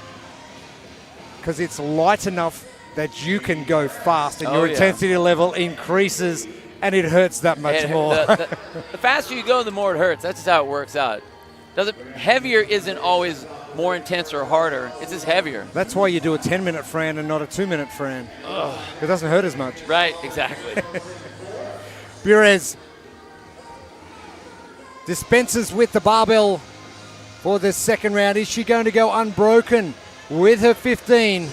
S4: because it's light enough that you can go fast and your intensity level increases and it hurts that much more.
S5: The faster you go, the more it hurts. That's just how it works out. Heavier isn't always more intense or harder. It's just heavier.
S4: That's why you do a 10-minute Fran and not a 2-minute Fran. It doesn't hurt as much.
S5: Right, exactly.
S4: Burez dispenses with the barbell for the second round. Is she going to go unbroken with her 15?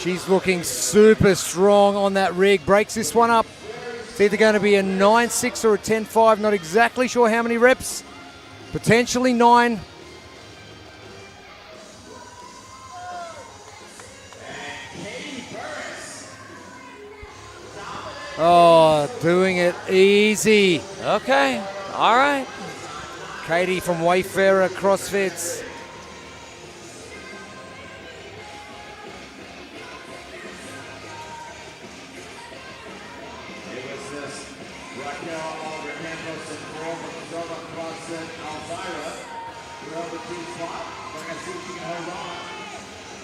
S4: She's looking super strong on that rig. Breaks this one up. It's either going to be a 9.6 or a 10.5. Not exactly sure how many reps. Potentially 9. Oh, doing it easy.
S5: Okay, all right.
S4: Katie from Wayfarer CrossFits.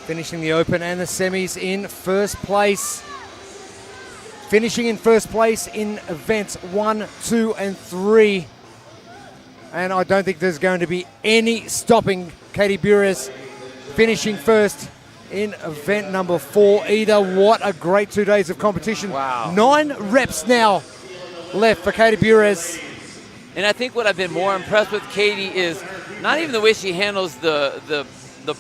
S4: Finishing the Open and the semis in first place. Finishing in first place in events 1, 2, and 3. And I don't think there's going to be any stopping Katie Burez finishing first in event number 4 either. What a great 2 days of competition.
S5: Wow.
S4: 9 reps now left for Katie Burez.
S5: And I think what I've been more impressed with Katie is not even the way she handles the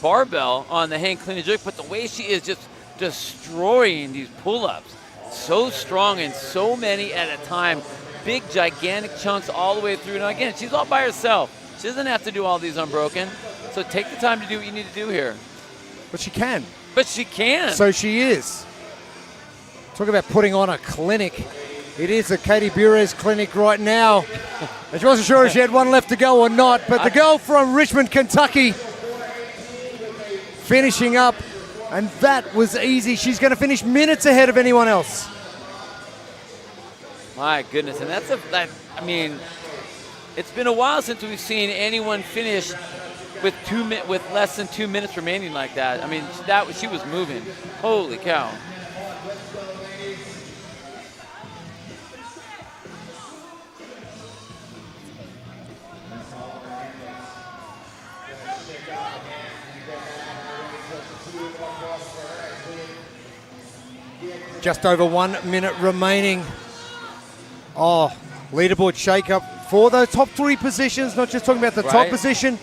S5: barbell on the hang clean and jerk, but the way she is just destroying these pull-ups. So strong and so many at a time. Big, gigantic chunks all the way through. Now, again, she's all by herself. She doesn't have to do all these unbroken. So take the time to do what you need to do here.
S4: But she can.
S5: But she can.
S4: So she is. Talk about putting on a clinic. It is a Katie Burez clinic right now. And she wasn't sure if she had one left to go or not, but the girl from Richmond, Kentucky, finishing up, and that was easy. She's going to finish minutes ahead of anyone else.
S5: My goodness, and I mean, it's been a while since we've seen anyone finish with less than 2 minutes remaining like that. I mean, she was moving. Holy cow.
S4: Just over 1 minute remaining. Oh, leaderboard shake-up for those top 3 positions, not just talking about the top position.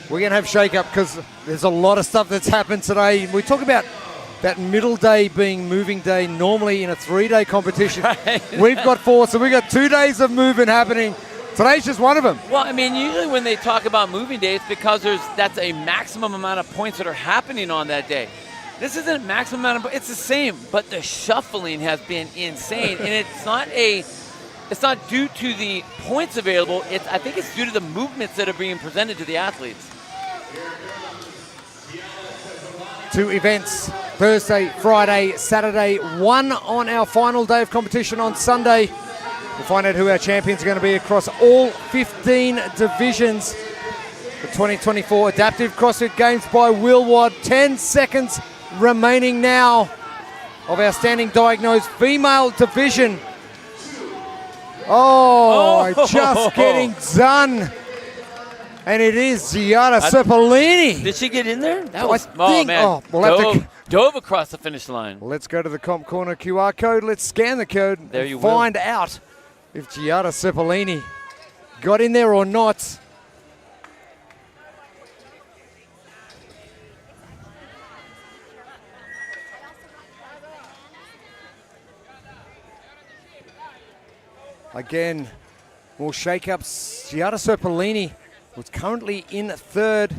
S4: We're going to have shake-up because there's a lot of stuff that's happened today. We talk about that middle day being moving day normally in a 3-day competition. We've got 4, so we've got 2 days of movement happening. Today's just one of them.
S5: Well, I mean, usually when they talk about moving day, it's because that's a maximum amount of points that are happening on that day. This isn't maximum amount of, it's the same, but the shuffling has been insane, and it's not due to the points available. I think it's due to the movements that are being presented to the athletes.
S4: 2 events, Thursday, Friday, Saturday, 1 on our final day of competition on Sunday. We'll find out who our champions are going to be across all 15 divisions. The 2024 Adaptive CrossFit Games by Will Watt. 10 seconds remaining now of our standing diagnosed female division. Just getting done. And it is Giada Ceppolini.
S5: Did she get in there? Dove across the finish line.
S4: Let's go to the Comp Corner QR code. Let's scan the code
S5: there you
S4: and find out if Giada Ceppolini got in there or not. Again, more shake-ups. Giada Ceppolini was currently in 3rd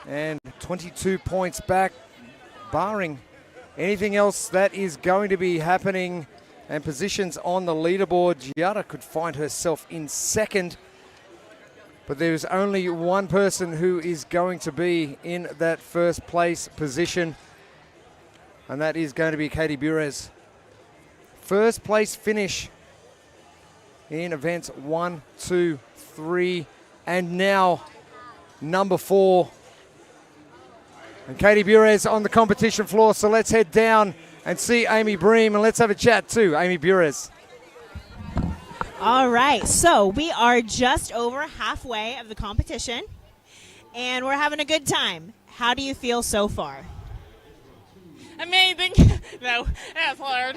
S4: and 22 points back, barring anything else that is going to be happening and positions on the leaderboard. Giada could find herself in 2nd, but there's only one person who is going to be in that first place position, and that is going to be Katie Burez. First place finish in events 1, 2, 3, and now number 4. And Katie Burez on the competition floor, so let's head down and see Amy Bream, and let's have a chat too, Amy Burez.
S7: All right, so we are just over halfway of the competition, and we're having a good time. How do you feel so far?
S15: Amazing. No, that's hard.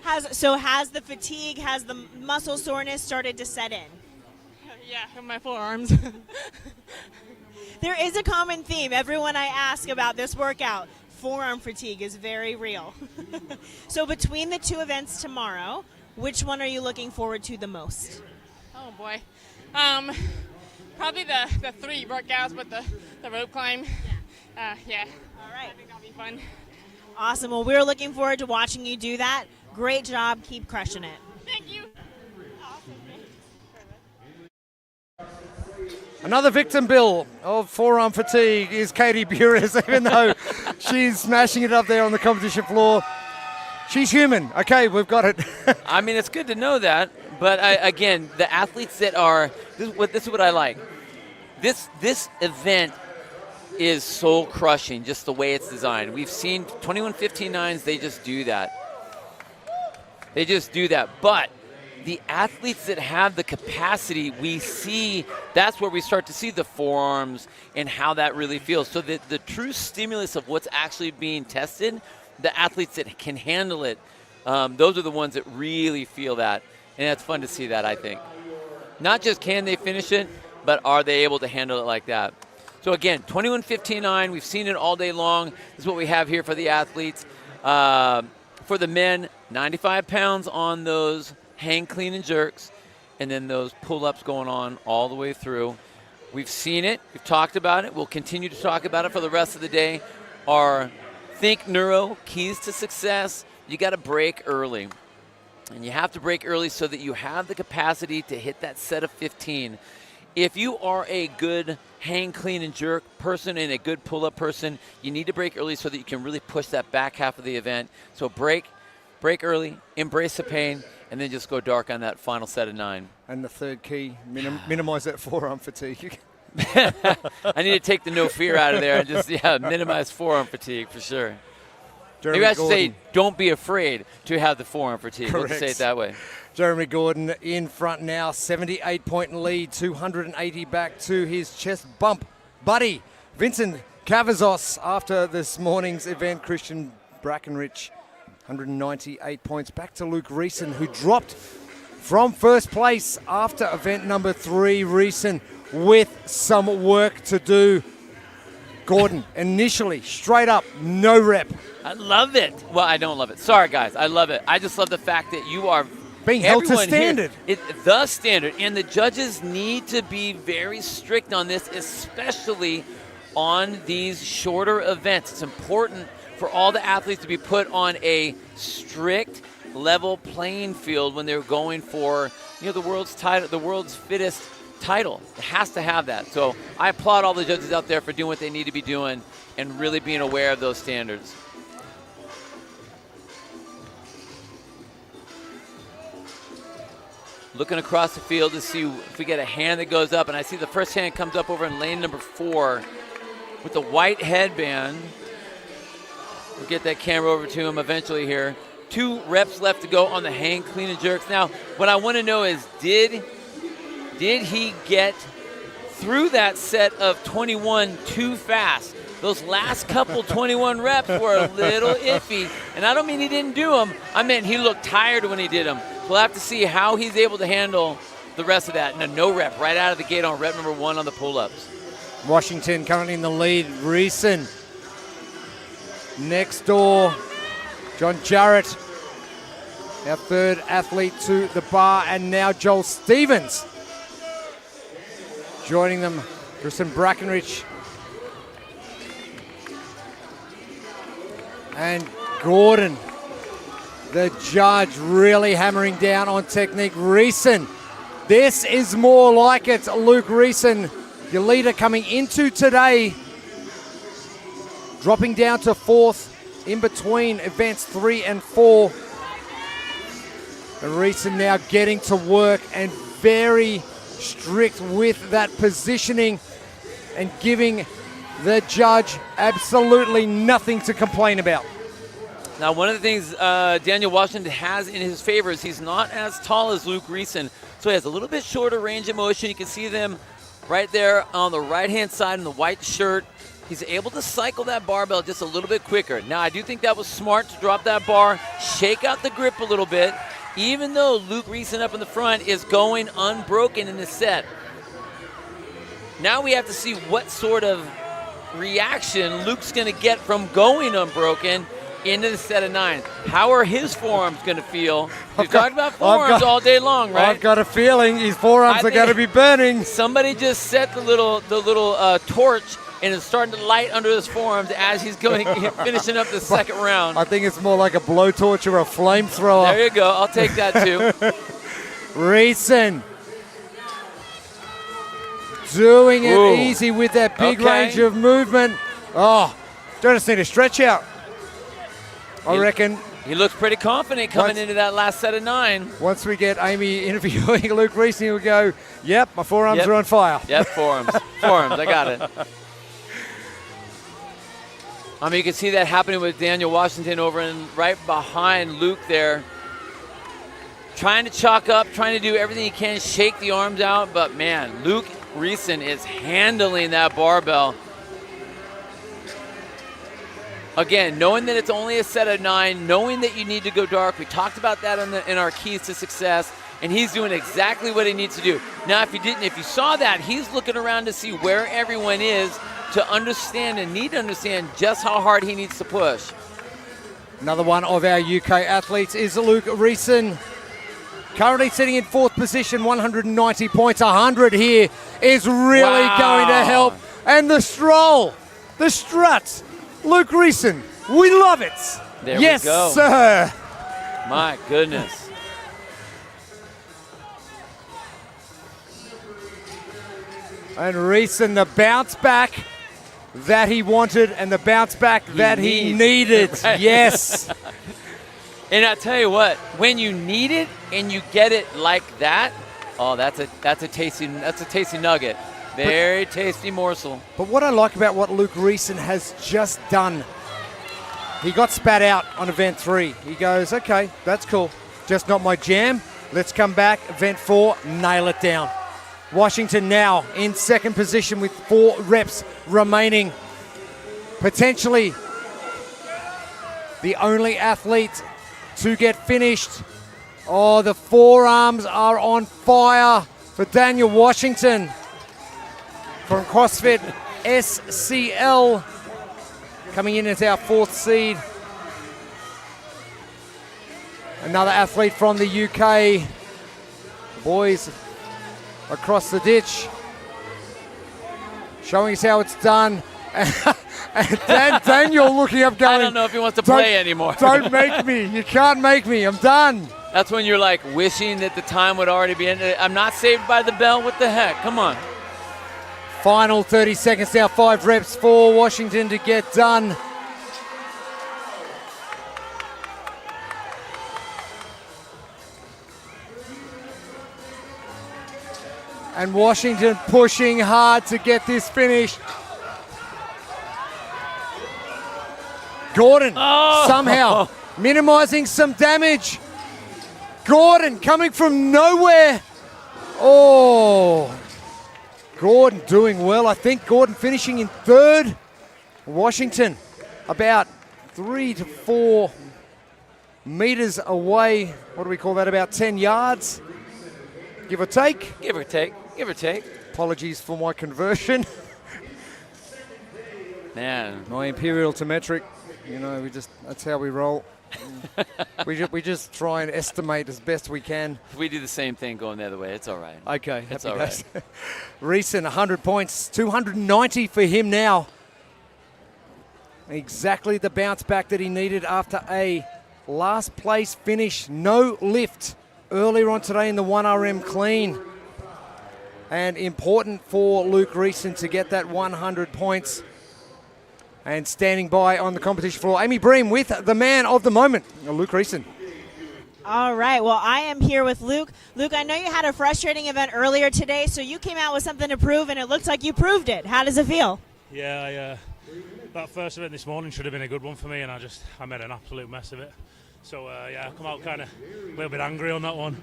S7: Has the fatigue, has the muscle soreness started to set in?
S15: Yeah, in my forearms.
S7: There is a common theme. Everyone I ask about this workout, forearm fatigue is very real. So between the 2 events tomorrow, which one are you looking forward to the most?
S15: Oh boy. Probably the 3 workouts with the rope climb. Yeah.
S7: All right.
S15: I think that'll be fun.
S7: Awesome. Well, we're looking forward to watching you do that. Great job. Keep crushing it.
S15: Thank you.
S4: Another victim, Bill, of forearm fatigue is Katie Bures, even though she's smashing it up there on the competition floor. She's human. Okay, we've got it.
S5: I mean, it's good to know that. But, again, the athletes that are this is what I like. This event is soul-crushing, just the way it's designed. We've seen 21:15.9s, they just do that. They just do that. But the athletes that have the capacity, we see that's where we start to see the forearms and how that really feels. So the true stimulus of what's actually being tested, the athletes that can handle it, those are the ones that really feel that. And it's fun to see that, I think. Not just can they finish it, but are they able to handle it like that? So again, 21:15.9, we've seen it all day long. This is what we have here for the athletes. For the men, 95 pounds on those hang clean and jerks, and then those pull-ups going on all the way through. We've seen it. We've talked about it. We'll continue to talk about it for the rest of the day. Our Think Neuro, keys to success, you got to break early. And you have to break early so that you have the capacity to hit that set of 15. If you are a good hang clean and jerk person and a good pull-up person, you need to break early so that you can really push that back half of the event. So break early, embrace the pain, and then just go dark on that final set of 9.
S4: And the third key, minimize that forearm fatigue.
S5: I need to take the no fear out of there and just minimize forearm fatigue for sure.
S4: Jeremy
S5: Maybe I should
S4: Gordon.
S5: say don't be afraid to have the forearm fatigue.
S4: Correct.
S5: Let's say it that way.
S4: Jeremy Gordon in front now, 78-point lead, 280 back to his chest bump buddy, Vincent Cavazos, after this morning's event. Christian Brackenrich, 198 points. Back to Luke Reeson, who dropped from first place after event number 3. Reeson with some work to do. Gordon, initially, straight up, no rep.
S5: I love it. Well, I don't love it. Sorry, guys. I love it. I just love the fact that you are
S4: being held to standard.
S5: The standard. And the judges need to be very strict on this, especially on these shorter events. It's important for all the athletes to be put on a strict level playing field when they're going for, the world's title, the world's fittest title. It has to have that. So I applaud all the judges out there for doing what they need to be doing and really being aware of those standards. Looking across the field to see if we get a hand that goes up, and I see the first hand comes up over in lane number 4 with the white headband. We'll get that camera over to him eventually here. 2 reps left to go on the hang clean and jerks. Now, what I want to know is, did he get through that set of 21 too fast? Those last couple 21 reps were a little iffy, and I don't mean he didn't do them. I meant he looked tired when he did them. We'll have to see how he's able to handle the rest of that. And a no rep right out of the gate on rep number 1 on the pull-ups.
S4: Washington currently in the lead. Reeson next door. John Jarrett, our third athlete to the bar, and now Joel Stevens joining them. Kristen Brackenrich and Gordon. The judge really hammering down on technique. Reeson, this is more like it. Luke Reeson, your leader coming into today, dropping down to 4th in between events 3 and 4. And Reeson now getting to work and very strict with that positioning and giving the judge absolutely nothing to complain about.
S5: Now, one of the things Daniel Washington has in his favor is he's not as tall as Luke Reeson, so he has a little bit shorter range of motion. You can see them right there on the right-hand side in the white shirt. He's able to cycle that barbell just a little bit quicker. Now, I do think that was smart to drop that bar, shake out the grip a little bit, even though Luke Reeson up in the front is going unbroken in this set. Now we have to see what sort of reaction Luke's going to get from going unbroken into the set of 9. How are his forearms going to feel? We've talked about forearms all day long, right?
S4: I've got a feeling his forearms are going to be burning.
S5: Somebody just set the little torch and it's starting to light under his forearms as he's going finishing up the second round.
S4: I think it's more like a blowtorch or a flamethrower.
S5: There you go. I'll take that too.
S4: Reason doing it easy with that big range of movement. Oh, just need to stretch out. I reckon.
S5: He looks pretty confident coming into that last set of 9.
S4: Once we get Amy interviewing Luke Reason, he'll go, yep, my forearms are on fire.
S5: Yep, forearms. Forearms, I got it. I mean, you can see that happening with Daniel Washington over and right behind Luke there. Trying to chalk up, trying to do everything he can, shake the arms out, but man, Luke Reason is handling that barbell. Again, knowing that it's only a set of 9, knowing that you need to go dark. We talked about that in our keys to success, and he's doing exactly what he needs to do. Now, if you saw that, he's looking around to see where everyone is to understand and need to understand just how hard he needs to push.
S4: Another one of our UK athletes is Luke Reason. Currently sitting in 4th position, 190 points. 100 here is really going to help. And the stroll, the strut, Luke Reason, we love it.
S5: There
S4: yes,
S5: we go.
S4: Sir.
S5: My goodness.
S4: And Reason, the bounce back that he wanted and the bounce back that he needed.
S5: Right.
S4: Yes.
S5: And I tell you what, when you need it and you get it like that, oh, that's a tasty nugget. Very tasty morsel.
S4: But what I like about what Luke Reason has just done, he got spat out on event 3. He goes, okay, that's cool. Just not my jam. Let's come back. Event 4, nail it down. Washington now in 2nd position with 4 reps remaining. Potentially the only athlete to get finished. Oh, the forearms are on fire for Daniel Washington from CrossFit SCL, coming in as our 4th seed. Another athlete from the UK. The boys across the ditch, showing us how it's done. And Daniel looking up going,
S5: I don't know if he wants to play anymore.
S4: Don't make me. You can't make me. I'm done.
S5: That's when you're like wishing that the time would already be ended. I'm not saved by the bell. What the heck? Come on.
S4: Final 30 seconds now. 5 reps for Washington to get done. And Washington pushing hard to get this finished. Gordon somehow minimizing some damage. Gordon coming from nowhere. Oh, Gordon doing well. I think Gordon finishing in 3rd. Washington about 3 to 4 meters away. What do we call that? About 10 yards, give or take.
S5: Give or take. Give or take.
S4: Apologies for my conversion.
S5: Man,
S4: my imperial to metric. You know, that's how we roll. we just try and estimate as best we can.
S5: We do the same thing going the other way. It's all right.
S4: Okay.
S5: It's all right.
S4: Reason, 100 points, 290 for him now. Exactly the bounce back that he needed after a last place finish. No lift earlier on today in the 1RM clean. And important for Luke Reason to get that 100 points. And standing by on the competition floor, Amy Bream with the man of the moment, Luke Reason.
S7: All right, well, I am here with Luke. Luke, I know you had a frustrating event earlier today, so you came out with something to prove, and it looks like you proved it. How does it feel?
S21: Yeah, that first event this morning should have been a good one for me, and I made an absolute mess of it. So, I come out kind of a little bit angry on that one.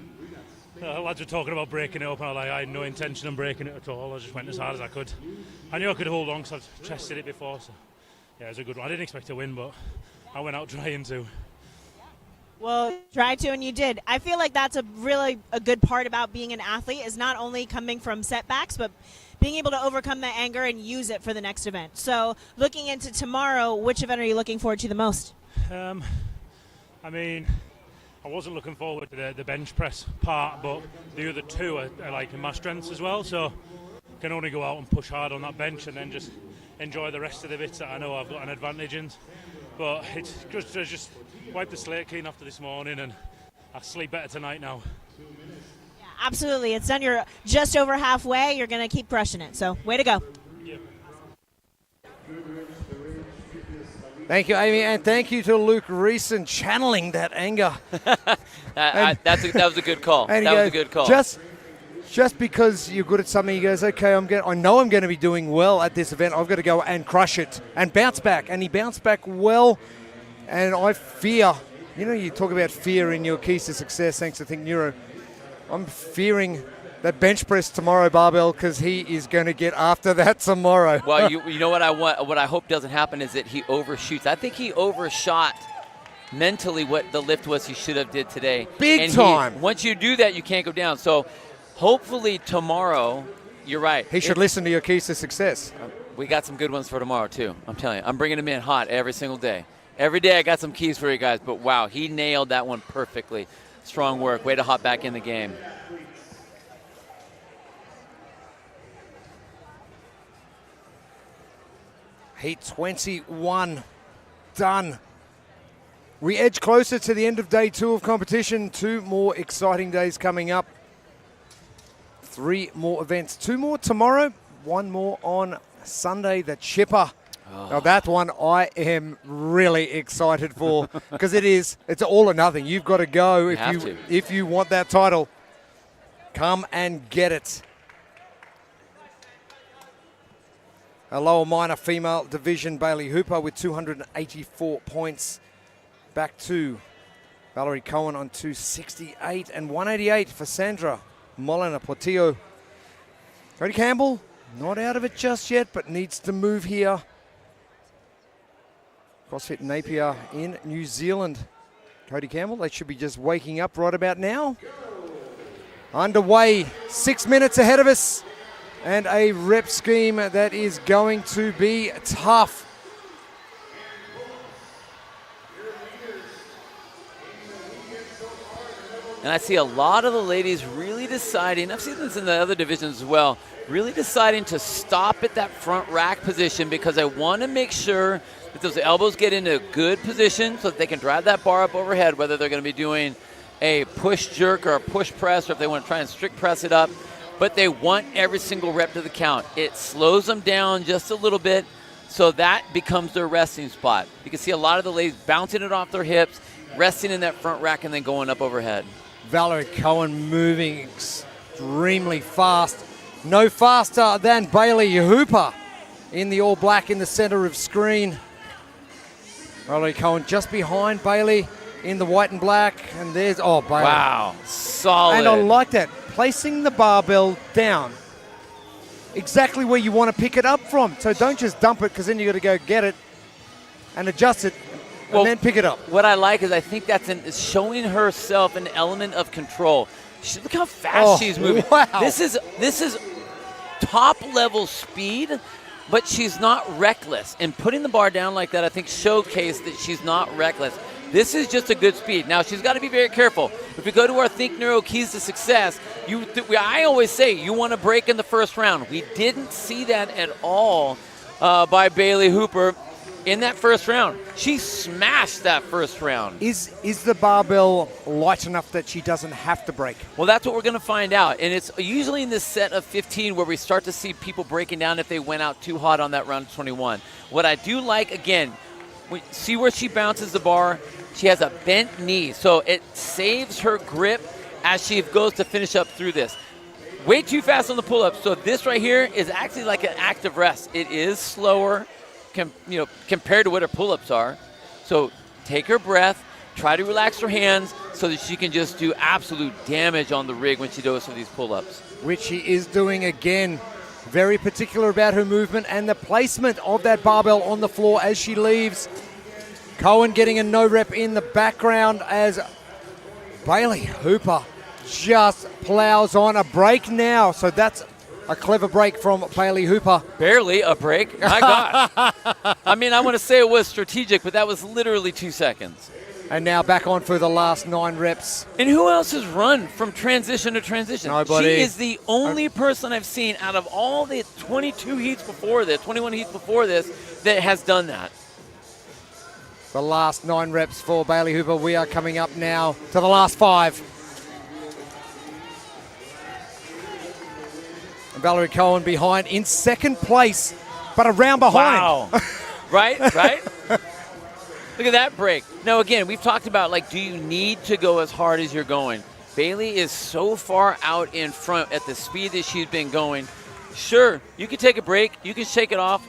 S21: Lads were talking about breaking it up, and I had no intention of breaking it at all. I just went as hard as I could. I knew I could hold on, because I've tested it before, so yeah, it was a good one. I didn't expect to win, but I went out trying to.
S7: Well, tried to, and you did. I feel like that's a really good part about being an athlete, is not only coming from setbacks, but being able to overcome that anger and use it for the next event. So looking into tomorrow, which event are you looking forward to the most?
S21: I mean, I wasn't looking forward to the bench press part, but the other two are like in my strengths as well, so I can only go out and push hard on that bench and then just enjoy the rest of the bits that I know I've got an advantage in. But it's good to just wipe the slate clean after this morning, and I'll sleep better tonight now.
S7: Yeah, absolutely. It's done. You're just over halfway. You're going to keep crushing it. So way to go.
S4: Thank you, Amy, and thank you to Luke Reeson channeling that anger.
S5: That was a good call.
S4: And
S5: That was a good call.
S4: Just because you're good at something, he goes, okay, I know I'm going to be doing well at this event. I've got to go and crush it and bounce back. And he bounced back well. And I fear, you talk about fear in your keys to success, thanks to Think Neuro. I'm fearing that bench press tomorrow, Barbell, because he is going to get after that tomorrow.
S5: Well, you know what I hope doesn't happen is that he overshoots. I think he overshot mentally what the lift was he should have did today.
S4: Big time.
S5: Once you do that, you can't go down. So hopefully tomorrow, you're right.
S4: He should listen to your keys to success.
S5: We got some good ones for tomorrow, too. I'm telling you. I'm bringing them in hot every single day. Every day I got some keys for you guys, but wow, he nailed that one perfectly. Strong work. Way to hop back in the game.
S4: Heat 21 done. We edge closer to the end of day 2 of competition. 2 more exciting days coming up. 3 more events. 2 more tomorrow. 1 more on Sunday. The Chipper. Now that one I am really excited for because it's all or nothing. You've got to go if you want that title. Come and get it. A lower minor female division, Bailey Hooper with 284 points. Back to Valerie Cohen on 268 and 188 for Sandra Molina Portillo. Cody Campbell, not out of it just yet, but needs to move here. CrossFit Napier in New Zealand. Cody Campbell, they should be just waking up right about now. Underway, 6 minutes ahead of us. And a rep scheme that is going to be tough.
S5: And I see a lot of the ladies really deciding, I've seen this in the other divisions as well, really deciding to stop at that front rack position because I want to make sure that those elbows get into a good position so that they can drive that bar up overhead, whether they're going to be doing a push jerk or a push press or if they want to try and strict press it up. But they want every single rep to the count. It slows them down just a little bit, so that becomes their resting spot. You can see a lot of the ladies bouncing it off their hips, resting in that front rack, and then going up overhead.
S4: Valerie Cohen moving extremely fast. No faster than Bailey Hooper in the all black in the center of screen. Valerie Cohen just behind Bailey in the white and black. And there's, Bailey.
S5: Wow, solid.
S4: And I like that. Placing the barbell down exactly where you want to pick it up from. So don't just dump it because then you got to go get it and adjust it and then pick it up.
S5: What I like is I think that's showing herself an element of control. Look how fast she's moving.
S4: Wow.
S5: This is top level speed, but she's not reckless. And putting the bar down like that, I think showcased that she's not reckless. This is just a good speed. Now, she's got to be very careful. If we go to our Think Neuro keys to success, I always say you want to break in the first round. We didn't see that at all by Bailey Hooper in that first round. She smashed that first round.
S4: Is the barbell light enough that she doesn't have to break?
S5: Well, that's what we're going to find out. And it's usually in this set of 15 where we start to see people breaking down if they went out too hot on that round 21. What I do like, again, see where she bounces the bar. She has a bent knee, so it saves her grip as she goes to finish up through this. Way too fast on the pull-up, so this right here is actually like an active rest. It is slower compared to what her pull-ups are. So take her breath, try to relax her hands so that she can just do absolute damage on the rig when she does some of these pull-ups.
S4: Which she is doing again. Very particular about her movement and the placement of that barbell on the floor as she leaves. Cohen getting a no rep in the background as Bailey Hooper just plows on. A break now, so that's A clever break from Bailey Hooper.
S5: Barely a break. My gosh. I mean, I want to say it was strategic, but that was literally 2 seconds.
S4: And now back on for the last 9 reps.
S5: And who else has run from transition to transition?
S4: Nobody.
S5: She is the only person I've seen out of all the 22 heats before this, 21 heats before this, that has done that.
S4: The last 9 reps for Bailey Hooper. We are coming up now to the last 5. And Valerie Cohen behind in second place, but a round behind.
S5: Wow. Right? Look at that break. Now, again, we've talked about, like, do you need to go as hard as you're going? Bailey is so far out in front at the speed that she's been going. Sure, you can take a break. You can shake it off.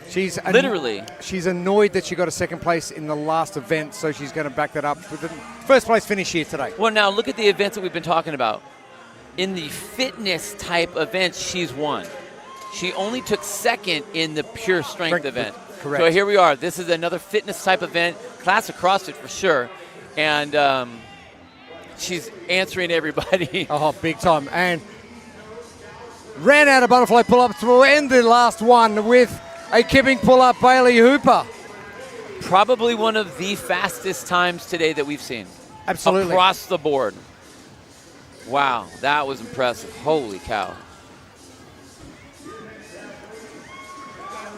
S4: She's
S5: literally.
S4: She's annoyed that she got a second place in the last event, so she's going to back that up with the first place finish here today.
S5: Well, now look at the events that we've been talking about. In the fitness type events, she's won. She only took second in the pure strength event.
S4: Correct.
S5: So here we are. This is another fitness type event, classic CrossFit for sure. And she's answering everybody.
S4: Oh, big time. And ran out of butterfly pull-ups to end the last one with a kipping pull-up, Bailey Hooper.
S5: Probably one of the fastest times today that we've seen.
S4: Absolutely.
S5: Across the board. Wow, that was impressive. Holy cow.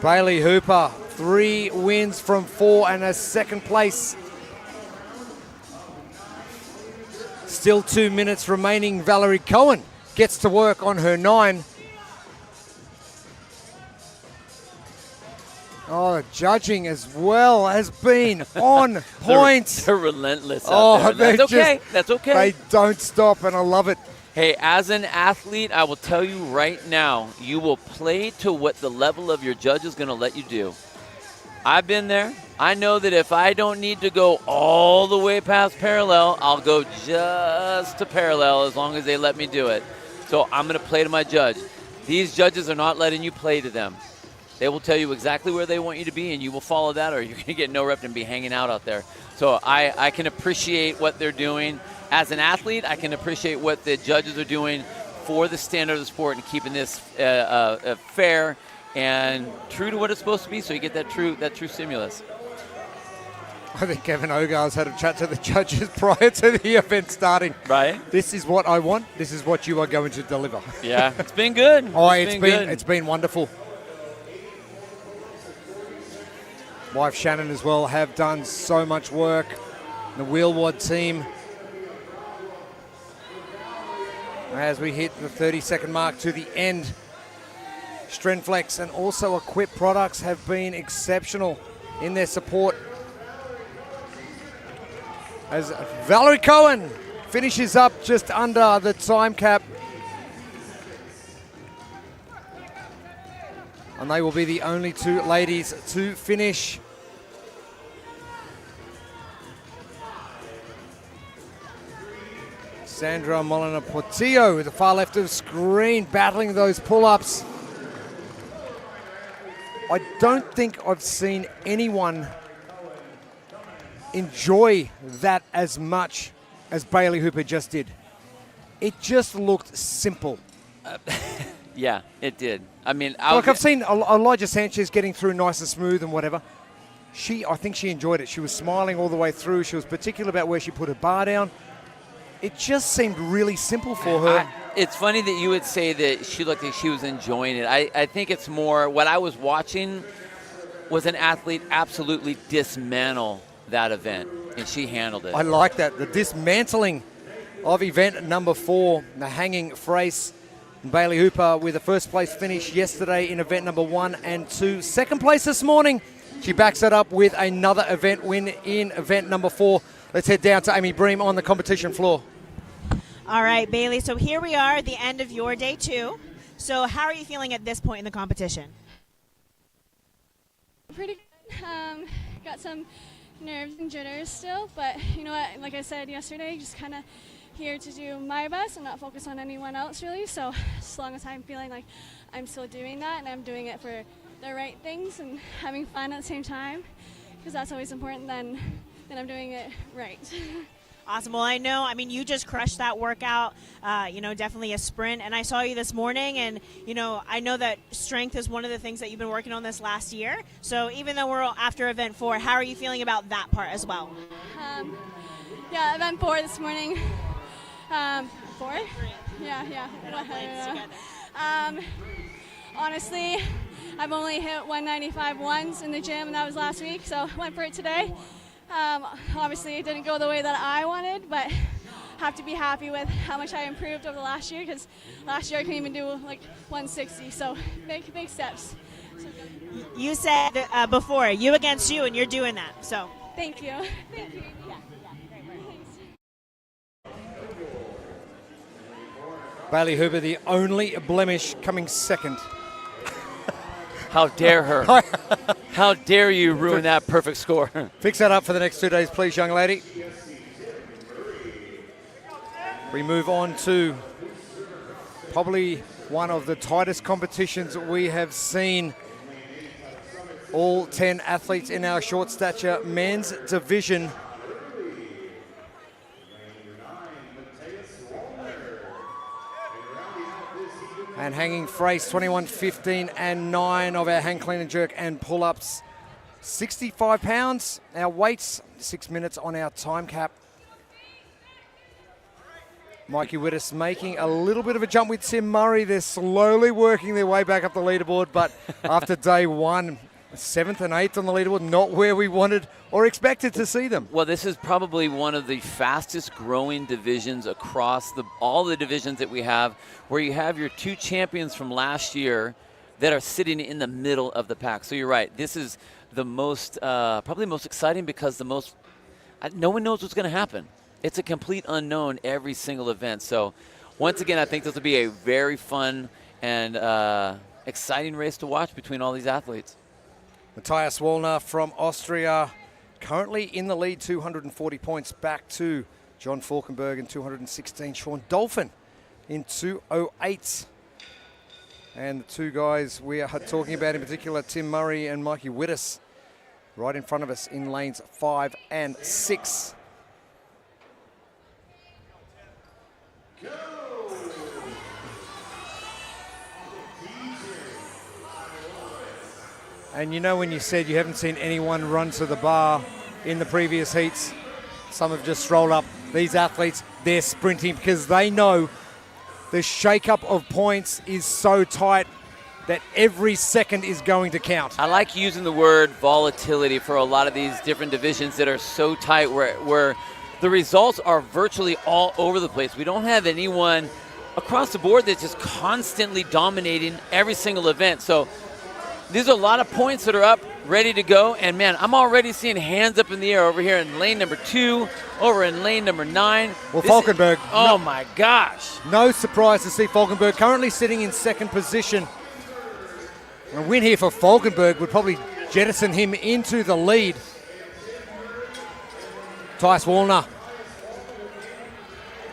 S4: Bailey Hooper, 3 wins from 4 and a second place. Still 2 minutes remaining. Valerie Cohen gets to work on her 9. Oh, the judging as well has been on point.
S5: They're relentless out there. That's okay. That's okay.
S4: They don't stop, and I love it.
S5: Hey, as an athlete, I will tell you right now, you will play to what the level of your judge is going to let you do. I've been there. I know that if I don't need to go all the way past parallel, I'll go just to parallel as long as they let me do it. So I'm going to play to my judge. These judges are not letting you play to them. They will tell you exactly where they want you to be, and you will follow that, or you're going to get no rep and be hanging out there. So I can appreciate what they're doing. As an athlete, I can appreciate what the judges are doing for the standard of the sport and keeping this fair and true to what it's supposed to be, so you get that true stimulus.
S4: I think Kevin Ogar's had a chat to the judges prior to the event starting.
S5: Right.
S4: This is what I want. This is what you are going to deliver.
S5: Yeah, it's been good.
S4: It's been wonderful. Wife Shannon as well have done so much work. The Wheelwad team. As we hit the 30-second mark to the end, Strengthflex and also Equip products have been exceptional in their support. As Valerie Cohen finishes up just under the time cap. And they will be the only 2 ladies to finish. Sandra Molina-Portillo with the far left of the screen, battling those pull-ups. I don't think I've seen anyone enjoy that as much as Bailey Hooper just did. It just looked simple.
S5: Yeah, it did. I mean,
S4: I've seen Elijah Sanchez getting through nice and smooth and whatever. I think she enjoyed it. She was smiling all the way through. She was particular about where she put her bar down. It just seemed really simple for her.
S5: It's funny that you would say that she looked like she was enjoying it. I think it's more what I was watching was an athlete absolutely dismantle that event, and she handled it.
S4: I like that. The dismantling of event number 4, the hanging Frace. Bailey Hooper with a first place finish yesterday in event number 1 and 2. Second place this morning. She backs it up with another event win in event number 4. Let's head down to Amy Bream on the competition floor.
S7: All right, Bailey, so here we are at the end of your day 2. So how are you feeling at this point in the competition?
S8: Pretty good. Got some nerves and jitters still, but you know what, like I said yesterday, just kind of here to do my best and not focus on anyone else really. So as long as I'm feeling like I'm still doing that and I'm doing it for the right things and having fun at the same time, because that's always important, then I'm doing it right.
S7: Awesome. Well, I mean, you just crushed that workout, definitely a sprint. And I saw you this morning, and, I know that strength is one of the things that you've been working on this last year. So even though we're after event 4, how are you feeling about that part as well?
S8: Yeah, event 4 this morning. 4? Yeah. Honestly, I've only hit 195 once in the gym, and that was last week, so went for it today. Obviously, it didn't go the way that I wanted, but have to be happy with how much I improved over the last year, because last year I couldn't even do like 160, so big steps.
S7: You said before, you against you, and you're doing that, so.
S8: Thank you. Thank you. Yeah.
S4: Bailey Huber, the only blemish, coming second.
S5: How dare her? How dare you ruin that perfect score?
S4: Fix that up for the next 2 days, please, young lady. We move on to probably one of the tightest competitions we have seen. All 10 athletes in our short stature men's division. And hanging Frace, 21, 15, and 9 of our hang clean and jerk and pull-ups. 65 pounds, our weights, 6 minutes on our time cap. Mikey Wittes making a little bit of a jump with Tim Murray. They're slowly working their way back up the leaderboard, but after day 1, 7th and 8th on the leaderboard, not where we wanted or expected to see them.
S5: Well, this is probably one of the fastest growing divisions across all the divisions that we have, where you have your 2 champions from last year that are sitting in the middle of the pack. So you're right. This is the most, probably the most exciting, because no one knows what's going to happen. It's a complete unknown every single event. So once again, I think this will be a very fun and exciting race to watch between all these athletes.
S4: Matthias Wallner from Austria, currently in the lead, 240 points, back to John Falkenberg in 216. Sean Dolphin in 208. And the 2 guys we are talking about in particular, Tim Murray and Mikey Wittes, right in front of us in lanes 5 and 6. And when you said you haven't seen anyone run to the bar in the previous heats, some have just strolled up. These athletes, they're sprinting because they know the shake-up of points is so tight that every second is going to count.
S5: I like using the word volatility for a lot of these different divisions that are so tight, where the results are virtually all over the place. We don't have anyone across the board that's just constantly dominating every single event. So these are a lot of points that are up, ready to go. And, man, I'm already seeing hands up in the air over here in lane number 2, over in lane number 9.
S4: Well, Falkenberg.
S5: My gosh.
S4: No surprise to see Falkenberg currently sitting in second position. A win here for Falkenberg would probably jettison him into the lead. Tice Wallner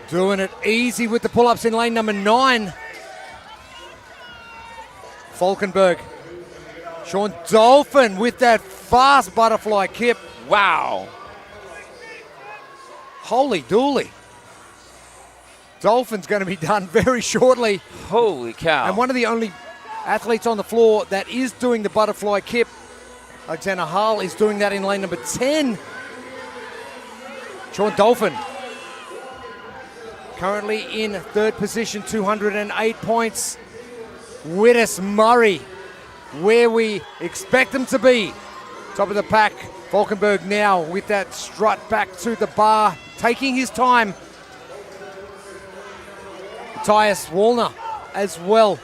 S4: doing it easy with the pull-ups in lane number 9. Falkenberg. Sean Dolphin with that fast butterfly kip.
S5: Wow.
S4: Holy dooly. Dolphin's going to be done very shortly.
S5: Holy cow.
S4: And one of the only athletes on the floor that is doing the butterfly kip, Alexander Hall, is doing that in lane number 10. Sean Dolphin currently in third position, 208 points. Wittes Murray, where we expect them to be. Top of the pack, Falkenberg now with that strut back to the bar, taking his time. Matthias Wallner as well.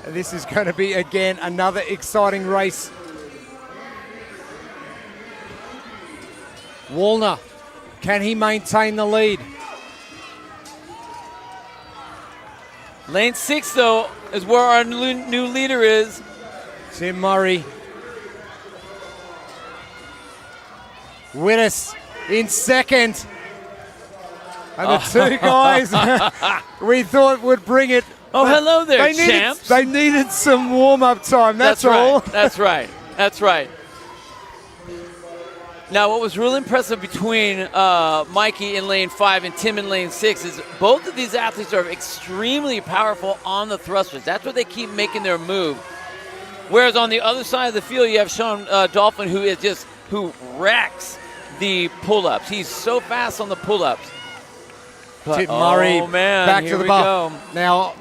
S4: And this is going to be, again, another exciting race. Wallner, can he maintain the lead?
S5: Lane 6, though, is where our new leader is.
S4: Tim Murray. Wittes in second. And the 2 guys we thought would bring it
S5: Oh, hello there,
S4: they
S5: champs.
S4: They needed some warm-up time, that's all.
S5: Right. That's right. That's right. Now, what was really impressive between Mikey in lane 5 and Tim in lane 6 is both of these athletes are extremely powerful on the thrusters. That's where they keep making their move. Whereas on the other side of the field, you have Sean Dolphin, who wrecks the pull-ups. He's so fast on the pull-ups.
S4: Tim Murray,
S5: man,
S4: back
S5: here
S4: to the
S5: we
S4: bar.
S5: go.
S4: Now,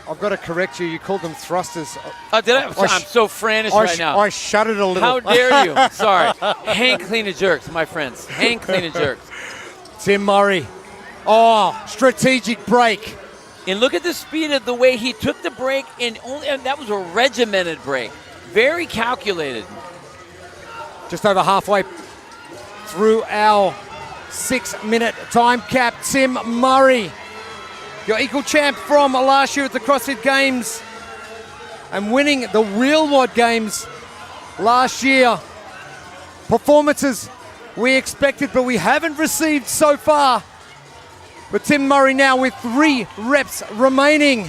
S4: I've got to correct you. You called them thrusters.
S5: Oh, did I? I'm so Franish right now.
S4: I shuddered a little.
S5: How dare you? Sorry. Hang clean and jerks, my friends. Hang clean and jerks.
S4: Tim Murray. Oh, strategic break.
S5: And look at the speed of the way he took the break, and that was a regimented break. Very calculated.
S4: Just over halfway through our 6-minute time cap. Tim Murray, your equal champ from last year at the CrossFit Games and winning the Real Wad Games last year. Performances we expected, but we haven't received so far. But Tim Murray now with 3 reps remaining.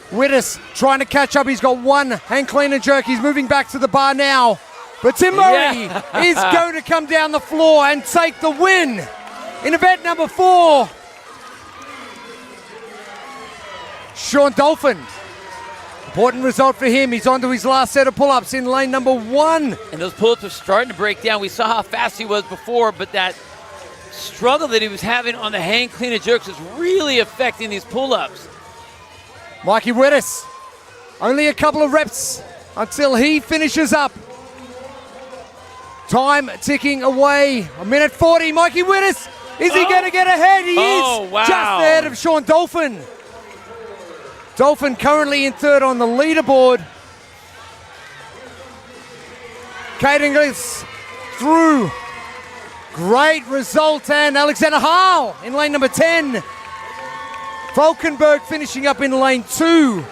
S4: Fittest trying to catch up. He's got 1 hang clean and jerk. He's moving back to the bar now. But Tim Murray is going to come down the floor and take the win in event number 4. Sean Dolphin. Important result for him. He's on to his last set of pull-ups in lane number 1.
S5: And those pull-ups are starting to break down. We saw how fast he was before, but that struggle that he was having on the hang clean and jerks is really affecting these pull-ups.
S4: Mikey Fittest, only a couple of reps until he finishes up. Time ticking away. 1:40. Mikey Fittest, is he going to get ahead? He is
S5: wow.
S4: Just ahead of Sean Dolphin. Dolphin currently in 3rd on the leaderboard. Caden Gliss through. Great result, and Alexander Hall in lane number 10. Falkenberg finishing up in lane 2.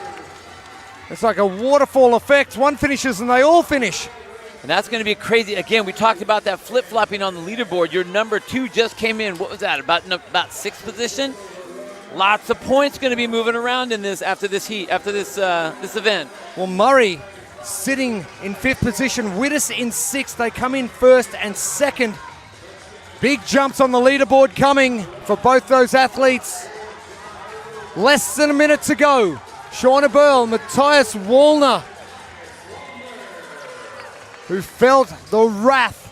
S4: It's like a waterfall effect. One finishes and they all finish.
S5: And that's going to be crazy. Again, we talked about that flip-flopping on the leaderboard. Your number 2 just came in. What was that, about 6th position? Lots of points going to be moving around in this after this heat, after this event.
S4: Well, Murray sitting in 5th position. Fittest in 6th. They come in 1st and 2nd. Big jumps on the leaderboard coming for both those athletes. Less than a minute to go. Shauna Burl, Matthias Wallner, who felt the wrath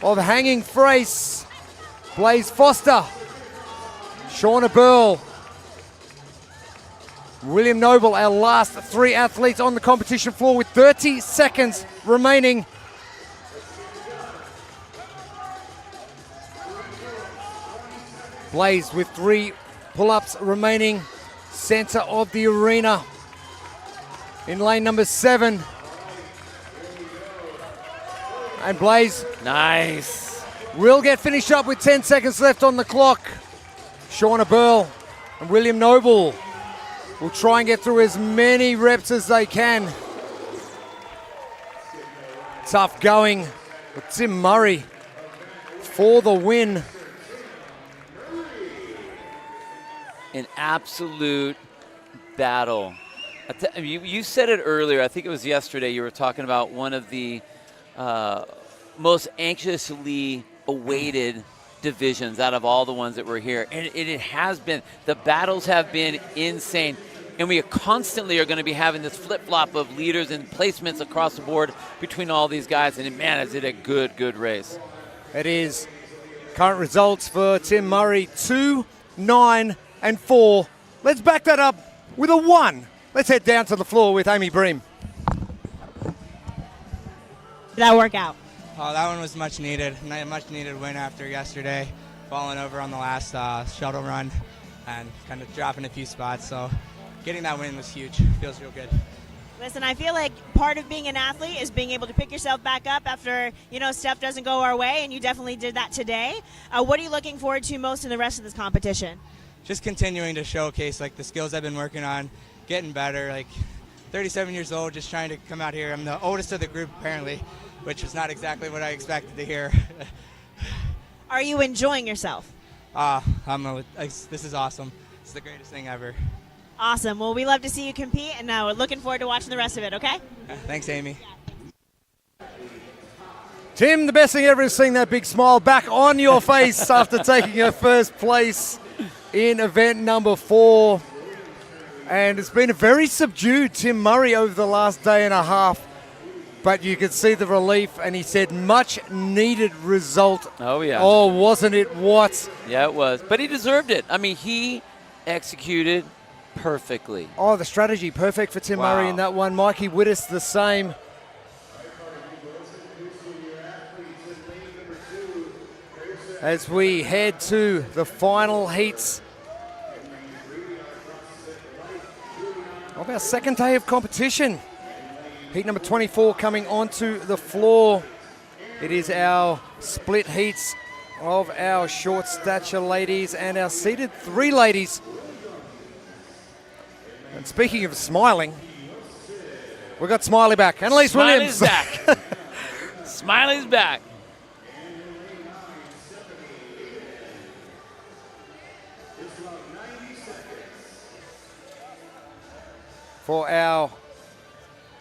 S4: of hanging Frace. Blaze Foster, Shauna Burl, William Noble, our last 3 athletes on the competition floor with 30 seconds remaining. Blaze with 3 pull-ups remaining, center of the arena in lane number 7. And Blaze
S5: nice.
S4: Will get finished up with 10 seconds left on the clock. Shauna Burl and William Noble will try and get through as many reps as they can. Tough going with Tim Murray for the win.
S5: An absolute battle. You said it earlier, I think it was yesterday, you were talking about one of the most anxiously awaited divisions out of all the ones that were here. And it has been, the battles have been insane. And we constantly are going to be having this flip-flop of leaders and placements across the board between all these guys. And man, is it a good race.
S4: It is. Current results for Tim Murray, 2, 9, and 4. Let's back that up with a 1. Let's head down to the floor with Amy Bream.
S7: Did that work out?
S9: Oh, that one was much needed. A much needed win after yesterday, falling over on the last shuttle run and kind of dropping a few spots. So getting that win was huge. Feels real good.
S7: Listen, I feel like part of being an athlete is being able to pick yourself back up after, stuff doesn't go our way, and you definitely did that today. What are you looking forward to most in the rest of this competition?
S9: Just continuing to showcase the skills I've been working on, getting better. 37 years old, just trying to come out here. I'm the oldest of the group apparently, which was not exactly what I expected to hear.
S7: Are you enjoying yourself?
S9: This is awesome. It's the greatest thing ever.
S7: Awesome. Well, we love to see you compete, and we're looking forward to watching the rest of it, okay?
S9: Thanks, Amy.
S4: Tim, the best thing ever is seeing that big smile back on your face after taking your first place in event number 4. And it's been a very subdued Tim Murray over the last day and a half. But you could see the relief, and he said much needed result.
S5: Oh, yeah.
S4: Oh, wasn't it what?
S5: Yeah, it was. But he deserved it. I mean, he executed perfectly.
S4: Oh, the strategy perfect for Tim Murray in that one. Mikey Fittest the same. As we head to the final heats of our second day of competition. Heat number 24 coming onto the floor. It is our split heats of our short stature ladies and our seated 3 ladies. And speaking of smiling, we've got Smiley back. Annalise Williams.
S5: back. Smiley's back.
S4: For our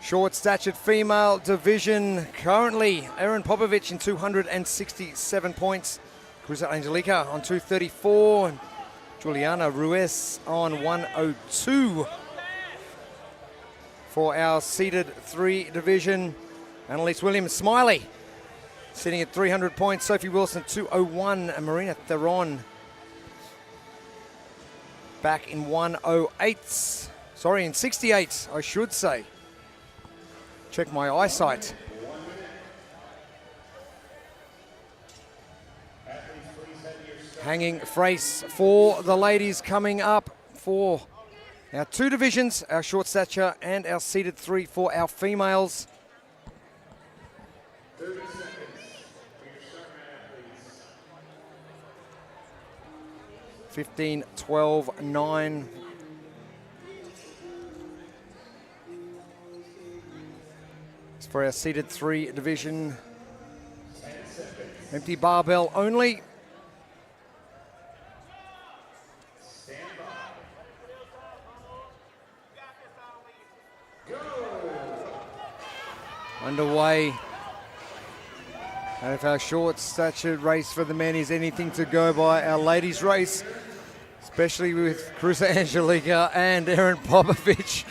S4: short-statured female division, currently Erin Popovich in 267 points, Cruzat Angelica on 234, and Juliana Ruiz on 102. For our seeded 3 division, Annalise Williams, Smiley sitting at 300 points, Sophie Wilson 201, and Marina Theron back in 108. Sorry, in 68, I should say. Check my eyesight. Hanging Frace for the ladies coming up for our 2 divisions, our short stature and our seated 3 for our females. 30 seconds. 15, 12, 9. For our seated 3 division. Empty barbell only. Underway. And if our short statured race for the men is anything to go by, our ladies race, especially with Cruza Angelica and Erin Popovich.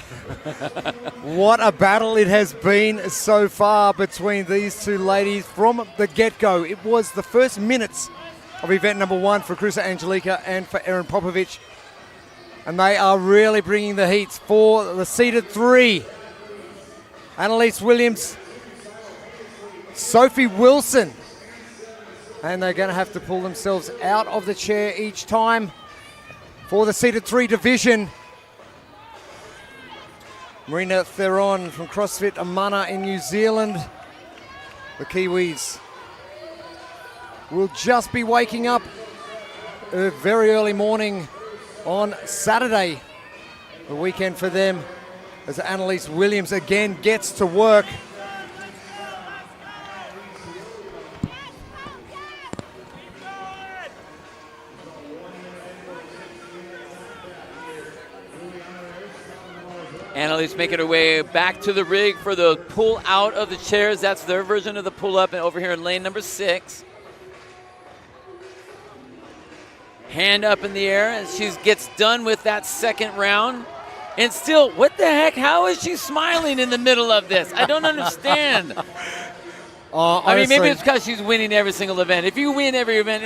S4: What a battle it has been so far between these 2 ladies from the get-go. It was the first minutes of event number 1 for Cruza Angelica and for Erin Popovich. And they are really bringing the heats for the seeded 3. Annalise Williams, Sophie Wilson. And they're going to have to pull themselves out of the chair each time. For the seated 3 division, Marina Theron from CrossFit Amana in New Zealand. The Kiwis will just be waking up a very early morning on Saturday, the weekend for them, as Annalise Williams again gets to work.
S5: Annalise making her way back to the rig for the pull out of the chairs. That's their version of the pull up, and over here in lane number 6. Hand up in the air, and she gets done with that second round. And still, what the heck? How is she smiling in the middle of this? I don't understand. I mean, maybe it's because she's winning every single event. If you win every event,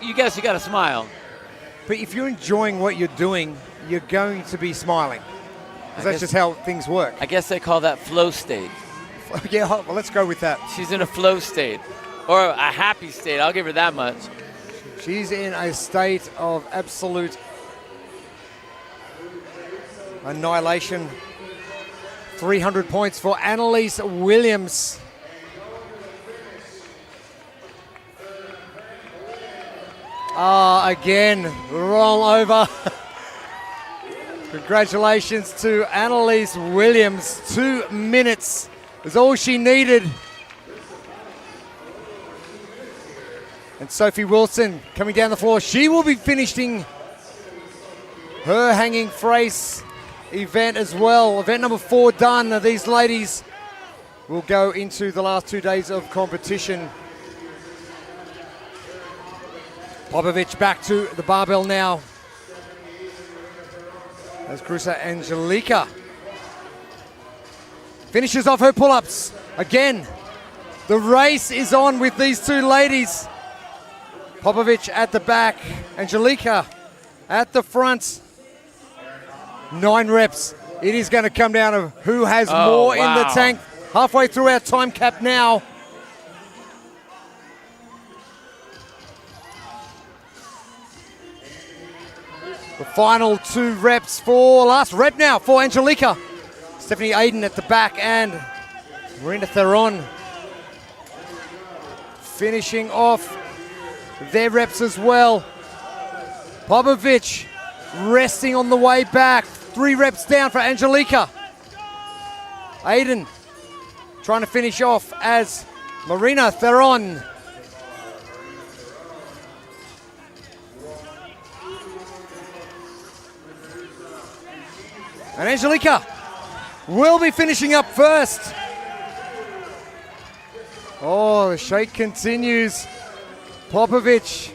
S5: you got to smile.
S4: But if you're enjoying what you're doing, you're going to be smiling. That's just how things work.
S5: I guess they call that flow state.
S4: Yeah, well, let's go with that.
S5: She's in a flow state, or a happy state. I'll give her that much.
S4: She's in a state of absolute annihilation. 300 points for Annalise Williams. Again, roll over. Congratulations to Annalise Williams. 2 minutes is all she needed. And Sophie Wilson coming down the floor. She will be finishing her hanging brace event as well. Event number 4 done. Now these ladies will go into the last 2 days of competition. Popovic back to the barbell now. As Cruza Angelica finishes off her pull-ups. Again, the race is on with these two ladies. Popovic at the back, Angelica at the front. 9 reps. It is going to come down to who has more in the tank. Halfway through our time cap now. The final 2 reps for last rep now for Angelica. Stephanie Aiden at the back and Marina Theron finishing off their reps as well. Popovic resting on the way back. 3 reps down for Angelica. Aiden trying to finish off as Marina Theron. And Angelica will be finishing up first. Oh, the shake continues. Popovic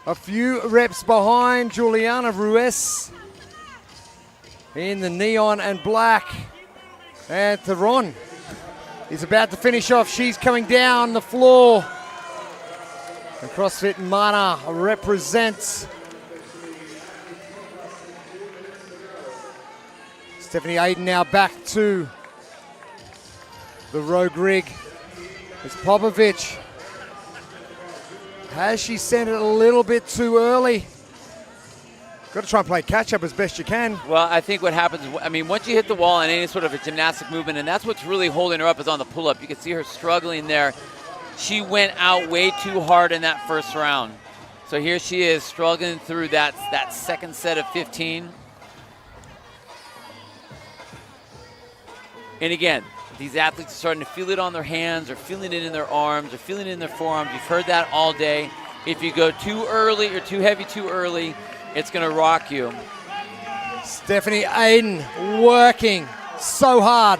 S4: a few reps behind Juliana Ruiz in the neon and black. And Theron is about to finish off. She's coming down the floor. And CrossFit Mana represents Stephanie Aiden now back to the rogue rig. It's Popovic. Has she sent it a little bit too early? Got to try and play catch up as best you can.
S5: Well, I think what happens, once you hit the wall in any sort of a gymnastic movement, and that's what's really holding her up is on the pull-up. You can see her struggling there. She went out way too hard in that first round. So here she is struggling through that second set of 15. And again, these athletes are starting to feel it on their hands, or feeling it in their arms, or feeling it in their forearms. You've heard that all day. If you go too early or too heavy too early, it's going to rock you.
S4: Stephanie Aiden working so hard.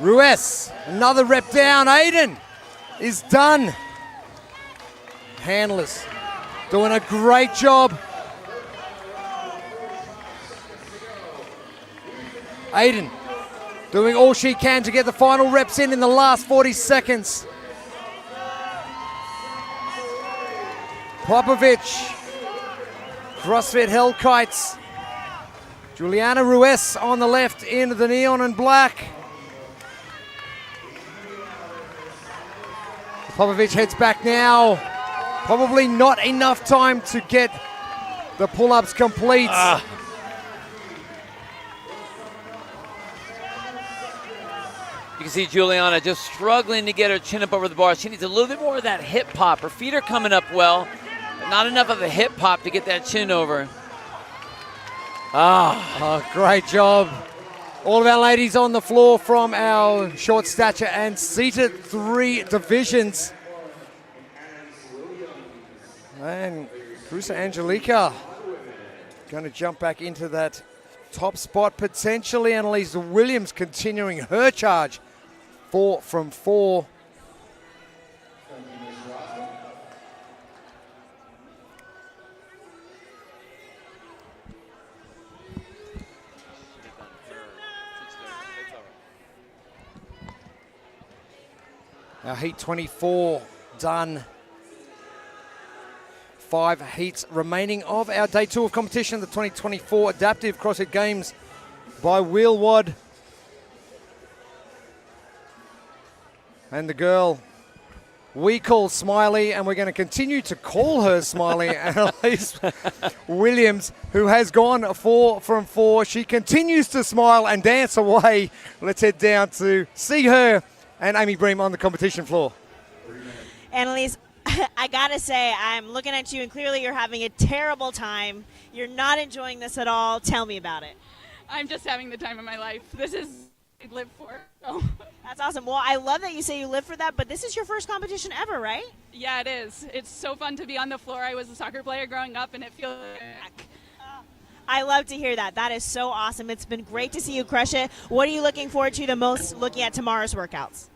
S4: Ruiz, another rep down. Aiden is done. Handlers doing a great job. Aiden doing all she can to get the final reps in the last 40 seconds. Popovic, CrossFit held kites. Juliana Ruiz on the left in the neon and black. Popovic heads back now. Probably not enough time to get the pull-ups complete.
S5: You can see Juliana just struggling to get her chin up over the bar. She needs a little bit more of that hip pop. Her feet are coming up well, but not enough of a hip pop to get that chin over.
S4: Great job. All of our ladies on the floor from our short stature and seated 3 divisions. And Cruza Angelica going to jump back into that top spot potentially. Annalise Williams continuing her charge. 4 from 4. Our heat 24 done. 5 heats remaining of our day 2 of competition, the 2024 Adaptive CrossFit Games by Wheelwad. And the girl we call Smiley, and we're going to continue to call her Smiley, Annalise Williams, who has gone 4 from 4. She continues to smile and dance away. Let's head down to see her and Amy Bream on the competition floor.
S7: Annalise, I gotta say, I'm looking at you and clearly you're having a terrible time. You're not enjoying this at all. Tell me about it.
S15: I'm just having the time of my life. This is
S16: live for. So.
S7: That's awesome. Well, I love that you say you live for that, but this is your first competition ever, right?
S16: Yeah, it is. It's so fun to be on the floor. I was a soccer player growing up, and it feels like
S7: I love to hear that. That is so awesome. It's been great to see you crush it. What are you looking forward to the most looking at tomorrow's workouts?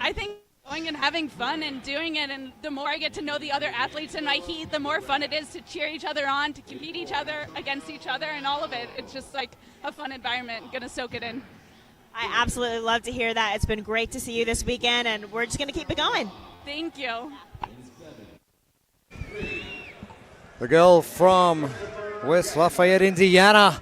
S16: I think going and having fun and doing it, and the more I get to know the other athletes in my heat, the more fun it is to cheer each other on, to compete each other against each other, and all of it. It's just like a fun environment. Gonna soak it in.
S7: I absolutely love to hear that. It's been great to see you this weekend, and we're just going to keep it going.
S16: Thank you.
S4: The girl from West Lafayette, Indiana.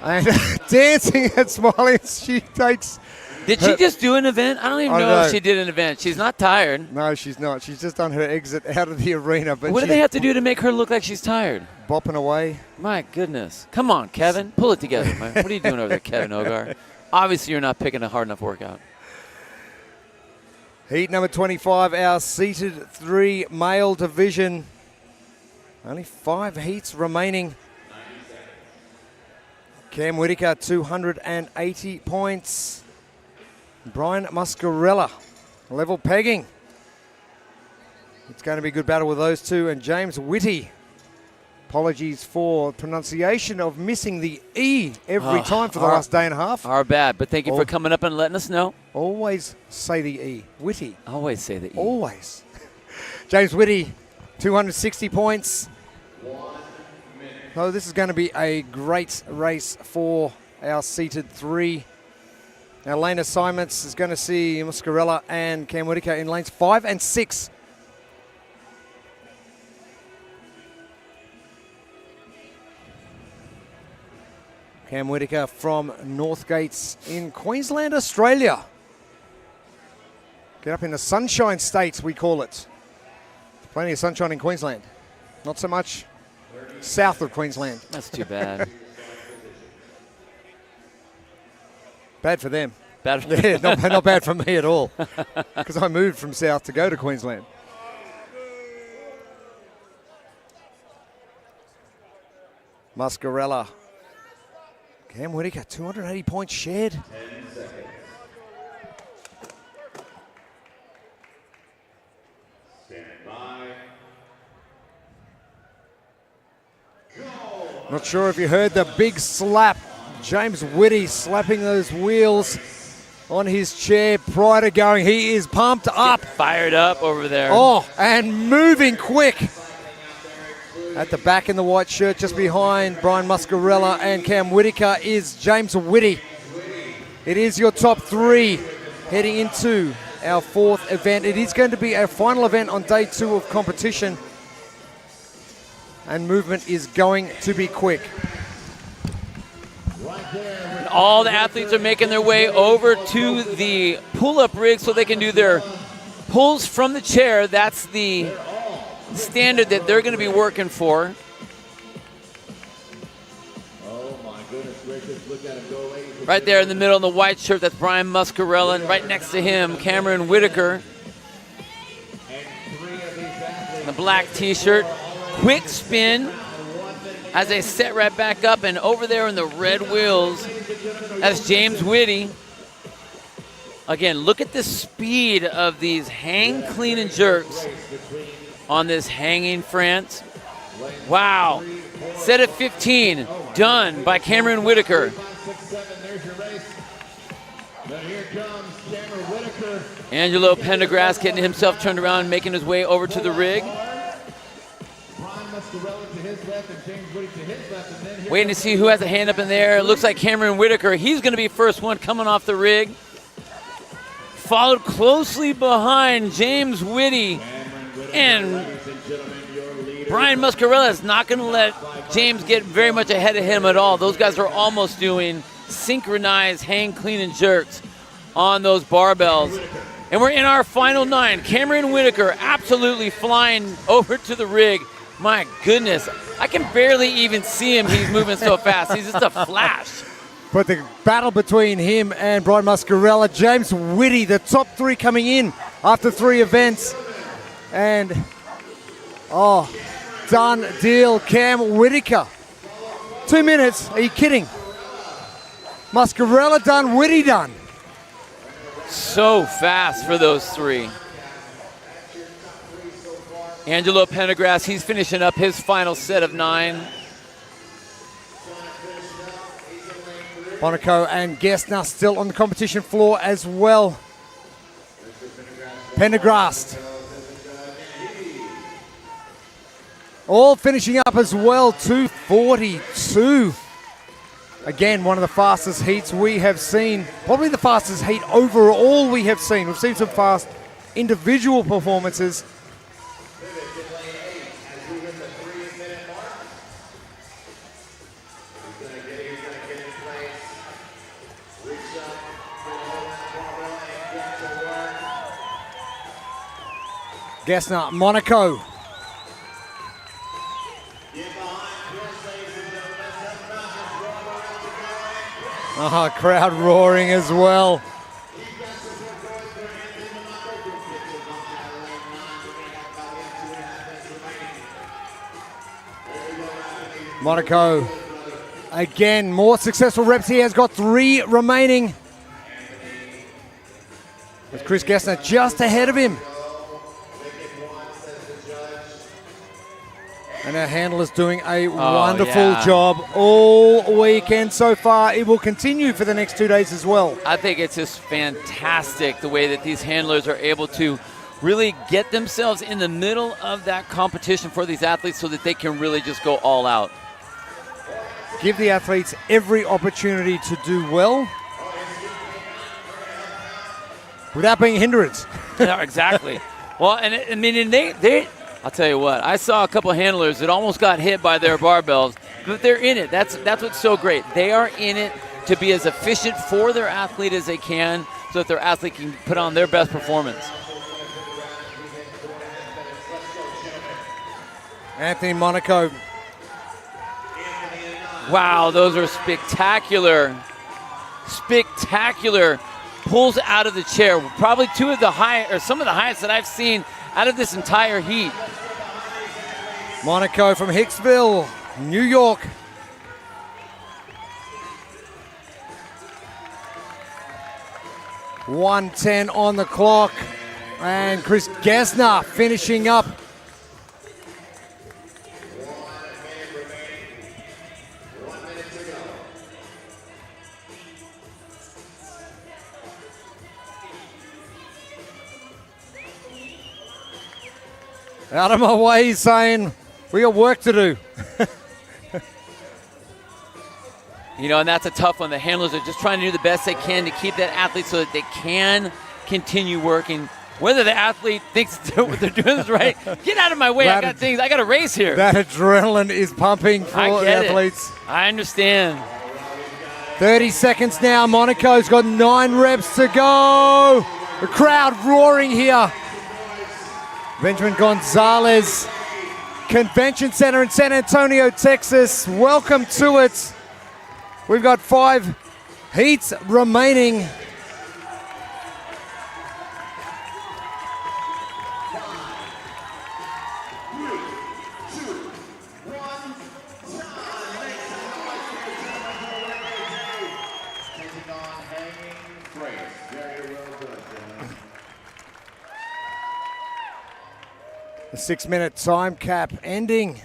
S4: And dancing and smiling as she takes...
S5: Did she just do an event? I don't even know if she did an event. She's not tired.
S4: No, she's not. She's just done her exit out of the arena. But
S5: what do they have to do to make her look like she's tired?
S4: Bopping away.
S5: My goodness. Come on, Kevin. Pull it together, man. What are you doing over there, Kevin Ogar? Obviously, you're not picking a hard enough workout.
S4: Heat number 25, our seated 3 male division. Only 5 heats remaining. Cam Whitaker, 280 points. Brian Muscarella, level pegging. It's going to be a good battle with those two. And James Whitty, apologies for pronunciation of missing the E every time for the last day and a half.
S5: Our bad, but thank you for coming up and letting us know.
S4: Always say the E. Whitty.
S5: Always say the E.
S4: Always. James Whitty, 260 points. So this is going to be a great race for our seated 3. Now, lane assignments is going to see Muscarella and Cam Whitaker in lanes 5 and 6. Cam Whitaker from Northgates in Queensland, Australia. Get up in the Sunshine State, we call it. Plenty of sunshine in Queensland. Not so much south of Queensland.
S5: That's too bad.
S4: Bad for them.
S5: Bad for
S4: yeah, not bad for me at all, because I moved from south to go to Queensland. Muscarella. Cam Whitaker, 280 points shared.
S18: 10 seconds. Stand by.
S4: Not sure if you heard the big slap. James Whitty slapping those wheels on his chair prior to going. He is pumped up.
S5: Fired up over there.
S4: Oh, and moving quick. At the back in the white shirt, just behind Brian Muscarella and Cam Whitaker, is James Whitty. It is your top 3 heading into our 4th event. It is going to be our final event on day 2 of competition. And movement is going to be quick.
S5: And all the athletes are making their way over to the pull-up rig so they can do their pulls from the chair. That's the standard that they're going to be working for.
S18: Oh my goodness gracious, look at him go, ladies.
S5: Right there in the middle in the white shirt, that's Brian Muscarella, and right next to him, Cameron Whitaker. In the black t-shirt. Quick spin as they set right back up, and over there in the red wheels, that's James Whitty. Again, look at the speed of these hang, clean, and jerks on this hanging France. Wow. Set at 15, done by Cameron Whitaker. Angelo Pendergrass getting himself turned around, making his way over to the rig. Waiting to see who has a hand up in there. Looks like Cameron Whitaker. He's going to be first one coming off the rig. Followed closely behind James Whitty. And Brian Muscarella is not going to let James get very much ahead of him at all. Those guys are almost doing synchronized hang, clean, and jerks on those barbells. And we're in our final 9. Cameron Whitaker absolutely flying over to the rig. My goodness, I can barely even see him. He's moving so fast. He's just a flash.
S4: But the battle between him and Brian Muscarella, James Whitty, the top 3 coming in after 3 events. And, done deal, Cam Whitaker. 2 minutes, are you kidding? Muscarella done, Whitty done.
S5: So fast for those three. Angelo Pendergrass, he's finishing up his final set of 9.
S4: Monaco and Gessner still on the competition floor as well. Pendergrast. All finishing up as well, 2:42. Again, one of the fastest heats we have seen. Probably the fastest heat overall we have seen. We've seen some fast individual performances. Gessner, Monaco. Crowd roaring as well. Monaco, again, more successful reps. He has got 3 remaining. With Chris Gessner just ahead of him. And our handler's doing a wonderful job all weekend so far. It will continue for the next 2 days as well.
S5: I think it's just fantastic the way that these handlers are able to really get themselves in the middle of that competition for these athletes so that they can really just go all out.
S4: Give the athletes every opportunity to do well without being a hindrance.
S5: Yeah, exactly. Well, and I mean, they I'll tell you what, I saw a couple of handlers that almost got hit by their barbells, but they're in it. That's what's so great. They are in it to be as efficient for their athlete as they can so that their athlete can put on their best performance.
S4: Anthony Monaco.
S5: Wow, those are spectacular. Spectacular pulls out of the chair. Probably some of the highest that I've seen out of this entire heat.
S4: Monaco from Hicksville, New York. .110 on the clock. And Chris Gessner finishing up. Out of my way, he's saying, we got work to do.
S5: You know, and that's a tough one. The handlers are just trying to do the best they can to keep that athlete so that they can continue working. Whether the athlete thinks what they're doing is right, get out of my way. I got a race here.
S4: That adrenaline is pumping for the athletes.
S5: I understand.
S4: 30 seconds now. Monaco's got 9 reps to go. The crowd roaring here. Benjamin Gonzalez, Convention Center in San Antonio, Texas. Welcome to it. We've got 5 heats remaining. The 6-minute time cap ending.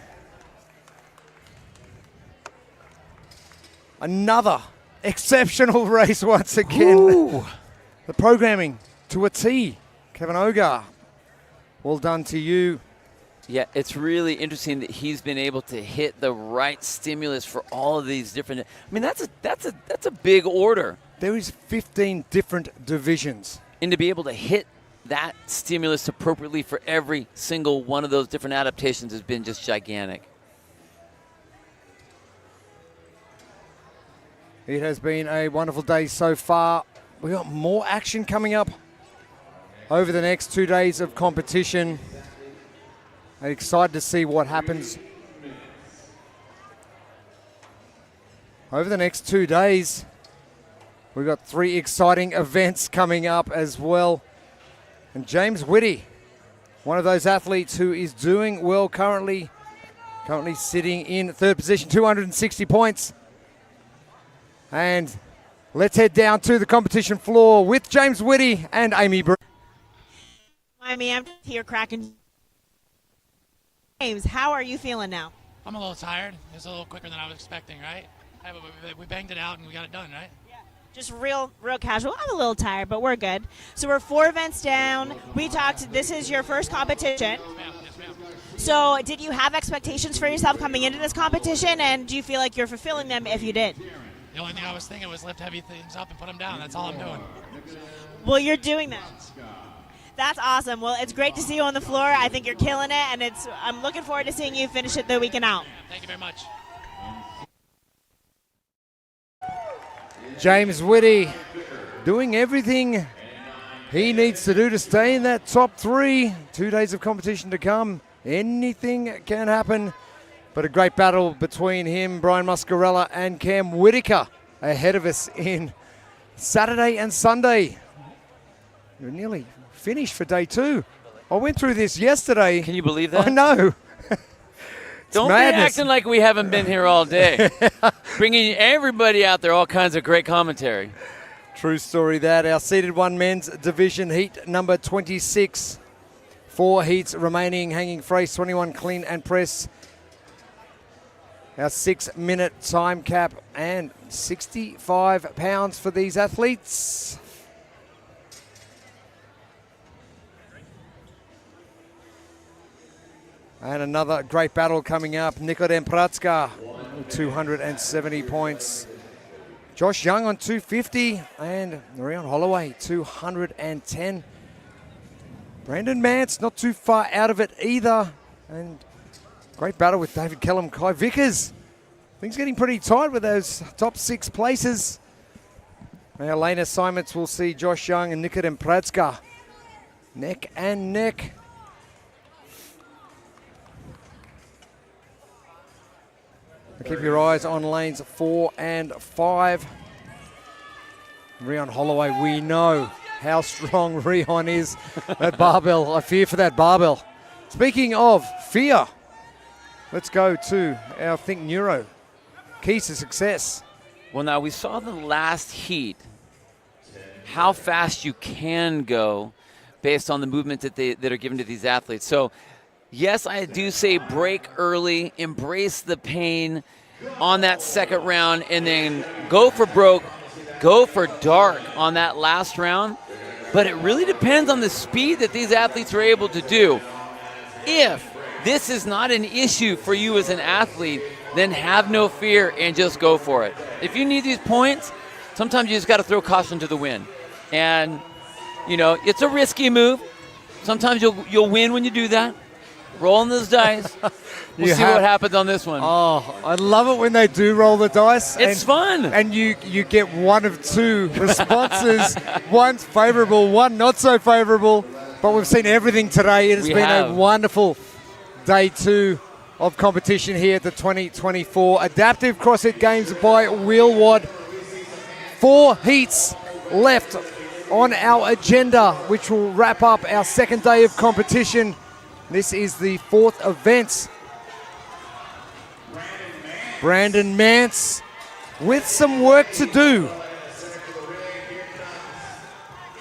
S4: Another exceptional race once again. Ooh. The programming to a T. Kevin Ogar, well done to you.
S5: Yeah, it's really interesting that he's been able to hit the right stimulus for all of these different. I mean, that's a big order.
S4: There is 15 different divisions,
S5: and to be able to hit that stimulus appropriately for every single one of those different adaptations has been just gigantic.
S4: It has been a wonderful day so far. We got more action coming up over the next 2 days of competition. I'm excited to see what happens over the next 2 days. We've got 3 exciting events coming up as well. And James Whitty, one of those athletes who is doing well currently sitting in 3rd position, 260 points. And Let's head down to the competition floor with James Whitty and Amy Brew.
S7: I'm here cracking. James, how are you feeling now?
S10: I'm a little tired. It was a little quicker than I was expecting, right? We banged it out and we got it done, right?
S7: Just real casual. I'm a little tired, but we're good. So we're 4 events down. We talked, this is your first competition.
S10: Yes, ma'am.
S7: So did you have expectations for yourself coming into this competition, and do you feel like you're fulfilling them if you did?
S10: The only thing I was thinking was lift heavy things up and put them down. That's all I'm doing.
S7: Well, you're doing that. That's awesome. Well, it's great to see you on the floor. I think you're killing it, and I'm looking forward to seeing you finish it the weekend out.
S10: Thank you very much.
S4: James Whitty doing everything he needs to do to stay in that top 3. 2 days of competition to come. Anything can happen. But a great battle between him, Brian Muscarella, and Cam Whitaker ahead of us in Saturday and Sunday. We're nearly finished for day 2. I went through this yesterday.
S5: Can you believe that?
S4: I know.
S5: Don't be acting like we haven't been here all day. Bringing everybody out there, all kinds of great commentary.
S4: True story that. Our seeded 1 men's division heat number 26. 4 heats remaining, hanging frace, 21 clean and press. Our 6-minute time cap and 65 pounds for these athletes. And another great battle coming up. Nikodem Pratska, 270 points. Josh Young on 250 and Marion Holloway, 210. Brandon Mance not too far out of it either. And great battle with David Kellum, Kai Vickers. Things getting pretty tight with those top 6 places. Our lane assignments will see Josh Young and Nikodem Pratska neck and neck. Keep your eyes on lanes 4 and 5. Rion Holloway, we know how strong Rion is. That barbell, I fear for that barbell. Speaking of fear, let's go to our Think Neuro. Keys to success.
S5: Well, now we saw the last heat, how fast you can go based on the movement that are given to these athletes. So, yes, I do say break early, embrace the pain on that second round, and then go for broke, go for dark on that last round. But it really depends on the speed that these athletes are able to do. If this is not an issue for you as an athlete, then have no fear and just go for it. If you need these points, sometimes you just got to throw caution to the wind. And, you know, it's a risky move. Sometimes you'll win when you do that. Rolling those dice. We'll see what happens on this one.
S4: Oh, I love it when they do roll the dice.
S5: It's fun.
S4: And you get one of 2 responses. One's favorable, one not so favorable. But we've seen everything today. It has been a wonderful day 2 of competition here at the 2024 Adaptive CrossFit Games by Wheelwad. 4 heats left on our agenda, which will wrap up our second day of competition. This is the 4th event. Brandon Mance with some work to do.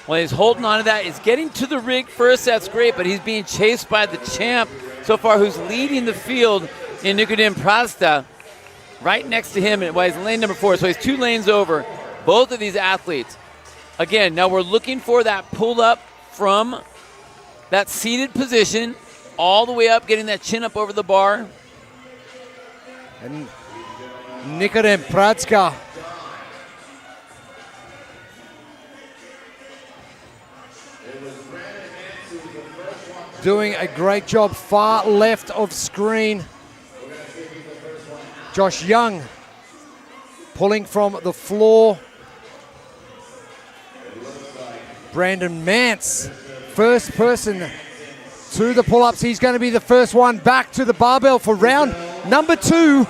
S5: Well, he's holding on to that. He's getting to the rig first. That's great, but he's being chased by the champ so far, who's leading the field in Nikodem Pratska. Right next to him, he's lane number 4, so he's 2 lanes over. Both of these athletes. Again, now we're looking for that pull up from that seated position all the way up, getting that chin up over the bar.
S4: And Nikodem Pratska doing a great job far left of screen. Josh Young pulling from the floor. Brandon Mance, first person to the pull-ups. He's going to be the first one back to the barbell for round number 2.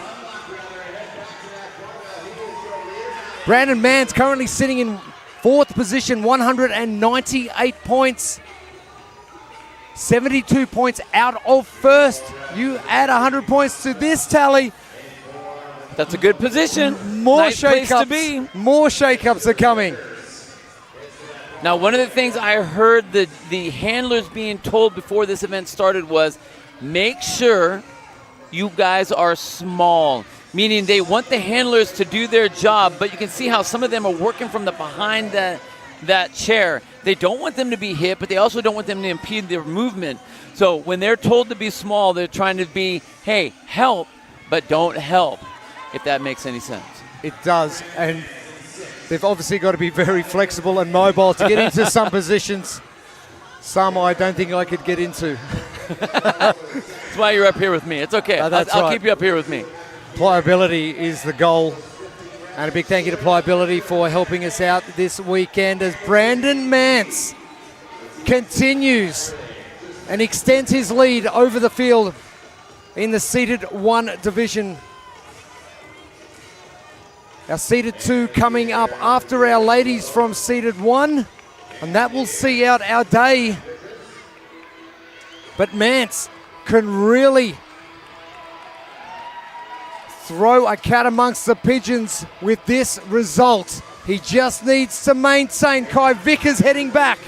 S4: Brandon Mance currently sitting in 4th position, 198 points. 72 points out of first. You add 100 points to this tally.
S5: That's a good position.
S4: More
S5: nice place to
S4: shakeups.
S5: be.
S4: More shakeups are coming.
S5: Now, one of the things I heard the handlers being told before this event started was, make sure you guys are small, meaning they want the handlers to do their job, but you can see how some of them are working from the behind that chair. They don't want them to be hit, but they also don't want them to impede their movement. So when they're told to be small, they're trying to be, hey, help, but don't help, if that makes any sense.
S4: It does, and they've obviously got to be very flexible and mobile to get into some positions. Some I don't think I could get into.
S5: That's why you're up here with me. It's okay. I'll keep you up here with me.
S4: Pliability is the goal. And a big thank you to Pliability for helping us out this weekend as Brandon Mance continues and extends his lead over the field in the seated 1 division. Our seated 2 coming up after our ladies from seated 1, and that will see out our day. But Mance can really throw a cat amongst the pigeons with this result. He just needs to maintain. Kai Vickers heading back.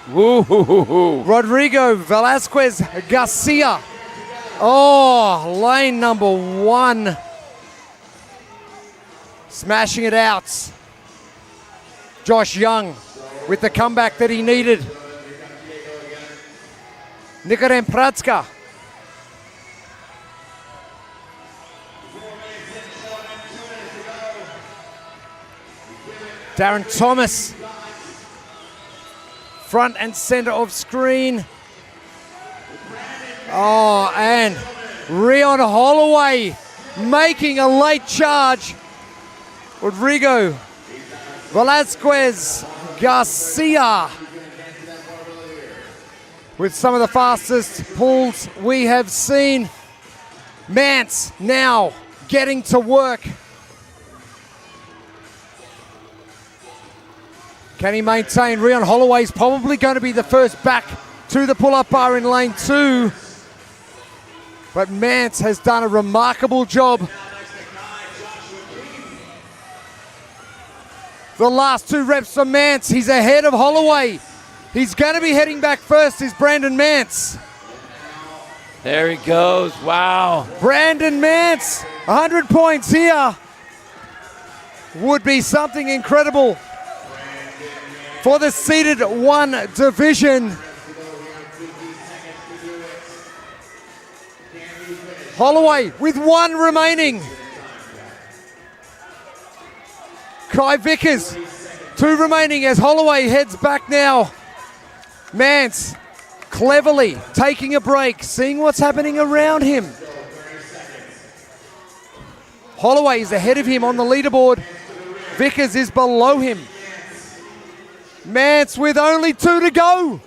S5: Woo-hoo-hoo-hoo.
S4: Rodrigo Velasquez Garcia. Oh, lane number 1. Smashing it out. Josh Young with the comeback that he needed. Nikodem Pratska. Darren Thomas, front and center of screen. Oh, and Rion Holloway making a late charge. Rodrigo Velasquez Garcia with some of the fastest pulls we have seen. Mance now getting to work. Can he maintain? Rion Holloway's probably going to be the first back to the pull-up bar in lane 2. But Mance has done a remarkable job. The last 2 reps for Mance. He's ahead of Holloway. He's going to be heading back first is Brandon Mance.
S5: There he goes. Wow.
S4: Brandon Mance, 100 points here. Would be something incredible for the seated 1 division. Holloway with 1 remaining. Kai Vickers, 2 remaining as Holloway heads back now. Mance cleverly taking a break, seeing what's happening around him. Holloway is ahead of him on the leaderboard. Vickers is below him. Mance with only 2 to go.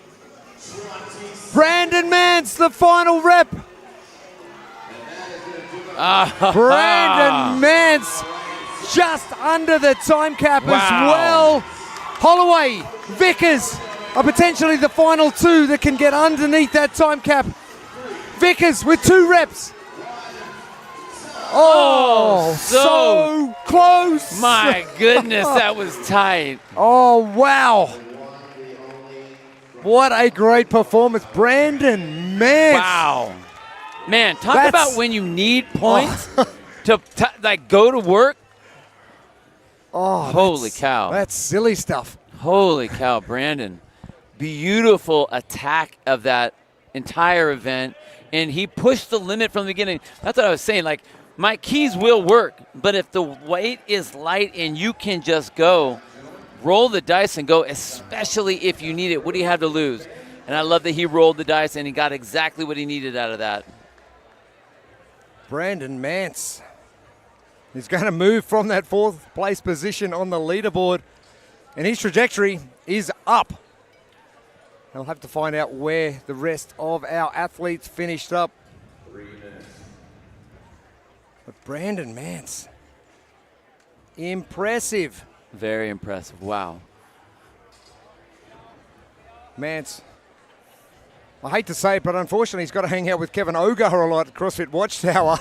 S4: Brandon Mance, the final rep. Brandon Mance just under the time cap as well. Holloway, Vickers are potentially the final 2 that can get underneath that time cap. Vickers with 2 reps. Oh, so close.
S5: My goodness, that was tight.
S4: Oh, wow. What a great performance. Brandon Mance.
S5: Wow. Man, talk about when you need points to like go to work.
S4: Oh,
S5: holy cow.
S4: That's silly stuff.
S5: Holy cow, Brandon. Beautiful attack of that entire event. And he pushed the limit from the beginning. That's what I was saying. Like, my keys will work, but if the weight is light and you can just go, roll the dice and go, especially if you need it. What do you have to lose? And I love that he rolled the dice and he got exactly what he needed out of that.
S4: Brandon Mance is going to move from that 4th place position on the leaderboard, and his trajectory is up. We'll have to find out where the rest of our athletes finished up. But Brandon Mance, impressive.
S5: Very impressive. Wow.
S4: Mance I hate to say it, but unfortunately he's got to hang out with Kevin Ogar a lot at CrossFit Watchtower.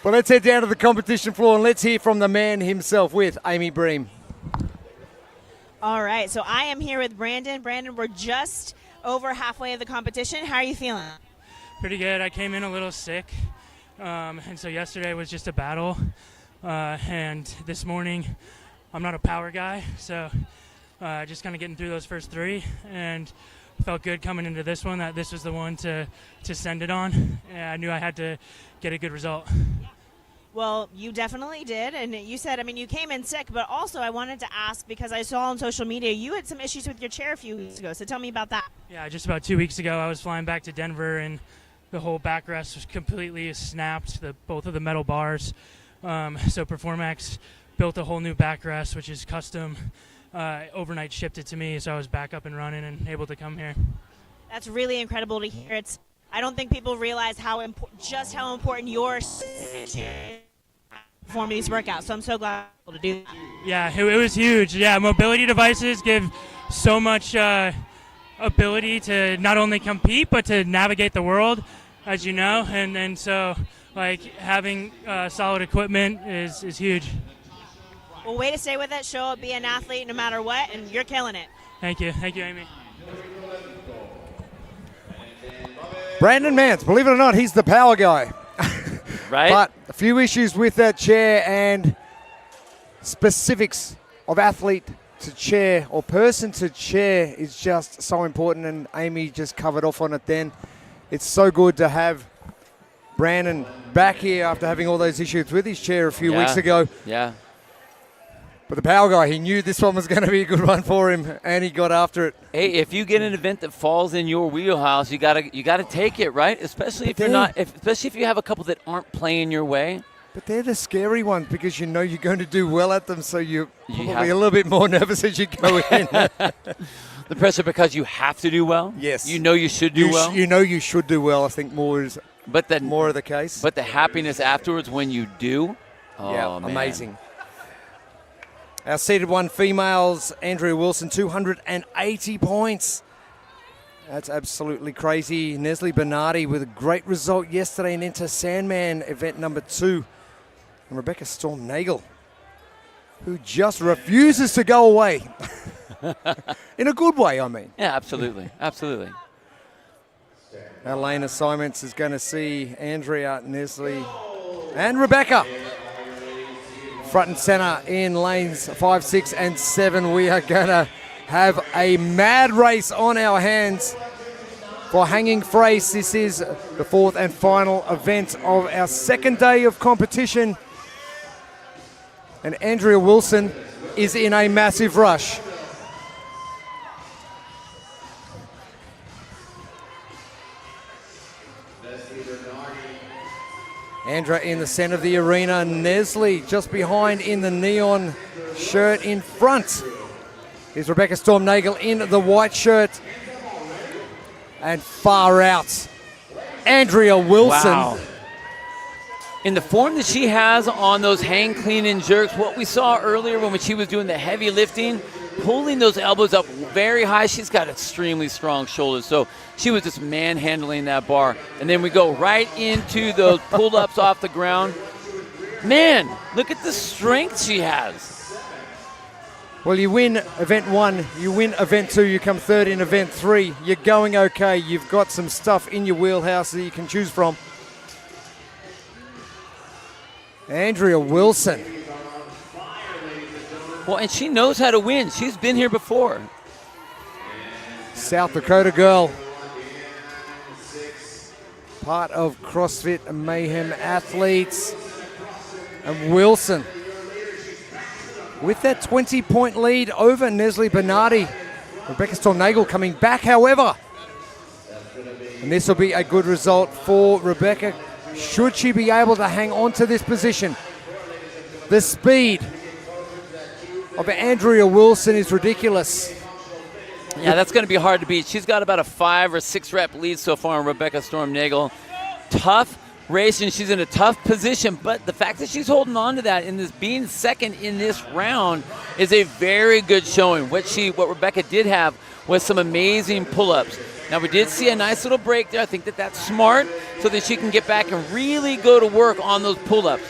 S4: But let's head down to the competition floor and let's hear from the man himself with Amy Bream.
S7: All right, so I am here with Brandon. Brandon, we're just over halfway of the competition. How are you feeling?
S21: Pretty good. I came in a little sick, and so yesterday was just a battle. And this morning, I'm not a power guy, so just kind of getting through those first three, and felt good coming into this one that this was the one to send it on. And I knew I had to get a good result.
S7: Well, you definitely did, and you said, I mean, you came in sick, but also I wanted to ask, because I saw on social media you had some issues with your chair a few weeks ago, so tell me about that.
S21: Yeah, just about 2 weeks ago, I was flying back to Denver, and the whole backrest was completely snapped, both of the metal bars. So Performax built a whole new backrest, which is custom, overnight shipped it to me, so I was back up and running and able to come here.
S7: That's really incredible to hear. I don't think people realize just how important your perform these workouts, so I'm so glad to do that.
S21: Yeah, it was huge. Yeah, mobility devices give so much ability to not only compete but to navigate the world, as you know, and so like having solid equipment is huge.
S7: Well, way to stay with it, show up, be an athlete no matter what, and you're killing it.
S21: Thank you, Amy.
S4: Brandon Mance, believe it or not, he's the power guy.
S5: Right.
S4: But a few issues with that chair and specifics of athlete to chair or person to chair is just so important, and Amy just covered off on it then. It's so good to have Brandon back here after having all those issues with his chair a few weeks ago.
S5: Yeah.
S4: But the power guy, he knew this one was going to be a good one for him, and he got after it.
S5: Hey, if you get an event that falls in your wheelhouse, you gotta take it, right? Especially if especially if you have a couple that aren't playing your way.
S4: But they're the scary ones because you know you're going to do well at them, so you're probably a little bit more nervous as you go in.
S5: The pressure because you have to do well.
S4: Yes.
S5: You know you should do well.
S4: You know you should do well. I think more is more of the case.
S5: But the happiness afterwards when you do. Oh,
S4: yeah,
S5: man.
S4: amazing. Our seeded one females, Andrea Wilson, 280 points. That's absolutely crazy. Nestle Bernardi with a great result yesterday in Enter Sandman event number 2. And Rebecca Storm-Nagel, who just refuses to go away. In a good way, I mean.
S5: Yeah, absolutely. Absolutely.
S4: Our lane assignments is going to see Andrea, Nestle, and Rebecca front and center in lanes 5, 6, and 7. We are going to have a mad race on our hands for Hanging Frace. This is the 4th and final event of our second day of competition. And Andrea Wilson is in a massive rush. Andrea in the center of the arena. Nestle just behind in the neon shirt in front. Here's Rebecca Storm-Nagel in the white shirt. And far out, Andrea Wilson.
S5: Wow. In the form that she has on those hang, clean, and jerks, what we saw earlier when she was doing the heavy lifting, pulling those elbows up very high, she's got extremely strong shoulders. So she was just manhandling that bar. And then we go right into those pull-ups off the ground. Man, look at the strength she has.
S4: Well, you win event 1, you win event 2, you come third in event 3. You're going okay. You've got some stuff in your wheelhouse that you can choose from. Andrea Wilson.
S5: Well, and she knows how to win. She's been here before.
S4: South Dakota girl. Part of CrossFit Mayhem athletes. And Wilson with that 20-point lead over Nestle Bernardi. Rebecca Storm-Nagel coming back, however. And this will be a good result for Rebecca. Should she be able to hang on to this position? The speed of Andrea Wilson is ridiculous.
S5: Yeah, that's going to be hard to beat. She's got about a 5 or 6 rep lead so far on Rebecca Storm-Nagel. Tough race, and she's in a tough position, but the fact that she's holding on to that in this being second in this round is a very good showing. What Rebecca did have was some amazing pull-ups, Now, we did see a nice little break there. I think that that's smart so that she can get back and really go to work on those pull-ups.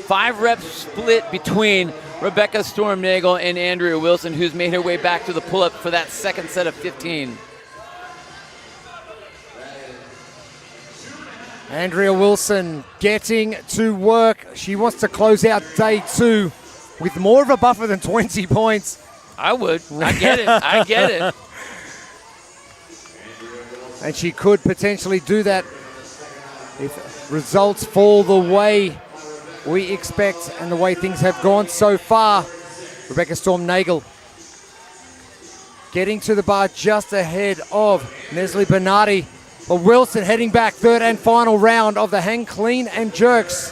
S5: 5 reps split between Rebecca Storm-Nagel and Andrea Wilson, who's made her way back to the pull-up for that second set of 15.
S4: Andrea Wilson getting to work. She wants to close out day 2 with more of a buffer than 20 points.
S5: I would. I get it. I get it.
S4: And she could potentially do that if results fall the way we expect and the way things have gone so far. Rebecca Storm-Nagel getting to the bar just ahead of Nestle Bernardi. But Wilson heading back, third and final round of the hang clean and jerks.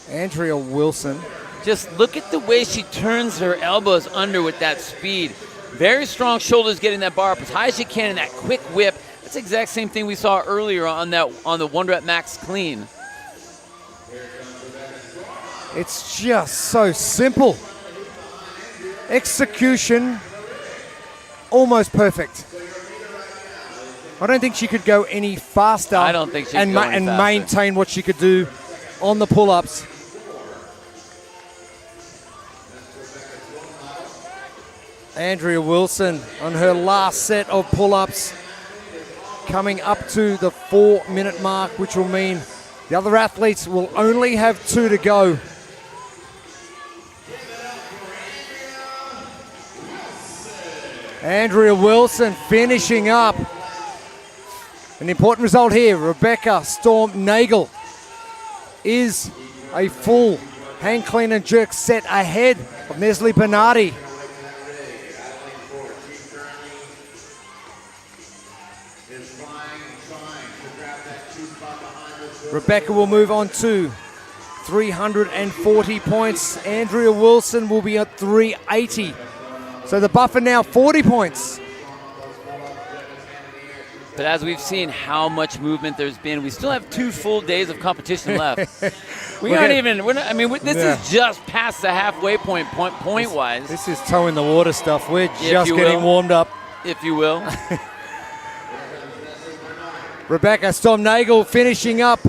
S4: Andrea Wilson.
S5: Just look at the way she turns her elbows under with that speed. Very strong shoulders getting that bar up as high as she can in that quick whip. That's the exact same thing we saw earlier on the 1-rep max clean.
S4: It's just so simple. Execution, almost perfect. I don't think she could go any faster.
S5: I don't think she could go any faster.
S4: Maintain what she could do on the pull-ups. Andrea Wilson on her last set of pull-ups, coming up to the 4-minute mark, which will mean the other athletes will only have 2 to go. Andrea Wilson finishing up. An important result here. Rebecca Storm-Nagel is a full hang clean and jerk set ahead of Nestle Bernardi. Rebecca will move on to 340 points. Andrea Wilson will be at 380. So the buffer now 40 points.
S5: But as we've seen how much movement there's been, we still have 2 full days of competition left. This is just past the halfway point-wise.
S4: This is toe in the water stuff. We're just getting warmed up.
S5: If you will.
S4: Rebecca Storm-Nagel finishing up.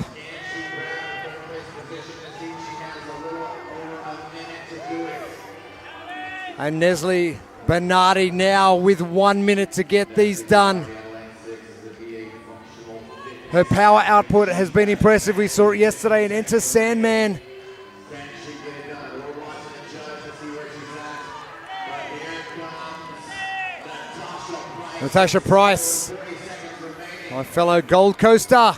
S4: And Nestle Bernardi now with 1 minute to get these done. Her power output has been impressive. We saw it yesterday in Enter Sandman. Natasha Price, my fellow Gold Coaster.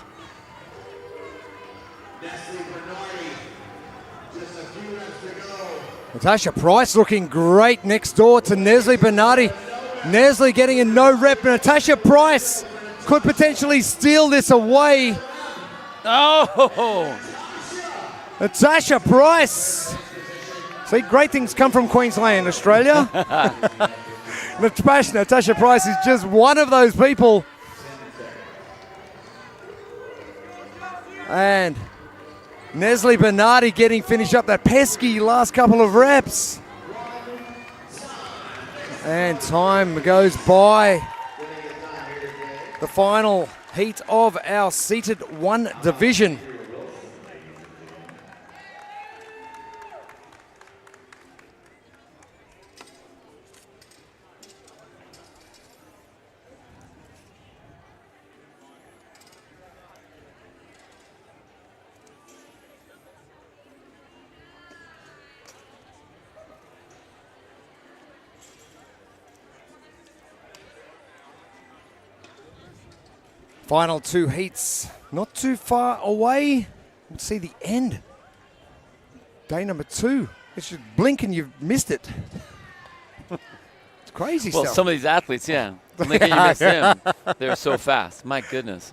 S4: Natasha Price looking great next door to Nestle Bernardi. Nestle getting a no rep. Natasha Price could potentially steal this away.
S5: Oh!
S4: Natasha Price. See, great things come from Queensland, Australia. Natasha Price is just one of those people. And Nestle Bernardi getting finished up that pesky last couple of reps. And time goes by. The final heat of our seated 1 division. Final 2 heats, not too far away. Let's see the end. Day number 2. You should blink and you've missed it. It's crazy stuff.
S5: Well, some of these athletes, yeah. Blink and you miss them. They're so fast. My goodness.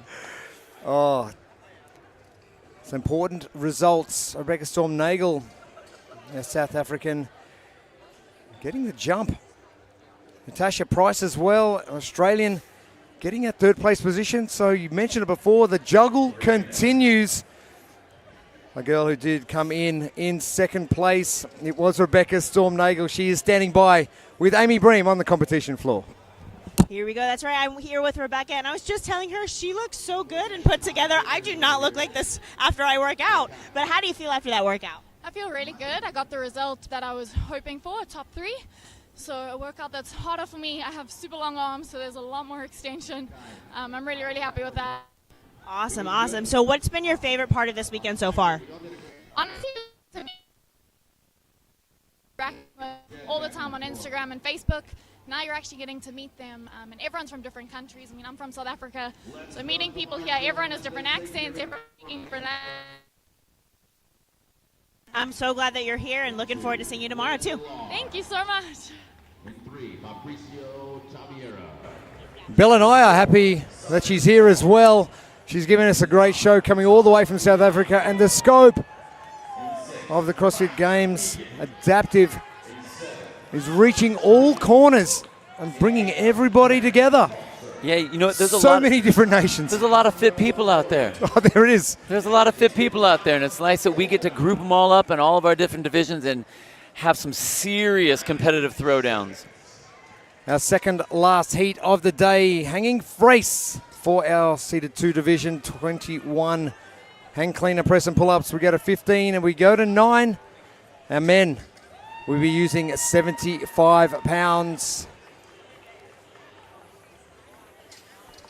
S4: Oh, it's important results. Rebecca Storm-Nagel, a South African, getting the jump. Natasha Price as well, Australian, getting that 3rd place position. So you mentioned it before, the juggle continues. a girl who did come in second place. It was Rebecca Storm-Nagel. She is standing by with Amy Bream on the competition floor.
S7: Here we go. That's right. I'm here with Rebecca, and I was just telling her she looks so good and put together. I do not look like this after I work out. But how do you feel after that workout?
S11: I feel really good. I got the result that I was hoping for, top 3. So a workout that's harder for me. I have super long arms, so there's a lot more extension. I'm really, really happy with that.
S7: Awesome, awesome. So what's been your favorite part of this weekend so far?
S11: Honestly, all the time on Instagram and Facebook. Now you're actually getting to meet them, and everyone's from different countries. I mean, I'm from South Africa, so meeting people here, everyone has different accents, everyone speaking different
S7: I'm so glad that you're here and looking forward to seeing you tomorrow, too.
S11: Thank you so much.
S4: Bill and I are happy that she's here as well. She's given us a great show coming all the way from South Africa, and the scope of the CrossFit Games Adaptive is reaching all corners and bringing everybody together.
S5: Yeah, you know, there's
S4: so many different nations.
S5: There's a lot of fit people out there.
S4: Oh, there it is.
S5: There's a lot of fit people out there, and it's nice that we get to group them all up in all of our different divisions and have some serious competitive throwdowns.
S4: Our second last heat of the day, hanging brace for our seated 2 division, 21 hang cleaner press and pull-ups. We go to 15 and we go to 9. Our men will be using 75 pounds.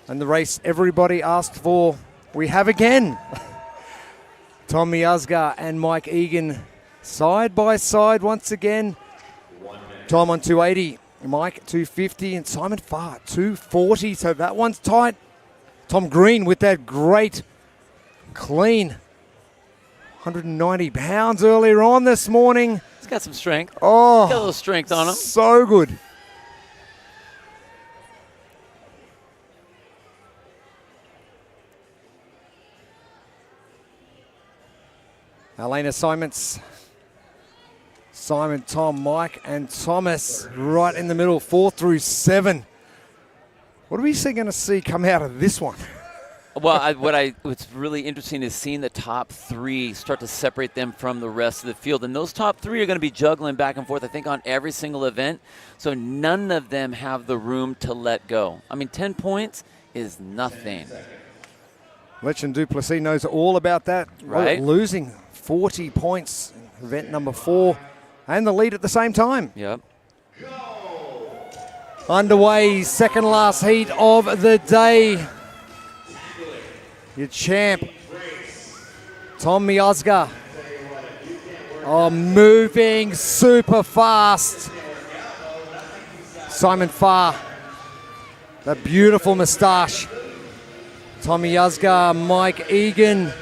S4: And the race everybody asked for, we have again. Tom Miazga and Mike Egan side by side once again. Tom on 280, Mike 250, and Simon Farr 240. So that one's tight. Tom Green with that great clean 190 pounds earlier on this morning.
S5: He's got some strength.
S4: Oh,
S5: got a little strength on him.
S4: So good. Elena Simons, Simon, Tom, Mike, and Thomas right in the middle, 4 through 7. What are we going to see come out of this one?
S5: Well, what's really interesting is seeing the top 3 start to separate them from the rest of the field. And those top 3 are going to be juggling back and forth, I think, on every single event. So none of them have the room to let go. I mean, 10 points is nothing.
S4: Lechin Duplessis knows all about that.
S5: Right.
S4: Losing 40 points in event number 4 and the lead at the same time.
S5: Yep.
S4: Underway, second last heat of the day. Your champ, Tom Miazga. Oh, moving super fast. Simon Farr, that beautiful moustache. Tom Miazga, Mike Egan.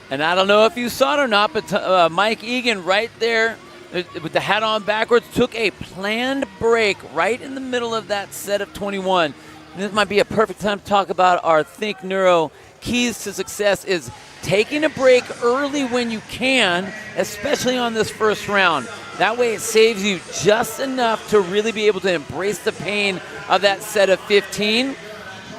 S5: And I don't know if you saw it or not, but Mike Egan right there with the hat on backwards took a planned break right in the middle of that set of 21. And this might be a perfect time to talk about our Think Neuro keys to success is taking a break early when you can, especially on this first round. That way it saves you just enough to really be able to embrace the pain of that set of 15.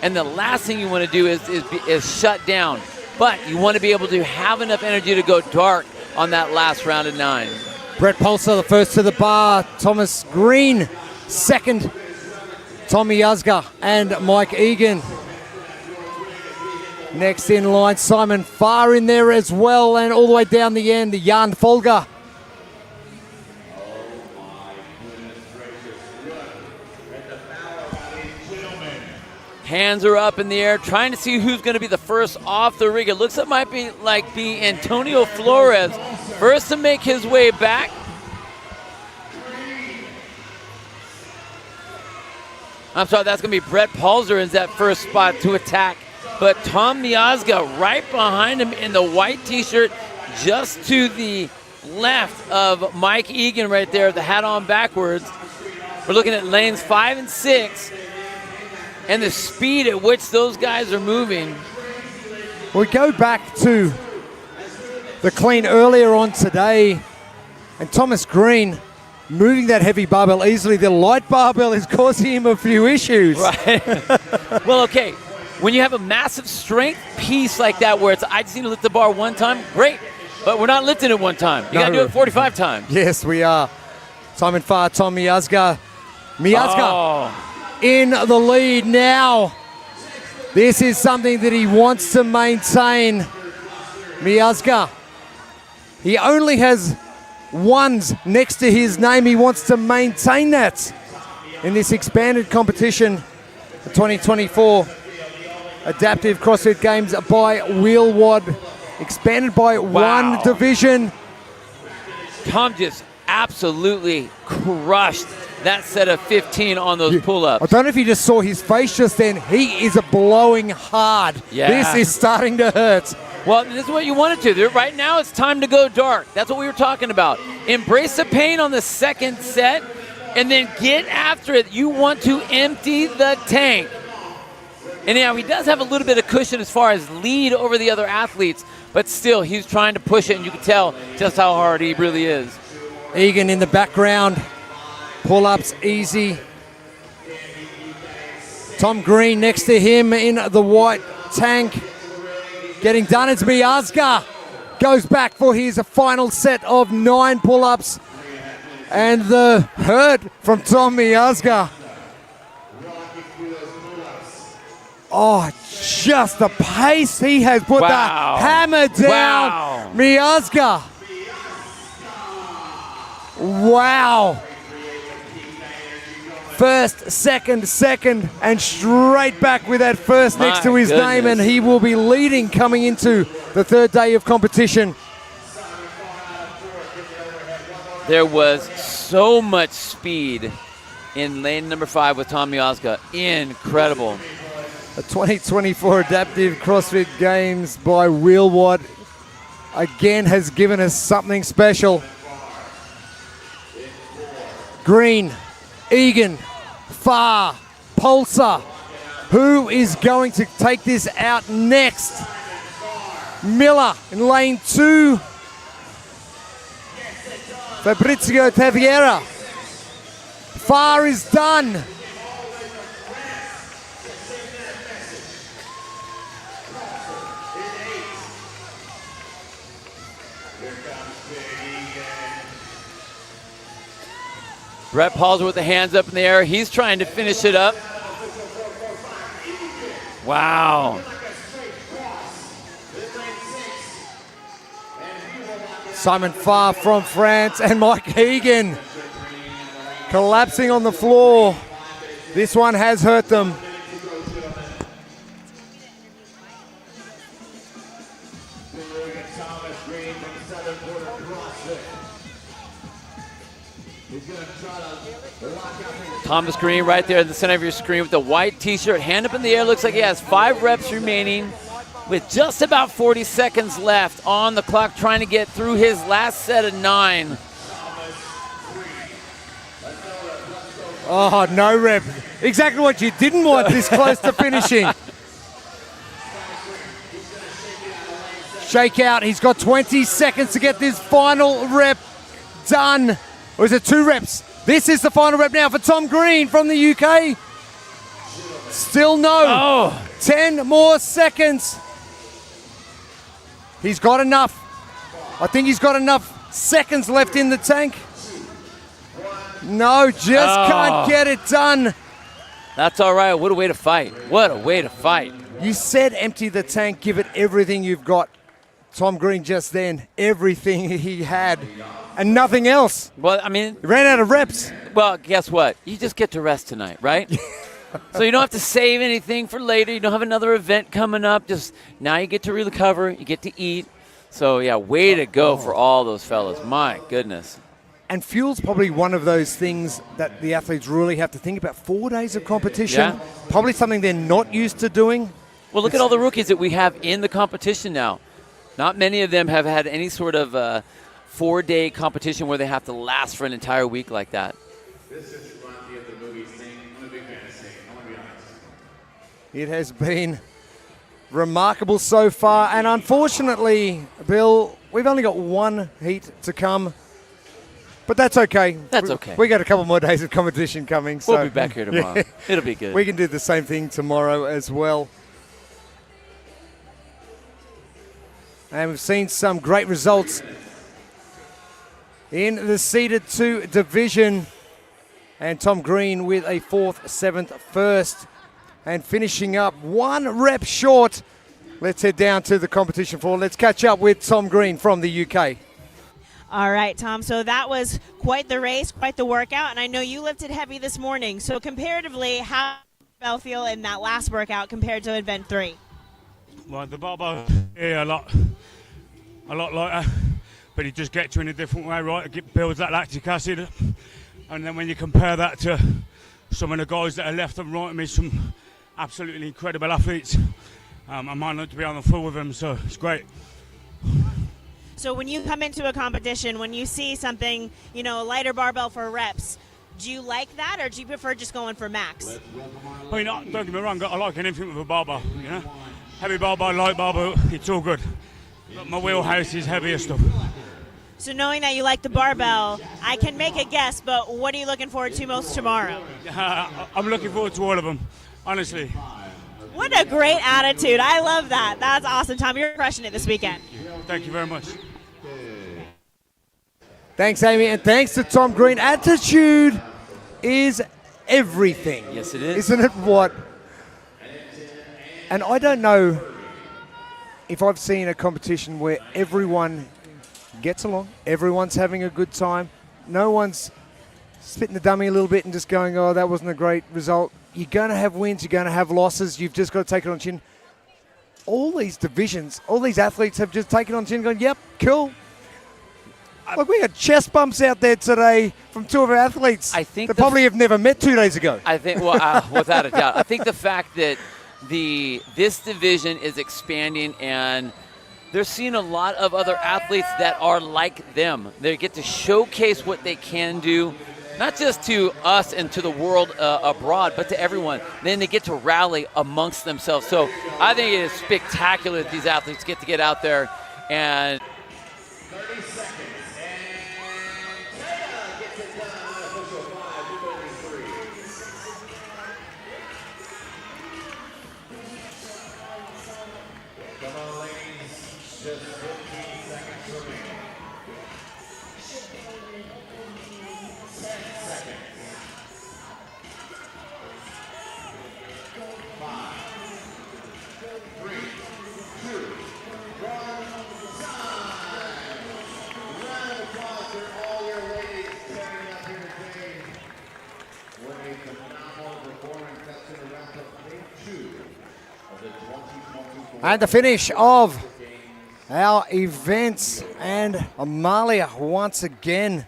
S5: And the last thing you want to do is shut down. But you want to be able to have enough energy to go dark on that last round of 9.
S4: Brett Pulser, the first to the bar. Thomas Green, second. Tom Miazga and Mike Egan. Next in line, Simon Farr in there as well. And all the way down the end, Jan Folger.
S5: Hands are up in the air, trying to see who's going to be the first off the rig. It looks like it might be Antonio Flores, first to make his way back. I'm sorry, that's going to be Brett Pulser in that first spot to attack. But Tom Miazga right behind him in the white T-shirt, just to the left of Mike Egan right there, the hat on backwards. We're looking at lanes 5 and 6. And the speed at which those guys are moving.
S4: We go back to the clean earlier on today, and Thomas Green moving that heavy barbell easily. The light barbell is causing him a few issues.
S5: Right. Well, okay. When you have a massive strength piece like that where it's, I just need to lift the bar one time, great. But we're not lifting it one time. You got to do it 45 times.
S4: Yes, we are. Simon Farr, Tom Miazga. Miazga in the lead now. This is something that he wants to maintain. Miazga. He only has ones next to his name. He wants to maintain that in this expanded competition, the 2024 Adaptive CrossFit Games by Wheelwad, expanded by one division.
S5: Tom just absolutely crushed that set of 15 on those pull-ups.
S4: I don't know if you just saw his face just then. He is blowing hard.
S5: Yeah.
S4: This is starting to hurt.
S5: Well, this is what you wanted to do. Right now, it's time to go dark. That's what we were talking about. Embrace the pain on the second set, and then get after it. You want to empty the tank. And yeah, he does have a little bit of cushion as far as lead over the other athletes, but still, he's trying to push it, and you can tell just how hard he really is.
S4: Egan in the background. Pull-ups easy. Tom Green next to him in the white tank. Getting done, it's Miazga. Goes back for his final set of 9 pull-ups. And the hurt from Tom Miazga. Oh, just the pace he has put that hammer down.
S5: Wow.
S4: Miazga. Wow. First, second, and straight back with that first next to his name, and he will be leading coming into the third day of competition.
S5: There was so much speed in lane number 5 with Tom Miazga. Incredible.
S4: The 2024 Adaptive CrossFit Games by Wheelwad again has given us something special. Green, Egan, Farr, Pulsar. Who is going to take this out next? Miller in lane 2. Fabrizio Taviera. Farr is done.
S5: Brett Palzer with the hands up in the air. He's trying to finish it up. Wow.
S4: Simon Farr from France and Mike Egan collapsing on the floor. This one has hurt them.
S5: Thomas Green right there in the center of your screen with the white t-shirt, hand up in the air. Looks like he has 5 reps remaining with just about 40 seconds left on the clock, trying to get through his last set of 9.
S4: Oh, no rep. Exactly what you didn't want this close to finishing. Shake out. He's got 20 seconds to get this final rep done. Or is it 2 reps? This is the final rep now for Tom Green from the UK. Still no. 10 more seconds. He's got enough. I think he's got enough seconds left in the tank. No, just can't get it done.
S5: That's all right. What a way to fight. What a way to fight.
S4: You said empty the tank, give it everything you've got. Tom Green just then, everything he had and nothing else.
S5: Well, I mean,
S4: he ran out of reps.
S5: Well, guess what? You just get to rest tonight, right? So you don't have to save anything for later. You don't have another event coming up. Just now you get to recover. You get to eat. So, yeah, way to go for all those fellas. My goodness.
S4: And fuel's probably one of those things that the athletes really have to think about. 4 days of competition,
S5: Yeah.
S4: probably something they're not used to doing.
S5: Well, look at all the rookies that we have in the competition now. Not many of them have had any sort of 4-day competition where they have to last for an entire week like that.
S18: This is reminds me of the movie Sing. I'm a big fan of Sing. I'm going to be honest.
S4: It has been remarkable so far. And unfortunately, Bill, we've only got 1 heat to come. But that's okay.
S5: That's okay.
S4: We got a couple more days of competition coming. So
S5: We'll be back here tomorrow.
S4: Yeah.
S5: It'll be good.
S4: We can do the same thing tomorrow as well. And we've seen some great results in the seeded 2 division. And Tom Green with a 4th, 7th, 1st. And finishing up 1 rep short. Let's head down to the competition floor. Let's catch up with Tom Green from the UK.
S7: All right, Tom. So that was quite the race, quite the workout. And I know you lifted heavy this morning. So comparatively, how did you feel in that last workout compared to event 3?
S12: Well, the barbell, yeah, a lot lighter, but it just gets you in a different way, right? It builds that lactic acid, and then when you compare that to some of the guys that are left and right of me, some absolutely incredible athletes, I'm honoured to be on the floor with them, so it's great.
S7: So when you come into a competition, when you see something, you know, a lighter barbell for reps, do you like that, or do you prefer just going for max?
S12: I mean, don't get me wrong, I like anything with a barbell, you know? Heavy barbell, light barbell, it's all good. But my wheelhouse is heavier stuff.
S7: So knowing that you like the barbell, I can make a guess, but what are you looking forward to most tomorrow?
S12: I'm looking forward to all of them, honestly.
S7: What a great attitude. I love that. That's awesome, Tom. You're crushing it this weekend.
S12: Thank you very much.
S4: Thanks, Amy, and thanks to Tom Green. Attitude is everything.
S5: Yes, it is.
S4: Isn't it what? And I don't know if I've seen a competition where everyone gets along, everyone's having a good time, no one's spitting the dummy a little bit and just going, oh, that wasn't a great result. You're going to have wins, you're going to have losses, you've just got to take it on chin. All these divisions, all these athletes have just taken it on chin and gone, yep, cool. Look, we had chest bumps out there today from 2 of our athletes that probably have never met 2 days ago.
S5: I think, well, without a doubt. I think the fact that this division is expanding, and they're seeing a lot of other athletes that are like them. They get to showcase what they can do, not just to us and to the world abroad, but to everyone. Then they get to rally amongst themselves. So I think it is spectacular that these athletes get to get out there and
S18: 30 seconds. And Taya gets it done on official 5:33. Come on, ladies. Just 15 seconds remaining. 10 seconds. 5, 3, 2, 1. Round of applause for all your ladies standing up here today. What a phenomenal performance. That's going to wrap up day 2 of the 2024.
S4: And the finish of our events, and Amalia once again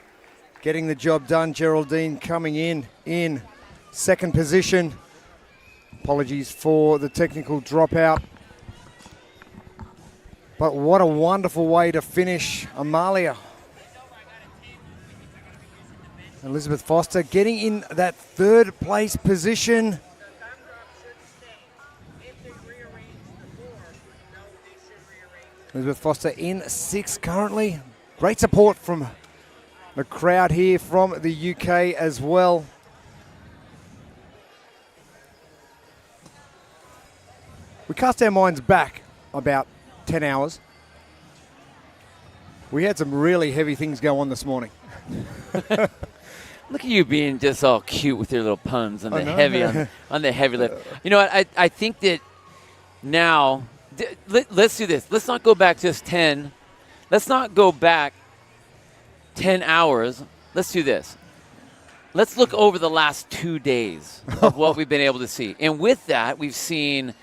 S4: getting the job done. Geraldine coming in second position. Apologies for the technical dropout. But what a wonderful way to finish. Amalia. Elizabeth Foster getting in that 3rd place position. Elizabeth Foster in 6th currently. Great support from the crowd here from the UK as well. We cast our minds back about 10 hours. We had some really heavy things go on this morning.
S5: Look at you being just all cute with your little puns on the heavy on the heavy lift. You know what? I think that now let's do this. Let's not go back just 10. Let's not go back 10 hours. Let's do this. Let's look over the last 2 days of what we've been able to see. And with that, we've seen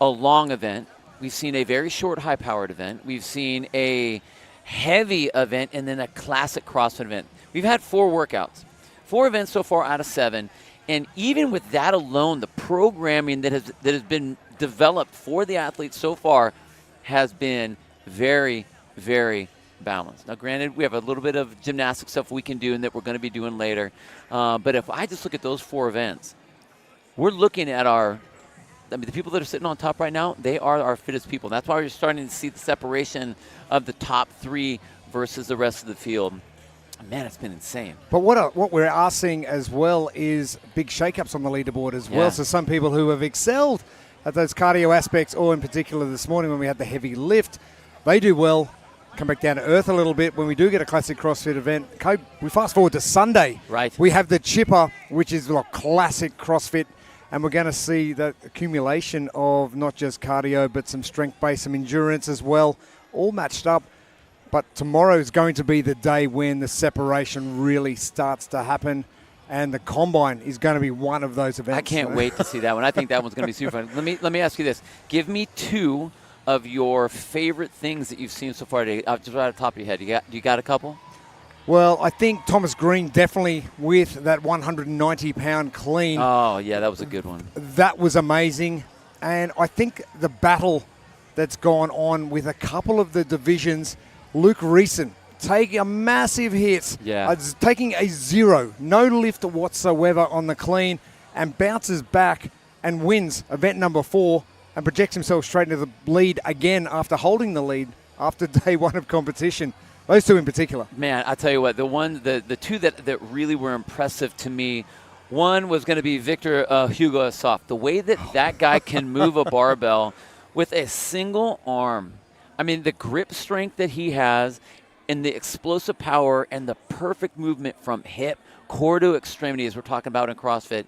S5: a long event. We've seen a very short high-powered event. We've seen a heavy event and then a classic CrossFit event. We've had 4 workouts, 4 events so far out of 7. And even with that alone, the programming that has been developed for the athletes so far has been very, very balanced. Now, granted, we have a little bit of gymnastic stuff we can do and that we're going to be doing later. But if I just look at those 4 events, we're looking at the people that are sitting on top right now, they are our fittest people. That's why we're starting to see the separation of the top 3 versus the rest of the field. Man, it's been insane.
S4: But what we are seeing as well is big shakeups on the leaderboard as well. So some people who have excelled at those cardio aspects, or in particular this morning when we had the heavy lift, they do well, come back down to earth a little bit when we do get a classic CrossFit event. We fast forward to Sunday.
S5: Right.
S4: We have the chipper, which is like classic CrossFit, and we're going to see the accumulation of not just cardio, but some strength base, some endurance as well, all matched up. But tomorrow is going to be the day when the separation really starts to happen, and the combine is going to be one of those events.
S5: I can't wait to see that one. I think that one's going to be super fun. Let me ask you this. Give me 2 of your favorite things that you've seen so far today, just right off the top of your head. You got a couple?
S4: Well, I think Thomas Green definitely with that 190-pound clean.
S5: Oh, yeah, that was a good one.
S4: That was amazing. And I think the battle that's gone on with a couple of the divisions, Luke Reeson taking a massive hit, taking a 0, no lift whatsoever on the clean, and bounces back and wins event number 4 and projects himself straight into the lead again after holding the lead after day 1 of competition. Those 2 in particular.
S5: Man, I tell you what, the 2 that really were impressive to me, one was going to be Victor Hugo Asaf. The way that guy can move a barbell with a single arm. I mean, the grip strength that he has and the explosive power and the perfect movement from hip, core to extremity, as we're talking about in CrossFit,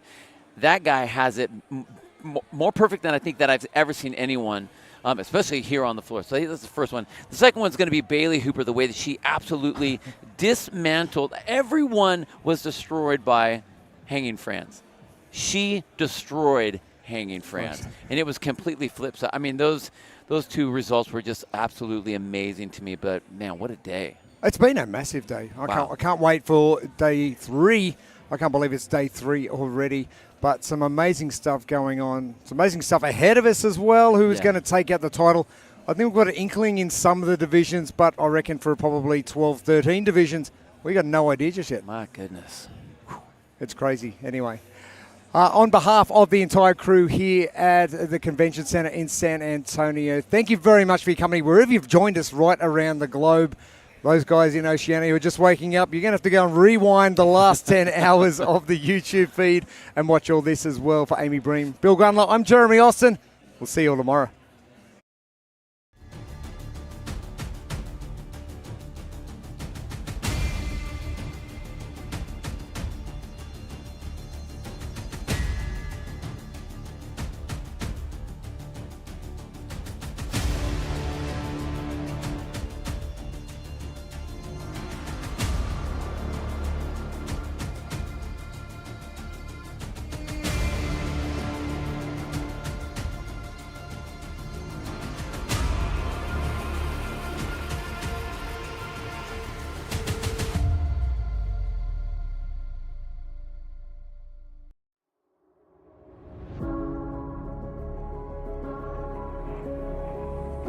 S5: that guy has it more perfect than I think that I've ever seen anyone, especially here on the floor. So I think that's the first one. The second one's going to be Bailey Hooper, the way that she absolutely dismantled. Everyone was destroyed by hanging Franz. She destroyed hanging Franz, and it was completely flipped. So, I mean, those 2 results were just absolutely amazing to me. But, man, what a day.
S4: It's been a massive day. I can't wait for day 3. I can't believe it's day 3 already. But some amazing stuff going on. Some amazing stuff ahead of us as well. Who's going to take out the title? I think we've got an inkling in some of the divisions, but I reckon for probably 12, 13 divisions, we got no idea just yet.
S5: My goodness.
S4: It's crazy. Anyway. On behalf of the entire crew here at the Convention Center in San Antonio, thank you very much for your company. Wherever you've joined us right around the globe, those guys in Oceania who are just waking up, you're going to have to go and rewind the last 10 hours of the YouTube feed and watch all this as well. For Amy Bream, Bill Grunlow, I'm Jeremy Austin. We'll see you all tomorrow.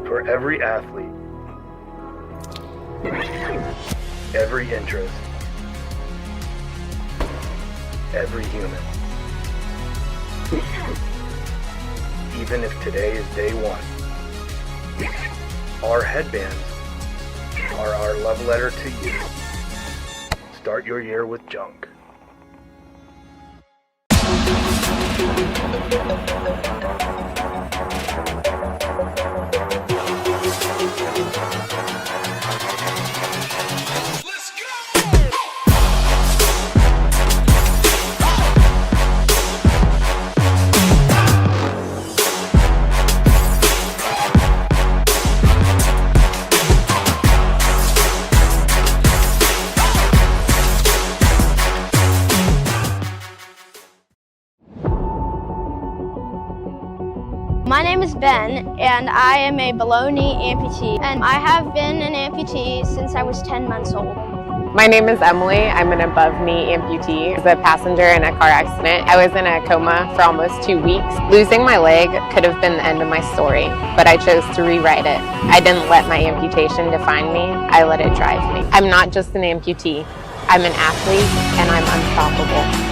S14: For every athlete, every interest, every human. Even if today is day 1, our headbands are our love letter to you. Start your year with junk.
S22: My name is Ben, and I am a below knee amputee, and I have been an amputee since I was 10 months old.
S23: My name is Emily. I'm an above knee amputee. I was a passenger in a car accident. I was in a coma for almost 2 weeks. Losing my leg could have been the end of my story, but I chose to rewrite it. I didn't let my amputation define me. I let it drive me. I'm not just an amputee. I'm an athlete, and I'm unstoppable.